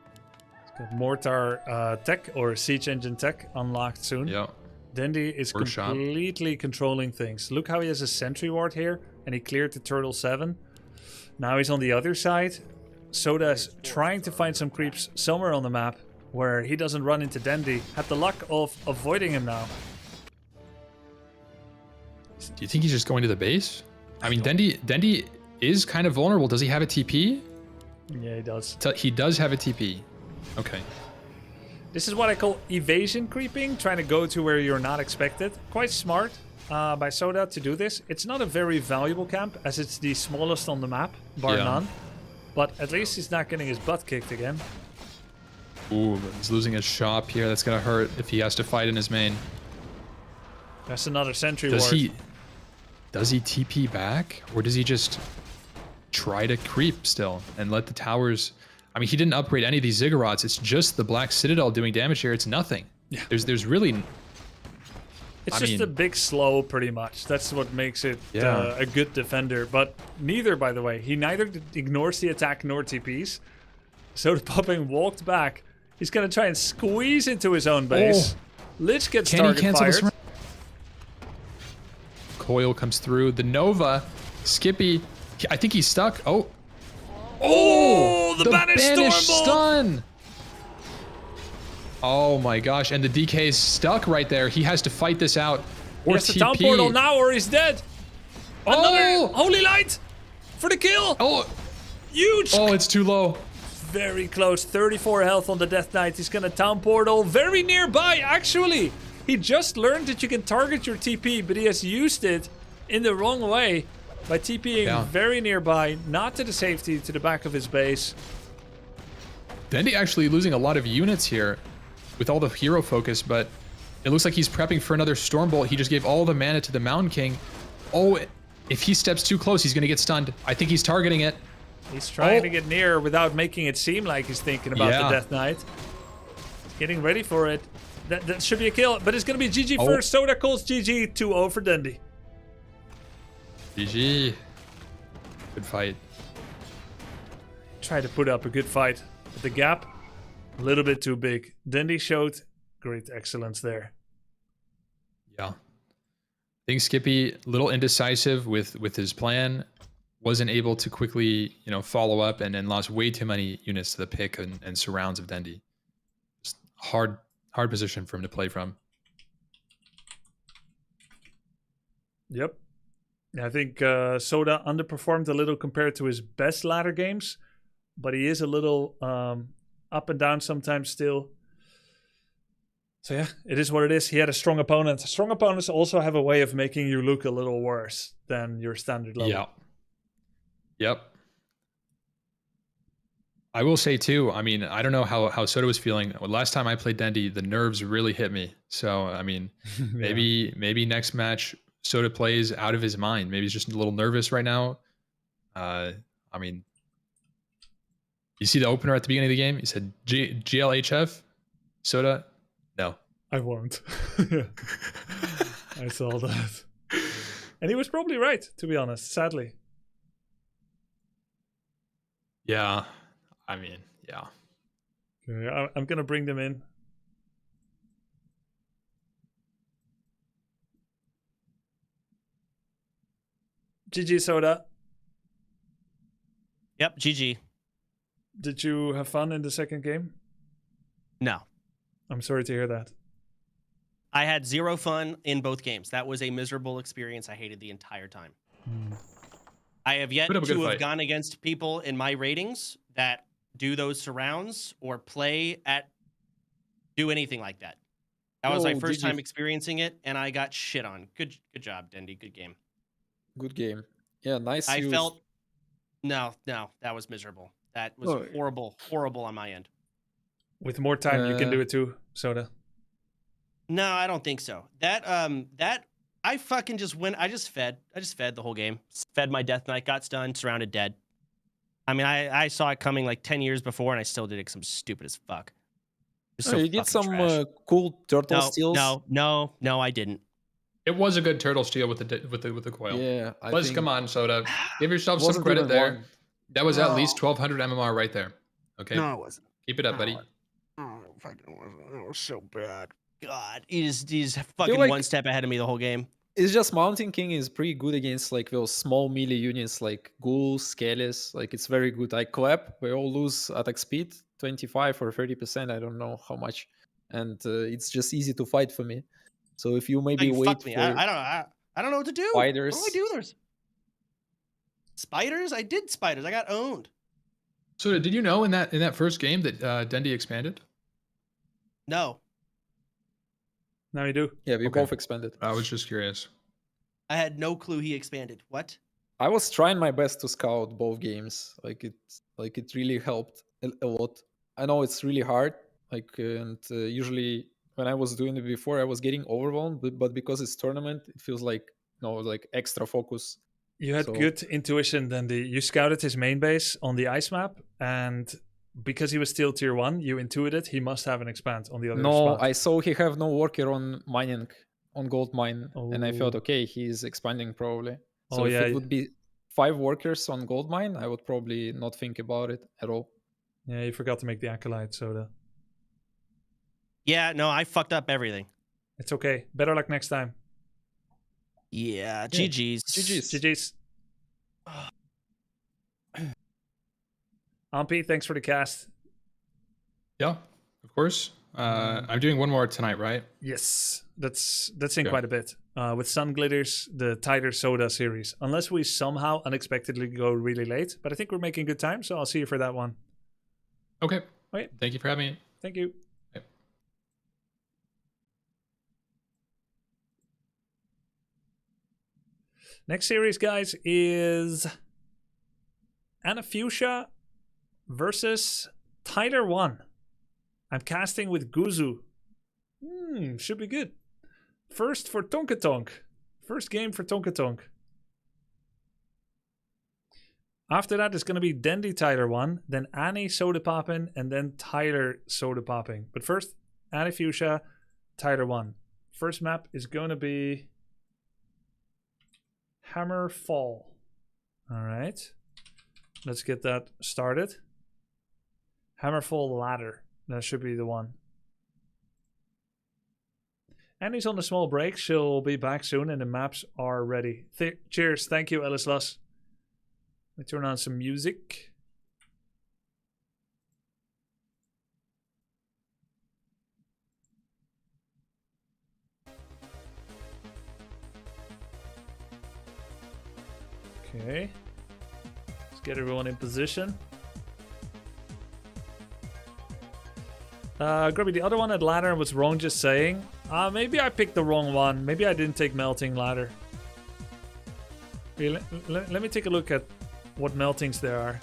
Got Mortar tech or Siege Engine tech unlocked soon. Yep. Dendy is completely controlling things. Look how he has a Sentry Ward here, and he cleared the Turtle 7. Now he's on the other side. Soda's trying to find some creeps somewhere on the map where he doesn't run into Dendy. Had the luck of avoiding him now. Do you think he's just going to the base? I mean, Dendy is kind of vulnerable. Does he have a TP? Yeah, he does. He does have a TP. Okay. This is what I call evasion creeping, trying to go to where you're not expected. Quite smart by Soda to do this. It's not a very valuable camp, as it's the smallest on the map, bar none. But at least he's not getting his butt kicked again. Ooh, he's losing his shop here. That's going to hurt if he has to fight in his main. That's another Sentry Ward. Does he TP back? Or does he just try to creep still and let the towers... I mean, he didn't upgrade any of these Ziggurats. It's just the Black Citadel doing damage here. It's nothing. Yeah. There's really... It's just a big slow, pretty much. That's what makes it a good defender. But neither, by the way. He neither ignores the attack nor TPs. So the Popping walked back. He's going to try and squeeze into his own base. Lich gets target fired. Coil comes through. The Nova. Skippy. I think he's stuck. Oh, the Banished stun. Oh my gosh. And the DK is stuck right there. He has to fight this out. Or he has to town portal now or he's dead. Another Holy Light for the kill. Huge. Oh, it's too low. Very close. 34 health on the Death Knight. He's gonna town portal very nearby, actually. He just learned that you can target your TP, but he has used it in the wrong way by TPing very nearby, not to the safety, to the back of his base. Dendy actually losing a lot of units here with all the hero focus, but it looks like he's prepping for another Stormbolt. He just gave all the mana to the Mountain King. Oh, if he steps too close, he's going to get stunned. I think he's targeting it. He's trying to get near without making it seem like he's thinking about the Death Knight. Getting ready for it. That should be a kill, but it's going to be GG first. Soda calls GG 2-0 for Dendy. GG. Good fight. Try to put up a good fight, but the gap a little bit too big. Dendy showed great excellence there. Yeah. I think Skippy, a little indecisive with his plan, wasn't able to quickly, follow up and lost way too many units to the pick and surrounds of Dendy. Just hard position for him to play from. Yep. I think Soda underperformed a little compared to his best ladder games, but he is a little up and down sometimes still. So yeah, it is what it is. He had a strong opponent. Strong opponents also have a way of making you look a little worse than your standard level. Yeah. Yep. I will say too, I mean, I don't know how Soda was feeling. Last time I played Dendy, the nerves really hit me. So, I mean, maybe next match Soda plays out of his mind. Maybe he's just a little nervous right now. I mean, you see the opener at the beginning of the game? He said GLHF? Soda? No. I won't. I saw that. And he was probably right, to be honest, sadly. Yeah. I mean, yeah. Okay, I'm going to bring them in. GG, Soda. Yep, GG. Did you have fun in the second game? No. I'm sorry to hear that. I had zero fun in both games. That was a miserable experience. I hated the entire time. I have yet to have gone against people in my ratings that do those surrounds or do anything like that. That was my first time experiencing it, and I got shit on. Good job, Dendy. Good game. Good game. Yeah, nice. I felt no, that was miserable. That was horrible on my end. With more time, you can do it too, Soda. No, I don't think so. That I fucking just went. I just fed the whole game. Fed my Death Knight, got stunned, surrounded, dead. I mean, I saw it coming like 10 years before, and I still did it because I'm stupid as fuck. You did some cool turtle steals. No, I didn't. It was a good turtle steal with the coil. Yeah, Come on, Soda. Give yourself some credit there. That was at least 1200 MMR right there. Okay. No, it wasn't. Keep it up, buddy. Oh, fucking wasn't. It was so bad. God, he's fucking one step ahead of me the whole game. It's just Mountain King is pretty good against like those small melee units like ghouls, skellies. Like it's very good. I clap. We all lose attack speed, 25 or 30%. I don't know how much, and it's just easy to fight for me. So if you maybe wait for I don't know what to do. Spiders. What do I do? There's spiders. I did spiders. I got owned. So did you know in that first game that Dendy expanded? No. Now you do. Yeah, we both expanded. I was just curious. I had no clue he expanded. What? I was trying my best to scout both games. It really helped a lot. I know it's really hard. Usually when I was doing it before, I was getting overwhelmed. But because it's tournament, it feels like extra focus. You had good intuition, Dendy. You scouted his main base on the ice map, and because he was still tier 1, you intuited he must have an expand on the other spot. I saw he have no worker on mining, on gold mine, and I thought, okay, he's expanding probably. So if it would be 5 workers on gold mine, I would probably not think about it at all. Yeah, you forgot to make the acolyte, Soda. Yeah, no, I fucked up everything. It's okay. Better luck next time. Yeah, GG's. GG's. Ampy, thanks for the cast. Yeah, of course. I'm doing one more tonight, right? Yes, that's in quite a bit. With Sun Glitters, the Tighter Soda series. Unless we somehow unexpectedly go really late. But I think we're making good time, so I'll see you for that one. Okay. Wait. Thank you for having me. Thank you. Okay. Next series, guys, is Anafusia versus Tyler 1. I'm casting with Guzu. Should be good. First for Tonkatonk. First game for Tonkatonk. After that, it's going to be Dendy Tyler 1, then Annie Soda Poppin', and then Tyler Soda Popping. But first, Annie Fuchsia, Tyler 1. First map is going to be Hammer Fall. All right. Let's get that started. Hammerfall Ladder. That should be the one. Annie's on a small break. She'll be back soon and the maps are ready. Cheers. Thank you, Ellis Luss. Let me turn on some music. Okay. Let's get everyone in position. Grubby, the other one at ladder was wrong just saying. Maybe I picked the wrong one. Maybe I didn't take melting ladder. Okay, let me take a look at what meltings there are.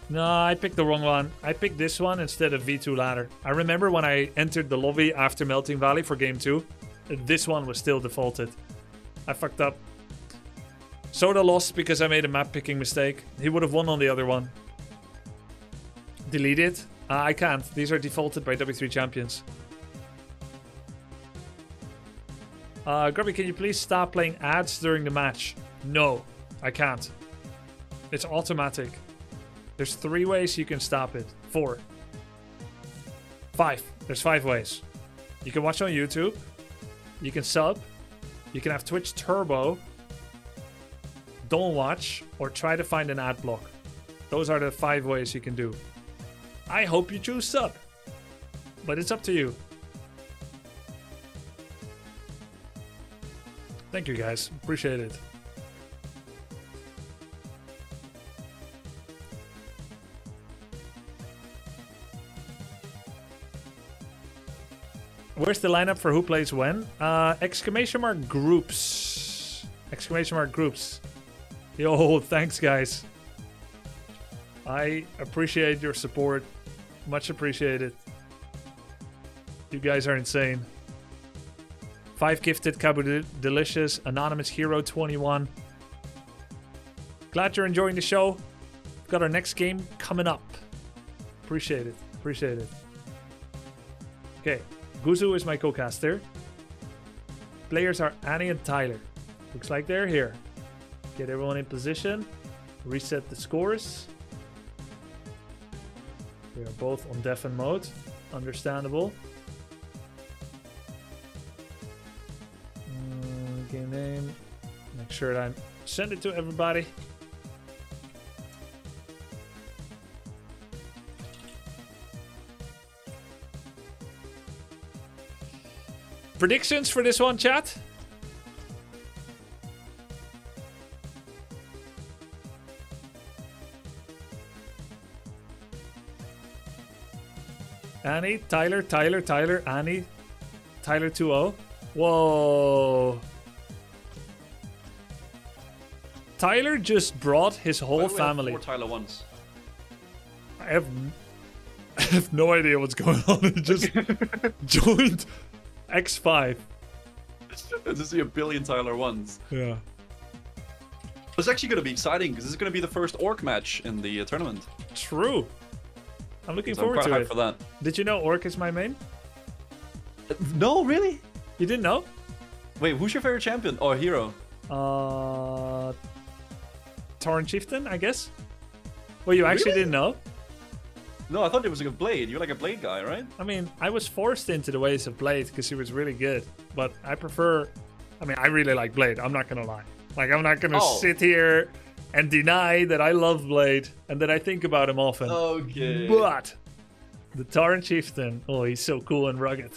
No, I picked the wrong one. I picked this one instead of V2 ladder. I remember when I entered the lobby after Melting Valley for game 2, this one was still defaulted. I fucked up. Soda lost because I made a map picking mistake. He would have won on the other one. Delete it? I can't. These are defaulted by W3 champions. Grubby, can you please stop playing ads during the match? No, I can't. It's automatic. There's 3 ways you can stop it. 4. 5. There's 5 ways. You can watch on YouTube. You can sub. You can have Twitch Turbo. Don't watch. Or try to find an ad block. Those are the 5 ways you can do. I hope you choose sub. But it's up to you. Thank you guys. Appreciate it. Where's the lineup for who plays when? Exclamation mark groups. Exclamation mark groups. Yo, thanks guys. I appreciate your support. Much appreciated. You guys are insane. 5 gifted Kabu Delicious. Anonymous Hero 21. Glad you're enjoying the show. We've got our next game coming up. Appreciate it. Appreciate it. Okay. Guzu is my co-caster. Players are Annie and Tyler. Looks like they're here. Get everyone in position. Reset the scores. We are both on deafen mode. Understandable. Game name. Make sure that I send it to everybody. Predictions for this one, chat? Annie, Tyler, Annie, Tyler 2-0. Whoa. Tyler just brought his whole family. 4 Tyler 1s. I have no idea what's going on. He just joined X5. This is a billion Tyler 1s. Yeah. It's actually going to be exciting because this is going to be the first orc match in the tournament. True. I'm looking So forward I'm quite to hyped it. for that. Did you know Orc is my main? No, really? You didn't know? Wait, who's your favorite champion or hero? Tauren Chieftain, I guess. Well, you actually Really? didn't know? No, I thought it was like a Blade. You're like a Blade guy, right? I mean, I was forced into the ways of Blade because he was really good. But I prefer... I mean, I really like Blade. I'm not going to lie. Like, I'm not going to sit here and deny that I love Blade and that I think about him often. Okay. But the Tauren Chieftain, oh, he's so cool and rugged.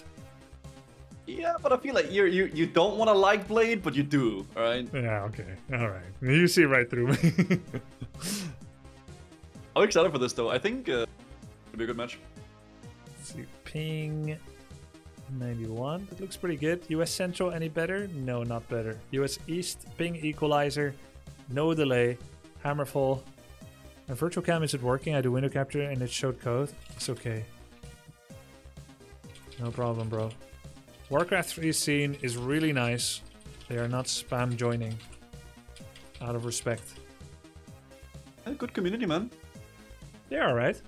Yeah, but I feel like you don't want to like Blade, but you do, alright? Yeah, okay. Alright. You see right through me. I'm excited for this, though. I think it'll be a good match. Let's see. Ping 91. That looks pretty good. US Central, any better? No, not better. US East, ping equalizer. No delay. Hammerfall. My virtual cam isn't working. I do window capture and it showed code. It's okay. No problem, bro. Warcraft 3 scene is really nice. They are not spam joining. Out of respect. Yeah, good community, man. They're alright.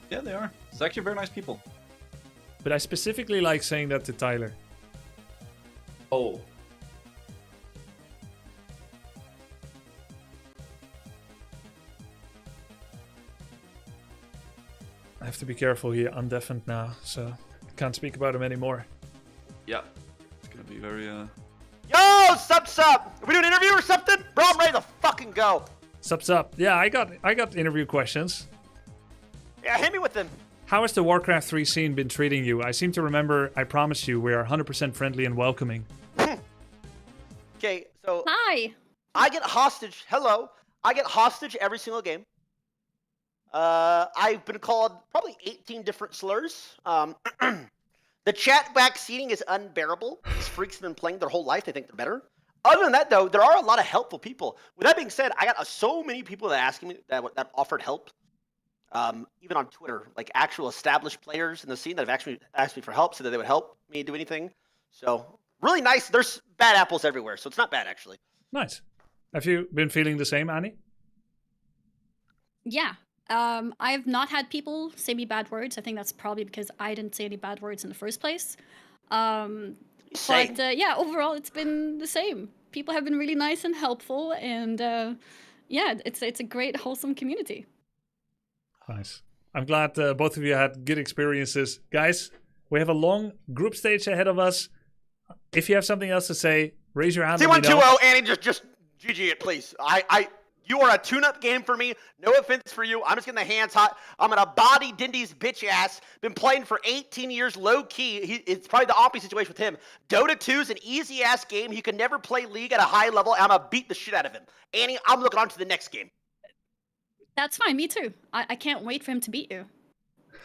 Yeah, they are. It's actually very nice people. But I specifically like saying that to Tyler. Oh. I have to be careful here. I'm deafened now, so I can't speak about him anymore. Yeah. It's gonna be very, Yo, sup? We doing an interview or something? Bro, I'm ready to fucking go. Sup. Yeah, I got interview questions. Yeah, hit me with them. How has the Warcraft 3 scene been treating you? I seem to remember I promised you we are 100% friendly and welcoming. Okay, so Hi. I get hostage. Hello. I get hostage every single game. I've been called probably 18 different slurs. The chat backseating is unbearable. These freaks have been playing their whole life. They think they're better. Other than that, though, there are a lot of helpful people. With that being said, I got so many people that asking me that offered help. Even on Twitter, like actual established players in the scene that have actually asked me for help so that they would help me do anything. So really nice. There's bad apples everywhere, so it's not bad actually. Nice. Have you been feeling the same, Annie? Yeah. I've not had people say me bad words. I think that's probably because I didn't say any bad words in the first place. Same. But yeah, overall it's been the same. People have been really nice and helpful, and yeah, it's a great wholesome community. Nice. I'm glad both of you had good experiences. Guys, we have a long group stage ahead of us. If you have something else to say, raise your hand. T120, Annie, just GG it, please. You are a tune-up game for me. No offense for you. I'm just getting the hands hot. I'm gonna body Dindy's bitch ass. Been playing for 18 years low-key. It's probably the opposite situation with him. Dota 2 is an easy-ass game. He can never play League at a high level. I'm gonna beat the shit out of him. Annie, I'm looking on to the next game. That's fine, me too. I can't wait for him to beat you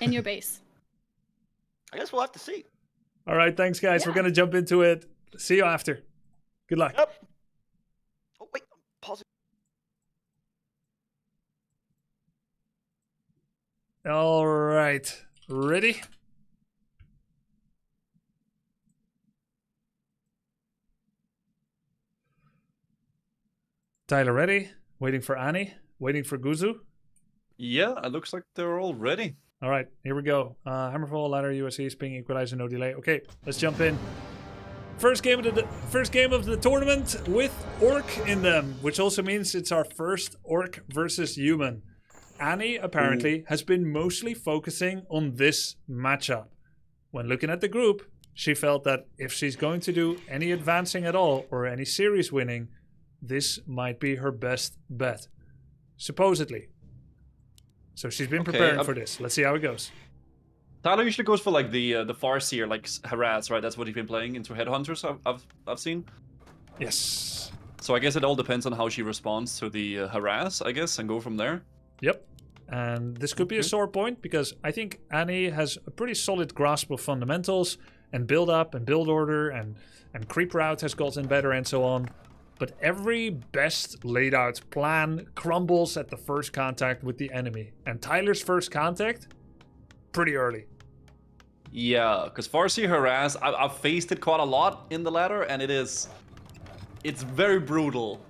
in your base. I guess we'll have to see. All right, thanks, guys. Yeah. We're going to jump into it. See you after. Good luck. Yep. Oh, wait. Pause it. All right. Ready? Tyler, ready? Waiting for Annie? Waiting for Guzu? yeah, it looks like they're all ready. All right, here we go. Hammerfall, ladder, USC, ping, equalizer, no delay. Okay, let's jump in. First game of the tournament with Orc in them, which also means it's our first Orc versus Human. Annie apparently has been mostly focusing on this matchup. When looking at the group, she felt that if she's going to do any advancing at all or any series winning, this might be her best bet. Supposedly. So she's been preparing for this. Let's see how it goes. Tyler usually goes for like the Farseer, like harass, right? That's what he's been playing into Headhunters. I've seen. Yes. So I guess it all depends on how she responds to the harass, I guess, and go from there. Yep. And this could be a sore point because I think Annie has a pretty solid grasp of fundamentals and build up and build order and creep route has gotten better and so on. But every best laid out plan crumbles at the first contact with the enemy. And Tyler's first contact, pretty early. Yeah, because Farseer harass, I've faced it quite a lot in the ladder, and it's very brutal.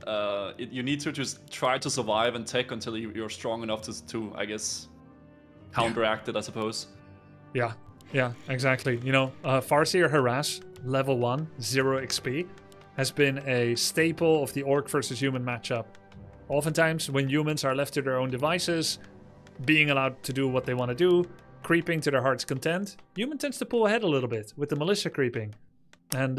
You need to just try to survive and tech until you're strong enough to I guess, counteract it, I suppose. Yeah, exactly. You know, Farseer harass, level 1, 0 XP. Has been a staple of the Orc versus Human matchup. Oftentimes, when humans are left to their own devices, being allowed to do what they want to do, creeping to their heart's content, Human tends to pull ahead a little bit with the militia creeping. And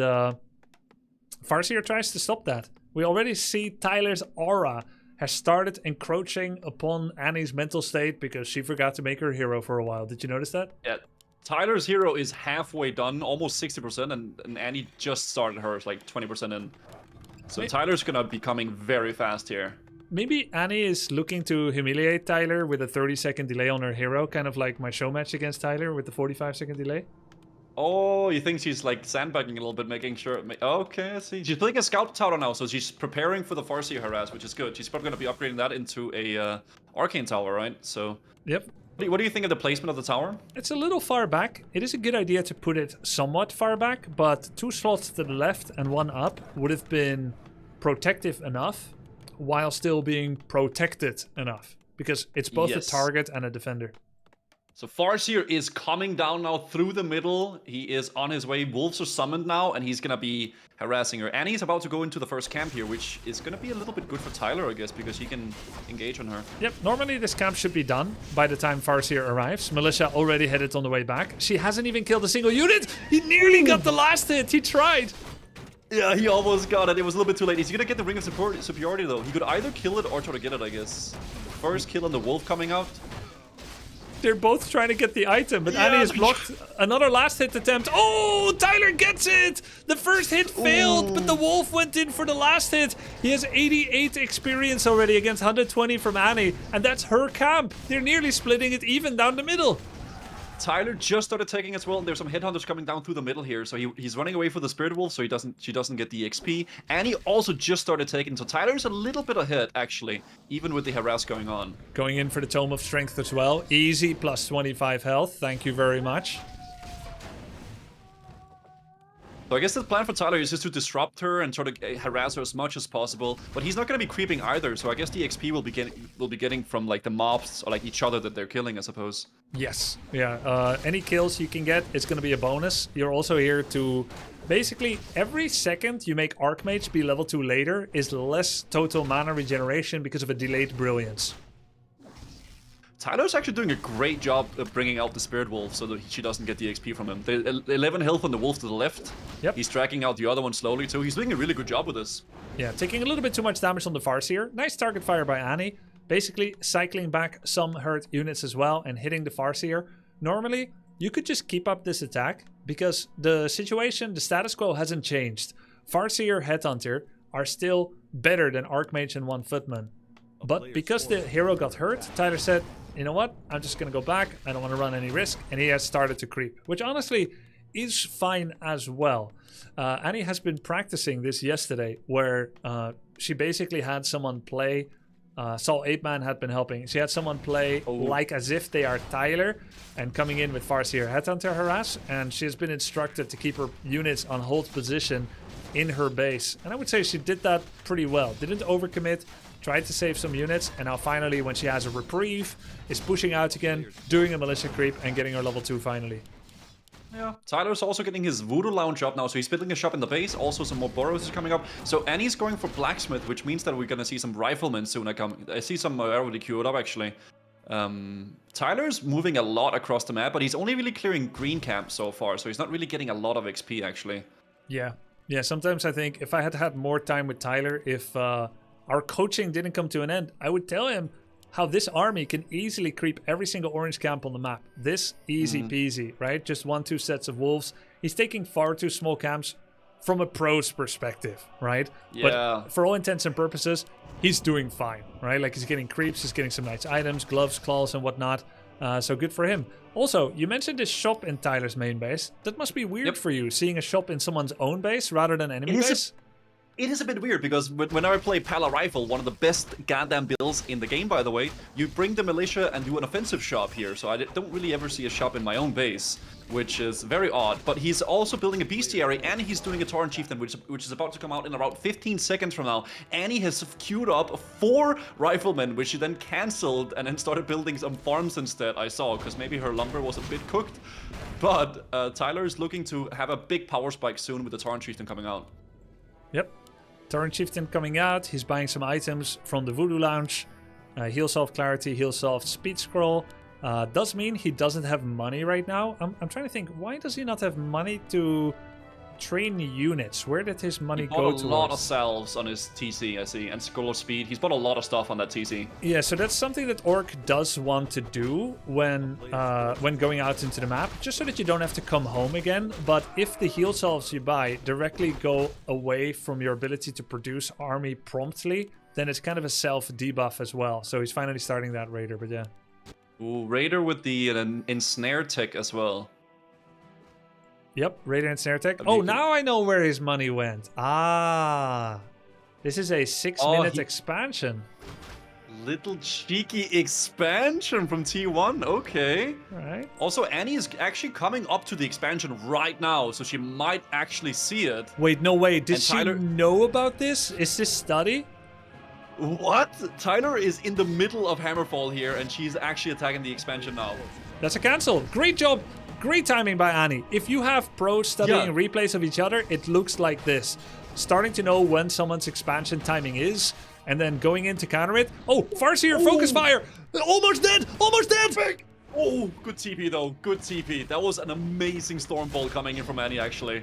Farseer tries to stop that. We already see Tyler's aura has started encroaching upon Annie's mental state because she forgot to make her hero for a while. Did you notice that? Yeah. Tyler's hero is halfway done, almost 60%, and Annie just started hers like 20% in. So Tyler's gonna be coming very fast here. Maybe Annie is looking to humiliate Tyler with a 30-second delay on her hero, kind of like my show match against Tyler with the 45-second delay. Oh, you think she's like sandbagging a little bit, making sure... Okay, I see. She's playing a Scout Tower now, so she's preparing for the Farseer harass, which is good. She's probably going to be upgrading that into a Arcane Tower, right? So... Yep. What do you think of the placement of the tower? It's a little far back. It is a good idea to put it somewhat far back, but 2 slots to the left and 1 up would have been protective enough while still being protected enough. Because it's both a target and a defender. So Farseer is coming down now through the middle. He is on his way. Wolves are summoned now, and he's going to be harassing her. Annie's about to go into the first camp here, which is going to be a little bit good for Tyler, I guess, because he can engage on her. Yep, normally this camp should be done by the time Farseer arrives. Militia already headed on the way back. She hasn't even killed a single unit. He nearly got the last hit. He tried. Yeah, he almost got it. It was a little bit too late. He's going to get the Ring of Superiority, though. He could either kill it or try to get it, I guess. First kill on the wolf coming out. They're both trying to get the item, but Annie is blocked. Another last hit attempt. Oh, Tyler gets it! The first hit failed, but the wolf went in for the last hit. He has 88 experience already against 120 from Annie, and that's her camp. They're nearly splitting it even down the middle. Tyler just started taking as well, and there's some headhunters coming down through the middle here, so he's running away for the Spirit Wolf, so she doesn't get the XP. Annie also just started taking, so Tyler's a little bit ahead, actually, even with the harass going on. Going in for the Tome of Strength as well. Easy, plus 25 health. Thank you very much. So I guess the plan for Tyler is just to disrupt her and try to harass her as much as possible. But he's not going to be creeping either, so I guess the XP will be getting from like the mobs or like each other that they're killing, I suppose. Yes. Yeah. Any kills you can get, it's going to be a bonus. You're also here to... Basically, every second you make Archmage be level 2 later is less total mana regeneration because of a delayed Brilliance. Tyler's actually doing a great job of bringing out the Spirit Wolf so that she doesn't get the XP from him. The 11 health on the wolf to the left. Yep. He's tracking out the other one slowly too. He's doing a really good job with this. Yeah, taking a little bit too much damage on the Farseer. Nice target fire by Annie. Basically, cycling back some hurt units as well and hitting the Farseer. Normally, you could just keep up this attack because the situation, the status quo hasn't changed. Farseer, Headhunter are still better than Archmage and One Footman. But because the hero got hurt, Tyler said, you know what, I'm just going to go back. I don't want to run any risk. And he has started to creep, which honestly is fine as well. Annie has been practicing this yesterday where she basically had someone play. Saul Apeman had been helping. She had someone play like as if they are Tyler and coming in with Farseer Headhunter harass. And she has been instructed to keep her units on hold position in her base. And I would say she did that pretty well. Didn't overcommit. Tried to save some units, and now finally, when she has a reprieve, is pushing out again, doing a militia creep, and getting her level 2 finally. Yeah, Tyler's also getting his Voodoo Lounge up now, so he's building a shop in the base. Also, some more burrows is coming up. So Annie's going for Blacksmith, which means that we're going to see some Riflemen soon. I see some already queued up, actually. Tyler's moving a lot across the map, but he's only really clearing green camps so far, so he's not really getting a lot of XP, actually. Yeah, sometimes I think if I had had more time with Tyler, if... our coaching didn't come to an end, I would tell him how this army can easily creep every single orange camp on the map. This easy peasy, right? Just 1-2 sets of wolves. He's taking far too small camps from a pro's perspective, right? Yeah. But for all intents and purposes, he's doing fine, right? Like he's getting creeps, he's getting some nice items, gloves, claws, and whatnot. So good for him. Also, you mentioned this shop in Tyler's main base. That must be weird for you, seeing a shop in someone's own base rather than enemy base. It is a bit weird because whenever I play Pala Rifle, one of the best goddamn builds in the game, by the way, you bring the militia and do an offensive shop here. So I don't really ever see a shop in my own base, which is very odd. But he's also building a bestiary and he's doing a Tauren Chieftain, which is about to come out in about 15 seconds from now. And he has queued up 4 riflemen, which he then cancelled and then started building some farms instead, I saw, because maybe her lumber was a bit cooked. But Tyler is looking to have a big power spike soon with the Tauren Chieftain coming out. Yep. Tauren Chieftain coming out. He's buying some items from the Voodoo Lounge. Heal Solved Clarity, Heal Solved Speed Scroll. Does mean he doesn't have money right now. I'm trying to think, why does he not have money to train units? Where did his money go to? He bought a lot of salves on his TC, I see, and Scroll of Speed. He's bought a lot of stuff on that TC. Yeah, so that's something that Orc does want to do when going out into the map, just so that you don't have to come home again. But if the heal salves you buy directly go away from your ability to produce army promptly, then it's kind of a self-debuff as well. So he's finally starting that Raider, but yeah. Ooh, Raider with the ensnare tech as well. Yep, Radiant Snare Tech. Oh, now I know where his money went. Ah. This is a 6-minute expansion. Little cheeky expansion from T1. Okay. Right. Also, Annie is actually coming up to the expansion right now, so she might actually see it. Wait, no way. Did And she Tyler- know about this? Is this study? What? Tyler is in the middle of Hammerfall here, and she's actually attacking the expansion now. That's a cancel. Great job. Great timing by Annie. If you have pros studying replays of each other, it looks like this. Starting to know when someone's expansion timing is, and then going in to counter it. Oh, Farseer, focus fire! Almost dead! Almost dead! Oh, good TP though. Good TP. That was an amazing Stormbolt coming in from Annie, actually.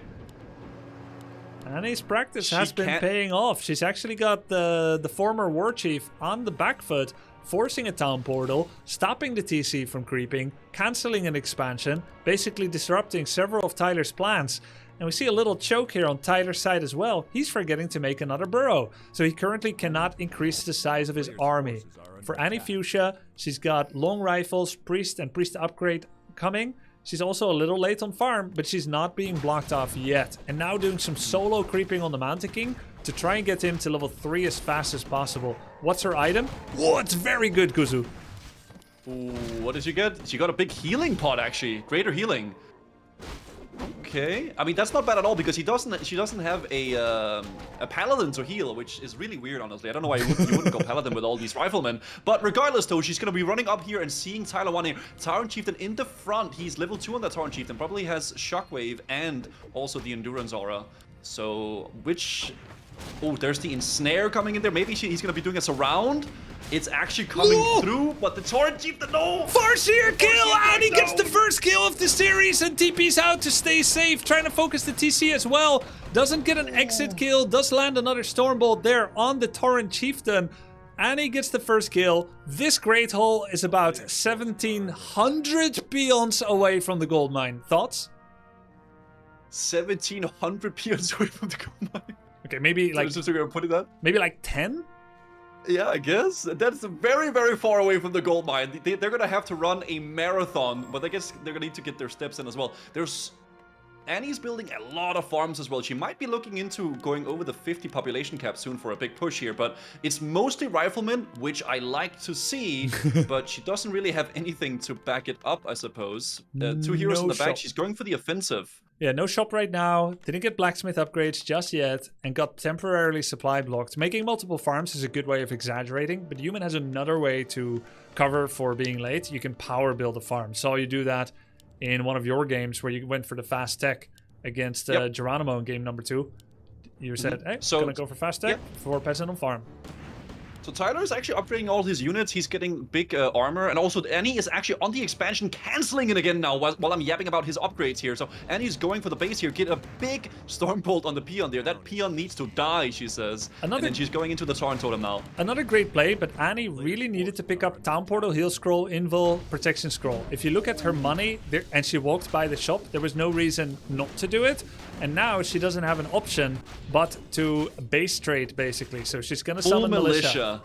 Annie's practice has been paying off. She's actually got the former War Chief on the back foot, forcing a town portal, stopping the TC from creeping, cancelling an expansion, basically disrupting several of Tyler's plans. And we see a little choke here on Tyler's side as well. He's forgetting to make another burrow, so he currently cannot increase the size of his army. For Annie Fuchsia, she's got long rifles, priest and priest upgrade coming. She's also a little late on farm, but she's not being blocked off yet. And now doing some solo creeping on the Mountain King to try and get him to level 3 as fast as possible. What's her item? Whoa, it's very good, Guzu. Ooh, what did she get? She got a big healing pot, actually. Greater healing. Okay, I mean that's not bad at all because she doesn't have a paladin to heal, which is really weird, honestly. I don't know why you wouldn't go paladin with all these riflemen. But regardless, though, she's gonna be running up here and seeing Tyler 1 here. Tauren Chieftain in the front. He's level 2 on that Tauren Chieftain. Probably has Shockwave and also the Endurance Aura. So which? Oh, there's the Ensnare coming in there. Maybe he's gonna be doing a surround. It's actually coming through, but the Tauren Chieftain, no! Farseer kill! And he gets the first kill of the series and TP's out to stay safe, trying to focus the TC as well. Doesn't get an exit kill, does land another Stormbolt there on the Tauren Chieftain. And he gets the first kill. This Great Hole is about 1,700 peons away from the gold mine. Thoughts? 1,700 peons away from the gold mine. Okay, maybe like... Just gonna put it that? Maybe like 10? Yeah, I guess. That's very, very far away from the gold mine. They're going to have to run a marathon, but I guess they're going to need to get their steps in as well. Annie's building a lot of farms as well. She might be looking into going over the 50 population cap soon for a big push here, but it's mostly riflemen, which I like to see, but she doesn't really have anything to back it up, I suppose. 2 heroes in the back. She's going for the offensive. Yeah, no shop right now, didn't get blacksmith upgrades just yet, and got temporarily supply blocked. Making multiple farms is a good way of exaggerating, but Human has another way to cover for being late. You can power build a farm. Saw you do that in one of your games where you went for the fast tech against Geronimo in game number 2. You said, hey, gonna go for fast tech for peasant on farm. So Tyler is actually upgrading all his units. He's getting big armor, and also Annie is actually on the expansion, canceling it again now while I'm yapping about his upgrades here. So Annie's going for the base here, get a big Stormbolt on the peon there. That peon needs to die, she says. And then she's going into the Tauren Totem now. Another great play, but Annie really needed to pick up Town Portal, Heal Scroll, Invul, Protection Scroll. If you look at her money, there, and she walked by the shop, there was no reason not to do it. And now she doesn't have an option but to base trade, basically. So she's gonna summon Militia.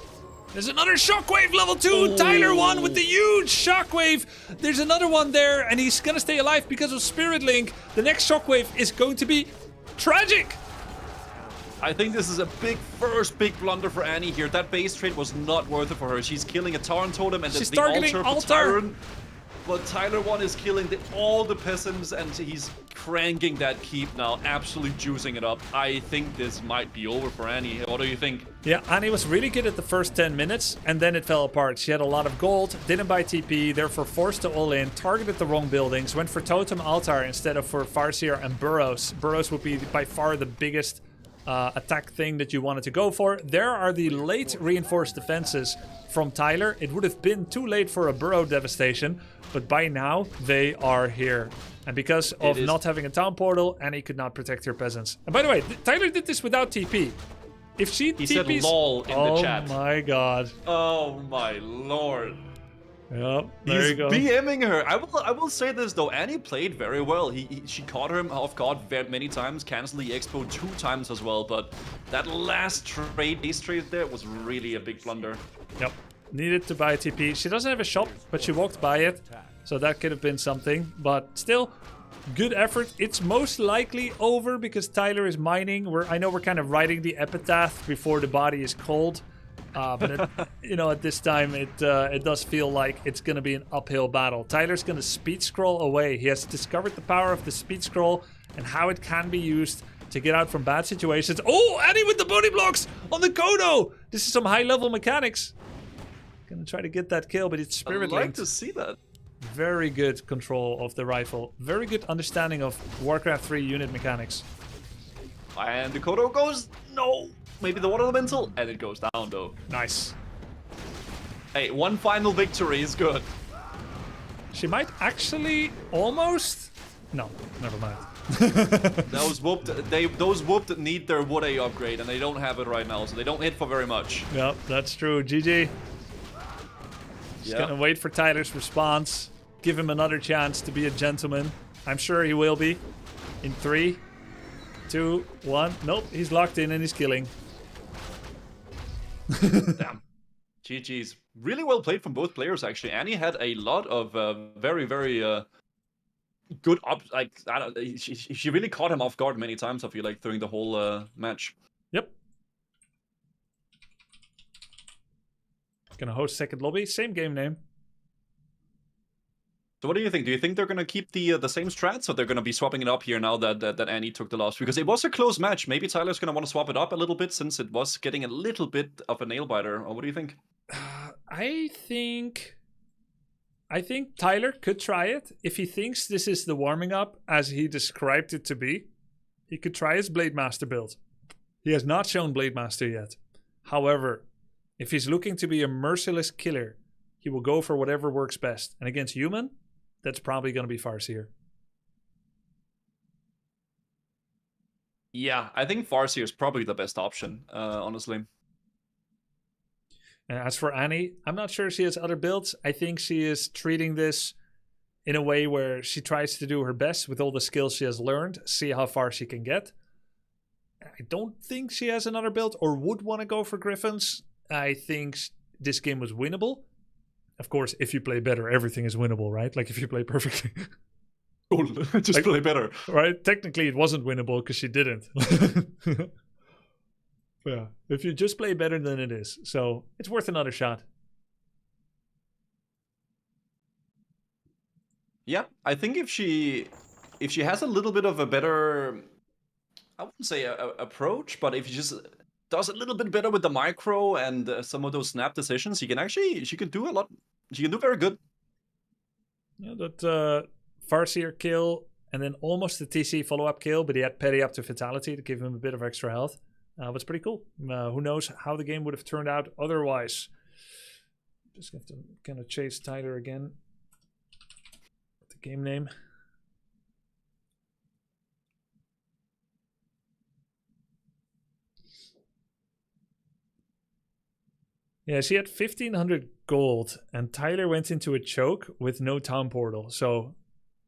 There's another Shockwave level 2. Tyler 1 with the huge Shockwave. There's another one there, and he's gonna stay alive because of Spirit Link. The next Shockwave is going to be tragic. I think this is a first big blunder for Annie here. That base trade was not worth it for her. She's killing a Tauren Totem and she's the targeting altar for Tauren. But Tyler 1 is killing all the peasants, and he's cranking that keep now, absolutely juicing it up. I think this might be over for Annie. What do you think? Yeah, Annie was really good at the first 10 minutes, and then it fell apart. She had a lot of gold, didn't buy TP, therefore forced to all in, targeted the wrong buildings, went for Totem Altar instead of for Farseer and Burrows. Burrows would be by far the biggest attack thing that you wanted to go for. There are the late reinforced defenses from Tyler. It would have been too late for a Burrow devastation, but by now they are here. And because of not having a town portal, Annie could not protect her peasants. And by the way, Tyler did this without TP. If she TPs, said lol in the chat. Oh my god. Oh my lord. Yep, there you go. He's BMing her. I will say this though, Annie played very well. She caught him off guard many times, canceled the expo 2 times as well, but that last base trade there was really a big blunder. Yep. Needed to buy TP. She doesn't have a shop, but she walked by it, so that could have been something. But still, Good effort. It's most likely over because Tyler is mining. I know we're kind of writing the epitaph before the body is cold. But at this time, it does feel like it's going to be an uphill battle. Tyler's going to speed scroll away. He has discovered the power of the speed scroll and how it can be used to get out from bad situations. Oh, Annie with the body blocks on the Kodo. This is some high-level mechanics. Gonna try to get that kill, but it's spirit I'd like linked. to see that. Very good control of the rifle. Very good understanding of Warcraft 3 unit mechanics. And the Kodo goes, no. Maybe the water elemental, and it goes down though. Nice. Hey, one final victory is good. She might actually almost... No, never mind. Those whooped need their wood A upgrade, and they don't have it right now, so they don't hit for very much. Yep, that's true. GG. Just gonna wait for Tyler's response. Give him another chance to be a gentleman. I'm sure he will be. In 3, 2, 1. Nope, he's locked in and he's killing. Damn. GG's. Really well played from both players, actually. Annie had a lot of very, very good she really caught him off guard many times, I feel like, during the whole match. Yep. Gonna host second lobby. Same game name. So what do you think? Do you think they're gonna keep the same strats, or they're gonna be swapping it up here now that Annie took the loss? Because it was a close match. Maybe Tyler's gonna want to swap it up a little bit since it was getting a little bit of a nail biter. Or what do you think? I think Tyler could try it if he thinks this is the warming up as he described it to be. He could try his Blade Master build. He has not shown Blade Master yet. However, if he's looking to be a merciless killer, he will go for whatever works best. And against human, that's probably going to be Farseer. Yeah, I think Farseer is probably the best option, honestly. And as for Annie, I'm not sure she has other builds. I think she is treating this in a way where she tries to do her best with all the skills she has learned, see how far she can get. I don't think she has another build or would want to go for Griffins. I think this game was winnable. Of course, if you play better, everything is winnable, right? Like if you play perfectly. Just play better. Right? Technically, it wasn't winnable because she didn't. Yeah, if you just play better than it is. So it's worth another shot. Yeah, I think if she has a little bit of a better, I wouldn't say a approach, but if she just does a little bit better with the micro and some of those snap decisions, she can do a lot. She can do very good. Yeah, that Farseer kill and then almost the TC follow-up kill, but he had Petty up to Fatality to give him a bit of extra health. It's pretty cool. Who knows how the game would have turned out otherwise. Just have to kind of chase Tyler again. The game name. Yeah, she had 1,500 gold, and Tyler went into a choke with no town portal. So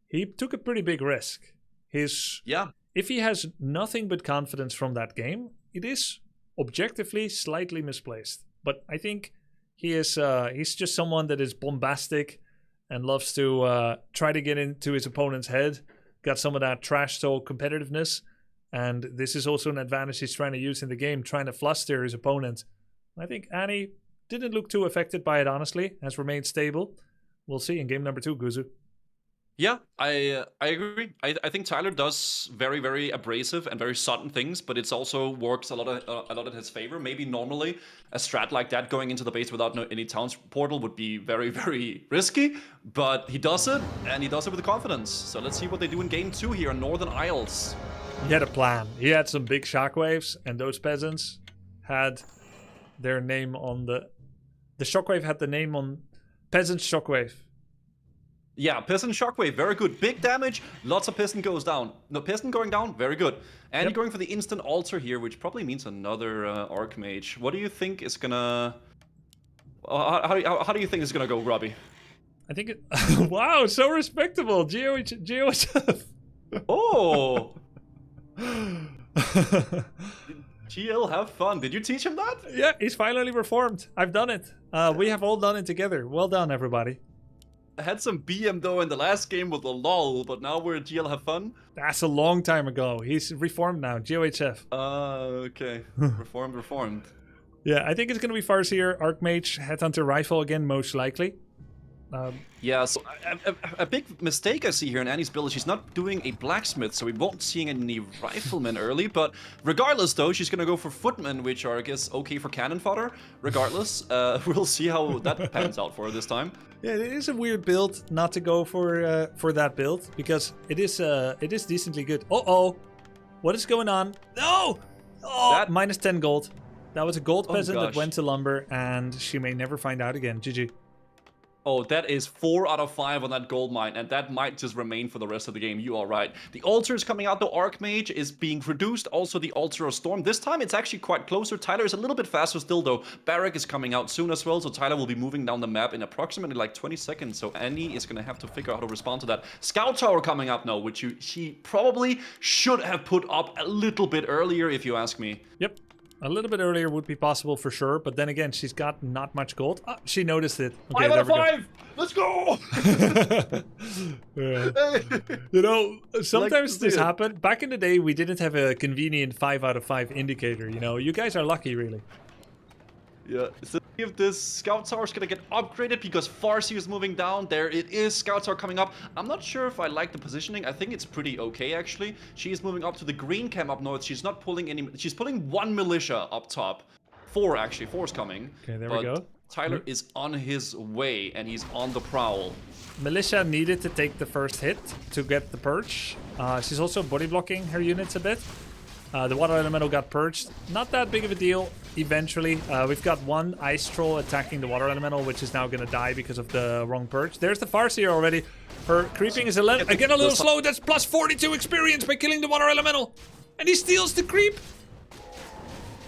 he took a pretty big risk. If he has nothing but confidence from that game, it is objectively slightly misplaced. But I think he's just someone that is bombastic and loves to try to get into his opponent's head. Got some of that trash talk competitiveness. And this is also an advantage he's trying to use in the game, trying to fluster his opponent. I think Annie didn't look too affected by it, honestly. Has remained stable. We'll see in game number 2, Guzu. Yeah, I agree. I think Tyler does very, very abrasive and very sudden things, but it also works a lot in his favor. Maybe normally a strat like that going into the base without any towns portal would be very, very risky, but he does it, and he does it with confidence. So let's see what they do in game 2 here in Northern Isles. He had a plan. He had some big shockwaves, and those peasants had their name on the shockwave had the name on Peasant Shockwave. Yeah, Piston Shockwave, very good. Big damage, lots of Piston goes down. No, Piston going down, very good. And you're going for the instant altar here, which probably means another Archmage. What do you think is gonna... How do you think it's gonna go, Grubby? I think it... Wow, so respectable! GOHF! Oh! GL, have fun. Did you teach him that? Yeah, he's finally reformed. I've done it. We have all done it together. Well done, everybody. had some BM though in the last game with the LOL, but now we're at GL Have Fun. That's a long time ago. He's reformed now. GOHF. Okay. Reformed. Yeah, I think it's going to be Farseer, Archmage, Headhunter Rifle again, most likely. Yeah, so a big mistake I see here in Annie's build is she's not doing a blacksmith, so we won't see any riflemen early. But regardless, though, she's gonna go for footmen, which are, I guess, okay for cannon fodder. Regardless, we'll see how that pans out for her this time. Yeah, it is a weird build not to go for that build because it is decently good. What is going on? No! Oh, minus 10 gold. That was a gold peasant that went to lumber, and she may never find out again. GG. Oh, that is 4 out of 5 on that gold mine, and that might just remain for the rest of the game. You are right. The altar is coming out. The Archmage is being reduced. Also, the Altar of Storm. This time, it's actually quite closer. Tyler is a little bit faster still, though. Barrack is coming out soon as well, so Tyler will be moving down the map in approximately like 20 seconds. So Annie is going to have to figure out how to respond to that. Scout Tower coming up now, which she probably should have put up a little bit earlier, if you ask me. Yep. A little bit earlier would be possible for sure, but then again, she's got not much gold. Oh, she noticed it. Okay, 5 out of 5! Let's go! Yeah. You know, sometimes this happened. Back in the day, we didn't have a convenient 5 out of 5 indicator, you know. You guys are lucky, really. Yeah, so if this Scout Tower is gonna get upgraded because Farseer is moving down, there it is, Scout Tower coming up. I'm not sure if I like the positioning. I think it's pretty okay, actually. She is moving up to the green camp up north. She's not pulling any, she's pulling 1 militia up top. 4 actually, 4 is coming. Okay, there we go. Tyler is on his way and he's on the prowl. Militia needed to take the first hit to get the purge. She's also body blocking her units a bit. The water elemental got purged. Not that big of a deal. Eventually, we've got one ice troll attacking the water elemental, which is now gonna die because of the wrong purge. There's the Farseer already. Her creeping is again a little slow. That's plus 42 experience by killing the water elemental, and he steals the creep.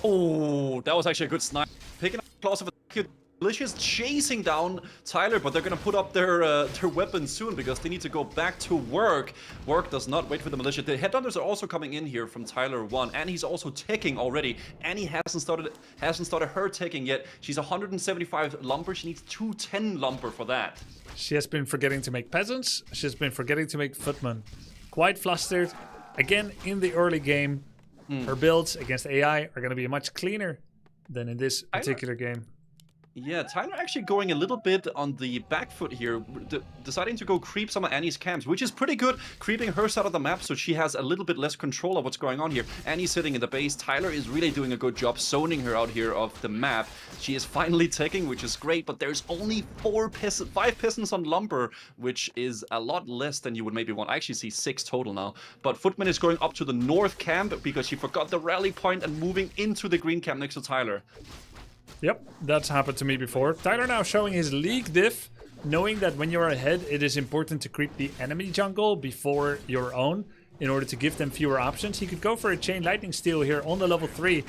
Oh, that was actually a good snipe. Picking up claws of attack. Militia's chasing down Tyler, but they're gonna put up their weapons soon because they need to go back to work. Work does not wait for the militia. The headhunters are also coming in here from Tyler 1, and he's also ticking already. Annie hasn't started her ticking yet. She's 175 lumber. She needs 210 lumber for that. She has been forgetting to make peasants. She's been forgetting to make footmen. Quite flustered. Again, in the early game, her builds against AI are gonna be much cleaner than in this particular game. Yeah, Tyler actually going a little bit on the back foot here, deciding to go creep some of Annie's camps, which is pretty good, creeping her side of the map so she has a little bit less control of what's going on here. Annie's sitting in the base. Tyler is really doing a good job zoning her out here of the map. She is finally taking, which is great, but there's only 5 peasants on lumber, which is a lot less than you would maybe want. I actually see 6 total now. But Footman is going up to the north camp because she forgot the rally point and moving into the green camp next to Tyler. Yep, that's happened to me before. Tyler now showing his league diff, knowing that when you're ahead, it is important to creep the enemy jungle before your own in order to give them fewer options. He could go for a Chain Lightning Steal here on the level 3.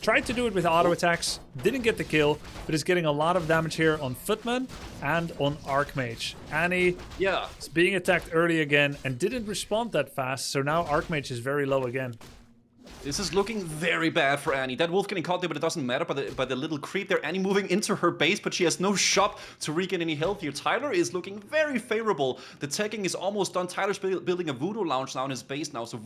Tried to do it with auto attacks, didn't get the kill, but is getting a lot of damage here on Footman and on Archmage. Annie is being attacked early again and didn't respond that fast, so now Archmage is very low again. This is looking very bad for Annie. That wolf getting caught there, but it doesn't matter by the little creep there. Annie moving into her base, but she has no shop to regain any health here. Tyler is looking very favorable. The tagging is almost done. Tyler's building a voodoo lounge now in his base now, so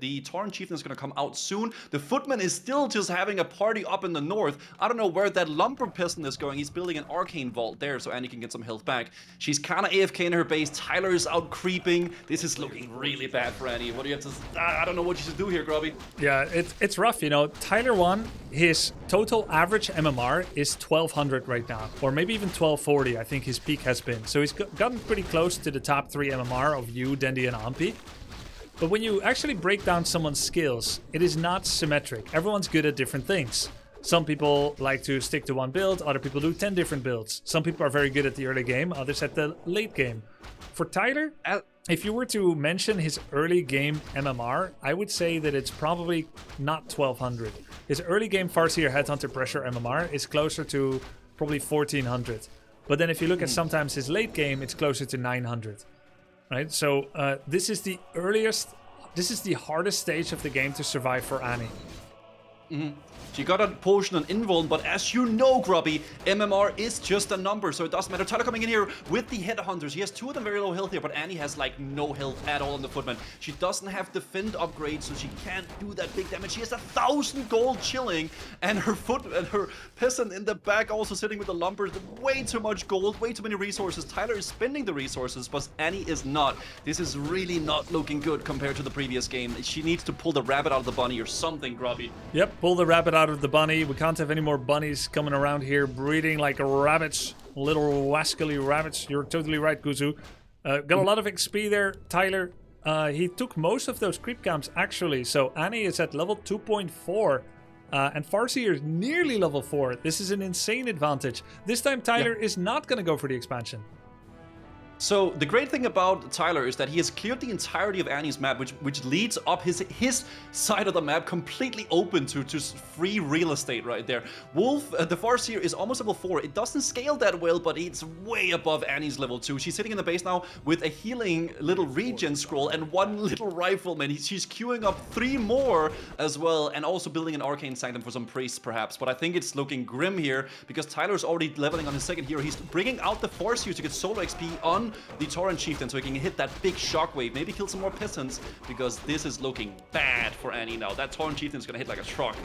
the Torrent Chieftain is going to come out soon. The Footman is still just having a party up in the north. I don't know where that lumber peasant is going. He's building an arcane vault there, so Annie can get some health back. She's kind of AFK in her base. Tyler is out creeping. This is looking really bad for Annie. What do you have to... I don't know what you should do here, Grubby. Yeah, it's rough, you know. Tyler 1, his total average MMR is 1200 right now, or maybe even 1240, I think his peak has been. So he's gotten pretty close to the top 3 MMR of you, Dendy, and Ampi. But when you actually break down someone's skills, it is not symmetric. Everyone's good at different things. Some people like to stick to one build, other people do 10 different builds. Some people are very good at the early game, others at the late game. For Tyler, if you were to mention his early game MMR, I would say that it's probably not 1200. His early game Farseer Headhunter Pressure MMR is closer to probably 1400. But then if you look at sometimes his late game, it's closer to 900. Right? So this is the hardest stage of the game to survive for Annie. She got a potion on invuln, but as you know, Grubby, MMR is just a number, so it doesn't matter. Tyler coming in here with the headhunters. He has 2 of them very low health here, but Annie has like no health at all on the footman. She doesn't have defend upgrade, so she can't do that big damage. She has 1,000 gold chilling, and her peasant in the back also sitting with the lumbers. Way too much gold, way too many resources. Tyler is spending the resources, but Annie is not. This is really not looking good compared to the previous game. She needs to pull the rabbit out of the bunny or something, Grubby. Yep, pull the rabbit out of the bunny. We can't have any more bunnies coming around here breeding like rabbits, little wascally rabbits. You're totally right, Guzu. Got a lot of XP there, Tyler. He took most of those creep camps actually, so Annie is at level 2.4. And Farseer is nearly level 4. This is an insane advantage. This time Tyler is not going to go for the expansion. So the great thing about Tyler is that he has cleared the entirety of Annie's map, which leads up his side of the map completely open to just free real estate right there. Wolf, the Farseer, is almost level 4. It doesn't scale that well, but it's way above Annie's level 2. She's sitting in the base now with a healing little regen scroll and 1 little rifleman. She's queuing up 3 more as well, and also building an arcane sanctum for some priests perhaps. But I think it's looking grim here because Tyler's already leveling on his second hero. He's bringing out the Farseer to get solo XP on the Torrent Chieftain so he can hit that big shockwave, maybe kill some more peasants, because this is looking bad for Annie now. That Torrent Chieftain is gonna hit like a truck.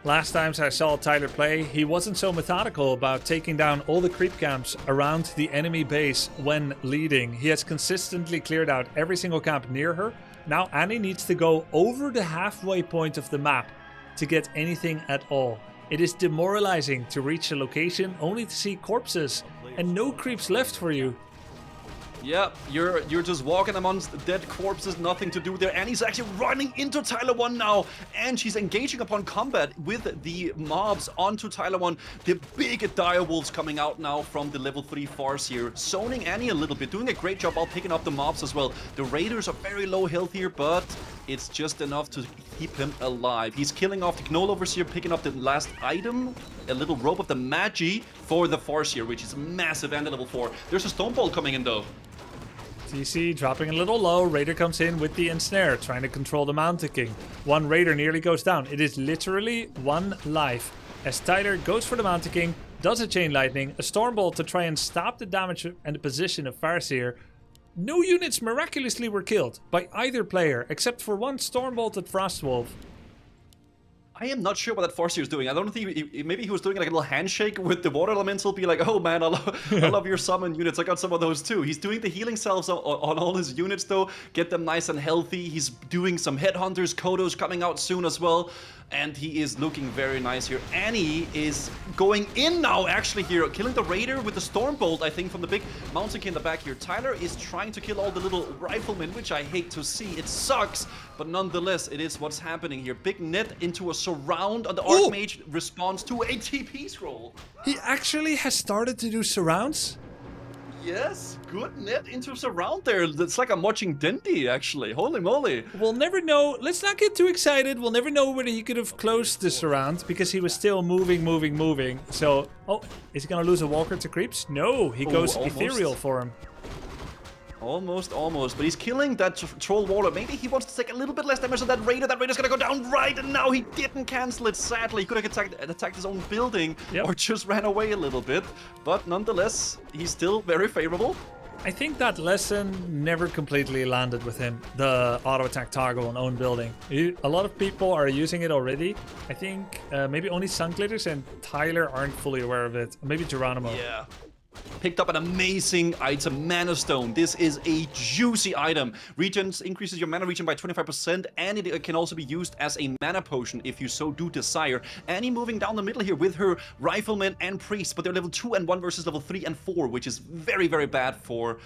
Last times I saw Tyler play, he wasn't so methodical about taking down all the creep camps around the enemy base when leading. He has consistently cleared out every single camp near her. Now Annie needs to go over the halfway point of the map to get anything at all. It is demoralizing to reach a location only to see corpses and no creeps left for you. Yep, you're just walking amongst dead corpses, nothing to do there. Annie's actually running into Tyler 1 now, and she's engaging upon combat with the mobs onto Tyler 1. The big dire wolves coming out now from the level 3 Farseer, zoning Annie a little bit, doing a great job while picking up the mobs as well. The raiders are very low health here, but it's just enough to keep him alive. He's killing off the Gnoll Overseer, picking up the last item, a little rope of the Magi for the Farseer, which is massive and a level 4. There's a Stoneball coming in though. TC dropping a little low. Raider comes in with the ensnare, trying to control the Mountain King. 1 Raider nearly goes down. It is literally 1 life. As Tyler goes for the Mountain King, does a Chain Lightning, a Stormbolt to try and stop the damage and the position of Farseer. No units miraculously were killed by either player, except for 1 Stormbolt at Frostwolf. I am not sure what that Farseer is doing. I don't think maybe he was doing like a little handshake with the water elemental, be like, oh man, I love your summon units. I got some of those too. He's doing the healing salves on all his units though, get them nice and healthy. He's doing some headhunters, Kodos coming out soon as well. And he is looking very nice here. Annie is going in now, actually, here. Killing the Raider with the Stormbolt, I think, from the big Mountain King in the back here. Tyler is trying to kill all the little riflemen, which I hate to see. It sucks, but nonetheless, it is what's happening here. Big net into a surround, and the Archmage responds to a TP scroll. He actually has started to do surrounds? Yes, good net into surround there. It's like I'm watching Dindy, actually. Holy moly. We'll never know. Let's not get too excited. We'll never know whether he could have closed the surround because he was still moving. So, oh, is he going to lose a walker to creeps? No, he goes ethereal for him. Almost. But he's killing that troll warlord. Maybe he wants to take a little bit less damage on that Raider. That Raider's gonna go down right, and now he didn't cancel it, sadly. He could have attacked his own building, or just ran away a little bit. But nonetheless, he's still very favorable. I think that lesson never completely landed with him, the auto-attack toggle on own building. A lot of people are using it already. I think maybe only Sunglitters and Tyler aren't fully aware of it. Maybe Geronimo. Yeah. Picked up an amazing item, Mana Stone. This is a juicy item. Regents increases your mana regen by 25%, and it can also be used as a mana potion if you so do desire. Annie moving down the middle here with her riflemen and priests, but they're level 2 and 1 versus level 3 and 4, which is very, very bad for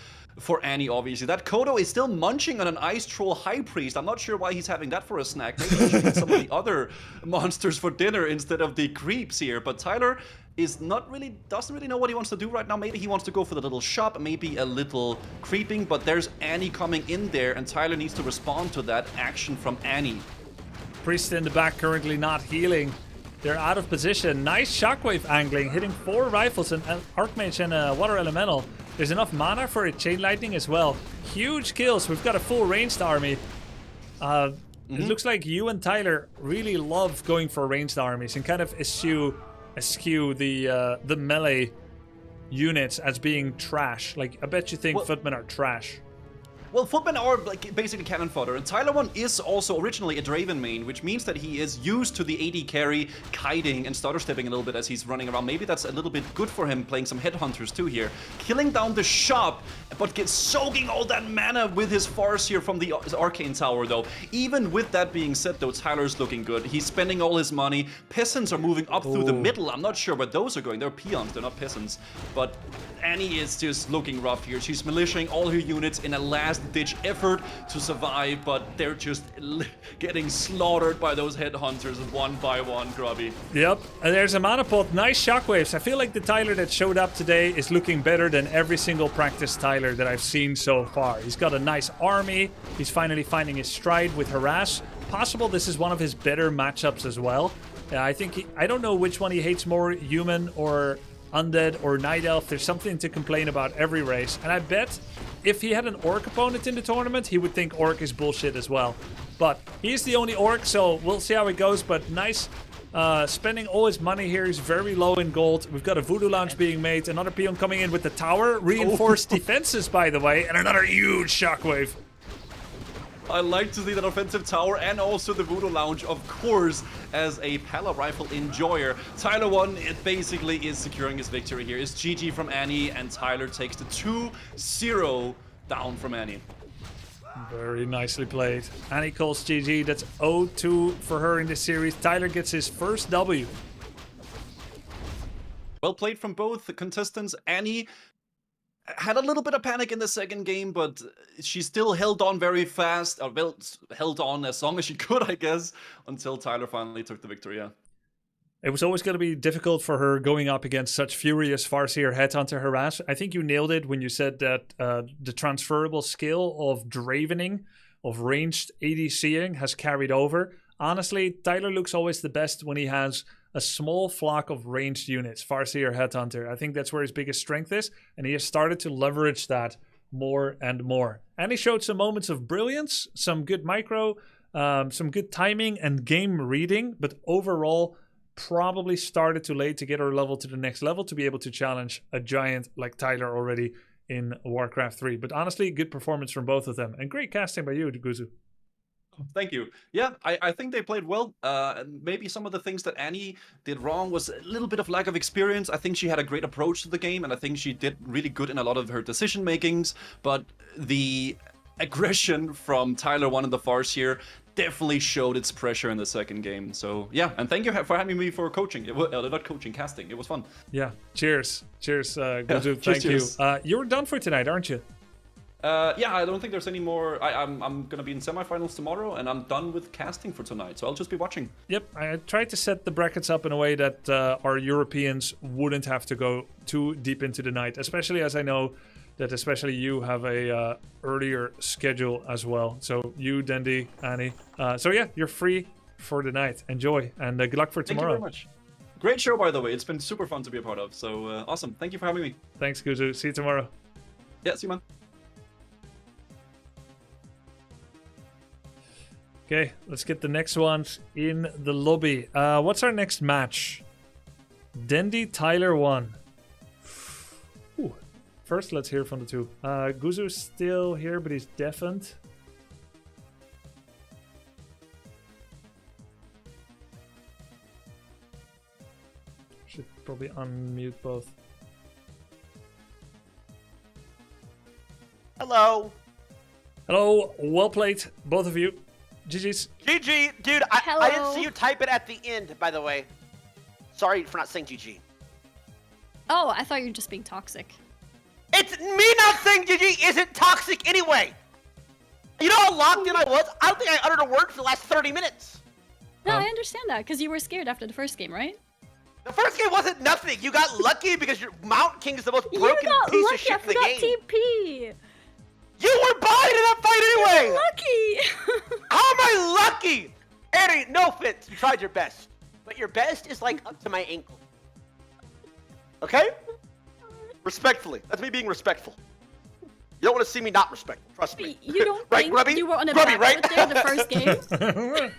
Annie, obviously. That Kodo is still munching on an Ice Troll High Priest. I'm not sure why he's having that for a snack. Maybe he should eat some of the other monsters for dinner instead of the creeps here. But Tyler doesn't really know what he wants to do right now. Maybe he wants to go for the little shop, maybe a little creeping, but there's Annie coming in there, and Tyler needs to respond to that action from Annie. Priest in the back currently not healing. They're out of position. Nice shockwave angling, hitting 4 rifles, and Archmage and a Water Elemental. There's enough mana for a Chain Lightning as well. Huge kills. We've got a full ranged army. It looks like you and Tyler really love going for ranged armies and kind of eschew the melee units as being trash. Like, I bet you think footmen are trash. Well, footmen are like basically cannon fodder, and Tyler 1 is also originally a Draven main, which means that he is used to the AD carry, kiting and stutter stepping a little bit as he's running around. Maybe that's a little bit good for him playing some headhunters too here. Killing down the shop, but soaking all that mana with his Farseer from the Arcane Tower though. Even with that being said though, Tyler's looking good. He's spending all his money. Peasants are moving up through the middle. I'm not sure where those are going. They're peons, they're not peasants. But Annie is just looking rough here. She's militiaing all her units in a last-ditch effort to survive, but they're just getting slaughtered by those headhunters one by one, Grubby. Yep, and there's a mana pot. Nice shockwaves. I feel like the Tyler that showed up today is looking better than every single practice Tyler that I've seen so far. He's got a nice army. He's finally finding his stride with Harass. Possible this is one of his better matchups as well. I think I don't know which one he hates more, human or undead or night elf. There's something to complain about every race, and I bet if he had an orc opponent in the tournament, he would think orc is bullshit as well. But he's the only orc, so we'll see how it goes. But nice spending all his money here. He's very low in gold. We've got a voodoo lounge being made, another peon coming in with the tower, reinforced defenses by the way, and another huge shockwave. I like to see that offensive tower and also the Voodoo Lounge, of course, as a Pala Rifle enjoyer. Tyler 1, it basically is securing his victory here. It's GG from Annie, and Tyler takes the 2-0 down from Annie. Very nicely played. Annie calls GG. That's 0-2 for her in this series. Tyler gets his first W. Well played from both contestants. Annie had a little bit of panic in the second game, but she still held on very fast, or well, held on as long as she could, I guess, until Tyler finally took the victory, yeah. It was always going to be difficult for her going up against such furious Farseer headhunter harass. I think you nailed it when you said that the transferable skill of Dravening, of ranged ADCing, has carried over. Honestly, Tyler looks always the best when he has a small flock of ranged units, Farseer Headhunter. I think that's where his biggest strength is, and he has started to leverage that more and more. And he showed some moments of brilliance, some good micro, some good timing and game reading, but overall probably started too late to get her level to the next level to be able to challenge a giant like Tyler already in Warcraft 3. But honestly, good performance from both of them, and great casting by you, Guzu. Thank you. Yeah, I think they played well. Maybe some of the things that Annie did wrong was a little bit of lack of experience. I think she had a great approach to the game, and I think she did really good in a lot of her decision makings. But the aggression from Tyler 1 and the Farseer definitely showed its pressure in the second game. So yeah, and thank you for having me for coaching. Not coaching, casting. It was fun. Yeah, cheers. Cheers, Guzu. Thank you. You're done for tonight, aren't you? Yeah, I don't think there's any more. I'm gonna be in semifinals tomorrow, and I'm done with casting for tonight, so I'll just be watching. Yep, I tried to set the brackets up in a way that our Europeans wouldn't have to go too deep into the night, especially as I know that especially you have a earlier schedule as well. So you, Dendi, Annie. So yeah, you're free for the night. Enjoy, and good luck for tomorrow. Thank you very much. Great show, by the way. It's been super fun to be a part of, so awesome. Thank you for having me. Thanks, Guzu. See you tomorrow. Yeah, see you, man. Okay, let's get the next ones in the lobby. What's our next match? Dendi, Tyler 1. Ooh. First, let's hear from the two. Guzu's still here, but he's deafened. Should probably unmute both. Hello. Hello, well played, both of you. GG's. GG, dude, I didn't see you type it at the end, by the way. Sorry for not saying GG. Oh, I thought you were just being toxic. It's me not saying GG isn't toxic anyway. You know how locked in I was? I don't think I uttered a word for the last 30 minutes. No, I understand that, because you were scared after the first game, right? The first game wasn't nothing. You got lucky because your Mountain King is the most broken piece of shit in the game. TP. You were buying in that fight anyway! Lucky! How am I lucky? Annie, no offense, you tried your best. But your best is like up to my ankle. Okay? Respectfully. That's me being respectful. You don't want to see me not respectful. Trust me. You don't Right, think Grubby? you were on a Grubby, back right? foot there the first game?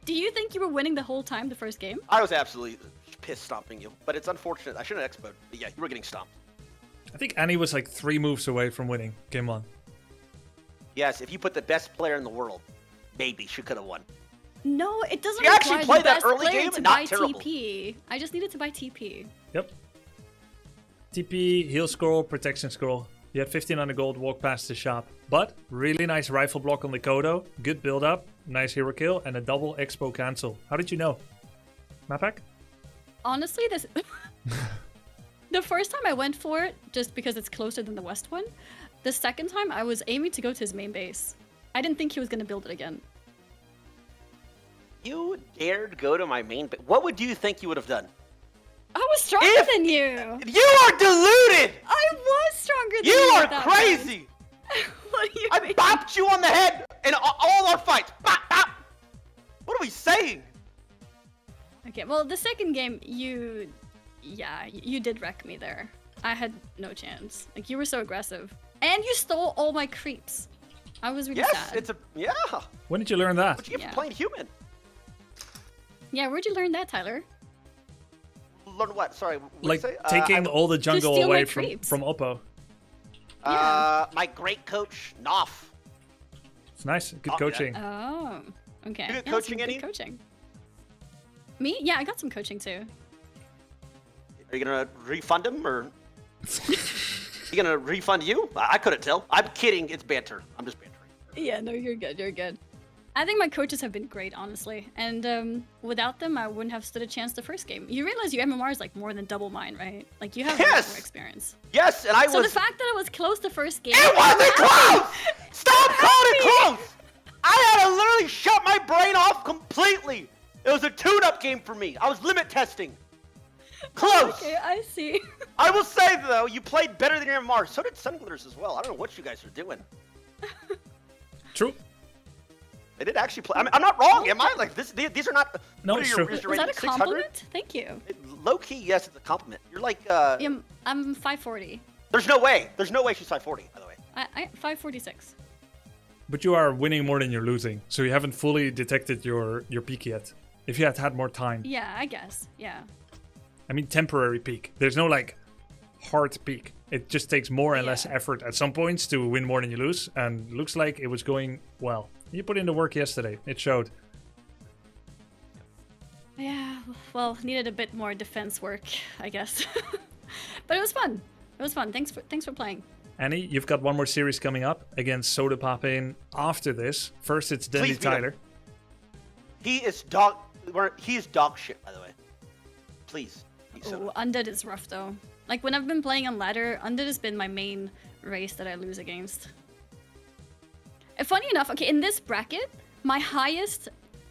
Do you think you were winning the whole time the first game? I was absolutely piss stomping you, but it's unfortunate. I shouldn't have expoed. But yeah, you were getting stomped. I think Annie was like 3 moves away from winning game 1. Yes, if you put the best player in the world, maybe she could have won. No, it doesn't You actually require played the that best early player game to and buy not terrible. TP. I just needed to buy TP. Yep. TP, heal scroll, protection scroll. You had 1500 gold, walk past the shop. But, really nice rifle block on the Kodo, good build up, nice hero kill, and a double expo cancel. How did you know? Mapak? Honestly, this... The first time I went for it, just because it's closer than the west one. The second time, I was aiming to go to his main base. I didn't think he was going to build it again. You dared go to my main base. What would you think you would have done? I was stronger than you! You are deluded! I was stronger than You you! are at that crazy! point. What do you I mean? bopped you on the head in all our fights. Bop, bop. What are we saying? Okay, well, the second game, you... Yeah, you did wreck me there. I had no chance. Like, you were so aggressive. And you stole all my creeps. I was really Yes, sad. it's a... Yeah. When did you learn that? What you get Yeah. for playing human? Yeah, where'd you learn that, Tyler? Learn what? Sorry, what Like, did you say? taking all the jungle steal my away creeps. from Oppo. My great coach, Noff. It's nice, good Oh, yeah. coaching. Oh, okay. You get Yeah, coaching, some good Annie? coaching. Me? Yeah, I got some coaching too. Are you gonna refund him, or... you gonna refund you? I couldn't tell. I'm kidding. It's banter. I'm just bantering. Yeah, no, you're good. You're good. I think my coaches have been great, honestly. And without them, I wouldn't have stood a chance the first game. You realize your MMR is like more than double mine, right? Like you have Yes! more experience. Yes, and I So was... the fact that it was close the first game. It wasn't close! Stop calling it close! I had to literally shut my brain off completely. It was a tune-up game for me. I was limit testing. Close. Okay, I see. I will say though, you played better than your MR. So did Sunglitters as well. I don't know what you guys are doing. True. They did actually play. I'm not wrong, am I? Like this, these are not. No, what are it's your, true. is your Was that a rating 600? compliment? Thank you. Low key, yes, it's a compliment. You're like. I'm 540. There's no way. There's no way she's 540. By the way. I 546. But you are winning more than you're losing, so you haven't fully detected your peak yet. If you had had more time. Yeah, I guess. Yeah. I mean, temporary peak. There's no, like, hard peak. It just takes more and less Yeah. effort at some points to win more than you lose, and looks like it was going well. You put in the work yesterday. It showed. Yeah, well, needed a bit more defense work, I guess. But it was fun. It was fun. Thanks for playing. Annie, you've got one more series coming up against Soda Papin after this. First, it's Dendy Please beat him. Tyler. He is dog. He is dog shit. By the way. Please. beat Soda. Ooh, Undead is rough though. Like when I've been playing on ladder, Undead has been my main race that I lose against. And funny enough, okay, in this bracket, my highest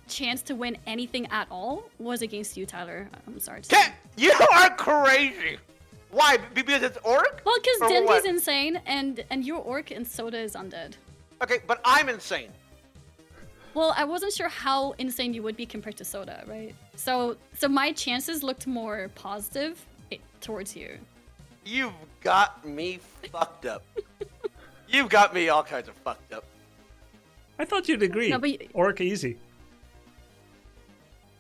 chance to win anything at all was against you, Tyler. I'm sorry to say. You are crazy. Why? Because it's orc? Well, because Or Dendy's what? insane and your orc and Soda is undead. Okay, but I'm insane. Well, I wasn't sure how insane you would be compared to Soda, right? So my chances looked more positive towards you. You've got me fucked up. You've got me all kinds of fucked up. I thought you'd agree. No, but Orc easy.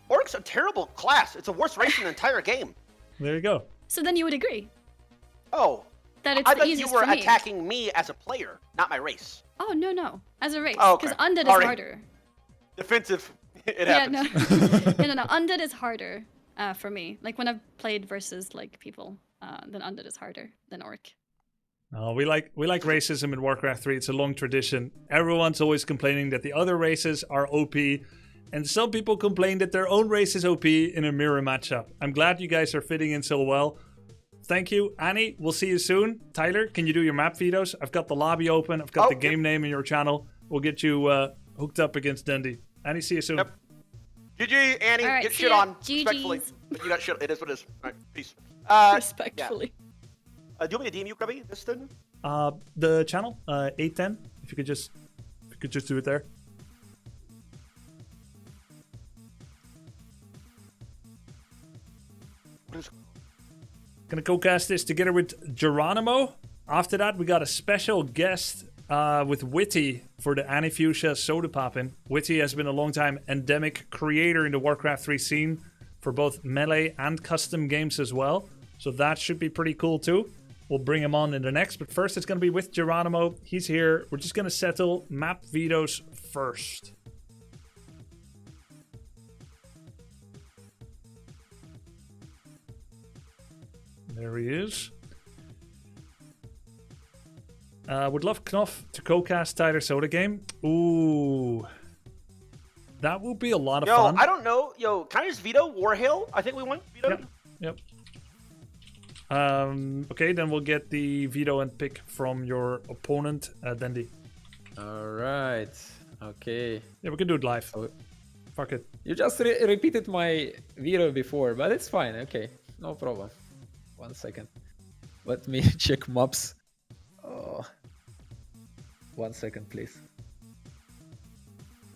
Orc's a terrible class. It's the worst race in the entire game. There you go. So then you would agree Oh. that it's I the thought you easiest were for me. attacking me as a player, not my race. Oh no, as a race, Oh, okay. because undead is Sorry. harder. Defensive. It Yeah, happens. no, undead is harder for me. Like when I've played versus like people, then undead is harder than orc. Oh, we like racism in Warcraft 3. It's a long tradition. Everyone's always complaining that the other races are OP, and some people complain that their own race is OP in a mirror matchup. I'm glad you guys are fitting in so well. Thank you, Annie. We'll see you soon. Tyler, can you do your map vetos? I've got the lobby open. I've got the game name in your channel. We'll get you hooked up against Dendy. Annie, see you soon. Yep. GG, Annie. All right, get see shit ya. on. GGs. Respectfully. But you got shit. It is what it is. All right, peace. Respectfully. Do you want me to DM you, Grubby? This then? The channel, 810. If you could just do it there. Gonna co-cast this together with Geronimo. After that, we got a special guest with Witty for the Anifuchsia Soda Poppin'. Witty has been a long-time endemic creator in the Warcraft 3 scene for both melee and custom games as well. So that should be pretty cool too. We'll bring him on in the next, but first it's going to be with Geronimo. He's here. We're just going to settle map vetoes first. There he is. Would love Knopf to co-cast Tyler Soda game. Ooh. That would be a lot of fun. I don't know. Yo, can I just veto Warhail? I think we want veto. Yep. Okay, then we'll get the veto and pick from your opponent, Dandy. Alright. Okay. Yeah, we can do it live. Oh. Fuck it. You just repeated my veto before, but it's fine. Okay. No problem. 1 second. Let me check maps. Oh. 1 second, please.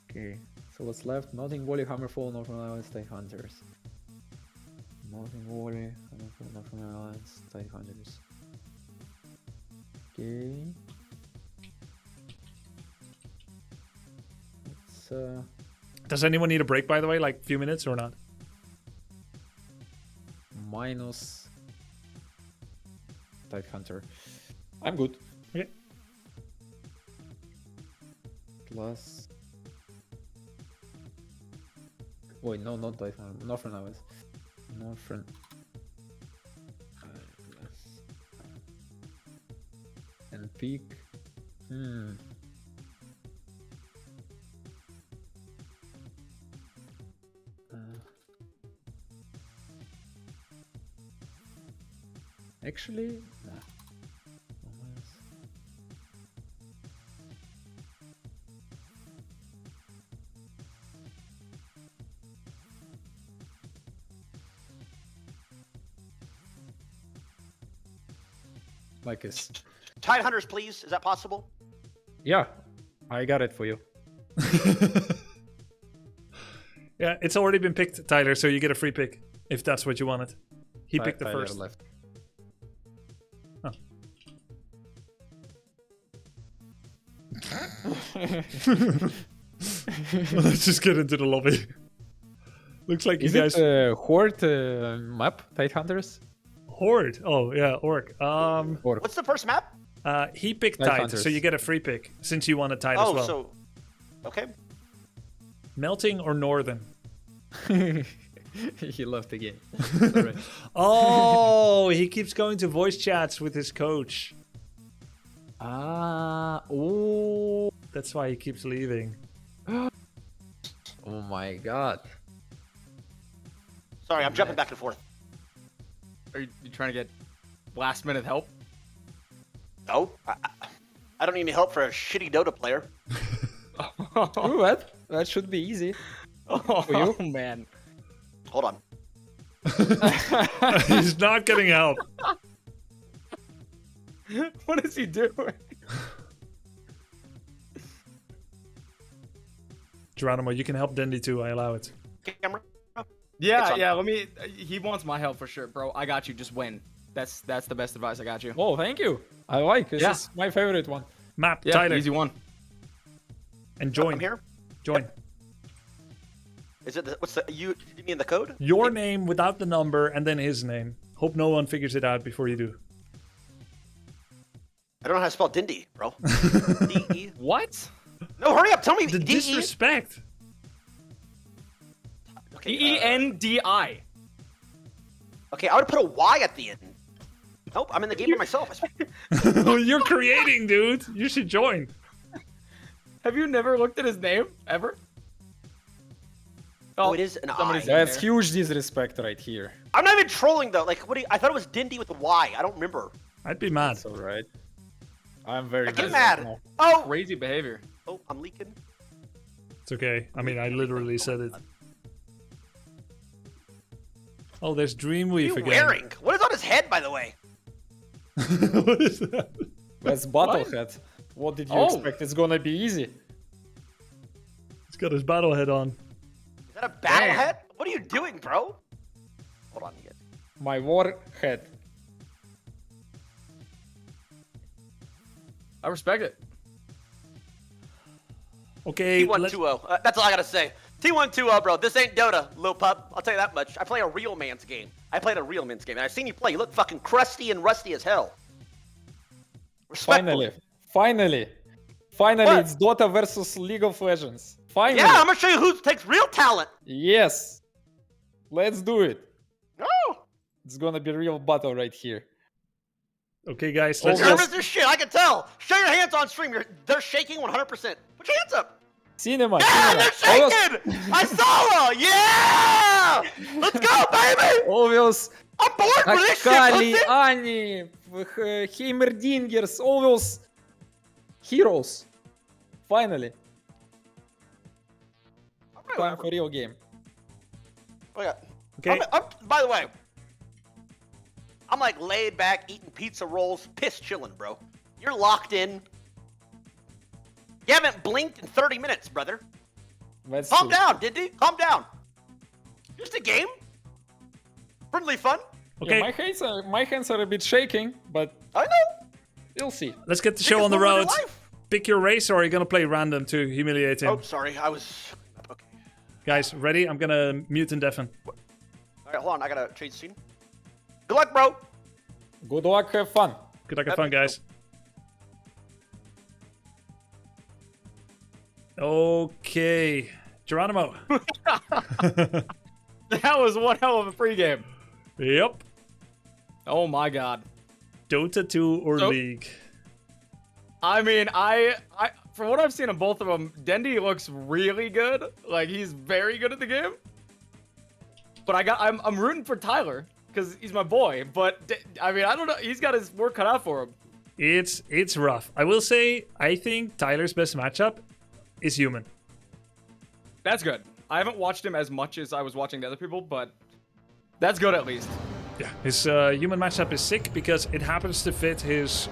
Okay. So what's left? Nothing, Wally, Hammerfall, Northern Alliance, Tide Hunters. Nothing, Wally, Hammerfall, Northern Alliance, Tide Hunters. Okay. Let's, Does anyone need a break, by the way? Like a few minutes or not? minus Tide Hunter. I'm good. Okay. Plus. Wait, no, not Tide Hunter. Northern Alliance. Northern. And peak. Actually, nah. Like this. Tide Hunters, please. Is that possible? Yeah, I got it for you. Yeah, it's already been picked, Tyler, so you get a free pick if that's what you wanted. He picked the Tyler first. left. Oh. Let's just get into the lobby. Looks like Is you guys. it Horde map? Tide Hunters? Horde. Oh yeah, Orc. Orc. What's the first map? He picked Tide Tide, Hunters. so you get a free pick since you want a Tide Oh, as well. so okay. Melting or Northern? He left the game. Sorry. Oh, he keeps going to voice chats with his coach. Oh. That's why he keeps leaving. Oh my god. Sorry, I'm jumping back and forth. Are you trying to get last minute help? No, I don't need any help for a shitty Dota player. Ooh, what? That should be easy. Oh, For you? man. Hold on. He's not getting help. What is he doing? Geronimo, you can help Dendy too. I allow it. Camera. Yeah, yeah. Let me. He wants my help for sure, bro. I got you. Just win. That's the best advice. I got you. Oh, thank you. I like this. Yeah. Is my favorite one. Map, Yeah, Tyler. easy one. And join. I'm here. Join. Is it what's the you mean the code? Your name without the number and then his name. Hope no one figures it out before you do. I don't know how to spell Dindy, bro. D-E. What? No, hurry up. Tell me. The D-E. disrespect. Okay, D-E-N-D-I. Okay, I would put a Y at the end. Nope, I'm in the game by myself. You're creating, dude. You should join. Have you never looked at his name ever? Oh, it is an I. somebody's- That's there. huge disrespect right here. I'm not even trolling though. Like, what? I thought it was Dindy with a Y. I don't remember. I'd be mad. That's alright. I'm very I get busy mad. now. Oh, Crazy behavior. oh, I'm leaking. It's okay. I mean, I literally said it. Oh, there's What are Dreamweave you again. wearing? What is on his head, by the way? What is that? That's Battlehead. What did you Oh. expect? It's gonna be easy. He's got his battle head on. Is that a battle head? What are you doing, bro? Hold on, you guys. My war head. I respect it. Okay. T1 2-0. That's all I gotta say. T1 2-0, bro. This ain't Dota, lil pup. I'll tell you that much. I play a real man's game. I played a real man's game, and I've seen you play. You look fucking crusty and rusty as hell. Respectfully. Finally, What? it's Dota versus League of Legends. Finally. Yeah, I'm gonna show you who takes real talent. Yes. Let's do it. No. It's gonna be real battle right here. Okay, guys. Let's Nervous just... as shit. I can tell. Show your hands on stream. They're shaking 100%. Put your hands up. Cinema. Yeah, they're Cinema. shaking. I saw her. Yeah. Let's go, baby. Always I'm bored for this shit, Akali, pussy. Ani, Heimerdingers, always heroes. Finally. Time for real game. Oh, yeah. Okay. By the way, I'm like laid back eating pizza rolls, piss chilling, bro. You're locked in. You haven't blinked in 30 minutes, brother. Let's Calm see. down, Dindy. Calm down. Just a game. Friendly fun. Okay. Yeah, my hands are a bit shaking, but I know. you'll see. Let's get the show Biggest on the moment road. of your life. Pick your race, or are you gonna play random to humiliate him? Oh, sorry. I was. Okay. Guys, ready? I'm gonna mute and deafen. All right, hold on. I gotta change the scene. Good luck, bro. Good luck, have fun. Good luck, have fun, guys. Okay, Geronimo. That was one hell of a pregame. Yep. Oh my god. Dota 2 or So- League? I mean, I from what I've seen of both of them, Dendy looks really good. Like he's very good at the game. But I'm rooting for Tyler because he's my boy. But I mean, I don't know. He's got his work cut out for him. It's rough. I will say, I think Tyler's best matchup is Human. That's good. I haven't watched him as much as I was watching the other people, but that's good at least. Yeah, his Human matchup is sick because it happens to fit his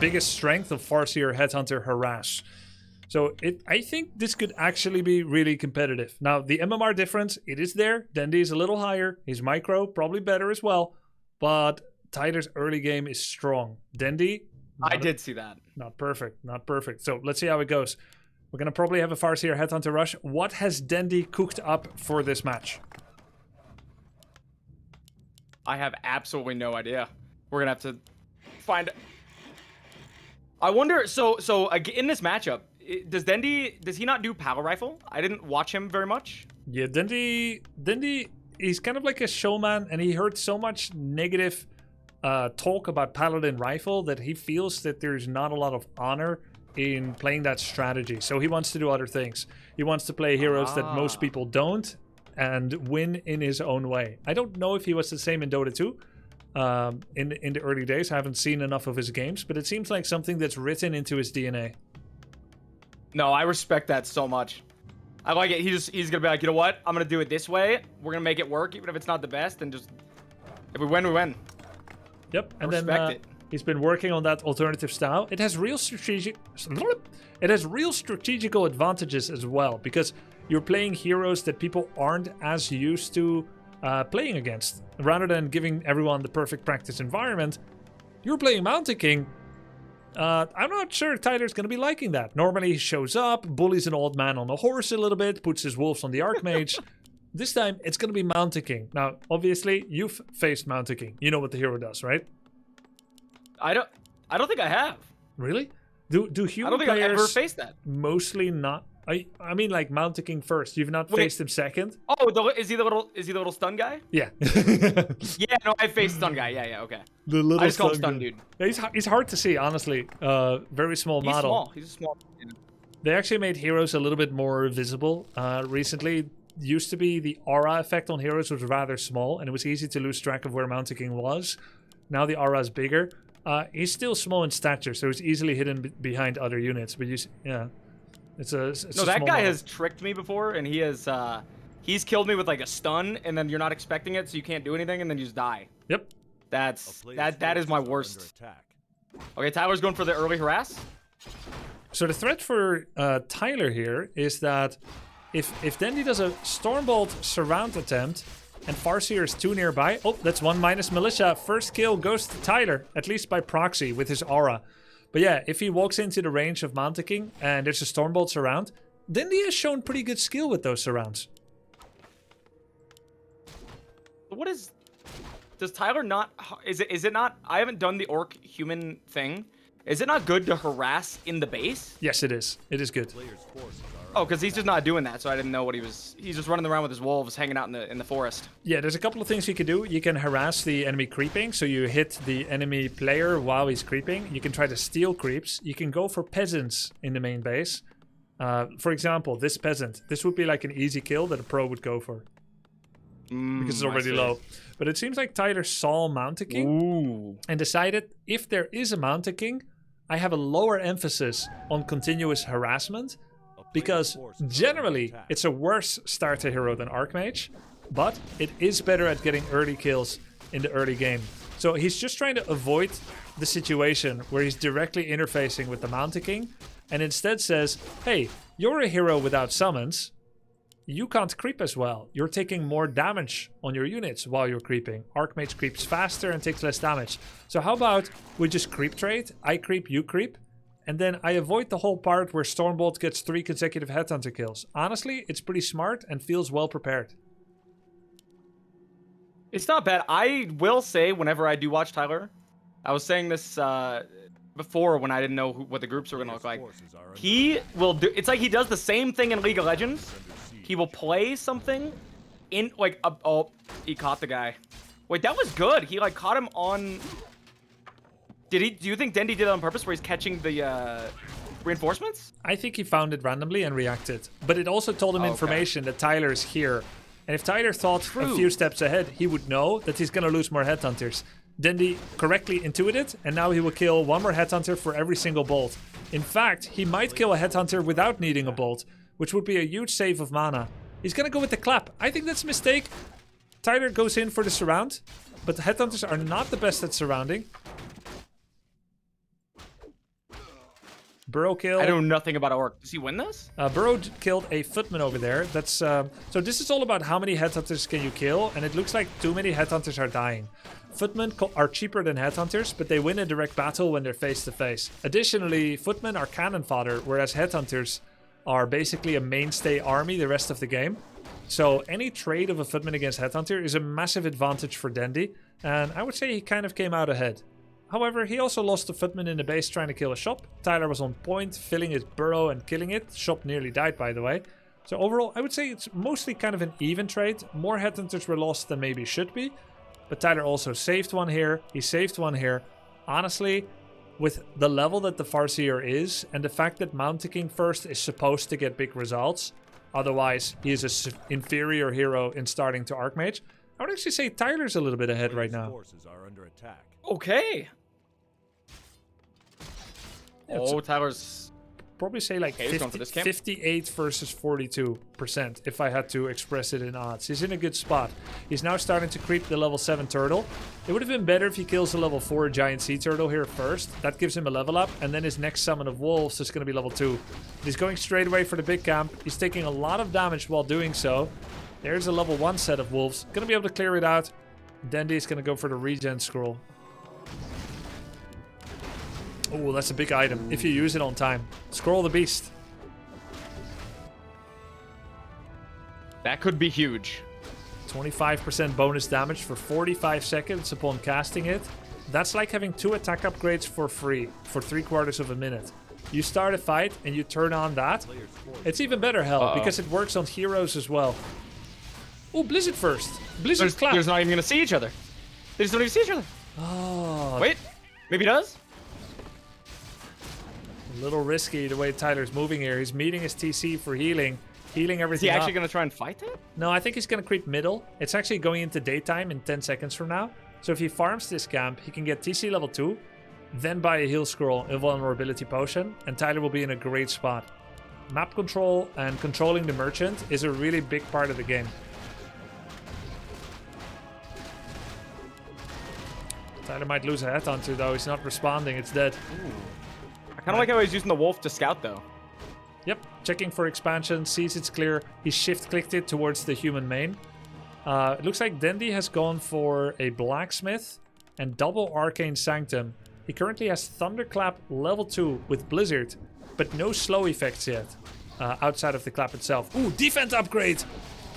biggest strength of Farseer, Headhunter, Harass. So I think this could actually be really competitive. Now, the MMR difference, it is there. Dendy is a little higher. His micro, probably better as well. But Tyler's early game is strong. Dendy, I did see that. not perfect. Not perfect. So let's see how it goes. We're going to probably have a Farseer Headhunter rush. What has Dendy cooked up for this match? I have absolutely no idea. We're gonna have to find. I wonder. So in this matchup, does he not do power rifle? I didn't watch him very much. Yeah, Dendy, he's kind of like a showman, and he heard so much negative talk about Paladin Rifle that he feels that there's not a lot of honor in playing that strategy. So he wants to do other things. He wants to play heroes that most people don't and win in his own way. I don't know if he was the same in Dota 2 in the early days. I haven't seen enough of his games, but it seems like something that's written into his DNA. No, I respect that so much. I like it. He's gonna be like, you know what? I'm gonna do it this way. We're gonna make it work, even if it's not the best. And just if we win, we win. Yep, and I then respect it. he's been working on that alternative style. It has real strategical advantages as well, because you're playing heroes that people aren't as used to playing against. Rather than giving everyone the perfect practice environment, you're playing Mountain King. I'm not sure Tyler's going to be liking that. Normally he shows up, bullies an old man on a horse a little bit, puts his wolves on the Archmage. This time it's going to be Mountain King. Now, obviously, you've faced Mountain King. You know what the hero does, right? I don't think I have. Really? Do human I don't think I've players ever faced that. mostly not? I mean, like Mountain King first. You've not Wait. faced him second? Oh, is he the little stun guy? Yeah. Yeah, no, I faced stun guy. Yeah, okay. The little I just call him stun stun guy. dude. Yeah, he's hard to see, honestly. Very small He's model. small. He's a small. They actually made heroes a little bit more visible recently. Used to be the aura effect on heroes was rather small, and it was easy to lose track of where Mountain King was. Now the aura is bigger. He's still small in stature, so he's easily hidden behind other units. But yeah, it's a No, a that small guy model. has tricked me before, and he's killed me with like a stun, and then you're not expecting it, so you can't do anything, and then you just die. Yep. That is my worst. Okay, Tyler's going for the early harass. So the threat for Tyler here is that if Dendy does a Stormbolt surround attempt and Farseer is too nearby, oh, that's 1 minus Militia. First kill goes to Tyler, at least by proxy with his aura. But yeah, if he walks into the range of Manticing and there's a Stormbolt surround, then he has shown pretty good skill with those surrounds. What is... Does Tyler not... Is it not... I haven't done the orc human thing. Is it not good to harass in the base? Yes, it is. It is good. Oh, because he's just not doing that, so I didn't know what he was... He's just running around with his wolves, hanging out in the forest. Yeah, there's a couple of things you can do. You can harass the enemy creeping, so you hit the enemy player while he's creeping. You can try to steal creeps. You can go for peasants in the main base. For example, this peasant. This would be like an easy kill that a pro would go for. Because it's already low. But it seems like Tyler saw Manticing and decided if there is a Manticing, I have a lower emphasis on continuous harassment, because generally it's a worse starter hero than Archmage, but it is better at getting early kills in the early game. So he's just trying to avoid the situation where he's directly interfacing with the Manticing and instead says, hey, you're a hero without summons. You can't creep as well. You're taking more damage on your units while you're creeping. Archmage creeps faster and takes less damage. So how about we just creep trade? I creep, you creep. And then I avoid the whole part where Stormbolt gets 3 consecutive Headhunter kills. Honestly, it's pretty smart and feels well prepared. It's not bad. I will say, whenever I do watch Tyler, I was saying this before when I didn't know what the groups were going to look like. He will do... It's like he does the same thing in League of Legends. He will play something in, like, oh, he caught the guy. Wait, that was good. He, like, caught him on... Do you think Dendi did it on purpose where he's catching the reinforcements? I think he found it randomly and reacted. But it also told him information that Tyler is here. And if Tyler thought a few steps ahead, he would know that he's going to lose more Headhunters. Dendi correctly intuited, and now he will kill 1 more Headhunter for every single bolt. In fact, he might kill a Headhunter without needing a bolt, which would be a huge save of mana. He's gonna go with the clap. I think that's a mistake. Tyler goes in for the surround, but the Headhunters are not the best at surrounding. Burrow kill. I know nothing about Orc. Does he win this? Burrow killed a footman over there. That's so this is all about how many Headhunters can you kill, and it looks like too many Headhunters are dying. Footmen are cheaper than Headhunters, but they win a direct battle when they're face to face. Additionally, footmen are cannon fodder, whereas Headhunters are basically a mainstay army the rest of the game. So any trade of a footman against Headhunter is a massive advantage for Dendi, and I would say he kind of came out ahead. However, he also lost a footman in the base trying to kill a shop. Tyler was on point, filling his burrow and killing it. Shop nearly died, by the way. So overall, I would say it's mostly kind of an even trade. More Headhunters were lost than maybe should be. But Tyler also saved one here. He saved one here. Honestly, with the level that the Farseer is, and the fact that Manticing first is supposed to get big results, otherwise he is an inferior hero in starting to Archmage, I would actually say Tyler's a little bit ahead right now. Okay. Yeah, oh, Tyler's... Probably say like 58 versus 42%, if I had to express it in odds. He's in a good spot. He's now starting to creep the level 7 turtle. It would have been better if he kills a level 4 giant sea turtle here first. That gives him a level up, and then his next summon of wolves is going to be level 2. He's going straight away for the big camp. He's taking a lot of damage while doing so. There's a level 1 set of wolves. Going to be able to clear it out. Dendi is going to go for the regen scroll. Oh, that's a big item, if you use it on time. Scroll the beast. That could be huge. 25% bonus damage for 45 seconds upon casting it. That's like having 2 attack upgrades for free for 3/4 of a minute. You start a fight and you turn on that. It's even better, hell, because it works on heroes as well. Oh, Blizzard first. Blizzard clap. They're not even going to see each other. They just don't even see each other. Oh. Wait, maybe he does? A little risky the way Tyler's moving here. He's meeting his TC for healing everything. Is he actually going to try and fight it? No, I think he's going to creep middle. It's actually going into daytime in 10 seconds from now. So if he farms this camp, he can get TC level 2, then buy a heal scroll, a vulnerability potion, and Tyler will be in a great spot. Map control and controlling the merchant is a really big part of the game. Tyler might lose a Headhunter though. He's not responding. It's dead. Ooh. I kind of like how he's using the wolf to scout though. Yep, checking for expansion, sees it's clear. He shift-clicked it towards the human main. It looks like Dendi has gone for a blacksmith and double arcane sanctum. He currently has Thunderclap level 2 with Blizzard, but no slow effects yet, outside of the clap itself. Ooh, defense upgrade!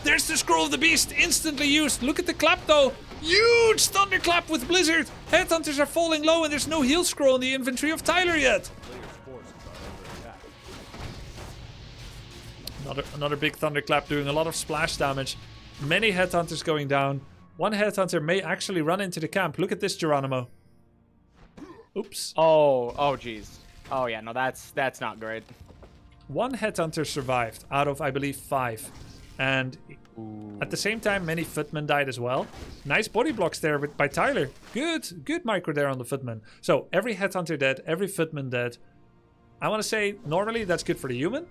There's the Scroll of the Beast, instantly used. Look at the clap though. Huge Thunderclap with Blizzard. Headhunters are falling low and there's no heal scroll in the inventory of Tyler yet. Another big Thunderclap doing a lot of splash damage. Many Headhunters going down. One Headhunter may actually run into the camp. Look at this, Geronimo. Oops. Oh, jeez. Oh yeah, no, that's not great. One Headhunter survived out of, I believe, 5. And at the same time, many Footmen died as well. Nice body blocks there by Tyler. Good micro there on the Footman. So every Headhunter dead, every Footman dead. I want to say normally that's good for the human.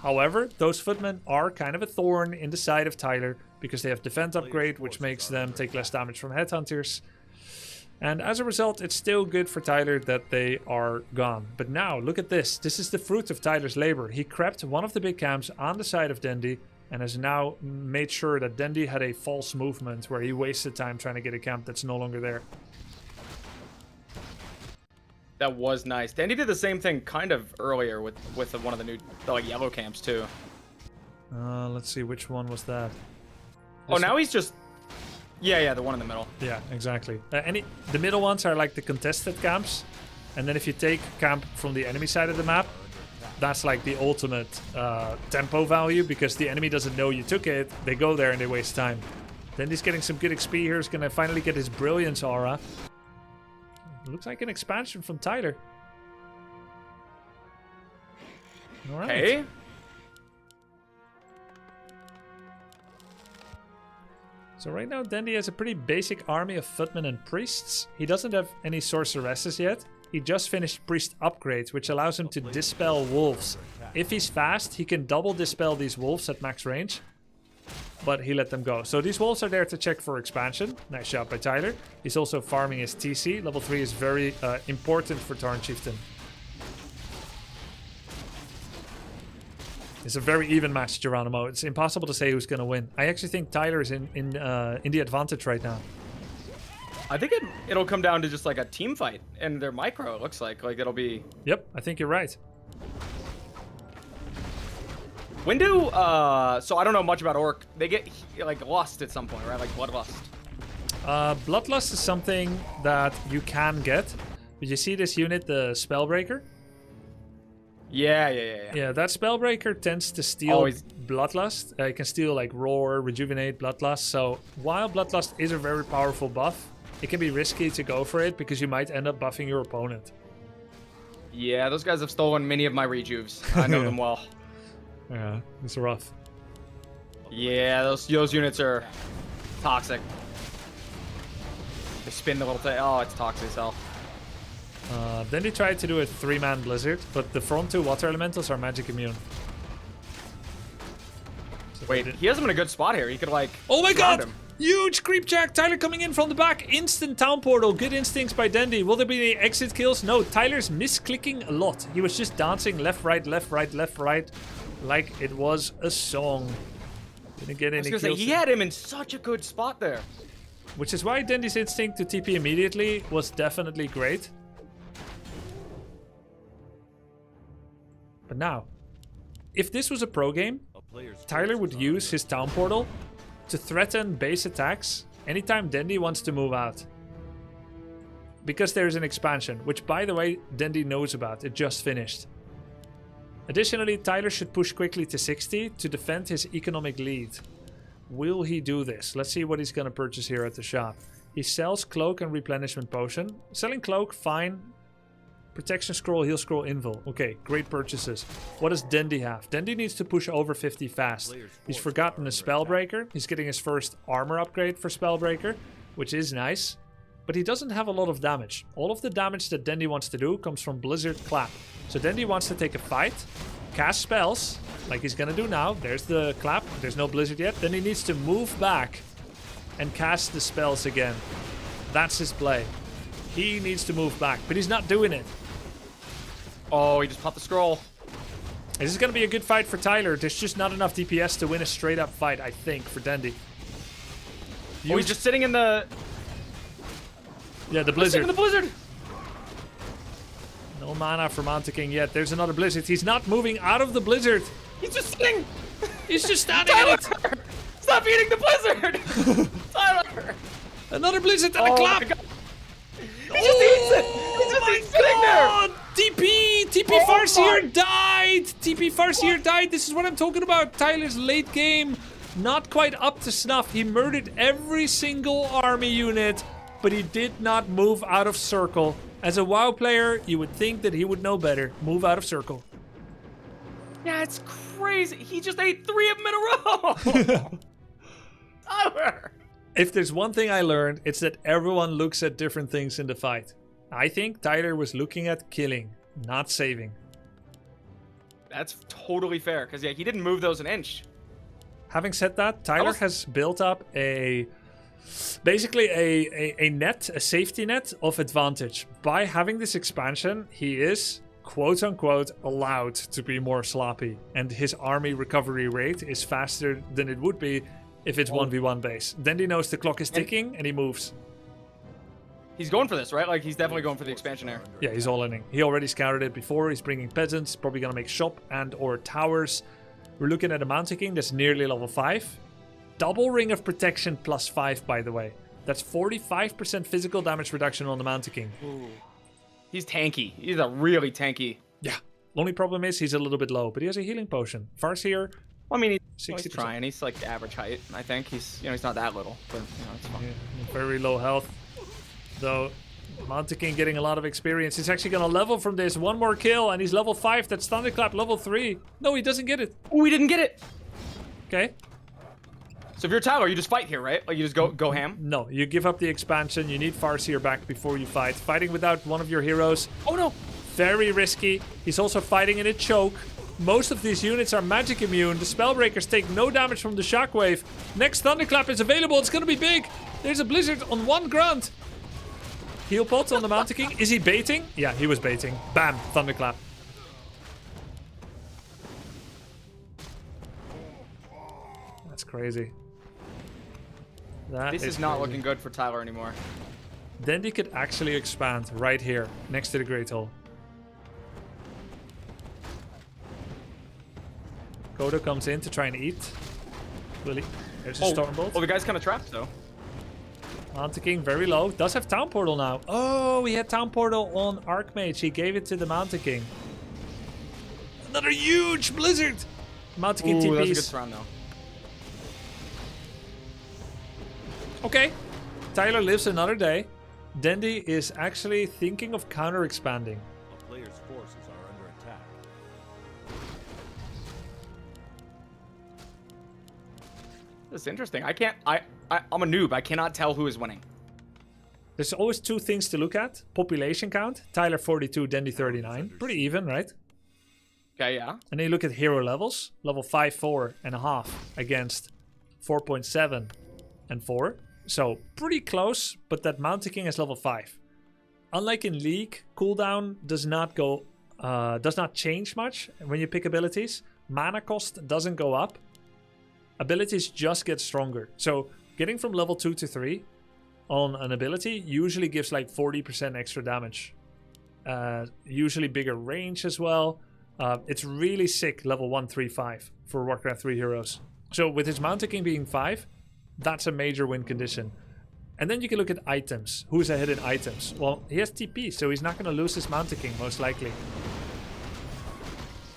However, those Footmen are kind of a thorn in the side of Tyler because they have defense upgrade, which makes them take less damage from Headhunters. And as a result, it's still good for Tyler that they are gone. But now, look at this. This is the fruit of Tyler's labor. He crept one of the big camps on the side of Dendy and has now made sure that Dendy had a false movement where he wasted time trying to get a camp that's no longer there. That was nice. Dandy did the same thing kind of earlier with one of the new yellow camps too. Let's see, which one was that? Oh, now he's just... Yeah, the one in the middle. Yeah, exactly. The middle ones are like the contested camps. And then if you take camp from the enemy side of the map, that's like the ultimate tempo value because the enemy doesn't know you took it. They go there and they waste time. Then he's getting some good XP here. He's going to finally get his Brilliance aura. Looks like an expansion from Tyler. All right. Hey. So right now, Dendy has a pretty basic army of Footmen and Priests. He doesn't have any Sorceresses yet. He just finished Priest upgrades, which allows him to dispel wolves. If he's fast, he can double dispel these wolves at max range. But he let them go. So these wolves are there to check for expansion. Nice job by Tyler. He's also farming his TC. Level 3 is very important for Tarn Chieftain. It's a very even match, Geronimo. It's impossible to say who's going to win. I actually think Tyler is in the advantage right now. I think it'll come down to just like a team fight and their micro. It looks like it'll be. Yep, I think you're right. When do so I don't know much about Orc. They get like lust at some point, right? Like bloodlust. Bloodlust is something that you can get. Did you see this unit, the Spellbreaker? Yeah. Yeah, that Spellbreaker tends to steal Bloodlust. It can steal like Roar, Rejuvenate, Bloodlust. So while Bloodlust is a very powerful buff, it can be risky to go for it because you might end up buffing your opponent. Yeah, those guys have stolen many of my rejuves. I know them well. Yeah, it's rough. Yeah, those units are toxic. They spin the little tail. Oh, it's toxic as hell. Then they tried to do a 3-man Blizzard, but the front 2 Water Elementals are magic immune. So wait, he has him in a good spot here. He could like. Oh my god! Him. Huge creep jack! Tyler coming in from the back. Instant town portal. Good instincts by Dendy. Will there be any exit kills? No, Tyler's misclicking a lot. He was just dancing left, right, left, right, left, right. Like it was a song. Didn't get any kills. Say, he had him in such a good spot there. Which is why Dendy's instinct to TP immediately was definitely great. But now, if this was a pro game, Tyler would use his town portal to threaten base attacks anytime Dendy wants to move out. Because there's an expansion, which by the way, Dendy knows about. It just finished. Additionally, Tyler should push quickly to 60 to defend his economic lead. Will he do this? Let's see what he's going to purchase here at the shop. He sells Cloak and Replenishment Potion. Selling Cloak, fine. Protection Scroll, Heal Scroll, Invul. Okay, great purchases. What does Dendy have? Dendy needs to push over 50 fast. He's forgotten a Spellbreaker. He's getting his first armor upgrade for Spellbreaker, which is nice. But he doesn't have a lot of damage. All of the damage that Dendy wants to do comes from Blizzard Clap. So Dendy wants to take a fight, cast spells, like he's gonna do now. There's the Clap. There's no Blizzard yet. Then he needs to move back and cast the spells again. That's his play. He needs to move back, but he's not doing it. Oh, he just popped the scroll. This is going to be a good fight for Tyler. There's just not enough DPS to win a straight-up fight, I think, for Dendy. Oh, he's just sitting in the... Yeah, the Blizzard. In the Blizzard. No mana for Manticing yet. There's another Blizzard. He's not moving out of the Blizzard. He's just sitting. He's just standing in it. Stop eating the Blizzard! Tyler! Another Blizzard and a Oh clap. my God. He just eats it! He's just sitting there! TP Farseer died! TP Farseer died. This is what I'm talking about. Tyler's late game, not quite up to snuff. He murdered every single army unit, but he did not move out of circle. As a WoW player, you would think that he would know better. Move out of circle. Yeah, it's crazy. He just ate 3 of them in a row! Tyler! If there's one thing I learned, it's that everyone looks at different things in the fight. I think Tyler was looking at killing, not saving. That's totally fair, because yeah, he didn't move those an inch. Having said that, Tyler has built up basically a safety net of advantage. By having this expansion, he is, quote unquote, allowed to be more sloppy. And his army recovery rate is faster than it would be if it's 1v1 base. Then he knows the clock is ticking and he moves. He's going for this, right? Like, he's definitely going for the expansion here. Yeah, he's all in. He already scouted it before. He's bringing peasants, probably going to make shop and or towers. We're looking at a Mountain King that's nearly level 5. Double Ring of Protection plus 5, by the way. That's 45% physical damage reduction on the Mountain King. Ooh. He's tanky. He's a really tanky. Yeah. Only problem is he's a little bit low, but he has a healing potion. Farseer, Well, I mean, he's 60%. trying. He's like average height, I think. He's, he's not that little, but it's fine. Yeah, very low health. Though, Mountain King getting a lot of experience. He's actually going to level from this. One more kill, and he's level 5. That's Thunderclap level 3. No, he doesn't get it. Oh, he didn't get it. Okay. So if you're Tyler, you just fight here, right? Like, you just go ham? No, you give up the expansion. You need Farseer back before you fight. Fighting without one of your heroes. Oh, no. Very risky. He's also fighting in a choke. Most of these units are magic immune. The Spellbreakers take no damage from the Shockwave. Next Thunderclap is available. It's going to be big. There's a Blizzard on 1 grunt. Heal pot on the Mountain King. Is he baiting? Yeah, he was baiting. Bam, Thunderclap. That's crazy. This is not looking good for Tyler anymore. Then he could actually expand right here, next to the Great Hall. Kodo comes in to try and eat. Will he? There's a Stormbolt. Oh, the guy's kind of trapped, though. Mountain King very low. Does have Town Portal now. Oh, he had Town Portal on Archmage. He gave it to the Mountain King. Another huge Blizzard. Mountain King TPs. That's a good surround, though. Okay. Tyler lives another day. Dandy is actually thinking of counter-expanding. A player's forces are under attack. This is interesting. I'm a noob. I cannot tell who is winning. There's always 2 things to look at. Population count. Tyler 42, Dandy 39. Pretty even, right? Okay, yeah. And then you look at hero levels. Level 5, 4.5 against 4.7 and 4. So pretty close, but that Mountain King is level 5. Unlike in League, cooldown does not change much when you pick abilities. Mana cost doesn't go up. Abilities just get stronger. So getting from level 2 to 3 on an ability usually gives like 40% extra damage. Usually bigger range as well. It's really sick level 1, 3, 5 for Warcraft 3 heroes. So with his Mountain King being 5, that's a major win condition. And then you can look at items. Who's ahead in items? Well, he has TP, so he's not going to lose his Mountain King, most likely.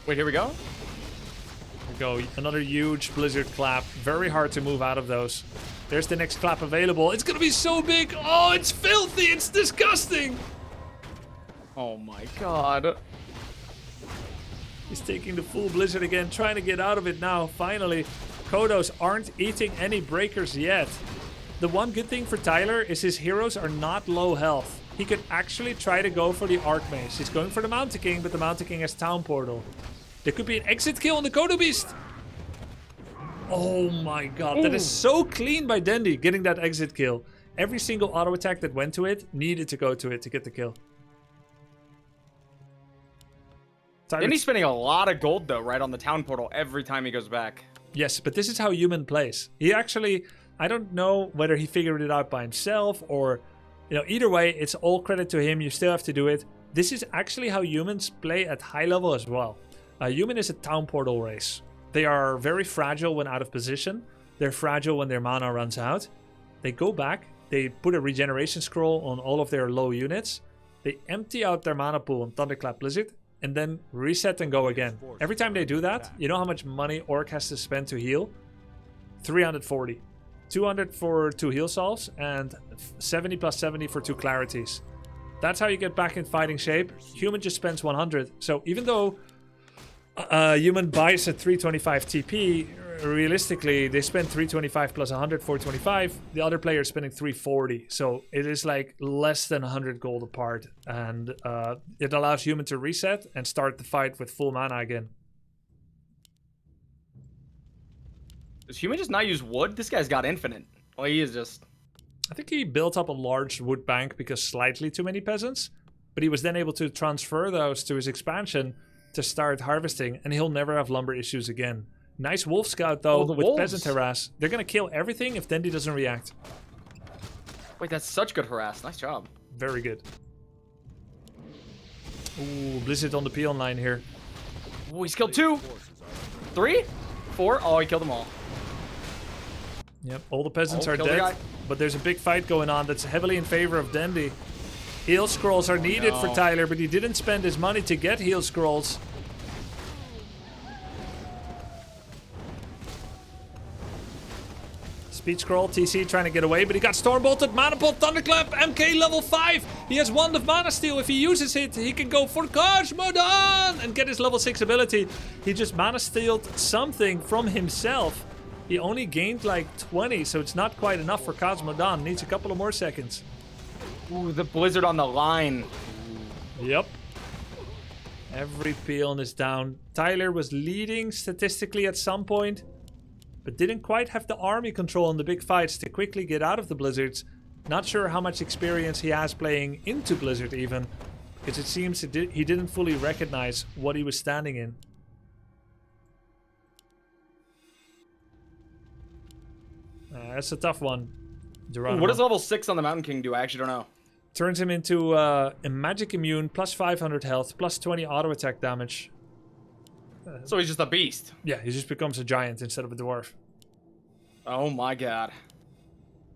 Wait, here we go. Here we go. Another huge Blizzard clap. Very hard to move out of those. There's the next clap available. It's going to be so big. Oh, it's filthy. It's disgusting. Oh my god. He's taking the full Blizzard again, trying to get out of it now. Finally, Kodos aren't eating any breakers yet. The one good thing for Tyler is his heroes are not low health. He could actually try to go for the Archmage. He's going for the Mountain King, but the Mountain King has Town Portal. There could be an exit kill on the Kodo Beast. Oh my god, that is so clean by Dandy, getting that exit kill. Every single auto attack that went to it needed to go to it to get the kill. Dandy's spending a lot of gold, though, right on the Town Portal every time he goes back. Yes, but this is how human plays. He actually, I don't know whether he figured it out by himself or, either way, it's all credit to him. You still have to do it. This is actually how humans play at high level as well. Human is a town portal race. They are very fragile when out of position. They're fragile when their mana runs out. They go back, they put a regeneration scroll on all of their low units. They empty out their mana pool on Thunderclap Blizzard, and then reset and go again. Every time they do that, you know how much money Orc has to spend to heal? 340. 200 for 2 heal solves, and 70 plus 70 for 2 clarities. That's how you get back in fighting shape. Human just spends 100. So even though Human buys a 325 TP, realistically, they spend 325 plus 100, 425. The other player is spending 340. So it is like less than 100 gold apart. And it allows Human to reset and start the fight with full mana again. Does Human just not use wood? This guy's got infinite. Well, he is just... I think he built up a large wood bank because slightly too many peasants. But he was then able to transfer those to his expansion to start harvesting. And he'll never have lumber issues again. Nice wolf scout though, with wolves. peasant harass. They're gonna kill everything if Dendy doesn't react. Wait, that's such good harass. Nice job. Very good. Ooh, Blizzard on the peon line here. Oh, he's killed 2. 3? 4? Oh, he killed them all. Yep, all the peasants are killed the dead. guy. But there's a big fight going on that's heavily in favor of Dendy. Heal scrolls are needed for no. Tyler, but he didn't spend his money to get heal scrolls. Speed scroll, TC trying to get away, but he got storm bolted. Mana pot, thunderclap, MK level 5. He has Wand of Mana Steal. If he uses it, he can go for Cosmodon and get his level 6 ability. He just Mana Stealed something from himself. He only gained like 20, so it's not quite enough for Cosmodon. Needs a couple of more seconds. Ooh, the Blizzard on the line. Yep. Every peon is down. Tyler was leading statistically at some point, but didn't quite have the army control in the big fights to quickly get out of the Blizzards. Not sure how much experience he has playing into Blizzard even, because it seems he didn't fully recognize what he was standing in. That's a tough one. What does level 6 on the Mountain King do? I actually don't know. Turns him into a magic immune, plus 500 health, plus 20 auto attack damage. So he's just a beast. Yeah, he just becomes a giant instead of a dwarf. Oh my god.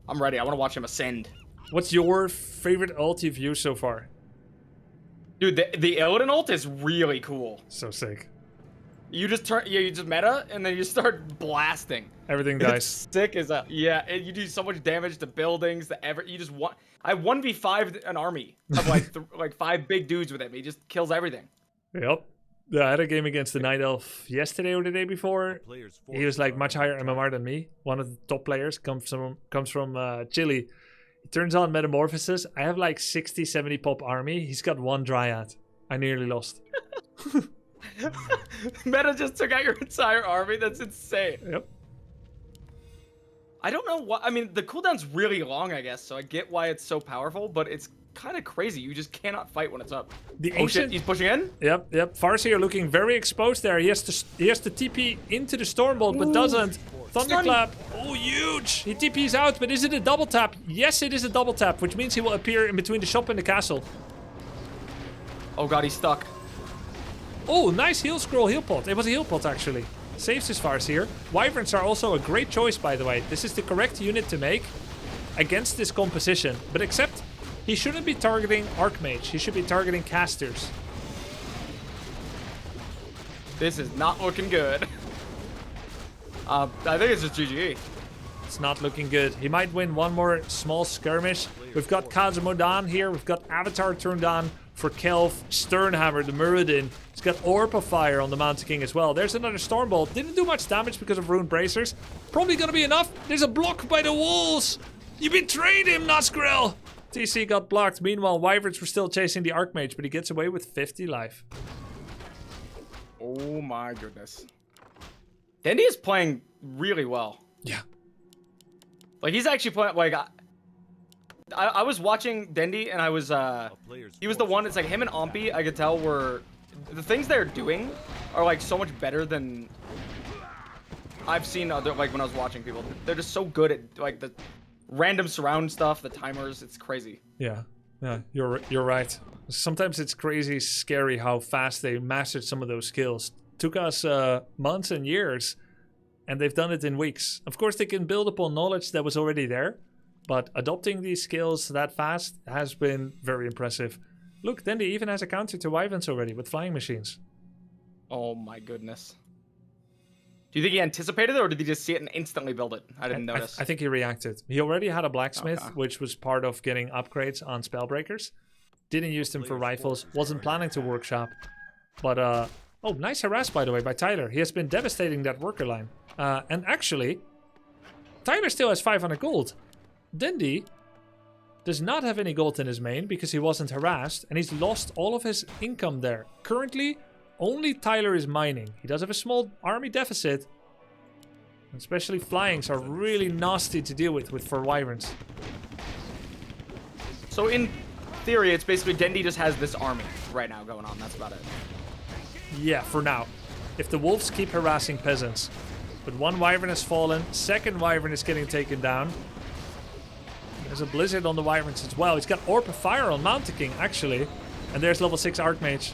I'm ready. I want to watch him ascend. What's your favorite ult you've used so far? Dude, the Illidan ult is really cool. So sick. You just turn, you just meta, and then you start blasting. Everything dies. It's sick as a, yeah, you do so much damage to buildings, you just want, I 1v5'd an army of like 5 big dudes with him. He just kills everything. Yep. Yeah, I had a game against the Night Elf yesterday or the day before. He was like much higher MMR than me. One of the top players comes from Chile. He turns on Metamorphosis. I have like 60, 70 pop army. He's got 1 Dryad. I nearly lost. Meta just took out your entire army. That's insane. Yep. I don't know what, I mean, the cooldown's really long, I guess, so I get why it's so powerful, but it's kind of crazy. You just cannot fight when it's up. The oh shit, he's pushing in? Yep. Farseer looking very exposed there. He has to TP into the Stormbolt, but doesn't. Thunderclap. Oh, huge. He TP's out, but is it a double tap? Yes, it is a double tap, which means he will appear in between the shop and the castle. Oh god, he's stuck. Oh, nice heal scroll, heal pot. It was a heal pot, actually. Saves his Farseer. Wyverns are also a great choice, by the way. This is the correct unit to make against this composition. But except, he shouldn't be targeting Archmage. He should be targeting casters. This is not looking good. I think it's just GG. It's not looking good. He might win one more small skirmish. We've got Kazumodon here. We've got Avatar turned on for Kelv, Sternhammer, the Muradin. He's got Orb of Fire on the Mountain King as well. There's another Stormbolt. Didn't do much damage because of Rune Bracers. Probably gonna be enough. There's a block by the walls. You betrayed him, Nazgrel. TC got blocked. Meanwhile, Wyverns were still chasing the Archmage, but he gets away with 50 life. Oh my goodness. Dendy is playing really well. Yeah. Like, he's actually playing, like, I was watching Dendy, and I was, he was the one, it's like him and Ompi, I could tell were, the things they're doing are, like, so much better than I've seen other, like, when I was watching people. They're just so good at, like, the random surround stuff, the timers, it's crazy. Yeah, you're right. Sometimes it's crazy, scary how fast they mastered some of those skills. Took us months and years, and they've done it in weeks. Of course, they can build upon knowledge that was already there, but adopting these skills that fast has been very impressive. Look, Dendy even has a counter to Wyverns already with flying machines. Oh my goodness. Do you think he anticipated it, or did he just see it and instantly build it? I didn't notice. I think he reacted. He already had a blacksmith, Okay. which was part of getting upgrades on spellbreakers. Didn't use them for rifles. Wasn't planning to workshop. But, oh, nice harass, by the way, by Tyler. He has been devastating that worker line. And actually, Tyler still has 500 gold. Dendy does not have any gold in his main because he wasn't harassed, and he's lost all of his income there. Currently, only Tyler is mining. He does have a small army deficit. Especially flyings are really nasty to deal with for Wyverns. So in theory, it's basically Dendy just has this army right now going on. That's about it. Yeah, for now. If the wolves keep harassing peasants. But one Wyvern has fallen, second Wyvern is getting taken down. There's a blizzard on the Wyverns as well. He's got Orb of Fire on Mountain King, actually. And there's level 6 Archmage.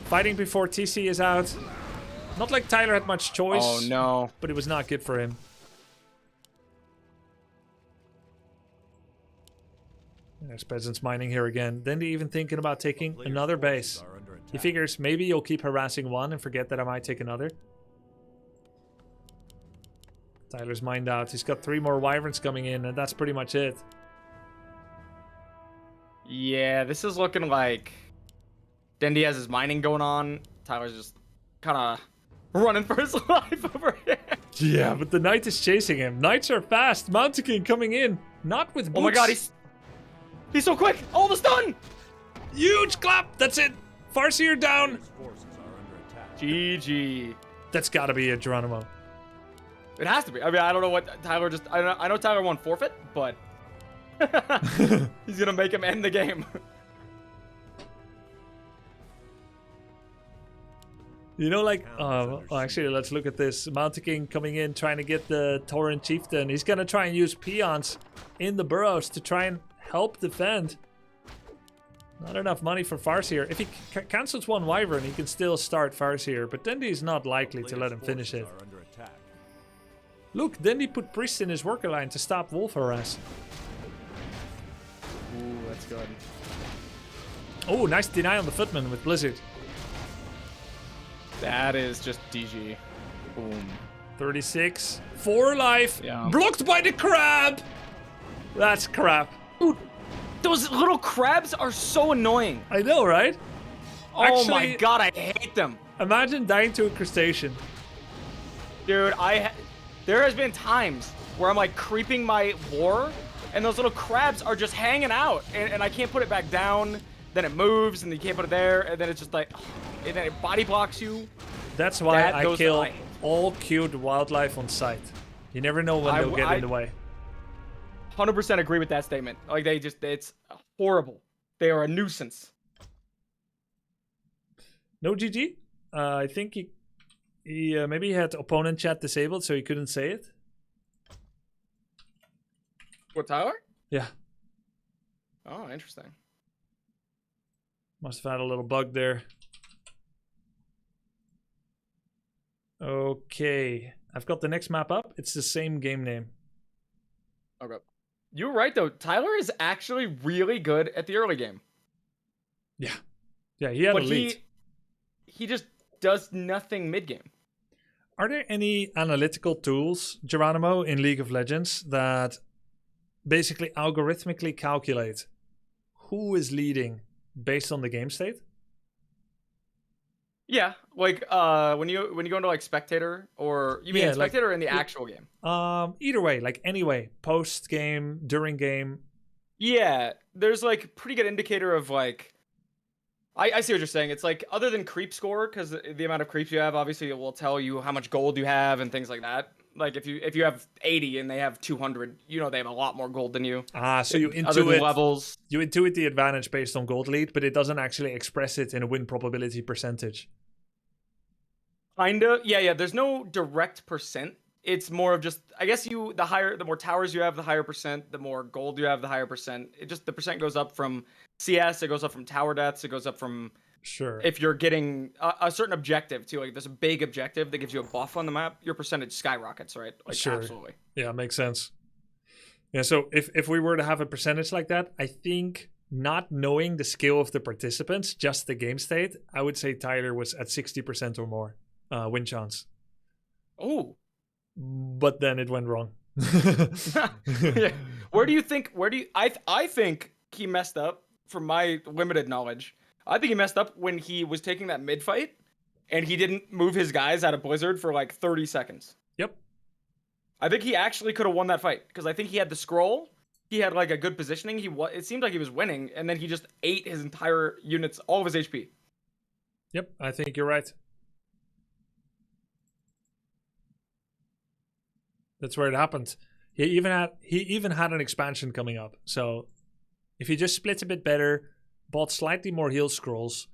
Fighting before TC is out. Not like Tyler had much choice. Oh no. But it was not good for him. There's peasants mining here again. Then they even thinking about taking another base. He figures maybe you'll keep harassing one and forget that I might take another. Tyler's mined out. He's got 3 more Wyverns coming in, and that's pretty much it. Yeah, this is looking like Dendy has his mining going on. Tyler's just kind of running for his life over here. Yeah, but the knight is chasing him. Knights are fast. Mountain King coming in. Not with boots. Oh my god, he's so quick. All the stun. Huge clap. That's it. Farseer down. GG. That's got to be it, Geronimo. It has to be. I mean, I don't know what Tyler just... I know Tyler won forfeit, but... he's going to make him end the game. You know, like... well, actually, let's look at this. Mountain King coming in, trying to get the Tauren Chieftain. He's going to try and use peons in the burrows to try and help defend. Not enough money for Farseer. If he cancels one Wyvern, he can still start Farseer. But Dendy is not likely to let him finish it. Look, Dendy put Priest in his worker line to stop wolf harass. Ooh, that's good. Oh, nice deny on the footman with Blizzard. That is just DG. Boom. 36. 4 life. Yeah. Blocked by the crab. That's crap. Dude, those little crabs are so annoying. I know, right? Oh my god, I hate them. Imagine dying to a crustacean. Dude, there has been times where I'm like creeping my war, and those little crabs are just hanging out, and I can't put it back down. Then it moves, and you can't put it there, and then it's just like, and then it body blocks you. That's why I kill all cute wildlife on sight. You never know when they'll get in the way. 100% agree with that statement. Like it's horrible. They are a nuisance. No GG. I think he maybe he had opponent chat disabled, so he couldn't say it. What, Tyler? Yeah. Oh, interesting. Must have had a little bug there. Okay. I've got the next map up. It's the same game name. Okay. You're right, though. Tyler is actually really good at the early game. Yeah. Yeah, he had a lead. He just does nothing mid-game. Are there any analytical tools, Geronimo, in League of Legends that basically algorithmically calculate who is leading based on the game state? Yeah, like when you go into like spectator, or you mean spectator or in the actual game? Either way, like anyway, post game, during game. Yeah, there's like pretty good indicator of like. I see what you're saying. It's like other than creep score, because the amount of creeps you have, obviously it will tell you how much gold you have and things like that. Like if you have 80 and they have 200, you know they have a lot more gold than you. So you intuit levels. You intuit the advantage based on gold lead, but it doesn't actually express it in a win probability percentage. Kinda, yeah. There's no direct percent it's more of just, I guess the more towers you have, the higher percent, the more gold you have, the higher percent. It just, the percent goes up from CS, it goes up from tower deaths, it goes up from, Sure. if you're getting a certain objective too, like there's a big objective that gives you a buff on the map, your percentage skyrockets, right? Like Sure. absolutely. Yeah, makes sense. Yeah, so if we were to have a percentage like that, I think not knowing the skill of the participants, just the game state, I would say Tyler was at 60% or more win chance. Oh. But then it went wrong. Yeah. I think he messed up from my limited knowledge. I think he messed up when he was taking that mid fight and he didn't move his guys out of Blizzard for like 30 seconds. Yep. I think he actually could have won that fight because I think he had the scroll. He had like a good positioning. It seemed like he was winning, and then he just ate his entire units, all of his HP. Yep, I think you're right. That's where it happened. He even had an expansion coming up. So if he just splits a bit better, bought slightly more heal scrolls,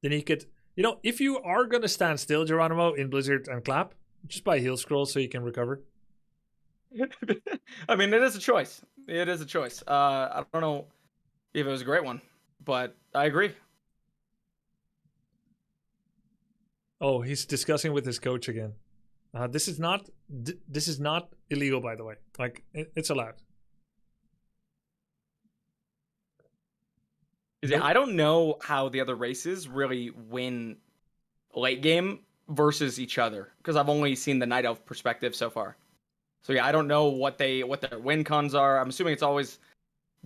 then he could, if you are gonna stand still, Geronimo, in Blizzard and clap, just buy heal scrolls so you can recover. I mean, it is a choice. It is a choice. I don't know if it was a great one, but I agree. Oh, he's discussing with his coach again. This is not illegal, by the way. Like, it's allowed. I don't know how the other races really win late game versus each other because I've only seen the Night Elf perspective so far. So yeah, I don't know what their win cons are. I'm assuming it's always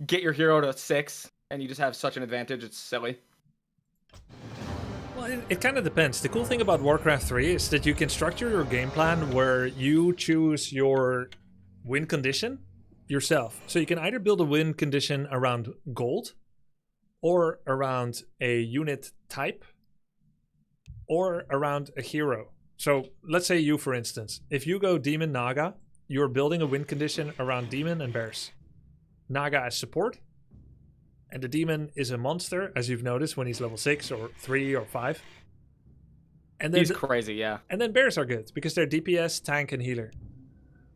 get your hero to 6 and you just have such an advantage. It's silly. Well, it kind of depends. The cool thing about Warcraft 3 is that you can structure your game plan where you choose your win condition yourself. So you can either build a win condition around gold or around a unit type or around a hero. So let's say you, for instance, if you go Demon Naga, you're building a win condition around Demon and Bears. Naga as support, and the Demon is a monster, as you've noticed when he's level 6 or 3 or 5. And then he's crazy, yeah. And then Bears are good because they're DPS, tank, and healer.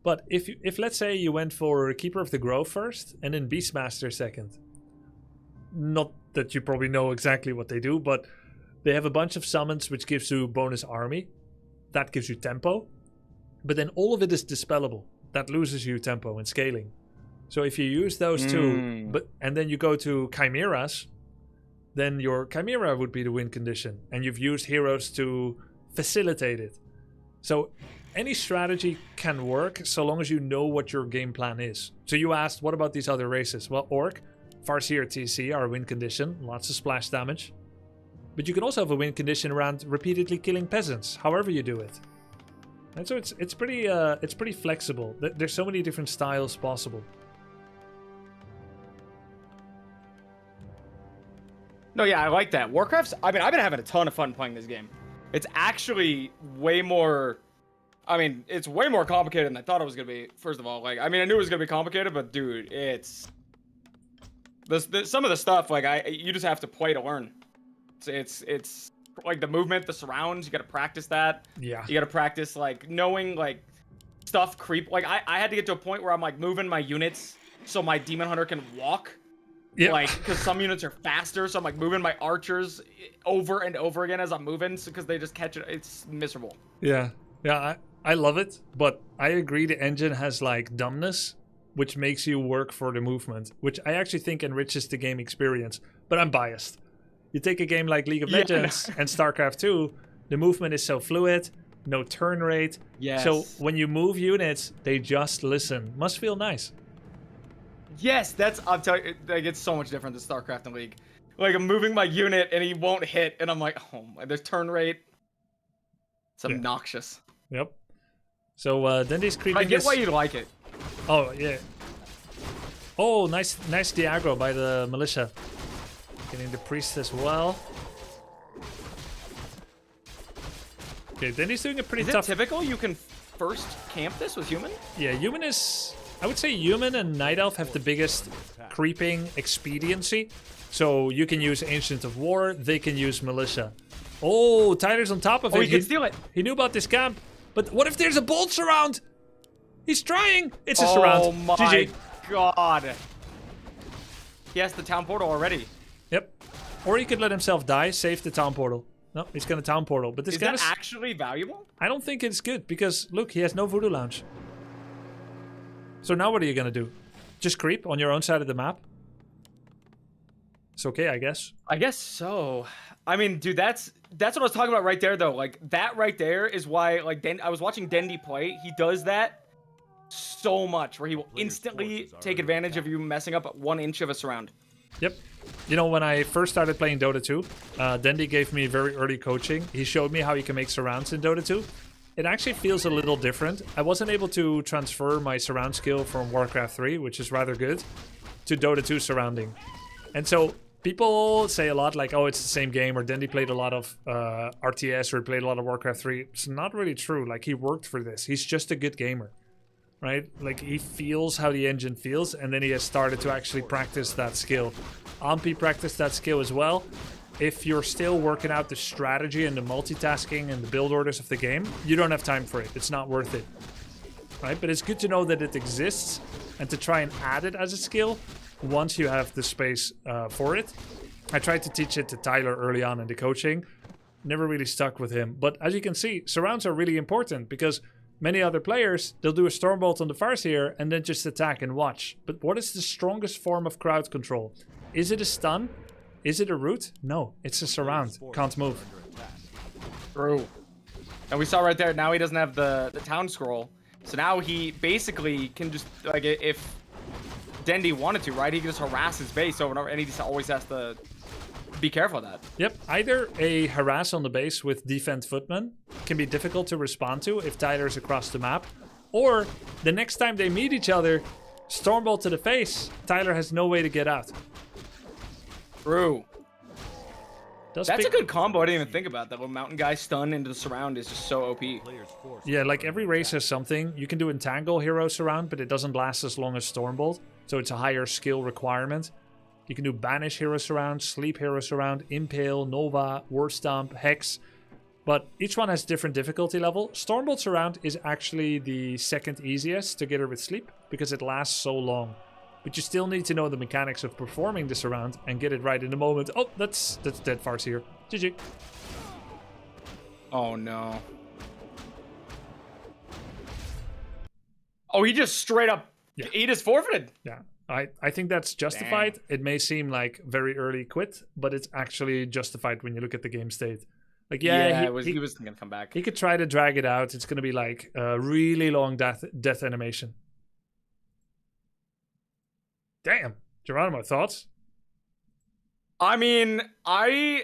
But if let's say you went for Keeper of the Grove first and then Beastmaster second, not that you probably know exactly what they do, but they have a bunch of summons which gives you bonus army. That gives you tempo. But then all of it is dispellable. That loses you tempo and scaling. So if you use those two, and then you go to Chimeras, then your Chimera would be the win condition. And you've used heroes to facilitate it. So any strategy can work so long as you know what your game plan is. So you asked, what about these other races? Well, Orc, Farseer, TC are a win condition. Lots of splash damage. But you can also have a win condition around repeatedly killing peasants, however you do it. And so it's pretty flexible. There's so many different styles possible. No, yeah, I like that. Warcraft's, I've been having a ton of fun playing this game. It's actually way more, it's way more complicated than I thought it was going to be, first of all. Like, I knew it was going to be complicated, but dude, it's, some of the stuff, like, you just have to play to learn. It's like the movement, the surrounds, you got to practice that. Yeah. You got to practice, like, knowing, like, stuff creep. Like, I had to get to a point where I'm, like, moving my units so my Demon Hunter can walk. Yeah. Like, because some units are faster, so I'm, like, moving my archers over and over again as I'm moving, because they just catch it. It's miserable. Yeah. Yeah, I love it, but I agree the engine has, like, dumbness, which makes you work for the movement, which I actually think enriches the game experience. But I'm biased. You take a game like League of Legends and StarCraft 2, the movement is so fluid, no turn rate. Yes. So when you move units, they just listen. Must feel nice. Yes, I'm telling you, like, it's so much different than StarCraft and League. Like, I'm moving my unit and he won't hit, and I'm like, oh my, there's turn rate. It's obnoxious. Yep. So then these creeping. I get why you like it. Oh yeah. Oh, nice Diagro by the militia. Getting the priest as well. Okay, then he's doing a pretty tough. Is it typical you can first camp this with human? Yeah, human is. I would say human and Night Elf have the biggest creeping expediency. So you can use Ancient of War, they can use militia. Oh, Tyler's on top of it. Oh, he can steal it. He knew about this camp. But what if there's a bolt surround? He's trying. It's a surround. Oh my GG. god. He has the town portal already. Yep. Or he could let himself die, save the town portal. No, he's gonna town portal. But this Is guy that actually valuable? I don't think it's good because look, he has no voodoo lounge. So now what are you gonna do? Just creep on your own side of the map? It's okay, I guess. I guess so. I mean, dude, that's what I was talking about right there, though. Like, that right there is why, like, I was watching Dendi play. He does that so much, where he will instantly take advantage of you messing up 1 inch of a surround. Yep. You know, when I first started playing Dota 2, Dendi gave me very early coaching. He showed me how you can make surrounds in Dota 2. It actually feels a little different. I wasn't able to transfer my surround skill from Warcraft 3, which is rather good, to Dota 2 surrounding. And so people say a lot like, oh, it's the same game, or Dendi played a lot of RTS, or played a lot of Warcraft 3. It's not really true. Like, he worked for this. He's just a good gamer, right? Like, he feels how the engine feels, and then he has started to actually practice that skill. Ampi practiced that skill as well. If you're still working out the strategy and the multitasking and the build orders of the game, you don't have time for it. It's not worth it, right? But it's good to know that it exists and to try and add it as a skill once you have the space for it. I tried to teach it to Tyler early on in the coaching. Never really stuck with him. But as you can see, surrounds are really important because many other players, they'll do a Stormbolt on the Farseer and then just attack and watch. But what is the strongest form of crowd control? Is it a stun? Is it a root? No, it's a surround. Can't move. True. And we saw right there, now he doesn't have the town scroll. So now he basically can just, like, if Dendi wanted to, right, he can just harass his base over and over, and he just always has to be careful of that. Yep, either a harass on the base with defend footmen can be difficult to respond to if Tyler's across the map, or the next time they meet each other, Stormbolt to the face, Tyler has no way to get out. True. That's a good combo. I didn't even think about that. When Mountain Guy stun into the surround is just so OP. Yeah, like every race has something. You can do Entangle Hero Surround, but it doesn't last as long as Stormbolt, so it's a higher skill requirement. You can do Banish Hero Surround, Sleep Hero Surround, Impale, Nova, Word Stomp, Hex, but each one has different difficulty level. Stormbolt Surround is actually the second easiest together with Sleep because it lasts so long. But you still need to know the mechanics of performing the surround and get it right in the moment. Oh, that's dead Farseer. GG. Oh no. Oh, he just straight up, he just forfeited. Yeah, I think that's justified. Damn. It may seem like very early quit, but it's actually justified when you look at the game state. Like, yeah, he was gonna come back. He could try to drag it out. It's gonna be like a really long death animation. Damn. Geronimo, thoughts? I mean, I'm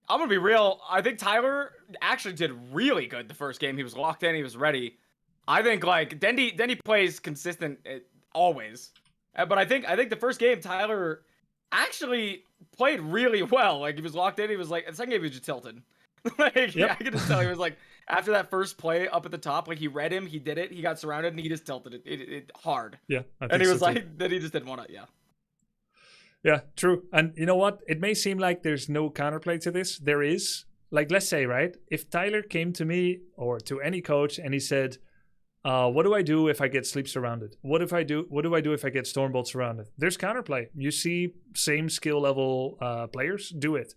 gonna be real. I think Tyler actually did really good the first game. He was locked in. He was ready. I think like Dendi plays consistent always, but I think the first game Tyler actually played really well. Like he was locked in. He was like the second game he was just tilted. Like yeah, I could just tell he was like after that first play up at the top, like he read him, he did it, he got surrounded, and he just tilted it hard. Yeah, and he was so like that he just didn't want to. Yeah. Yeah, true. And you know what? It may seem like there's no counterplay to this. There is. Like, let's say, right? If Tyler came to me or to any coach and he said, what do I do if I get sleep surrounded? What do I do if I get Stormbolt surrounded? There's counterplay. You see same skill level players do it.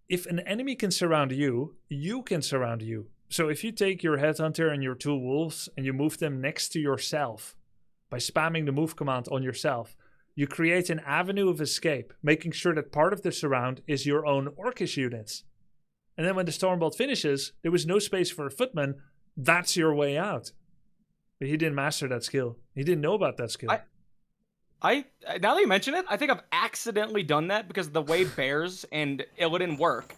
If an enemy can surround you, you can surround you. So if you take your Headhunter and your 2 wolves and you move them next to yourself by spamming the move command on yourself, you create an avenue of escape, making sure that part of the surround is your own Orcish units. And then when the Stormbolt finishes, there was no space for a footman. That's your way out. But he didn't master that skill. He didn't know about that skill. I now that you mention it, I think I've accidentally done that because the way bears and Illidan work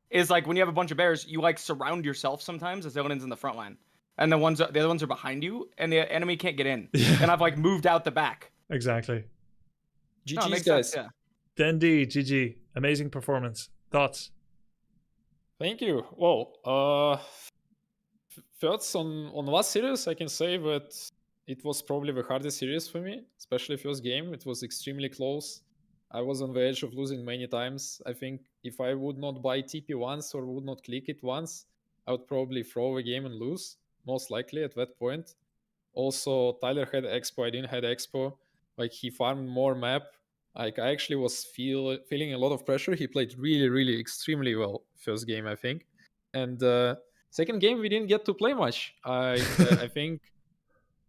is like when you have a bunch of bears, you like surround yourself sometimes as Illidan's in the front line, and the other ones are behind you, and the enemy can't get in. Yeah. And I've like moved out the back. Exactly. GG's guys. Yeah. Dendi, GG, amazing performance. Thoughts? Thank you. Well, first on last series, I can say that it was probably the hardest series for me, especially first game. It was extremely close. I was on the edge of losing many times. I think if I would not buy TP once or would not click it once, I would probably throw the game and lose, most likely at that point. Also, Tyler had Expo. I didn't have Expo. Like he farmed more map. Like I actually was feeling a lot of pressure. He played really extremely well first game, I think. And second game we didn't get to play much. I think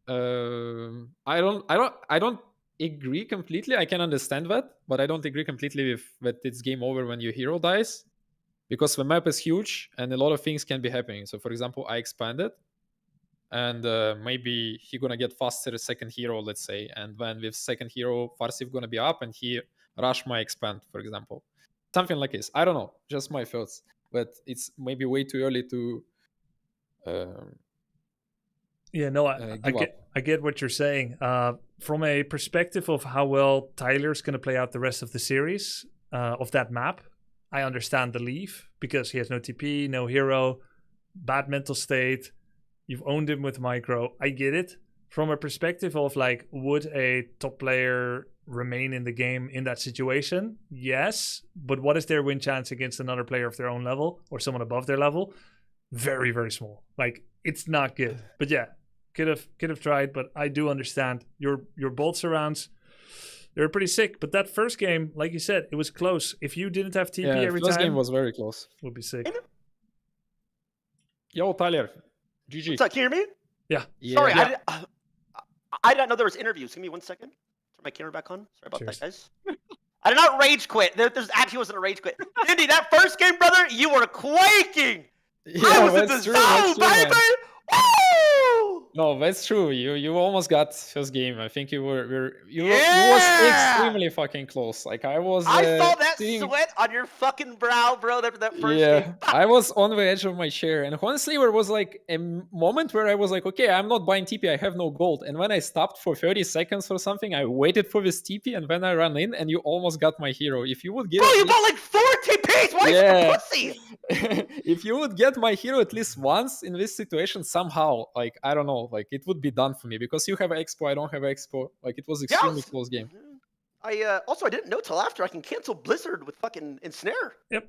I don't agree completely. I can understand that, but I don't agree completely with that it's game over when your hero dies, because the map is huge and a lot of things can be happening. So for example, I expanded, and maybe he gonna get faster second hero, let's say, and then with second hero Farsiv gonna be up and he rush my expand, for example, something like this. I don't know, just my thoughts, but it's maybe way too early to Yeah, no, give up. I get what you're saying. From a perspective of how well Tyler's going to play out the rest of the series of that map, I understand the leave because he has no TP, no hero, bad mental state. You've owned him with micro. I get it. From a perspective of like, would a top player remain in the game in that situation? Yes, but what is their win chance against another player of their own level or someone above their level? Very small. Like, it's not good. But yeah, could have tried, but I do understand your bolt surrounds. They're pretty sick, but that first game, like you said, it was close. If you didn't have TP every first time, game was very close. Would be sick. Yo, Tyler, GG. What's up? Can you hear me? Yeah. Sorry, Yeah. I didn't know there was interviews. Give me 1 second. Turn my camera back on. Sorry about Cheers. that, guys. I did not rage quit. There's actually wasn't a rage quit. Indy, that first game, brother, you were quaking. I was in the zone, baby. Woo! No, that's true. You almost got first game. I think you was extremely fucking close. Like I was. I saw that sitting- sweat on your fucking brow, bro. That first Yeah, game. I was on the edge of my chair, and honestly, there was like a moment where I was like, okay, I'm not buying TP. I have no gold. And when I stopped for 30 seconds or something, I waited for this TP, and then I ran in, and you almost got my hero. If you would give, Bro, you bought like 4 TPs. Why Yeah. you pussy? if you would get my hero at least once in this situation somehow, like I don't know, like it would be done for me because you have Expo, I don't have Expo. Like it was extremely close game. I didn't know till after I can cancel Blizzard with fucking Ensnare. Yep.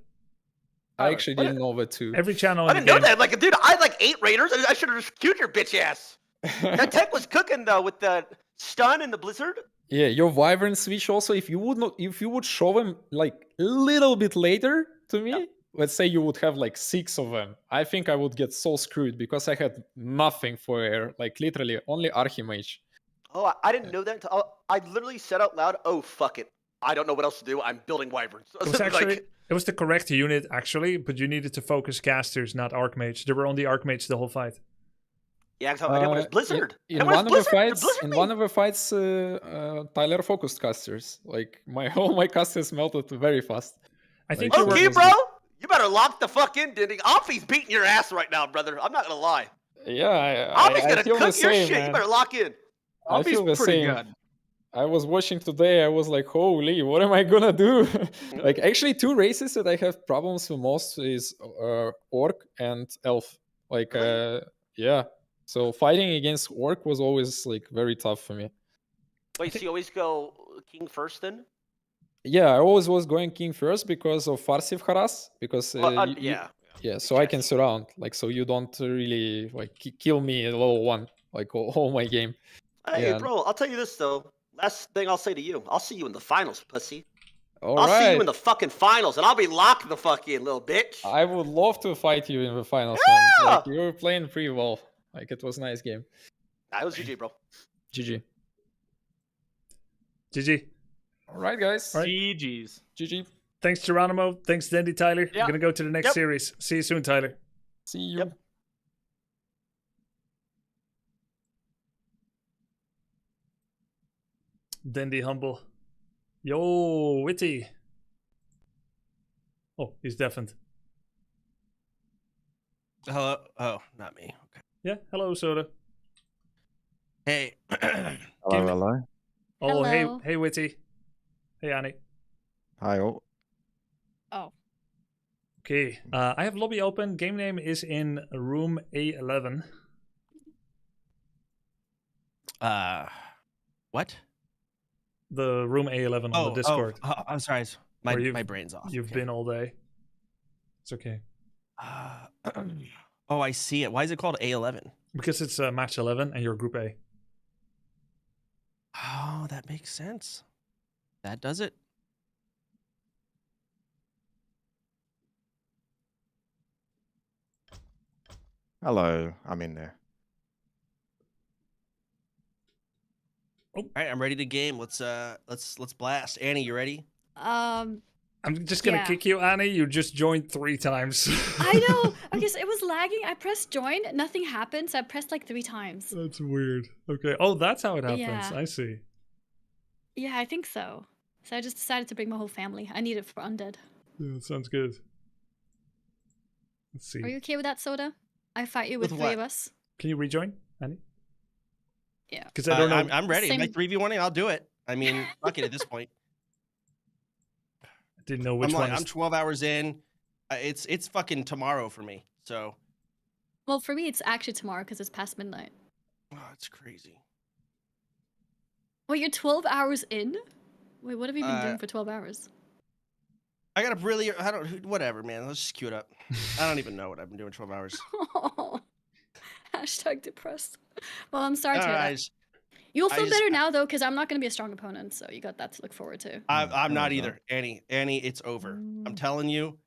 I actually didn't know that too. Every channel I in the didn't know game. that. Like, dude, I had like 8 raiders. I should have just queued your bitch ass. That tech was cooking though with the stun and the Blizzard. Yeah, your Wyvern switch also. If you would show them like a little bit later to me, let's say you would have like 6 of them, I think I would get so screwed because I had nothing for air, like literally only Archimage. Oh, I didn't know that until I literally said out loud, "Oh fuck it, I don't know what else to do. I'm building Wyverns." It was actually it was the correct unit actually, but you needed to focus casters, not Archmage. They were on the Archmage the whole fight. Yeah, because I didn't want his Blizzard. In one of the fights, Tyler focused casters. Like all my casters melted very fast. I think okay, bro, you better lock the fuck in, Diddy. Afi's beating your ass right now, brother. I'm not gonna lie. Yeah, Afi's gonna feel cook the same, your shit. man. You better lock in. I feel the pretty same. good. I was watching today. I was like, "Holy, what am I gonna do?" Like, actually, 2 races that I have problems with most is Orc and Elf. Like, yeah. So fighting against Orc was always like very tough for me. Wait, so you always go King first then? Yeah, I always was going King first because of Farsiv harass. Because Yeah. yeah, so I can surround, like, so you don't really like kill me at level 1 like all my game. Hey, Yeah. bro, I'll tell you this though. Last thing I'll say to you, I'll see you in the finals, pussy. All I'll see right. you in the fucking finals, and I'll be locked the fuck in, little bitch. I would love to fight you in the finals. Yeah! Man. Like, you were playing pretty well. Like, it was a nice game. Nah, it was GG, bro. GG. GG. All right, guys. All right. GG's. GG. Thanks, Geronimo. Thanks, Dendy, Tyler. Yeah. We're gonna go to the next Yep. series. See you soon, Tyler. See you. Yep. Dendy humble. Yo, Witty. Oh, he's deafened. Hello. Oh, not me. Okay. Yeah. Hello, Soda. Hey. Hello. Oh, Hello. hey, Witty. Hey, Annie. Hi all. Oh. Okay. I have lobby open. Game name is in room A11. What? The room A11 on the Discord. Oh, I'm sorry. My brain's off. You've Okay. been all day. It's okay. Oh, I see it. Why is it called A11? Because it's match 11 and you're Group A. Oh, that makes sense. That does it. Hello, I'm in there. All right, I'm ready to game. Let's blast. Annie, you ready? Um, I'm just gonna Yeah. kick you, Annie. You just joined 3 times. I know. Okay, so it was lagging. I pressed join, nothing happened, so I pressed like 3 times. That's weird. Okay. Oh, that's how it happens. Yeah. I see. Yeah, I think so. So I just decided to bring my whole family. I need it for undead. Yeah, that sounds good. Let's see. Are you okay with that, Soda? I fight you with With 3 what? of us. Can you rejoin, Annie? Yeah. Because I don't know. I'm ready. Same- Like 3v1ing, I'll do it. I mean, fuck it at this point. I didn't know which one. I'm 12 hours in. It's fucking tomorrow for me. So, Well, for me, it's actually tomorrow because it's past midnight. oh, it's crazy. Wait, you're 12 hours in? Wait, what have you been Uh, doing for 12 hours? I got whatever, man. Let's just cue it up. I don't even know what I've been doing 12 hours. Hashtag depressed. Well, I'm sorry to All hear right. that. You'll I feel just- better now, though, because I'm not going to be a strong opponent, so you got that to look forward to. I'm not no. either. Annie, it's over. I'm telling you.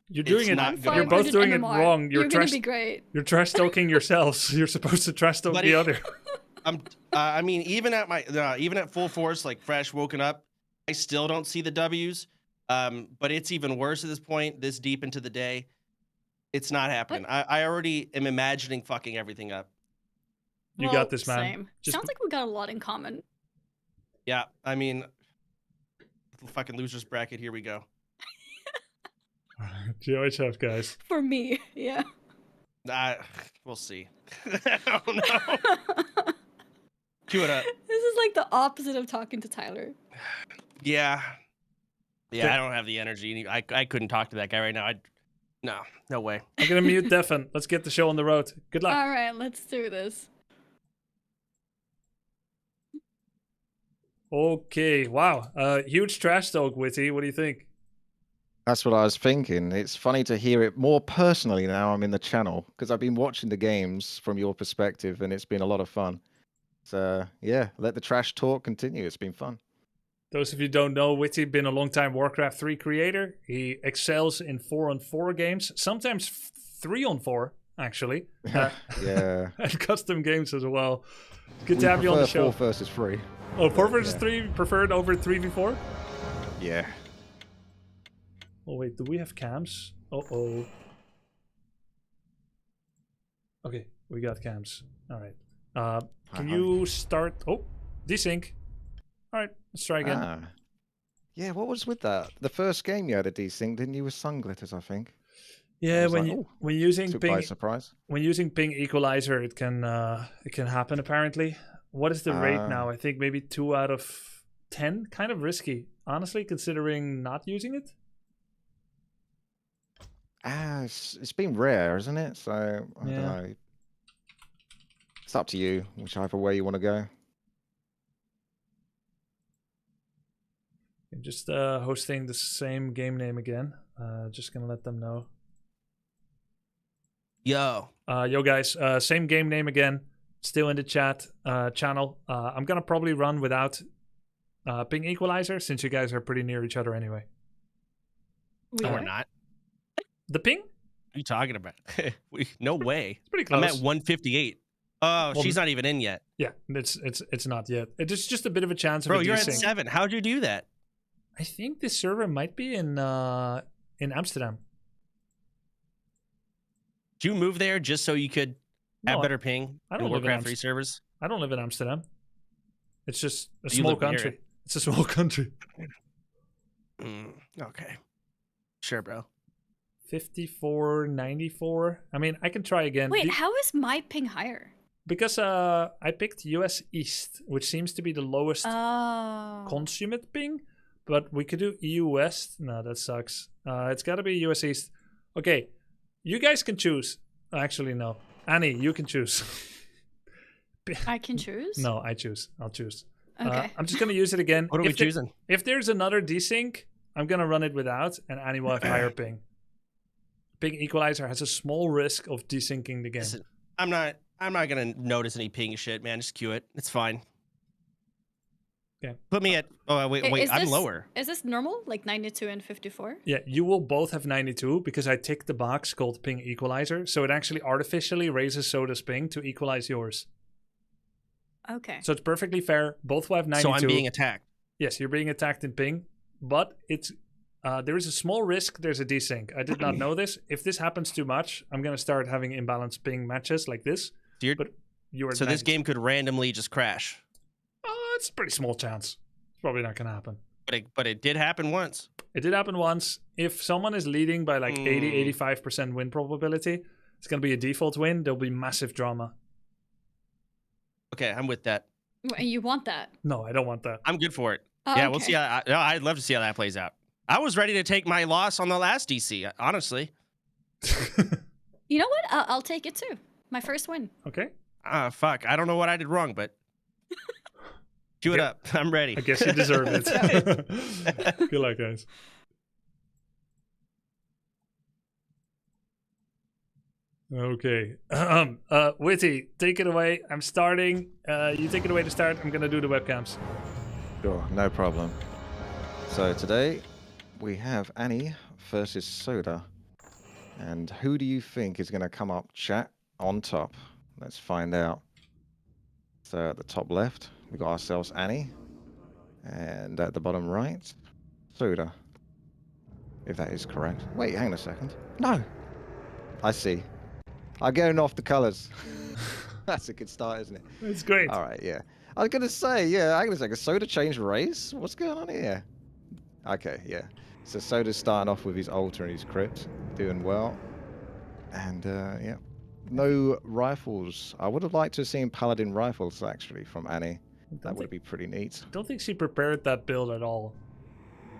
You're doing It's it. not good. You're both 500 doing it MMR. wrong. You're going trash. to be great. You're trash talking yourselves. You're supposed to trash talk Buddy. the other. I mean, even at full force, like fresh woken up, I still don't see the W's. But it's even worse at this point, this deep into the day. It's not happening. I already am imagining fucking everything up. You Well, got this, man. Same. Just- Sounds like we got a lot in common. Yeah, I mean, fucking losers bracket. Here we go. GOHF, guys. For me, yeah. We'll see. I don't know. Cue it up. This is like the opposite of talking to Tyler. Yeah. Yeah, I don't have the energy. I couldn't talk to that guy right now. No way. I'm gonna mute Devin. Let's get the show on the road. Good luck. All right, let's do this. Okay. Wow. Huge trash talk, Witty. What do you think? That's what I was thinking. It's funny to hear it more personally now I'm in the channel because I've been watching the games from your perspective and it's been a lot of fun. So yeah, let the trash talk continue. It's been fun. Those of you who don't know, Witty been a long-time Warcraft 3 creator. He excels in 4-on-4 games, sometimes 3-on-4 actually, Yeah. and custom games as well. Good to have you on the show. 4 versus 3. Oh, 4 versus Yeah. 3 preferred over 3v4? Yeah. Oh wait, do we have cams? Uh-oh. Okay, we got cams. All right. Can you start? Oh, desync. All right, let's try again. Ah. Yeah, what was with that? The first game you had a desync, didn't you, with sun glitters, I think? Yeah, was when like, you "Ooh." when using Took by ping surprise. when using ping equalizer, it can happen apparently. What is the rate Ah. now? I think maybe 2 out of 10. Kind of risky, honestly, considering not using it. It's been rare, isn't it? So I Yeah. don't know. It's up to you, whichever way you want to go. I'm just hosting the same game name again. Just gonna let them know. Yo. Yo guys, same game name again. Still in the chat channel. I'm gonna probably run without ping equalizer since you guys are pretty near each other anyway. We No, are? we're not. The ping? What are you talking about? No way. It's pretty I'm close. at 158. Oh, Well, she's not even in yet. Yeah, it's not yet. It's just a bit of a chance Bro, of a you're at desync. 7. How'd you do that? I think this server might be in Amsterdam. Did you move there just so you could have No, better ping I in don't live in Warcraft 3 servers? I don't live in Amsterdam. It's just a You small live near country. it. It's a small country. Okay. Sure, bro. 54.94. I mean, I can try again. Wait, how is my ping higher? Because I picked US East, which seems to be the lowest Oh. consummate ping, but we could do EU West. No, that sucks. It's got to be US East. Okay, you guys can choose. Actually, no. Annie, you can choose. I can choose? No, I choose. I'll choose. Okay. I'm just going to use it again. What are we If there- choosing? If there's another desync, I'm going to run it without, and Annie will have higher ping. ping equalizer has a small risk of desyncing the game. Listen, I'm not gonna notice any ping shit, man. Just queue it. It's fine. Yeah. Put me at. Oh wait, I'm this, lower. Is this normal? Like 92 and 54? Yeah, you will both have 92 because I ticked the box called ping equalizer, so it actually artificially raises Soda's ping to equalize yours. Okay. So it's perfectly fair. Both will have 92. So I'm being attacked. Yes, you're being attacked in ping, but it's there is a small risk there's a desync. I did not know this. If this happens too much, I'm gonna start having imbalanced ping matches like this. But you are so this game could randomly just crash. Oh, it's a pretty small chance. It's probably not gonna happen. But it did happen once. It did happen once. If someone is leading by like 80-85% win probability, it's gonna be a default win. There'll be massive drama. Okay, I'm with that. And you want that? No, I don't want that. I'm good for it. Oh, yeah, okay. we'll see. I'd love to see how that plays out. I was ready to take my loss on the last DC, honestly. You know what? I'll take it too. My first win. Okay. Fuck. I don't know what I did wrong, but cue it up. I'm ready. I guess you deserve it. Good luck, guys. Okay. Witty, take it away. I'm starting. You take it away to start. I'm gonna do the webcams. Sure, no problem. So today we have Annie versus Soda. And who do you think is going to come up chat on top? Let's find out. So at the top left, we got ourselves Annie. And at the bottom right, Soda. If that is correct. Wait, hang on a second. No! I see. I'm going off the colours. That's a good start, isn't it? It's great. All right, yeah. I was going to say, yeah, hang on a second. Soda changed race? What's going on here? Okay, yeah. So Soda's starting off with his altar and his crypt. Doing well. And, yeah. No rifles. I would have liked to have seen Paladin rifles, actually, from Annie. That would be pretty neat. I don't think she prepared that build at all.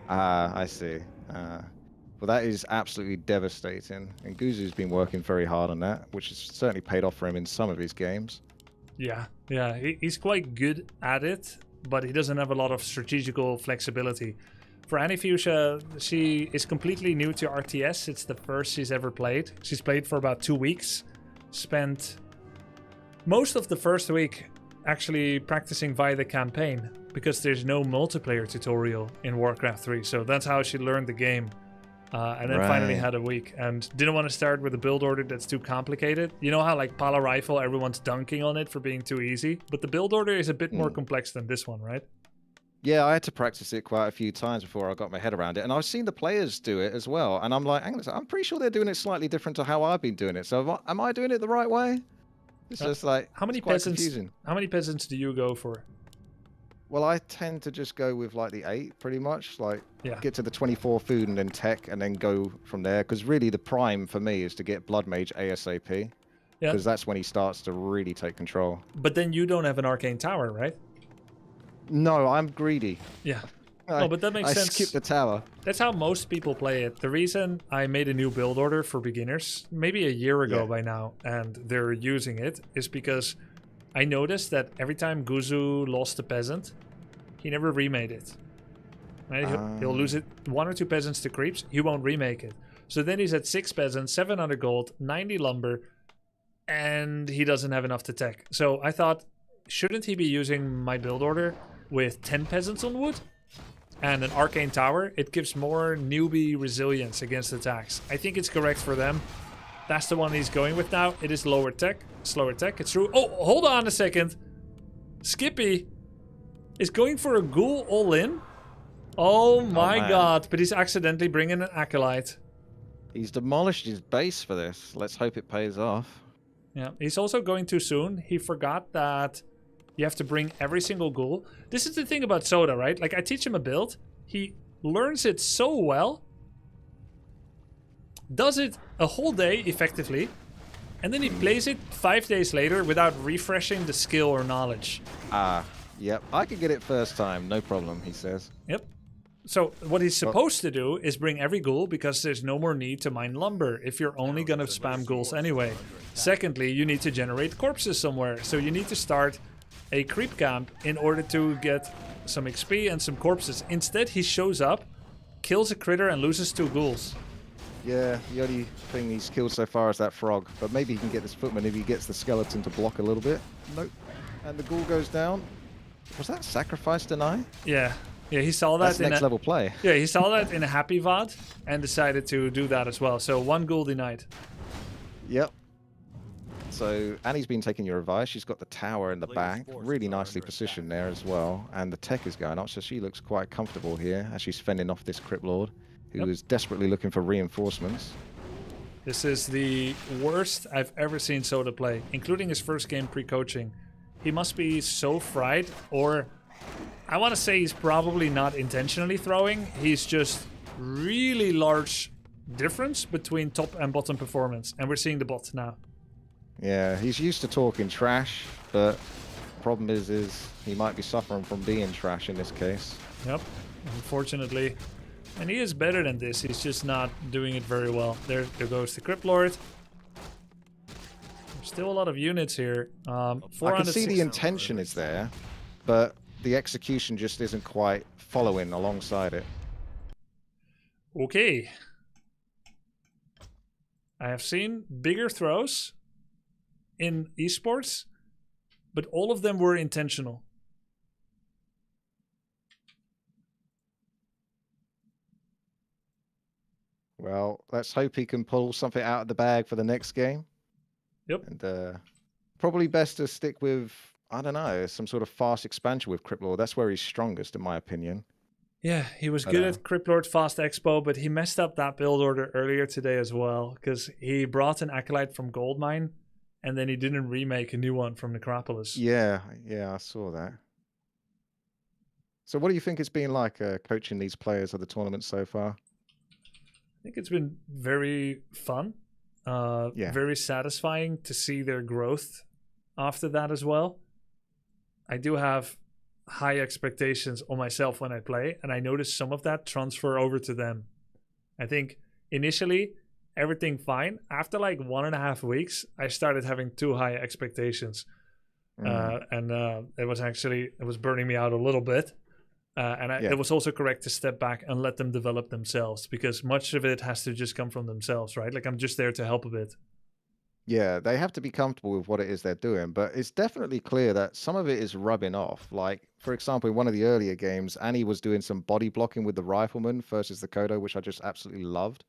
I see. Well, that is absolutely devastating. And Guzu's been working very hard on that, which has certainly paid off for him in some of his games. Yeah, he's quite good at it, but he doesn't have a lot of strategical flexibility. For Annie Fuchsia, she is completely new to RTS. It's the first she's ever played. She's played for about 2 weeks. Spent most of the first week actually practicing via the campaign because there's no multiplayer tutorial in Warcraft 3. So that's how she learned the game. And then finally had a week and didn't want to start with a build order that's too complicated. You know how like Pala Rifle, everyone's dunking on it for being too easy, but the build order is a bit more complex than this one, right? Yeah, I had to practice it quite a few times before I got my head around it, and I've seen the players do it as well. And I'm like, I'm pretty sure they're doing it slightly different to how I've been doing it. So am I doing it the right way? It's just like how many peasants? Confusing. How many peasants do you go for? Well, I tend to just go with like the 8, pretty much. Like, get to the 24 food and then tech, and then go from there. Because really, the prime for me is to get Blood Mage ASAP. Because that's when he starts to really take control. But then you don't have an arcane tower, right? No, I'm greedy. Yeah. No, but that makes sense. I skip the tower. That's how most people play it. The reason I made a new build order for beginners, maybe a year ago by now, and they're using it, is because I noticed that every time Guzu lost a peasant, he never remade it. Right? He'll lose it 1 or 2 peasants to creeps. He won't remake it. So then he's at 6 peasants, 700 gold, 90 lumber, and he doesn't have enough to tech. So I thought, shouldn't he be using my build order with 10 peasants on wood and an arcane tower? It gives more newbie resilience against attacks. I think it's correct for them. That's the one he's going with now. It is lower tech, slower tech. It's true. Oh, hold on a second. Skippy is going for a ghoul all in. Oh my god, but he's accidentally bringing an acolyte. He's demolished his base for this. Let's hope it pays off. Yeah, he's also going too soon. He forgot that you have to bring every single ghoul. This is the thing about Soda, right? Like, I teach him a build. He learns it so well. Does it a whole day, effectively. And then he plays it 5 days later without refreshing the skill or knowledge. Yep. I could get it first time. No problem, he says. Yep. So what he's supposed to do is bring every ghoul because there's no more need to mine lumber if you're only going to spam ghouls anyway. Secondly, you need to generate corpses somewhere. So you need to start a creep camp in order to get some XP and some corpses. Instead, he shows up, kills a critter and loses 2 ghouls. Yeah, the only thing he's killed so far is that frog. But maybe he can get this footman if he gets the skeleton to block a little bit. Nope. And the ghoul goes down. Was that sacrifice deny? Yeah. Yeah, he saw that That's in next a, level play. Yeah, he saw that in a happy VOD and decided to do that as well. So 1 ghoul denied. Yep. So Annie's been taking your advice. She's got the tower in the back, really nicely positioned there as well. And the tech is going up, so she looks quite comfortable here as she's fending off this Crypt Lord, who is desperately looking for reinforcements. This is the worst I've ever seen Soda play, including his first game pre-coaching. He must be so fried, or I want to say he's probably not intentionally throwing. He's just really large difference between top and bottom performance, and we're seeing the bot now. Yeah, he's used to talking trash, but problem is he might be suffering from being trash in this case. Yep, unfortunately. And he is better than this, he's just not doing it very well. There goes the Crypt Lord. Still a lot of units here. I can see the intention is there, but the execution just isn't quite following alongside it. Okay. I have seen bigger throws in esports, but all of them were intentional. Well, let's hope he can pull something out of the bag for the next game. Yep. And probably best to stick with, I don't know, some sort of fast expansion with Crypt Lord. That's where he's strongest, in my opinion. Yeah, he was good at Crypt Lord Fast Expo, but he messed up that build order earlier today as well, because he brought an Acolyte from Goldmine, and then he didn't remake a new one from Necropolis. Yeah, I saw that. So what do you think it's been like coaching these players at the tournament so far? I think it's been very fun. Very satisfying to see their growth after that as well. I do have high expectations on myself when I play, and I notice some of that transfer over to them. I think initially everything fine. After like 1.5 weeks, I started having too high expectations. And it was burning me out a little bit. It was also correct to step back and let them develop themselves, because much of it has to just come from themselves, right? Like, I'm just there to help a bit. Yeah, they have to be comfortable with what it is they're doing, but it's definitely clear that some of it is rubbing off. Like, for example, in one of the earlier games, Annie was doing some body blocking with the rifleman versus the Kodo, which I just absolutely loved,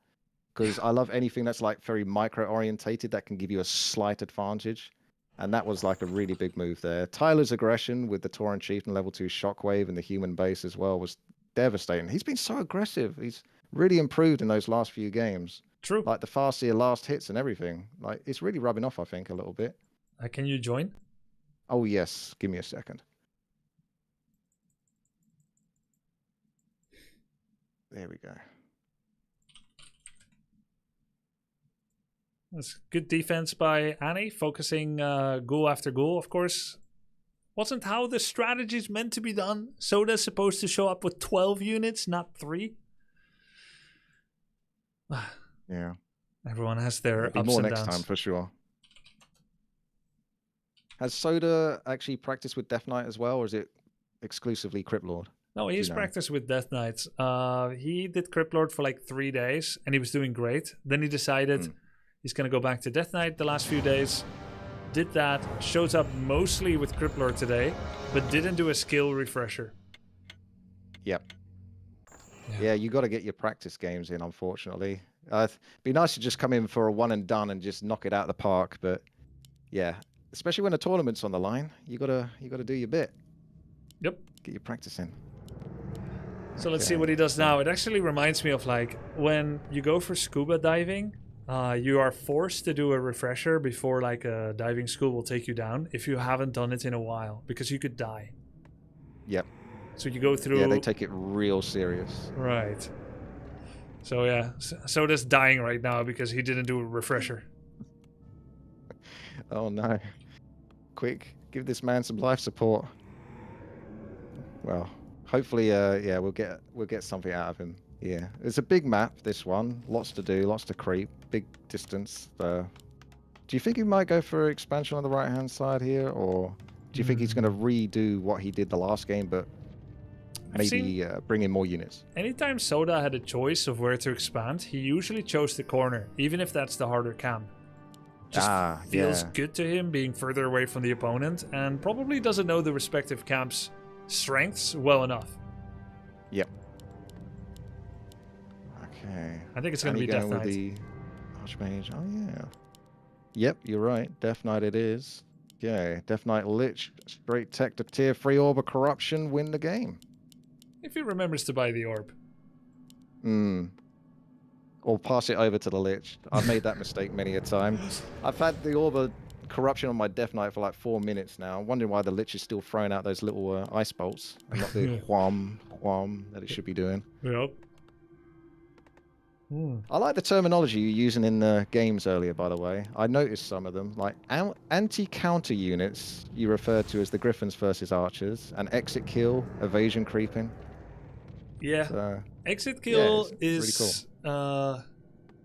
because I love anything that's like very micro-orientated that can give you a slight advantage. And that was like a really big move there. Tyler's aggression with the Tauren Chieftain level 2 Shockwave and the human base as well was devastating. He's been so aggressive. He's really improved in those last few games. True. Like the Farseer last hits and everything. Like, it's really rubbing off, I think, a little bit. Can you join? Oh, yes. Give me a second. There we go. That's good defense by Annie, focusing ghoul after ghoul, of course. Wasn't how the strategy's meant to be done. Soda's supposed to show up with 12 units, not 3. Yeah. Everyone has their ups more and next downs. time, for sure. Has Soda actually practiced with Death Knight as well, or is it exclusively Crypt Lord? No, he's practiced with Death Knights. He did Crypt Lord for like 3 days, and he was doing great. Then he decided he's going to go back to Death Knight the last few days. Did that, shows up mostly with Crypt Lord today, but didn't do a skill refresher. Yep. Yeah, you got to get your practice games in, unfortunately. It'd be nice to just come in for a one and done and just knock it out of the park, but yeah, especially when a tournament's on the line, you gotta do your bit. Yep. Get your practice in. So let's see what he does now. It actually reminds me of like when you go for scuba diving, you are forced to do a refresher before like a diving school will take you down if you haven't done it in a while, because you could die. Yep. So you go through... Yeah, they take it real serious. Right. So yeah, Soda's dying right now because he didn't do a refresher. Oh no. Quick, give this man some life support. Well, hopefully yeah, we'll get something out of him. Yeah. It's a big map, this one. Lots to do, lots to creep, big distance. Do you think he might go for expansion on the right hand side here, or do you think he's going to redo what he did the last game but maybe bring in more units. Anytime Soda had a choice of where to expand, he usually chose the corner, even if that's the harder camp. Just feels good to him being further away from the opponent, and probably doesn't know the respective camp's strengths well enough. Yep. Okay. I think it's going to be Death Knight. With the Archmage. Oh yeah. Yep, you're right. Death Knight it is. Okay, Death Knight Lich, straight tech to tier 3 Orb of Corruption, win the game. If he remembers to buy the orb. Or pass it over to the Lich. I've made that mistake many a time. I've had the Orb of Corruption on my Death Knight for like 4 minutes now. I'm wondering why the Lich is still throwing out those little ice bolts and not the wham that it should be doing. Yep. I like the terminology you're using in the games earlier, by the way. I noticed some of them, like anti-counter units you referred to as the Griffins versus Archers, and exit kill, evasion creeping. Yeah, so, exit kill is really cool.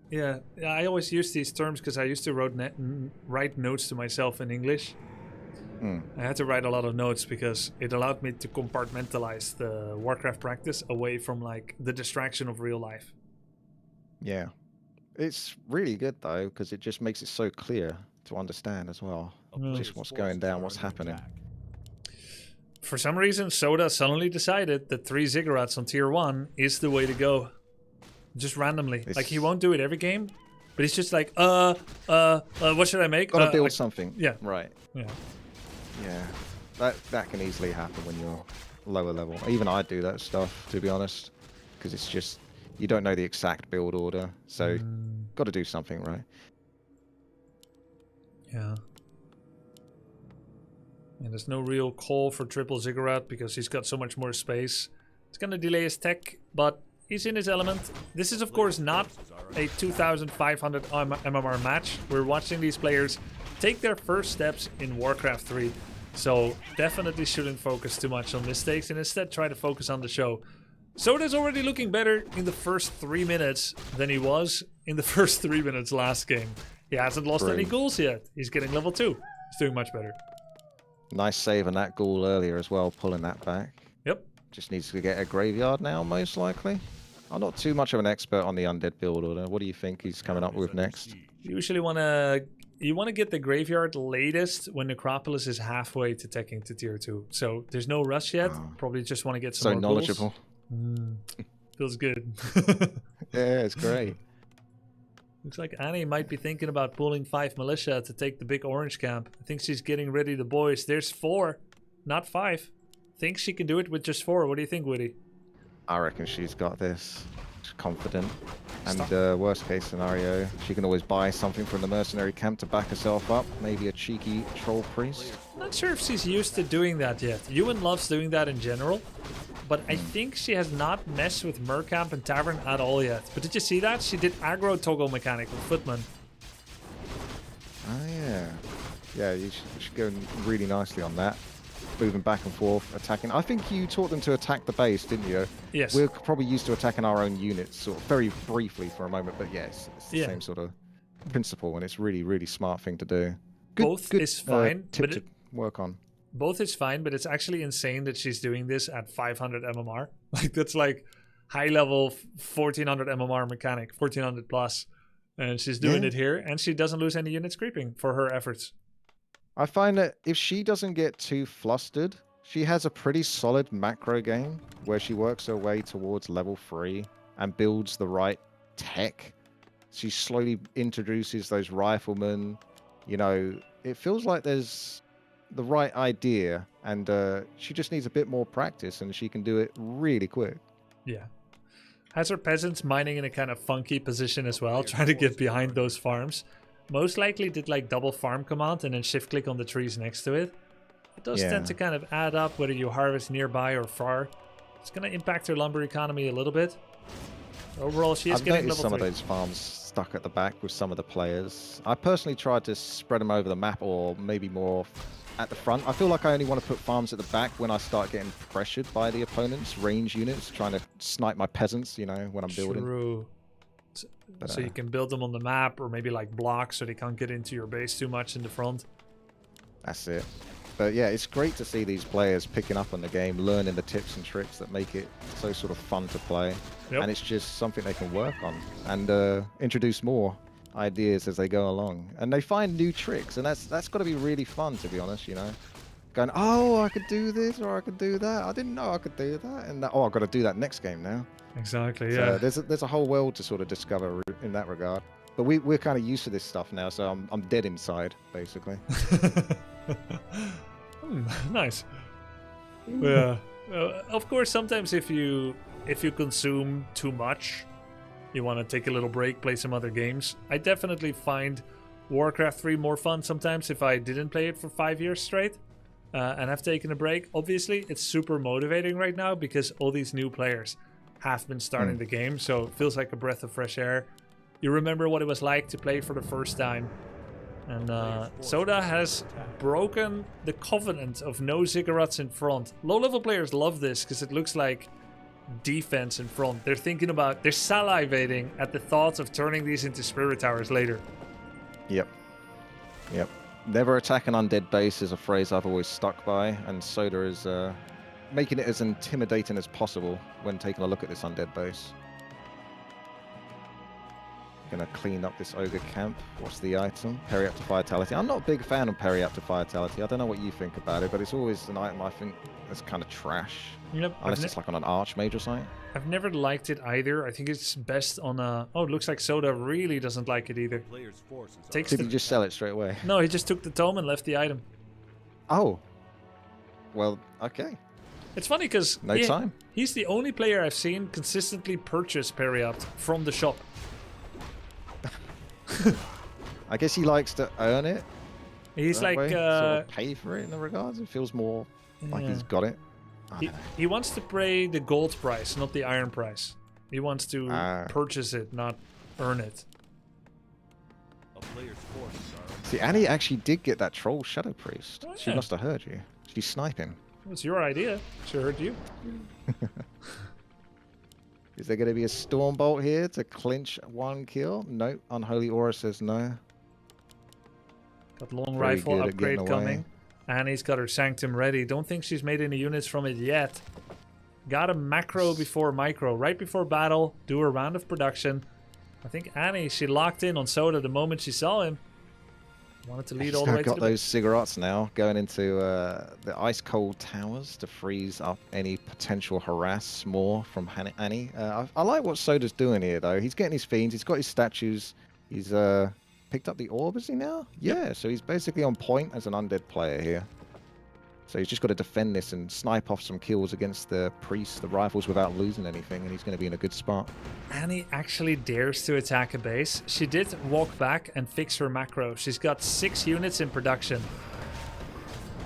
Yeah, I always use these terms because I used to write notes to myself in English. I had to write a lot of notes because it allowed me to compartmentalize the Warcraft practice away from like the distraction of real life. Yeah, it's really good though because it just makes it so clear to understand as well. Just what's going down, what's happening. For some reason, Soda suddenly decided that 3 ziggurats on tier 1 is the way to go. Just randomly. Like, he won't do it every game, but he's just like, what should I make? Gotta build something. Yeah. Right. Yeah. Yeah. That can easily happen when you're lower level. Even I do that stuff, to be honest, because it's just, you don't know the exact build order, so got to do something, right? Yeah. And there's no real call for triple ziggurat because he's got so much more space. It's going to delay his tech, but he's in his element. This is, of course, not a 2,500 MMR match. We're watching these players take their first steps in Warcraft 3. So definitely shouldn't focus too much on mistakes and instead try to focus on the show. Soda's already looking better in the first 3 minutes than he was in the first 3 minutes last game. He hasn't lost any ghouls yet. He's getting level 2. He's doing much better. Nice save on that ghoul earlier as well, pulling that back. Yep. Just needs to get a graveyard now, most likely. I'm not too much of an expert on the undead build order. What do you think he's coming up with next? You usually want to get the graveyard latest when Necropolis is halfway to teching to tier 2. So there's no rush yet. Probably just want to get some more knowledgeable. Feels good. Yeah, it's great. Looks like Annie might be thinking about pulling 5 militia to take the big orange camp. I think she's getting ready to boys. There's 4, not 5. Think she can do it with just 4. What do you think, Woody? I reckon she's got this. She's confident. And worst case scenario, she can always buy something from the mercenary camp to back herself up. Maybe a cheeky troll priest. Not sure if she's used to doing that yet. Ewan loves doing that in general. But I think she has not messed with Mercamp and Tavern at all yet. But did you see that? She did aggro toggle mechanic with Footman. Oh, yeah. Yeah, you should go really nicely on that. Moving back and forth, attacking. I think you taught them to attack the base, didn't you? Yes. We're probably used to attacking our own units, sort of very briefly for a moment, but yes, it's the same sort of principle, and it's really, really smart thing to do. Both is fine, tip to work on. Both is fine, but it's actually insane that she's doing this at 500 MMR. Like, that's like high level 1400 MMR mechanic, 1400 plus. And she's doing it here, and she doesn't lose any units creeping for her efforts. I find that if she doesn't get too flustered, she has a pretty solid macro game where she works her way towards level 3 and builds the right tech. She slowly introduces those riflemen. You know, it feels like there's the right idea, and she just needs a bit more practice, and she can do it really quick. Yeah. Has her peasants mining in a kind of funky position as well, trying to get behind those farms. Most likely did like double farm command and then shift click on the trees next to it. It does tend to kind of add up whether you harvest nearby or far. It's going to impact her lumber economy a little bit. Overall, she is getting level 3. I've noticed some of those farms stuck at the back with some of the players. I personally tried to spread them over the map, or maybe more at the front. I feel like I only want to put farms at the back when I start getting pressured by the opponent's range units, trying to snipe my peasants, you know, when I'm building. True. So you can build them on the map, or maybe like blocks so they can't get into your base too much in the front. That's it. But yeah, it's great to see these players picking up on the game, learning the tips and tricks that make it so sort of fun to play. Yep. And it's just something they can work on and introduce more ideas as they go along. And they find new tricks, and that's got to be really fun, to be honest, you know. Going, oh, I could do this or I could do that. I didn't know I could do that. And oh, I've got to do that next game now. Exactly, So yeah. there's a whole world to sort of discover in that regard. But we're kind of used to this stuff now, so I'm dead inside, basically. Nice. Yeah. Of course, sometimes if you consume too much, you want to take a little break, play some other games. I definitely find Warcraft 3 more fun sometimes if I didn't play it for 5 years straight and have taken a break. Obviously, it's super motivating right now because all these new players have been starting the game, so it feels like a breath of fresh air. You remember what it was like to play for the first time. And Soda has broken the covenant of no cigarettes in front. Low-level players love this because it looks like defense in front. They're salivating at the thoughts of turning these into spirit towers later. Yep. Never attack an undead base is a phrase I've always stuck by, and Soda is making it as intimidating as possible when taking a look at this undead base. Gonna clean up this ogre camp. What's the item? Periaptor Vitality. I'm not a big fan of Periaptor Vitality. I don't know what you think about it, but it's always an item I think that's kind of trash. Yep. Unless it's like on an archmage or something. I've never liked it either. I think it's best on a... Oh, it looks like Soda really doesn't like it either. Did he just sell it straight away? No, he just took the tome and left the item. Oh. Well, okay. It's funny because he's the only player I've seen consistently purchase Periapt from the shop. I guess he likes to earn it. He's like sort of pay for it in the regards. It feels more like he's got it. He wants to pay the gold price, not the iron price. He wants to purchase it, not earn it. See, Annie actually did get that troll Shadow Priest. Oh, She yeah. must have heard you. She's sniping. It was your idea. She heard you. Is there going to be a Stormbolt here to clinch one kill? Nope. Unholy Aura says no. Got long Very rifle good at upgrade getting away. coming. Annie's got her Sanctum ready. Don't think she's made any units from it yet. Got a macro before micro. Right before battle, do a round of production. I think Annie, she locked in on Soda the moment she saw him. Wanted to lead all the way to got the... those cigarettes now going into the ice cold towers to freeze up any potential harass more from Annie. I like what Soda's doing here though. He's getting his fiends. He's got his statues. He's picked up the orb, is he now? Yeah, so he's basically on point as an undead player here. So he's just got to defend this and snipe off some kills against the priests, the rifles, without losing anything, and he's going to be in a good spot. Annie actually dares to attack a base. She did walk back and fix her macro. She's got 6 units in production.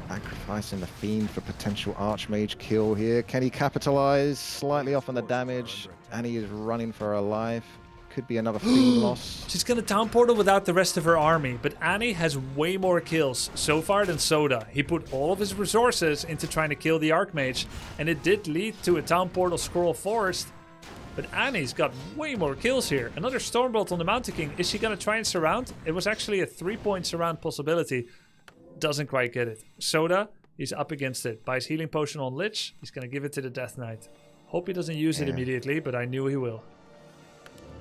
Sacrificing the Fiend for potential Archmage kill here. Can he capitalize? Slightly off on the damage. Annie is running for her life. Could be another Fiend loss. She's gonna town portal without the rest of her army, but Annie has way more kills so far than Soda. He put all of his resources into trying to kill the Archmage, and it did lead to a town portal scroll forest. But Annie's got way more kills here. Another Stormbolt on the Mountain King. Is she gonna try and surround? It was actually a 3-point surround possibility. Doesn't quite get it. Soda, he's up against it. Buys healing potion on Lich. He's gonna give it to the Death Knight. Hope he doesn't use it immediately, but I knew he will.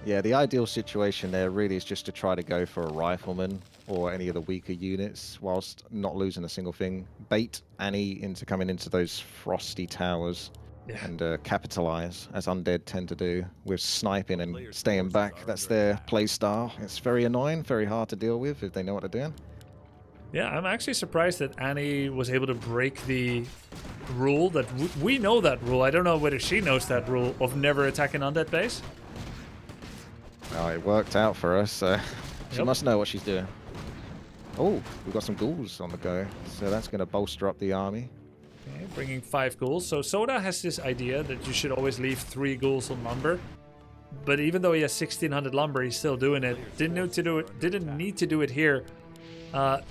Yeah, the ideal situation there really is just to try to go for a rifleman or any of the weaker units whilst not losing a single thing. Bait Annie into coming into those frosty towers and capitalize, as undead tend to do, with sniping and staying back. That's their play style. It's very annoying, very hard to deal with if they know what they're doing. Yeah, I'm actually surprised that Annie was able to break the rule that we know that rule. I don't know whether she knows that rule of never attacking undead base. Oh, it worked out for us, so she must know what she's doing. Oh, we've got some ghouls on the go, so that's going to bolster up the army. Okay, bringing 5 ghouls. So Soda has this idea that you should always leave 3 ghouls on lumber. But even though he has 1600 lumber, he's still doing it. Didn't need to do it here.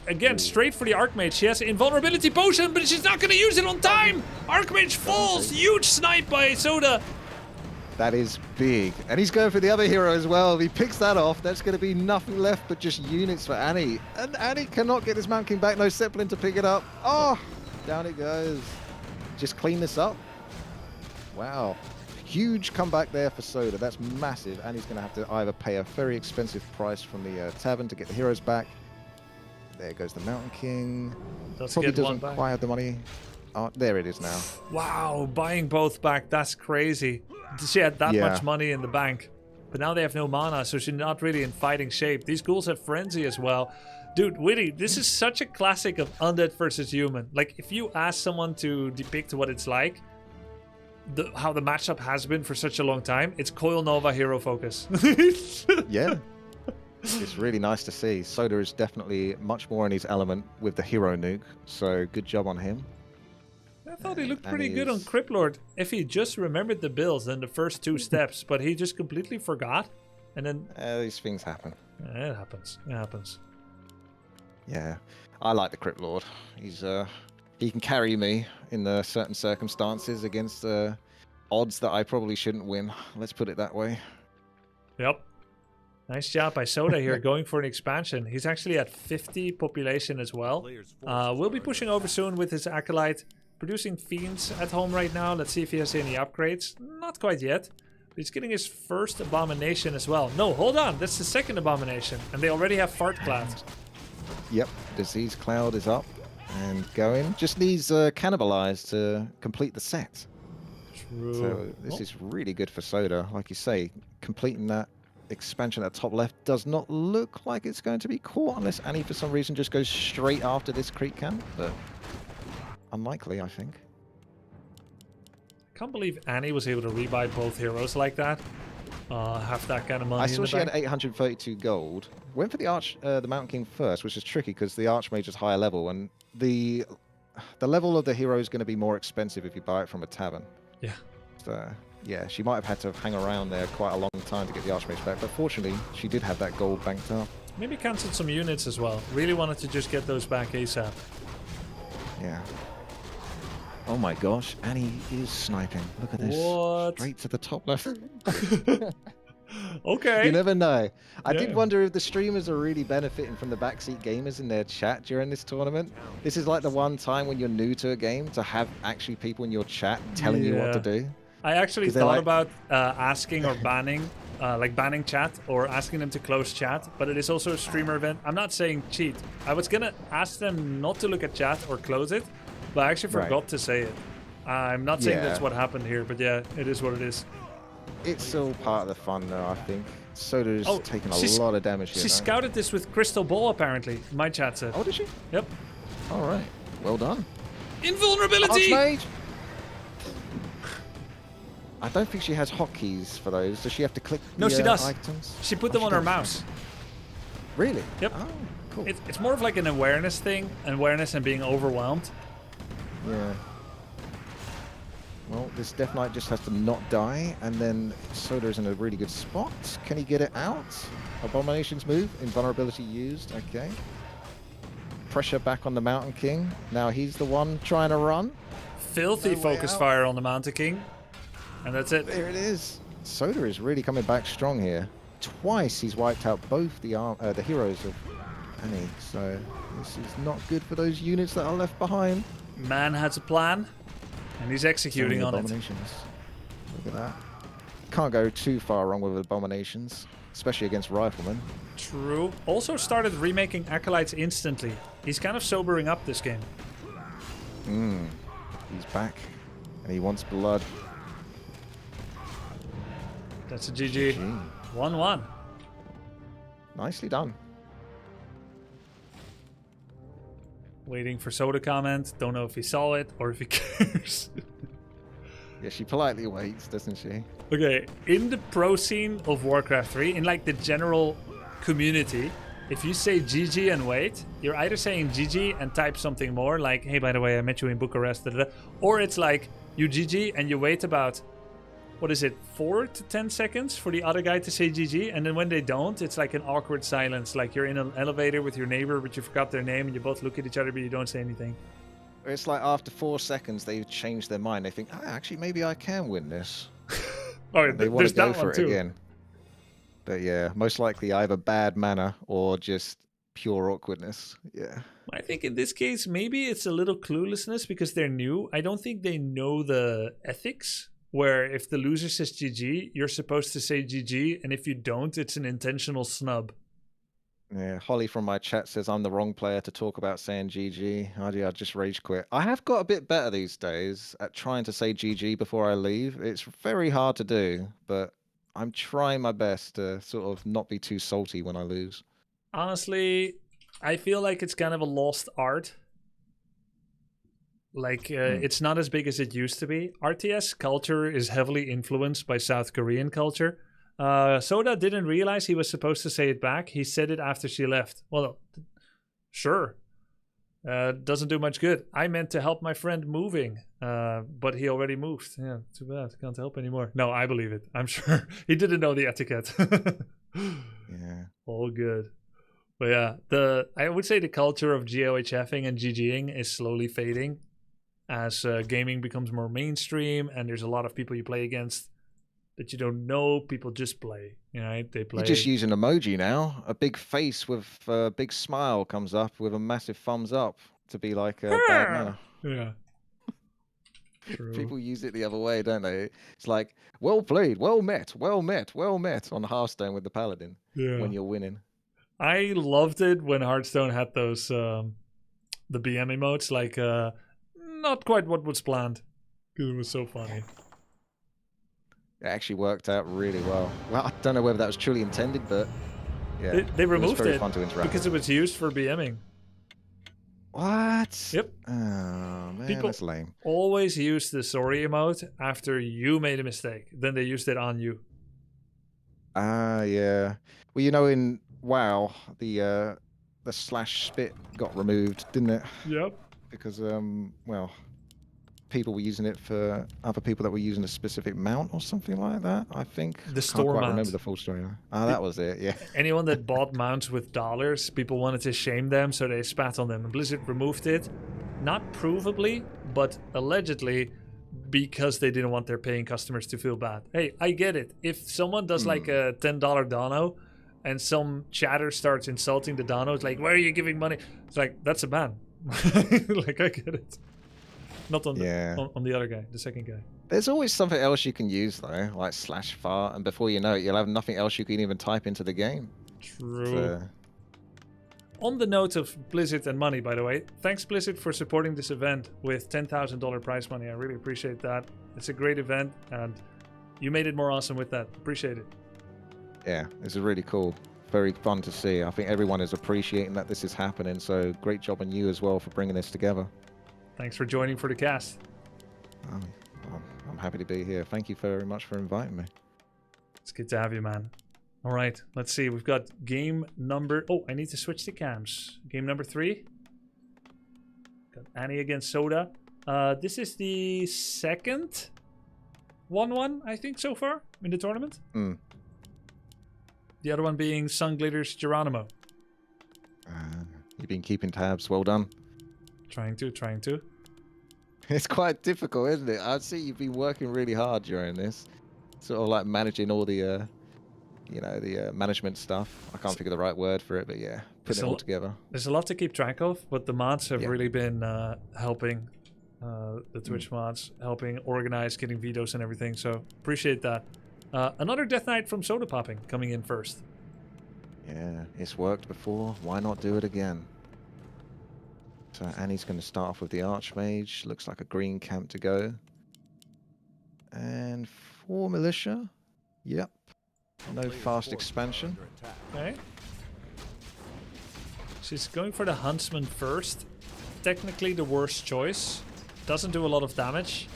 Again, straight for the Archmage. She has invulnerability potion, but she's not going to use it on time. Archmage falls. Huge snipe by Soda. That is big. And he's going for the other hero as well. If he picks that off, that's going to be nothing left but just units for Annie. And Annie cannot get his Mountain King back. No Zeppelin to pick it up. Oh, down it goes. Just clean this up. Wow. Huge comeback there for Soda. That's massive. And he's going to have to either pay a very expensive price from the tavern to get the heroes back. There goes the Mountain King. Probably doesn't quite have the money. Oh, there it is now. Wow, buying both back. That's crazy. She had that much money in the bank. But now they have no mana, so she's not really in fighting shape. These ghouls have Frenzy as well. Dude, Witty, this is such a classic of undead versus human. Like, if you ask someone to depict what it's like, how the matchup has been for such a long time, it's Coil Nova Hero Focus. Yeah. It's really nice to see. Soda is definitely much more in his element with the hero nuke, so good job on him. I thought he looked pretty good on Criplord if he just remembered the builds in the first 2 steps, but he just completely forgot. And then these things happen. It happens. It happens. Yeah, I like the Crypt Lord. He can carry me in certain circumstances against odds that I probably shouldn't win. Let's put it that way. Yep. Nice job by Soda here, going for an expansion. He's actually at 50 population as well. We'll be pushing over soon with his Acolyte. Producing Fiends at home right now. Let's see if he has any upgrades. Not quite yet. But he's getting his first Abomination as well. No, hold on. That's the second Abomination. And they already have Fart Cloud. Yep, Disease Cloud is up and going. Just needs Cannibalize to complete the set. True. So this is really good for Soda. Like you say, completing that expansion at the top left does not look like it's going to be caught unless Annie for some reason just goes straight after this creep camp, but unlikely, I think. Can't believe Annie was able to rebuy both heroes like that. Have that kind of money. I saw in the she bank. had 832 gold. Went for the Mountain King first, which is tricky because the Archmage is higher level, and the level of the hero is going to be more expensive if you buy it from a tavern. Yeah. So yeah, she might have had to hang around there quite a long time to get the Archmage back, but fortunately, she did have that gold banked up. Maybe cancelled some units as well. Really wanted to just get those back ASAP. Yeah. Oh my gosh, Annie is sniping. Look at this. What? Straight to the top left. Okay. You never know. I did Yeah. wonder if the streamers are really benefiting from the backseat gamers in their chat during this tournament. This is like the one time when you're new to a game to have actually people in your chat telling you what to do. I actually 'Cause they're thought like- about asking or banning, like banning chat or asking them to close chat, but it is also a streamer event. I'm not saying cheat. I was gonna ask them not to look at chat or close it, but I actually Right. forgot to say it. I'm not saying Yeah. that's what happened here, but yeah, it is what it is. It's still part of the fun though, I think. Soda's taking a she's- lot of damage here. She though. scouted this with Crystal Ball, apparently. My chat said. Oh, did she? Yep. All right. Well done. Invulnerability! Archmage! I don't think she has hotkeys for those. Does she have to click No, the she does. items? She put Oh, them she on her does. mouse. Really? Yep. Oh, cool. It's more of like an awareness thing, awareness and being overwhelmed. Yeah. Well, this Death Knight just has to not die, and then Soda's in a really good spot. Can he get it out? Abomination's move, invulnerability used, okay. Pressure back on the Mountain King. Now he's the one trying to run. Filthy No way focus out. fire on the Mountain King. And that's it. There it is. Soda is really coming back strong here. Twice he's wiped out both the heroes of Annie, so this is not good for those units that are left behind. Man has a plan, and he's executing So on many it. abominations. Look at that. Can't go too far wrong with abominations, especially against riflemen. True. Also started remaking Acolytes instantly. He's kind of sobering up this game. He's back, and he wants blood. That's a GG. 1-1. Nicely done. Waiting for Soda comment. Don't know if he saw it or if he cares. Yeah, she politely waits, doesn't she? Okay, in the pro scene of Warcraft 3, in like the general community, if you say GG and wait, you're either saying GG and type something more, like, hey, by the way, I met you in Bucharest, da, da, da. Or it's like, you GG and you wait about, 4 to 10 seconds for the other guy to say GG, and then when they don't, it's like an awkward silence, like you're in an elevator with your neighbor, but you forgot their name, and you both look at each other, but you don't say anything. It's like after 4 seconds, they change their mind. They think, actually, maybe I can win this. Oh, and they want there's to go that for one it too. again. But yeah, most likely either bad manner or just pure awkwardness. Yeah. I think in this case, maybe it's a little cluelessness because they're new. I don't think they know the ethics where if the loser says GG, you're supposed to say GG, and if you don't, it's an intentional snub. Yeah, Holly from my chat says I'm the wrong player to talk about saying GG. I just rage quit. I have got a bit better these days at trying to say GG before I leave. It's very hard to do, but I'm trying my best to sort of not be too salty when I lose. Honestly, I feel like it's kind of a lost art. Like, it's not as big as it used to be. RTS culture is heavily influenced by South Korean culture. Soda didn't realize he was supposed to say it back. He said it after she left. Well, sure. Doesn't do much good. I meant to help my friend moving, but he already moved. Yeah, too bad. Can't help anymore. No, I believe it. I'm sure. He didn't know the etiquette. Yeah. All good. But yeah, I would say the culture of GOHFing and GGing is slowly fading as gaming becomes more mainstream and there's a lot of people you play against that you don't know. People just play, right? They play. You just use an emoji now. A big face with a big smile comes up with a massive thumbs up to be like a bad manner. Yeah. True. People use it the other way, don't they? It's like, well played, well met, well met, well met on Hearthstone with the Paladin when you're winning. I loved it when Hearthstone had those the BM emotes, like not quite what was planned. Because it was so funny. It actually worked out really well. Well, I don't know whether that was truly intended, but yeah, They removed it was very it fun to interact. because it was used for BMing. What? Yep. Oh man, People that's lame. always use the sorry emote after you made a mistake. Then they used it on you. Ah, yeah. Well, you know, in WoW, the slash spit got removed, didn't it? Yep. Because well, people were using it for other people that were using a specific mount or something like that. I think. The Can't store quite mount. remember the full story. Ah, that was it. Yeah. Anyone that bought mounts with dollars, people wanted to shame them, so they spat on them. And Blizzard removed it, not provably, but allegedly, because they didn't want their paying customers to feel bad. Hey, I get it. If someone does like a $10 dono, and some chatter starts insulting the donos, like, "Why are you giving money?" It's like, that's a ban. Like, I get it. Not on the on the other guy, the second guy. There's always something else you can use though, like slash fart, and before you know it, you'll have nothing else you can even type into the game. True. So, On the note of Blizzard and money, by the way, thanks Blizzard for supporting this event with $10,000 prize money. I really appreciate that. It's a great event, and you made it more awesome with that. Appreciate it. yeah, it's really cool. Very fun to see. I think everyone is appreciating that this is happening. So great job on you as well for bringing this together. Thanks for joining for the cast. I'm happy to be here. Thank you very much for inviting me. It's good to have you, man. All right, let's see. We've got game number... Oh, I need to switch the cams. Game number 3. Got Annie against Soda. This is the second 1-1, I think, so far in the tournament. The other one being Sunglitter's Geronimo. You've been keeping tabs. Well done. Trying to. It's quite difficult, isn't it? I see you've been working really hard during this. Sort of like managing all the, the management stuff. I can't think of the right word for it, but yeah, putting it all together. There's a lot to keep track of, but the mods have really been helping. The Twitch mods, helping organize, getting vetoes and everything. So appreciate that. Another Death Knight from Soda Popping coming in first. Yeah, it's worked before. Why not do it again? So Annie's going to start off with the Archmage. Looks like a green camp to go. And 4 Militia. Yep. No fast expansion. Okay. She's going for the Huntsman first. Technically the worst choice. Doesn't do a lot of damage.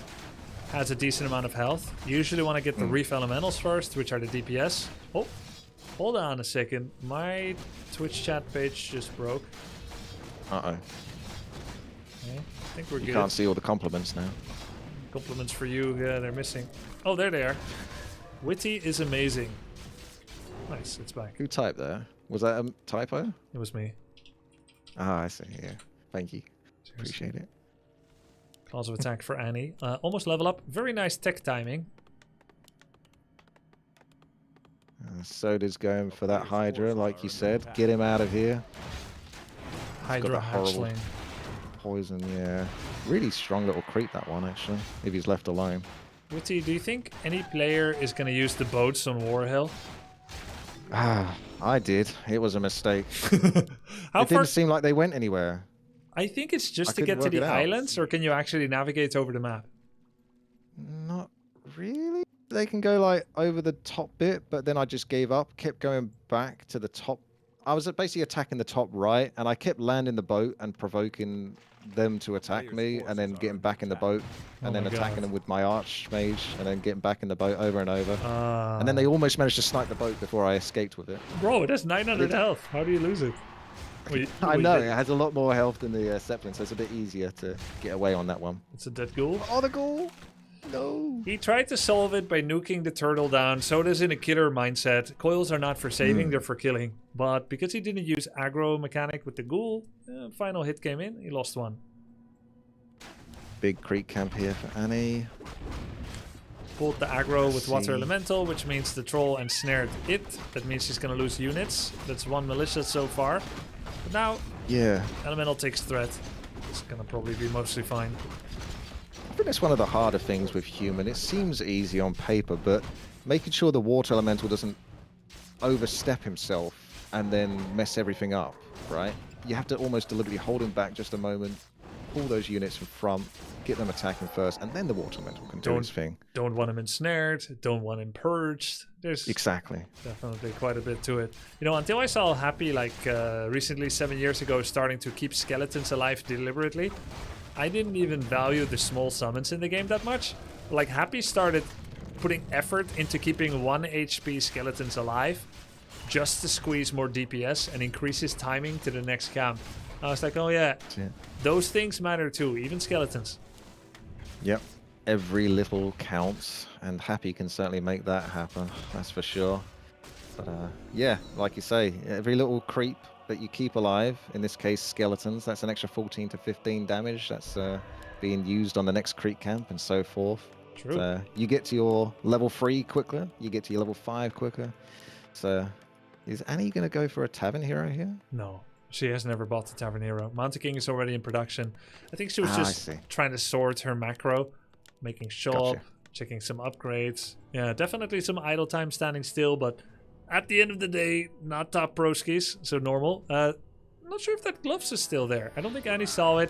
Has a decent amount of health. Usually want to get the Reef Elementals first, which are the DPS. Oh, hold on a second. My Twitch chat page just broke. Uh-oh. Okay. I think we're good. You can't see all the compliments now. Compliments for you. Yeah, they're missing. Oh, there they are. Witty is amazing. Nice, it's back. Who typed there? Was that a typo? It was me. Ah, I see. Yeah. Thank you. Appreciate it. Cause of attack for Annie. Almost level up. Very nice tech timing. Soda's going for that Hydra, like you said. Get him out of here. Hydra that horrible hatchling. poison, yeah. Really strong little creep, that one, actually, if he's left alone. Witty, do you think any player is going to use the boats on Warhill? Ah, I did. It was a mistake. How It didn't seem like they went anywhere. I think it's just I to get couldn't to work the it out. islands, or can you actually navigate over the map? Not really. They can go like over the top bit, but then I just gave up, kept going back to the top. I was basically attacking the top right, and I kept landing the boat and provoking them to attack me, and then getting back in the boat, and then attacking them with my archmage, and then getting back in the boat over and over. And then they almost managed to snipe the boat before I escaped with it. Bro, it has 900 health. How do you lose it? I know, it has a lot more health than the Zeppelin, so it's a bit easier to get away on that one. It's a dead ghoul. Oh, the ghoul! No. He tried to solve it by nuking the turtle down. Soda's in a killer mindset. Coils are not for saving, they're for killing. But because he didn't use aggro mechanic with the ghoul, final hit came in, he lost one. Big creep camp here for Annie. Pulled the aggro with water elemental, which means the troll ensnared it. That means she's going to lose units. That's one militia so far. But now, Yeah. elemental takes threat. It's going to probably be mostly fine. I think that's one of the harder things with human. It seems easy on paper, but making sure the water elemental doesn't overstep himself and then mess everything up, right? You have to almost deliberately hold him back just a moment, pull those units in front, get them attacking first, and then the water elemental can do its thing. Don't want him ensnared. Don't want him purged. There's Exactly. definitely quite a bit to it. You know, until I saw Happy, like recently, 7 years ago, starting to keep skeletons alive deliberately, I didn't even value the small summons in the game that much. Like, Happy started putting effort into keeping 1 HP skeletons alive just to squeeze more DPS and increase his timing to the next camp. I was like, oh yeah, those things matter too, even skeletons. Yep. Every little counts, and Happy can certainly make that happen, that's for sure. But yeah, like you say, every little creep that you keep alive, in this case skeletons, that's an extra 14 to 15 damage that's being used on the next creep camp and so forth. True. So you get to your level 3 quicker, you get to your level 5 quicker. So is Annie going to go for a Tavern Hero here? No, she has never bought the Tavern Hero. Mountain King is already in production. I think she was just trying to sort her macro, making shop, checking some upgrades. Yeah, definitely some idle time standing still, but at the end of the day, not top pro skis, so normal. Not sure if that gloves is still there. I don't think Annie saw it.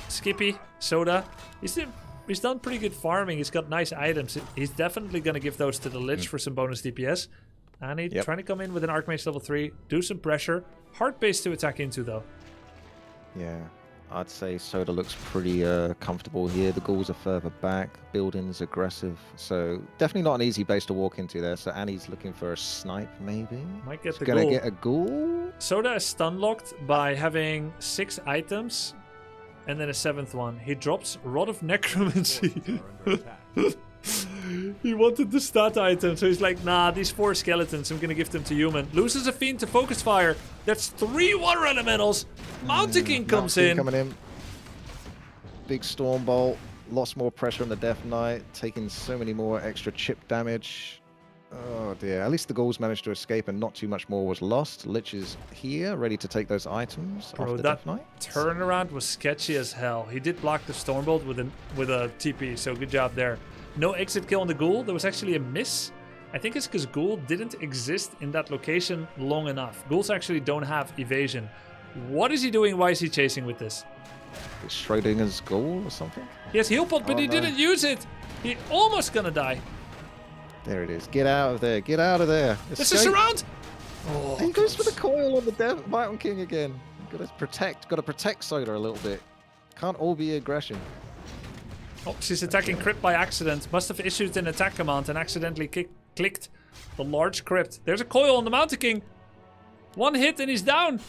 Skippy, Soda, he's done pretty good farming. He's got nice items. He's definitely going to give those to the Lich for some bonus DPS. Annie trying to come in with an Archmage level 3, do some pressure. Hard base to attack into though. Yeah, I'd say Soda looks pretty comfortable here. The ghouls are further back, building's aggressive, so definitely not an easy base to walk into there. So Annie's looking for a snipe, maybe. Might get She's the gonna ghoul. get a ghoul. Soda is stun locked by having 6 items and then a 7th one. He drops Rod of Necromancy. He wanted the stat item, so he's like, nah, these 4 skeletons, I'm gonna give them to human. Loses a fiend to focus fire. That's 3 water elementals. Mountain King comes in. Coming in. Big storm bolt. Lots more pressure on the Death Knight, taking so many more extra chip damage. Oh dear. At least the ghouls managed to escape and not too much more was lost. Lich is here, ready to take those items off the that Death Knight. turnaround was sketchy as hell. He did block the Stormbolt with a TP, so good job there. No exit kill on the ghoul. There was actually a miss. I think it's because ghoul didn't exist in that location long enough. Ghouls actually don't have evasion. What is he doing? Why is he chasing with this? It's Schrodinger's ghoul or something? He has heal pot, but he didn't use it. He almost gonna die. There it is. Get out of there. Get out of there. This is surround. Oh, he goes for the coil on the Mountain King again. Got to protect Soda a little bit. Can't all be aggression. Oh, she's attacking crypt by accident. Must have issued an attack command and accidentally clicked the large crypt. There's a coil on the Mountain King. 1 hit and he's down.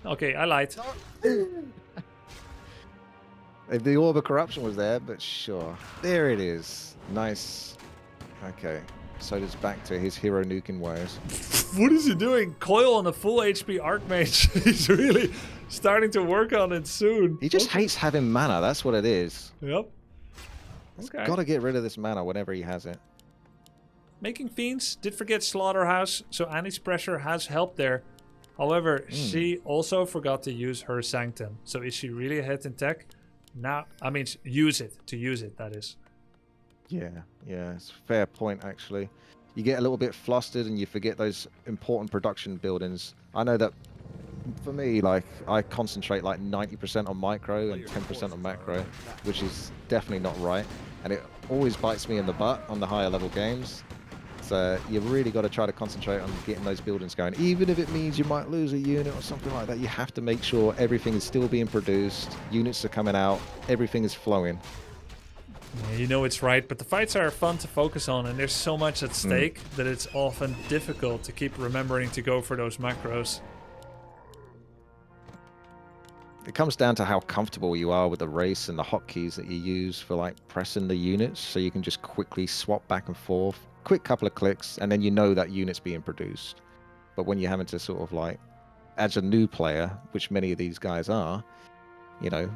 Okay, I lied. If the Orb of Corruption was there, but sure. There it is. Nice. Okay. Soda's back to his hero nuking ways. What is he doing? Coil on a full HP Archmage. He's really starting to work on it soon. He just hates having mana. That's what it is. Yep. Okay. Got to get rid of this mana whenever he has it. making Fiends, did forget Slaughterhouse, so Annie's pressure has helped there. However, she also forgot to use her Sanctum. So is she really ahead in tech? Now, I mean, use it, that is. Yeah, it's a fair point, actually. You get a little bit flustered and you forget those important production buildings. I know that for me, like, I concentrate like 90% on micro and 10% on macro, which is definitely not right. And it always bites me in the butt on the higher level games. So you've really got to try to concentrate on getting those buildings going. Even if it means you might lose a unit or something like that, you have to make sure everything is still being produced, units are coming out, everything is flowing. Yeah, you know it's right, but the fights are fun to focus on, and there's so much at stake that it's often difficult to keep remembering to go for those macros. It comes down to how comfortable you are with the race and the hotkeys that you use for like pressing the units, so you can just quickly swap back and forth. Quick couple of clicks, and then you know that unit's being produced. But when you're having to sort of like, as a new player, which many of these guys are, you know,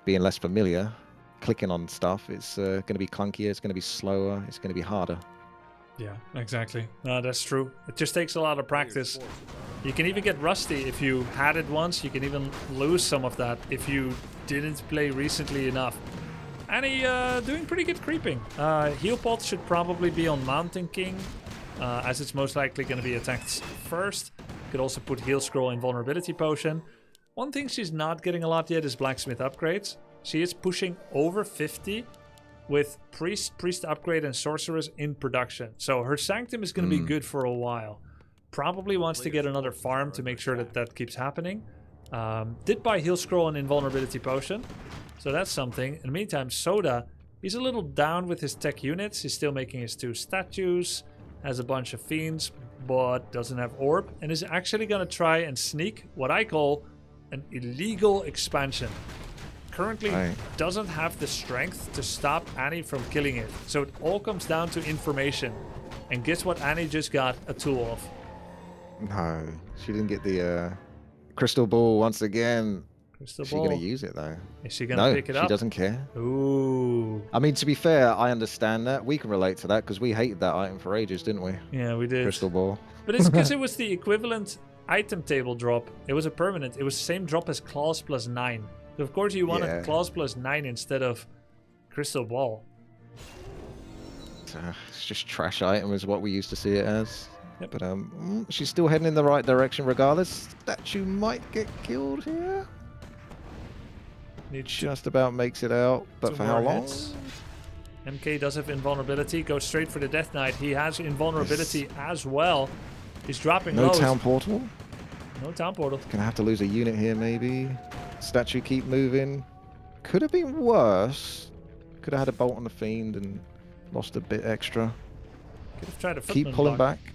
being less familiar, clicking on stuff, it's going to be clunkier, it's going to be slower, it's going to be harder. Yeah, exactly. No, that's true. It just takes a lot of practice. You can even get rusty if you had it once. You can even lose some of that if you didn't play recently enough. Annie doing pretty good creeping. Heal pot should probably be on Mountain King, as it's most likely going to be attacked first. Could also put Heal Scroll and Vulnerability Potion. One thing she's not getting a lot yet is Blacksmith upgrades. She is pushing over 50 with Priest upgrade and Sorceress in production. So her Sanctum is going to be good for a while. Probably wants to get another farm to make sure that that keeps happening. Did buy Heal Scroll and Invulnerability Potion. So that's something. In the meantime, Soda, he's a little down with his tech units. He's still making his 2 statues, has a bunch of Fiends, but doesn't have Orb, and is actually going to try and sneak what I call an illegal expansion. Currently doesn't have the strength to stop Annie from killing it. So it all comes down to information. And guess what Annie just got a tool of? No, she didn't get the crystal ball once again. Crystal Is she ball. going to use it though? Is she going to pick it up? No, she doesn't care. Ooh. I mean, to be fair, I understand that. We can relate to that because we hated that item for ages, didn't we? Yeah, we did. Crystal ball. But it's because it was the equivalent item table drop. It was a permanent. It was the same drop as Claws plus 9. So of course you wanted Claws plus 9 instead of Crystal Ball. It's just trash item is what we used to see it as. Yep. But she's still heading in the right direction regardless. Statue might get killed here. Just about makes it out, but for how long? MK does have invulnerability. Goes straight for the Death Knight. He has invulnerability as well. He's dropping No lows. town portal. No town portal. Gonna have to lose a unit here maybe. Statue keep moving. Could have been worse. Could have had a bolt on the Fiend and lost a bit extra. Could have tried a Keep footman pulling block. back.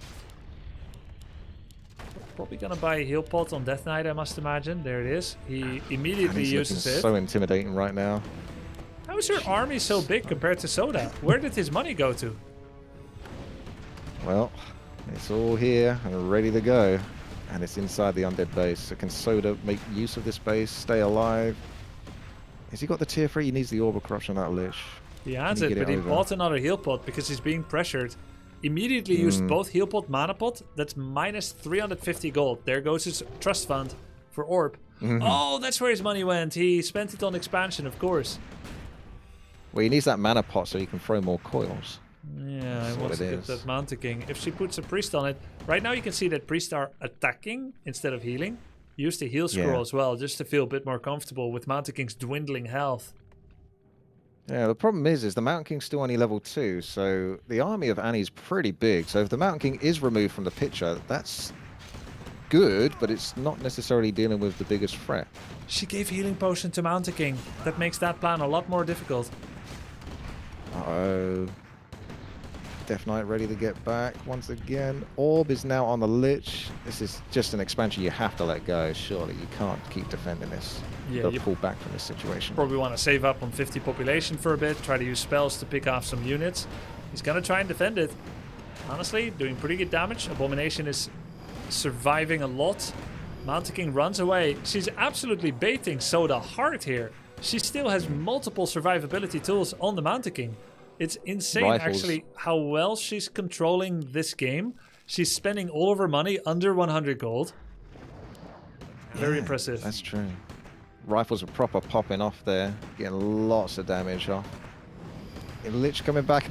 Probably gonna buy a heal pot on Death Knight, I must imagine. There it is. He immediately He's uses looking it. so intimidating right now. How is your army so big compared to Soda? Where did his money go to? Well, it's all here and ready to go. And it's inside the undead base. So can Soda make use of this base, stay alive? Has he got the tier 3? He needs the Orb of Corruption on that Lich. He has Can it, he but get he over? bought another heal pot because he's being pressured. Immediately used both heal pot, mana pot. That's minus 350 gold. There goes his trust fund for Orb. Oh, that's where his money went. He spent it on expansion, of course. Well, he needs that mana pot so he can throw more coils. Yeah, I That's want what to it get is. that Mountain King. If she puts a priest on it, right now you can see that priests are attacking instead of healing. Use the heal scroll as well, just to feel a bit more comfortable with Mountain King's dwindling health. Yeah, the problem is the Mountain King's still only level 2, so the army of Annie's pretty big. So if the Mountain King is removed from the picture, that's good, but it's not necessarily dealing with the biggest threat. She gave healing potion to Mountain King. That makes that plan a lot more difficult. Uh-oh. Death Knight ready to get back once again. Orb is now on the Lich. This is just an expansion you have to let go, surely. You can't keep defending this. Yeah, You've you got to pull back from this situation. probably want to save up on 50 population for a bit, try to use spells to pick off some units. He's going to try and defend it. Honestly, doing pretty good damage. Abomination is surviving a lot. Mountain King runs away. She's absolutely baiting Soda hard here. She still has multiple survivability tools on the Mountain King. It's insane, Rifles. actually, how well she's controlling this game. She's spending all of her money under 100 gold. Very impressive. That's true. Rifles are proper popping off there, getting lots of damage off. Lich coming back.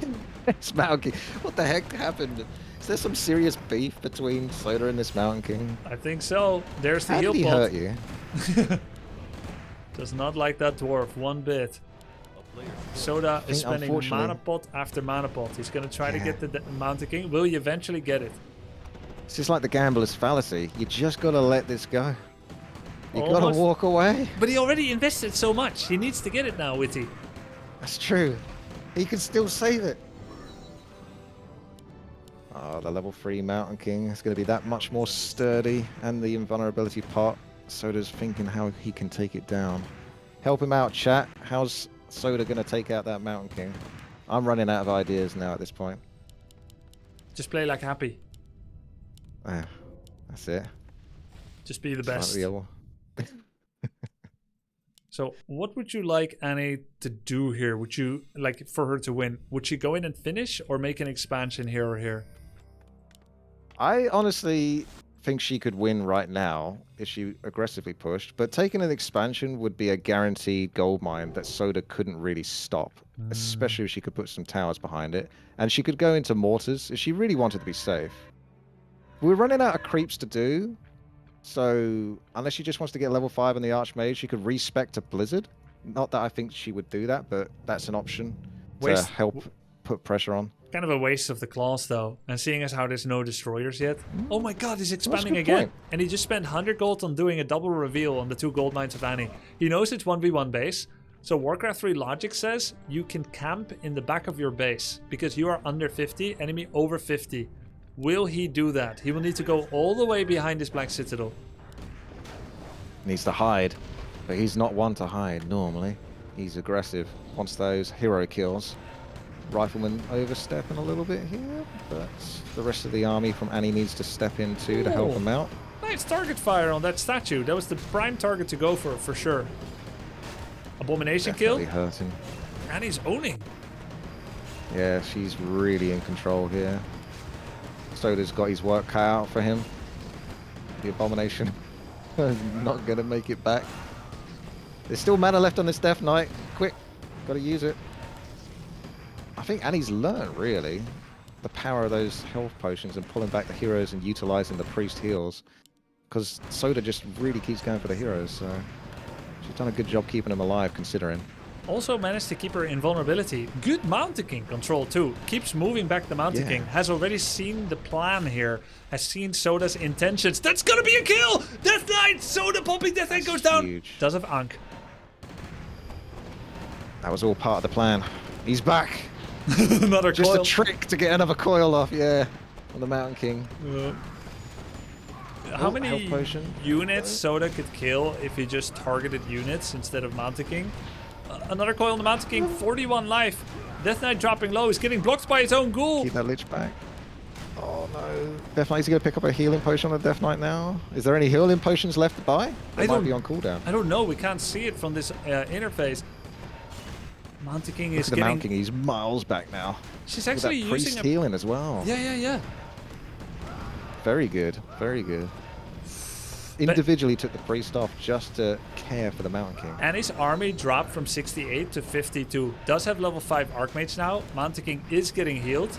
It's Mountain King. What the heck happened? Is there some serious beef between Soda and this Mountain King? I think so. There's the How heal did he pot. hurt you? Does not like that dwarf one bit. Soda is spending unfortunately- mana pot after mana pot. He's going to try to get the Mountain King. Will he eventually get it? It's just like the gambler's fallacy. You just gotta let this go. You gotta Almost. walk away. But he already invested so much. He needs to get it now, Witty. That's true. He can still save it. Oh, the level 3 Mountain King is going to be that much more sturdy, and the invulnerability part. Soda's thinking how he can take it down. Help him out, chat. How's Soda going to take out that Mountain King? I'm running out of ideas now at this point. Just play like happy. Ah, that's it. Just be the It's like best. the other- So, what would you like Annie to do here? Would you like for her to win? Would she go in and finish, or make an expansion here or here? I honestly think she could win right now if she aggressively pushed, but taking an expansion would be a guaranteed gold mine that Soda couldn't really stop, especially if she could put some towers behind it. And she could go into mortars if she really wanted to be safe. We're running out of creeps to do, so unless she just wants to get level 5 in the Archmage, she could respec to Blizzard. Not that I think she would do that, but that's an option to help put pressure on. Kind of a waste of the claws, though. And seeing as how there's no destroyers yet. Oh my god, he's expanding good again. point. And he just spent 100 gold on doing a double reveal on the 2 gold mines of Annie. He knows it's 1v1 base. So Warcraft 3 logic says you can camp in the back of your base because you are under 50, enemy over 50. Will he do that? He will need to go all the way behind his Black Citadel. Needs to hide, but he's not one to hide normally. He's aggressive. Wants those hero kills. Rifleman overstepping a little bit here, but the rest of the army from Annie needs to step in too to help Oh. him out. Nice target fire on that statue. That was the prime target to go for sure. Abomination Definitely kill. hurting. And he's owning. Yeah, she's really in control here. Soda's got his work cut out for him. The Abomination not gonna make it back. There's still mana left on this Death Knight. Quick, gotta use it. I think Annie's learned, really, the power of those health potions and pulling back the heroes and utilizing the priest heals. Because Soda just really keeps going for the heroes, so she's done a good job keeping them alive, considering. Also managed to keep her invulnerability. Good Mountain King control too. Keeps moving back the Mountain Yeah. King. Has already seen the plan here. Has seen Soda's intentions. That's gonna be a kill! Death Knight! Soda popping Death Knight goes down! Huge. Does have Ankh. That was all part of the plan. He's back! Another Just coil. a trick to get another coil off, yeah. On the Mountain King. How Oh, many health potion. units Soda could kill if he just targeted units instead of Mountain King? Another coil on the Mountain King, 41 life. Death Knight dropping low. He's getting blocked by his own ghoul. Keep that Lich back. Oh no. Death Knight's going to pick up a healing potion on the Death Knight now. Is there any healing potions left to buy? They might be on cooldown. I don't know. We can't see it from this interface. Mountain King Look is at the getting... Mountain King, he's miles back now. She's With actually that priest using a... healing as well. Yeah. Very good, very good. Individually took the priest off just to care for the Mountain King. Annie's army dropped from 68 to 52. Does have level 5 Archmage now. Mountain King is getting healed.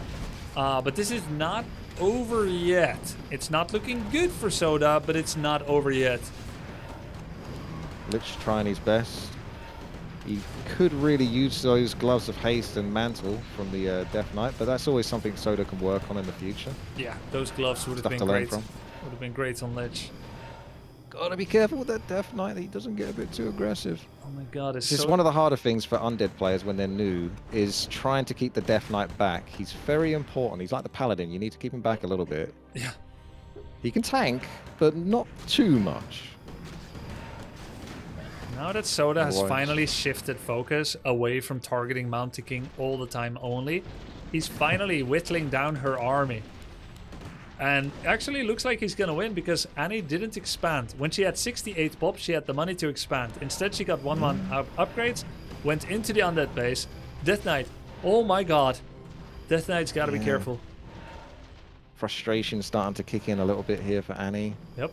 But this is not over yet. It's not looking good for Soda, but it's not over yet. Lich trying his best. He could really use those gloves of haste and mantle from the Death Knight, but that's always something Soda can work on in the future. Yeah, those gloves would have Stuff been to learn great. from. Would have been great on Lich. Gotta be careful with that Death Knight that he doesn't get a bit too aggressive. Oh my god, it's This is so... one of the harder things for undead players when they're new, is trying to keep the Death Knight back. He's very important. He's like the Paladin. You need to keep him back a little bit. Yeah. He can tank, but not too much. Now that Soda has Right. finally shifted focus away from targeting Mountain King all the time only, he's finally whittling down her army. And actually looks like he's gonna win because Annie didn't expand. When she had 68 pop, she had the money to expand. Instead, she got 1-1 upgrades, went into the undead base. Death Knight Oh my god. Death Knight's got to be careful. Frustration starting to kick in a little bit here for Annie. Yep.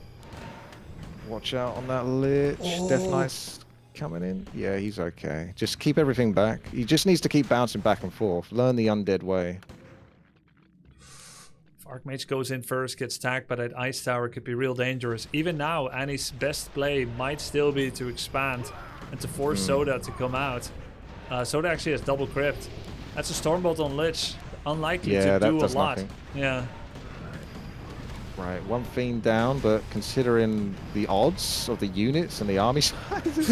Watch out on that Lich. Death Knight's coming in. Yeah, he's okay. Just keep everything back. He just needs to keep bouncing back and forth. Learn the undead way. If Archmage goes in first, gets tagged by that Ice Tower, could be real dangerous. Even now, Annie's best play might still be to expand and to force Soda to come out. Soda actually has double crypt. That's a Stormbolt on Lich. Unlikely to do a lot. Nothing. Yeah. Right, one Fiend down, but considering the odds of the units and the army sizes,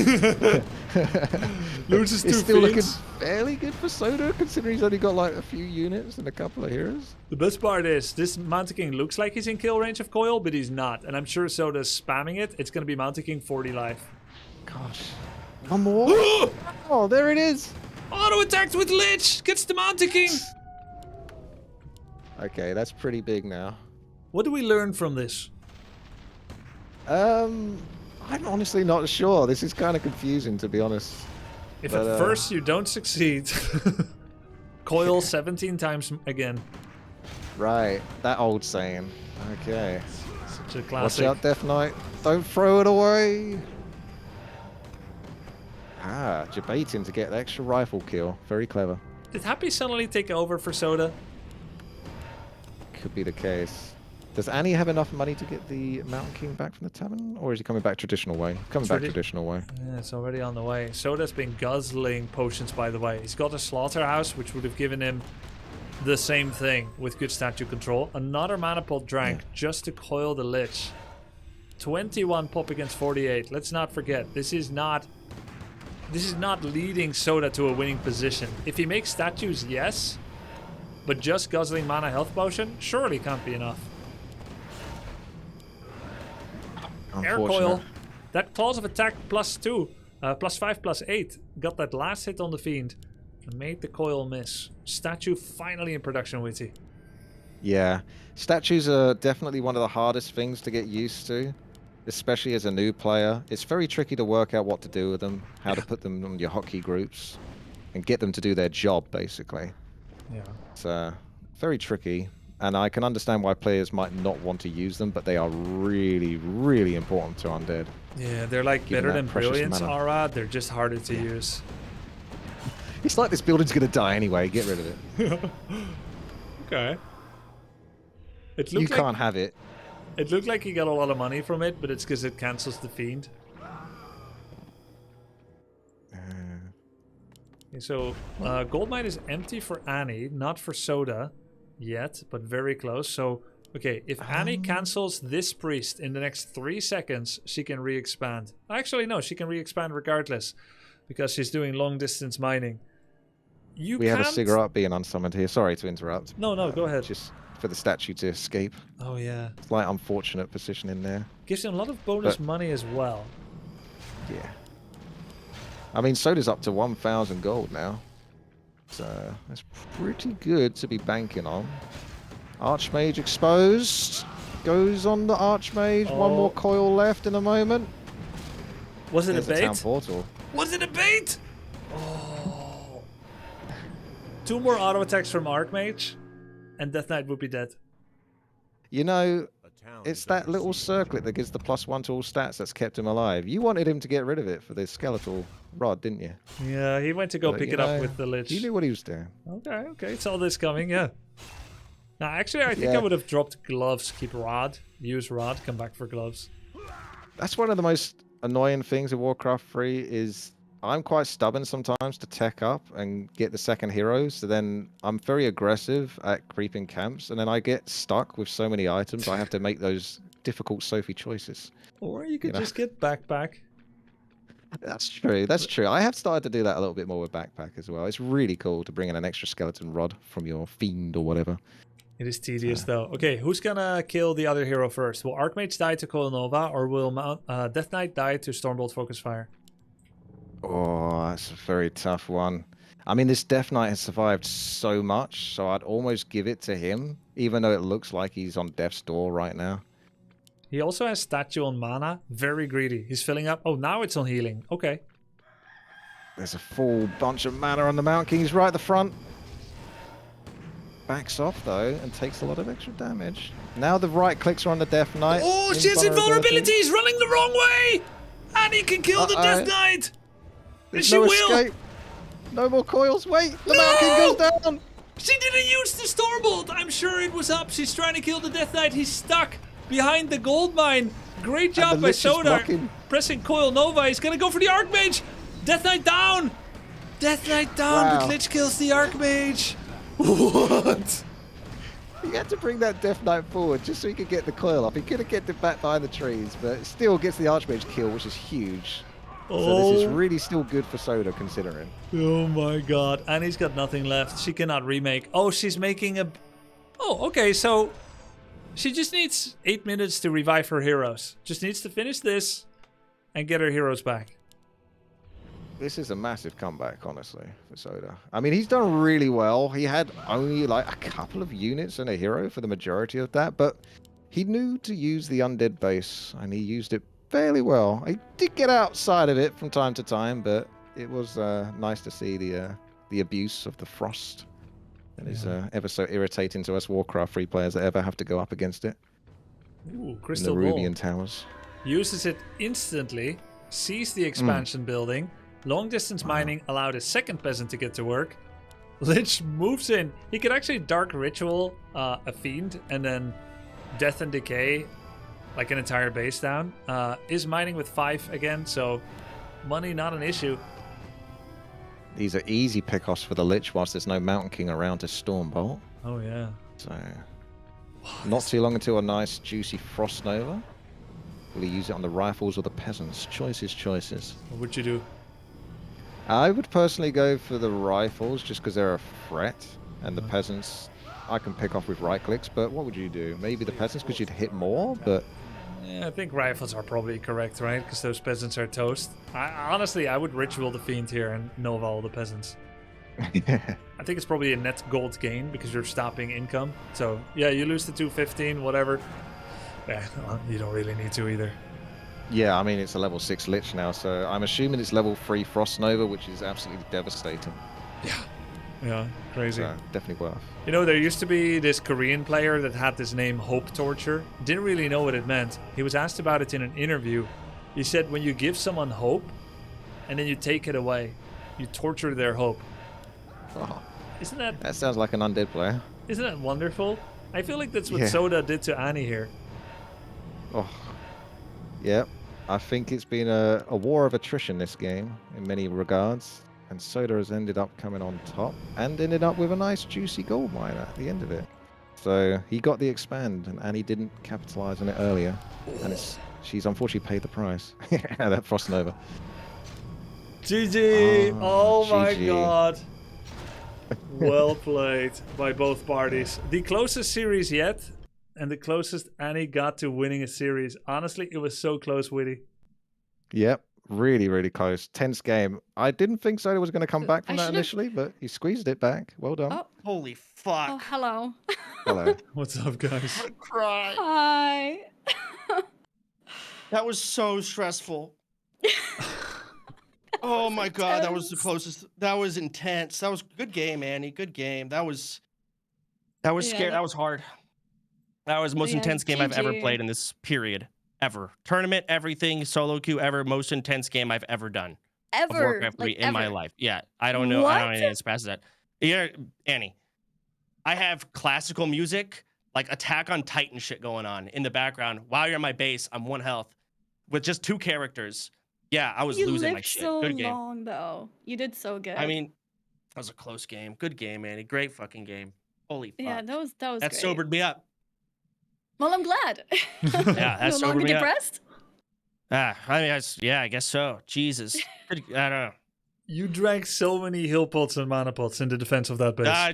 loses it's 2 still looking Fiends. fairly good for Soda, considering he's only got like a few units and a couple of heroes. The best part is, this Mountain King looks like he's in kill range of Coil, but he's not. And I'm sure Soda's spamming it. It's going to be Mountain King 40 life. Gosh. One more. Oh, there it is. Auto attacked with Lich! Gets the Mountain King! Okay, that's pretty big now. What do we learn from this? I'm honestly not sure. This is kind of confusing, to be honest. If at first you don't succeed, Coil 17 times again. Right, that old saying. Okay. Such a classic. Watch out, Death Knight. Don't throw it away. Ah, debating to get the extra rifle kill. Very clever. Did Happy suddenly take over for Soda? Could be the case. Does Annie have enough money to get the Mountain King back from the tavern? Or is he coming back traditional way? Coming back traditional way. Yeah, it's already on the way. Soda's been guzzling potions, by the way. He's got a Slaughterhouse, which would have given him the same thing with good statue control. Another mana pot drank just to coil the Lich. 21 pop against 48. Let's not forget, this is not leading Soda to a winning position. If he makes statues, yes. But just guzzling mana health potion surely can't be enough. Air coil. That clause of attack +2, +5, +8. Got that last hit on the Fiend. And made the coil miss. Statue finally in production, Witty. Yeah. Statues are definitely one of the hardest things to get used to. Especially as a new player. It's very tricky to work out what to do with them. How to put them on your hotkey groups. And get them to do their job, basically. Yeah. It's very tricky. And I can understand why players might not want to use them, but they are really, really important to Undead. Yeah, they're like Given better that than precious Brilliance mana. Aura. They're just harder to use. It's like this building's going to die anyway. Get rid of it. Okay. It You looked like, can't have it. It looked like he got a lot of money from it, but it's because it cancels the Fiend. Okay, so gold mine is empty for Annie, not for Soda yet, but very close. So, okay, if Annie cancels this priest in the next 3 seconds, she can re-expand. Actually, no, she can re-expand regardless, because she's doing long distance mining. We have a cigarette being unsummoned here. Sorry to interrupt. No, go ahead. Just for the statue to escape. Oh yeah. Slight unfortunate position in there. Gives him a lot of bonus money as well. Yeah. I mean, Soda's up to 1,000 gold now. So that's pretty good to be banking on. Archmage exposed. Goes on the Archmage. One more coil left in a moment. Was it There's a bait? town portal. Was it a bait? Oh. 2 more auto attacks from Archmage, and Death Knight would be dead. You know, it's that little circlet that gives the +1 to all stats that's kept him alive. You wanted him to get rid of it for the skeletal rod, didn't you? Yeah, he went to go But, pick you it up know, with the Lich. He knew what he was doing. Okay, saw this coming, yeah. Now, actually, I think I would have dropped gloves, keep rod, use rod, come back for gloves. That's one of the most annoying things in Warcraft 3 is I'm quite stubborn sometimes to tech up and get the second hero, so then I'm very aggressive at creeping camps, and then I get stuck with so many items, I have to make those difficult Sophie choices. Or you could know? just get backpack. That's true. I have started to do that a little bit more with backpack as well. It's really cool to bring in an extra skeleton rod from your fiend or whatever. It is tedious, though. Okay, who's gonna kill the other hero first? Will Archmage die to Coil Nova, or will Death Knight die to Stormbolt Focus Fire? Oh, that's a very tough one. I mean, this Death Knight has survived so much, so I'd almost give it to him, even though it looks like he's on death's door right now. He also has statue on mana. Very greedy. He's filling up. Oh, now it's on healing. Okay. There's a full bunch of mana on the Mountain King. He's right at the front. backs off though and takes a lot of extra damage. Now the right clicks are on the Death Knight. Oh, she has invulnerability. He's running the wrong way. And he can kill the Death Knight. And she no will. Escape. No more coils. Wait, the Mountain King goes down. She didn't use the Stormbolt. I'm sure it was up. She's trying to kill the Death Knight. He's stuck behind the gold mine. Great job by Soda. Pressing Coil Nova. He's going to go for the Archmage. Death Knight down. Death Knight down, but Lich kills the Archmage. What? He had to bring that Death Knight forward just so he could get the coil off. He could have kept it back behind the trees, but still gets the Archmage kill, which is huge. So this is really still good for Soda, considering. Oh my god. And he's got nothing left. She cannot remake. Oh, she's making a... Oh, okay, so... She just needs 8 minutes to revive her heroes. Just needs to finish this and get her heroes back. This is a massive comeback, honestly, for Soda. I mean, he's done really well. He had only like a couple of units and a hero for the majority of that, but he knew to use the undead base, and he used it fairly well. He did get outside of it from time to time, but it was nice to see the abuse of the frost. That is ever so irritating to us Warcraft 3 players that ever have to go up against it. Ooh, Crystal in the Ball. Rubian Towers. Uses it instantly, sees the expansion building. Long distance mining allowed a second peasant to get to work. Lich moves in. He could actually Dark Ritual a Fiend and then Death and Decay like an entire base down. Is mining with 5 again, so money not an issue. These are easy pickoffs for the Lich whilst there's no Mountain King around to Stormbolt. Oh yeah. So not too long until a nice juicy Frost Nova. Will he use it on the rifles or the peasants? Choices. What would you do? I would personally go for the rifles just because they're a threat, and the peasants I can pick off with right clicks, but what would you do? Maybe the peasants because you'd hit more, but... Yeah, I think rifles are probably correct, right? Because those peasants are toast. Honestly, I would Ritual the Fiend here and Nova all the peasants. I think it's probably a net gold gain because you're stopping income. So, yeah, you lose the 215, whatever. Yeah, well, you don't really need to either. Yeah, I mean, it's a level 6 Lich now, so I'm assuming it's level 3 Frost Nova, which is absolutely devastating. Yeah, crazy. So, definitely worth. You know, there used to be this Korean player that had this name Hope Torture. Didn't really know what it meant. He was asked about it in an interview. He said when you give someone hope and then you take it away, you torture their hope. Oh, Isn't that... that sounds like an undead player. Isn't that wonderful? I feel like that's what Yeah. Soda did to Annie here. Oh, yep. I think it's been a war of attrition this game in many regards, and Soda has ended up coming on top and ended up with a nice juicy gold mine at the end of it. So he got the expand, and Annie didn't capitalize on it earlier, and she's unfortunately paid the price. That Frost Nova. GG! Oh my GG. god. Well played by both parties. The closest series yet, and the closest Annie got to winning a series. Honestly, it was so close, Witty. Yep, really, really close. Tense game. I didn't think Soda was going to come back from I that should've- initially, but he squeezed it back. Well done. Oh, Holy fuck. oh, hello. Hello. What's up, guys? Cry. Hi. That was so stressful. Oh my god, that was the closest. That was intense. That was good game, Annie. Good game. That was Yeah, scary. That was hard. That was the most Yeah, intense game I've ever GG. played in this period. Ever. Tournament, everything, solo queue ever. Most intense game I've ever done. Of Ever. Warcraft 3 Like, in my ever. life. Yeah. I don't know. I don't What? know anything past that. Yeah, Annie. I have classical music, like Attack on Titan shit going on in the background. While you're on my base, I'm 1 health with just 2 characters. Yeah, I was You losing lived my shit. so Good game. long, though. You did so good. I mean, that was a close game. Good game, Annie. Great fucking game. Holy fuck. yeah, that was that great. sobered me up. Well, I'm glad. Yeah, that No sobered longer me up. depressed. I mean, yeah, I guess so. Jesus. I don't know. You drank so many heal pots and mana pots in the defense of that base. I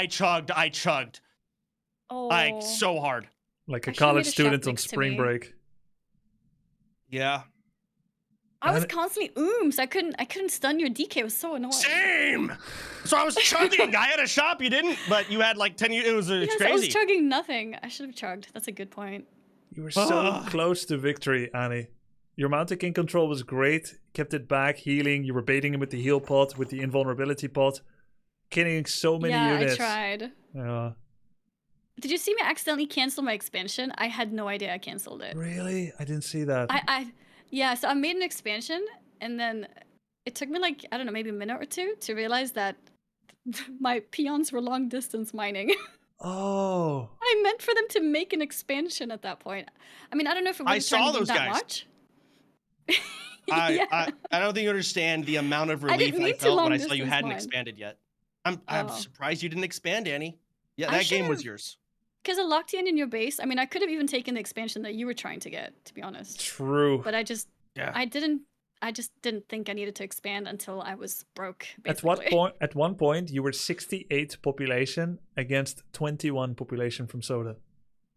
chugged. Oh. So hard. Like a I should've college made a shop student on next to spring me. break. Yeah. I was And- constantly so I couldn't stun your DK. It was so annoying. Same. So I was chugging. I had a shop. You didn't, but you had like 10. It was Yes, crazy. I was chugging nothing. I should have chugged. That's a good point. You were so close to victory, Annie. Your Mountain King control was great. Kept it back, healing. You were baiting him with the heal pot, with the invulnerability pot. killing so many yeah, units. I tried. Yeah. Did you see me accidentally cancel my expansion? I had no idea I canceled it. Really? I didn't see that. Yeah, so I made an expansion, and then it took me like, I don't know, maybe a minute or two to realize that my peons were long distance mining. Oh. I meant for them to make an expansion at that point. I mean, I don't know if it would I have saw turned the game those that guys. much. I don't think you understand the amount of I didn't relief I mean to felt when long I saw you distance hadn't mine. expanded yet. I'm Oh. surprised you didn't expand, Annie. Yeah, I that game was should've. yours. Because I locked you in your base. I mean, I could have even taken the expansion that you were trying to get, to be honest. True. But I just Yeah. didn't think I needed to expand until I was broke, basically. At what point? At one point, you were 68 population against 21 population from Soda.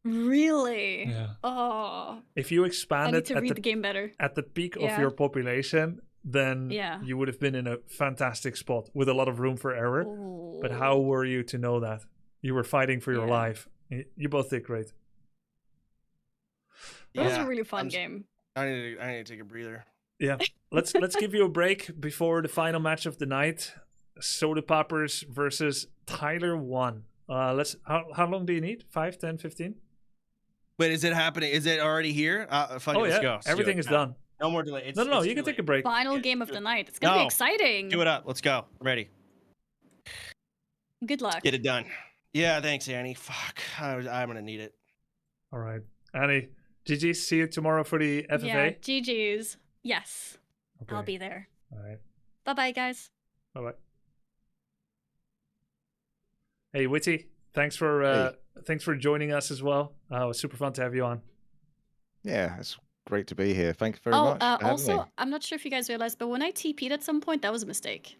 Really? Yeah. Oh. If you I need expanded to read the game better. at the peak of Yeah. your population, then Yeah. you would have been in a fantastic spot with a lot of room for error. But how Ooh. were you to know that? You were fighting for your Yeah. life. You both did great. That was Yeah. a really fun game. I need to take a breather. Yeah. Let's give you a break before the final match of the night. Soda Poppers versus Tyler 1. How long do you need? 5, 10, 15? Wait, is it happening? Is it already here? Fuck Oh it, let's yeah. go. Let's do Everything it. is done. No more delay. No, It's you can too take a late. break. Final Yeah, game of do the it. night. It's gonna be No. exciting. Do it up. Let's go. I'm ready. Good luck. Get it done. Yeah, thanks, Annie. Fuck. I'm gonna need it. All right. Annie, GG, see you tomorrow for the FFA. Yeah, GG's. Yes. Okay. I'll be there. All right. Bye-bye, guys. Bye-bye. Hey, Witty, thanks for joining us as well. It was super fun to have you on. Yeah, it's great to be here. Thank you very much. for having Also, me. I'm not sure if you guys realized, but when I TP'd at some point, that was a mistake.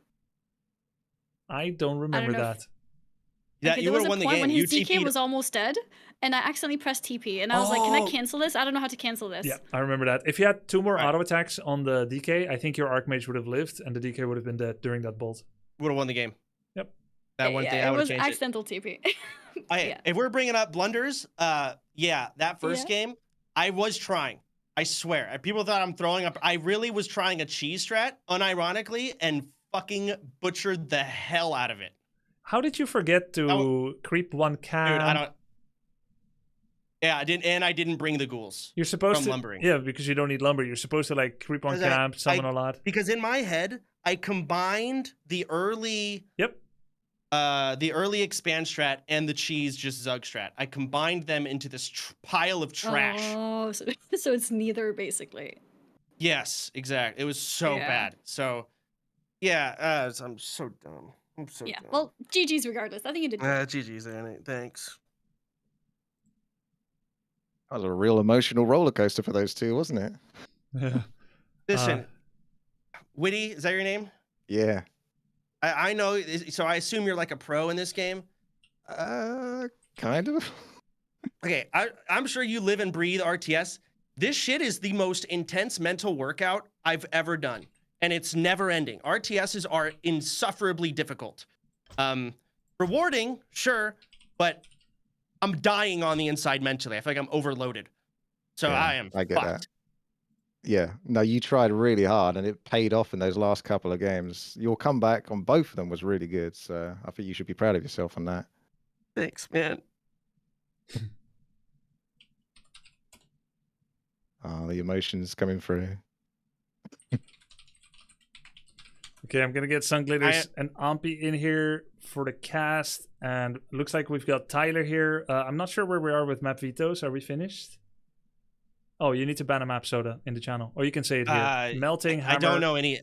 I don't remember know if- that. Yeah, Okay, you there would was have a won the point game. when You his DK TP'd. was almost dead, and I accidentally pressed TP, and I was like, can I Oh. cancel this? I don't know how to cancel this. Yeah, I remember that. If you had 2 more Right. auto attacks on the DK, I think your Archmage would have lived, and the DK would have been dead during that bolt. Would have won the game. Yep. That one thing I it would was have changed it. accidental TP. Yeah. If we're bringing up blunders, that first game, I was trying. I swear. People thought I'm throwing up. I really was trying a cheese strat, unironically, and fucking butchered the hell out of it. How did you forget to creep 1 cam? Dude, I don't. Yeah, I didn't bring the ghouls. You're supposed from to lumbering. Yeah, because you don't need lumber. You're supposed to like creep 1 Because camp, summon a lot. Because in my head, I combined the early expand strat and the cheese just Zug strat. I combined them into this pile of trash. Oh, so it's neither, basically. Yes, exactly. It was so Yeah. bad. So, yeah, I'm so dumb. I'm so Yeah. dumb. Well, GG's regardless. I think you did good. GG's, Annie. Thanks. That was a real emotional roller coaster for those two, wasn't it? Yeah. Listen, Witty, is that your name? Yeah. I know. So I assume you're like a pro in this game. Kind of. Okay, I'm sure you live and breathe RTS. This shit is the most intense mental workout I've ever done, and it's never ending. RTSs are insufferably difficult. Rewarding, sure, but I'm dying on the inside mentally. I feel like I'm overloaded. So Yeah, I get fucked. that. Yeah. No, you tried really hard, and it paid off in those last couple of games. Your comeback on both of them was really good, so I think you should be proud of yourself on that. Thanks, man. Oh, the emotions coming through. Okay, I'm gonna get Sunglitters and Ampy in here for the cast, and looks like we've got Tyler here. I'm not sure where we are with map vetoes. Are we finished? Oh, you need to ban a map soda in the channel, or you can say it here. Melting Hammer. I don't know any.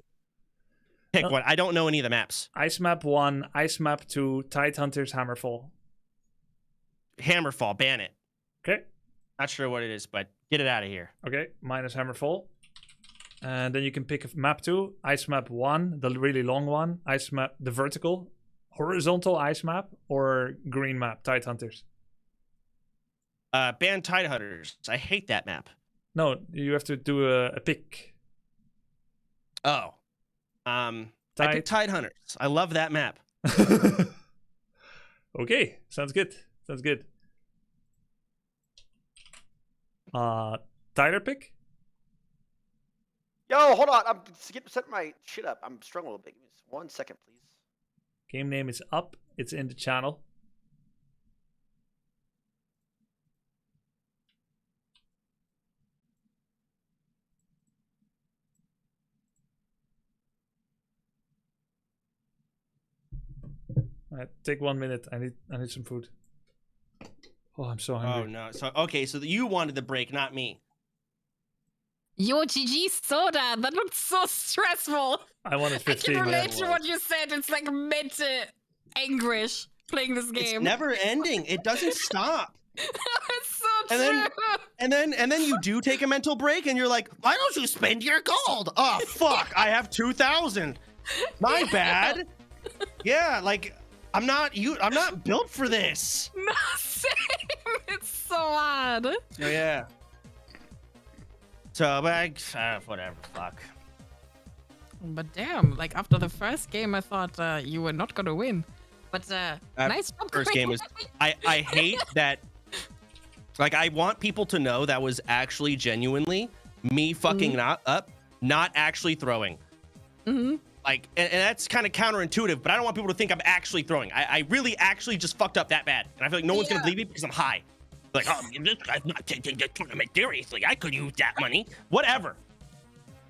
Pick No. one. I don't know any of the maps. Ice map 1, Ice map 2, Tide Hunters, Hammerfall. Hammerfall, ban it. Okay. Not sure what it is, but get it out of here. Okay, minus Hammerfall. And then you can pick map 2, Ice map 1, the really long one, Ice map, the vertical, horizontal ice map, or green map, Tide Hunters. Ban Tide Hunters. I hate that map. No, you have to do a pick. Oh. I picked Tide Hunters. I love that map. Okay, sounds good. Sounds good. Tyler pick? Yo, hold on. I'm setting my shit up. I'm struggling a little bit. Give me just 1 second, please. Game name is up. It's in the channel. All right, take 1 minute. I need some food. Oh, I'm so hungry. Oh no. So okay, so you wanted the break, not me. Yo, GG soda. That looked so stressful. I wanted 15 I can relate minutes. to what you said. It's like mid anguish playing this game. It's never ending. It doesn't stop. It's so And true. then you do take a mental break, and you're like, why don't you spend your gold? Oh fuck, I have 2,000. My bad. Yeah, like I'm not built for this. No, same. It's so odd. Oh yeah. So, but whatever. Fuck. But damn, like after the first game, I thought you were not gonna win. But nice job. First game was. I hate that. Like, I want people to know that was actually genuinely me fucking up, not actually throwing. Like, and that's kind of counterintuitive, but I don't want people to think I'm actually throwing. I really actually just fucked up that bad, and I feel like no one's gonna believe me because I'm high. Like, oh, this guy's not taking the tournament seriously. I could use that money. Whatever.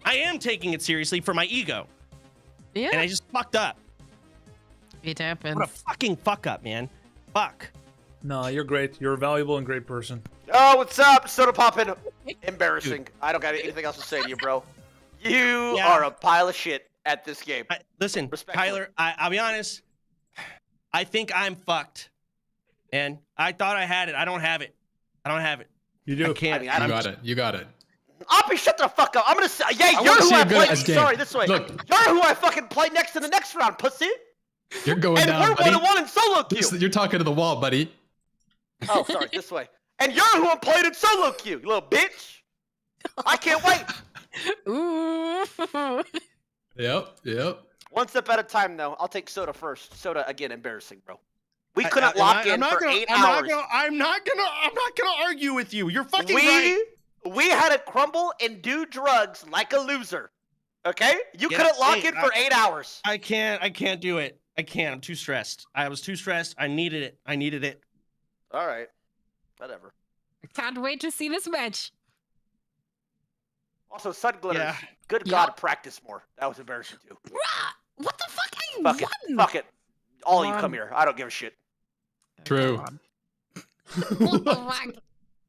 I am taking it seriously for my ego. Yeah. And I just fucked up. It happens. What a fucking fuck up, man. Fuck. No, you're great. You're a valuable and great person. Oh, what's up? Soda poppin'. Embarrassing. I don't got anything else to say to you, bro. You are a pile of shit at this game. Listen, Tyler, I'll be honest. I think I'm fucked. And I thought I had it. I don't have it. I don't have it. You do. I can't. You got it. You got it. Oppie, shut the fuck up. I'm gonna say, yeah, I you're wanna who see I a good played. ass game. Sorry, this way. Look. You're who I fucking played next in the next round, pussy. You're going and down, we're buddy. 1-1 in solo queue. You're talking to the wall, buddy. Oh, sorry, this way. And you're who I played in solo queue, you little bitch. I can't wait. Ooh. Yep. One step at a time, though. I'll take Soda first. Soda, again, embarrassing, bro. We couldn't lock in for 8 hours. I'm not gonna argue with you. You're fucking right. We had to crumble and do drugs like a loser. Okay? You couldn't lock in for 8 hours. I can't do it. I can't. I'm too stressed. I was too stressed. I needed it. All right. Whatever. Can't wait to see this match. Also, Sun Glitters. Yeah. Good God, practice more. That was embarrassing, too. What the fuck? I Fuck it. won. Fuck it. All of you come here. I don't give a shit. True. What the fuck?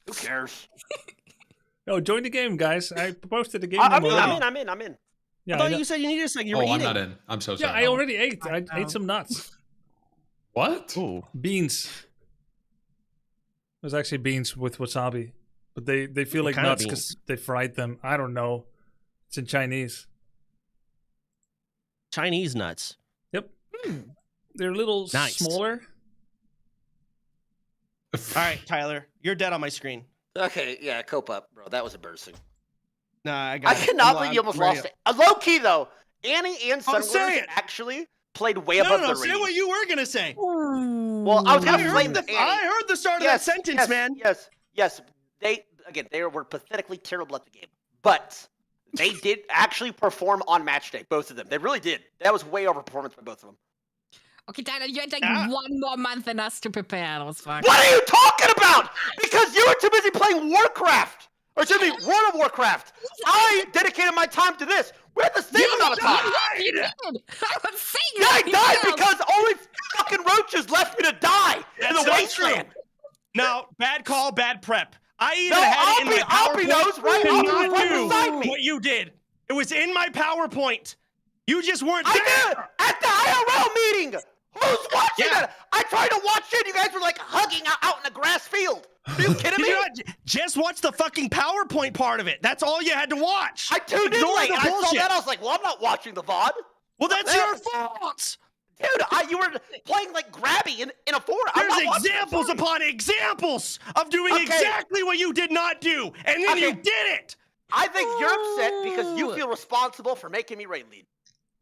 Who cares? No, join the game, guys. I posted the game. I'm name already. in. Yeah, I thought you said you needed a second. You were Oh, I'm eating. not in. I'm so Yeah, sorry. I already ate. I ate some nuts. What? Ooh. Beans. It was actually beans with wasabi. But they feel What like kind of nuts because they fried them. I don't know. It's in Chinese. Chinese nuts. Yep. They're a little Nice. smaller. All right, Tyler, you're dead on my screen. Okay, yeah, cope up, bro. That was embarrassing. Nah, I I got it. cannot I'm- believe you almost I'm lost it. Low key, though. Annie and Oh, Sun say Glitters it. actually played way No, above no, the say range. what you were gonna say. Well, I was I gonna blame heard the I heard the start of that sentence, man. Yes. They were pathetically terrible at the game, but they did actually perform on match day. Both of them, they really did. That was way over performance by both of them. Okay, Tyler, you had like 1 more month than us to prepare. Those fuck. What are you talking about? Because you were too busy playing Warcraft, or excuse me, World of Warcraft. I dedicated my time to this. We had the same amount of time. I was saying Yeah, I nothing died else. because only fucking roaches left me to die in the not true. wasteland. No, bad call, bad prep. I even No, had it in my Oppie PowerPoint knows, right? to Oppie not was right do beside me. what you did. It was in my PowerPoint. You just weren't I there. did at the IRL meeting. Who's watching that? I tried to watch it. You guys were like hugging out in a grass field. Are you kidding Did me? you not just watch the fucking PowerPoint part of it? That's all you had to watch. I tuned in Ignore late. the And I saw bullshit. that. I was like, well, I'm not watching the VOD. Well, that's your fault. Dude, you were playing like Grubby in a forum. I'm There's not watching it, examples sorry. upon examples of doing Okay. exactly what you did not do, and then you Okay. did it. I think you're upset because you feel responsible for making me raid lead.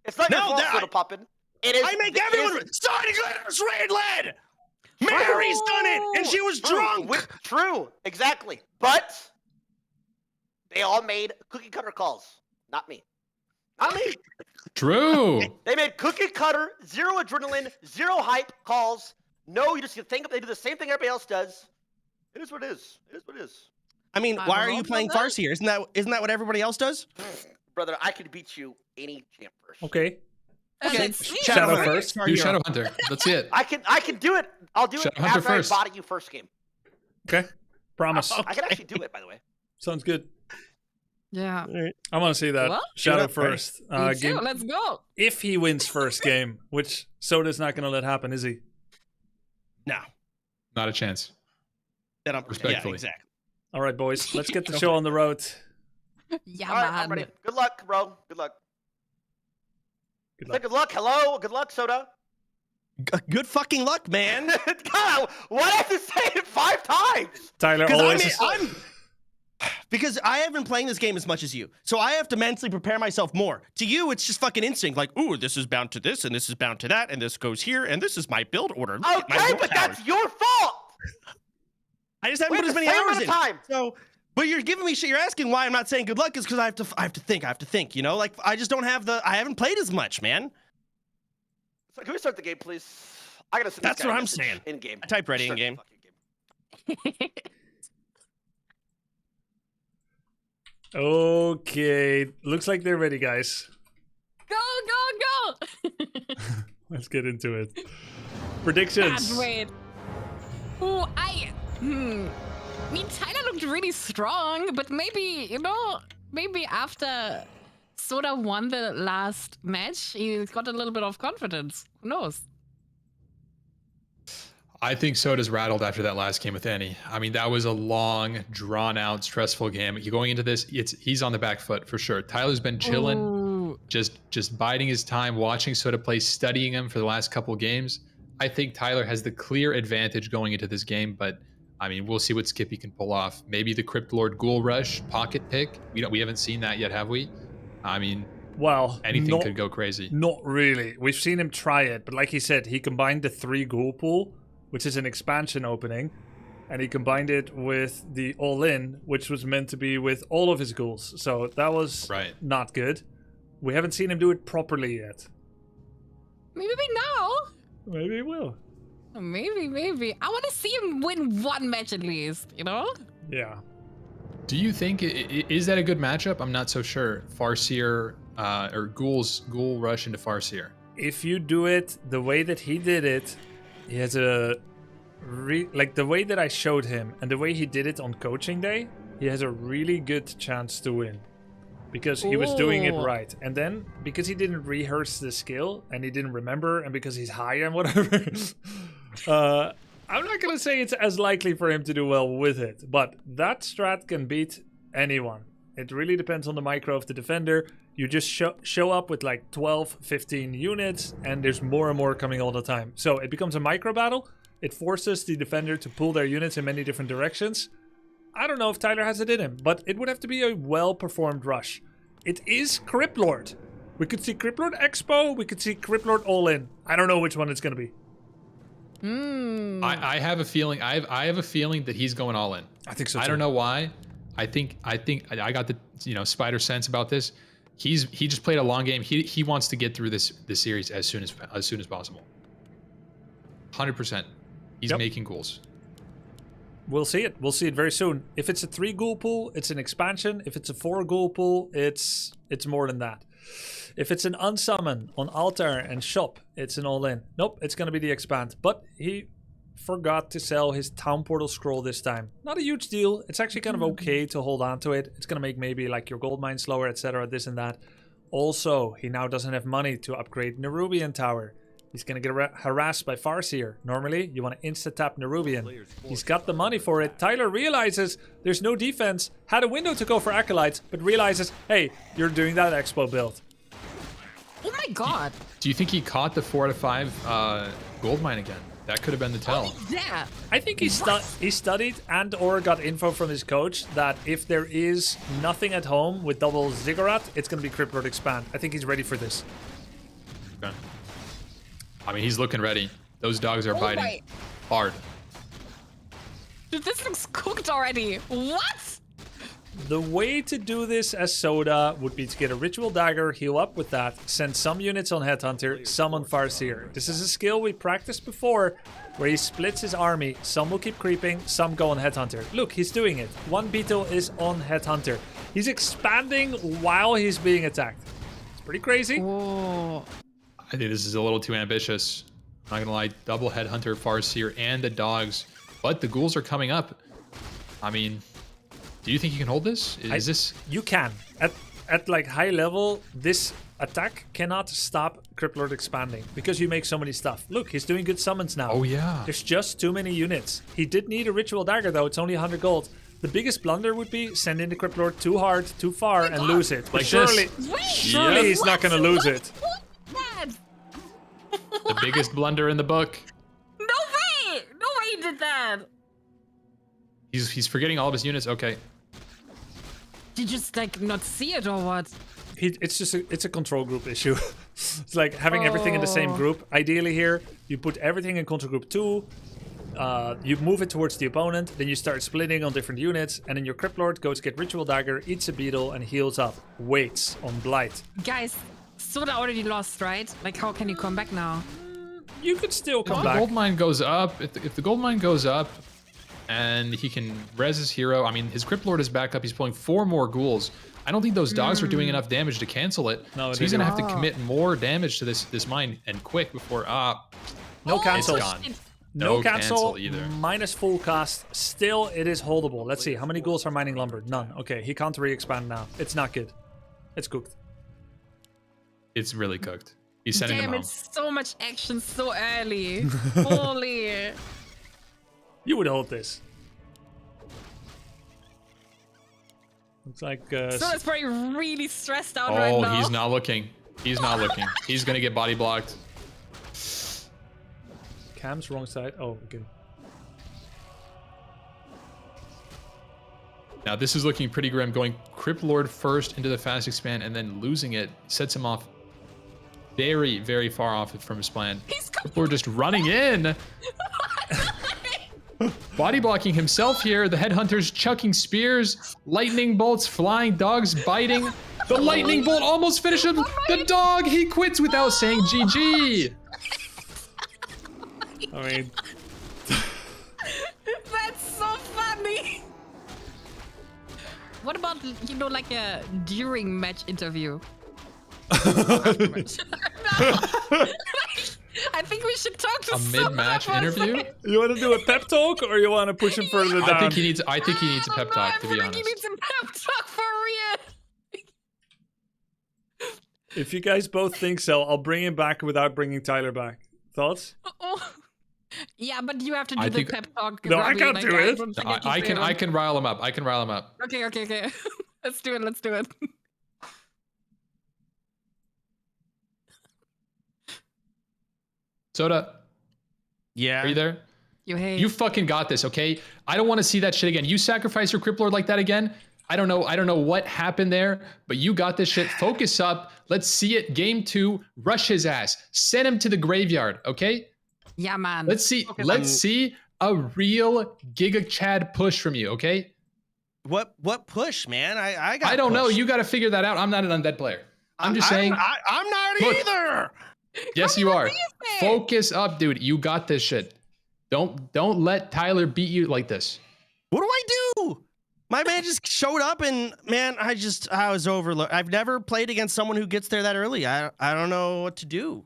It's not your No, fault, that- Soda Poppin'. It is. I make it everyone. is- Starting Glitters raid led. Mary's done it, and she was drunk. True, exactly. But they all made cookie cutter calls, not me. Not me. True. They made cookie cutter, zero adrenaline, zero hype calls. No, you just think they do the same thing everybody else does. It is what it is. It is what it is. I mean, I why don't are know you about playing that. Farseer? Isn't that what everybody else does? Brother, I could beat you any champ first. Okay. Okay, Let's see. Shadow Hunter. first. Smart Do hero. Shadow Hunter. Let's see it. I can do it. I'll do it Shadow Hunter after first. I body you first game. Okay. Promise. I can actually do it, by the way. Sounds good. Yeah. I want to see that. Well, Shadow up, right? first. Me too. Game. Let's go. If he wins first game, which Soda's not going to let happen, is he? No. Not a chance. Then I'm, Respectfully. Yeah, exactly. All right, boys. Let's get the show on the road. Yeah, All right, I'm man. ready. Good luck, bro. Good luck. Good Say luck. good luck. Hello. Good luck, Soda. Good fucking luck, man. God, why did I have to say it 5 times? Tyler Because always. because I haven't been playing this game as much as you, so I have to mentally prepare myself more. To you, it's just fucking instinct. Like, ooh, this is bound to this, and this is bound to that, and this goes here, and this is my build order. Look at my Okay, build but powers. that's your fault. I just haven't We put as have the many same hours amount in. of time. So, but you're giving me shit. You're asking why I'm not saying good luck is because I have to think. You know, like I just don't have I haven't played as much, man. So can we start the game, please? I gotta send That's this guy what a I'm message saying. in game. I type ready in Start the game. fucking game. Okay. Looks like they're ready, guys. Go, go, go. Let's get into it. Predictions. Can't wait. Ooh, I mean, Tyler looked really strong, but maybe, maybe after Soda won the last match, he got a little bit of confidence. Who knows? I think Soda's rattled after that last game with Annie. I mean, that was a long, drawn-out, stressful game. Going into this, he's on the back foot for sure. Tyler's been chilling, Ooh. just biding his time, watching Soda play, studying him for the last couple games. I think Tyler has the clear advantage going into this game, but I mean, we'll see what Skippy can pull off. Maybe the Crypt Lord Ghoul Rush pocket pick. We haven't seen that yet, have we? I mean, Well, anything could go crazy. Not really. We've seen him try it, but like he said, he combined the 3 ghoul pool, which is an expansion opening, and he combined it with the all-in, which was meant to be with all of his ghouls. So that was not good. We haven't seen him do it properly yet. Maybe now. Maybe he will. Maybe. I want to see him win one match at least, Yeah. Do you think is that a good matchup? I'm not so sure. Farseer or Ghoul Rush into Farseer. If you do it the way that he did it, he has a like the way that I showed him and the way he did it on coaching day, he has a really good chance to win. Because he was doing it Ooh. right. And then, because he didn't rehearse the skill, and he didn't remember, and because he's high and whatever, I'm not going to say it's as likely for him to do well with it. But that strat can beat anyone. It really depends on the micro of the defender. You just show up with like 12, 15 units, and there's more and more coming all the time. So it becomes a micro battle. It forces the defender to pull their units in many different directions. I don't know if Tyler has it in him, but it would have to be a well-performed rush. It is Crypt Lord. We could see Crypt Lord Expo, we could see Crypt Lord All-In. I don't know which one it's going to be. I have a feeling. I have a feeling that he's going all in. I think so too. I don't know why. I think I got the spider sense about this. He just played a long game. He wants to get through this series as soon as possible. 100%. He's making goals. We'll see it. We'll see it very soon. If it's a 3 ghoul pool, it's an expansion. If it's a 4 ghoul pool, it's more than that. If it's an unsummon on altar and shop, it's an all-in. Nope, it's going to be the expand. But he forgot to sell his town portal scroll this time. Not a huge deal. It's actually kind of okay to hold on to it. It's going to make maybe like your gold mine slower, etc., this and that. Also, he now doesn't have money to upgrade Nerubian Tower. He's going to get harassed by Farseer. Normally, you want to insta-tap Nerubian. He's got the money for it. Tyler realizes there's no defense. Had a window to go for Acolytes, but realizes, hey, you're doing that Expo build. Oh my god. Do you think he caught the 4 out of 5 gold mine again? That could have been the tell. Yeah. I think he studied and or got info from his coach that if there is nothing at home with double Ziggurat, it's going to be Crypt Lord Expand. I think he's ready for this. Okay. I mean, he's looking ready. Those dogs are biting hard. Dude, this looks cooked already. What? The way to do this as Soda would be to get a Ritual Dagger, heal up with that, send some units on Headhunter, some on Farseer. This is a skill we practiced before, where he splits his army. Some will keep creeping, some go on Headhunter. Look, he's doing it. One Beetle is on Headhunter. He's expanding while he's being attacked. It's pretty crazy. Oh. I think this is a little too ambitious. I'm not gonna lie, double Headhunter, Farseer, and the dogs. But the ghouls are coming up. I mean, do you think you can hold this? Is this? You can. At like high level, this attack cannot stop Cryptlord expanding because you make so many stuff. Look, he's doing good summons now. Oh yeah. There's just too many units. He did need a Ritual Dagger though. It's only 100 gold. The biggest blunder would be send in the Cryptlord too hard, too far, and lose it. But Like surely, this. surely he's not going to lose it. The biggest blunder in the book. No way! No way he did that! He's forgetting all of his units. Okay. Did you just like not see it or what? It's a control group issue. It's like having everything in the same group. Ideally here, you put everything in control group 2. You move it towards the opponent, then you start splitting on different units, and then your Cryptlord goes get Ritual Dagger, eats a beetle, and heals up. Waits on Blight. Guys, Soda already lost, right? Like, how can you come back now? You could still come If back. the gold mine goes up, if the gold mine goes up, and he can res his hero. I mean, his Cryptlord is back up. He's pulling 4 more ghouls. I don't think those dogs are doing enough damage to cancel it. No, so he's gonna have to commit more damage to this mine and quick before no cancel. It's gone. No cancel either. minus full cast. Still, it is holdable. Let's see. How many ghouls are mining lumber? None. Okay, he can't re-expand now. It's not good. It's cooked. It's really cooked. He's sending them Damn, home. it's so much action so early. Holy. You would hold this. Looks like... Soda's probably really stressed out right now. Oh, he's not looking. He's not looking. He's gonna get body blocked. Cam's wrong side. Oh, okay. Now this is looking pretty grim. Going Cryptlord first into the fast expand and then losing it sets him off very, very far off from his plan. Cryptlord just running in. Body blocking himself here. The headhunters chucking spears, lightning bolts flying, dogs biting. The lightning bolt almost finished him. The dog, he quits without saying GG. I mean... That's so funny. What about, you know, like a during match interview? I think we should talk to A Soda mid-match for a interview? second. You want to do a pep talk, or you want to push him further down? I think he needs a pep talk, to be I feel like honest. he needs a pep talk for real. If you guys both think so, I'll bring him back without bringing Tyler back. Thoughts? Oh. Yeah, but you have to do I the think- pep talk. No, I Grubby, can't like, do it. don't think I can can say it. rile him up. I can rile him up. Okay. Let's do it. Let's do it. Soda, Yeah. are you there? You hate. You fucking got this, okay? I don't want to see that shit again. You sacrifice your Cryptlord like that again? I don't know what happened there, but you got this shit. Focus up. Let's see it. Game 2. Rush his ass. Send him to the graveyard, okay? Yeah, man. Let's see a real Giga Chad push from you, okay? What push, man? I got. I don't know. pushed. You got to figure that out. I'm not an undead player. I'm just saying. I'm not Look. either. Yes, you are. say? Focus up, dude. You got this shit. Don't let Tyler beat you like this. What do I do? My man just showed up and man, I was overlooked. I've never played against someone who gets there that early. I don't know what to do.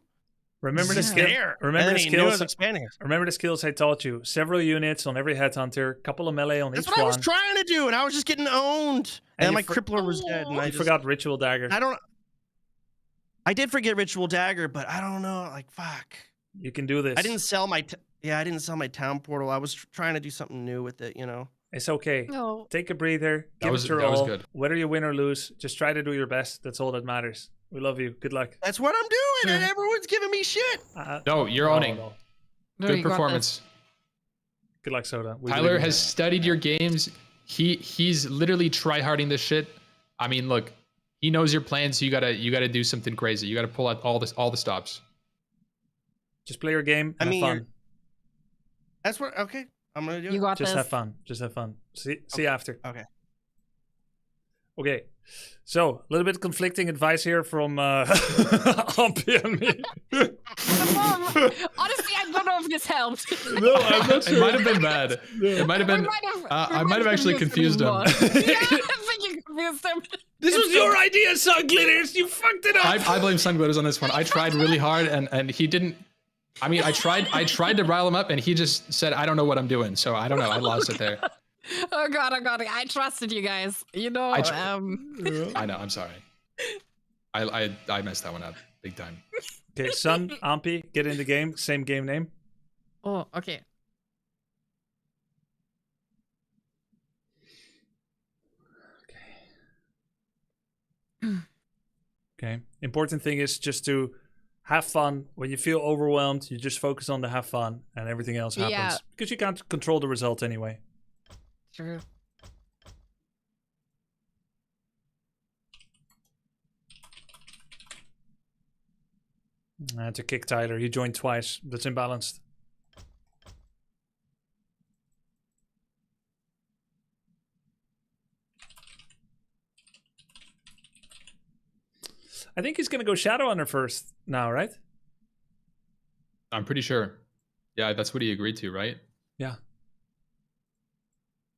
Remember the Just skill. there. Remember And the he knew I was skills. expanding. Remember the skills I taught you. Several units on every headhunter, couple of melee on That's each what I was one. trying to do, and I was just getting owned. And And you my for- crippler was dead. And I forgot Ritual Dagger. I did forget Ritual Dagger, but I don't know. Like fuck. You can do this. I didn't sell my town portal. I was trying to do something new with it, you know. It's okay. No. Take a breather. Give it your that was all. good. Whether you win or lose, just try to do your best. That's all that matters. We love you. Good luck. That's what I'm doing, and everyone's giving me shit. No, you're owning. no. No, Good you got performance. Good luck, Soda. We Tyler believe in has you. studied your games. He's literally tryharding this shit. I mean, look, he knows your plans. So you gotta do something crazy. You gotta pull out all the stops. Just play your game. I And mean, have fun. That's what. Okay, I'm gonna do You it. got Just this. have fun. Just have fun. See you after. Okay. Okay. So, a little bit conflicting advice here from Ampy and me. Honestly, I don't know if this helped. No, I'm not sure. It might have been bad. It might have been. I might have actually confused him. Yeah, I think you confused him. This was your idea, Sun Glitters. You fucked it up. I blame Sunglitters on this one. I tried really hard, and he didn't. I mean, I tried to rile him up, and he just said, "I don't know what I'm doing." So I don't know. I lost it there. Oh god, I trusted you guys. You know, I know. I'm sorry. I messed that one up big time. Okay, Sun, Ampy, get in the game. Same game name. Oh, okay. Okay. Important thing is just to have fun. When you feel overwhelmed, you just focus on the have fun, and everything else happens. Yeah. Because you can't control the result anyway. True. I had to kick Tyler. He joined twice. That's imbalanced. I think he's going to go Shadowhunter first now, right? I'm pretty sure. Yeah, that's what he agreed to, right? Yeah.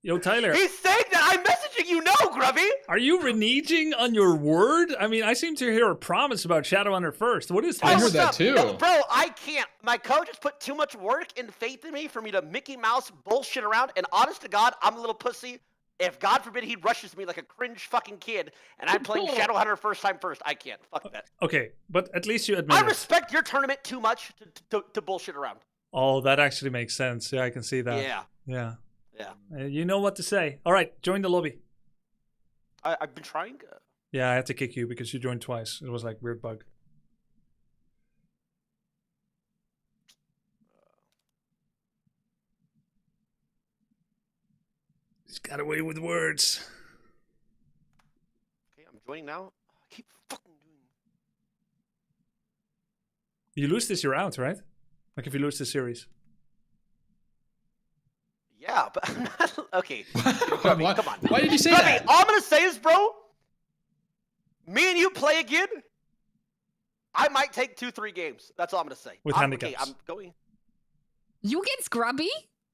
Yo, Tyler. He's saying that. I'm messaging you now, Grubby. Are you reneging on your word? I mean, I seem to hear a promise about Shadowhunter first. What is this? I heard that too. No, bro, I can't. My coach has put too much work and faith in me for me to Mickey Mouse bullshit around. And honest to God, I'm a little pussy. If God forbid he rushes me like a cringe fucking kid and I'm playing Shadowhunter first, I can't. Fuck that. Okay, but at least you admit I it. respect your tournament too much to bullshit around. Oh, that actually makes sense. Yeah, I can see that. Yeah. Yeah. Yeah. You know what to say. All right, join the lobby. I've been trying. Yeah, I had to kick you because you joined twice. It was like weird bug. He's got away with words. Okay, I'm joining now. Keep fucking doing. You lose this, you're out, right? Like if you lose the series. Yeah, but I'm not. Okay. Grubby, come on. Why did you say Grubby, that? all I'm gonna say is, bro. Me and you play again. I might take 2-3 games. That's all I'm gonna say. With handicaps. Okay, I'm going. You get Grubby?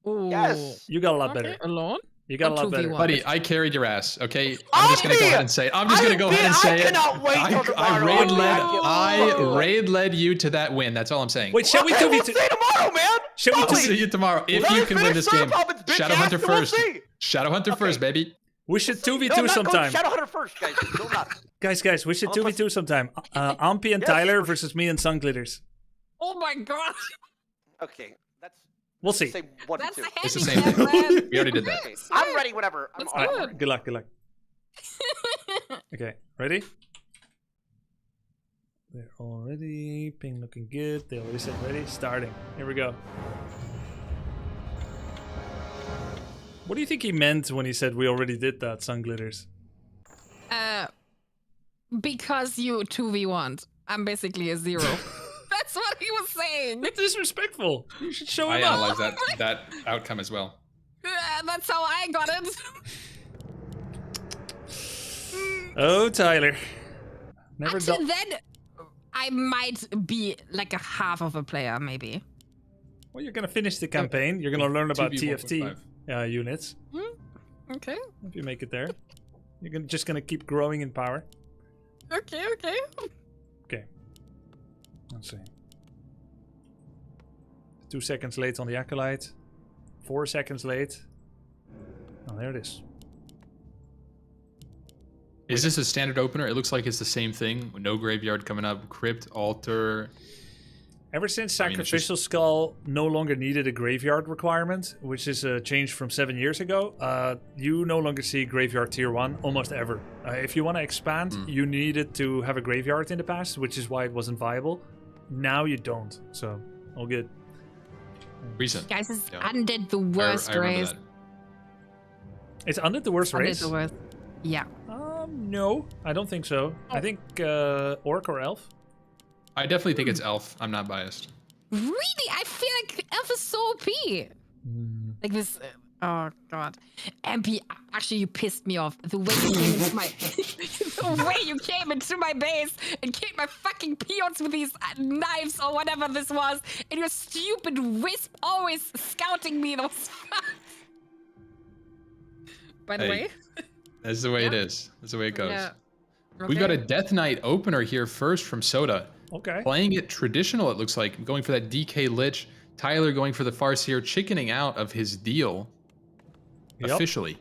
Ooh. Yes. You got a lot better. Alone? You got a lot better. 2v1. Buddy, I carried your ass, okay? I'm just gonna go ahead and say it. I'm just gonna go ahead and say it. I cannot wait till tomorrow. I raid led you to that win. That's all I'm saying. Wait, shall we Okay, 2v2? we'll see tomorrow, man. Shall we I'll 2v2? see you tomorrow. If Let you me can win finish this game. Surf Up, it's bitch ass, Shadowhunter and we'll first. see. Shadowhunter first, baby. We should 2v2 No, I'm not sometime. going Shadowhunter first, guys. No, not. Guys, we should I'm a 2v2 sometime. Ampy and Yes. Tyler versus me and Sun Glitters. Oh my god. Okay, that's. We'll see. Say 1 That's to a 2. It's the handicap, same thing. man. We already did that. Okay, I'm ready whenever. I'm That's all right. good. Good luck, good luck. Okay, ready? They're already ping looking good. They already said ready. Starting. Here we go. What do you think he meant when he said we already did that, Sun Glitters? Because you 2v1. I'm basically a 0. That's what he was saying. That's disrespectful. You should show I him up. analyzed that outcome as well. That's how I got it. Oh, Tyler. Never Until done. then, I might be like a half of a player, maybe. Well, you're gonna finish the campaign. You're gonna learn about 2v1.5. TFT units. Okay. If you make it there, you're just gonna keep growing in power. Okay. Okay. Let's see. 2 seconds late on the Acolyte. 4 seconds late. Oh, there it is. Is this a standard opener? It looks like it's the same thing. No graveyard coming up. Crypt, altar. Ever since I mean, it's Sacrificial Skull no longer needed a graveyard requirement, which is a change from 7 years ago, you no longer see graveyard tier 1 almost ever. If you want to expand, you needed to have a graveyard in the past, which is why it wasn't viable. Now you don't, so all good. Recent. Guys, it's Yeah. Undead the worst I remember race. that. It's under the worst Undead race? the worst. Yeah. No, I don't think so. I think Orc or Elf. I definitely think it's Elf. I'm not biased. Really? I feel like Elf is so OP. Like this Oh god, MP, actually you pissed me off. The way you came into my, the way you came into my base and killed my fucking peons with these knives or whatever this was, and your stupid wisp always scouting me. Those. By the Hey, way. That's the way it Yeah. is. That's the way it goes. Yeah. We've got a Okay. Death Knight opener here first from Soda. Okay. Playing it traditional, it looks like. Going for that DK Lich. Tyler going for the Farseer, chickening out of his deal. Yep. Officially.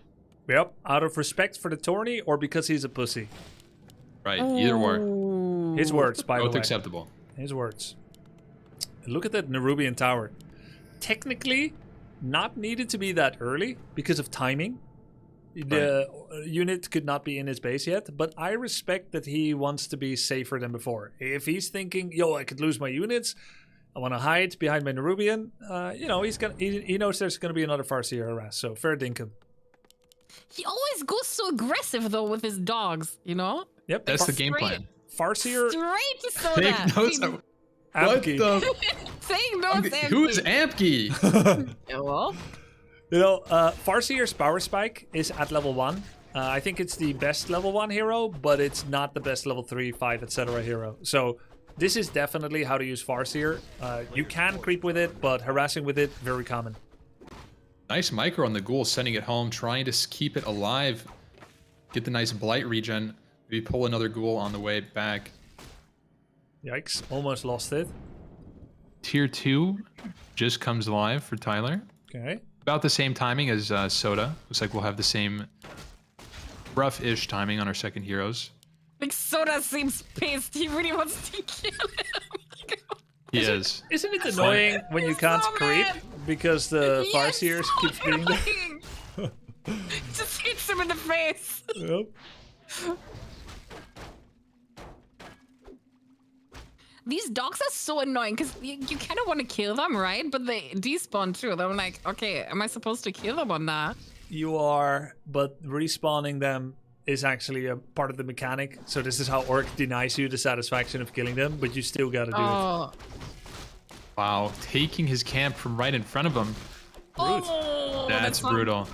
Yep. Out of respect for the tourney or because he's a pussy. Right, either or. His words, by the Both way. acceptable. His words. Look at that Nerubian tower. Technically, not needed to be that early because of timing. The unit could not be in his base yet, but I respect that he wants to be safer than before. If he's thinking, yo, I could lose my units, I want to hide behind my Nerubian, you know, he knows there's going to be another Farseer harass, so fair dinkum. He always goes so aggressive though with his dogs, you know? Yep. That's the game plan. Farseer. Straight to Soda. Take notes. Team- What Amki. the? Saying notes, Okay, who is empty. Ampke? Yeah, well, You know, Farseer's power spike is at level 1. I think it's the best level 1 hero, but it's not the best level 3, 5, etc. hero. So this is definitely how to use Farseer. You can creep with it, but harassing with it, very common. Nice micro on the ghoul, sending it home, trying to keep it alive. Get the nice blight regen. Maybe pull another ghoul on the way back. Yikes, almost lost it. Tier 2 just comes live for Tyler. Okay. About the same timing as Soda. Looks like we'll have the same rough-ish timing on our second heroes. like Soda seems pissed. He really wants to kill him. He is. Isn't it annoying when you can't so creep mad. because the Yes, Farseers so keeps being there? annoying. Just hits him in the face. Yep. These dogs are so annoying because you kind of want to kill them, right? But they despawn too. I'm like, okay, am I supposed to kill them or not? You are, but respawning them is actually a part of the mechanic. So this is how Orc denies you the satisfaction of killing them, but you still gotta do it. Oh, Wow, taking his camp from right in front of him. oh, That's not- brutal.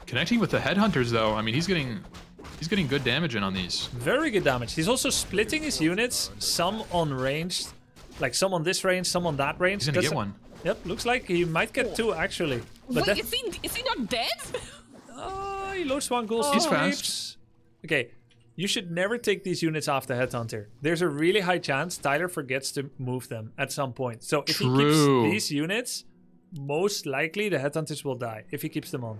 Connecting with the headhunters though, I mean he's getting good damage in on these. Very good damage. He's also splitting his units, some on ranged, like some on this range, some on that range. He's gonna get one. Yep, looks like he might get 2 actually. But Wait, is he not dead? he lost 1 ghoul. He's still fast. creeps. Okay, you should never take these units off the headhunter. There's a really high chance Tyler forgets to move them at some point. So if he True. keeps these units, most likely the headhunters will die if he keeps them on.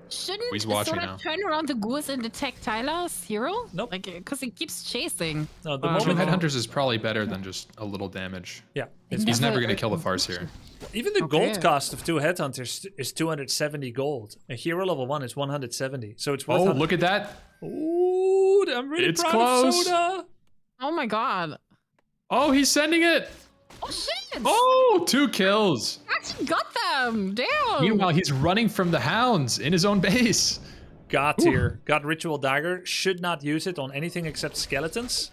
Shouldn't He's watching Soda now. turn around the ghouls and attack Tyler's hero? Nope. Like, because he keeps chasing. No, the Two moment headhunters is probably better than just a little damage. yeah, He's never gonna kill the Farseer. even the Okay. gold cost of 2 headhunters is 270 gold. A hero level 1 is 170, so it's worth. Oh, look at that! Ooh, I'm really It's proud close. of Soda. Oh my god. Oh, he's sending it! Oh shit! Oh, 2 kills! I actually got them! Damn! Meanwhile, he's running from the hounds in his own base. Got here. Got Ritual Dagger. Should not use it on anything except skeletons.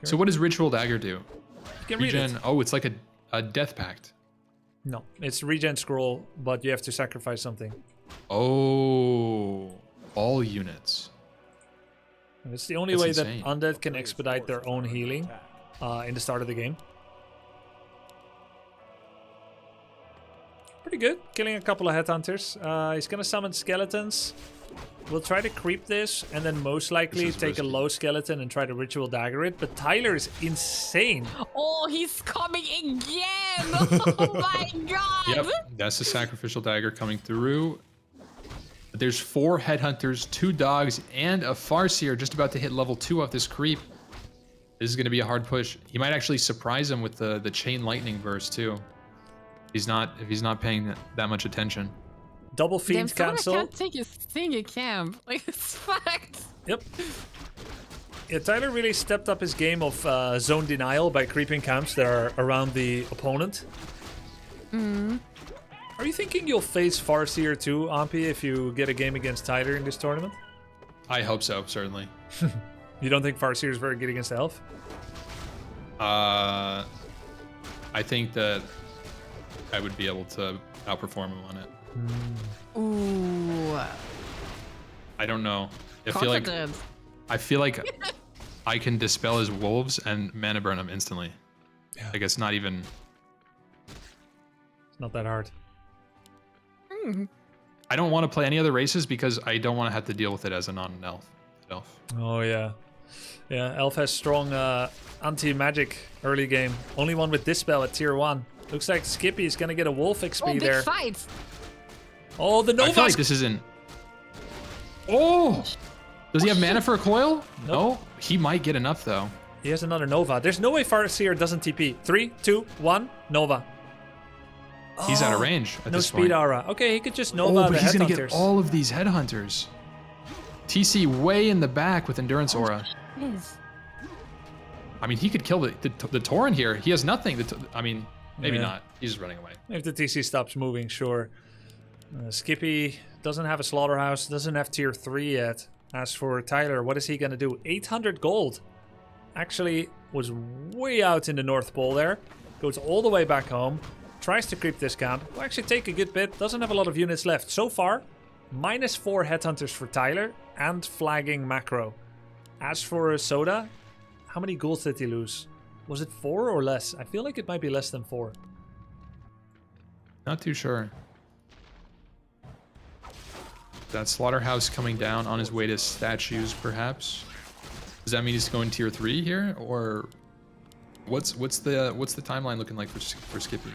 So what does Ritual Dagger do? You can read it. Regen. Oh, it's like a death pact. No, it's regen scroll, but you have to sacrifice something. Oh, all units. And it's the only That's way insane. that undead can expedite their own healing in the start of the game. Pretty good. Killing a couple of headhunters. He's gonna summon skeletons. We'll try to creep this, and then most likely This is take a risky. low skeleton and try to ritual dagger it. But Tyler is insane. Oh, he's coming again! Oh my god! Yep, that's the sacrificial dagger coming through. But there's 4 headhunters, 2 dogs, and a Farseer just about to hit level 2 off this creep. This is going to be a hard push. He might actually surprise him with the chain lightning burst too. If he's not paying that much attention. Double Damn, fiend someone cancel. can't take his thing at camp. Like, it's fucked. Yep. Yeah, Tyler really stepped up his game of zone denial by creeping camps that are around the opponent. Are you thinking you'll face Farseer too, Ampi, if you get a game against Tyler in this tournament? I hope so, certainly. You don't think Farseer is very good against Elf? I think that I would be able to outperform him on it. Ooh. I don't know. Confident. I feel like I can dispel his wolves and mana burn him instantly. Yeah. Like it's not even. It's not that hard. I don't want to play any other races because I don't want to have to deal with it as a non-elf. Oh yeah, yeah. Elf has strong anti-magic early game. Only one with Dispel at tier 1. Looks like Skippy is gonna get a wolf XP Oh, big there. fight. Oh, the Nova. I feel like this isn't. Oh, does he have mana for a coil? No, he might get enough though. He has another Nova. There's no way Farseer doesn't TP. 3, 2, 1, Nova. He's out of range at No this speed point. aura. Okay, he could just Nova Oh, the but he's gonna Headhunters. get all of these headhunters. TC way in the back with endurance aura. Yes. I mean, he could kill the Tauren here. He has nothing. I mean, maybe Yeah. not. He's just running away. If the TC stops moving, sure. Skippy doesn't have a slaughterhouse, doesn't have tier 3 yet. As for Tyler, what is he gonna do? 800 gold. Actually, was way out in the North Pole there. Goes all the way back home. Tries to creep this camp. Will actually take a good bit. Doesn't have a lot of units left. So far, -4 headhunters for Tyler and flagging macro. As for Soda, how many goals did he lose? Was it 4 or less? I feel like it might be less than 4. Not too sure. That slaughterhouse coming down on his way to statues, perhaps. Does that mean he's going tier 3 here, or what's the timeline looking like for Skippy?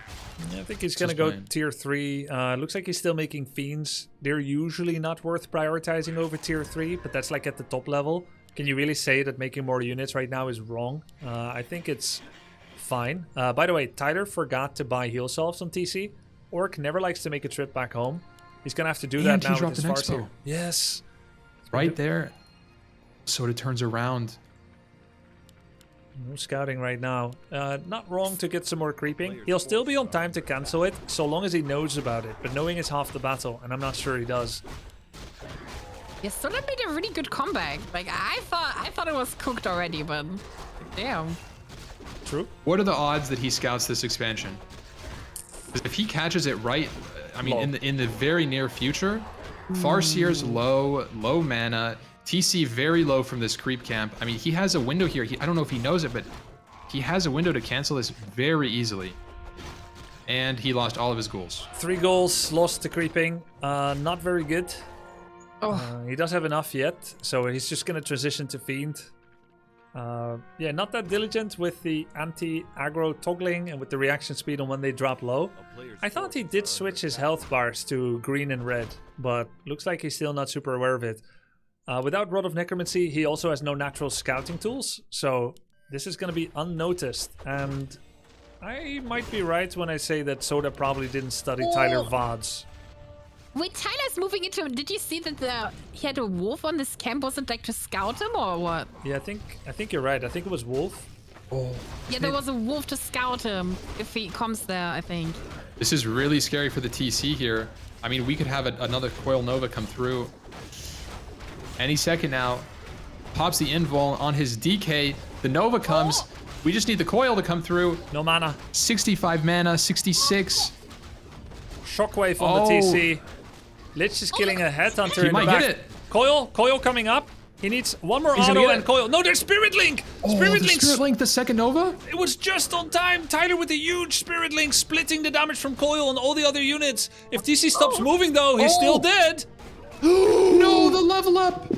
Yeah, I think he's gonna go tier 3. Looks like he's still making fiends. They're usually not worth prioritizing over tier 3, but that's like at the top level. Can you really say that making more units right now is wrong? I think it's fine. By the way, Tyler forgot to buy heal salves on TC. Orc never likes to make a trip back home. He's gonna have to do that now with his Farseer. Yes. Right there. So it turns around. No scouting right now. Not wrong to get some more creeping. He'll still be on time to cancel it, so long as he knows about it. But knowing is half the battle, and I'm not sure he does. Yeah, Soda made a really good comeback. Like I thought it was cooked already, but damn. True. What are the odds that he scouts this expansion? If he catches it right, I mean, in the very near future, Farseer's low mana, TC very low from this creep camp. I mean, he has a window here. I don't know if he knows it, but he has a window to cancel this very easily. And he lost all of his ghouls. 3 goals, lost to creeping. Not very good. He does have enough yet, so he's just gonna transition to Fiend. Yeah, not that diligent with the anti-aggro toggling and with the reaction speed on when they drop low. I thought he did switch his health bars to green and red, but looks like he's still not super aware of it. Without Rod of Necromancy, he also has no natural scouting tools, so this is going to be unnoticed. And I might be right when I say that Soda probably didn't study Tyler VODs. Wait, Tyler's moving into. Did you see that he had a wolf on this camp? Was it like to scout him or what? Yeah, I think you're right. I think it was Wolf. Oh. Yeah, there was a wolf to scout him if he comes there, I think. This is really scary for the TC here. I mean, we could have another Coil Nova come through any second now. Pops the invul on his DK. The Nova comes. We just need the Coil to come through. No mana. 65 mana, 66. Shockwave on the TC. Lich is killing a headhunter in the back. He might get it. Coil coming up. He needs one more auto and Coil. No, there's Spirit Link! Spirit Link! Spirit Link, the second Nova? It was just on time. Tyler with a huge Spirit Link splitting the damage from Coil and all the other units. If TC stops moving though, he's still dead. No, the level up!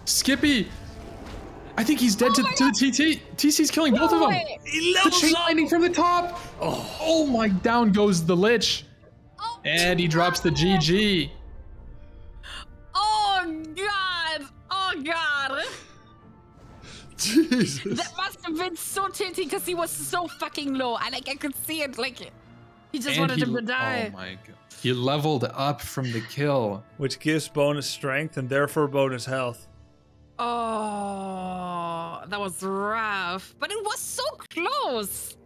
Skippy! I think he's dead to TT. TC's killing both of them. He The levels chain up. lightning from the top. Oh my, down goes the Lich. And he drops the GG. Oh god! Oh god! Jesus. That must have been so tilting because he was so fucking low. I could see it. Like he just wanted him to die. Oh my god. He leveled up from the kill. Which gives bonus strength and therefore bonus health. Oh, that was rough. But it was so close.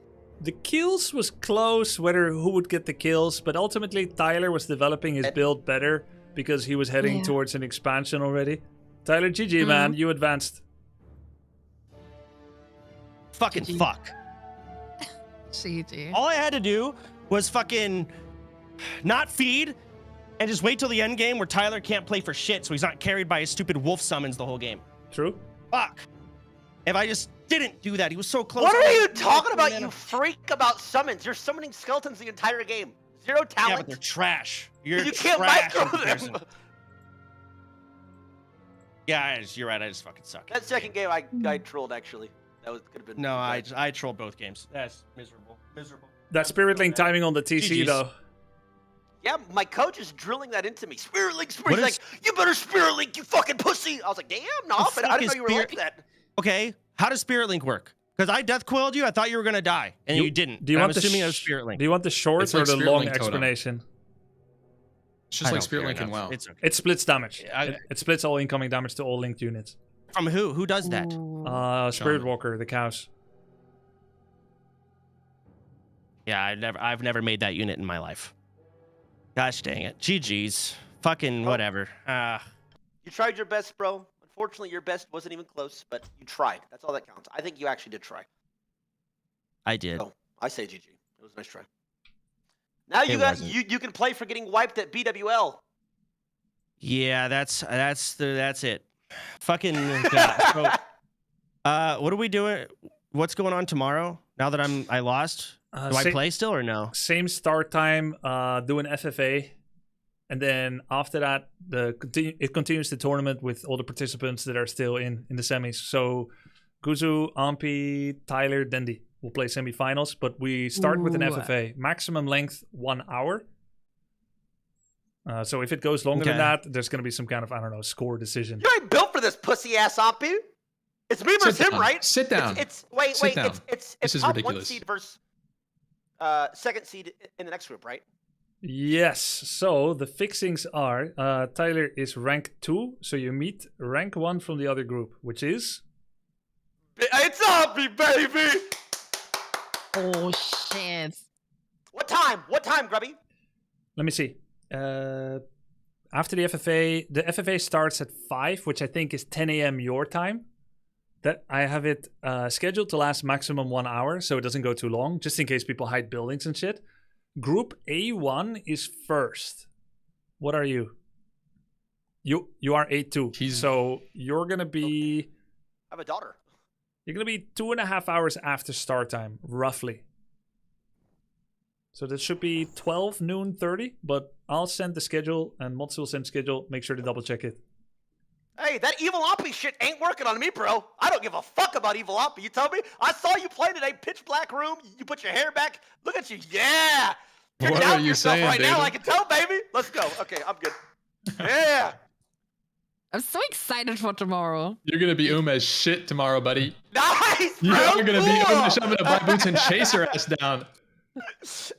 The kills was close, who would get the kills, but ultimately Tyler was developing his build better because he was heading towards an expansion already. Tyler, GG, man, you advanced. Fucking fuck. GG. All I had to do was fucking not feed and just wait till the end game where Tyler can't play for shit, so he's not carried by his stupid wolf summons the whole game. True. Fuck. If I just didn't do that, he was so close. What are you talking about, you freak about summons? You're summoning skeletons the entire game. Zero talent. Yeah, but they're trash. You're you can't trash in micro comparison. them. Yeah, you're right. I just fucking suck. That second game, I trolled actually. That could have been. No, I trolled both games. That's miserable. Miserable. That Spirit Link timing on the TC GG's. though. Yeah, my coach is drilling that into me. Spirit Link, What He's like, you better Spirit Link, you fucking pussy. I was like, damn, no, The but I fuck didn't know is you were Spirit- like that. Okay, how does Spirit Link work? Because I death coiled you, I thought you were gonna die, and you didn't. Do you And want I'm assuming the it was Spirit Link. Do you want the short It's or like the Spirit long Link totem. explanation? It's just I like don't Spirit care Link and enough. WoW. It's okay. It splits damage. I- It splits all incoming damage to all linked units. From who? Who does that? Spirit Shaman. Walker, the cows. Yeah, I've never made that unit in my life. Gosh dang it. GG's. Fucking whatever. You tried your best, bro. Unfortunately, your best wasn't even close, but you tried. That's all that counts. I think you actually did try. I did. So I say GG. It was a nice try. Now you It got wasn't. you can play for getting wiped at BWL. Yeah, that's it. Fucking God. So, what are we doing? What's going on tomorrow? Now that I lost, do I play still or no? Same start time. Do an FFA, and then after that, it continues the tournament with all the participants that are still in the semis. So, Guzu, Ampi, Tyler, Dendi will play semifinals, but we start with an Ooh. FFA. Maximum length 1 hour. So if it goes longer than Okay. that, there's going to be some kind of, I don't know, score decision. You ain't built for this pussy ass Ampi. It's me versus Sit him, down. right? Sit down. It's wait, Sit down. it's This is top one ridiculous. seed versus second seed in the next group, right? Yes. So the fixings are Tyler is rank 2, so you meet rank 1 from the other group, which is It's Ampi, baby. Oh shit. What time? What time, Grubby? let me see. After the FFA starts at 5, which I think is 10 a.m. your time. That I have it scheduled to last maximum 1 hour, so it doesn't go too long, just in case people hide buildings and shit. Group A1 is first. What are you? You are A2. So you're gonna be I have a daughter. You're gonna be 2.5 hours after start time, roughly. So that should be 12 noon 30, but I'll send the schedule and Mods will send schedule. Make sure to double check it. Hey, that evil Ampi shit ain't working on me, bro. I don't give a fuck about evil Ampi. You tell me? I saw you play today, pitch black room. You put your hair back. Look at you. Yeah. You're What down are you yourself saying, right now. dude? I can tell, baby. Let's go. Okay, I'm good. Yeah. I'm so excited for tomorrow. You're gonna be as shit tomorrow, buddy. Nice, bro. You're gonna be Cool. I'm gonna buy boots and chase her ass down. It's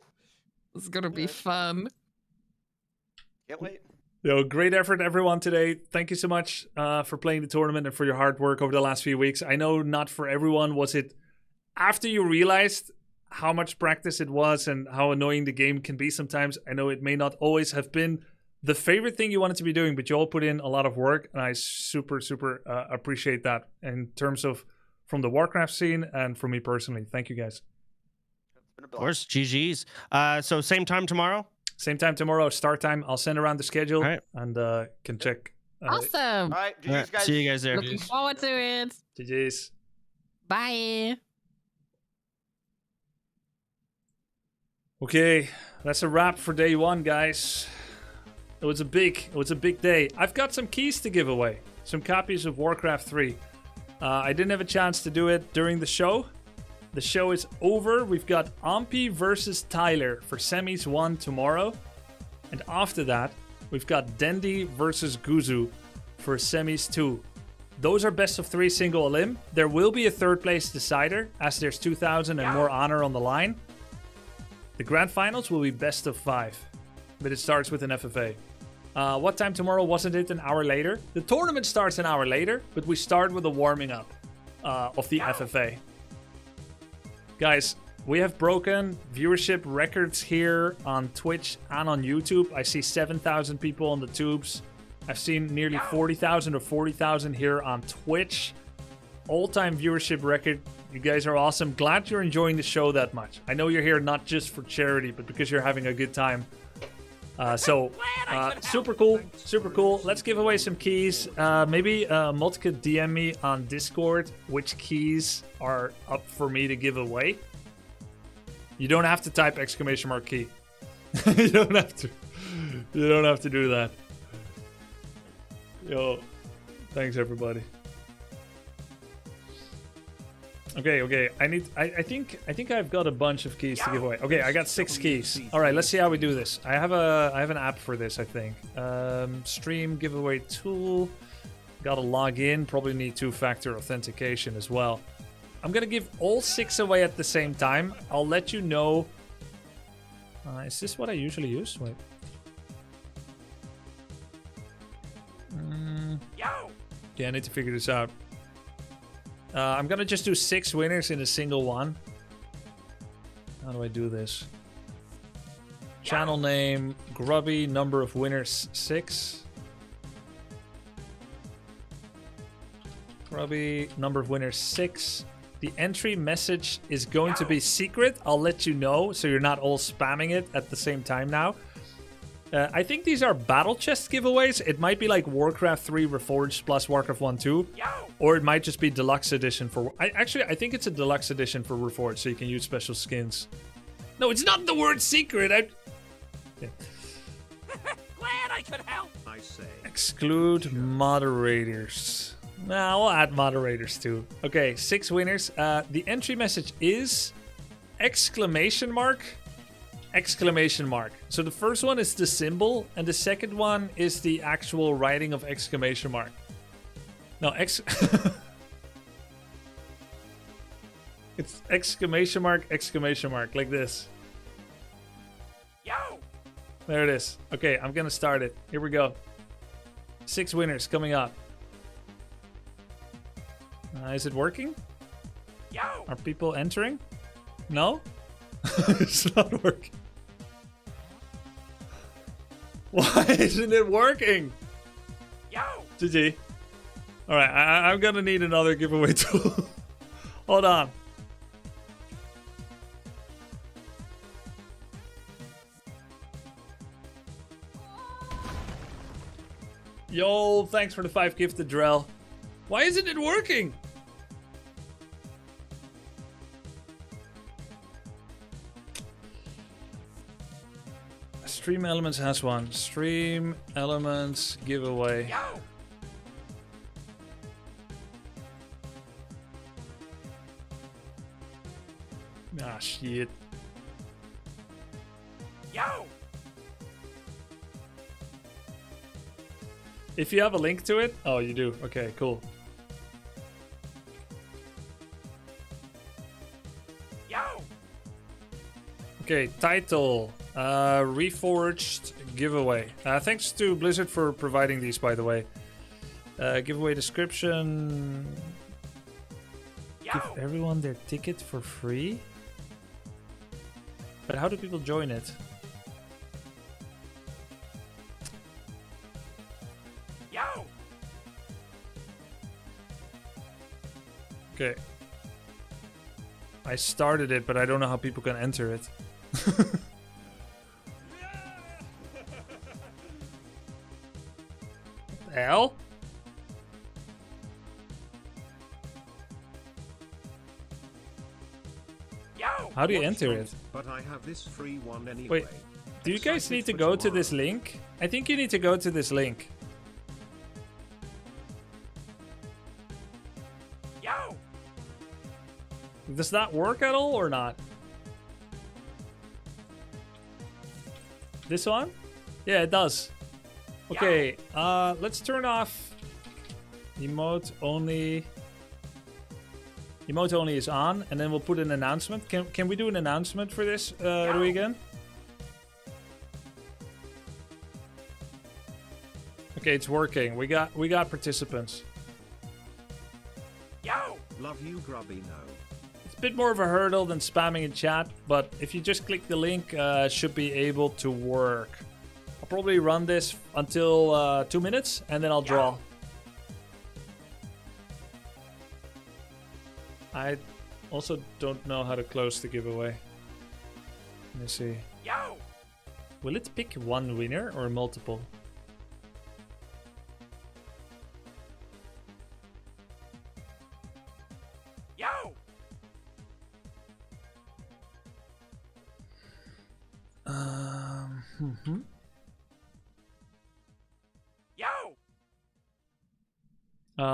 gonna be fun. Can't wait. Yo, great effort, everyone, today. Thank you so much for playing the tournament and for your hard work over the last few weeks. I know not for everyone was it after you realized how much practice it was and how annoying the game can be sometimes. I know it may not always have been the favorite thing you wanted to be doing, but you all put in a lot of work, and I super appreciate that in terms of from the Warcraft scene and for me personally. Thank you, guys. Of course, GG's. So same time tomorrow? Same time tomorrow, start time. I'll send around the schedule and can check. Awesome. All right, GG's, guys. See you guys there. Looking forward to it. GG's. Bye. Okay, that's a wrap for day 1, guys. It was a big day. I've got some keys to give away. Some copies of Warcraft 3. I didn't have a chance to do it during the show. The show is over. We've got Ampi versus Tyler for semis 1 tomorrow. And after that, we've got Dendi versus Guzu for semis 2. Those are best of 3 single elim. There will be a third place decider as there's 2,000 and more honor on the line. The grand finals will be best of 5. But it starts with an FFA. What time tomorrow? Wasn't it an hour later? The tournament starts an hour later, but we start with a warming up of the FFA. Guys, we have broken viewership records here on Twitch and on YouTube. I see 7,000 people on the tubes. I've seen nearly 40,000 or 40,000 here on Twitch. all-time viewership record. You guys are awesome. Glad you're enjoying the show that much. I know you're here not just for charity, but because you're having a good time. Super cool, super cool. Let's give away some keys. Maybe Multi could DM me on Discord which keys are up for me to give away. You don't have to type exclamation mark key. You don't have to. You don't have to do that. Yo, thanks everybody. Okay. I think I've got a bunch of keys to give away. Okay, I got 6 keys. All right, let's see how we do this. I have an app for this, I think. Stream giveaway tool. Gotta log in. Probably need 2-factor authentication as well. I'm gonna give all 6 away at the same time. I'll let you know. Is this what I usually use? Wait. Yeah, I need to figure this out. I'm gonna just do 6 winners in a single one. How do I do this? Channel name, Grubby, number of winners 6. Grubby, number of winners 6. The entry message is going to be secret. I'll let you know so you're not all spamming it at the same time now. I think these are battle chest giveaways. It might be like Warcraft 3 Reforged plus Warcraft 1 2. Or it might just be deluxe edition for... I think it's a deluxe edition for Reforged, so you can use special skins. No, it's not the word secret. Yeah. Glad I could help. I say. Exclude moderators. Nah, we'll add moderators too. Okay, 6 winners. The entry message is exclamation mark. Exclamation mark. So the first one is the symbol, and the second one is the actual writing of exclamation mark. No, it's exclamation mark, like this. Yo! There it is. Okay, I'm gonna start it. Here we go. 6 winners coming up. Is it working? Yo! Are people entering? No? It's not working. Why isn't it working? Yo! GG. Alright, I'm gonna need another giveaway tool. Hold on. Yo, thanks for the 5 gifted, Drell. Why isn't it working? Stream Elements has one. Stream Elements giveaway. Yo! Ah, shit. Yo! If you have a link to it? Oh, you do. Okay, cool. Yo! Okay, title. Reforged giveaway. Thanks to Blizzard for providing these, by the way. Giveaway description. Yo! Give everyone their ticket for free? But how do people join it? Yo! Okay. I started it, but I don't know how people can enter it. What the hell? Yo! How do you Watch enter out, it? But I have this free one anyway. Wait, do you guys Excited need to for go to this tomorrow. link? I think you need to go to this link. Yo! Does that work at all or not? This one? Yeah, it does. Okay, let's turn off emote only. Emote only is on, and then we'll put an announcement. Can we do an announcement for this, Rui, again? Okay, it's working. We got participants. Yo! Love you, Grubby. No. It's a bit more of a hurdle than spamming in chat, but if you just click the link, should be able to work. I'll probably run this until 2 minutes, and then I'll draw. I also don't know how to close the giveaway. Let me see. Yo! Will it pick one winner or multiple? Yo! Yo!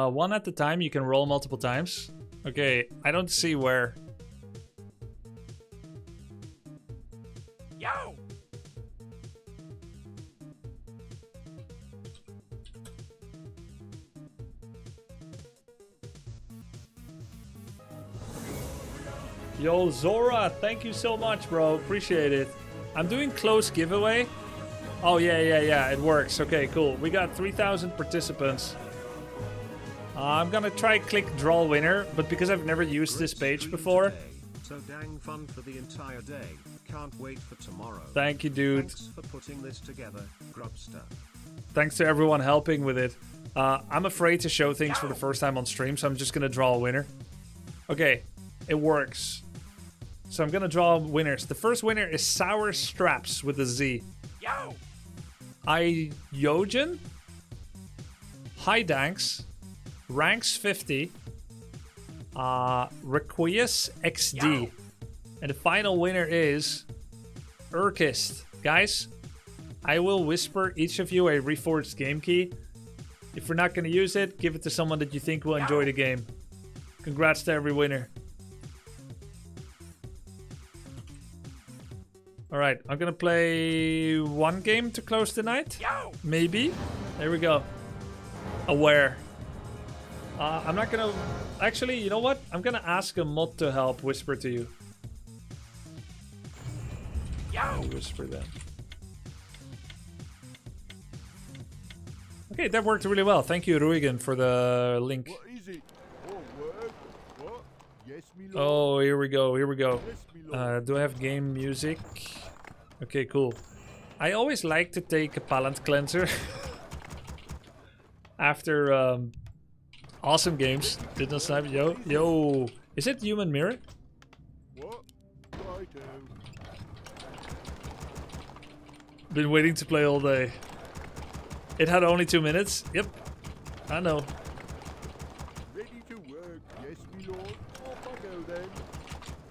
One at a time. You can roll multiple times. Okay, I don't see where. Yo! Yo, Zora, thank you so much, bro. Appreciate it. I'm doing close giveaway. Oh, yeah. It works. Okay, cool. We got 3,000 participants. I'm gonna try click draw winner, but because I've never used this page before. So dang fun for the entire day. Can't wait for tomorrow. Thank you, dude. Thanks for putting this together, Grubster. Thanks to everyone helping with it. I'm afraid to show things for the first time on stream, so I'm just gonna draw a winner. Okay, it works. So I'm gonna draw winners. The first winner is Sour Straps with a Z. Yo! Iogen, High Danks, Ranks 50, Requius XD. Yo. And the final winner is Urkist. Guys, I will whisper each of you a reforged game key. If we're not going to use it, give it to someone that you think will enjoy the game. Congrats to every winner. Alright, I'm going to play one game to close the night. Yo! Maybe. There we go. Aware. I'm not going to... Actually, you know what? I'm going to ask a mod to help whisper to you. Yo! Whisper them. Okay, that worked really well. Thank you, Ruigen, for the link. What is it? What? Yes, me lord. Oh, here we go. Yes, me lord. Do I have game music? Okay, cool. I always like to take a palate cleanser after awesome games. Did not snipe. Yo. Is it Human Mirror? What? Righto. Been waiting to play all day. It had only 2 minutes. Yep. I know. Ready to work. Yes, me lord. Off I go then.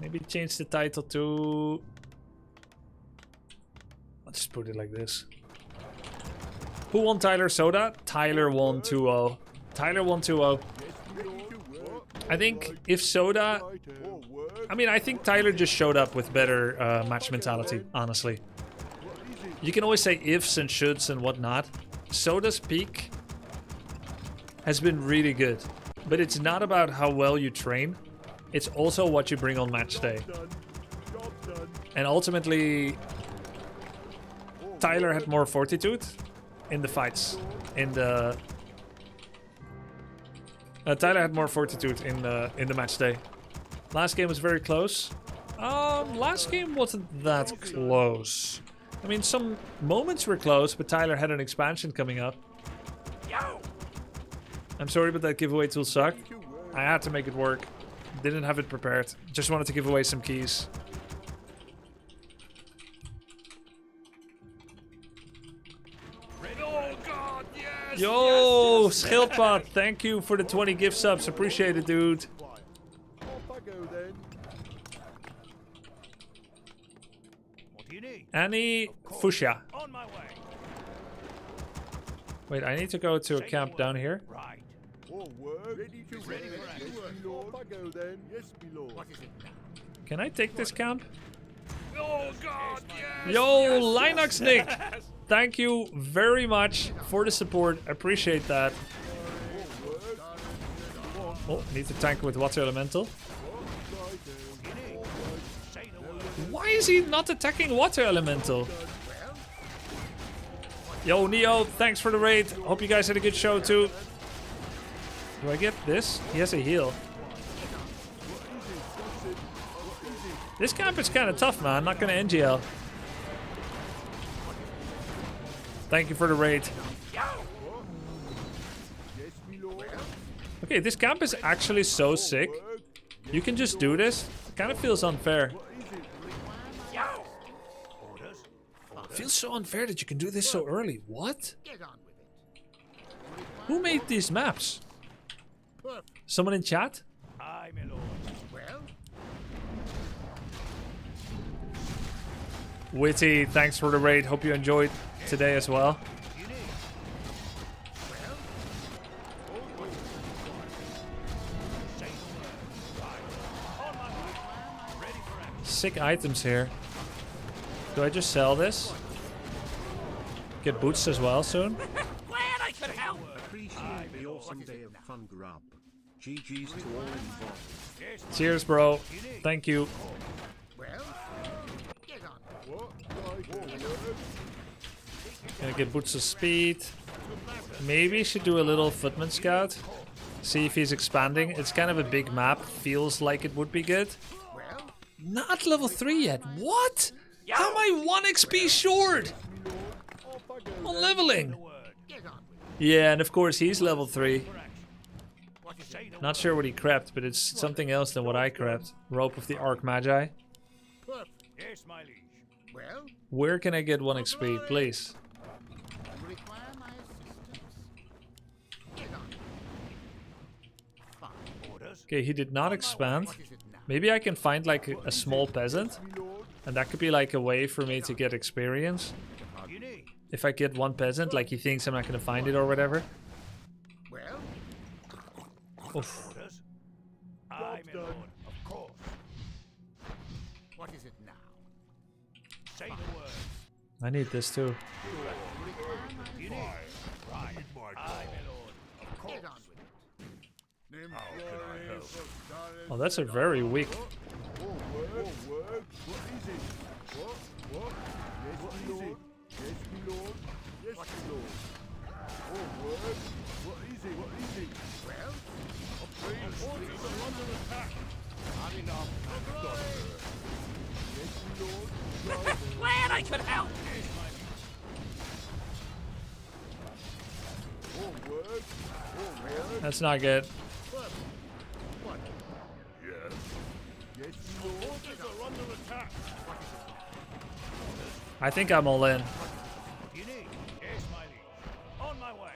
Maybe change the title to... I'll just put it like this. Who won Tyler Soda? Tyler won 2-0. Tyler won 2-0. I think if Soda... I mean, I think Tyler just showed up with better match mentality, honestly. You can always say ifs and shoulds and whatnot. Soda's peak has been really good. But it's not about how well you train. It's also what you bring on match day. And ultimately, Tyler had more fortitude in the fights. Tyler had more fortitude in the match day. Last game was very close. Last game wasn't that close. I mean, some moments were close, but Tyler had an expansion coming up. Yo! I'm sorry, but that giveaway tool sucked. I had to make it work. Didn't have it prepared. Just wanted to give away some keys. Oh god, yes! Yo, Schildpad, thank you for the 20 gift subs. Appreciate it, dude. Off I go then. What do you need? Annie Fuchsia. On my way. Wait, I need to go to a camp down here. Right. All work. Ready to work. Yes, me lord. Off I go then. Yes, me lord. What is it now? Can I take this camp? Oh god, yes! Yo, yes, Linux yes, Nick. yes. Thank you very much for the support. Appreciate that. Oh, need to tank with Water Elemental. Why is he not attacking Water Elemental? Yo, Neo, thanks for the raid. Hope you guys had a good show too. Do I get this? He has a heal. This camp is kind of tough, man. Not gonna NGL. Thank you for the raid. Okay, this camp is actually so sick. You can just do this? Kind of feels unfair. Feels so unfair that you can do this so early. What? Who made these maps? Someone in chat? Aye, my lord. Well? Witty, thanks for the raid. Hope you enjoyed today as well. Sick items here. Do I just sell this? Get boots as well soon? Glad I could help. Appreciate the awesome day of fun, Grub. GG's to all involved. Cheers, bro. Thank you. Gonna get boots of speed. Maybe should do a little footman scout. See if he's expanding. It's kind of a big map. Feels like it would be good. Not level 3 yet. What? How am I 1 XP short? On leveling. Yeah, and of course he's level 3. Not sure what he crept, but it's something else than what I crept. Rope of the Archmagi. Yes, my liege. Where can I get 1 XP, please? Okay, he did not expand. Maybe I can find like a small peasant. And that could be like a way for me to get experience. If I get 1 peasant, like he thinks I'm not going to find it or whatever. Oof. Aye, my lord. Of course. What is it now? Say the word. I need this too. You need. Right. Aye, my lord. Of course. Oh, that's a very weak. Glad I could help. That's not good. I think I'm all in. You need. Yes, my liege. On my way.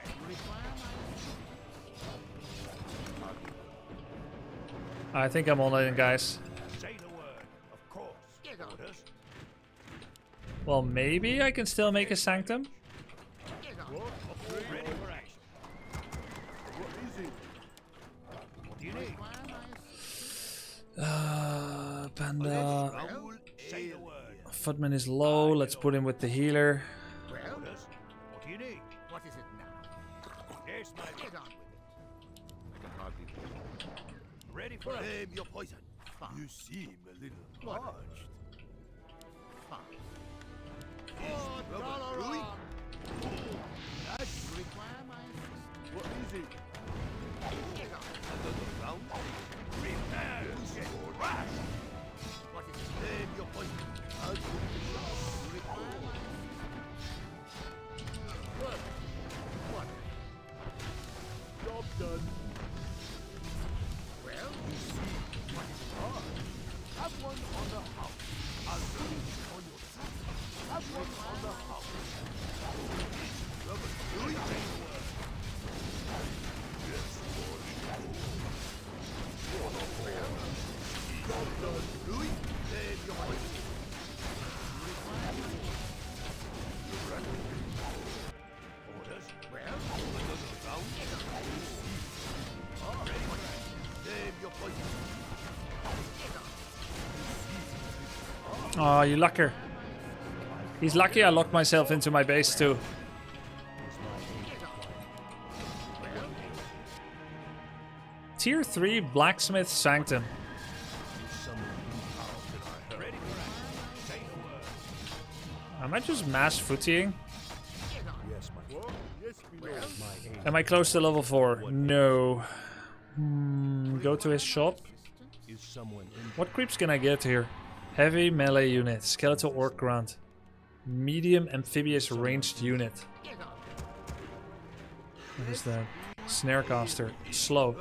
I think I'm all in, guys. Say the word. Of course. Orders. Well, maybe I can still make a sanctum. Ready for action. What do you need? Panda. Say the word. Footman is low. Let's put him with the healer. Orders. What do you need? What is it now? Yes, my liege. I can hardly wait. Ready for aim your poison. You seem a little parched. What is it? Another round. Prepare to get crushed. What is it? Aim your poison. Job done. Well, you see what is hard. Have one on the house. I'll do it on your side. Have one on the house. Rubber, do it. Yes, job done. Do it. Save your poison. Orders. Well, another round. Save your poison. Oh, you lucker. He's lucky I locked myself into my base too. Tier 3 Blacksmith Sanctum. Am I just mass footying? Am I close to level 4? No. Go to his shop. What creeps can I get here? Heavy melee unit, skeletal orc grunt, medium amphibious ranged unit. What is that? Snarecaster, slow.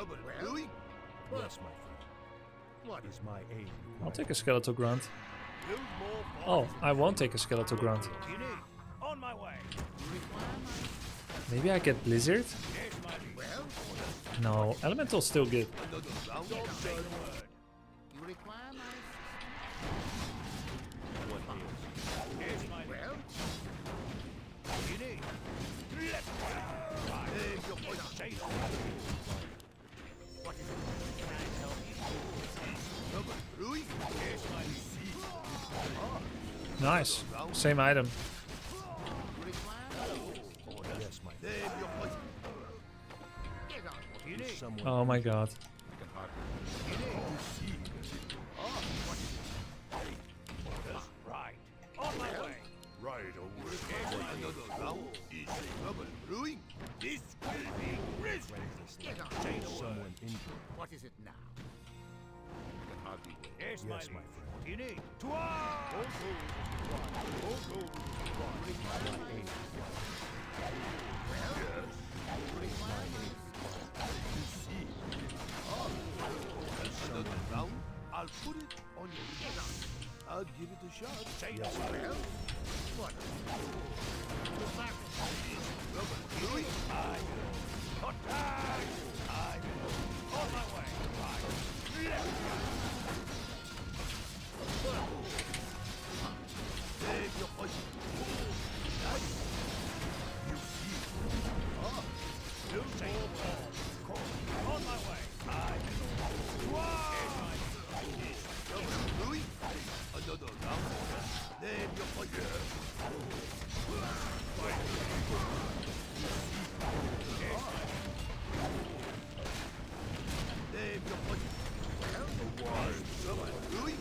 What is my aim? I'll take a skeletal grunt. Build more Oh, I won't take a skeletal grunt. What do you need? On my way. Maybe I get blizzard? Yes, my liege. Well, No, elemental's still good. another round of say the word. You require my What is? Yes, my liege. Well, what do you need? Left. Right. Name your poison. Say the word. What is it? Can I help you? Trouble brewing? Yes, my liege. Nice. Same item. Yes, my name your poison. What do you need? Someone Oh my god. can hardly. You need. You see. Oh, what is it? Right. On my way. Right away. Yes, another round. Is trouble brewing? This will be risen. Say the someone injured. What is it now? Can hardly wait. Yes, my friend. What do you need? To arms! All gold is required. All gold is required. My aid is required. Yes. My aid is required. You see. Oh. Another round? I'll put it on your list. I'll give it a shot. Say yes, the word. What? The fact is rubber doing. I will. Hot tag! I will. On my way. Right. Left. Save your poison. Nice. You see. Ah. Still more balls. On my way. I will. Wow. Is double Louis. Another round. Name your poison. Name your poison. The war is double Louis.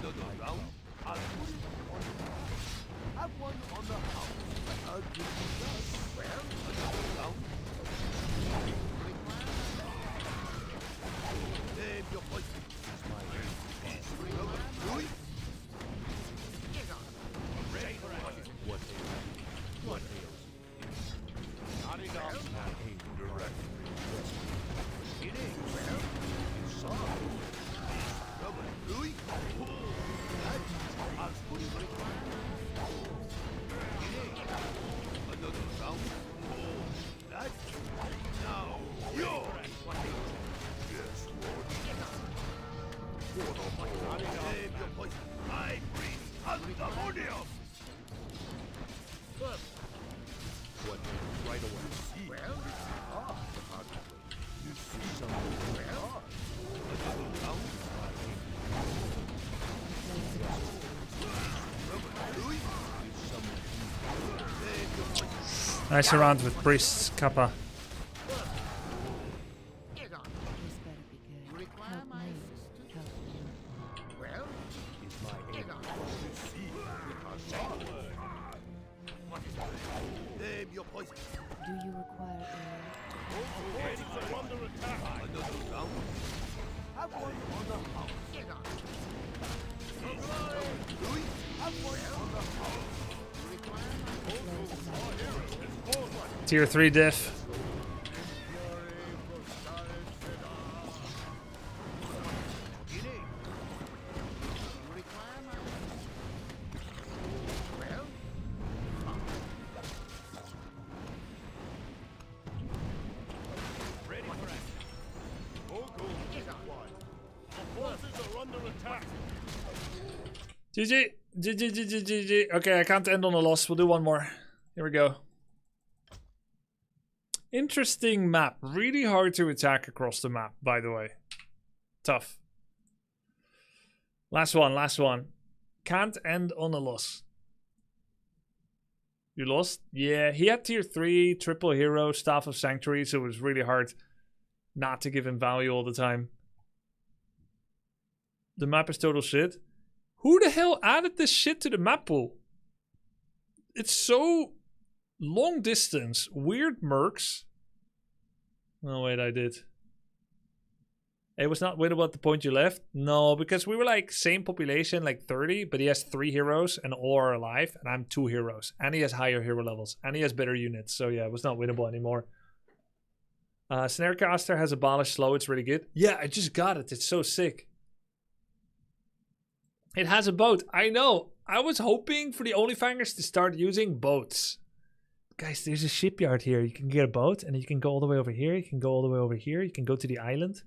Another round? I'll put it on the house. Have one on the house. I'll give you that. Well, another round? Name your poison. My name is Louis. Ready for action. What ails? What ails? Not enough. My aim direct. It is. Well, you saw it. Louis? I'll put it another round? That? Now, you're yes, Lord. Oh my God, save your poison. I breathe pandemonium. What? Right away. See? Well, you see something? Well, another round? Nice round with priests, Kappa. Well, Is my aim. Name your poison. Do you require aid? Ready for under attack. Another round. Have one on the house. Louis, have one on the house. Tier 3 diff. GG. GG. Okay, I can't end on a loss. We'll do one more. Here we go. Interesting map. Really hard to attack across the map, by the way. Tough. Last one. Can't end on a loss. You lost? Yeah, he had tier 3, triple hero, Staff of Sanctuary, so it was really hard not to give him value all the time. The map is total shit. Who the hell added this shit to the map pool? It's so long distance. Weird mercs. Oh, wait, I did. It was not winnable at the point you left? No, because we were like same population, like 30, but he has 3 heroes and all are alive, and I'm 2 heroes. And he has higher hero levels, and he has better units. So yeah, it was not winnable anymore. Snarecaster has abolished slow. It's really good. Yeah, I just got it. It's so sick. It has a boat. I know. I was hoping for the OnlyFangers to start using boats. Guys, there's a shipyard here. You can get a boat and you can go all the way over here. You can go all the way over here. You can go to the island.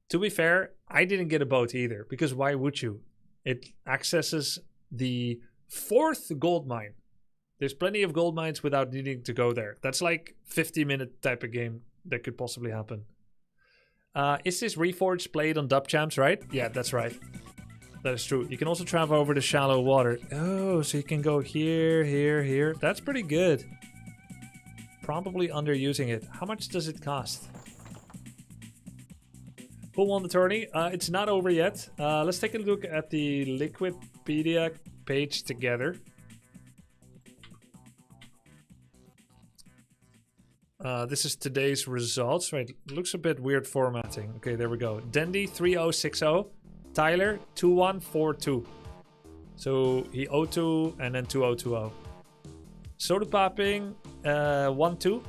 To be fair, I didn't get a boat either, because why would you? It accesses the 4th gold mine. There's plenty of gold mines without needing to go there. That's like 50-minute type of game that could possibly happen. Is this Reforged played on dub champs, right? Yeah, that's right. That is true. You can also travel over the shallow water. Oh, so you can go here, here, here. That's pretty good. Probably underusing it. How much does it cost? Who won the tourney? It's not over yet. Let's take a look at the Liquipedia page together. This is today's results. Right, looks a bit weird formatting. Okay, there we go. Dendy 3060. Tyler 2142. So he 02 and then 2020. Soda Popping 12.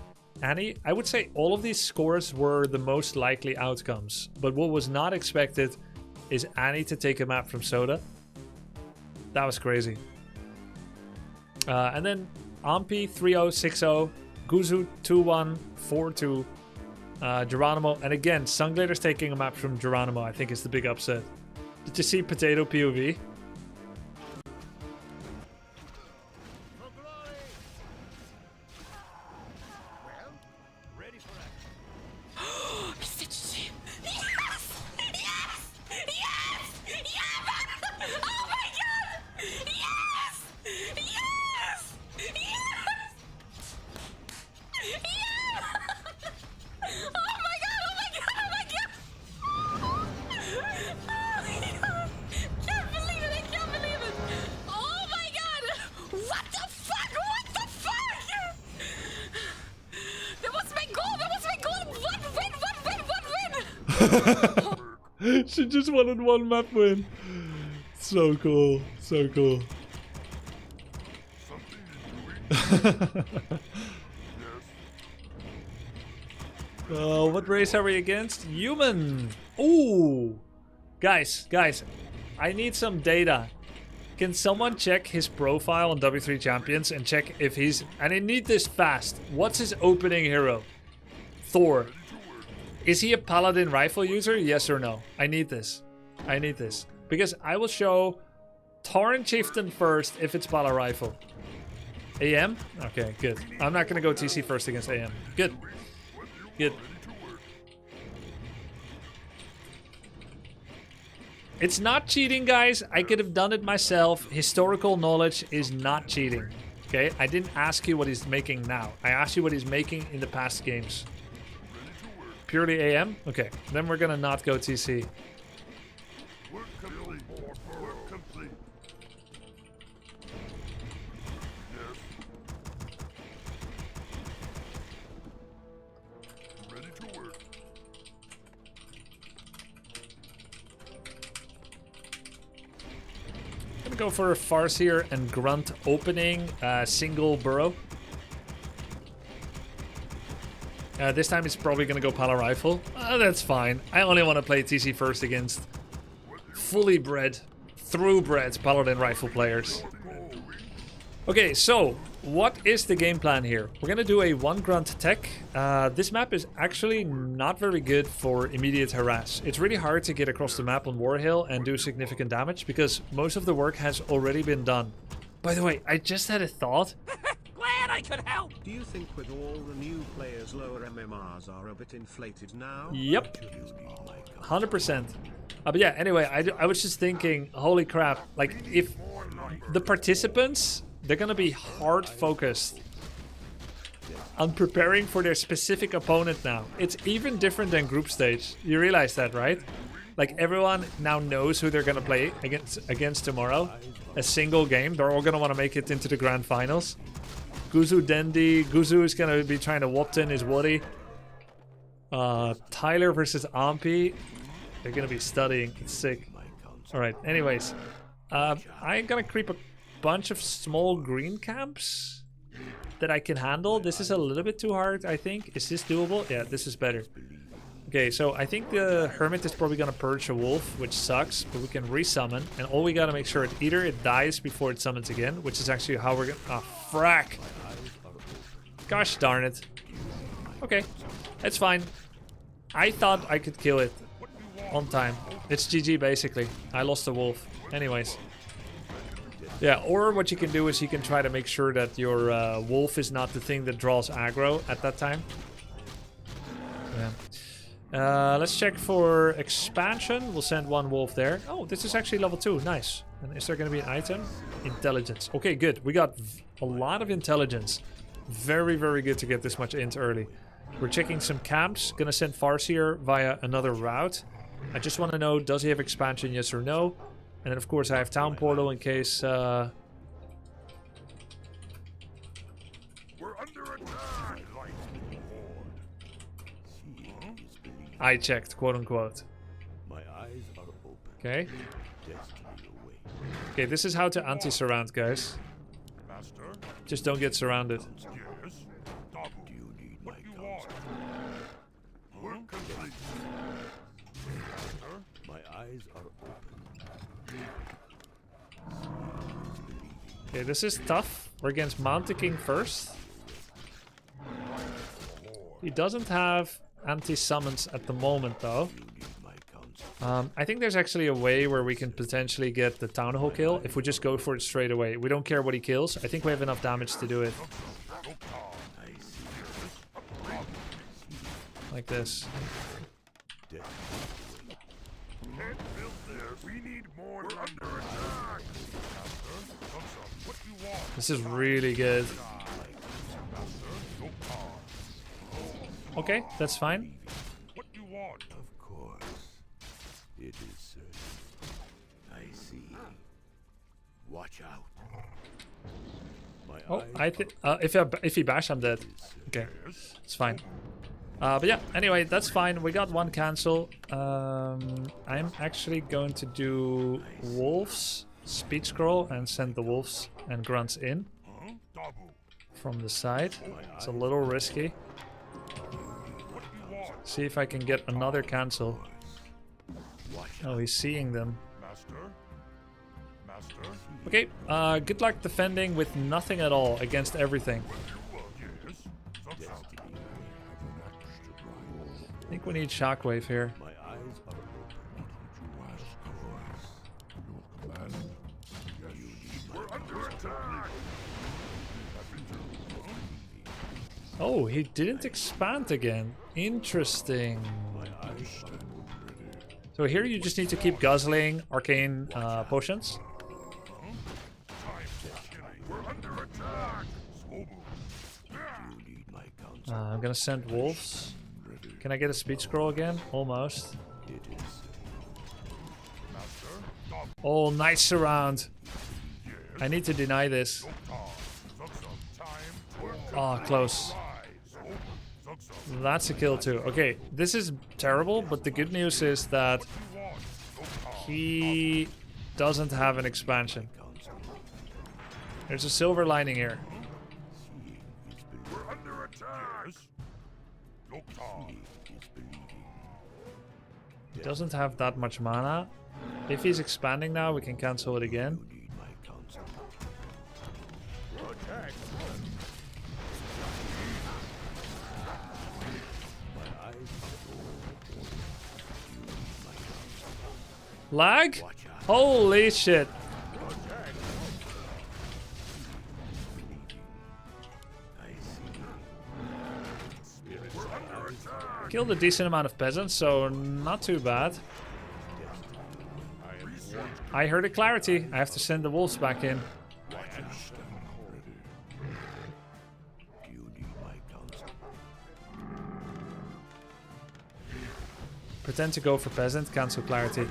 Annie, I would say all of these scores were the most likely outcomes. But what was not expected is Annie to take a map from Soda. That was crazy. And then Ampi 3060, Guzu 2142, Geronimo. And again, Sunglader's taking a map from Geronimo. I think is the big upset. Did you see Potato POV? She just wanted one map win. So cool. So cool. What race are we against? Human. Ooh. Guys. I need some data. Can someone check his profile on W3 Champions and check if he's... And I need this fast. What's his opening hero? Thor. Is he a paladin rifle user? Yes or no? I need this. I need this. Because I will show Tauren Chieftain first if it's pala rifle. AM? Okay, good. I'm not going to go TC first against AM. Good. Good. It's not cheating, guys. I could have done it myself. Historical knowledge is not cheating. Okay? I didn't ask you what he's making now. I asked you what he's making in the past games. Purely AM? Okay, then we're gonna not go TC. Work complete. Work complete. Yes. Ready to work. Gonna go for a Farseer and Grunt opening, single burrow. This time it's probably going to go Pala Rifle. That's fine. I only want to play TC first against fully bred, thoroughbred Paladin Rifle players. Okay, so what is the game plan here? We're going to do a 1 grunt tech. This map is actually not very good for immediate harass. It's really hard to get across the map on Warhill and do significant damage because most of the work has already been done. By the way, I just had a thought. Glad I could help! Do you think with all the new players lower MMRs are a bit inflated now? Yep. 100%. But yeah, anyway, I was just thinking, holy crap, like if the participants, they're gonna be hard focused on preparing for their specific opponent now. It's even different than group stage. You realize that, right? Like everyone now knows who they're gonna play against tomorrow. A single game. They're all gonna want to make it into the grand finals. Guzu Dendi. Guzu is gonna be trying to whoop in his Woody. Tyler versus Ampi. They're gonna be studying. It's sick. Alright, anyways. I'm gonna creep a bunch of small green camps. that I can handle. This is a little bit too hard, I think. Is this doable? Yeah, this is better. Okay, so I think the Hermit is probably gonna purge a wolf, which sucks, but we can resummon, and all we gotta make sure is either it dies before it summons again, which is actually how we're gonna... Ah, frack! Gosh darn it. Okay, that's fine. I thought I could kill it on time. It's GG, basically. I lost the wolf. Anyways. Yeah, or what you can do is you can try to make sure that your wolf is not the thing that draws aggro at that time. Yeah. Let's check for expansion. We'll send one wolf there. Oh, this is actually level 2. Nice. And is there going to be an item? Intelligence. Okay, good. We got a lot of intelligence. Very, very good to get this much int early. We're checking some camps. Gonna send Farseer via another route. I just want to know, does he have expansion, yes or no? And then, of course, I have Town Portal in case... We're under attack! I checked, quote unquote. My eyes are open. Okay. Destiny awaits. Okay, this is how to anti-surround, guys. Master? Just don't get surrounded. Yes. Do you need my counsel? Work complete. Master? My eyes are open. Okay, this is tough. We're against Mount the King first. He doesn't have anti-summons at the moment, though. I think there's actually a way where we can potentially get the Town Hall kill if we just go for it straight away. We don't care what he kills. I think we have enough damage to do it. Like this. This is really good. Okay, that's fine. What you want? Of course. It is certain. I see. Watch out. My Oh, if he bash, I'm dead. Okay, it's fine. But yeah, anyway, that's fine. We got one cancel. I'm actually going to do wolves, speed scroll, and send the wolves and grunts in from the side. It's a little risky. See if I can get another cancel. Oh, he's seeing them. Okay, good luck defending with nothing at all against everything. I think we need shockwave here. Oh, he didn't expand again. Interesting. So here you just need to keep guzzling arcane potions. I'm gonna send wolves. Can I get a speed scroll again? Almost. Oh, nice surround. I need to deny this. Oh, close. That's a kill too. Okay, this is terrible, but the good news is that he doesn't have an expansion. There's a silver lining here. He doesn't have that much mana. If he's expanding now, we can cancel it again. Lag? Holy shit. Killed a decent amount of peasants, so not too bad. I heard a clarity. I have to send the wolves back in. Pretend to go for peasant, cancel clarity.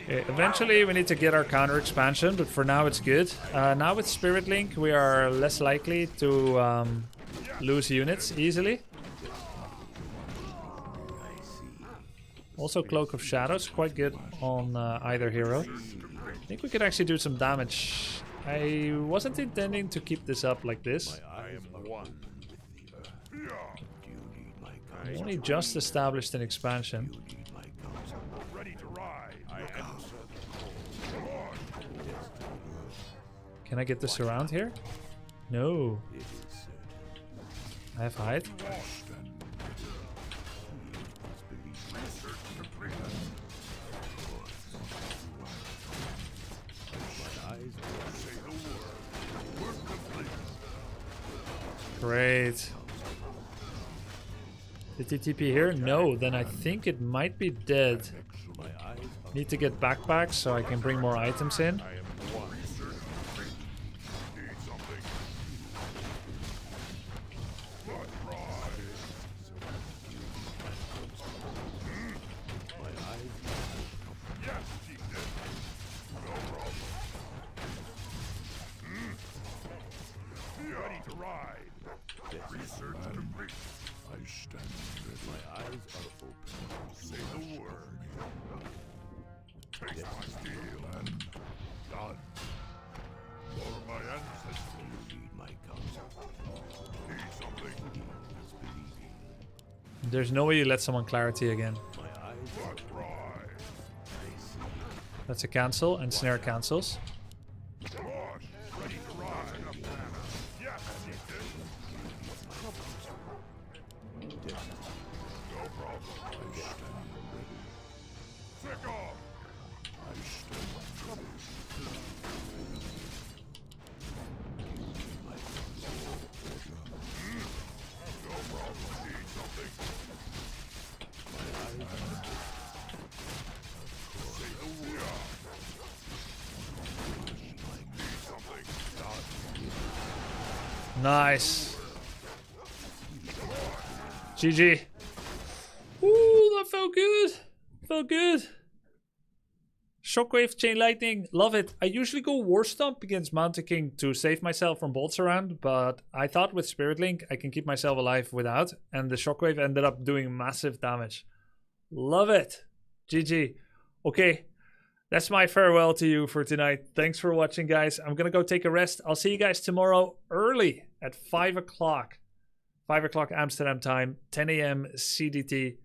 Okay, eventually we need to get our counter expansion, but for now it's good. Now with Spirit Link we are less likely to lose units easily. Also, Cloak of Shadows, quite good on either hero. I think we could actually do some damage. I wasn't intending to keep this up like this. I only just established an expansion. Can I get this around here? No. I have height. Great. Did he TP here? No, then I think it might be dead. Need to get backpacks so I can bring more items in. There's no way you let someone clarity again. That's a cancel, and snare cancels. Nice. GG. Ooh, that felt good. Felt good. Shockwave, Chain Lightning, love it. I usually go War Stomp against Mountain King to save myself from bolts around, but I thought with Spirit Link I can keep myself alive without, and the Shockwave ended up doing massive damage. Love it. GG. Okay. That's my farewell to you for tonight. Thanks for watching, guys. I'm going to go take a rest. I'll see you guys tomorrow early at 5 o'clock. 5 o'clock Amsterdam time, 10 a.m. CDT.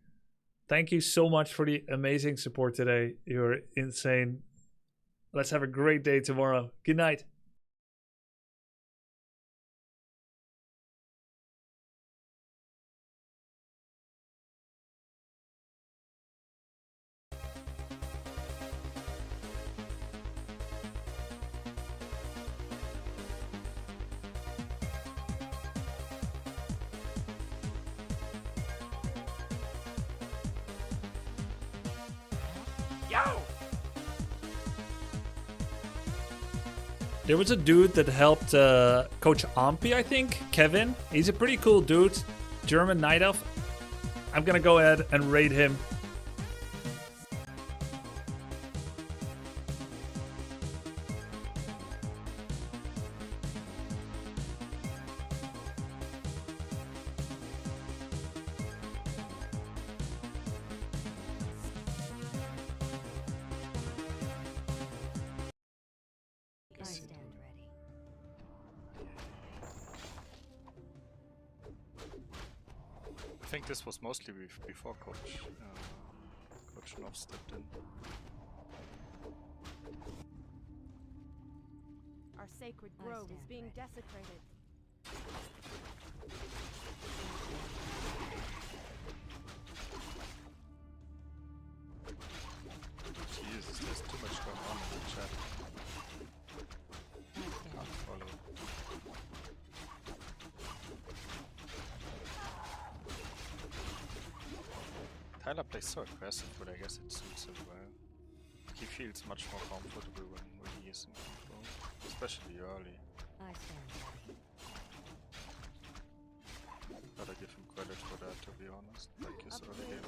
Thank you so much for the amazing support today. You're insane. Let's have a great day tomorrow. Good night. There was a dude that helped Coach Ampi, I think, Kevin. He's a pretty cool dude, German Night Elf. I'm gonna go ahead and raid him. I think this was mostly before Coach Knopf stepped in. Our sacred grove is being desecrated. Jesus, there's too much going on in the chat. Can't follow. Tyler plays so aggressive, but I guess it suits him well. He feels much more comfortable when he is in control, especially early. Gotta give him credit for that, to be honest. Like his early game.